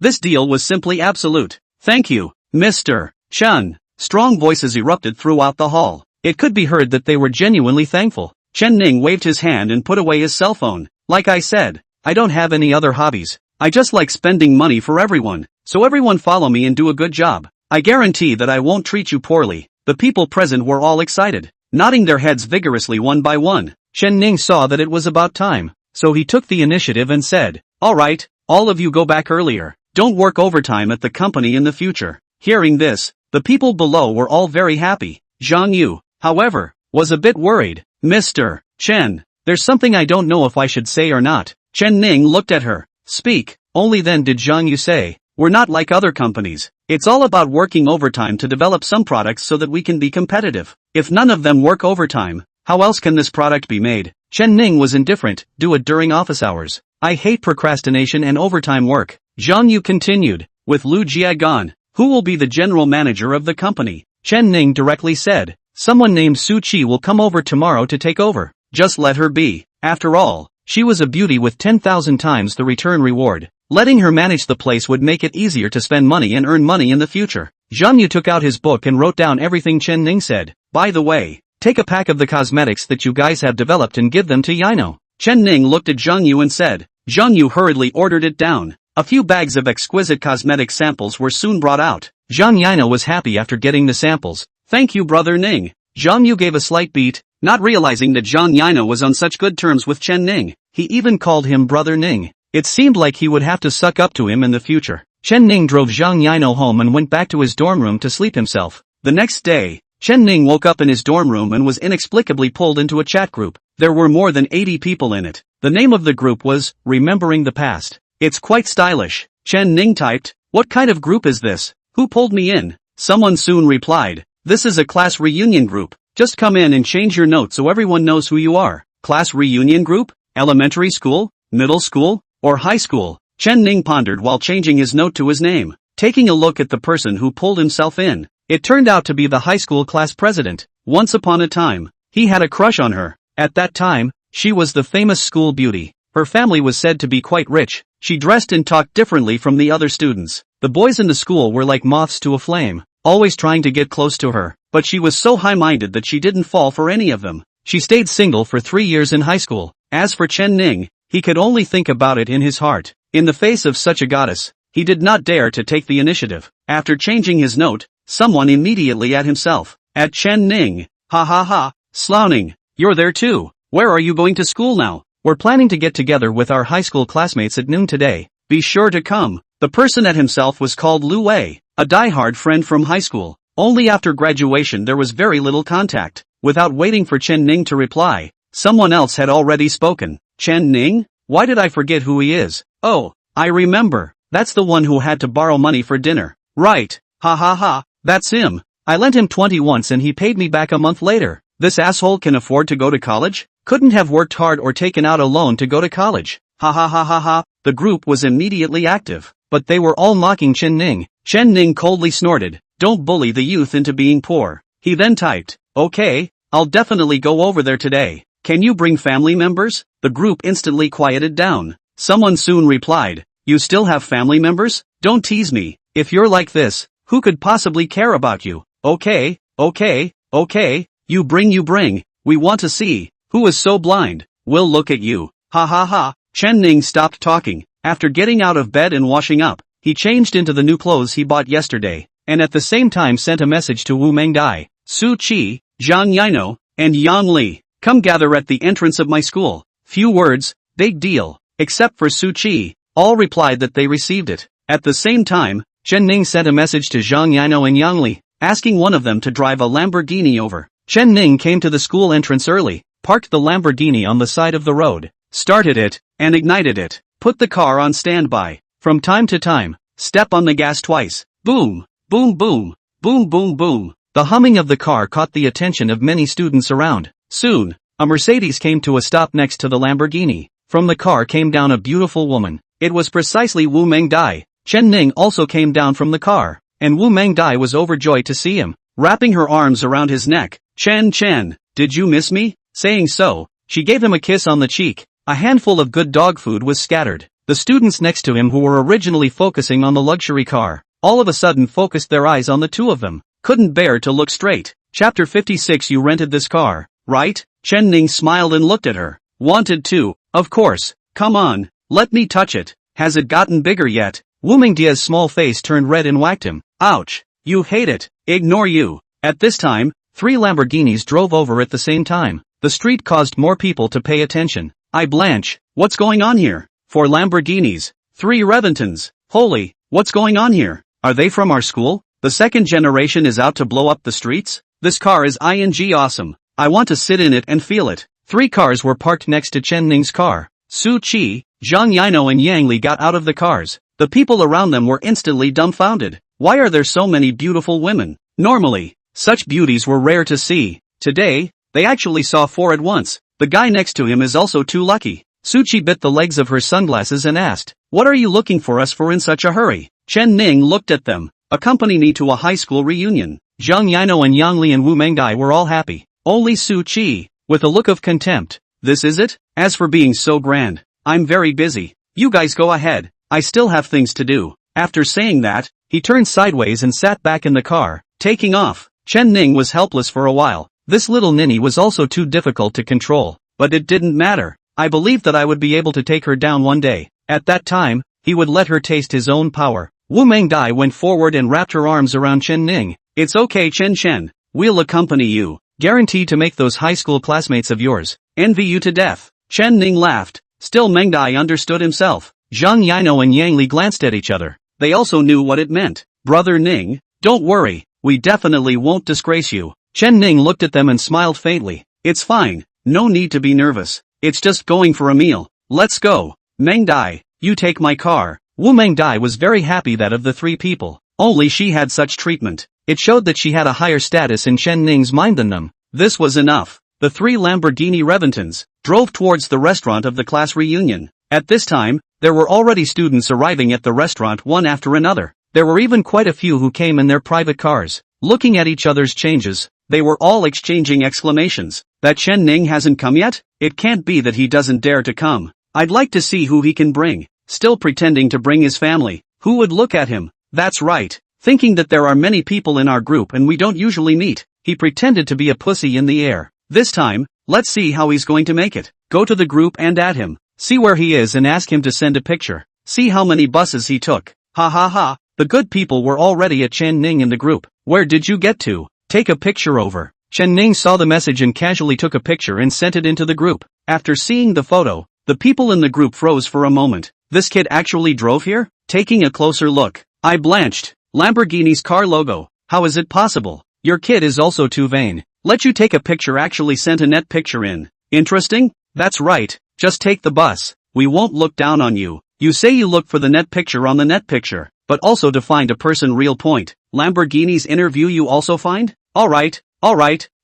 This deal was simply absolute. Thank you, Mr. Chen. Strong voices erupted throughout the hall. It could be heard that they were genuinely thankful. Chen Ning waved his hand and put away his cell phone. Like I said, I don't have any other hobbies. I just like spending money for everyone. So everyone follow me and do a good job. I guarantee that I won't treat you poorly. The people present were all excited, nodding their heads vigorously one by one. Chen Ning saw that it was about time, so he took the initiative and said, all right, all of you go back earlier. Don't work overtime at the company in the future. Hearing this, the people below were all very happy. Zhang Yu, however, was a bit worried. Mr. Chen, there's something I don't know if I should say or not. Chen Ning looked at her. Speak. Only then did Zhang Yu say, we're not like other companies. It's all about working overtime to develop some products so that we can be competitive. If none of them work overtime, how else can this product be made? Chen Ning was indifferent, do it during office hours. I hate procrastination and overtime work. Zhang Yu continued, with Lu Jia gone, who will be the general manager of the company? Chen Ning directly said, someone named Su Qi will come over tomorrow to take over. Just let her be. After all, she was a beauty with 10,000 times the return reward. Letting her manage the place would make it easier to spend money and earn money in the future. Zhang Yu took out his book and wrote down everything Chen Ning said. By the way, take a pack of the cosmetics that you guys have developed and give them to Yino. Chen Ning looked at Zhang Yu and said. Zhang Yu hurriedly ordered it down. A few bags of exquisite cosmetic samples were soon brought out. Zhang Yino was happy after getting the samples. Thank you, brother Ning. Zhang Yu gave a slight beat, not realizing that Zhang Yino was on such good terms with Chen Ning. He even called him brother Ning. It seemed like he would have to suck up to him in the future. Chen Ning drove Zhang Yino home and went back to his dorm room to sleep himself. The next day, Chen Ning woke up in his dorm room and was inexplicably pulled into a chat group. There were more than 80 people in it. The name of the group was, Remembering the Past. It's quite stylish. Chen Ning typed, what kind of group is this? Who pulled me in? Someone soon replied, this is a class reunion group. Just come in and change your note so everyone knows who you are. Class reunion group? Elementary school? Middle school? Or high school? Chen Ning pondered while changing his note to his name. Taking a look at the person who pulled himself in, it turned out to be the high school class president. Once upon a time, he had a crush on her. At that time, she was the famous school beauty. Her family was said to be quite rich. She dressed and talked differently from the other students. The boys in the school were like moths to a flame, always trying to get close to her. But she was so high-minded that she didn't fall for any of them. She stayed single for 3 years in high school. As for Chen Ning, he could only think about it in his heart. In the face of such a goddess, he did not dare to take the initiative. After changing his note, someone immediately at himself. At Chen Ning. Ha ha ha, Sloughing, you're there too. Where are you going to school now? We're planning to get together with our high school classmates at noon today. Be sure to come. The person at himself was called Lu Wei, a die-hard friend from high school. Only after graduation there was very little contact. Without waiting for Chen Ning to reply, someone else had already spoken. Chen Ning? Why did I forget who he is? Oh, I remember. That's the one who had to borrow money for dinner. Right. Ha ha ha, that's him. I lent him 20 once and he paid me back a month later. This asshole can afford to go to college? Couldn't have worked hard or taken out a loan to go to college. Ha ha ha ha ha. The group was immediately active, but they were all mocking Chen Ning. Chen Ning coldly snorted, don't bully the youth into being poor. He then typed, okay, I'll definitely go over there today. Can you bring family members? The group instantly quieted down. Someone soon replied, you still have family members? Don't tease me. If you're like this, who could possibly care about you? Okay, okay, okay, you bring. We want to see. Who is so blind? We'll look at you. Ha ha ha. Chen Ning stopped talking. After getting out of bed and washing up, he changed into the new clothes he bought yesterday, and at the same time sent a message to Wu Mengdai, Su Qi, Zhang Yino, and Yang Li. Come gather at the entrance of my school. Few words, big deal. Except for Su Qi, all replied that they received it. At the same time, Chen Ning sent a message to Zhang Yino and Yang Li, asking one of them to drive a Lamborghini over. Chen Ning came to the school entrance early, parked the Lamborghini on the side of the road, started it, and ignited it. Put the car on standby. From time to time, step on the gas twice. Boom, boom boom, boom boom boom. The humming of the car caught the attention of many students around. Soon, a Mercedes came to a stop next to the Lamborghini. From the car came down a beautiful woman. It was precisely Wu Mengdai. Chen Ning also came down from the car, and Wu Mengdai was overjoyed to see him. Wrapping her arms around his neck, Chen, did you miss me? Saying so, she gave him a kiss on the cheek. A handful of good dog food was scattered. The students next to him who were originally focusing on the luxury car, all of a sudden focused their eyes on the two of them. Couldn't bear to look straight. Chapter 56. You rented this car, right? Chen Ning smiled and looked at her. Wanted to, of course. Come on, let me touch it. Has it gotten bigger yet? Wu Mengdia's small face turned red and whacked him. Ouch. You hate it. Ignore you. At this time, 3 Lamborghinis drove over at the same time. The street caused more people to pay attention. I blanch. What's going on here? 4 Lamborghinis. 3 Reventons. Holy, what's going on here? Are they from our school? The second generation is out to blow up the streets? This car is awesome. I want to sit in it and feel it. 3 cars were parked next to Chen Ning's car. Su Qi, Zhang Yino and Yang Li got out of the cars. The people around them were instantly dumbfounded. Why are there so many beautiful women? Normally, such beauties were rare to see. Today, they actually saw 4 at once. The guy next to him is also too lucky. Suchi bit the legs of her sunglasses and asked, "What are you looking for us for in such a hurry?" Chen Ning looked at them. "Accompany me to a high school reunion." Zhang Yino and Yang Li and Wu Mengdai were all happy. Only Suchi, with a look of contempt. "This is it? As for being so grand, I'm very busy. You guys go ahead, I still have things to do." After saying that, he turned sideways and sat back in the car, taking off. Chen Ning was helpless for a while. This little ninny was also too difficult to control. But it didn't matter. I believed that I would be able to take her down one day. At that time, he would let her taste his own power. Wu Mengdai went forward and wrapped her arms around Chen Ning. "It's okay Chen, we'll accompany you. Guaranteed to make those high school classmates of yours envy you to death." Chen Ning laughed. Still Mengdai understood himself. Zhang Yino and Yang Li glanced at each other. They also knew what it meant. "Brother Ning, don't worry, we definitely won't disgrace you." Chen Ning looked at them and smiled faintly. "It's fine, no need to be nervous. It's just going for a meal. Let's go. Mengdai, you take my car." Wu Mengdai was very happy that of the three people, only she had such treatment. It showed that she had a higher status in Chen Ning's mind than them. This was enough. The three Lamborghini Reventons drove towards the restaurant of the class reunion. At this time, there were already students arriving at the restaurant one after another. There were even quite a few who came in their private cars. Looking at each other's changes, they were all exchanging exclamations. "That Chen Ning hasn't come yet? It can't be that he doesn't dare to come. I'd like to see who he can bring." Still pretending to bring his family. Who would look at him? That's right. Thinking that there are many people in our group and we don't usually meet, he pretended to be a pussy in the air. This time, let's see how he's going to make it. Go to the group and add him. See where he is and ask him to send a picture. See how many buses he took. Ha ha ha. The good people were already at Chen Ning in the group. "Where did you get to? Take a picture over." Chen Ning saw the message and casually took a picture and sent it into the group. After seeing the photo, the people in the group froze for a moment. This kid actually drove here? Taking a closer look, I blanched. Lamborghini's car logo. How is it possible? Your kid is also too vain. Let you take a picture actually sent a net picture in. Interesting? That's right. Just take the bus. We won't look down on you. You say you look for the net picture on the net picture, but also to find a person real point. Lamborghini's interview you also find? Alright,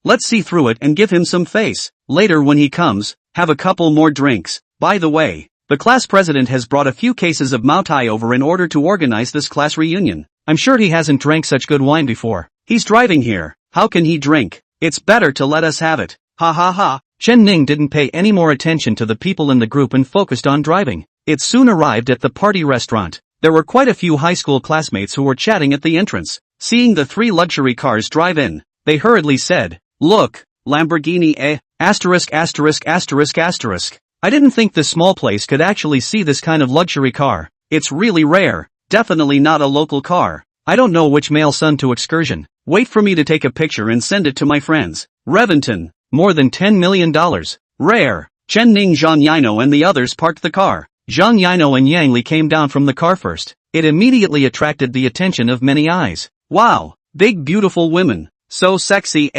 let's see through it and give him some face. Later when he comes, have a couple more drinks. By the way, the class president has brought a few cases of Mao Tai over in order to organize this class reunion. I'm sure he hasn't drank such good wine before. He's driving here. How can he drink? It's better to let us have it. Ha ha ha. Chen Ning didn't pay any more attention to the people in the group and focused on driving. It soon arrived at the party restaurant. There were quite a few high school classmates who were chatting at the entrance. Seeing the three luxury cars drive in, they hurriedly said, "Look, Lamborghini asterisk. I didn't think this small place could actually see this kind of luxury car. It's really rare. Definitely not a local car. I don't know which male son to excursion. Wait for me to take a picture and send it to my friends. Reventon. More than $10 million. Rare." Chen Ning, Zhang Yino and the others parked the car. Zhang Yino and Yang Li came down from the car first. It immediately attracted the attention of many eyes. Wow, big beautiful women. So sexy,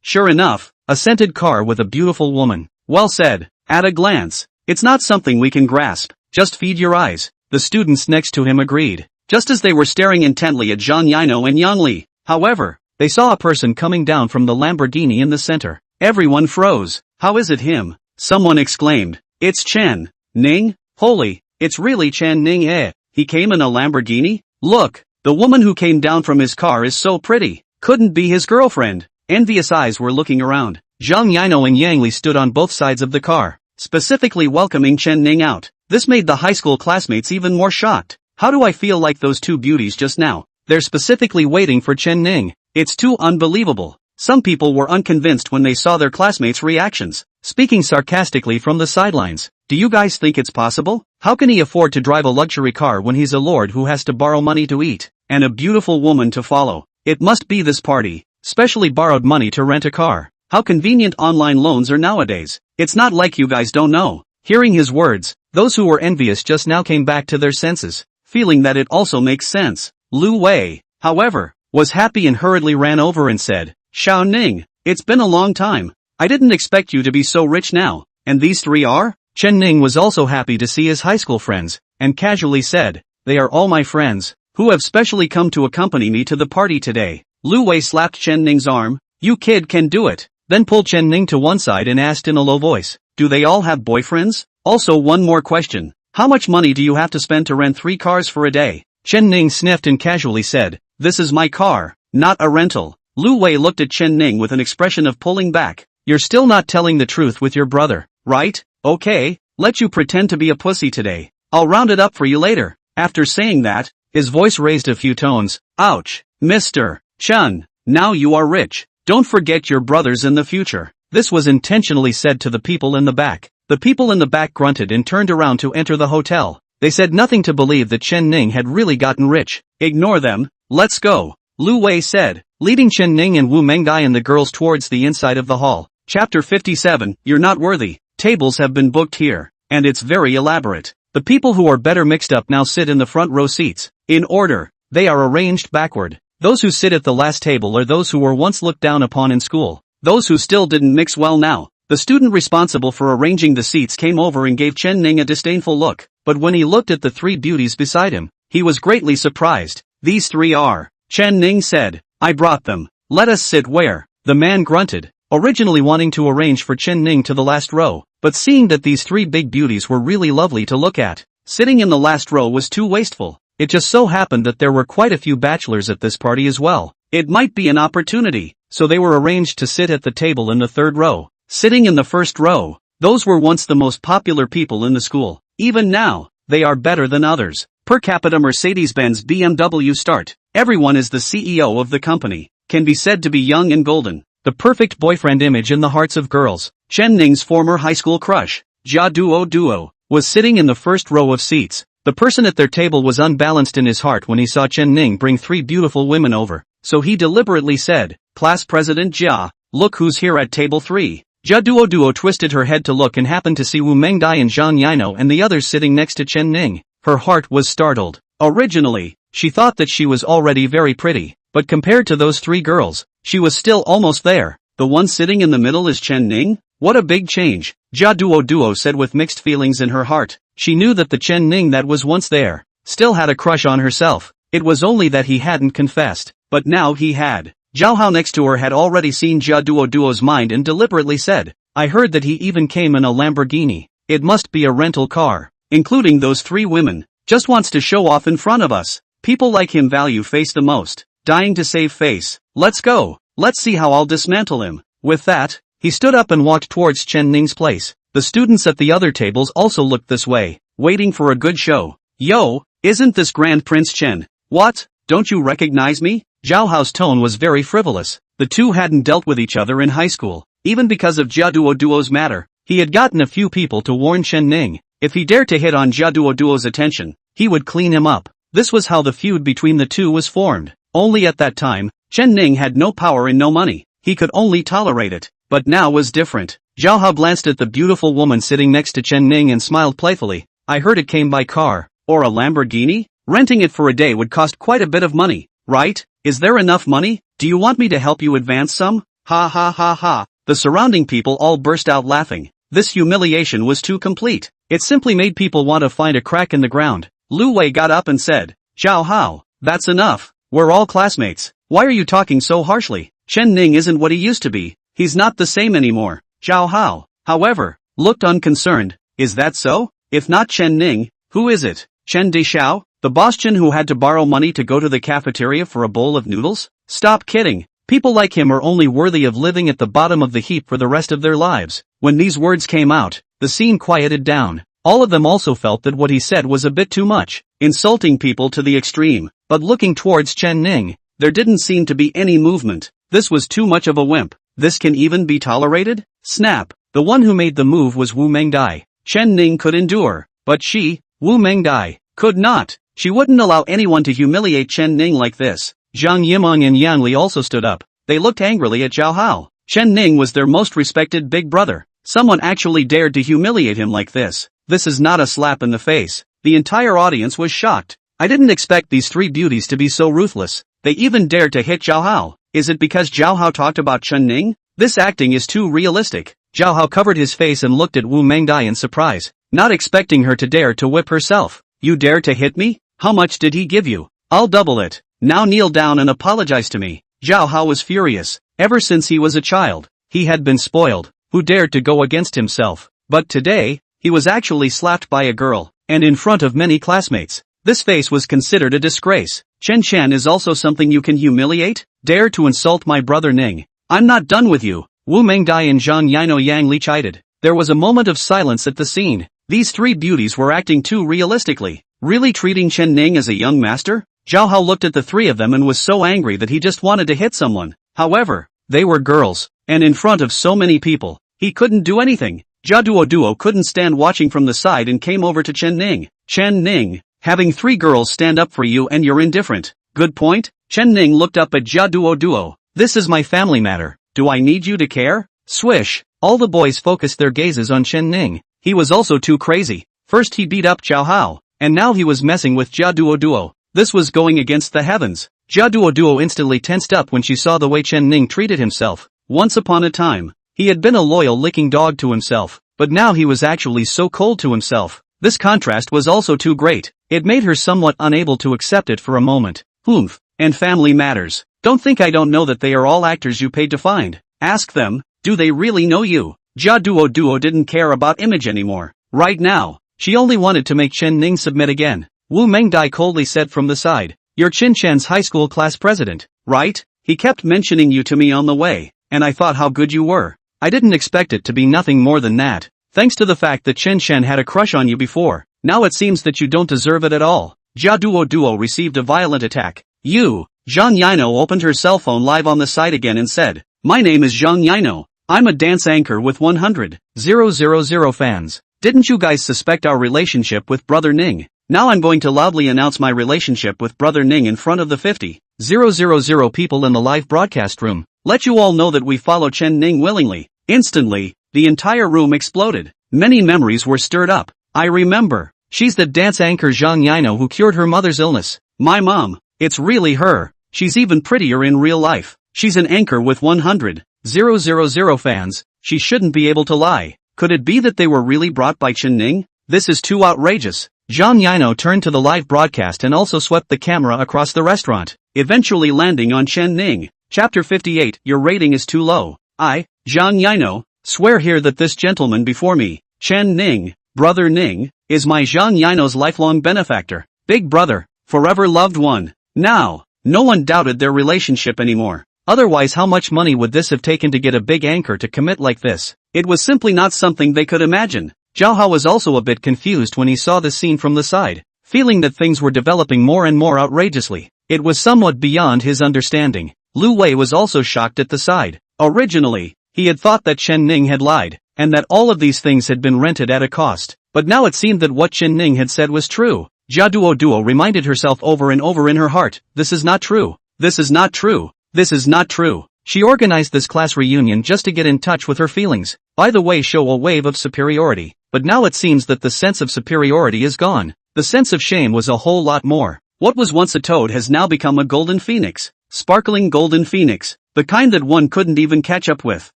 Sure enough, a scented car with a beautiful woman. Well said. At a glance, it's not something we can grasp. Just feed your eyes. The students next to him agreed. Just as they were staring intently at Zhang Yino and Yang Li, however, they saw a person coming down from the Lamborghini in the center. Everyone froze. How is it him? Someone exclaimed. It's Chen Ning? Holy, it's really Chen Ning, He came in a Lamborghini? Look, the woman who came down from his car is so pretty. Couldn't be his girlfriend. Envious eyes were looking around. Zhang Yino and Yang Li stood on both sides of the car, specifically welcoming Chen Ning out. This made the high school classmates even more shocked. How do I feel like those two beauties just now? They're specifically waiting for Chen Ning. It's too unbelievable. Some people were unconvinced when they saw their classmates' reactions, speaking sarcastically from the sidelines. Do you guys think it's possible? How can he afford to drive a luxury car when he's a lord who has to borrow money to eat, and a beautiful woman to follow? It must be this party. Specially borrowed money to rent a car. How convenient online loans are nowadays. It's not like you guys don't know. Hearing his words, those who were envious just now came back to their senses, feeling that it also makes sense. Lu Wei, however, was happy and hurriedly ran over and said, Xiao Ning, it's been a long time. I didn't expect you to be so rich now. And these three are? Chen Ning was also happy to see his high school friends, and casually said, they are all my friends, who have specially come to accompany me to the party today. Lu Wei slapped Chen Ning's arm. You kid can do it. then pulled Chen Ning to one side and asked in a low voice, "Do they all have boyfriends? Also one more question. How much money do you have to spend to rent 3 cars for a day?" Chen Ning sniffed and casually said, "This is my car, not a rental." Lu Wei looked at Chen Ning with an expression of pulling back. "You're still not telling the truth with your brother, right? Okay, let you pretend to be a pussy today. I'll round it up for you later." After saying that, his voice raised a few tones. "Ouch, Mr. Chen, now you are rich. Don't forget your brothers in the future." This was intentionally said to the people in the back. The people in the back grunted and turned around to enter the hotel. They said nothing to believe that Chen Ning had really gotten rich. "Ignore them, let's go," Lu Wei said, leading Chen Ning and Wu Mengai and the girls towards the inside of the hall. Chapter 57, You're Not Worthy. Tables have been booked here, and it's very elaborate. The people who are better mixed up now sit in the front row seats. In order, they are arranged backward. Those who sit at the last table are those who were once looked down upon in school. Those who still didn't mix well now. The student responsible for arranging the seats came over and gave Chen Ning a disdainful look, but when he looked at the 3 beauties beside him, he was greatly surprised. "These 3 are," Chen Ning said. "I brought them. Let us sit where?" The man grunted, originally wanting to arrange for Chen Ning to the last row, but seeing that these 3 big beauties were really lovely to look at, sitting in the last row was too wasteful. It just so happened that there were quite a few bachelors at this party as well. It might be an opportunity, so they were arranged to sit at the table in the 3rd row. Sitting in the 1st row, those were once the most popular people in the school. Even now, they are better than others. Per capita Mercedes-Benz BMW start. Everyone is the CEO of the company. Can be said to be young and golden. The perfect boyfriend image in the hearts of girls. Chen Ning's former high school crush, Jia Duo, was sitting in the 1st row of seats. The person at their table was unbalanced in his heart when he saw Chen Ning bring 3 beautiful women over, so he deliberately said, "Class President Jia, look who's here at table 3. Jia Duo twisted her head to look and happened to see Wu Mengdai and Zhang Yino and the others sitting next to Chen Ning. Her heart was startled. Originally, she thought that she was already very pretty, but compared to those 3 girls, she was still almost there. The one sitting in the middle is Chen Ning? What a big change, Jia Duo said with mixed feelings in her heart. She knew that the Chen Ning that was once there, still had a crush on herself. It was only that he hadn't confessed, but now he had. Zhao Hao next to her had already seen Jia Duo's mind and deliberately said, "I heard that he even came in a Lamborghini. It must be a rental car, including those 3 women. Just wants to show off in front of us. People like him value face the most. Dying to save face. Let's go. Let's see how I'll dismantle him." With that, he stood up and walked towards Chen Ning's place. The students at the other tables also looked this way, waiting for a good show. "Yo, isn't this Grand Prince Chen? What, don't you recognize me?" Zhao Hao's tone was very frivolous. The two hadn't dealt with each other in high school. Even because of Jia Duo's matter, he had gotten a few people to warn Chen Ning. If he dared to hit on Jia Duo's attention, he would clean him up. This was how the feud between the two was formed. Only at that time, Chen Ning had no power and no money. He could only tolerate it. But now was different. Zhao Hao glanced at the beautiful woman sitting next to Chen Ning and smiled playfully. "I heard it came by car. Or a Lamborghini? Renting it for a day would cost quite a bit of money, right? Is there enough money? Do you want me to help you advance some?" Ha ha ha ha. The surrounding people all burst out laughing. This humiliation was too complete. It simply made people want to find a crack in the ground. Lu Wei got up and said, "Zhao Hao, that's enough. We're all classmates. Why are you talking so harshly? Chen Ning isn't what he used to be. He's not the same anymore." Zhao Hao, however, looked unconcerned. "Is that so? If not Chen Ning, who is it? Chen Dishao? The Boston who had to borrow money to go to the cafeteria for a bowl of noodles? Stop kidding. People like him are only worthy of living at the bottom of the heap for the rest of their lives." When these words came out, the scene quieted down. All of them also felt that what he said was a bit too much, insulting people to the extreme. But looking towards Chen Ning, there didn't seem to be any movement. This was too much of a wimp. This can even be tolerated? Snap. The one who made the move was Wu Mengdai. Chen Ning could endure, but she, Wu Mengdai, could not. She wouldn't allow anyone to humiliate Chen Ning like this. Zhang Yimeng and Yang Li also stood up. They looked angrily at Zhao Hao. Chen Ning was their most respected big brother. Someone actually dared to humiliate him like this. This is not a slap in the face. The entire audience was shocked. I didn't expect these 3 beauties to be so ruthless. They even dared to hit Zhao Hao. Is it because Zhao Hao talked about Chen Ning? This acting is too realistic. Zhao Hao covered his face and looked at Wu Mengdai in surprise, not expecting her to dare to whip herself. "You dare to hit me? How much did he give you? I'll double it. Now kneel down and apologize to me." Zhao Hao was furious. Ever since he was a child, He had been spoiled. Who dared to go against himself? But today, he was actually slapped by a girl, and in front of many classmates. This face was considered a disgrace. Chen is also something you can humiliate? Dare to insult my brother Ning. I'm not done with you. Wu Mengdai and Zhang Yino Yang Li chided. There was a moment of silence at the scene. These three beauties were acting too realistically. Really treating Chen Ning as a young master? Zhao Hao looked at the three of them and was so angry that he just wanted to hit someone. However, they were girls, and in front of so many people, he couldn't do anything. Jia Duo couldn't stand watching from the side and came over to Chen Ning. Chen Ning, having three girls stand up for you and you're indifferent. Good point? Chen Ning looked up at Jia Duo. This is my family matter. Do I need you to care? Swish. All the boys focused their gazes on Chen Ning. He was also too crazy. First he beat up Zhao Hao, and now he was messing with Jia Duo. This was going against the heavens. Jia Duo instantly tensed up when she saw the way Chen Ning treated himself. Once upon a time, he had been a loyal licking dog to himself, but now he was actually so cold to himself. This contrast was also too great. It made her somewhat unable to accept it for a moment. Oomph. And family matters. Don't think I don't know that they are all actors you paid to find. Ask them, do they really know you? Jia Duo didn't care about image anymore. Right now, she only wanted to make Chen Ning submit again. Wu Mengdai coldly said from the side, you're Qin Chen's high school class president, right? He kept mentioning you to me on the way, and I thought how good you were. I didn't expect it to be nothing more than that. Thanks to the fact that Chen Chen had a crush on you before, now it seems that you don't deserve it at all. Jia Duo received a violent attack. You. Zhang Yino opened her cell phone live on the site again and said, my name is Zhang Yino. I'm a dance anchor with 100,000 fans. Didn't you guys suspect our relationship with brother Ning? Now I'm going to loudly announce my relationship with brother Ning in front of the 50,000 people in the live broadcast room. Let you all know that we follow Chen Ning willingly. Instantly, the entire room exploded. Many memories were stirred up. I remember. She's the dance anchor Zhang Yino who cured her mother's illness. My mom. It's really her. She's even prettier in real life. She's an anchor with 100,000 fans. She shouldn't be able to lie. Could it be that they were really brought by Chen Ning? This is too outrageous. Zhang Yino turned to the live broadcast and also swept the camera across the restaurant, eventually landing on Chen Ning. Chapter 58. Your rating is too low. I, Zhang Yino, swear here that this gentleman before me, Chen Ning, brother Ning, is my Zhang Yino's lifelong benefactor, big brother, forever loved one. Now, no one doubted their relationship anymore. Otherwise how much money would this have taken to get a big anchor to commit like this? It was simply not something they could imagine. Zhao Hao was also a bit confused when he saw the scene from the side, feeling that things were developing more and more outrageously. It was somewhat beyond his understanding. Lu Wei was also shocked at the side. Originally, he had thought that Chen Ning had lied, and that all of these things had been rented at a cost. But now it seemed that what Chen Ning had said was true. Jia Duo reminded herself over and over in her heart, this is not true. This is not true. This is not true. She organized this class reunion just to get in touch with her feelings. By the way, show a wave of superiority. But now it seems that the sense of superiority is gone. The sense of shame was a whole lot more. What was once a toad has now become a golden phoenix. Sparkling golden phoenix. The kind that one couldn't even catch up with.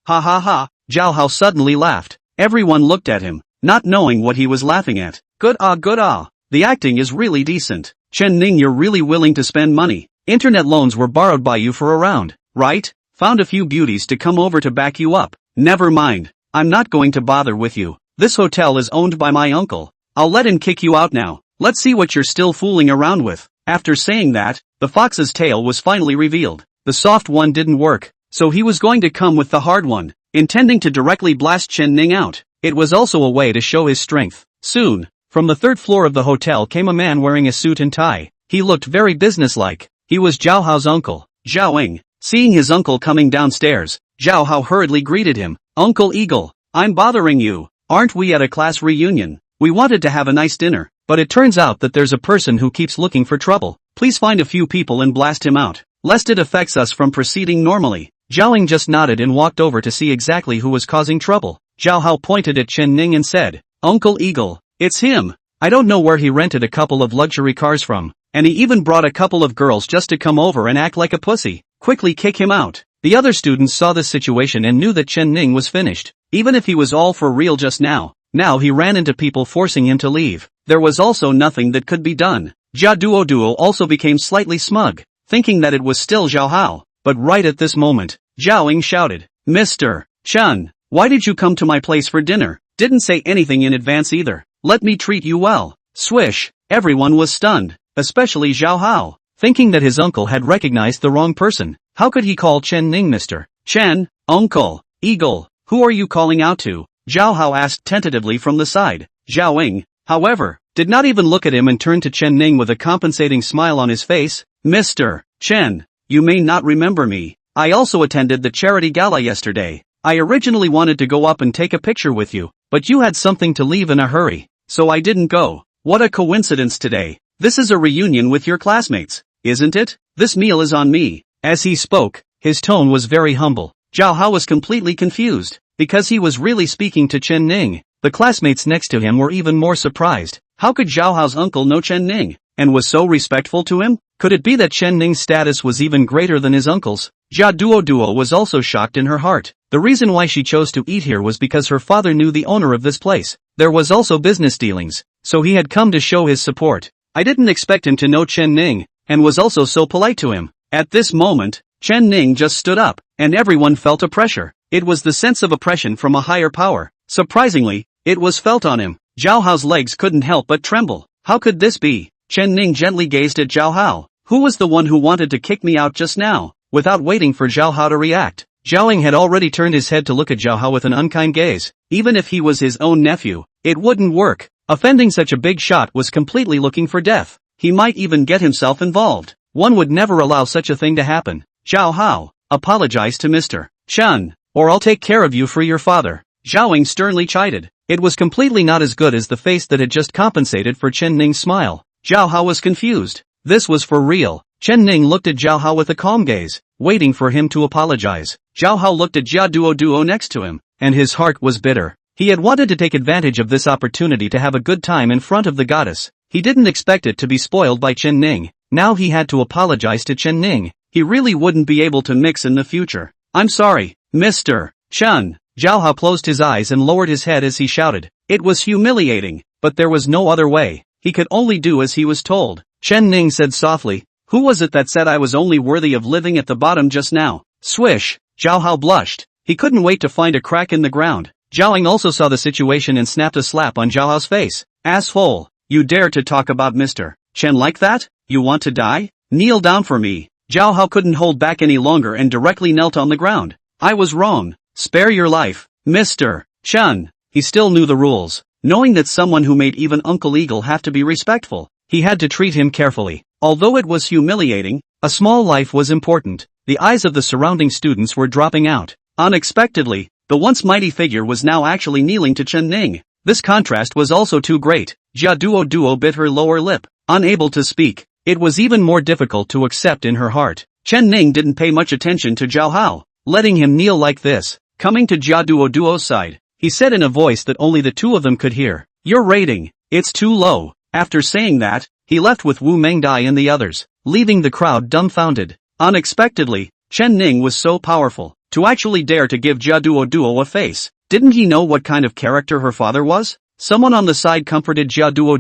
Ha ha ha. Zhao Hao suddenly laughed. Everyone looked at him, not knowing what he was laughing at. Good ah. The acting is really decent. Chen Ning, you're really willing to spend money. Internet loans were borrowed by you for a round, right? Found a few beauties to come over to back you up. Never mind. I'm not going to bother with you. This hotel is owned by my uncle. I'll let him kick you out now. Let's see what you're still fooling around with. After saying that, the fox's tail was finally revealed. The soft one didn't work, so he was going to come with the hard one, intending to directly blast Chen Ning out. It was also a way to show his strength. Soon, from the third floor of the hotel came a man wearing a suit and tie. He looked very businesslike. He was Zhao Hao's uncle, Zhao Ying. Seeing his uncle coming downstairs, Zhao Hao hurriedly greeted him. Uncle Eagle, I'm bothering you. Aren't we at a class reunion? We wanted to have a nice dinner, but it turns out that there's a person who keeps looking for trouble. Please find a few people and blast him out, lest it affects us from proceeding normally. Zhao Ying just nodded and walked over to see exactly who was causing trouble. Zhao Hao pointed at Chen Ning and said, Uncle Eagle, it's him. I don't know where he rented a couple of luxury cars from, and he even brought a couple of girls just to come over and act like a pussy. Quickly kick him out. The other students saw this situation and knew that Chen Ning was finished. Even if he was all for real just now, he ran into people forcing him to leave. There was also nothing that could be done. Jia Duo also became slightly smug, thinking that it was still Zhao Hao. But right at this moment, Zhao Ying shouted, Mister, Chen, why did you come to my place for dinner? Didn't say anything in advance either. Let me treat you well. Swish. Everyone was stunned, especially Zhao Hao, thinking that his uncle had recognized the wrong person. How could he call Chen Ning Mr. Chen, Uncle, Eagle, who are you calling out to? Zhao Hao asked tentatively from the side. Zhao Ying, however, did not even look at him and turned to Chen Ning with a compensating smile on his face. Mr. Chen, you may not remember me. I also attended the charity gala yesterday. I originally wanted to go up and take a picture with you, but you had something to leave in a hurry, so I didn't go. What a coincidence today. This is a reunion with your classmates, isn't it? This meal is on me. As he spoke, his tone was very humble. Zhao Hao was completely confused, because he was really speaking to Chen Ning. The classmates next to him were even more surprised. How could Zhao Hao's uncle know Chen Ning, and was so respectful to him? Could it be that Chen Ning's status was even greater than his uncle's? Jia Duo was also shocked in her heart. The reason why she chose to eat here was because her father knew the owner of this place. There was also business dealings, so he had come to show his support. I didn't expect him to know Chen Ning, and was also so polite to him. At this moment, Chen Ning just stood up, and everyone felt a pressure. It was the sense of oppression from a higher power. Surprisingly, it was felt on him. Zhao Hao's legs couldn't help but tremble. How could this be? Chen Ning gently gazed at Zhao Hao. Who was the one who wanted to kick me out just now? Without waiting for Zhao Hao to react, Zhao Ying had already turned his head to look at Zhao Hao with an unkind gaze. Even if he was his own nephew, it wouldn't work. Offending such a big shot was completely looking for death. He might even get himself involved. One would never allow such a thing to happen. Zhao Hao, apologize to Mr. Chen, or I'll take care of you for your father. Zhao Ying sternly chided. It was completely not as good as the face that had just compensated for Chen Ning's smile. Zhao Hao was confused. This was for real. Chen Ning looked at Zhao Hao with a calm gaze, waiting for him to apologize. Zhao Hao looked at Jia Duo next to him, and his heart was bitter. He had wanted to take advantage of this opportunity to have a good time in front of the goddess. He didn't expect it to be spoiled by Chen Ning. Now he had to apologize to Chen Ning. He really wouldn't be able to mix in the future. I'm sorry, Mr. Chen. Zhao Hao closed his eyes and lowered his head as he shouted. It was humiliating, but there was no other way. He could only do as he was told. Chen Ning said softly, who was it that said I was only worthy of living at the bottom just now? Swish. Zhao Hao blushed. He couldn't wait to find a crack in the ground. Zhao Ying also saw the situation and snapped a slap on Zhao Hao's face. Asshole. You dare to talk about Mr. Chen like that? You want to die? Kneel down for me. Zhao Hao couldn't hold back any longer and directly knelt on the ground. I was wrong. Spare your life, Mr. Chen. He still knew the rules. Knowing that someone who made even Uncle Eagle have to be respectful, he had to treat him carefully. Although it was humiliating, a small life was important. The eyes of the surrounding students were dropping out. Unexpectedly, the once mighty figure was now actually kneeling to Chen Ning. This contrast was also too great. Jia Duo bit her lower lip, unable to speak. It was even more difficult to accept in her heart. Chen Ning didn't pay much attention to Zhao Hao, letting him kneel like this. Coming to Jia Duo's side, he said in a voice that only the two of them could hear, your rating, it's too low. After saying that, he left with Wu Mengdai and the others, leaving the crowd dumbfounded. Unexpectedly, Chen Ning was so powerful, to actually dare to give Jia Duo a face. Didn't he know what kind of character her father was? Someone on the side comforted Jia Duo.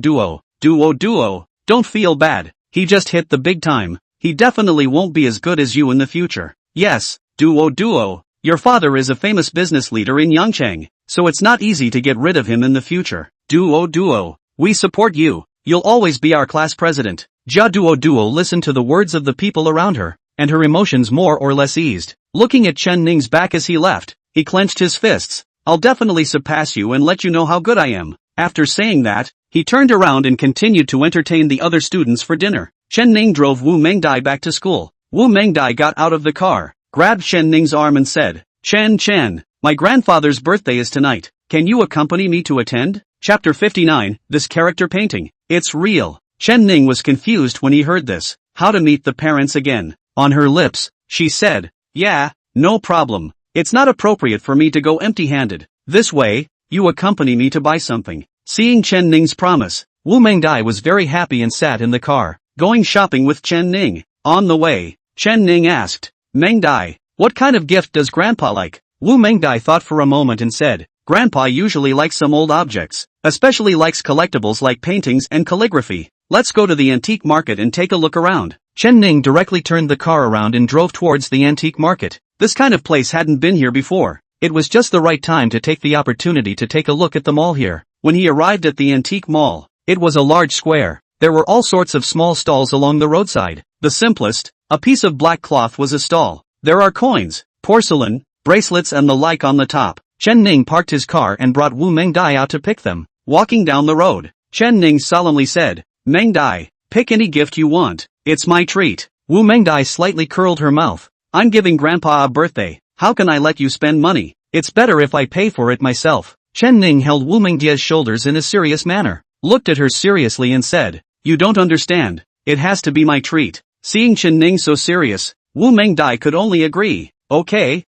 Duo, don't feel bad. He just hit the big time. He definitely won't be as good as you in the future. Yes, Duo. Your father is a famous business leader in Yangcheng, so it's not easy to get rid of him in the future. Duo, we support you. You'll always be our class president. Jia Duo listened to the words of the people around her, and her emotions more or less eased. Looking at Chen Ning's back as he left, he clenched his fists. I'll definitely surpass you and let you know how good I am. After saying that, he turned around and continued to entertain the other students for dinner. Chen Ning drove Wu Mengdai back to school. Wu Mengdai got out of the car, grabbed Chen Ning's arm and said, Chen, my grandfather's birthday is tonight. Can you accompany me to attend? Chapter 59, this character painting. It's real. Chen Ning was confused when he heard this. How to meet the parents again. On her lips, she said, yeah, no problem. It's not appropriate for me to go empty-handed. This way, you accompany me to buy something. Seeing Chen Ning's promise, Wu Mengdai was very happy and sat in the car, going shopping with Chen Ning. On the way, Chen Ning asked, Mengdai, what kind of gift does Grandpa like? Wu Mengdai thought for a moment and said, Grandpa usually likes some old objects, especially likes collectibles like paintings and calligraphy. Let's go to the antique market and take a look around. Chen Ning directly turned the car around and drove towards the antique market. This kind of place hadn't been here before. It was just the right time to take the opportunity to take a look at the mall here. When he arrived at the antique mall, it was a large square. There were all sorts of small stalls along the roadside. The simplest, a piece of black cloth was a stall. There are coins, porcelain, bracelets and the like on the top. Chen Ning parked his car and brought Wu Mengdai out to pick them. Walking down the road, Chen Ning solemnly said, "Mengdai, pick any gift you want. It's my treat." Wu Mengdai slightly curled her mouth. "I'm giving Grandpa a birthday. How can I let you spend money? It's better if I pay for it myself." Chen Ning held Wu Mengdai's shoulders in a serious manner, looked at her seriously and said, "You don't understand. It has to be my treat." Seeing Chen Ning so serious, Wu Mengdai could only agree. Okay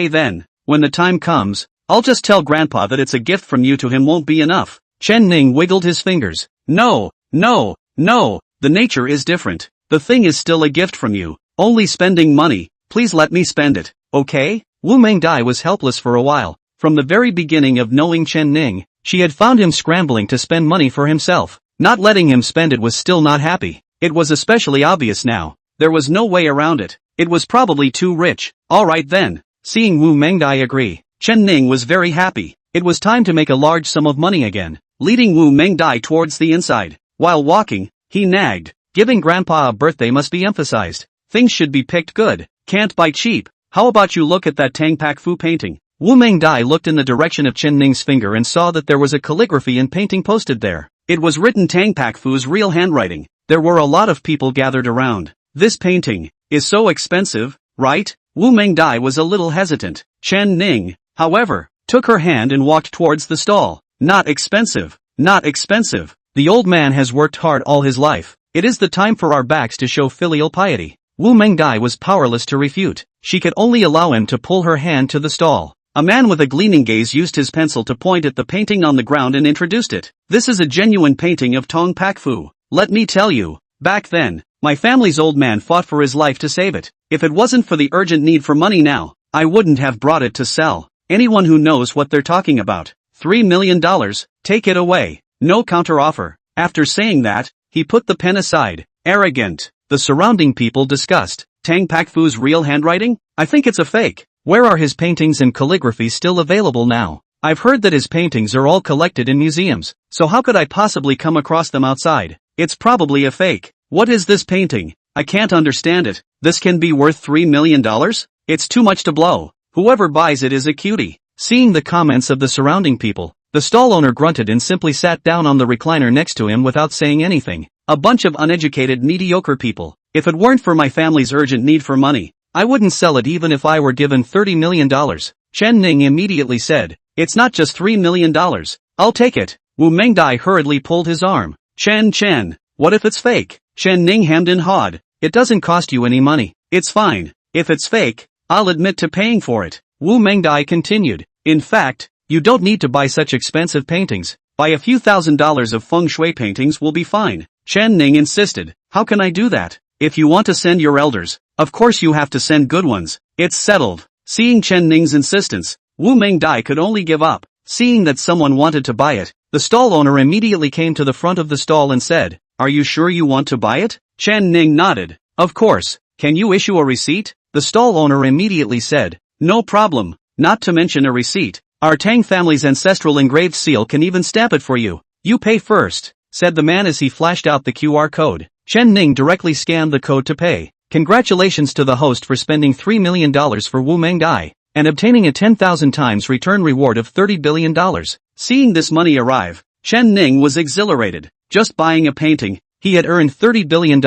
then. When the time comes, I'll just tell Grandpa that it's a gift from you to him won't be enough. Chen Ning wiggled his fingers. No, the nature is different. The thing is still a gift from you. Only spending money, please let me spend it, okay? Wu Mengdai was helpless for a while. From the very beginning of knowing Chen Ning, she had found him scrambling to spend money for himself. Not letting him spend it was still not happy. It was especially obvious now. There was no way around it. It was probably too rich. Alright then. Seeing Wu Mengdai agree, Chen Ning was very happy. It was time to make a large sum of money again. Leading Wu Mengdai towards the inside. While walking, he nagged, "Giving Grandpa a birthday must be emphasized. Things should be picked good. Can't buy cheap. How about you look at that Tang Pak Fu painting?" Wu Mengdai looked in the direction of Chen Ning's finger and saw that there was a calligraphy and painting posted there. It was written Tang Pak Fu's real handwriting. There were a lot of people gathered around. "This painting is so expensive, right?" Wu Mengdai was a little hesitant. Chen Ning, however, took her hand and walked towards the stall. Not expensive. The old man has worked hard all his life. It is the time for our backs to show filial piety. Wu Mengdai was powerless to refute. She could only allow him to pull her hand to the stall. A man with a gleaming gaze used his pencil to point at the painting on the ground and introduced it. "This is a genuine painting of Tong Pak Fu. Let me tell you, back then, my family's old man fought for his life to save it. If it wasn't for the urgent need for money now, I wouldn't have brought it to sell. Anyone who knows what they're talking about. $3 million, take it away. No counteroffer." After saying that, he put the pen aside. Arrogant. The surrounding people discussed. Tang Pak Fu's real handwriting? I think it's a fake. Where are his paintings and calligraphy still available now? I've heard that his paintings are all collected in museums, so how could I possibly come across them outside? It's probably a fake. What is this painting? I can't understand it. This can be worth $3 million? It's too much to blow. Whoever buys it is a cutie. Seeing the comments of the surrounding people, the stall owner grunted and simply sat down on the recliner next to him without saying anything. A bunch of uneducated, mediocre people. If it weren't for my family's urgent need for money, I wouldn't sell it even if I were given $30 million. Chen Ning immediately said, "It's not just $3 million. I'll take it." Wu Mengdai hurriedly pulled his arm. Chen, what if it's fake?" Chen Ning hemmed and hawed. "It doesn't cost you any money. It's fine. If it's fake, I'll admit to paying for it." Wu Mengdai continued. "In fact, you don't need to buy such expensive paintings. Buy a few $1,000s of feng shui paintings will be fine." Chen Ning insisted. "How can I do that? If you want to send your elders, of course you have to send good ones. It's settled." Seeing Chen Ning's insistence, Wu Mengdai could only give up. Seeing that someone wanted to buy it, the stall owner immediately came to the front of the stall and said, "Are you sure you want to buy it?" Chen Ning nodded. "Of course. Can you issue a receipt?" The stall owner immediately said, "No problem, not to mention a receipt. Our Tang family's ancestral engraved seal can even stamp it for you. You pay first," said the man as he flashed out the QR code. Chen Ning directly scanned the code to pay. Congratulations to the host for spending $3 million for Wu Mengdai, and obtaining a 10,000 times return reward of $30 billion. Seeing this money arrive, Chen Ning was exhilarated. Just buying a painting, he had earned $30 billion.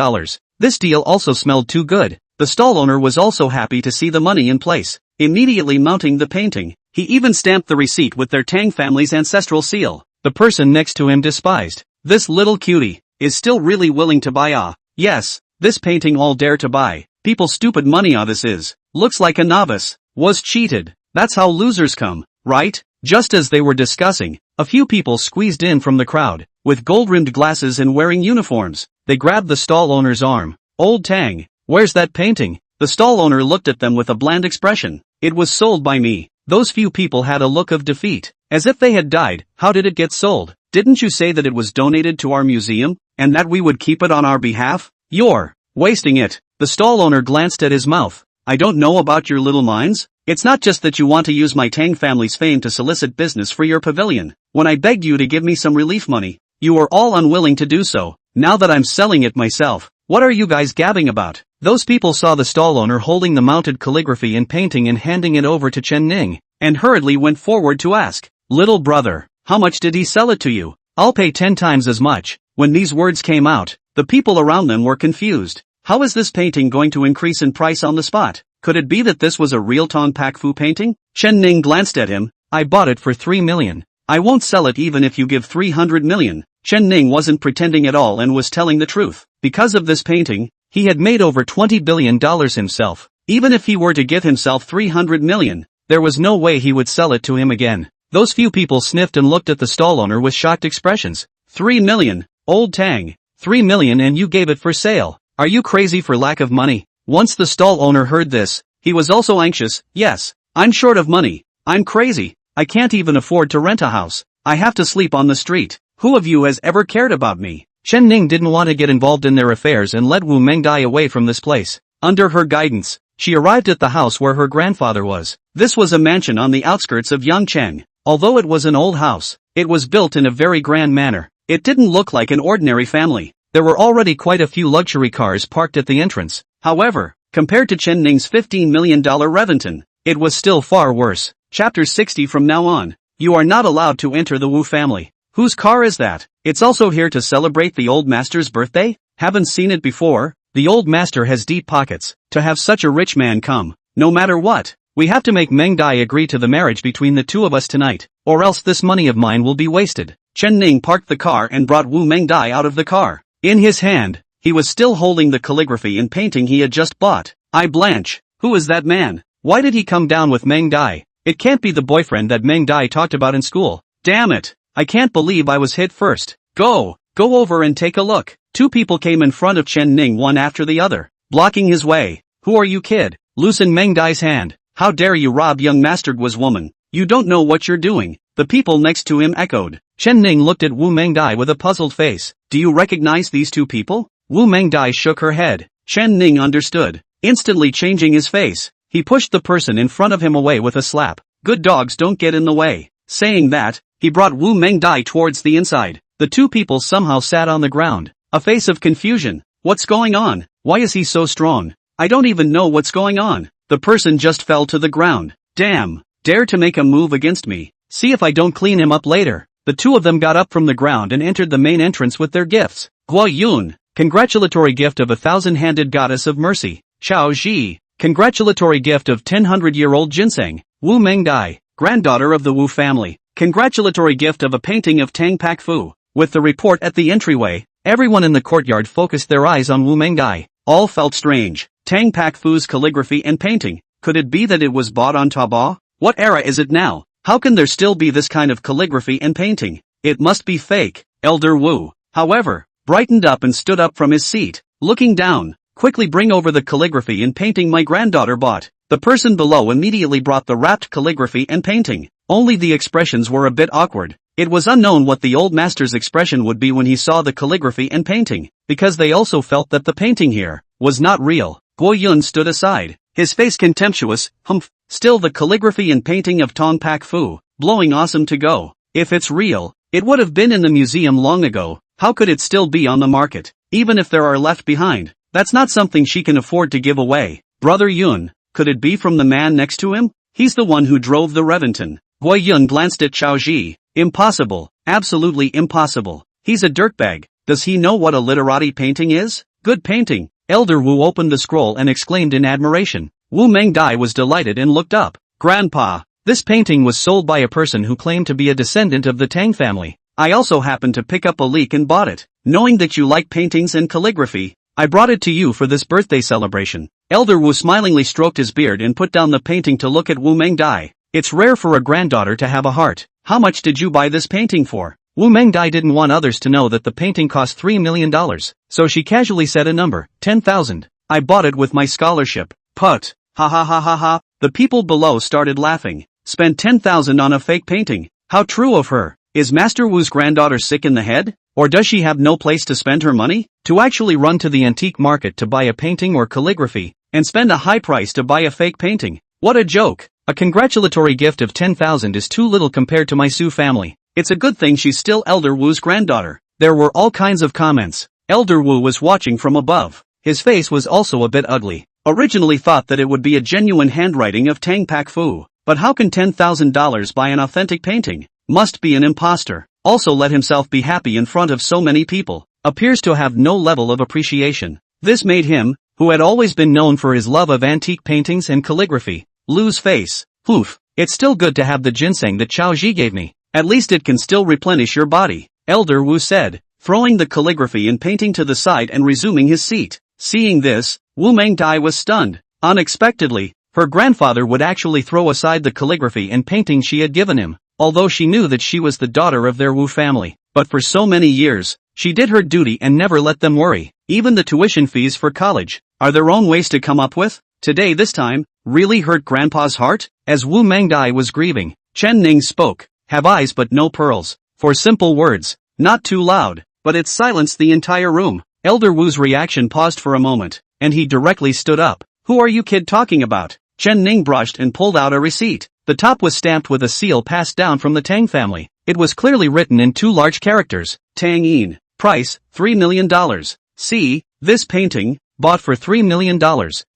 This deal also smelled too good. The stall owner was also happy to see the money in place. Immediately mounting the painting, he even stamped the receipt with their Tang family's ancestral seal. The person next to him despised. "This little cutie is still really willing to buy yes, this painting all dare to buy. People stupid money this is. Looks like a novice. Was cheated. That's how losers come, right?" Just as they were discussing, a few people squeezed in from the crowd, with gold-rimmed glasses and wearing uniforms. They grabbed the stall owner's arm. "Old Tang, where's that painting?" The stall owner looked at them with a bland expression. "It was sold by me." Those few people had a look of defeat, as if they had died. "How did it get sold? Didn't you say that it was donated to our museum, and that we would keep it on our behalf? You're wasting it." The stall owner glanced at his mouth. "I don't know about your little minds. It's not just that you want to use my Tang family's fame to solicit business for your pavilion. When I begged you to give me some relief money, you were all unwilling to do so. Now that I'm selling it myself, what are you guys gabbing about? Those people saw the stall owner holding the mounted calligraphy and painting and handing it over to Chen Ning, and hurriedly went forward to ask, "Little brother, how much did he sell it to you?" "I'll pay 10 times as much." When these words came out, the people around them were confused. How is this painting going to increase in price on the spot? Could it be that this was a real Tong Pak Fu painting? Chen Ning glanced at him. "I bought it for 3 million. I won't sell it even if you give 300 million. Chen Ning wasn't pretending at all and was telling the truth. Because of this painting, he had made over $20 billion himself. Even if he were to give himself 300 million, there was no way he would sell it to him again. Those few people sniffed and looked at the stall owner with shocked expressions. 3 million, old Tang. 3 million and you gave it for sale. Are you crazy for lack of money? Once the stall owner heard this, he was also anxious. Yes, I'm short of money. I'm crazy. I can't even afford to rent a house. I have to sleep on the street. Who of you has ever cared about me? Chen Ning didn't want to get involved in their affairs and led Wu Mengdai away from this place. Under her guidance, she arrived at the house where her grandfather was. This was a mansion on the outskirts of Yangcheng. Although it was an old house, it was built in a very grand manner. It didn't look like an ordinary family. There were already quite a few luxury cars parked at the entrance. However, compared to Chen Ning's $15 million reventon, it was still far worse. Chapter 60. From now on, you are not allowed to enter the Wu family. Whose car is that? It's also here to celebrate the old master's birthday? Haven't seen it before? The old master has deep pockets. To have such a rich man come, no matter what, we have to make Mengdai agree to the marriage between the two of us tonight, or else this money of mine will be wasted. Chen Ning parked the car and brought Wu Mengdai out of the car. In his hand, he was still holding the calligraphy and painting he had just bought. I blanch. Who is that man? Why did he come down with Mengdai? It can't be the boyfriend that Mengdai talked about in school. Damn it. I can't believe I was hit first. Go over and take a look. Two people came in front of Chen Ning one after the other, blocking his way. Who are you, kid? Loosen Mengdai's hand. How dare you rob young Master Guo's woman? You don't know what you're doing. The people next to him echoed. Chen Ning looked at Wu Mengdai with a puzzled face. Do you recognize these two people? Wu Mengdai shook her head. Chen Ning understood. Instantly changing his face, he pushed the person in front of him away with a slap. Good dogs don't get in the way. Saying that, he brought Wu Mengdai towards the inside. The two people somehow sat on the ground, a face of confusion. What's going on? Why is he so strong? I don't even know what's going on. The person just fell to the ground. Damn, dare to make a move against me. See if I don't clean him up later. The two of them got up from the ground and entered the main entrance with their gifts. Guo Yun, congratulatory gift of 1,000-handed goddess of mercy. Xiao Ji, congratulatory gift of 1,000-year-old ginseng. Wu Mengdai, granddaughter of the Wu family, congratulatory gift of a painting of Tang Pak Fu. With the report at the entryway, everyone in the courtyard focused their eyes on Wu Mengdai. All felt strange. Tang Pak Fu's calligraphy and painting. Could it be that it was bought on Taobao? What era is it now? How can there still be this kind of calligraphy and painting? It must be fake. Elder Wu, however, brightened up and stood up from his seat, looking down. Quickly bring over the calligraphy and painting my granddaughter bought. The person below immediately brought the wrapped calligraphy and painting. Only the expressions were a bit awkward. It was unknown what the old master's expression would be when he saw the calligraphy and painting, because they also felt that the painting here was not real. Guo Yun stood aside, his face contemptuous. Humph. Still the calligraphy and painting of Tong Pak Fu, blowing awesome to go. If it's real, it would have been in the museum long ago. How could it still be on the market? Even if there are left behind, that's not something she can afford to give away. Brother Yun, could it be from the man next to him? He's the one who drove the Reventon. Guo Yun glanced at Xiao Ji. Impossible, absolutely impossible. He's a dirtbag. Does he know what a literati painting is? Good painting. Elder Wu opened the scroll and exclaimed in admiration. Wu Mengdai was delighted and looked up. Grandpa, this painting was sold by a person who claimed to be a descendant of the Tang family. I also happened to pick up a leak and bought it. Knowing that you like paintings and calligraphy, I brought it to you for this birthday celebration. Elder Wu smilingly stroked his beard and put down the painting to look at Wu Mengdai. It's rare for a granddaughter to have a heart. How much did you buy this painting for? Wu Mengdai didn't want others to know that the painting cost $3 million, so she casually said a number, 10,000. I bought it with my scholarship. Put. Ha ha ha ha ha. The people below started laughing. Spent 10,000 on a fake painting. How true of her. Is Master Wu's granddaughter sick in the head? Or does she have no place to spend her money? To actually run to the antique market to buy a painting or calligraphy, and spend a high price to buy a fake painting. What a joke. A congratulatory gift of 10,000 is too little compared to my Su family. It's a good thing she's still Elder Wu's granddaughter. There were all kinds of comments. Elder Wu was watching from above. His face was also a bit ugly. Originally thought that it would be a genuine handwriting of Tang Pak Fu. But how can $10,000 buy an authentic painting? Must be an imposter. Also let himself be happy in front of so many people. Appears to have no level of appreciation. This made him, who had always been known for his love of antique paintings and calligraphy, lose face. Oof, it's still good to have the ginseng that Chao Ji gave me. At least it can still replenish your body, Elder Wu said, throwing the calligraphy and painting to the side and resuming his seat. Seeing this, Wu Mengdai was stunned. Unexpectedly, her grandfather would actually throw aside the calligraphy and painting she had given him, although she knew that she was the daughter of their Wu family. But for so many years, she did her duty and never let them worry. Even the tuition fees for college are their own ways to come up with. Today this time, really hurt Grandpa's heart? As Wu Mengdai was grieving, Chen Ning spoke, have eyes but no pearls. For simple words, not too loud, but it silenced the entire room. Elder Wu's reaction paused for a moment, and he directly stood up. Who are you kid talking about? Chen Ning brushed and pulled out a receipt. The top was stamped with a seal passed down from the Tang family. It was clearly written in 2 large characters. Tang Yin. Price, $3 million. See, this painting, bought for $3 million.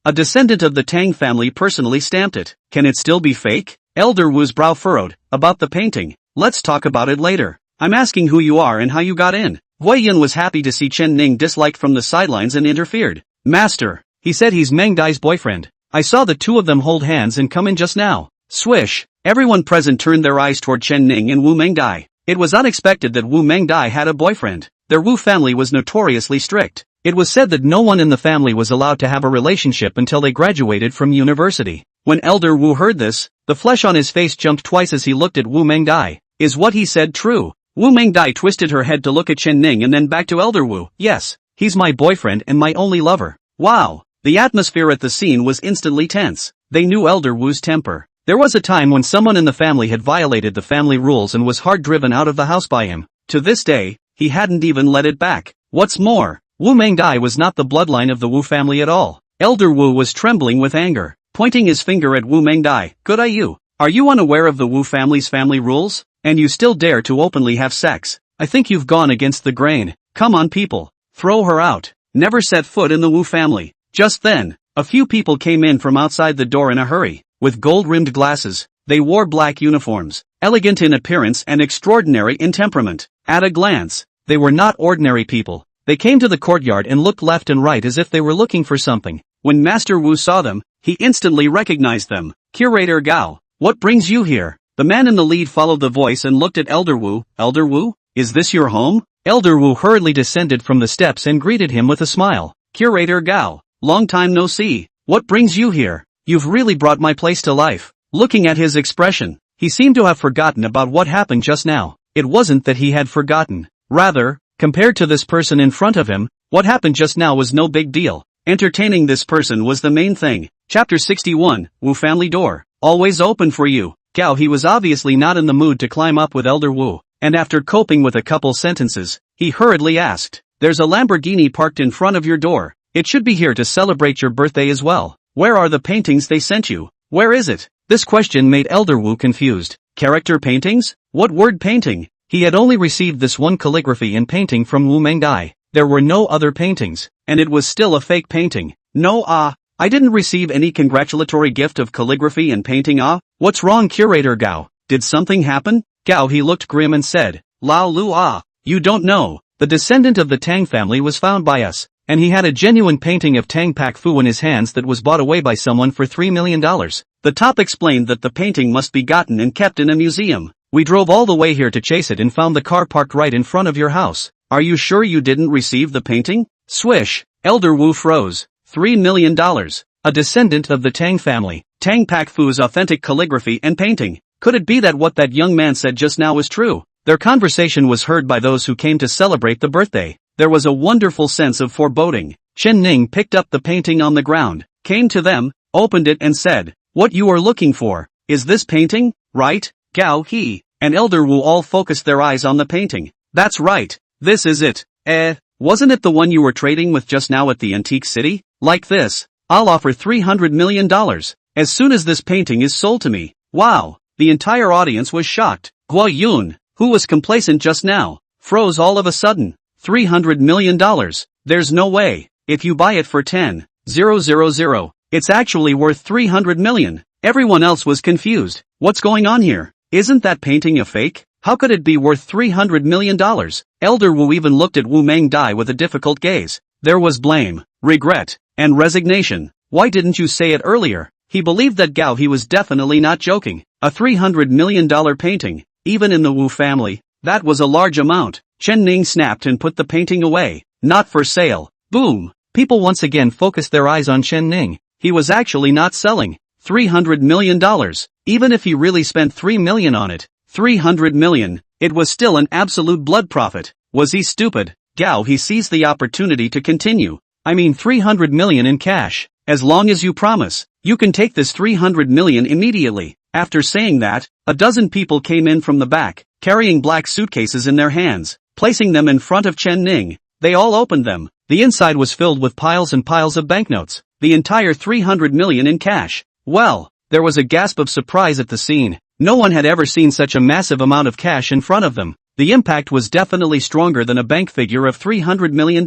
A descendant of the Tang family personally stamped it. Can it still be fake? Elder Wu's brow furrowed. About the painting. Let's talk about it later. I'm asking who you are and how you got in. Hui Yun was happy to see Chen Ning disliked from the sidelines and interfered. Master, he said he's Mengdai's boyfriend. I saw the 2 of them hold hands and come in just now. Swish. Everyone present turned their eyes toward Chen Ning and Wu Mengdai. It was unexpected that Wu Mengdai had a boyfriend. Their Wu family was notoriously strict. It was said that no one in the family was allowed to have a relationship until they graduated from university. When Elder Wu heard this, the flesh on his face jumped twice as he looked at Wu Mengdai. Is what he said true? Wu Mengdai twisted her head to look at Chen Ning and then back to Elder Wu. Yes, he's my boyfriend and my only lover. Wow. The atmosphere at the scene was instantly tense. They knew Elder Wu's temper. There was a time when someone in the family had violated the family rules and was hard driven out of the house by him. To this day, he hadn't even let it back. What's more, Wu Mengdai was not the bloodline of the Wu family at all. Elder Wu was trembling with anger, pointing his finger at Wu Mengdai. Good eye you. Are you unaware of the Wu family's family rules? And you still dare to openly have sex? I think you've gone against the grain. Come on people. Throw her out. Never set foot in the Wu family. Just then, a few people came in from outside the door in a hurry. With gold-rimmed glasses, they wore black uniforms, elegant in appearance and extraordinary in temperament. At a glance, they were not ordinary people. They came to the courtyard and looked left and right as if they were looking for something. When Master Wu saw them, he instantly recognized them. Curator Gao, what brings you here? The man in the lead followed the voice and looked at Elder Wu. Elder Wu, is this your home? Elder Wu hurriedly descended from the steps and greeted him with a smile. Curator Gao, long time no see. What brings you here? You've really brought my place to life. Looking at his expression, he seemed to have forgotten about what happened just now. It wasn't that he had forgotten. Rather, compared to this person in front of him, what happened just now was no big deal. Entertaining this person was the main thing. Chapter 61, Wu family door. Always open for you. Gao he was obviously not in the mood to climb up with Elder Wu, and after coping with a couple sentences, he hurriedly asked, there's a Lamborghini parked in front of your door. It should be here to celebrate your birthday as well. Where are the paintings they sent you? Where is it? This question made Elder Wu confused. Character paintings? What word painting? He had only received this one calligraphy and painting from Wu Mengdai. There were no other paintings, and it was still a fake painting. No I didn't receive any congratulatory gift of calligraphy and painting What's wrong Curator Gao? Did something happen? Gao he looked grim and said, Lao Lu you don't know. The descendant of the Tang family was found by us, and he had a genuine painting of Tang Pak Fu in his hands that was bought away by someone for $3 million. The top explained that the painting must be gotten and kept in a museum. We drove all the way here to chase it and found the car parked right in front of your house. Are you sure you didn't receive the painting? Swish. Elder Wu froze. $3 million. A descendant of the Tang family. Tang Pak Fu's authentic calligraphy and painting. Could it be that what that young man said just now was true? Their conversation was heard by those who came to celebrate the birthday. There was a wonderful sense of foreboding. Chen Ning picked up the painting on the ground, came to them, opened it and said, what you are looking for, is this painting, right? Gao he and Elder Wu all focused their eyes on the painting. That's right, this is it. Wasn't it the one you were trading with just now at the antique city? Like this, I'll offer $300 million. as soon as this painting is sold to me. Wow! The entire audience was shocked. Guo Yun, who was complacent just now, froze all of a sudden. $300 million. There's no way. If you buy it for 10,000, it's actually worth 300 million. Everyone else was confused. What's going on here? Isn't that painting a fake? How could it be worth $300 million? Elder Wu even looked at Wu Mengdai with a difficult gaze. There was blame, regret, and resignation. Why didn't you say it earlier? He believed that Gao He was definitely not joking. A $300 million painting, even in the Wu family, that was a large amount. Chen Ning snapped and put the painting away. Not for sale. Boom! People once again focused their eyes on Chen Ning. He was actually not selling. $300 million. Even if he really spent $3 million on it. 300 million. It was still an absolute blood profit. Was he stupid? Gao He seized the opportunity to continue. I mean 300 million in cash. As long as you promise, you can take this 300 million immediately. After saying that, a dozen people came in from the back, carrying black suitcases in their hands, placing them in front of Chen Ning. They all opened them. The inside was filled with piles and piles of banknotes. The entire 300 million in cash. Well, there was a gasp of surprise at the scene. No one had ever seen such a massive amount of cash in front of them. The impact was definitely stronger than a bank figure of $300 million.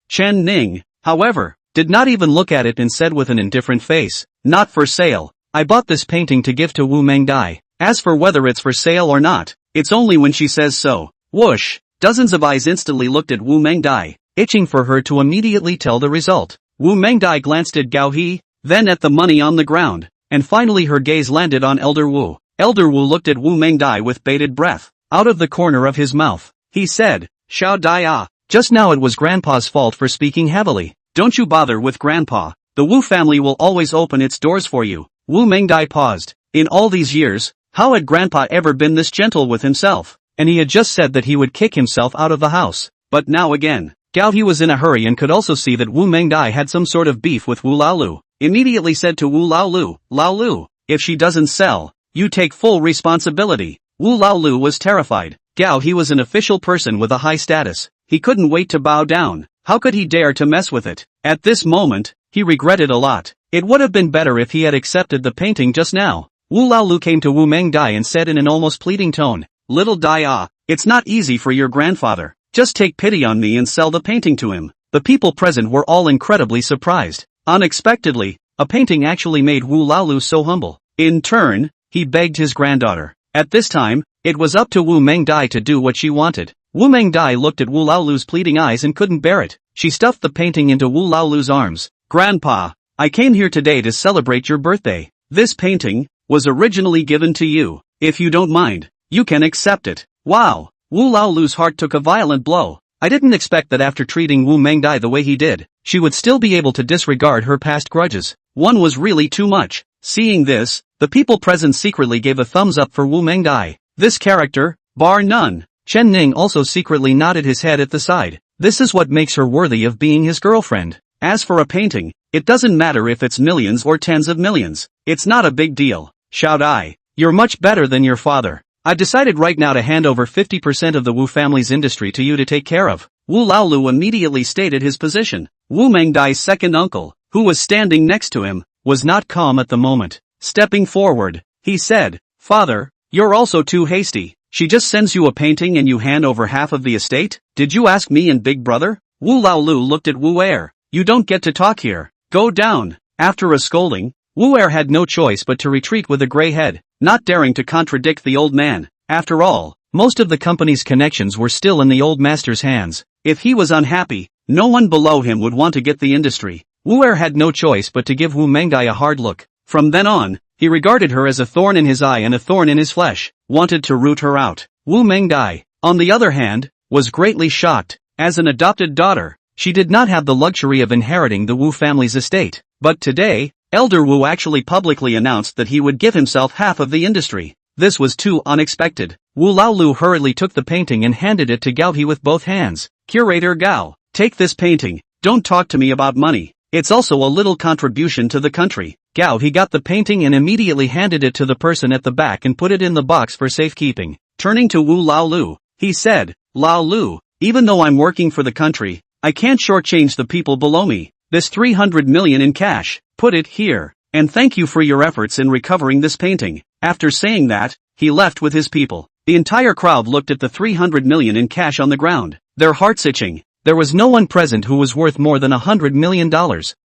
Chen Ning, however, did not even look at it and said with an indifferent face, "Not for sale. I bought this painting to give to Wu Mengdai. As for whether it's for sale or not, it's only when she says so." Whoosh! Dozens of eyes instantly looked at Wu Mengdai, itching for her to immediately tell the result. Wu Mengdai glanced at Gao He, then at the money on the ground, and finally her gaze landed on Elder Wu. Elder Wu looked at Wu Mengdai with bated breath. Out of the corner of his mouth, he said, "Xiao Dai ah." Just now it was Grandpa's fault for speaking heavily. Don't you bother with Grandpa. The Wu family will always open its doors for you. Wu Mengdai paused. In all these years, how had Grandpa ever been this gentle with himself? And he had just said that he would kick himself out of the house. But now again, Gao He was in a hurry and could also see that Wu Mengdai had some sort of beef with Wu Laolu. Immediately said to Wu Laolu, "If she doesn't sell, you take full responsibility." Wu Laolu was terrified. Gao He was an official person with a high status. He couldn't wait to bow down. How could he dare to mess with it? At this moment, he regretted a lot. It would have been better if he had accepted the painting just now. Wu Laolu came to Wu Mengdai and said in an almost pleading tone, "Little Dai ah, it's not easy for your grandfather. Just take pity on me and sell the painting to him." The people present were all incredibly surprised. Unexpectedly, a painting actually made Wu Laolu so humble. In turn, he begged his granddaughter. At this time, it was up to Wu Mengdai to do what she wanted. Wu Mengdai looked at Wu Laolu's pleading eyes and couldn't bear it. She stuffed the painting into Wu Laolu's arms. "Grandpa, I came here today to celebrate your birthday. This painting was originally given to you. If you don't mind, you can accept it." Wow! Wu Laolu's heart took a violent blow. I didn't expect that after treating Wu Mengdai the way he did, she would still be able to disregard her past grudges. One was really too much. Seeing this, the people present secretly gave a thumbs up for Wu Mengdai. This character, bar none. Chen Ning also secretly nodded his head at the side. This is what makes her worthy of being his girlfriend. As for a painting, it doesn't matter if it's millions or tens of millions. It's not a big deal. Xiao Dai, you're much better than your father. I've decided right now to hand over 50% of the Wu family's industry to you to take care of. Wu Laolu immediately stated his position. Wu Mengdai's second uncle, who was standing next to him, was not calm at the moment. Stepping forward, he said, "Father, you're also too hasty. She just sends you a painting and you hand over half of the estate? Did you ask me and Big Brother?" Wu Laolu looked at Wu Er. "You don't get to talk here. Go down." After a scolding, Wu Er had no choice but to retreat with a gray head, not daring to contradict the old man. After all, most of the company's connections were still in the old master's hands. If he was unhappy, no one below him would want to get the industry. Wu Er had no choice but to give Wu Mengdai a hard look. From then on, he regarded her as a thorn in his eye and a thorn in his flesh, wanted to root her out. Wu Mengdai, on the other hand, was greatly shocked. As an adopted daughter, she did not have the luxury of inheriting the Wu family's estate. But today, Elder Wu actually publicly announced that he would give himself half of the industry. This was too unexpected. Wu Laolu hurriedly took the painting and handed it to Gao He with both hands. "Curator Gao, take this painting. Don't talk to me about money. It's also a little contribution to the country." Gao He got the painting and immediately handed it to the person at the back and put it in the box for safekeeping. Turning to Wu Laolu, he said, "Laolu, even though I'm working for the country, I can't shortchange the people below me. This 300 million in cash, put it here." and thank you for your efforts in recovering this painting. After saying that, he left with his people. The entire crowd looked at the 300 million in cash on the ground, their hearts itching. There was no one present who was worth more than $100 million.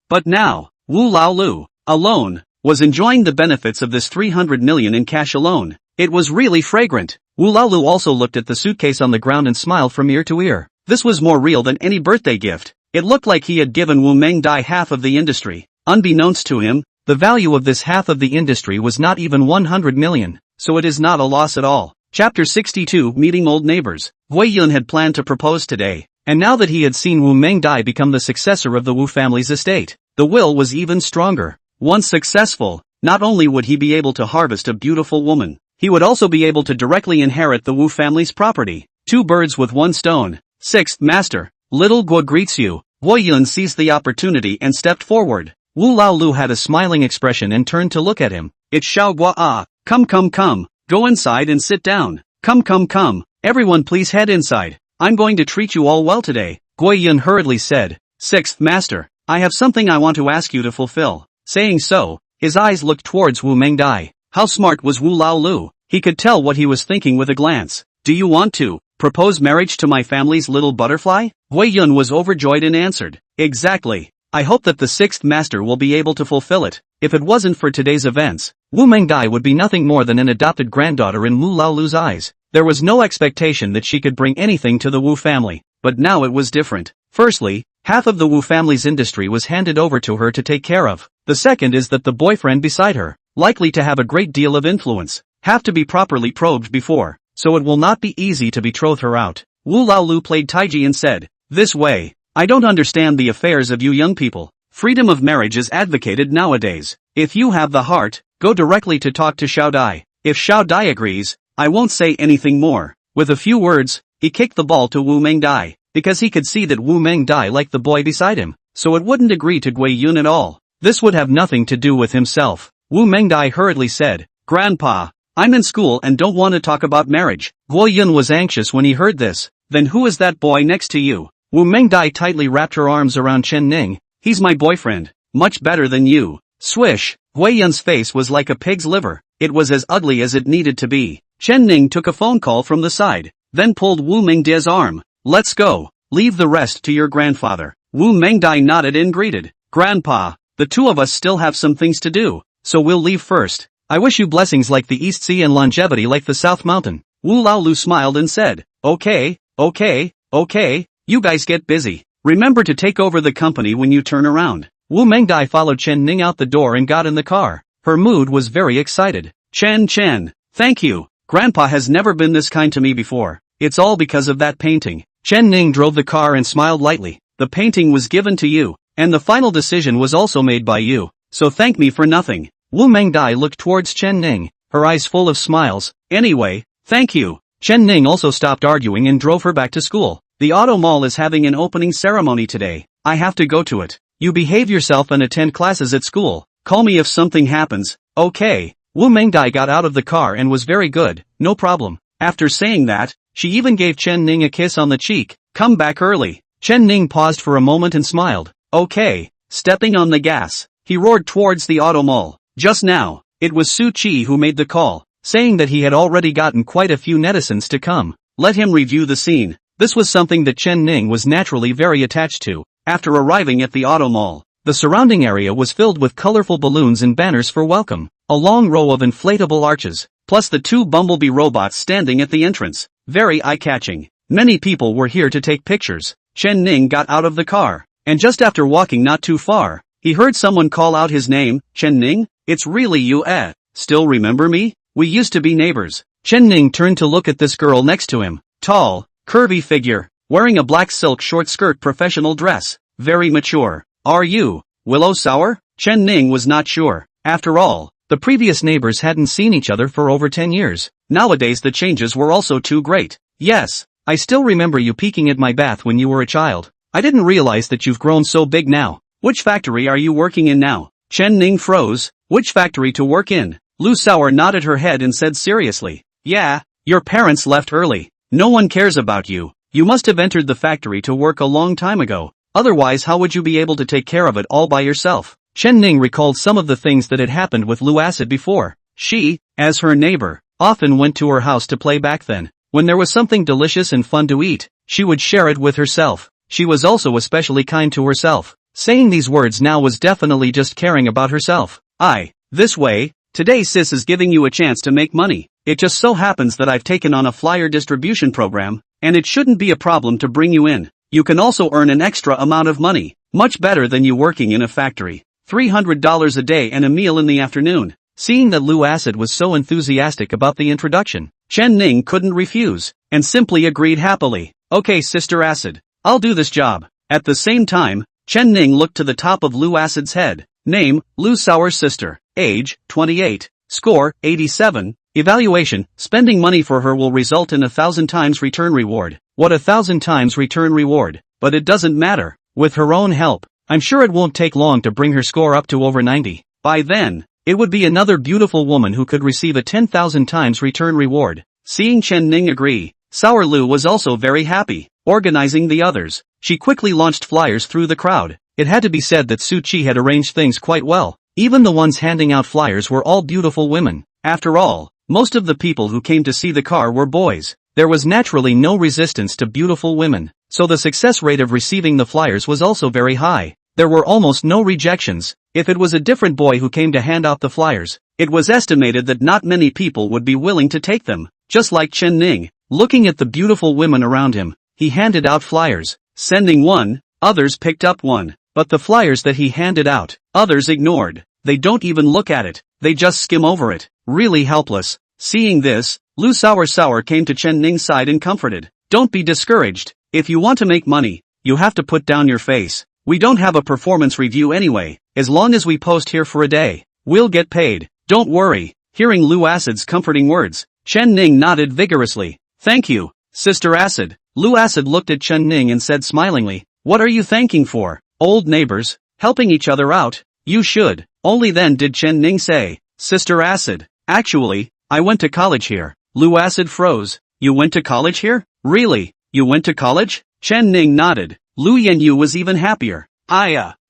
But now, Wu Laolu, alone, was enjoying the benefits of this 300 million in cash alone. It was really fragrant. Wu Laolu also looked at the suitcase on the ground and smiled from ear to ear. This was more real than any birthday gift. It looked like he had given Wu Mengdai half of the industry. Unbeknownst to him, the value of this half of the industry was not even 100 million, so it is not a loss at all. Chapter 62 Meeting Old Neighbors. Hui Yun had planned to propose today, and now that he had seen Wu Mengdai become the successor of the Wu family's estate, the will was even stronger. Once successful, not only would he be able to harvest a beautiful woman, he would also be able to directly inherit the Wu family's property. 2 birds with 1 stone. 6th Master. Little Guo greets you. Hui Yun seized the opportunity and stepped forward. Wu Laolu had a smiling expression and turned to look at him. It's Xiao Gua Ah. Come. Go inside and sit down. Come. Everyone please head inside. I'm going to treat you all well today. Hui Yun hurriedly said. 6th Master. I have something I want to ask you to fulfill. Saying so, his eyes looked towards Wu Mengdai. How smart was Wu Laolu? He could tell what he was thinking with a glance. Do you want to propose marriage to my family's little butterfly? Hui Yun was overjoyed and answered. Exactly. I hope that the 6th Master will be able to fulfill it. If it wasn't for today's events, Wu Mengdai would be nothing more than an adopted granddaughter in Wu Laolu's eyes. There was no expectation that she could bring anything to the Wu family, but now it was different. Firstly, half of the Wu family's industry was handed over to her to take care of. The second is that the boyfriend beside her, likely to have a great deal of influence, have to be properly probed before, so it will not be easy to betroth her out. Wu Laolu played Taiji and said, this way. I don't understand the affairs of you young people. Freedom of marriage is advocated nowadays. If you have the heart, go directly to talk to Xiao Dai. If Xiao Dai agrees, I won't say anything more. With a few words, he kicked the ball to Wu Mengdai, because he could see that Wu Mengdai liked the boy beside him, so it wouldn't agree to Gui Yun at all. This would have nothing to do with himself. Wu Mengdai hurriedly said, Grandpa, I'm in school and don't want to talk about marriage. Gui Yun was anxious when he heard this. Then who is that boy next to you? Wu Mengdai tightly wrapped her arms around Chen Ning. He's my boyfriend. Much better than you. Swish. Hui Yun's face was like a pig's liver. It was as ugly as it needed to be. Chen Ning took a phone call from the side, then pulled Wu Mengdai's arm. Let's go. Leave the rest to your grandfather. Wu Mengdai nodded and greeted. Grandpa, the 2 of us still have some things to do, so we'll leave first. I wish you blessings like the East Sea and longevity like the South Mountain. Wu Laolu smiled and said, Okay. You guys get busy. Remember to take over the company when you turn around. Wu Mengdai followed Chen Ning out the door and got in the car. Her mood was very excited. Chen, thank you. Grandpa has never been this kind to me before. It's all because of that painting. Chen Ning drove the car and smiled lightly. The painting was given to you, and the final decision was also made by you, so thank me for nothing. Wu Mengdai looked towards Chen Ning, her eyes full of smiles. Anyway, thank you. Chen Ning also stopped arguing and drove her back to school. The auto mall is having an opening ceremony today. I have to go to it. You behave yourself and attend classes at school. Call me if something happens. Okay. Wu Mengdai got out of the car and was very good. No problem. After saying that, she even gave Chen Ning a kiss on the cheek. Come back early. Chen Ning paused for a moment and smiled. Okay. Stepping on the gas, he roared towards the auto mall. Just now, it was Su Qi who made the call, saying that he had already gotten quite a few netizens to come. Let him review the scene. This was something that Chen Ning was naturally very attached to. After arriving at the auto mall, the surrounding area was filled with colorful balloons and banners for welcome, a long row of inflatable arches, plus the 2 bumblebee robots standing at the entrance. Very eye-catching. Many people were here to take pictures. Chen Ning got out of the car, and just after walking not too far, he heard someone call out his name. Chen Ning? It's really you, eh? Still remember me? We used to be neighbors. Chen Ning turned to look at this girl next to him. Tall, curvy figure, wearing a black silk short skirt professional dress, very mature. Are you Willow Sour? Chen Ning was not sure. After all, the previous neighbors hadn't seen each other for over 10 years. Nowadays the changes were also too great. Yes, I still remember you peeking at my bath when you were a child. I didn't realize that you've grown so big now. Which factory are you working in now? Chen Ning froze. Which factory to work in? Lu Sour nodded her head and said seriously. Yeah, your parents left early. No one cares about you. You must have entered the factory to work a long time ago. Otherwise how would you be able to take care of it all by yourself? Chen Ning recalled some of the things that had happened with Lu Acid before. She, as her neighbor, often went to her house to play back then. When there was something delicious and fun to eat, she would share it with herself. She was also especially kind to herself. Saying these words now was definitely just caring about herself. This way, today sis is giving you a chance to make money. It just so happens that I've taken on a flyer distribution program, and it shouldn't be a problem to bring you in. You can also earn an extra amount of money, much better than you working in a factory. $300 a day and a meal in the afternoon. Seeing that Lu Acid was so enthusiastic about the introduction, Chen Ning couldn't refuse, and simply agreed happily. Okay Sister Acid, I'll do this job. At the same time, Chen Ning looked to the top of Lu Acid's head. Name, Lu Sour's sister. Age, 28. Score, 87. Evaluation, spending money for her will result in 1,000 times return reward. What 1,000 times return reward? But it doesn't matter. With her own help, I'm sure it won't take long to bring her score up to over 90. By then, it would be another beautiful woman who could receive a 10,000 times return reward. Seeing Chen Ning agree, Sour Lu was also very happy. Organizing the others, she quickly launched flyers through the crowd. It had to be said that Su Chi had arranged things quite well. Even the ones handing out flyers were all beautiful women. After all, most of the people who came to see the car were boys. There was naturally no resistance to beautiful women, so the success rate of receiving the flyers was also very high. There were almost no rejections. If it was a different boy who came to hand out the flyers, it was estimated that not many people would be willing to take them. Just like Chen Ning, looking at the beautiful women around him, he handed out flyers. Sending one, others picked up one. But the flyers that he handed out, others ignored. They don't even look at it, they just skim over it. Really helpless. Seeing this, Lu Sour came to Chen Ning's side and comforted. Don't be discouraged. If you want to make money, you have to put down your face. We don't have a performance review anyway. As long as we post here for a day, we'll get paid. Don't worry. Hearing Lu Acid's comforting words, Chen Ning nodded vigorously. Thank you, Sister Acid. Lu Acid looked at Chen Ning and said smilingly, what are you thanking for? Old neighbors, helping each other out? You should. Only then did Chen Ning say, Sister Acid, actually, I went to college here. Lu Acid froze. You went to college here? Really? You went to college? Chen Ning nodded. Lu Yenyu was even happier.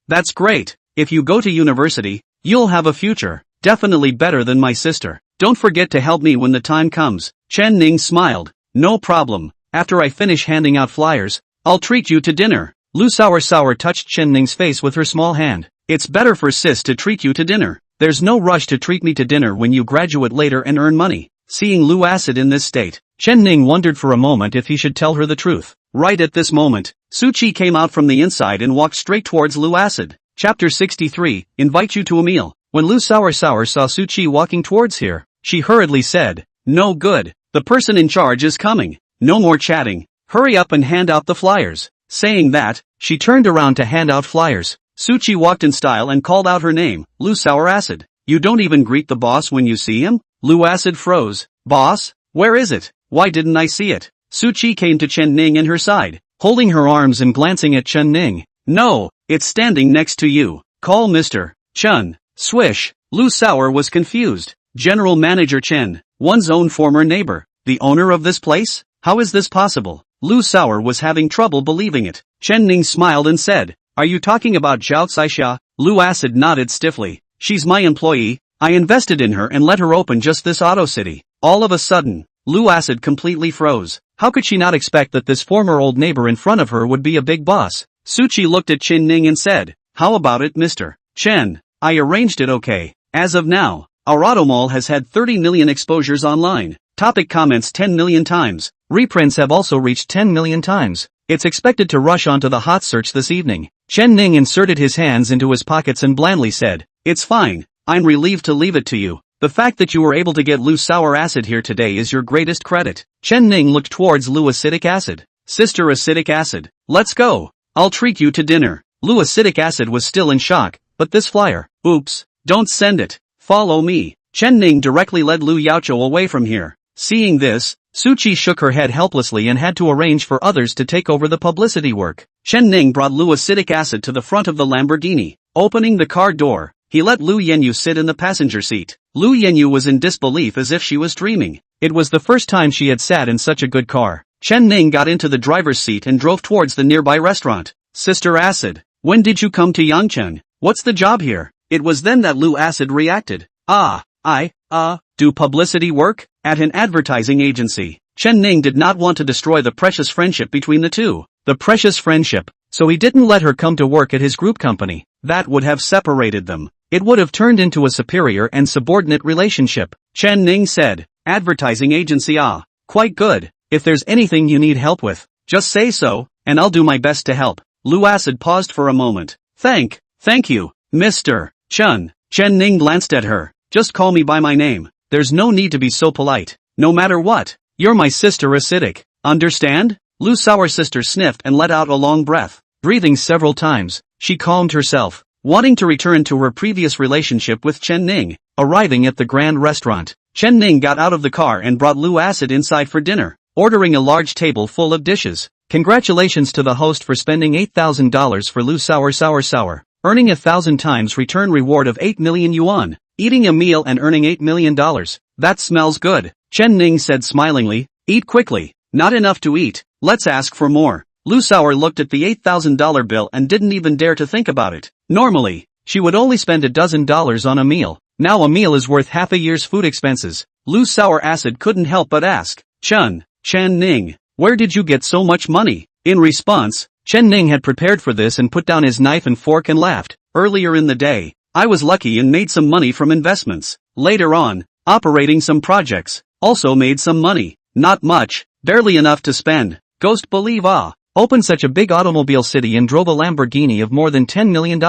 That's great. If you go to university, you'll have a future. Definitely better than my sister. Don't forget to help me when the time comes. Chen Ning smiled. No problem. After I finish handing out flyers, I'll treat you to dinner. Lu Sour touched Chen Ning's face with her small hand. It's better for sis to treat you to dinner. There's no rush to treat me to dinner when you graduate later and earn money. Seeing Lu Acid in this state, Chen Ning wondered for a moment if he should tell her the truth. Right at this moment, Su Chi came out from the inside and walked straight towards Lu Acid. Chapter 63, Invite you to a meal. When Lu Sour saw Su Chi walking towards her, she hurriedly said, No good. The person in charge is coming. No more chatting. Hurry up and hand out the flyers. Saying that, she turned around to hand out flyers. Su Chi walked in style and called out her name, Lu Sour Acid. You don't even greet the boss when you see him? Lu Acid froze. Boss? Where is it? Why didn't I see it? Su Chi came to Chen Ning in her side, holding her arms and glancing at Chen Ning. No, it's standing next to you. Call Mr. Chen. Swish. Lu Sour was confused. General Manager Chen, one's own former neighbor, the owner of this place? How is this possible? Lu Sour was having trouble believing it. Chen Ning smiled and said, Are you talking about Zhao Caixia? Lu Acid nodded stiffly. She's my employee. I invested in her and let her open just this auto city. All of a sudden, Lu Acid completely froze. How could she not expect that this former old neighbor in front of her would be a big boss? Su Chi looked at Chen Ning and said, How about it, Mr. Chen? I arranged it okay. As of now, our auto mall has had 30 million exposures online. Topic comments 10 million times. Reprints have also reached 10 million times. It's expected to rush onto the hot search this evening. Chen Ning inserted his hands into his pockets and blandly said, It's fine. I'm relieved to leave it to you. The fact that you were able to get Lu Sour Acid here today is your greatest credit. Chen Ning looked towards Lu Acidic Acid. Sister Acidic Acid, let's go. I'll treat you to dinner. Lu Acidic Acid was still in shock, but this flyer, oops, don't send it. Follow me. Chen Ning directly led Lu Yaochou away from here. Seeing this, Su Chi shook her head helplessly and had to arrange for others to take over the publicity work. Chen Ning brought Lu Acidic Acid to the front of the Lamborghini. Opening the car door, he let Lu Yenyu sit in the passenger seat. Lu Yenyu was in disbelief as if she was dreaming. It was the first time she had sat in such a good car. Chen Ning got into the driver's seat and drove towards the nearby restaurant. Sister Acid, when did you come to Yangcheng? What's the job here? It was then that Lu Acid reacted. Do publicity work? At an advertising agency. Chen Ning did not want to destroy the precious friendship between the two. The precious friendship. So he didn't let her come to work at his group company. That would have separated them. It would have turned into a superior and subordinate relationship. Chen Ning said, advertising agency, quite good. If there's anything you need help with, just say so, and I'll do my best to help. Lu Acid paused for a moment. Thank you, Mr. Chen. Chen Ning glanced at her. Just call me by my name. There's no need to be so polite. No matter what. You're my sister acidic. Understand? Lu's sour sister sniffed and let out a long breath. Breathing several times, she calmed herself, wanting to return to her previous relationship with Chen Ning. Arriving at the grand restaurant, Chen Ning got out of the car and brought Lu Acid inside for dinner, ordering a large table full of dishes. Congratulations to the host for spending $8,000 for Lu sour, earning 1,000 times return reward of 8 million yuan, eating a meal and earning $8 million. That smells good, Chen Ning said smilingly. Eat quickly. Not enough to eat. Let's ask for more. Lu Sour looked at the $8,000 bill and didn't even dare to think about it. Normally, she would only spend $12 on a meal. Now a meal is worth half a year's food expenses. Lu Sour Acid couldn't help but ask, Chen Ning, where did you get so much money? In response, Chen Ning had prepared for this and put down his knife and fork and laughed. Earlier in the day, I was lucky and made some money from investments. Later on, operating some projects, also made some money. Not much, barely enough to spend. Ghost believe opened such a big automobile city and drove a Lamborghini of more than $10 million,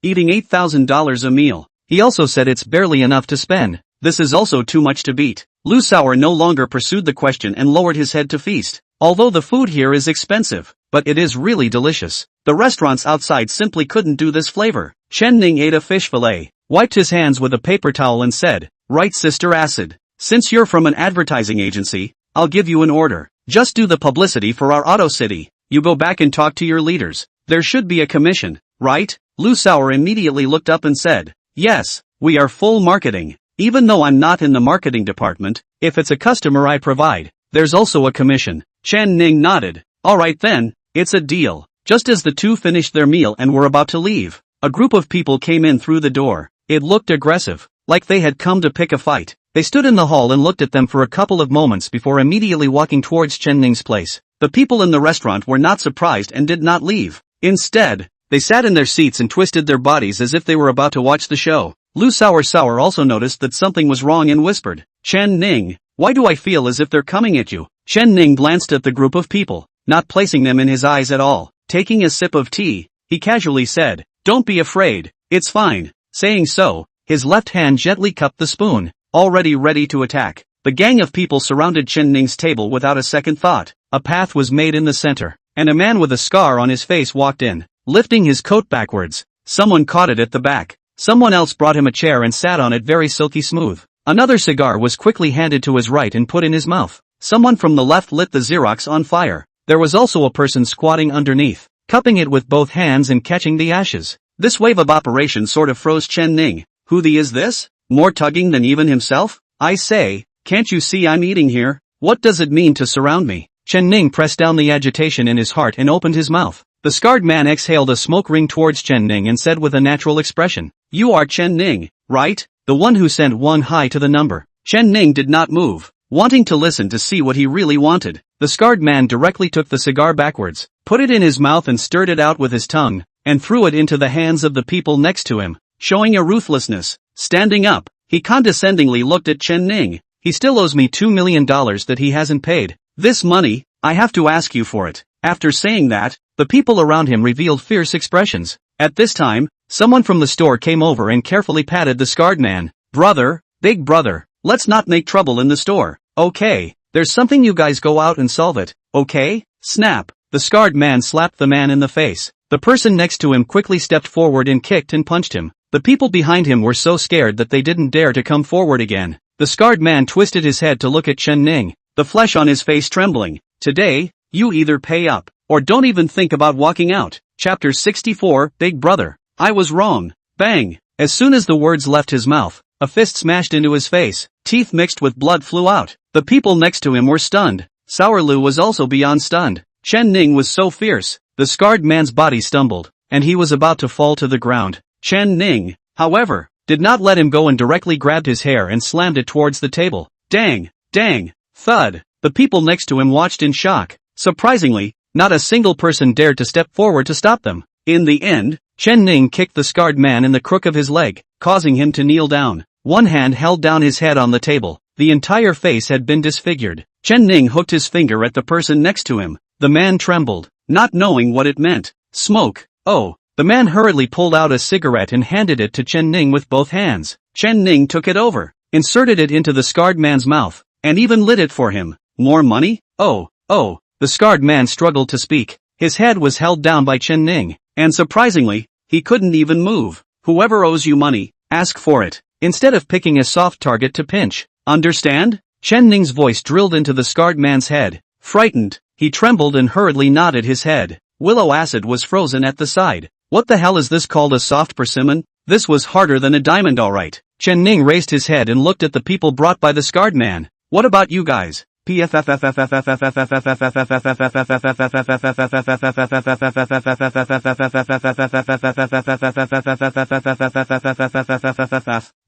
eating $8,000 a meal. He also said it's barely enough to spend. This is also too much to beat. Lu Sour no longer pursued the question and lowered his head to feast. Although the food here is expensive, but it is really delicious. The restaurants outside simply couldn't do this flavor. Chen Ning ate a fish fillet, wiped his hands with a paper towel and said, right Sister Acid, since you're from an advertising agency, I'll give you an order. Just do the publicity for our auto city. You go back and talk to your leaders. There should be a commission, right? Lu Sour immediately looked up and said, yes, we are full marketing. Even though I'm not in the marketing department, if it's a customer I provide, there's also a commission. Chen Ning nodded. Alright then, it's a deal. Just as the two finished their meal and were about to leave, a group of people came in through the door. It looked aggressive, like they had come to pick a fight. They stood in the hall and looked at them for a couple of moments before immediately walking towards Chen Ning's place. The people in the restaurant were not surprised and did not leave. Instead, they sat in their seats and twisted their bodies as if they were about to watch the show. Lu Sour also noticed that something was wrong and whispered, Chen Ning, why do I feel as if they're coming at you? Chen Ning glanced at the group of people, not placing them in his eyes at all. Taking a sip of tea, he casually said, don't be afraid, it's fine. Saying so, his left hand gently cupped the spoon, already ready to attack. The gang of people surrounded Chen Ning's table without a second thought. A path was made in the center, and a man with a scar on his face walked in, lifting his coat backwards. Someone caught it at the back. Someone else brought him a chair and sat on it very silky smooth. Another cigar was quickly handed to his right and put in his mouth. Someone from the left lit the Xerox on fire. There was also a person squatting underneath, cupping it with both hands and catching the ashes. This wave of operation sort of froze Chen Ning. Who the is this? More tugging than even himself? I say, can't you see I'm eating here? What does it mean to surround me? Chen Ning pressed down the agitation in his heart and opened his mouth. The scarred man exhaled a smoke ring towards Chen Ning and said with a natural expression, you are Chen Ning, right? The one who sent Wang Hai to the number. Chen Ning did not move, wanting to listen to see what he really wanted. The scarred man directly took the cigar backwards, put it in his mouth and stirred it out with his tongue, and threw it into the hands of the people next to him, showing a ruthlessness. Standing up, he condescendingly looked at Chen Ning. He still owes me $2 million that he hasn't paid. This money, I have to ask you for it. After saying that, the people around him revealed fierce expressions. At this time, someone from the store came over and carefully patted the scarred man. Brother, big brother, let's not make trouble in the store. Okay, there's something you guys go out and solve it, okay? Snap. The scarred man slapped the man in the face. The person next to him quickly stepped forward and kicked and punched him. The people behind him were so scared that they didn't dare to come forward again. The scarred man twisted his head to look at Chen Ning, the flesh on his face trembling. Today, you either pay up, or don't even think about walking out. Chapter 64, Big Brother. I was wrong. Bang! As soon as the words left his mouth, a fist smashed into his face. Teeth mixed with blood flew out. The people next to him were stunned. Sour Lu was also beyond stunned. Chen Ning was so fierce, the scarred man's body stumbled, and he was about to fall to the ground. Chen Ning, however, did not let him go and directly grabbed his hair and slammed it towards the table. Dang, dang, thud. The people next to him watched in shock. Surprisingly, not a single person dared to step forward to stop them. In the end, Chen Ning kicked the scarred man in the crook of his leg, causing him to kneel down. One hand held down his head on the table. The entire face had been disfigured. Chen Ning hooked his finger at the person next to him. The man trembled, not knowing what it meant. Smoke. Oh. The man hurriedly pulled out a cigarette and handed it to Chen Ning with both hands. Chen Ning took it over, inserted it into the scarred man's mouth, and even lit it for him. More money? Oh. The scarred man struggled to speak. His head was held down by Chen Ning, and surprisingly, he couldn't even move. Whoever owes you money, ask for it, instead of picking a soft target to pinch. Understand? Chen Ning's voice drilled into the scarred man's head. Frightened, he trembled and hurriedly nodded his head. Willow acid was frozen at the side. What the hell is this called, a soft persimmon? This was harder than a diamond, alright. Chen Ning raised his head and looked at the people brought by the scarred man. What about you guys?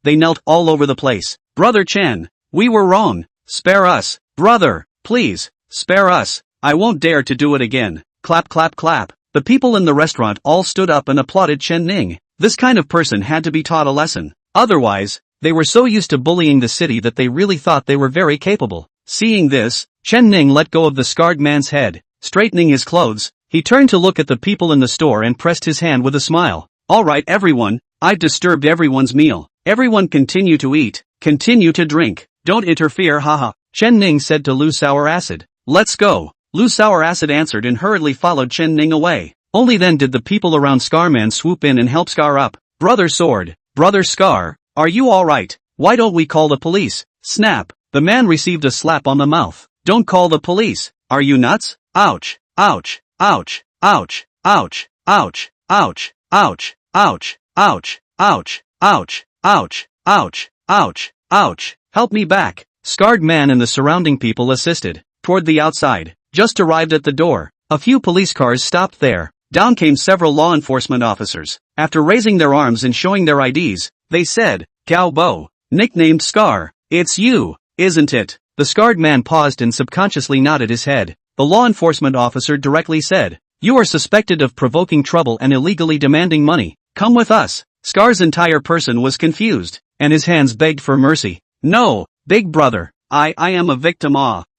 They knelt all over the place. Brother Chen, we were wrong. Spare us. Brother, please, spare us. I won't dare to do it again. Clap, clap, clap. The people in the restaurant all stood up and applauded Chen Ning. This kind of person had to be taught a lesson. Otherwise, they were so used to bullying the city that they really thought they were very capable. Seeing this, Chen Ning let go of the scarred man's head. Straightening his clothes, he turned to look at the people in the store and pressed his hand with a smile. Alright everyone, I've disturbed everyone's meal. Everyone continue to eat, continue to drink, don't interfere, haha. Chen Ning said to Lu Sour Acid. Let's go. Lu Sour Acid answered and hurriedly followed Chen Ning away. Only then did the people around Scarman swoop in and help Scar up. Brother Sword, Brother Scar, are you alright? Why don't we call the police? Snap. The man received a slap on the mouth. Don't call the police. Are you nuts? Ouch. Ouch. Ouch. Ouch. Ouch. Ouch. Ouch. Ouch. Ouch. Ouch. Ouch. Ouch. Ouch. Ouch. Ouch. Ouch. Help me back. Scarred man and the surrounding people assisted. Toward the outside. Just arrived at the door. A few police cars stopped there. Down came several law enforcement officers. After raising their arms and showing their IDs, they said, Gao Bo, nicknamed Scar, it's you, isn't it? The scarred man paused and subconsciously nodded his head. The law enforcement officer directly said, you are suspected of provoking trouble and illegally demanding money. Come with us. Scar's entire person was confused, and his hands begged for mercy. No, big brother, I am a victim.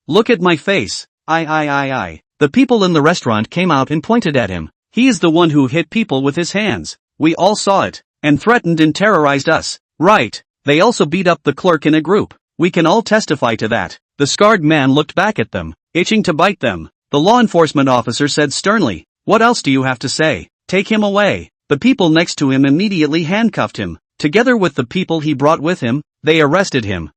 Look at my face. I. The people in the restaurant came out and pointed at him. He is the one who hit people with his hands. We all saw it, and threatened and terrorized us. Right. They also beat up the clerk in a group. We can all testify to that. The scarred man looked back at them, itching to bite them. The law enforcement officer said sternly, what else do you have to say? Take him away. The people next to him immediately handcuffed him. Together with the people he brought with him, they arrested him.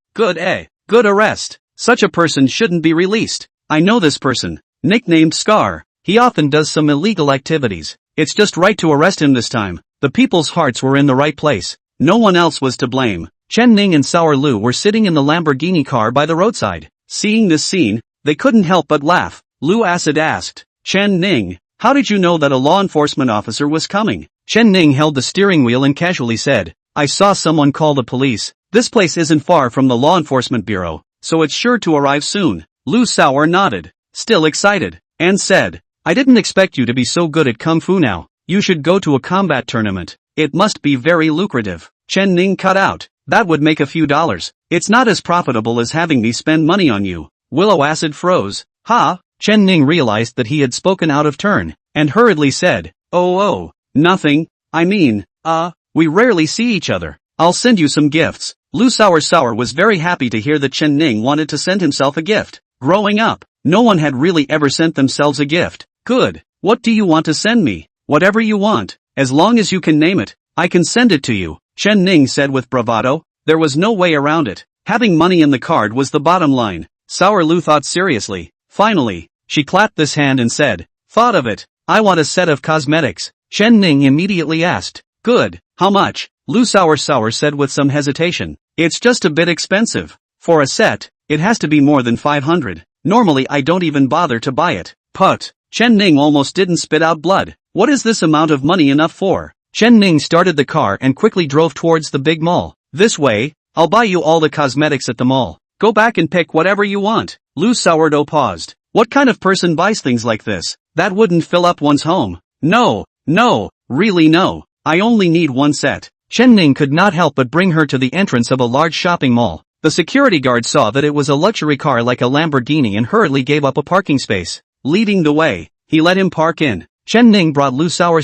Good arrest. Such a person shouldn't be released. I know this person, nicknamed Scar. He often does some illegal activities. It's just right to arrest him this time. The people's hearts were in the right place. No one else was to blame. Chen Ning and Sour Lu were sitting in the Lamborghini car by the roadside. Seeing this scene, they couldn't help but laugh. Lu Acid asked, Chen Ning, how did you know that a law enforcement officer was coming? Chen Ning held the steering wheel and casually said, I saw someone call the police. This place isn't far from the law enforcement bureau, so it's sure to arrive soon. Lu Sour nodded, still excited, and said, I didn't expect you to be so good at Kung Fu now. You should go to a combat tournament. It must be very lucrative. Chen Ning cut out. That would make a few dollars. It's not as profitable as having me spend money on you. Willow Acid froze. Chen Ning realized that he had spoken out of turn, and hurriedly said, Oh, nothing. I mean, we rarely see each other. I'll send you some gifts. Lu Sour was very happy to hear that Chen Ning wanted to send himself a gift. Growing up, no one had really ever sent themselves a gift. Good. What do you want to send me? Whatever you want, as long as you can name it, I can send it to you. Chen Ning said with bravado. There was no way around it. Having money in the card was the bottom line. Sour Lu thought seriously. Finally, she clapped this hand and said, thought of it. I want a set of cosmetics. Chen Ning immediately asked. Good. How much? Lu Sour said with some hesitation. It's just a bit expensive. For a set, it has to be more than 500. Normally I don't even bother to buy it. Put. Chen Ning almost didn't spit out blood. What is this amount of money enough for? Chen Ning started the car and quickly drove towards the big mall. This way, I'll buy you all the cosmetics at the mall. Go back and pick whatever you want. Lu Sourdough paused. What kind of person buys things like this? That wouldn't fill up one's home. No, really no. I only need one set. Chen Ning could not help but bring her to the entrance of a large shopping mall. The security guard saw that it was a luxury car like a Lamborghini and hurriedly gave up a parking space. Leading the way, he let him park in. Chen Ning brought Lu Sour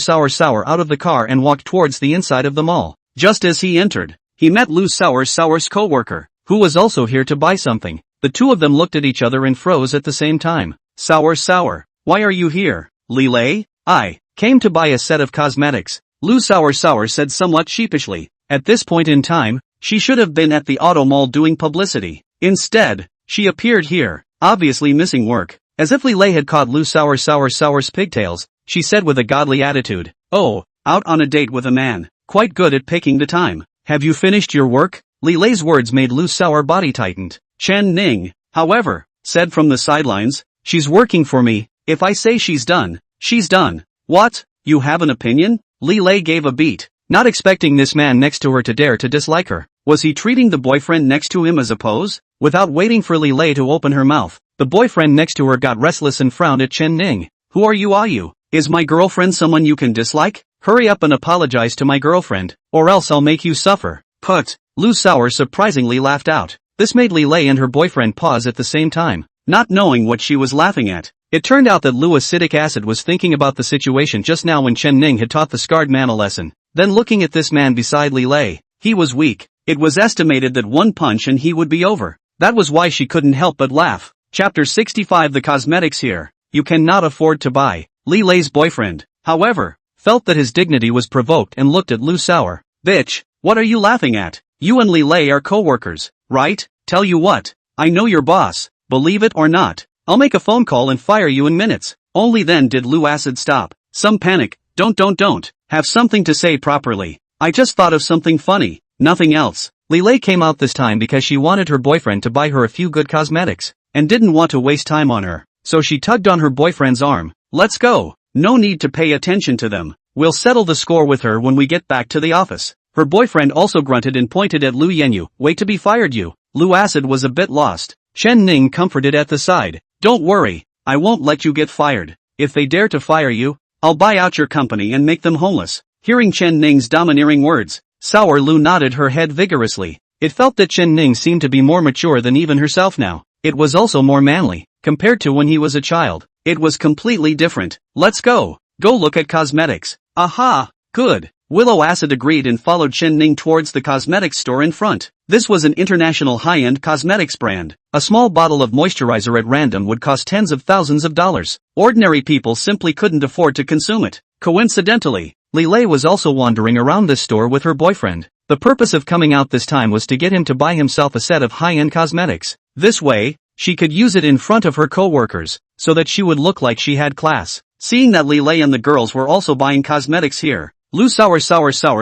out of the car and walked towards the inside of the mall. Just as he entered, he met Lu Sour's co-worker, who was also here to buy something. The two of them looked at each other and froze at the same time. Sour, why are you here? Li Lei? I came to buy a set of cosmetics, Lu Sour said somewhat sheepishly. At this point in time, she should have been at the auto mall doing publicity. Instead, she appeared here, obviously missing work. As if Li Lei had caught Lu Sour's pigtails, she said with a godly attitude, "Oh, out on a date with a man. Quite good at picking the time. Have you finished your work?" Li Lei's words made Lu Sour body tightened. Chen Ning, however, said from the sidelines, "She's working for me. If I say she's done, she's done." What? You have an opinion? Li Lei gave a beat, not expecting this man next to her to dare to dislike her. Was he treating the boyfriend next to him as a pose? Without waiting for Li Lei to open her mouth, the boyfriend next to her got restless and frowned at Chen Ning. Who are you? Is my girlfriend someone you can dislike? Hurry up and apologize to my girlfriend, or else I'll make you suffer. Put. Lu Sour surprisingly laughed out. This made Li Lei and her boyfriend pause at the same time, not knowing what she was laughing at. It turned out that Lu Acetic Acid was thinking about the situation just now when Chen Ning had taught the scarred man a lesson. Then looking at this man beside Li Lei, he was weak. It was estimated that one punch and he would be over. That was why she couldn't help but laugh. Chapter 65. The cosmetics here, you cannot afford to buy. Li Lei's boyfriend, however, felt that his dignity was provoked and looked at Lu Sour. Bitch, what are you laughing at? You and Li Lei are co-workers, right? Tell you what, I know your boss, believe it or not. I'll make a phone call and fire you in minutes. Only then did Lu Acid stop. Some panic. Don't. Have something to say properly. I just thought of something funny. Nothing else. Li Lei came out this time because she wanted her boyfriend to buy her a few good cosmetics, and didn't want to waste time on her. So she tugged on her boyfriend's arm. Let's go. No need to pay attention to them. We'll settle the score with her when we get back to the office. Her boyfriend also grunted and pointed at Lu Yenyu. Wait to be fired you. Lu Acid was a bit lost. Chen Ning comforted at the side. Don't worry, I won't let you get fired. If they dare to fire you, I'll buy out your company and make them homeless. Hearing Chen Ning's domineering words, Sour Lu nodded her head vigorously. It felt that Chen Ning seemed to be more mature than even herself now. It was also more manly, compared to when he was a child. It was completely different. Let's go. Go look at cosmetics. Aha, good. Willow Acid agreed and followed Chen Ning towards the cosmetics store in front. This was an international high-end cosmetics brand. A small bottle of moisturizer at random would cost tens of thousands of dollars. Ordinary people simply couldn't afford to consume it. Coincidentally, Li Lei was also wandering around this store with her boyfriend. The purpose of coming out this time was to get him to buy himself a set of high-end cosmetics. This way, she could use it in front of her co-workers, so that she would look like she had class. Seeing that Li Lei and the girls were also buying cosmetics here, Lu Sour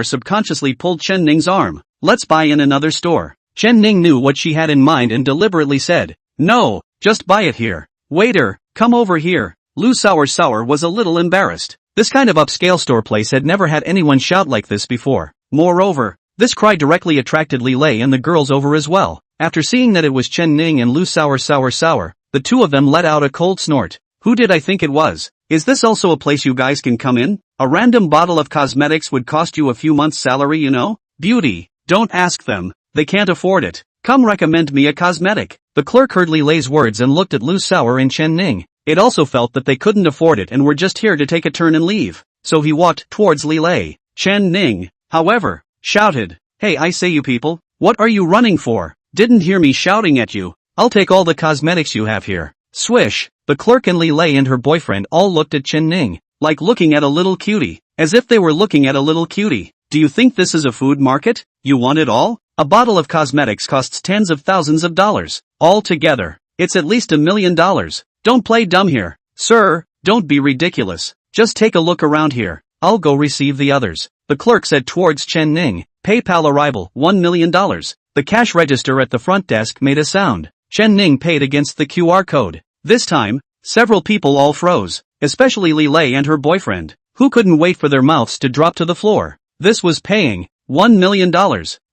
subconsciously pulled Chen Ning's arm. Let's buy in another store. Chen Ning knew what she had in mind and deliberately said, no, just buy it here. Waiter, come over here. Lu Sour was a little embarrassed. This kind of upscale store place had never had anyone shout like this before. Moreover, this cry directly attracted Li Lei and the girls over as well. After seeing that it was Chen Ning and Lu Sour, the two of them let out a cold snort. Who did I think it was? Is this also a place you guys can come in? A random bottle of cosmetics would cost you a few months' salary, you know? Beauty, don't ask them, they can't afford it. Come recommend me a cosmetic. The clerk heard Li Lei's words and looked at Lu Sour and Chen Ning. It also felt that they couldn't afford it and were just here to take a turn and leave. So he walked towards Li Lei. Chen Ning, however, shouted, hey, I say you people, what are you running for? Didn't hear me shouting at you. I'll take all the cosmetics you have here. Swish. The clerk and Li Lei and her boyfriend all looked at Chen Ning, like looking at a little cutie, as if they were looking at a little cutie. Do you think this is a food market? You want it all? A bottle of cosmetics costs tens of thousands of dollars. All together, it's at least $1 million. Don't play dumb here. Sir, don't be ridiculous. Just take a look around here. I'll go receive the others. The clerk said towards Chen Ning. PayPal arrival, $1 million. The cash register at the front desk made a sound. Chen Ning paid against the QR code. This time, several people all froze, especially Li Lei and her boyfriend. who couldn't wait for their mouths to drop to the floor. This was paying $1 million.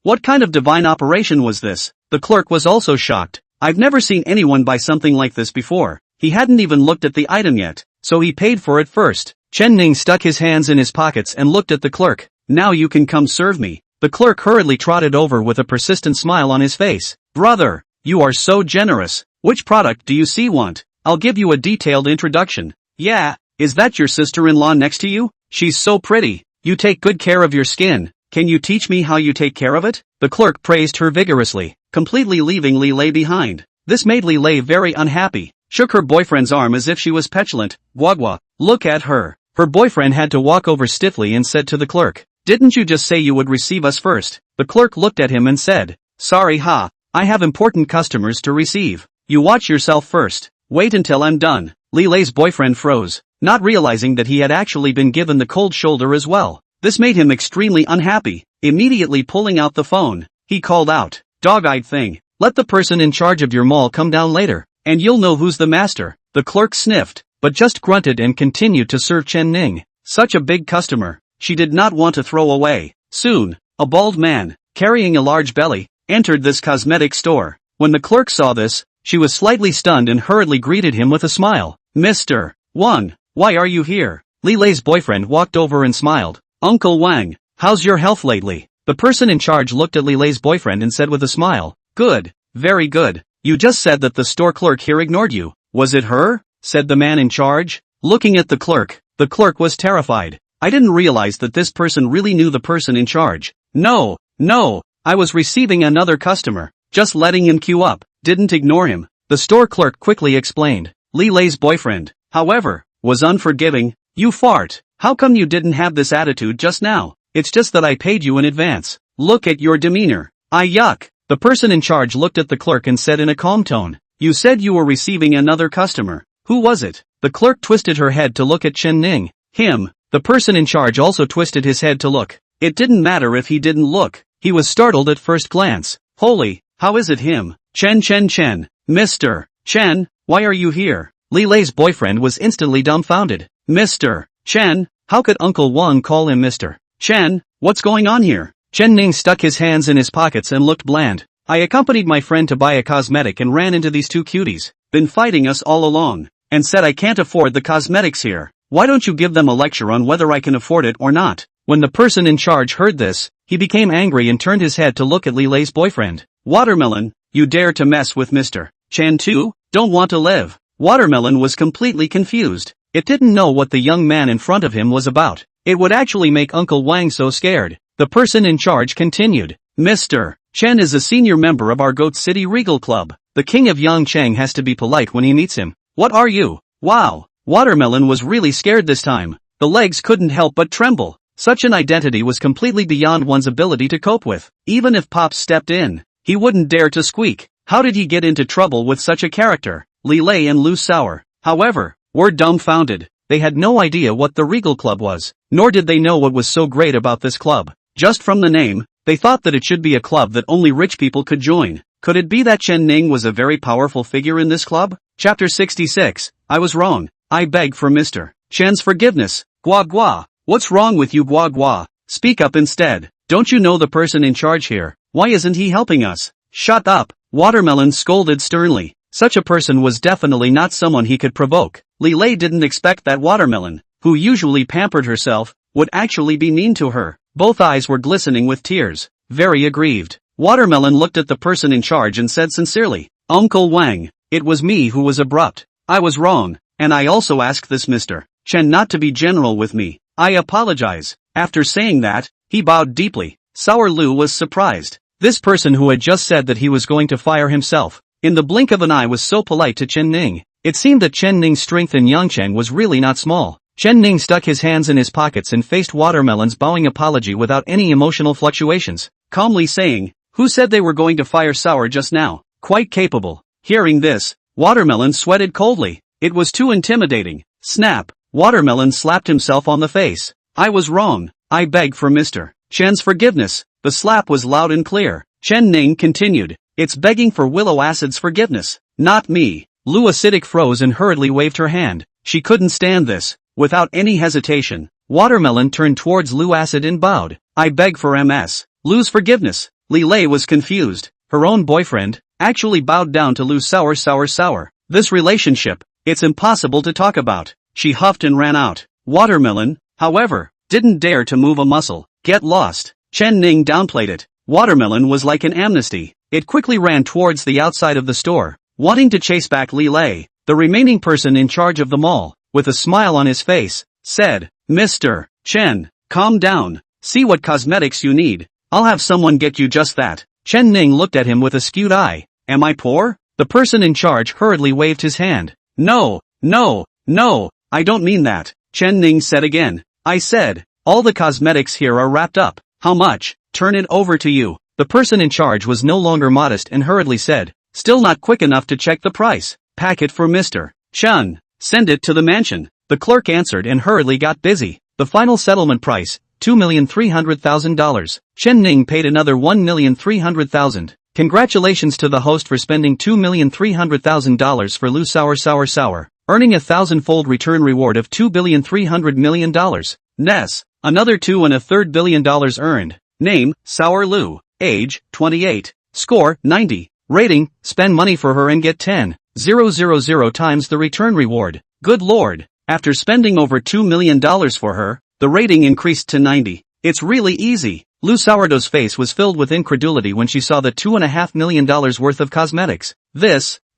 What kind of divine operation was this? The clerk was also shocked. I've never seen anyone buy something like this before. He hadn't even looked at the item yet, so he paid for it first. Chen Ning stuck his hands in his pockets and looked at the clerk. Now you can come serve me. The clerk hurriedly trotted over with a persistent smile on his face. Brother, you are so generous. Which product do you want? I'll give you a detailed introduction. Yeah, is that your sister-in-law next to you? She's so pretty. You take good care of your skin. Can you teach me how you take care of it? The clerk praised her vigorously, completely leaving Li Lei behind. This made Li Lei very unhappy, shook her boyfriend's arm as if she was petulant. Guagua, look at her. Her boyfriend had to walk over stiffly and said to the clerk, didn't you just say you would receive us first? The clerk looked at him and said, sorry I have important customers to receive. You watch yourself first. Wait until I'm done. Li Lei's boyfriend froze, not realizing that he had actually been given the cold shoulder as well. This made him extremely unhappy. Immediately pulling out the phone, he called out, dog-eyed thing, let the person in charge of your mall come down later, and you'll know who's the master. The clerk sniffed, but just grunted and continued to serve Chen Ning. Such a big customer, she did not want to throw away. Soon, a bald man, carrying a large belly, entered this cosmetic store. When the clerk saw this, she was slightly stunned and hurriedly greeted him with a smile. Mr. Wang, why are you here? Li Lei's boyfriend walked over and smiled. Uncle Wang, how's your health lately? The person in charge looked at Li Lei's boyfriend and said with a smile, good, very good. You just said that the store clerk here ignored you. Was it her? Said the man in charge. Looking at the clerk was terrified. I didn't realize that this person really knew the person in charge. No, I was receiving another customer, just letting him queue up, didn't ignore him. The store clerk quickly explained. Li Lei's boyfriend, however, was unforgiving. You fart. How come you didn't have this attitude just now? It's just that I paid you in advance. Look at your demeanor. Yuck. The person in charge looked at the clerk and said in a calm tone, you said you were receiving another customer. Who was it? The clerk twisted her head to look at Chen Ning. Him. The person in charge also twisted his head to look. It didn't matter if he didn't look. He was startled at first glance. Holy, how is it him? Chen. Mr. Chen, why are you here? Li Lei's boyfriend was instantly dumbfounded. Mr. Chen, how could Uncle Wang call him Mr. Chen? What's going on here? Chen Ning stuck his hands in his pockets and looked bland. I accompanied my friend to buy a cosmetic and ran into these two cuties. Been fighting us all along. And said I can't afford the cosmetics here. Why don't you give them a lecture on whether I can afford it or not? When the person in charge heard this, he became angry and turned his head to look at Li Lei's boyfriend. Watermelon, you dare to mess with Mr. Chen too? Don't want to live. Watermelon was completely confused. It didn't know what the young man in front of him was about. It would actually make Uncle Wang so scared. The person in charge continued. Mr. Chen is a senior member of our Goat City Regal Club. The king of Yangcheng has to be polite when he meets him. What are you? Wow. Watermelon was really scared this time. The legs couldn't help but tremble. Such an identity was completely beyond one's ability to cope with. Even if Pops stepped in, he wouldn't dare to squeak. How did he get into trouble with such a character? Li Lei and Lu Sauer, however, were dumbfounded. They had no idea what the Regal Club was, nor did they know what was so great about this club. Just from the name, they thought that it should be a club that only rich people could join. Could it be that Chen Ning was a very powerful figure in this club? Chapter 66. I was wrong. I beg for Mr. Chen's forgiveness. Guagua. What's wrong with you, Guagua? Speak up instead. Don't you know the person in charge here? Why isn't he helping us? Shut up. Watermelon scolded sternly. Such a person was definitely not someone he could provoke. Li Lei didn't expect that Watermelon, who usually pampered herself, would actually be mean to her. Both eyes were glistening with tears. Very aggrieved. Watermelon looked at the person in charge and said sincerely, Uncle Wang, it was me who was abrupt. I was wrong, and I also asked this Mr. Chen not to be general with me. I apologize. After saying that, he bowed deeply. Sour Lu was surprised. This person who had just said that he was going to fire himself, in the blink of an eye was so polite to Chen Ning. It seemed that Chen Ning's strength in Yangcheng was really not small. Chen Ning stuck his hands in his pockets and faced Watermelon's bowing apology without any emotional fluctuations, calmly saying, who said they were going to fire Sour just now? Quite capable. Hearing this, Watermelon sweated coldly. It was too intimidating. Snap. Watermelon slapped himself on the face. I was wrong. I beg for Mr. Chen's forgiveness. The slap was loud and clear. Chen Ning continued. It's begging for Willow Acid's forgiveness. Not me. Lu Acidic froze and hurriedly waved her hand. She couldn't stand this. Without any hesitation, Watermelon turned towards Lu Acid and bowed. I beg for Ms. Lu's forgiveness. Li Lei was confused. Her own boyfriend actually bowed down to Lu Sour. This relationship, it's impossible to talk about. She huffed and ran out. Watermelon, however, didn't dare to move a muscle. Get lost. Chen Ning downplayed it. Watermelon was like an amnesty. It quickly ran towards the outside of the store, wanting to chase back Li Lei. The remaining person in charge of the mall, with a smile on his face, said, Mr. Chen, calm down. See what cosmetics you need. I'll have someone get you just that. Chen Ning looked at him with a skewed eye. Am I poor? The person in charge hurriedly waved his hand. No, I don't mean that. Chen Ning said again. I said, all the cosmetics here are wrapped up. How much? Turn it over to you. The person in charge was no longer modest and hurriedly said, still not quick enough to check the price. Pack it for Mr. Chen. Send it to the mansion. The clerk answered and hurriedly got busy. The final settlement price, $2,300,000. Chen Ning paid another $1,300,000. Congratulations to the host for spending $2,300,000 for Lu Sour, earning a thousandfold return reward of $2,300,000,000. Ness, another $2.33 billion earned. Name, Sour Lu. Age, 28. Score, 90. Rating, spend money for her and get 10,000 times the return reward. Good lord. After spending over $2 million for her, the rating increased to 90. It's really easy. Lu Sourdough's face was filled with incredulity when she saw the $2.5 million worth of cosmetics.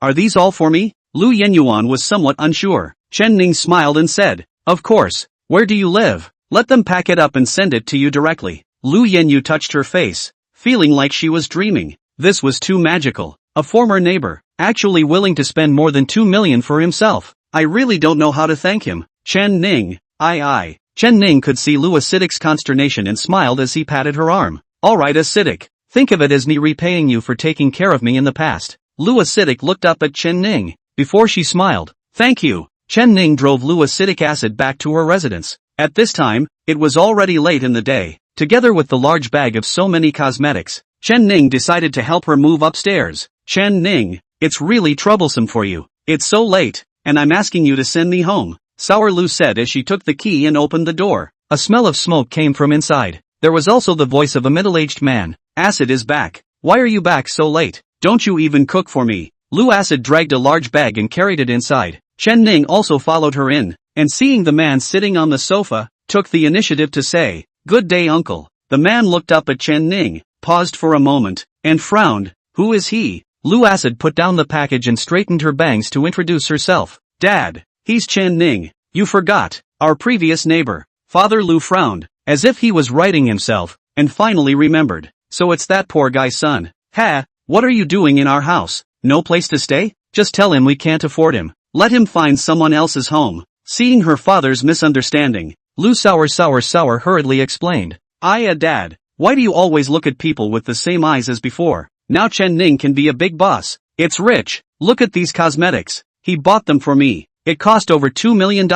Are these all for me? Lu Yenyuan was somewhat unsure. Chen Ning smiled and said, of course. Where do you live? Let them pack it up and send it to you directly. Lu Yenyu touched her face, feeling like she was dreaming. This was too magical. A former neighbor, actually willing to spend more than $2 million for himself. I really don't know how to thank him. Chen Ning. Aye. Chen Ning could see Lu Acidic's consternation and smiled as he patted her arm. Alright Acidic. Think of it as me repaying you for taking care of me in the past. Lu Acidic looked up at Chen Ning. Before she smiled. Thank you. Chen Ning drove Lu Acidic Acid back to her residence. At this time, it was already late in the day. Together with the large bag of so many cosmetics, Chen Ning decided to help her move upstairs. Chen Ning, it's really troublesome for you. It's so late, and I'm asking you to send me home. Sour Lu said as she took the key and opened the door. A smell of smoke came from inside. There was also the voice of a middle-aged man. Acid is back. Why are you back so late? Don't you even cook for me? Lu Acid dragged a large bag and carried it inside. Chen Ning also followed her in, and seeing the man sitting on the sofa, took the initiative to say, Good day uncle. The man looked up at Chen Ning, paused for a moment, and frowned. Who is he? Lu Acid put down the package and straightened her bangs to introduce herself. Dad. He's Chen Ning. You forgot. Our previous neighbor. Father Lu frowned, as if he was writing himself, and finally remembered. So it's that poor guy's son. Ha, what are you doing in our house? No place to stay? Just tell him we can't afford him. Let him find someone else's home. Seeing her father's misunderstanding, Lu Sour hurriedly explained. Dad, why do you always look at people with the same eyes as before? Now Chen Ning can be a big boss. It's rich. Look at these cosmetics. He bought them for me. It cost over $2 million.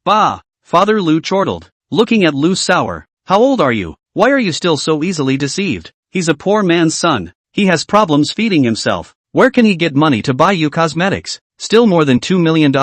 Bah! Father Lu chortled, looking at Lu Sour. How old are you? Why are you still so easily deceived? He's a poor man's son. He has problems feeding himself. Where can he get money to buy you cosmetics? Still more than $2 million.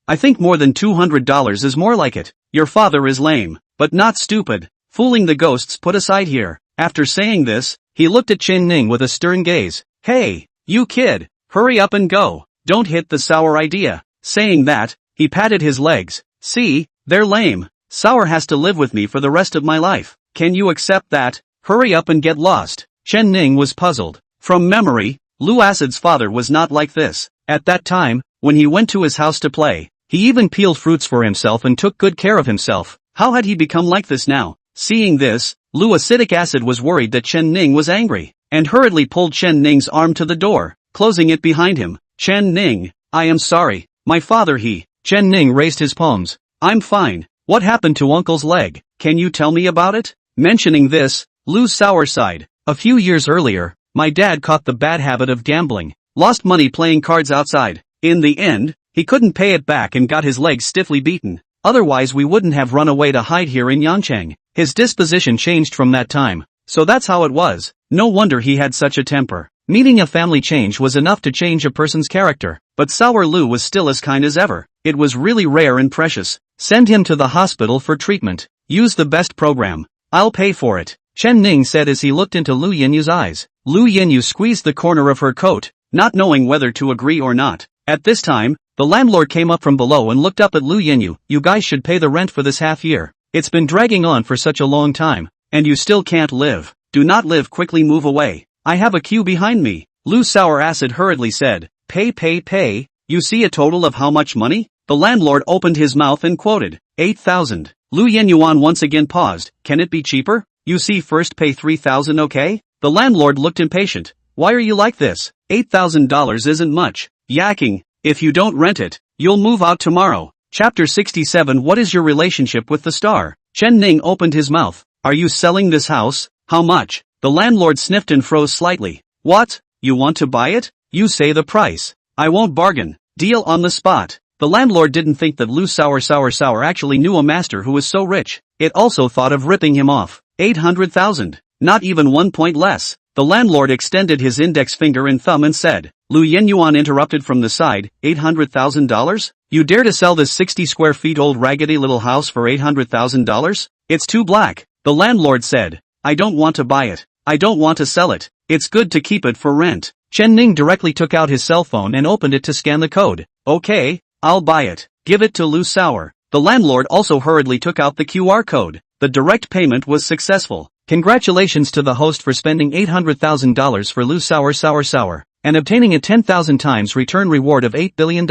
I think more than $200 is more like it. Your father is lame, but not stupid. Fooling the ghosts put aside here. After saying this, he looked at Chen Ning with a stern gaze. Hey, you kid, hurry up and go. Don't hit the Sour idea. Saying that, he patted his legs. See, they're lame. Sour has to live with me for the rest of my life. Can you accept that? Hurry up and get lost. Chen Ning was puzzled. From memory, Lu Acid's father was not like this. At that time, when he went to his house to play, he even peeled fruits for himself and took good care of himself. How had he become like this now? Seeing this, Lu Acidic Acid was worried that Chen Ning was angry, and hurriedly pulled Chen Ning's arm to the door, closing it behind him. Chen Ning, I am sorry. My father Chen Ning raised his palms. I'm fine. What happened to uncle's leg? Can you tell me about it? Mentioning this, Lu Sour sighed. A few years earlier, my dad caught the bad habit of gambling. Lost money playing cards outside. In the end, he couldn't pay it back and got his leg stiffly beaten. Otherwise we wouldn't have run away to hide here in Yangcheng. His disposition changed from that time. So that's how it was. No wonder he had such a temper. Meaning a family change was enough to change a person's character. But Sour Lu was still as kind as ever. It was really rare and precious. Send him to the hospital for treatment. Use the best program. I'll pay for it, Chen Ning said as he looked into Lu Yinyu's eyes. Lu Yinyu squeezed the corner of her coat, not knowing whether to agree or not. At this time, the landlord came up from below and looked up at Lu Yinyu. You guys should pay the rent for this half year. It's been dragging on for such a long time, and you still can't live. Do not live, quickly move away. I have a queue behind me. Lu Sour Acid hurriedly said. Pay. You see a total of how much money? The landlord opened his mouth and quoted, 8,000. Lu Yenyuan once again paused. Can it be cheaper? You see, first pay 3,000, okay? The landlord looked impatient. Why are you like this? $8,000 isn't much. Yakking. If you don't rent it, you'll move out tomorrow. Chapter 67. What is your relationship with the star? Chen Ning opened his mouth. Are you selling this house? How much? The landlord sniffed and froze slightly. What? You want to buy it? You say the price. I won't bargain. Deal on the spot. The landlord didn't think that Lu Sour actually knew a master who was so rich. It also thought of ripping him off. 800,000. Not even 1 point less. The landlord extended his index finger and thumb and said. Lu Yenyuan interrupted from the side. $800,000? You dare to sell this 60 square feet old raggedy little house for $800,000? It's too black. The landlord said. I don't want to buy it. I don't want to sell it. It's good to keep it for rent. Chen Ning directly took out his cell phone and opened it to scan the code. Okay, I'll buy it. Give it to Lu Sour. The landlord also hurriedly took out the QR code. The direct payment was successful. Congratulations to the host for spending $800,000 for Lu Sour and obtaining a 10,000 times return reward of $8 billion.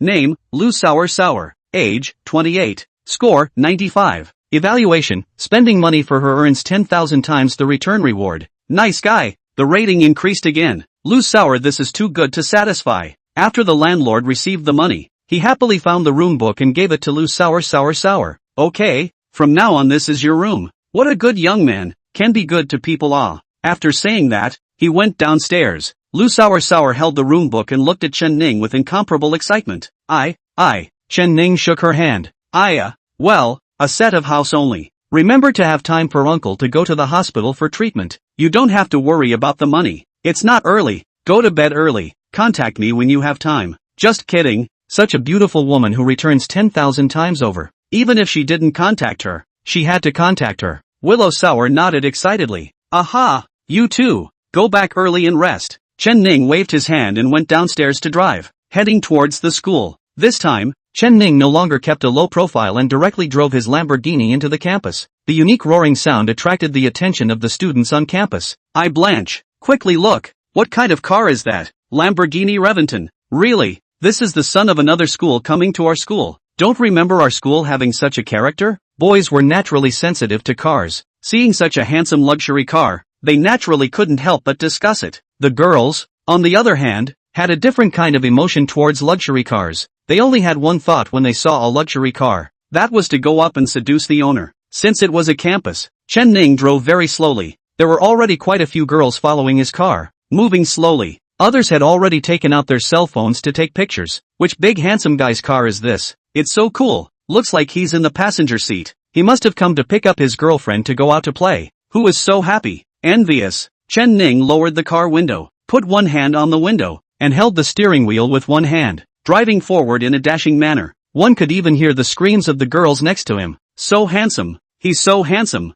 Name, Lu Sour. Age, 28. Score, 95. Evaluation, spending money for her earns 10,000 times the return reward. Nice guy. The rating increased again. Lu Sour, this is too good to satisfy. After the landlord received the money, he happily found the room book and gave it to Lu Sour. Okay, from now on this is your room. What a good young man, can be good to people. After saying that, he went downstairs. Lu Sour held the room book and looked at Chen Ning with incomparable excitement. Chen Ning shook her hand. Well, a set of house only. Remember to have time for uncle to go to the hospital for treatment. You don't have to worry about the money. It's not early. Go to bed early. Contact me when you have time. Just kidding. Such a beautiful woman who returns 10,000 times over. Even if she didn't contact her, she had to contact her. Willow Sour nodded excitedly. Aha! You too. Go back early and rest. Chen Ning waved his hand and went downstairs to drive, heading towards the school. This time, Chen Ning no longer kept a low profile and directly drove his Lamborghini into the campus. The unique roaring sound attracted the attention of the students on campus. Blanche, quickly look. What kind of car is that? Lamborghini Reventon. Really? This is the son of another school coming to our school. Don't remember our school having such a character? Boys were naturally sensitive to cars. Seeing such a handsome luxury car, they naturally couldn't help but discuss it. The girls, on the other hand, had a different kind of emotion towards luxury cars. They only had one thought when they saw a luxury car. That was to go up and seduce the owner. Since it was a campus, Chen Ning drove very slowly. There were already quite a few girls following his car, moving slowly. Others had already taken out their cell phones to take pictures. Which big handsome guy's car is this? It's so cool. Looks like he's in the passenger seat. He must have come to pick up his girlfriend to go out to play. Who is so happy? Envious. Chen Ning lowered the car window, put one hand on the window, and held the steering wheel with one hand, driving forward in a dashing manner. One could even hear the screams of the girls next to him. So handsome. He's so handsome.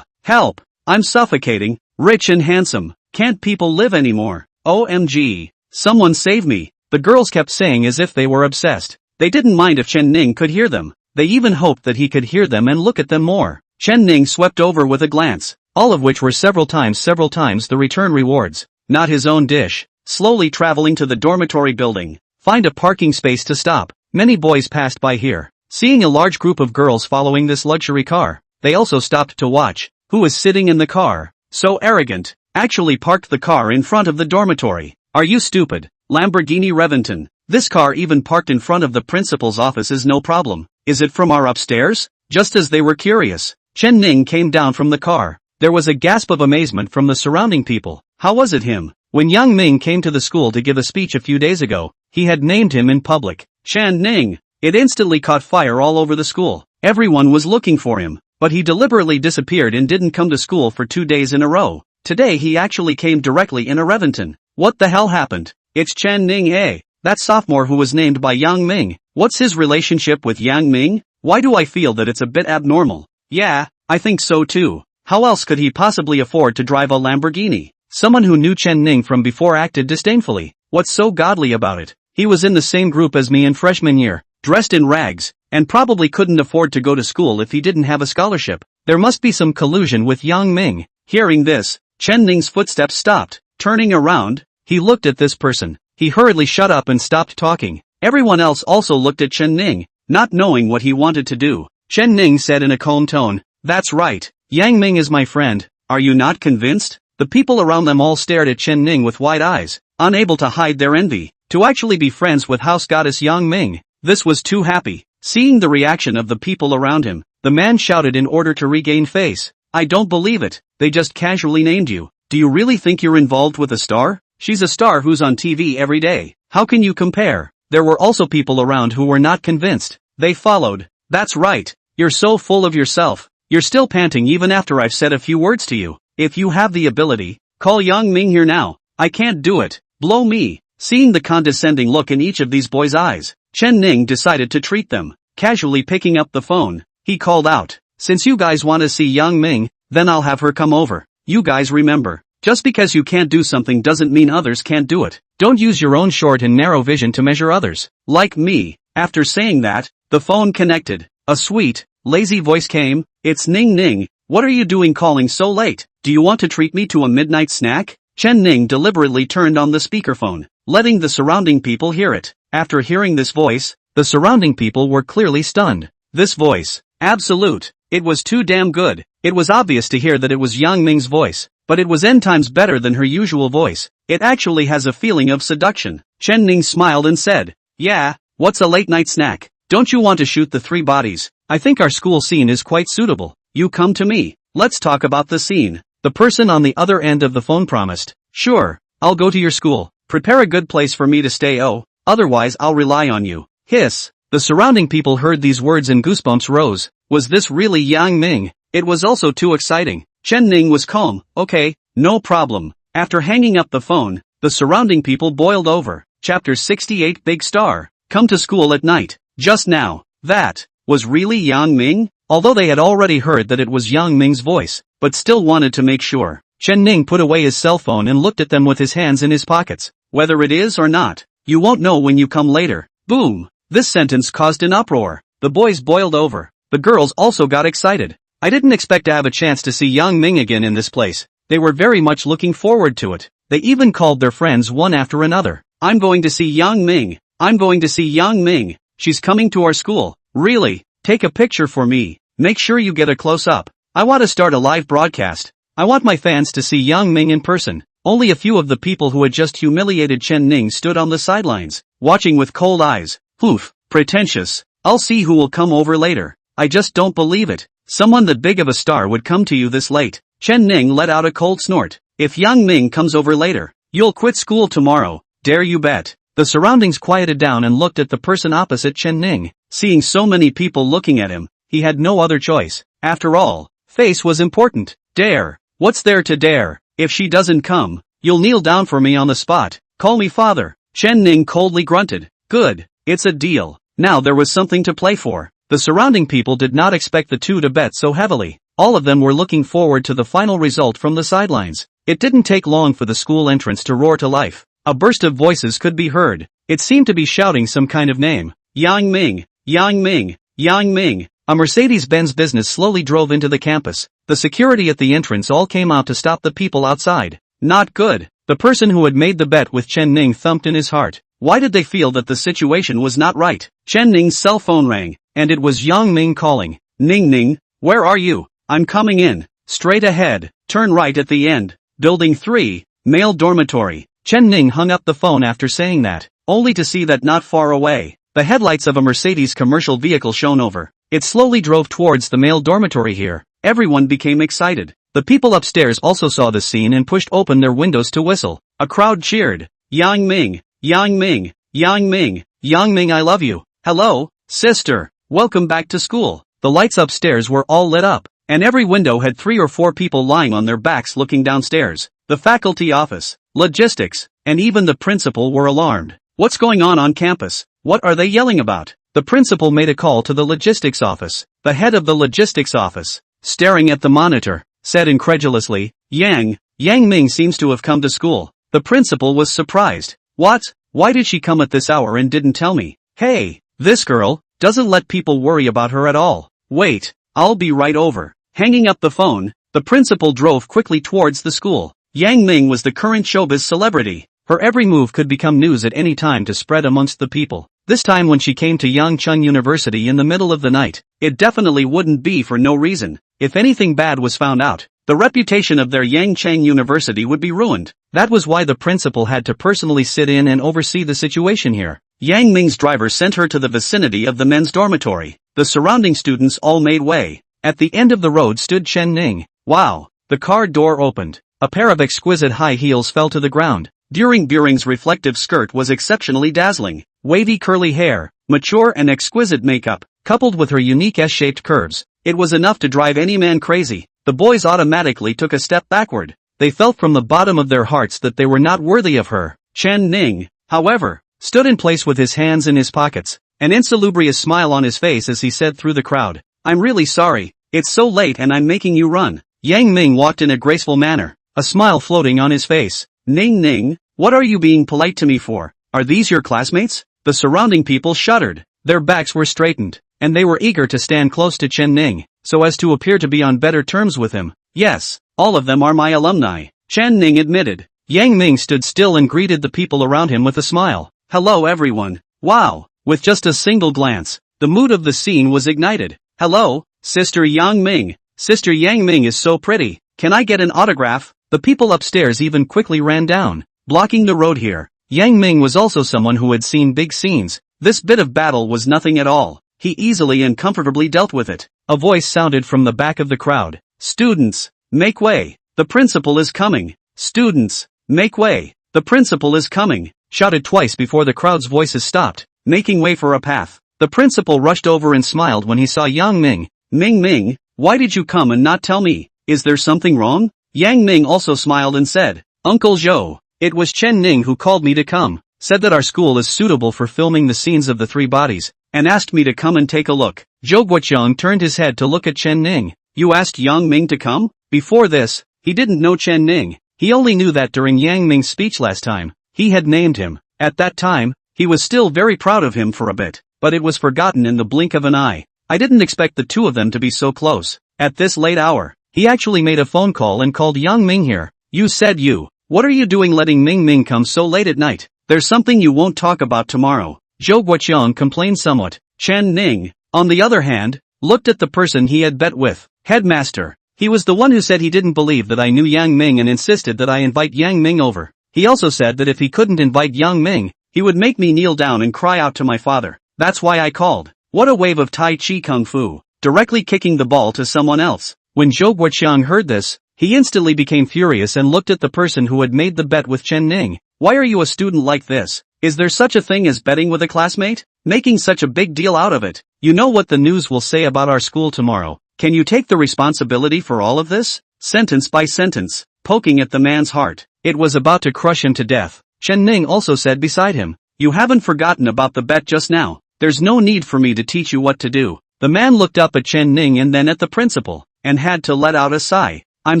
Help. I'm suffocating. Rich and handsome. Can't people live anymore? OMG. Someone save me. The girls kept saying as if they were obsessed. They didn't mind if Chen Ning could hear them. They even hoped that he could hear them and look at them more. Chen Ning swept over with a glance, all of which were several times the return rewards. Not his own dish. Slowly traveling to the dormitory building. Find a parking space to stop. Many boys passed by here. Seeing a large group of girls following this luxury car, they also stopped to watch. Who is sitting in the car? So arrogant. Actually parked the car in front of the dormitory. Are you stupid? Lamborghini Reventon. This car even parked in front of the principal's office is no problem. Is it from our upstairs? Just as they were curious, Chen Ning came down from the car. There was a gasp of amazement from the surrounding people. How was it him? When Yang Ming came to the school to give a speech a few days ago, he had named him in public Chen Ning. It instantly caught fire all over the school. Everyone was looking for him, but he deliberately disappeared and didn't come to school for 2 days in a row. Today he actually came directly in a Reventon. What the hell happened? It's Chen Ning, that sophomore who was named by Yang Ming. What's his relationship with Yang Ming? Why do I feel that it's a bit abnormal? Yeah, I think so too. How else could he possibly afford to drive a Lamborghini? Someone who knew Chen Ning from before acted disdainfully. What's so godly about it? He was in the same group as me in freshman year, dressed in rags, and probably couldn't afford to go to school if he didn't have a scholarship. There must be some collusion with Yang Ming. Hearing this, Chen Ning's footsteps stopped. Turning around, he looked at this person. He hurriedly shut up and stopped talking. Everyone else also looked at Chen Ning, not knowing what he wanted to do. Chen Ning said in a calm tone, "That's right. Yang Ming is my friend. Are you not convinced?" The people around them all stared at Chen Ning with wide eyes, unable to hide their envy. To actually be friends with house goddess Yang Ming, this was too happy. Seeing the reaction of the people around him, the man shouted in order to regain face, "I don't believe it. They just casually named you. Do you really think you're involved with a star? She's a star who's on TV every day. How can you compare?" There were also people around who were not convinced. They followed. "That's right. You're so full of yourself. You're still panting even after I've said a few words to you. If you have the ability, call Yang Ming here now. I can't do it. Blow me." Seeing the condescending look in each of these boys' eyes, Chen Ning decided to treat them. Casually picking up the phone, he called out, "Since you guys want to see Yang Ming, then I'll have her come over. You guys remember, just because you can't do something doesn't mean others can't do it. Don't use your own short and narrow vision to measure others. Like me." After saying that, the phone connected. A sweet, lazy voice came, "It's Ning Ning. What are you doing calling so late? Do you want to treat me to a midnight snack?" Chen Ning deliberately turned on the speakerphone, letting the surrounding people hear it. After hearing this voice, the surrounding people were clearly stunned. This voice, absolute. It was too damn good. It was obvious to hear that it was Yang Ming's voice, but it was n times better than her usual voice. It actually has a feeling of seduction. Chen Ning smiled and said, "Yeah, what's a late night snack? Don't you want to shoot the 3 bodies? I think our school scene is quite suitable. You come to me. Let's talk about the scene." The person on the other end of the phone promised, "Sure, I'll go to your school. Prepare a good place for me to stay, otherwise I'll rely on you." Hiss. The surrounding people heard these words and goosebumps rose. Was this really Yang Ming? It was also too exciting. Chen Ning was calm. "Okay, no problem." After hanging up the phone, the surrounding people boiled over. Chapter 68 Big Star. Come to school at night. Just now. That was really Yang Ming? Although they had already heard that it was Yang Ming's voice, but still wanted to make sure. Chen Ning put away his cell phone and looked at them with his hands in his pockets. "Whether it is or not, you won't know when you come later." Boom! This sentence caused an uproar. The boys boiled over. The girls also got excited. I didn't expect to have a chance to see Yang Ming again in this place. They were very much looking forward to it. They even called their friends one after another. "I'm going to see Yang Ming. I'm going to see Yang Ming. She's coming to our school. Really? Take a picture for me. Make sure you get a close-up. I want to start a live broadcast. I want my fans to see Yang Ming in person." Only a few of the people who had just humiliated Chen Ning stood on the sidelines, watching with cold eyes. "Oof, pretentious. I'll see who will come over later. I just don't believe it. Someone that big of a star would come to you this late." Chen Ning let out a cold snort. "If Yang Ming comes over later, you'll quit school tomorrow. Dare you bet." The surroundings quieted down and looked at the person opposite Chen Ning. Seeing so many people looking at him, he had no other choice. After all, face was important. "Dare? What's there to dare? If she doesn't come, you'll kneel down for me on the spot. Call me father." Chen Ning coldly grunted. "Good, it's a deal." Now there was something to play for. The surrounding people did not expect the two to bet so heavily. All of them were looking forward to the final result from the sidelines. It didn't take long for the school entrance to roar to life. A burst of voices could be heard. It seemed to be shouting some kind of name. "Yang Ming! Yang Ming! Yang Ming!" A Mercedes-Benz business slowly drove into the campus. The security at the entrance all came out to stop the people outside. Not good. The person who had made the bet with Chen Ning thumped in his heart. Why did they feel that the situation was not right? Chen Ning's cell phone rang, and it was Yang Ming calling. "Ning Ning, where are you?" "I'm coming in. Straight ahead. Turn right at the end. Building 3, male dormitory." Chen Ning hung up the phone after saying that, only to see that not far away, the headlights of a Mercedes commercial vehicle shone over. It slowly drove towards the male dormitory here. Everyone became excited. The people upstairs also saw the scene and pushed open their windows to whistle. A crowd cheered. "Yang Ming! Yang Ming! Yang Ming! Yang Ming, I love you. Hello, sister. Welcome back to school." The lights upstairs were all lit up, and every window had 3 or 4 people lying on their backs looking downstairs. The faculty office, logistics, and even the principal were alarmed. What's going on campus? What are they yelling about? The principal made a call to the logistics office. The head of the logistics office, staring at the monitor, said incredulously, Yang Ming seems to have come to school. The principal was surprised. What? Why did she come at this hour and didn't tell me? Hey, this girl doesn't let people worry about her at all. Wait, I'll be right over. Hanging up the phone, the principal drove quickly towards the school. Yang Ming was the current showbiz celebrity. Her every move could become news at any time to spread amongst the people. This time when she came to Yangcheng University in the middle of the night, it definitely wouldn't be for no reason. If anything bad was found out, the reputation of their Yangcheng University would be ruined. That was why the principal had to personally sit in and oversee the situation here. Yang Ming's driver sent her to the vicinity of the men's dormitory. The surrounding students all made way. At the end of the road stood Chen Ning. Wow! The car door opened. A pair of exquisite high heels fell to the ground. Buring's reflective skirt was exceptionally dazzling. Wavy curly hair, mature and exquisite makeup, coupled with her unique S-shaped curves. It was enough to drive any man crazy. The boys automatically took a step backward. They felt from the bottom of their hearts that they were not worthy of her. Chen Ning, however, stood in place with his hands in his pockets, an insalubrious smile on his face as he said through the crowd, I'm really sorry, it's so late and I'm making you run. Yang Ming walked in a graceful manner, a smile floating on his face. Ning, what are you being polite to me for? Are these your classmates? The surrounding people shuddered. Their backs were straightened, and they were eager to stand close to Chen Ning, so as to appear to be on better terms with him. Yes, all of them are my alumni, Chen Ning admitted. Yang Ming stood still and greeted the people around him with a smile. Hello everyone. Wow. With just a single glance, the mood of the scene was ignited. Hello, Sister Yang Ming. Sister Yang Ming is so pretty. Can I get an autograph? The people upstairs even quickly ran down, blocking the road here. Yang Ming was also someone who had seen big scenes. This bit of battle was nothing at all. He easily and comfortably dealt with it. A voice sounded from the back of the crowd. Students, make way. The principal is coming. Students, make way. The principal is coming. Shouted twice before the crowd's voices stopped, making way for a path. The principal rushed over and smiled when he saw Yang Ming. Ming, why did you come and not tell me? Is there something wrong? Yang Ming also smiled and said, Uncle Zhou, it was Chen Ning who called me to come, said that our school is suitable for filming the scenes of the three bodies, and asked me to come and take a look. Zhou Guoqiang turned his head to look at Chen Ning. You asked Yang Ming to come? Before this, he didn't know Chen Ning. He only knew that during Yang Ming's speech last time, he had named him. At that time, he was still very proud of him for a bit, but it was forgotten in the blink of an eye. I didn't expect the two of them to be so close. At this late hour, he actually made a phone call and called Yang Ming here. You said you. What are you doing letting Ming come so late at night? There's something you won't talk about tomorrow. Zhou Guoqiang complained somewhat. Chen Ning, on the other hand, looked at the person he had bet with. Headmaster. He was the one who said he didn't believe that I knew Yang Ming and insisted that I invite Yang Ming over. He also said that if he couldn't invite Yang Ming, he would make me kneel down and cry out to my father. That's why I called. What a wave of Tai Chi Kung Fu. Directly kicking the ball to someone else. When Zhou Guoqiang heard this, he instantly became furious and looked at the person who had made the bet with Chen Ning. Why are you a student like this? Is there such a thing as betting with a classmate? Making such a big deal out of it. You know what the news will say about our school tomorrow. Can you take the responsibility for all of this? Sentence by sentence, poking at the man's heart. It was about to crush him to death. Chen Ning also said beside him, you haven't forgotten about the bet just now. There's no need for me to teach you what to do. The man looked up at Chen Ning and then at the principal, and had to let out a sigh. I'm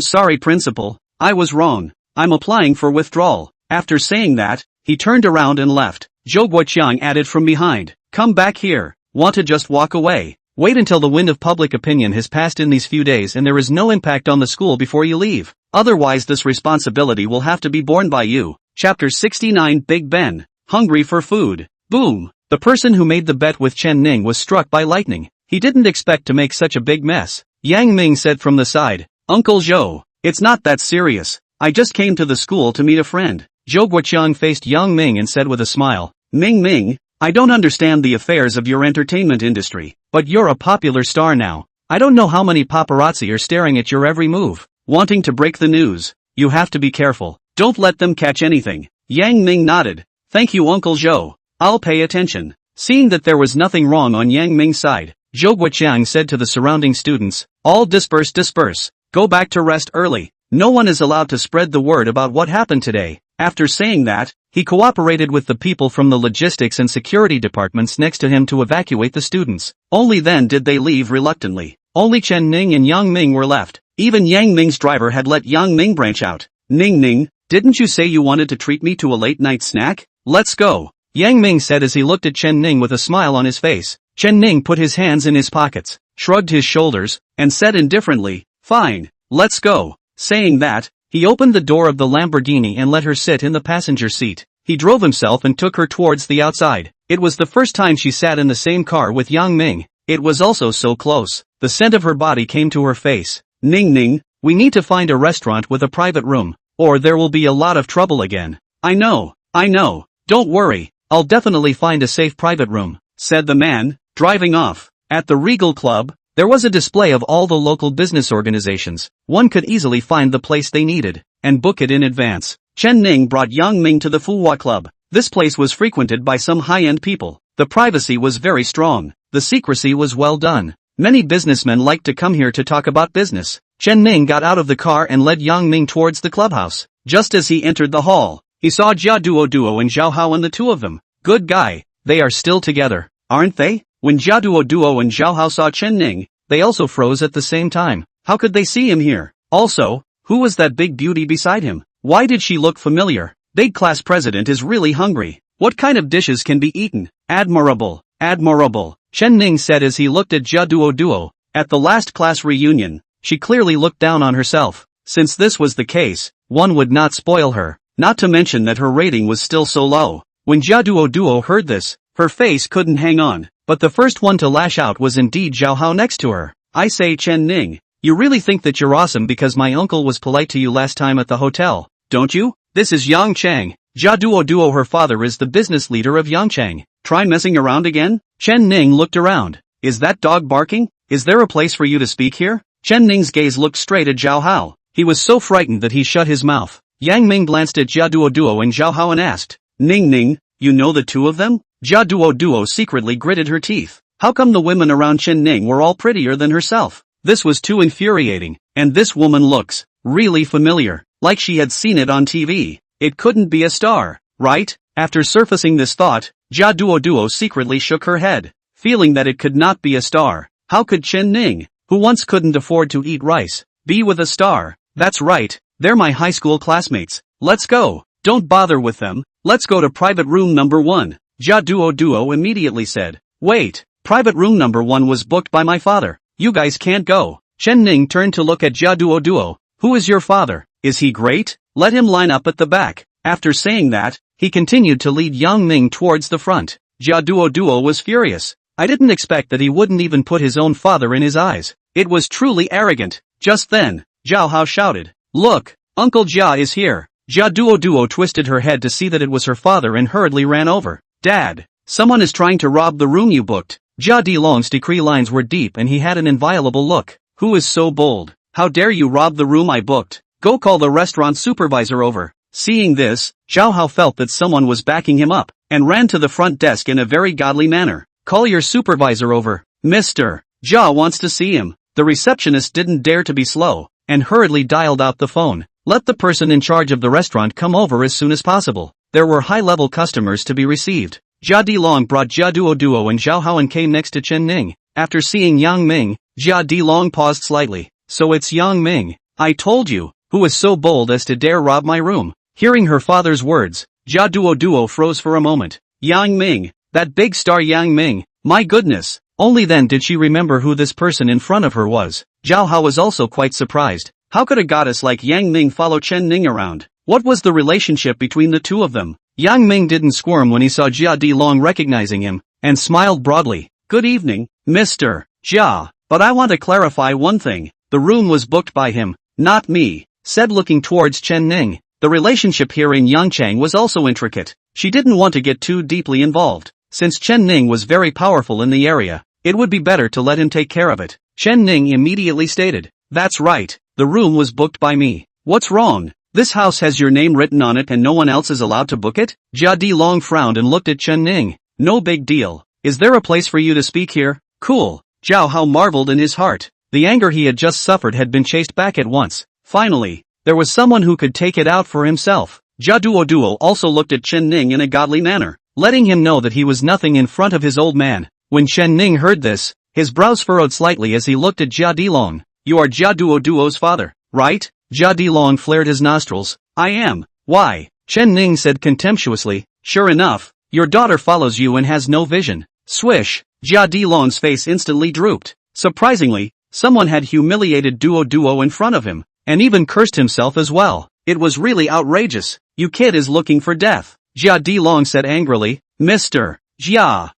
sorry principal, I was wrong. I'm applying for withdrawal. After saying that, he turned around and left. Zhou Guoqiang added from behind, come back here. Want to just walk away? Wait until the wind of public opinion has passed in these few days and there is no impact on the school before you leave. Otherwise this responsibility will have to be borne by you. Chapter 69 Big Ben. Hungry for food. Boom. The person who made the bet with Chen Ning was struck by lightning. He didn't expect to make such a big mess. Yang Ming said from the side, Uncle Zhou, it's not that serious. I just came to the school to meet a friend. Zhou Guoqiang faced Yang Ming and said with a smile, Ming, I don't understand the affairs of your entertainment industry, but you're a popular star now. I don't know how many paparazzi are staring at your every move, wanting to break the news. You have to be careful. Don't let them catch anything. Yang Ming nodded. Thank you Uncle Zhou. I'll pay attention. Seeing that there was nothing wrong on Yang Ming's side, Zhou Guoqiang said to the surrounding students, all disperse. Go back to rest early. No one is allowed to spread the word about what happened today. After saying that, he He cooperated with the people from the logistics and security departments next to him to evacuate the students. Only then did they leave reluctantly. Only Chen Ning and Yang Ming were left. Even Yang Ming's driver had let Yang Ming branch out. Ning, didn't you say you wanted to treat me to a late-night snack? Let's go. Yang Ming said as he looked at Chen Ning with a smile on his face. Chen Ning put his hands in his pockets, shrugged his shoulders, and said indifferently, fine, let's go. Saying that, he opened the door of the Lamborghini and let her sit in the passenger seat. He drove himself and took her towards the outside. It was the first time she sat in the same car with Yang Ming. It was also so close. The scent of her body came to her face. Ning, we need to find a restaurant with a private room, or there will be a lot of trouble again. I know. Don't worry, I'll definitely find a safe private room, said the man, driving off. At the Regal Club, there was a display of all the local business organizations. One could easily find the place they needed, and book it in advance. Chen Ning brought Yang Ming to the Fuhua Club. This place was frequented by some high-end people. The privacy was very strong. The secrecy was well done. Many businessmen liked to come here to talk about business. Chen Ning got out of the car and led Yang Ming towards the clubhouse. Just as he entered the hall, he saw Jia Duo and Zhao Hao and the two of them. Good guy, they are still together, aren't they? When Jia Duo and Zhao Hao saw Chen Ning, they also froze at the same time. How could they see him here? Also, who was that big beauty beside him? Why did she look familiar? Big class president is really hungry. What kind of dishes can be eaten? Admirable. Chen Ning said as he looked at Jia Duo. At the last class reunion, she clearly looked down on herself. Since this was the case, one would not spoil her. Not to mention that her rating was still so low. When Jia Duo heard this, her face couldn't hang on. But the first one to lash out was indeed Zhao Hao next to her. I say Chen Ning, you really think that you're awesome because my uncle was polite to you last time at the hotel, don't you? This is Yang Chang. Jia Duo her father is the business leader of Yangchang. Try messing around again? Chen Ning looked around. Is that dog barking? Is there a place for you to speak here? Chen Ning's gaze looked straight at Zhao Hao. He was so frightened that he shut his mouth. Yang Ming glanced at Jia Duo and Zhao Hao and asked, Ning, you know the two of them? Jia Duo secretly gritted her teeth. How come the women around Chen Ning were all prettier than herself? This was too infuriating, and this woman looks really familiar, like she had seen it on TV. It couldn't be a star, right? After surfacing this thought, Jia Duo secretly shook her head, feeling that it could not be a star. How could Chen Ning, who once couldn't afford to eat rice, be with a star? That's right, they're my high school classmates. Let's go. Don't bother with them. Let's go to private room number 1. Jia Duo immediately said. Wait, private room number 1 was booked by my father. You guys can't go. Chen Ning turned to look at Jia Duo. Who is your father? Is he great? Let him line up at the back. After saying that, he continued to lead Yang Ming towards the front. Jia Duo was furious. I didn't expect that he wouldn't even put his own father in his eyes. It was truly arrogant. Just then, Zhao Hao shouted. Look, Uncle Jia is here. Jia Duo twisted her head to see that it was her father and hurriedly ran over. Dad, someone is trying to rob the room you booked. Jia Dilong's decree lines were deep and he had an inviolable look. Who is so bold? How dare you rob the room I booked? Go call the restaurant supervisor over. Seeing this, Zhao Hao felt that someone was backing him up, and ran to the front desk in a very godly manner. Call your supervisor over. Mr. Jia wants to see him. The receptionist didn't dare to be slow, and hurriedly dialed out the phone. Let the person in charge of the restaurant come over as soon as possible. There were high-level customers to be received. Jia Dilong brought Jia Duo and Zhao Hao and came next to Chen Ning. After seeing Yang Ming, Jia Dilong paused slightly. So it's Yang Ming. I told you, who is so bold as to dare rob my room? Hearing her father's words, Jia Duo froze for a moment. Yang Ming, that big star Yang Ming, my goodness. Only then did she remember who this person in front of her was. Zhao Hao was also quite surprised. How could a goddess like Yang Ming follow Chen Ning around? What was the relationship between the two of them? Yang Ming didn't squirm when he saw Jia Dilong recognizing him, and smiled broadly. Good evening, Mr. Jia, but I want to clarify one thing. The room was booked by him, not me, said looking towards Chen Ning. The relationship here in Yangchang was also intricate. She didn't want to get too deeply involved. Since Chen Ning was very powerful in the area, it would be better to let him take care of it. Chen Ning immediately stated. That's right, the room was booked by me. What's wrong? This house has your name written on it and no one else is allowed to book it? Jia Dilong frowned and looked at Chen Ning. No big deal. Is there a place for you to speak here? Cool. Zhao Hao marveled in his heart. The anger he had just suffered had been chased back at once. Finally, there was someone who could take it out for himself. Jia Duo also looked at Chen Ning in a godly manner, letting him know that he was nothing in front of his old man. When Chen Ning heard this, his brows furrowed slightly as he looked at Jia Dilong. You are Jia Duo's father, right? Jia Dilong flared his nostrils. I am. Why? Chen Ning said contemptuously. Sure enough, your daughter follows you and has no vision. Swish. Jia Dilong's face instantly drooped. Surprisingly, someone had humiliated Duo in front of him, and even cursed himself as well. It was really outrageous. You kid is looking for death. Jia Dilong said angrily. Mr. Jia,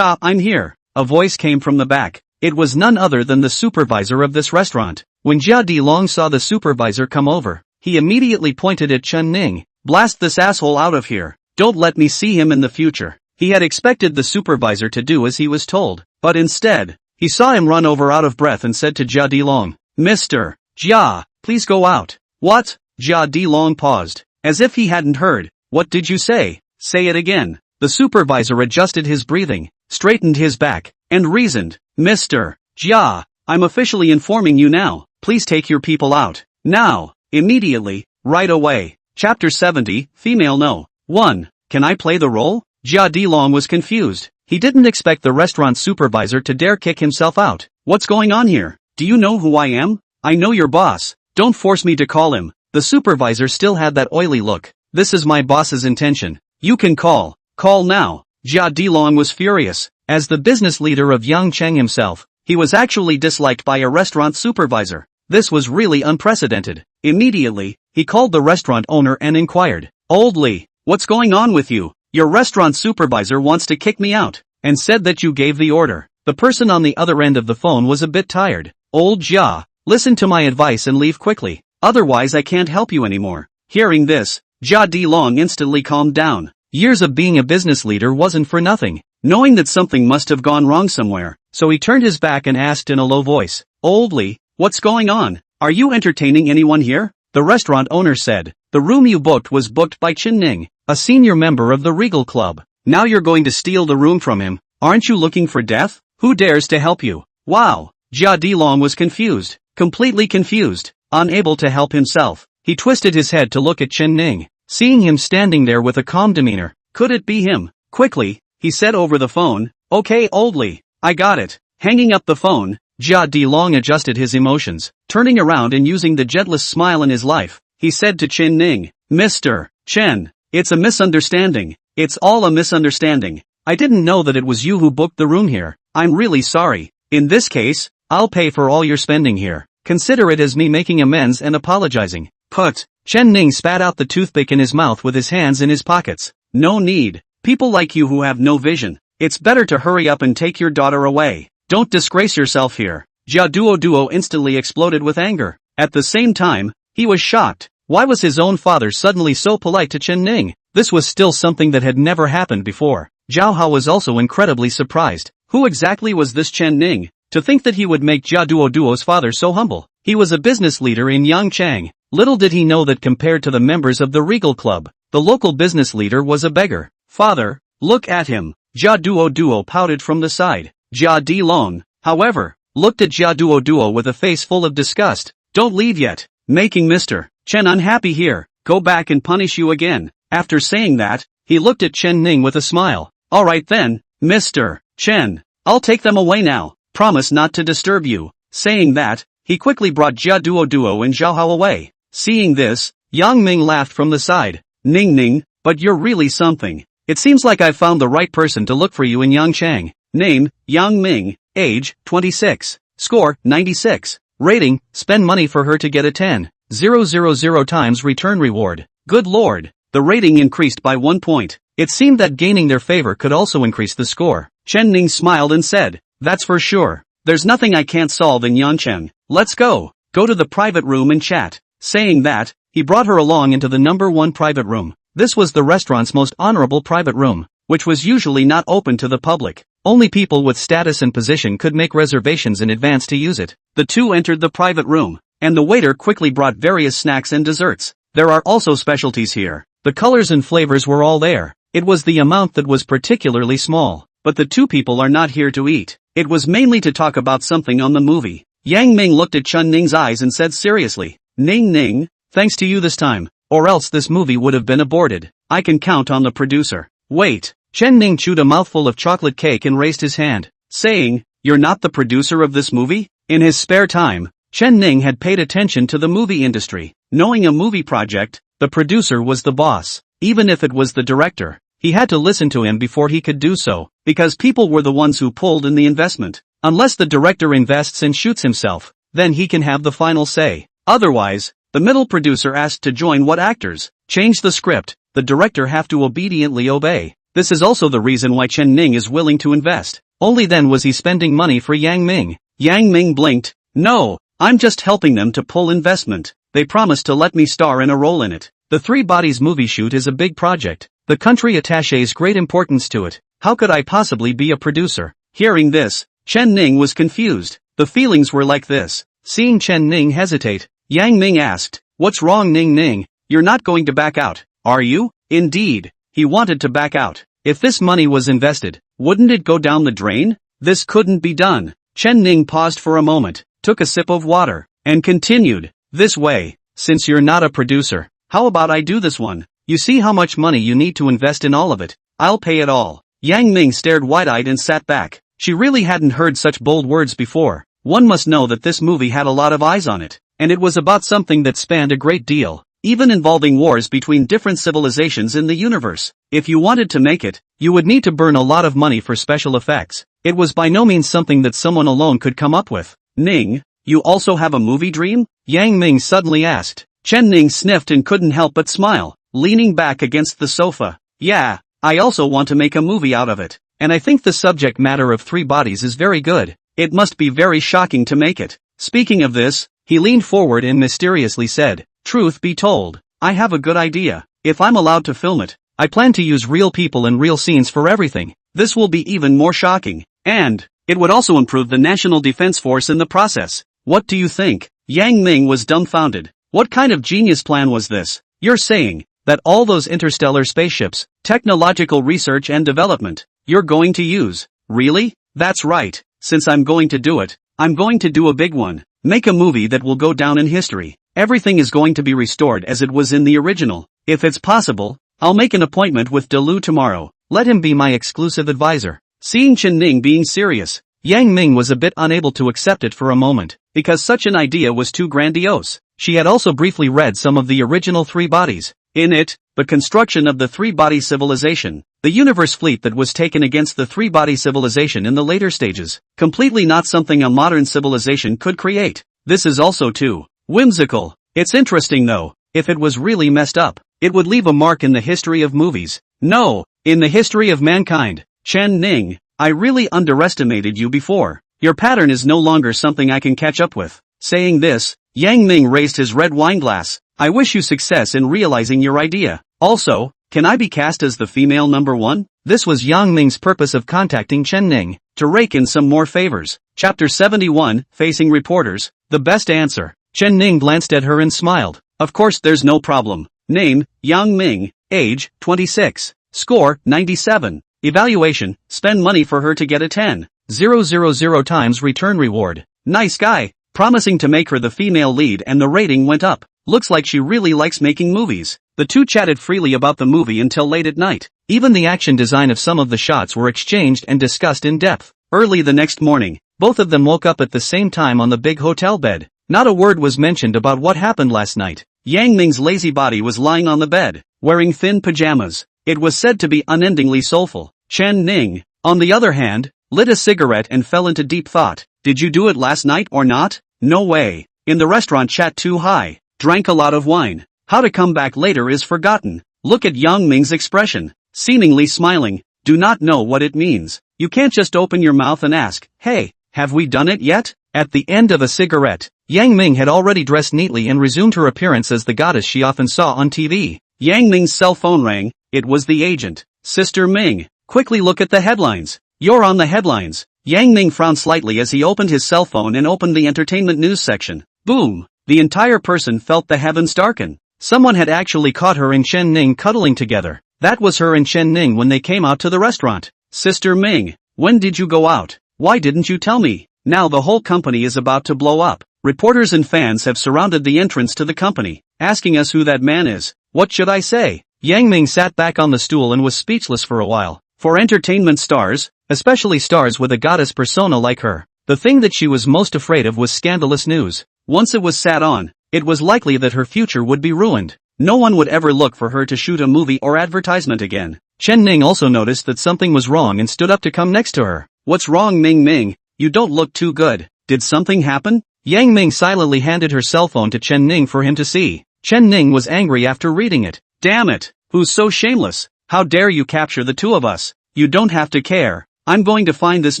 I'm here. A voice came from the back. It was none other than the supervisor of this restaurant. When Jia Dilong saw the supervisor come over, he immediately pointed at Chen Ning. Blast this asshole out of here. Don't let me see him in the future. He had expected the supervisor to do as he was told, but instead, he saw him run over out of breath and said to Jia Dilong, Mr. Jia, please go out. What? Jia Dilong paused, as if he hadn't heard. What did you say? Say it again. The supervisor adjusted his breathing, straightened his back, and reasoned. Mr. Jia, I'm officially informing you now. Please take your people out. Now. Immediately. Right away. Chapter 70, Female No. 1. Can I play the role? Jia Dilong was confused. He didn't expect the restaurant supervisor to dare kick himself out. What's going on here? Do you know who I am? I know your boss. Don't force me to call him. The supervisor still had that oily look. This is my boss's intention. You can call. Call now. Jia Dilong was furious. As the business leader of Yangcheng himself, he was actually disliked by a restaurant supervisor. This was really unprecedented. Immediately, he called the restaurant owner and inquired. Old Li, what's going on with you? Your restaurant supervisor wants to kick me out, and said that you gave the order. The person on the other end of the phone was a bit tired. Old Jia, listen to my advice and leave quickly. Otherwise I can't help you anymore. Hearing this, Jia Dilong instantly calmed down. Years of being a business leader wasn't for nothing. Knowing that something must have gone wrong somewhere, so he turned his back and asked in a low voice. Old Li, what's going on? Are you entertaining anyone here? The restaurant owner said. The room you booked was booked by Chen Ning, a senior member of the Regal Club. Now you're going to steal the room from him. Aren't you looking for death? Who dares to help you? Wow. Jia Dilong was confused. Completely confused. Unable to help himself. He twisted his head to look at Chen Ning, seeing him standing there with a calm demeanor. Could it be him? Quickly, he said over the phone. Okay, Old Li, I got it. Hanging up the phone, Jia Dilong adjusted his emotions, turning around and using the gentlest smile in his life. He said to Chen Ning, Mr. Chen, it's a misunderstanding. It's all a misunderstanding. I didn't know that it was you who booked the room here. I'm really sorry. In this case, I'll pay for all your spending here. Consider it as me making amends and apologizing. Put. Chen Ning spat out the toothpick in his mouth with his hands in his pockets. No need. People like you who have no vision. It's better to hurry up and take your daughter away. Don't disgrace yourself here. Jia Duo instantly exploded with anger. At the same time, he was shocked. Why was his own father suddenly so polite to Chen Ning? This was still something that had never happened before. Zhao Hao was also incredibly surprised. Who exactly was this Chen Ning? To think that he would make Jia Duo's father so humble. He was a business leader in Yangcheng. Little did he know that compared to the members of the Regal Club, the local business leader was a beggar. Father, look at him. Jia Duo pouted from the side. Jia Dilong, however, looked at Jia Duo with a face full of disgust. Don't leave yet. Making Mr. Chen unhappy here. Go back and punish you again. After saying that, he looked at Chen Ning with a smile. Alright then, Mr. Chen. I'll take them away now. Promise not to disturb you. Saying that, he quickly brought Jia Duo and Zhao Hao away. Seeing this, Yang Ming laughed from the side. Ning, but you're really something. It seems like I've found the right person to look for you in Yangcheng. Name, Yang Ming. Age, 26. Score, 96. Rating, spend money for her to get a 10,000 times return reward. Good lord. The rating increased by 1 point. It seemed that gaining their favor could also increase the score. Chen Ning smiled and said, that's for sure. There's nothing I can't solve in Yangcheng. Let's go. Go to the private room and chat. Saying that, he brought her along into the number 1 private room. This was the restaurant's most honorable private room, which was usually not open to the public. Only people with status and position could make reservations in advance to use it. The two entered the private room, and the waiter quickly brought various snacks and desserts. There are also specialties here. The colors and flavors were all there. It was the amount that was particularly small. But the two people are not here to eat. It was mainly to talk about something on the movie. Yang Ming looked at Chen Ning's eyes and said seriously, Ning, thanks to you this time. or else this movie would have been aborted. I can count on the producer. Wait. Chen Ning chewed a mouthful of chocolate cake and raised his hand, saying, "You're not the producer of this movie?" In his spare time, Chen Ning had paid attention to the movie industry. Knowing a movie project, the producer was the boss. Even if it was the director, he had to listen to him before he could do so, because people were the ones who pulled in the investment. Unless the director invests and shoots himself, then he can have the final say. Otherwise, the middle producer asked to join what actors, change the script, the director have to obediently obey. This is also the reason why Chen Ning is willing to invest. Only then was he spending money for Yang Ming. Yang Ming blinked. "No, I'm just helping them to pull investment. They promised to let me star in a role in it. The Three Bodies movie shoot is a big project. The country attaches great importance to it. How could I possibly be a producer?" Hearing this, Chen Ning was confused. The feelings were like this. Seeing Chen Ning hesitate, Yang Ming asked, "What's wrong, Ning Ning? You're not going to back out, are you?" Indeed, he wanted to back out. If this money was invested, wouldn't it go down the drain? This couldn't be done. Chen Ning paused for a moment, took a sip of water, and continued, "This way, since you're not a producer, how about I do this one? You see how much money you need to invest in all of it. I'll pay it all." Yang Ming stared wide-eyed and sat back. She really hadn't heard such bold words before. One must know that this movie had a lot of eyes on it, and it was about something that spanned a great deal, even involving wars between different civilizations in the universe. If you wanted to make it, you would need to burn a lot of money for special effects. It was by no means something that someone alone could come up with. "Ning, you also have a movie dream?" Yang Ming suddenly asked. Chen Ning sniffed and couldn't help but smile, leaning back against the sofa. "Yeah, I also want to make a movie out of it. And I think the subject matter of Three Bodies is very good. It must be very shocking to make it." Speaking of this, he leaned forward and mysteriously said, "Truth be told, I have a good idea. If I'm allowed to film it, I plan to use real people and real scenes for everything. This will be even more shocking. And it would also improve the National Defense Force in the process. What do you think?" Yang Ming was dumbfounded. What kind of genius plan was this? You're saying that all those interstellar spaceships, technological research and development, you're going to use? Really? That's right. Since I'm going to do it, I'm going to do a big one. Make a movie that will go down in history. Everything is going to be restored as it was in the original. If it's possible, I'll make an appointment with Delu tomorrow. Let him be my exclusive advisor. Seeing Chen Ning being serious, Yang Ming was a bit unable to accept it for a moment, because such an idea was too grandiose. She had also briefly read some of the original Three Bodies. In it, the construction of the Three-Body civilization, the universe fleet that was taken against the Three-Body civilization in the later stages, completely not something a modern civilization could create. This is also too whimsical. It's interesting though. If it was really messed up, it would leave a mark in the history of movies. No, in the history of mankind. Chen Ning, I really underestimated you before. Your pattern is no longer something I can catch up with. Saying this, Yang Ming raised his red wine glass. I wish you success in realizing your idea. Also, can I be cast as the female number one? This was Yang Ming's purpose of contacting Chen Ning, to rake in some more favors. Chapter 71, Facing Reporters, the best answer. Chen Ning glanced at her and smiled. Of course there's no problem. Name, Yang Ming, age, 26. Score, 97. Evaluation, spend money for her to get a 10,000 times return reward. Nice guy, promising to make her the female lead, and the rating went up. Looks like she really likes making movies. The two chatted freely about the movie until late at night. Even the action design of some of the shots were exchanged and discussed in depth. Early the next morning, both of them woke up at the same time on the big hotel bed. Not a word was mentioned about what happened last night. Yang Ming's lazy body was lying on the bed, wearing thin pajamas. It was said to be unendingly soulful. Chen Ning, on the other hand, lit a cigarette and fell into deep thought. Did you do it last night or not? No way. In the restaurant chat too high. Drank a lot of wine. How to come back later is forgotten. Look at Yang Ming's expression. Seemingly smiling. Do not know what it means. You can't just open your mouth and ask, hey, have we done it yet? At the end of a cigarette, Yang Ming had already dressed neatly and resumed her appearance as the goddess she often saw on TV. Yang Ming's cell phone rang. It was the agent. Sister Ming, quickly look at the headlines. You're on the headlines. Yang Ming frowned slightly as he opened his cell phone and opened the entertainment news section. Boom! The entire person felt the heavens darken. Someone had actually caught her and Chen Ning cuddling together. That was her and Chen Ning when they came out to the restaurant. Sister Ming, when did you go out? Why didn't you tell me? Now the whole company is about to blow up. Reporters and fans have surrounded the entrance to the company, asking us who that man is. What should I say? Yang Ming sat back on the stool and was speechless for a while. For entertainment stars, especially stars with a goddess persona like her, the thing that she was most afraid of was scandalous news. Once it was sat on, it was likely that her future would be ruined. No one would ever look for her to shoot a movie or advertisement again. Chen Ning also noticed that something was wrong and stood up to come next to her. What's wrong, Ming Ming? You don't look too good. Did something happen? Yang Ming silently handed her cell phone to Chen Ning for him to see. Chen Ning was angry after reading it. Damn it! Who's so shameless? How dare you capture the two of us? You don't have to care. I'm going to find this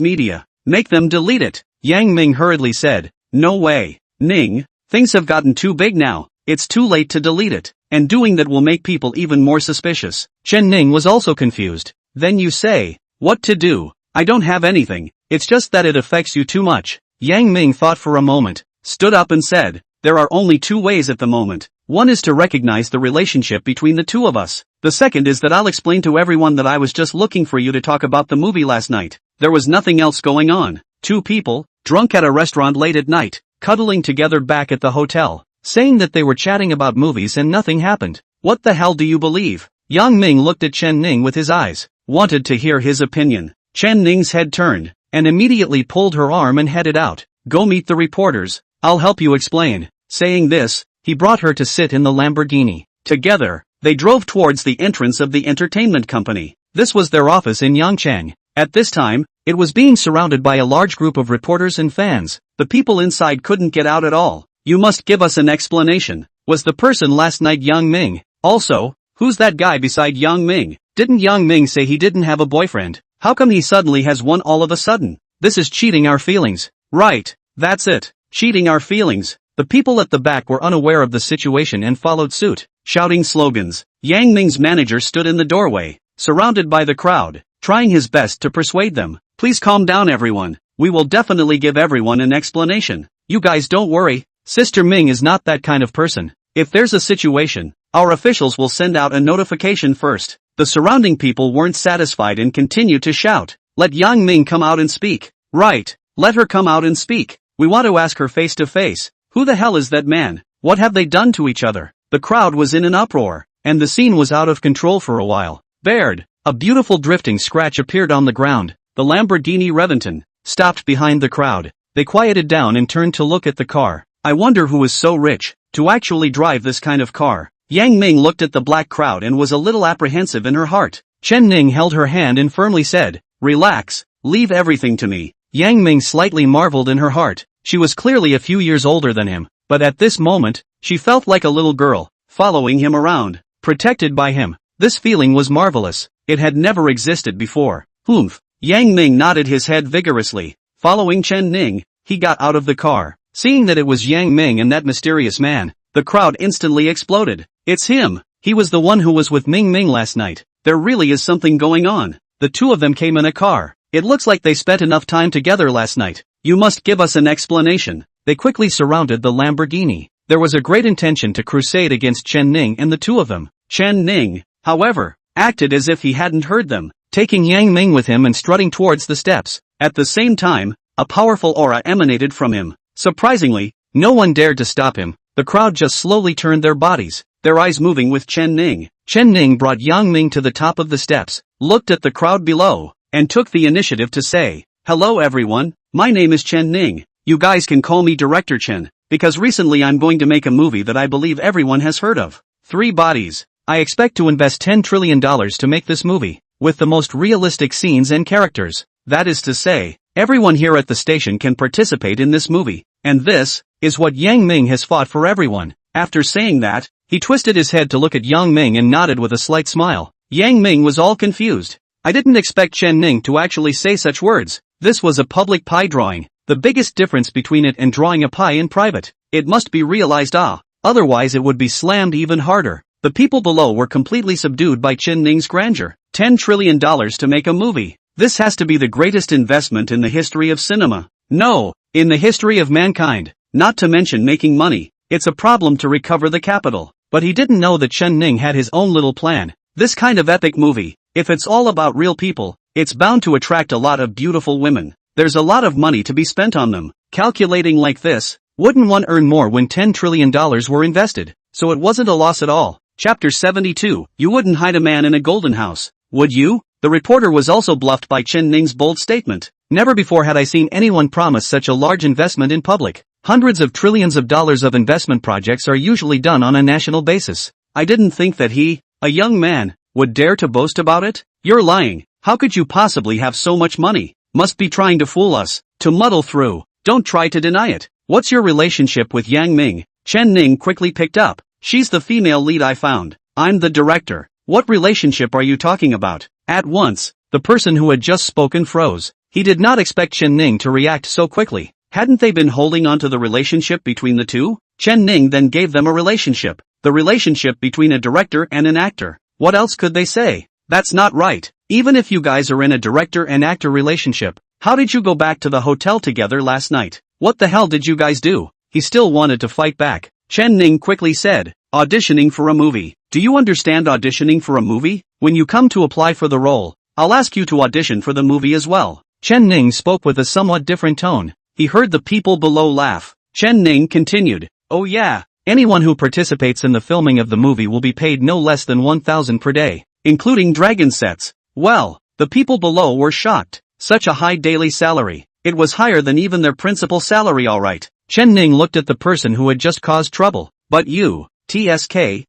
media. Make them delete it. Yang Ming hurriedly said. No way. Ning, things have gotten too big now. It's too late to delete it, and doing that will make people even more suspicious. Chen Ning was also confused. Then you say, what to do? I don't have anything, it's just that it affects you too much. Yang Ming thought for a moment, stood up and said, there are only two ways at the moment. One is to recognize the relationship between the two of us. The second is that I'll explain to everyone that I was just looking for you to talk about the movie last night. There was nothing else going on. Two people, drunk at a restaurant late at night, cuddling together back at the hotel, saying that they were chatting about movies and nothing happened. What the hell do you believe? Yang Ming looked at Chen Ning with his eyes, wanted to hear his opinion. Chen Ning's head turned, and immediately pulled her arm and headed out. Go meet the reporters, I'll help you explain. Saying this, he brought her to sit in the Lamborghini. Together, they drove towards the entrance of the entertainment company. This was their office in Yangchang. At this time, it was being surrounded by a large group of reporters and fans. The people inside couldn't get out at all. You must give us an explanation. Was the person last night Yang Ming? Also, who's that guy beside Yang Ming? Didn't Yang Ming say he didn't have a boyfriend? How come he suddenly has one all of a sudden? This is cheating our feelings. Right, that's it. Cheating our feelings. The people at the back were unaware of the situation and followed suit, shouting slogans. Yang Ming's manager stood in the doorway, surrounded by the crowd, trying his best to persuade them. Please calm down everyone. We will definitely give everyone an explanation. You guys don't worry. Sister Ming is not that kind of person. If there's a situation, our officials will send out a notification first. The surrounding people weren't satisfied and continued to shout. Let Yang Ming come out and speak. Right, let her come out and speak. We want to ask her face to face. Who the hell is that man? What have they done to each other? The crowd was in an uproar, and the scene was out of control for a while. Baird, a beautiful drifting scratch appeared on the ground. The Lamborghini Reventon stopped behind the crowd. They quieted down and turned to look at the car. I wonder who is so rich to actually drive this kind of car. Yang Ming looked at the black crowd and was a little apprehensive in her heart. Chen Ning held her hand and firmly said, relax, leave everything to me. Yang Ming slightly marveled in her heart. She was clearly a few years older than him, but at this moment, she felt like a little girl, following him around, protected by him. This feeling was marvelous. It had never existed before. Humph. Yang Ming nodded his head vigorously. Following Chen Ning, he got out of the car. Seeing that it was Yang Ming and that mysterious man, the crowd instantly exploded. It's him. He was the one who was with Ming Ming last night. There really is something going on. The two of them came in a car. It looks like they spent enough time together last night. You must give us an explanation. They quickly surrounded the Lamborghini. There was a great intention to crusade against Chen Ning and the two of them. Chen Ning, however, acted as if he hadn't heard them, taking Yang Ming with him and strutting towards the steps. At the same time, a powerful aura emanated from him. Surprisingly, no one dared to stop him. The crowd just slowly turned their bodies, their eyes moving with Chen Ning. Chen Ning brought Yang Ming to the top of the steps, looked at the crowd below, and took the initiative to say, hello everyone, my name is Chen Ning. You guys can call me Director Chen, because recently I'm going to make a movie that I believe everyone has heard of. 3 bodies. I expect to invest $10 trillion to make this movie, with the most realistic scenes and characters. That is to say, everyone here at the station can participate in this movie, and this is what Yang Ming has fought for everyone. After saying that, he twisted his head to look at Yang Ming and nodded with a slight smile. Yang Ming was all confused. I didn't expect Chen Ning to actually say such words. This was a public pie drawing. The biggest difference between it and drawing a pie in private. It must be realized otherwise it would be slammed even harder. The people below were completely subdued by Chen Ning's grandeur. $10 trillion to make a movie. This has to be the greatest investment in the history of cinema. No, in the history of mankind. Not to mention making money. It's a problem to recover the capital. But he didn't know that Chen Ning had his own little plan. This kind of epic movie, if it's all about real people, it's bound to attract a lot of beautiful women. There's a lot of money to be spent on them. Calculating like this, wouldn't one earn more when $10 trillion were invested? So it wasn't a loss at all. Chapter 72, You wouldn't hide a man in a golden house, would you? The reporter was also bluffed by Chen Ning's bold statement. Never before had I seen anyone promise such a large investment in public. Hundreds of trillions of dollars of investment projects are usually done on a national basis. I didn't think that he, a young man, would dare to boast about it. You're lying. How could you possibly have so much money? Must be trying to fool us, to muddle through. Don't try to deny it. What's your relationship with Yang Ming? Chen Ning quickly picked up. She's the female lead I found. I'm the director. What relationship are you talking about? At once, the person who had just spoken froze. He did not expect Chen Ning to react so quickly. Hadn't they been holding on to the relationship between the two? Chen Ning then gave them a relationship. The relationship between a director and an actor. What else could they say? That's not right. Even if you guys are in a director and actor relationship, how did you go back to the hotel together last night? What the hell did you guys do? He still wanted to fight back. Chen Ning quickly said, auditioning for a movie. Do you understand auditioning for a movie? When you come to apply for the role, I'll ask you to audition for the movie as well. Chen Ning spoke with a somewhat different tone. He heard the people below laugh. Chen Ning continued, oh yeah, anyone who participates in the filming of the movie will be paid no less than 1,000 per day, including dragon sets. Well, the people below were shocked. Such a high daily salary. It was higher than even their principal salary, alright. Chen Ning looked at the person who had just caused trouble. But you, TSK,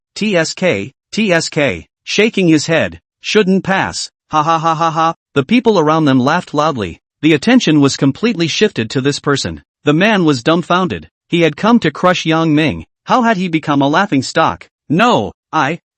shaking his head, shouldn't pass. Ha ha ha ha ha. The people around them laughed loudly. The attention was completely shifted to this person. The man was dumbfounded. He had come to crush Yang Ming. How had he become a laughing stock? No,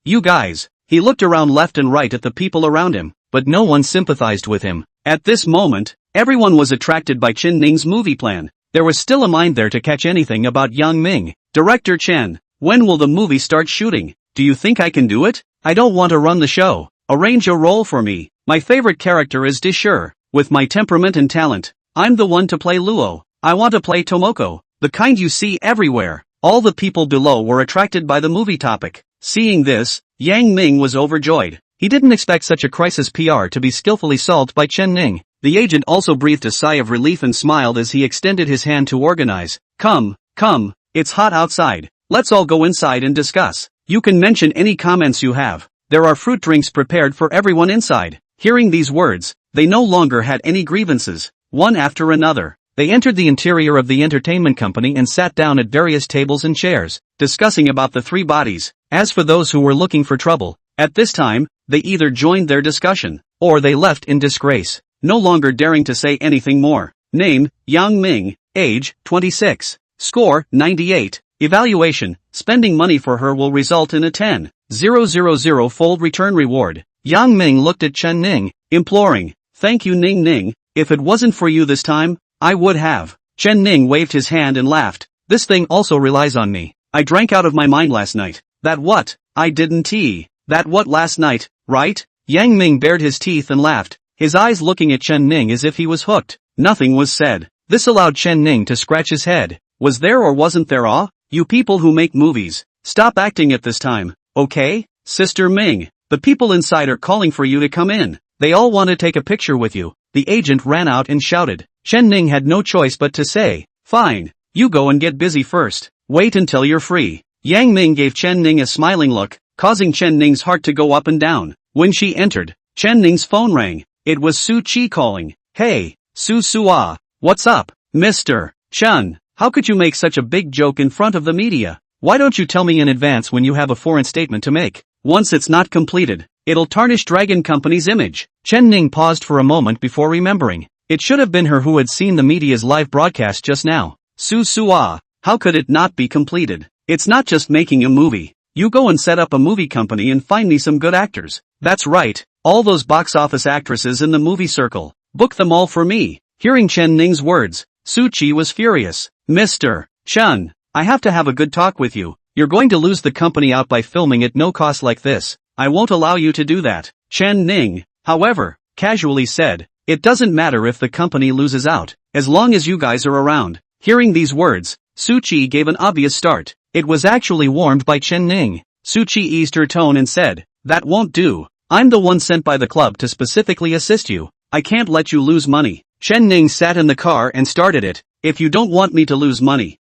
you guys. He looked around left and right at the people around him, but no one sympathized with him. At this moment, everyone was attracted by Chen Ning's movie plan. There was still a mind there to catch anything about Yang Ming. Director Chen, when will the movie start shooting? Do you think I can do it? I don't want to run the show. Arrange a role for me. My favorite character is Dishur. With my temperament and talent, I'm the one to play Luo. I want to play Tomoko, the kind you see everywhere. All the people below were attracted by the movie topic. Seeing this, Yang Ming was overjoyed. He didn't expect such a crisis PR to be skillfully solved by Chen Ning. The agent also breathed a sigh of relief and smiled as he extended his hand to organize. Come, it's hot outside. Let's all go inside and discuss. You can mention any comments you have. There are fruit drinks prepared for everyone inside. Hearing these words, they no longer had any grievances. One after another, they entered the interior of the entertainment company and sat down at various tables and chairs, discussing about the three bodies. As for those who were looking for trouble, at this time, they either joined their discussion, or they left in disgrace, no longer daring to say anything more. Name, Yang Ming, age, 26. Score, 98. Evaluation, spending money for her will result in a 10,000-fold return reward. Yang Ming looked at Chen Ning, imploring, thank you Ning Ning, if it wasn't for you this time, I would have. Chen Ning waved his hand and laughed. This thing also relies on me. I drank out of my mind last night. That what? I didn't That what last night, right? Yang Ming bared his teeth and laughed, his eyes looking at Chen Ning as if he was hooked. Nothing was said. This allowed Chen Ning to scratch his head. Was there or wasn't there awe? You people who make movies, stop acting at this time, okay? Sister Ming, the people inside are calling for you to come in. They all want to take a picture with you. The agent ran out and shouted. Chen Ning had no choice but to say, fine, you go and get busy first. Wait until you're free. Yang Ming gave Chen Ning a smiling look, causing Chen Ning's heart to go up and down. When she entered, Chen Ning's phone rang. It was Su Chi calling. Hey, Su Sua, what's up, Mr. Chen? How could you make such a big joke in front of the media? Why don't you tell me in advance when you have a foreign statement to make? Once it's not completed, it'll tarnish Dragon Company's image. Chen Ning paused for a moment before remembering. It should have been her who had seen the media's live broadcast just now. Su Sua, how could it not be completed? It's not just making a movie. You go and set up a movie company and find me some good actors. That's right, all those box office actresses in the movie circle. Book them all for me. Hearing Chen Ning's words, Su Chi was furious. Mr. Chen, I have to have a good talk with you. You're going to lose the company out by filming at no cost like this. I won't allow you to do that. Chen Ning, however, casually said, it doesn't matter if the company loses out, as long as you guys are around. Hearing these words, Su Chi gave an obvious start. It was actually warmed by Chen Ning. Su Chi eased her tone and said, that won't do. I'm the one sent by the club to specifically assist you. I can't let you lose money. Chen Ning sat in the car and started it. If you don't want me to lose money,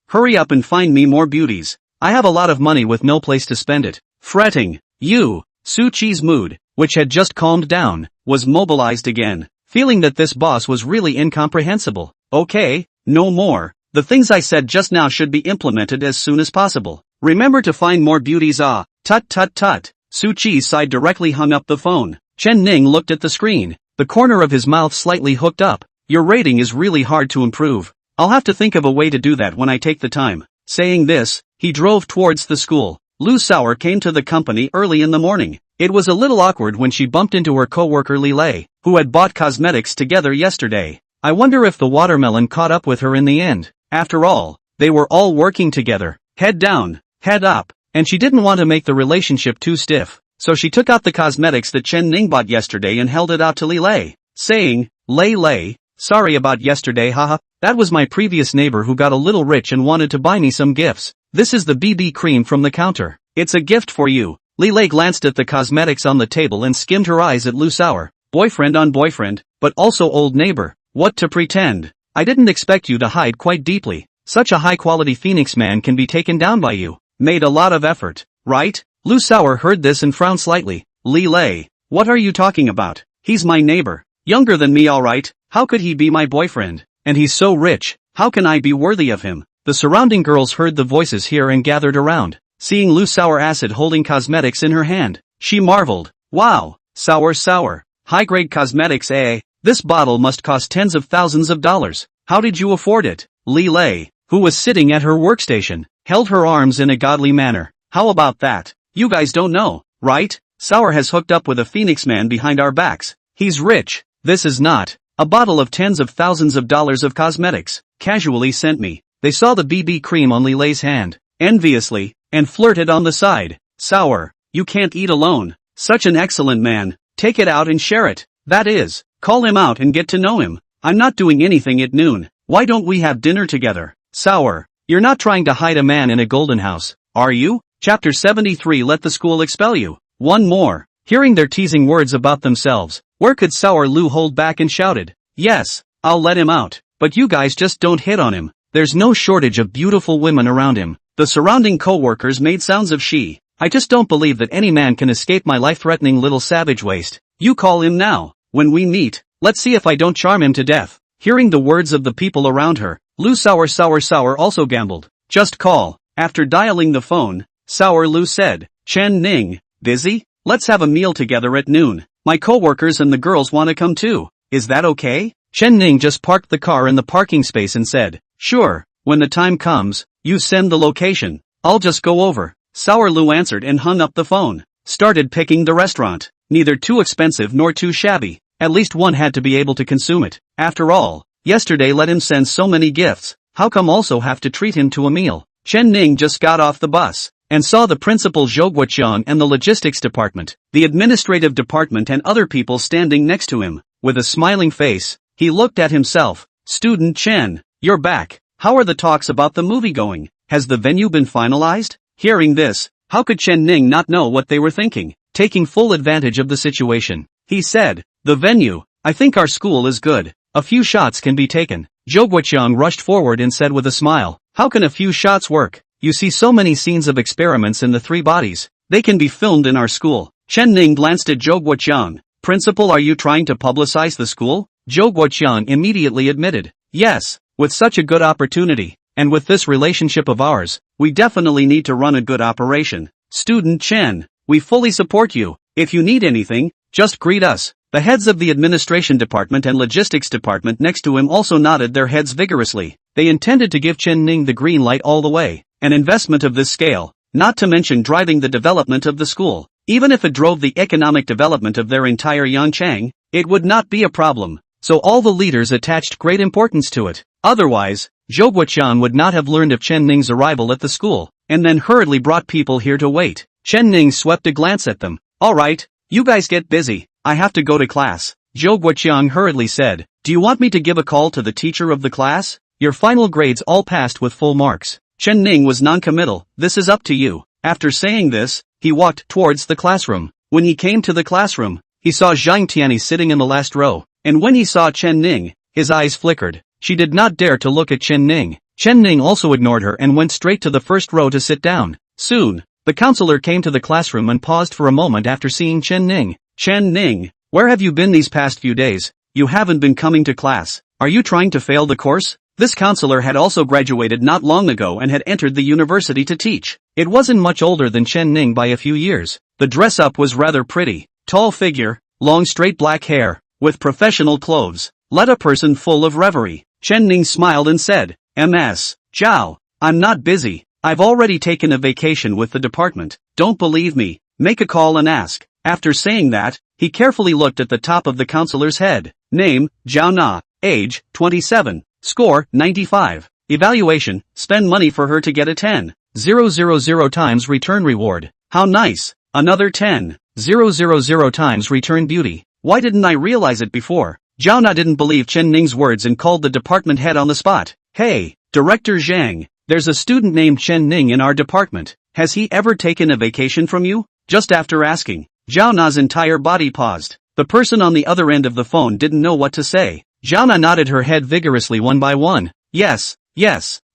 hurry up and find me more beauties. I have a lot of money with no place to spend it. fretting. Su Chi's mood, which had just calmed down, was mobilized again, feeling that this boss was really incomprehensible. Okay, no more. The things I said just now should be implemented as soon as possible. Remember to find more beauties. Tut. Su Chi's side directly hung up the phone. Chen Ning looked at the screen, the corner of his mouth slightly hooked up. Your rating is really hard to improve. I'll have to think of a way to do that when I take the time. Saying this, he drove towards the school. Lu Sauer came to the company early in the morning. It was a little awkward when she bumped into her co-worker Li Lei, who had bought cosmetics together yesterday. I wonder if the watermelon caught up with her in the end. After all, they were all working together, head down, head up, and she didn't want to make the relationship too stiff. So she took out the cosmetics that Chen Ning bought yesterday and held it out to Li Lei, saying, Lei, sorry about yesterday, haha. That was my previous neighbor who got a little rich and wanted to buy me some gifts. This is the BB cream from the counter. It's a gift for you. Li Lei glanced at the cosmetics on the table and skimmed her eyes at Lu Sauer. Boyfriend on boyfriend, but also old neighbor. What to pretend? I didn't expect you to hide quite deeply. Such a high-quality Phoenix man can be taken down by you. Made a lot of effort, right? Lu Sauer heard this and frowned slightly. Li Lei, what are you talking about? He's my neighbor. Younger than me, alright. How could he be my boyfriend? And he's so rich. How can I be worthy of him? The surrounding girls heard the voices here and gathered around. Seeing Lu Sauer acid holding cosmetics in her hand, she marveled. Wow, sour. High-grade cosmetics, eh? This bottle must cost tens of thousands of dollars. How did you afford it? Li Lei, who was sitting at her workstation, held her arms in a godly manner. How about that? You guys don't know, right? Sauer has hooked up with a Phoenix man behind our backs. He's rich. This is not a bottle of tens of thousands of dollars of cosmetics. Casually sent me. They saw the BB cream on Li Lei's hand, enviously, and flirted on the side. Sauer, you can't eat alone. Such an excellent man. Take it out and share it. That is, call him out and get to know him. I'm not doing anything at noon. Why don't we have dinner together? Sauer, you're not trying to hide a man in a golden house, are you? Chapter 73. Let the school expel you. One more. Hearing their teasing words about themselves, where could Sauer Lu hold back and shouted, yes, I'll let him out, but you guys just don't hit on him. There's no shortage of beautiful women around him. The surrounding co-workers made sounds of she. I just don't believe that any man can escape my life-threatening little savage waist. You call him now. When we meet, let's see if I don't charm him to death. Hearing the words of the people around her, Lu Sauer also gambled. Just call. After dialing the phone, Sauer Lu said, Chen Ning, busy? Let's have a meal together at noon. My co-workers and the girls want to come too. Is that okay? Chen Ning just parked the car in the parking space and said, sure, when the time comes, you send the location. I'll just go over. Sauer Lu answered and hung up the phone. Started picking the restaurant. Neither too expensive nor too shabby. At least one had to be able to consume it. After all, yesterday let him send so many gifts. How come also have to treat him to a meal? Chen Ning just got off the bus and saw the principal Zhou Guoqiang and the logistics department, the administrative department and other people standing next to him. With a smiling face, he looked at himself. Student Chen, you're back. How are the talks about the movie going? Has the venue been finalized? Hearing this, how could Chen Ning not know what they were thinking? Taking full advantage of the situation, he said, the venue, I think our school is good. A few shots can be taken. Zhou Guoqiang rushed forward and said with a smile, how can a few shots work? You see so many scenes of experiments in the three bodies. They can be filmed in our school. Chen Ning glanced at Zhou Guoqiang. Principal, are you trying to publicize the school? Zhou Guoqiang immediately admitted, yes, with such a good opportunity, and with this relationship of ours, we definitely need to run a good operation. Student Chen, we fully support you. If you need anything, just greet us. The heads of the administration department and logistics department next to him also nodded their heads vigorously. They intended to give Chen Ning the green light all the way. An investment of this scale, not to mention driving the development of the school. Even if it drove the economic development of their entire Yangchang, it would not be a problem. So all the leaders attached great importance to it. Otherwise, Zhou Guoqiang would not have learned of Chen Ning's arrival at the school, and then hurriedly brought people here to wait. Chen Ning swept a glance at them. Alright, you guys get busy. I have to go to class. Zhou Guoqiang hurriedly said, do you want me to give a call to the teacher of the class? Your final grades all passed with full marks. Chen Ning was non-committal. This is up to you. After saying this, he walked towards the classroom. When he came to the classroom, he saw Zhang Tianyi sitting in the last row, and when he saw Chen Ning, his eyes flickered. She did not dare to look at Chen Ning. Chen Ning also ignored her and went straight to the first row to sit down. Soon, The counselor came to the classroom and paused for a moment after seeing Chen Ning. Chen Ning, where have you been these past few days? You haven't been coming to class. Are you trying to fail the course? This counselor had also graduated not long ago and had entered the university to teach. It wasn't much older than Chen Ning by a few years. The dress-up was rather pretty. Tall figure, long straight black hair, with professional clothes, led a person full of reverie. Chen Ning smiled and said, "Ms. Zhao, I'm not busy. I've already taken a vacation with the department. Don't believe me? Make a call and ask." After saying that, he carefully looked at the top of the counselor's head. Name, Zhao Na. Age, 27. Score, 95. Evaluation, spend money for her to get a 10,000 times return reward. How nice. Another 10,000 times return beauty. Why didn't I realize it before? Zhao Na didn't believe Chen Ning's words and called the department head on the spot. Hey, Director Zhang, there's a student named Chen Ning in our department. Has he ever taken a vacation from you? Just after asking, Zhao Na's entire body paused. The person on the other end of the phone didn't know what to say. Zhao Na nodded her head vigorously one by one. Yes.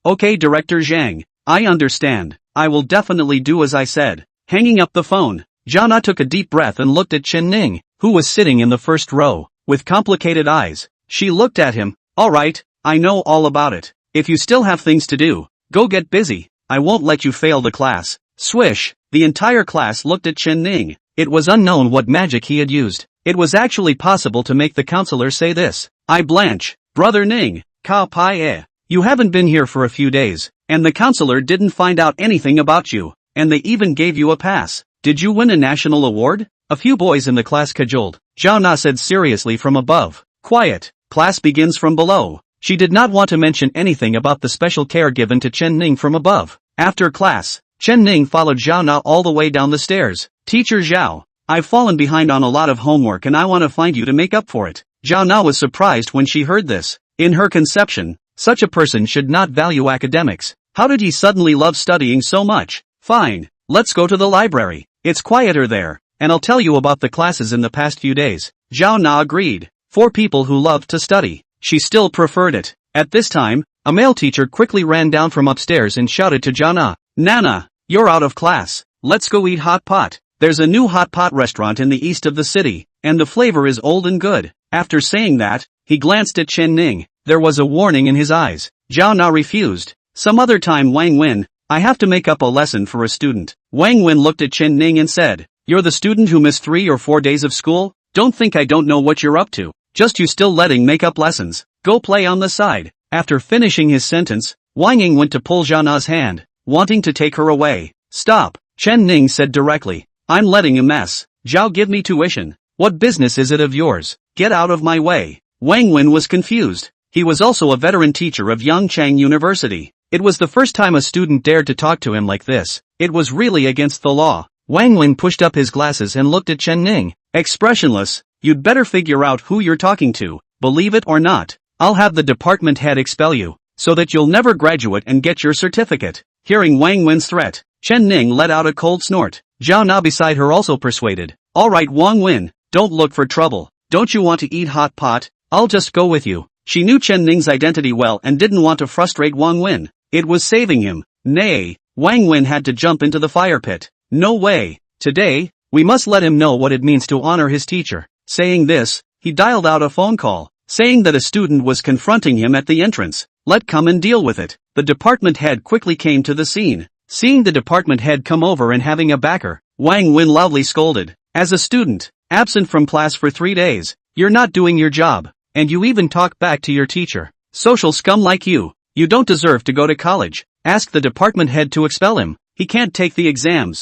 Okay, Director Zhang, I understand. I will definitely do as I said. Hanging up the phone, Zhao Na took a deep breath and looked at Chen Ning, who was sitting in the first row. With complicated eyes, she looked at him. Alright, I know all about it. If you still have things to do, go get busy. I won't let you fail the class. Swish, the entire class looked at Chen Ning. It was unknown what magic he had used. It was actually possible to make the counselor say this. I blanch, Brother Ning, Kao Pai E. You haven't been here for a few days, and the counselor didn't find out anything about you, and they even gave you a pass. Did you win a national award? A few boys in the class cajoled. Zhao Na said seriously from above. Quiet, class begins from below. She did not want to mention anything about the special care given to Chen Ning from above. After class, Chen Ning followed Zhao Na all the way down the stairs. Teacher Zhao, I've fallen behind on a lot of homework and I want to find you to make up for it. Zhao Na was surprised when she heard this. In her conception, such a person should not value academics. How did he suddenly love studying so much? Fine, let's go to the library. It's quieter there, and I'll tell you about the classes in the past few days. Zhao Na agreed. For people who loved to study, she still preferred it. At this time, a male teacher quickly ran down from upstairs and shouted to Zhao Na, Nana, you're out of class. Let's go eat hot pot. There's a new hot pot restaurant in the east of the city, and the flavor is old and good. After saying that, he glanced at Chen Ning. There was a warning in his eyes. Zhao Na refused. Some other time, Wang Wen, I have to make up a lesson for a student. Wang Wen looked at Chen Ning and said, You're the student who missed 3 or 4 days of school? Don't think I don't know what you're up to. Just you still letting make up lessons. Go play on the side. After finishing his sentence, Wang Ying went to pull Zhao Na's hand, wanting to take her away. Stop, Chen Ning said directly. I'm letting him mess. Zhao, give me tuition. What business is it of yours? Get out of my way. Wang Wen was confused. He was also a veteran teacher of Yangchang University. It was the first time a student dared to talk to him like this. It was really against the law. Wang Wen pushed up his glasses and looked at Chen Ning. Expressionless, you'd better figure out who you're talking to. Believe it or not, I'll have the department head expel you, so that you'll never graduate and get your certificate. Hearing Wang Wen's threat, Chen Ning let out a cold snort. Zhao Na beside her also persuaded. Alright Wang Wen, don't look for trouble. Don't you want to eat hot pot? I'll just go with you. She knew Chen Ning's identity well and didn't want to frustrate Wang Wen. It was saving him. Nay, Wang Wen had to jump into the fire pit. No way. Today, we must let him know what it means to honor his teacher. Saying this, he dialed out a phone call, saying that a student was confronting him at the entrance. Let come and deal with it. The department head quickly came to the scene. Seeing the department head come over and having a backer, Wang Wen loudly scolded. As a student, absent from class for 3 days, you're not doing your job, and you even talk back to your teacher. Social scum like you don't deserve to go to college. Ask the department head to expel him. He can't take the exams.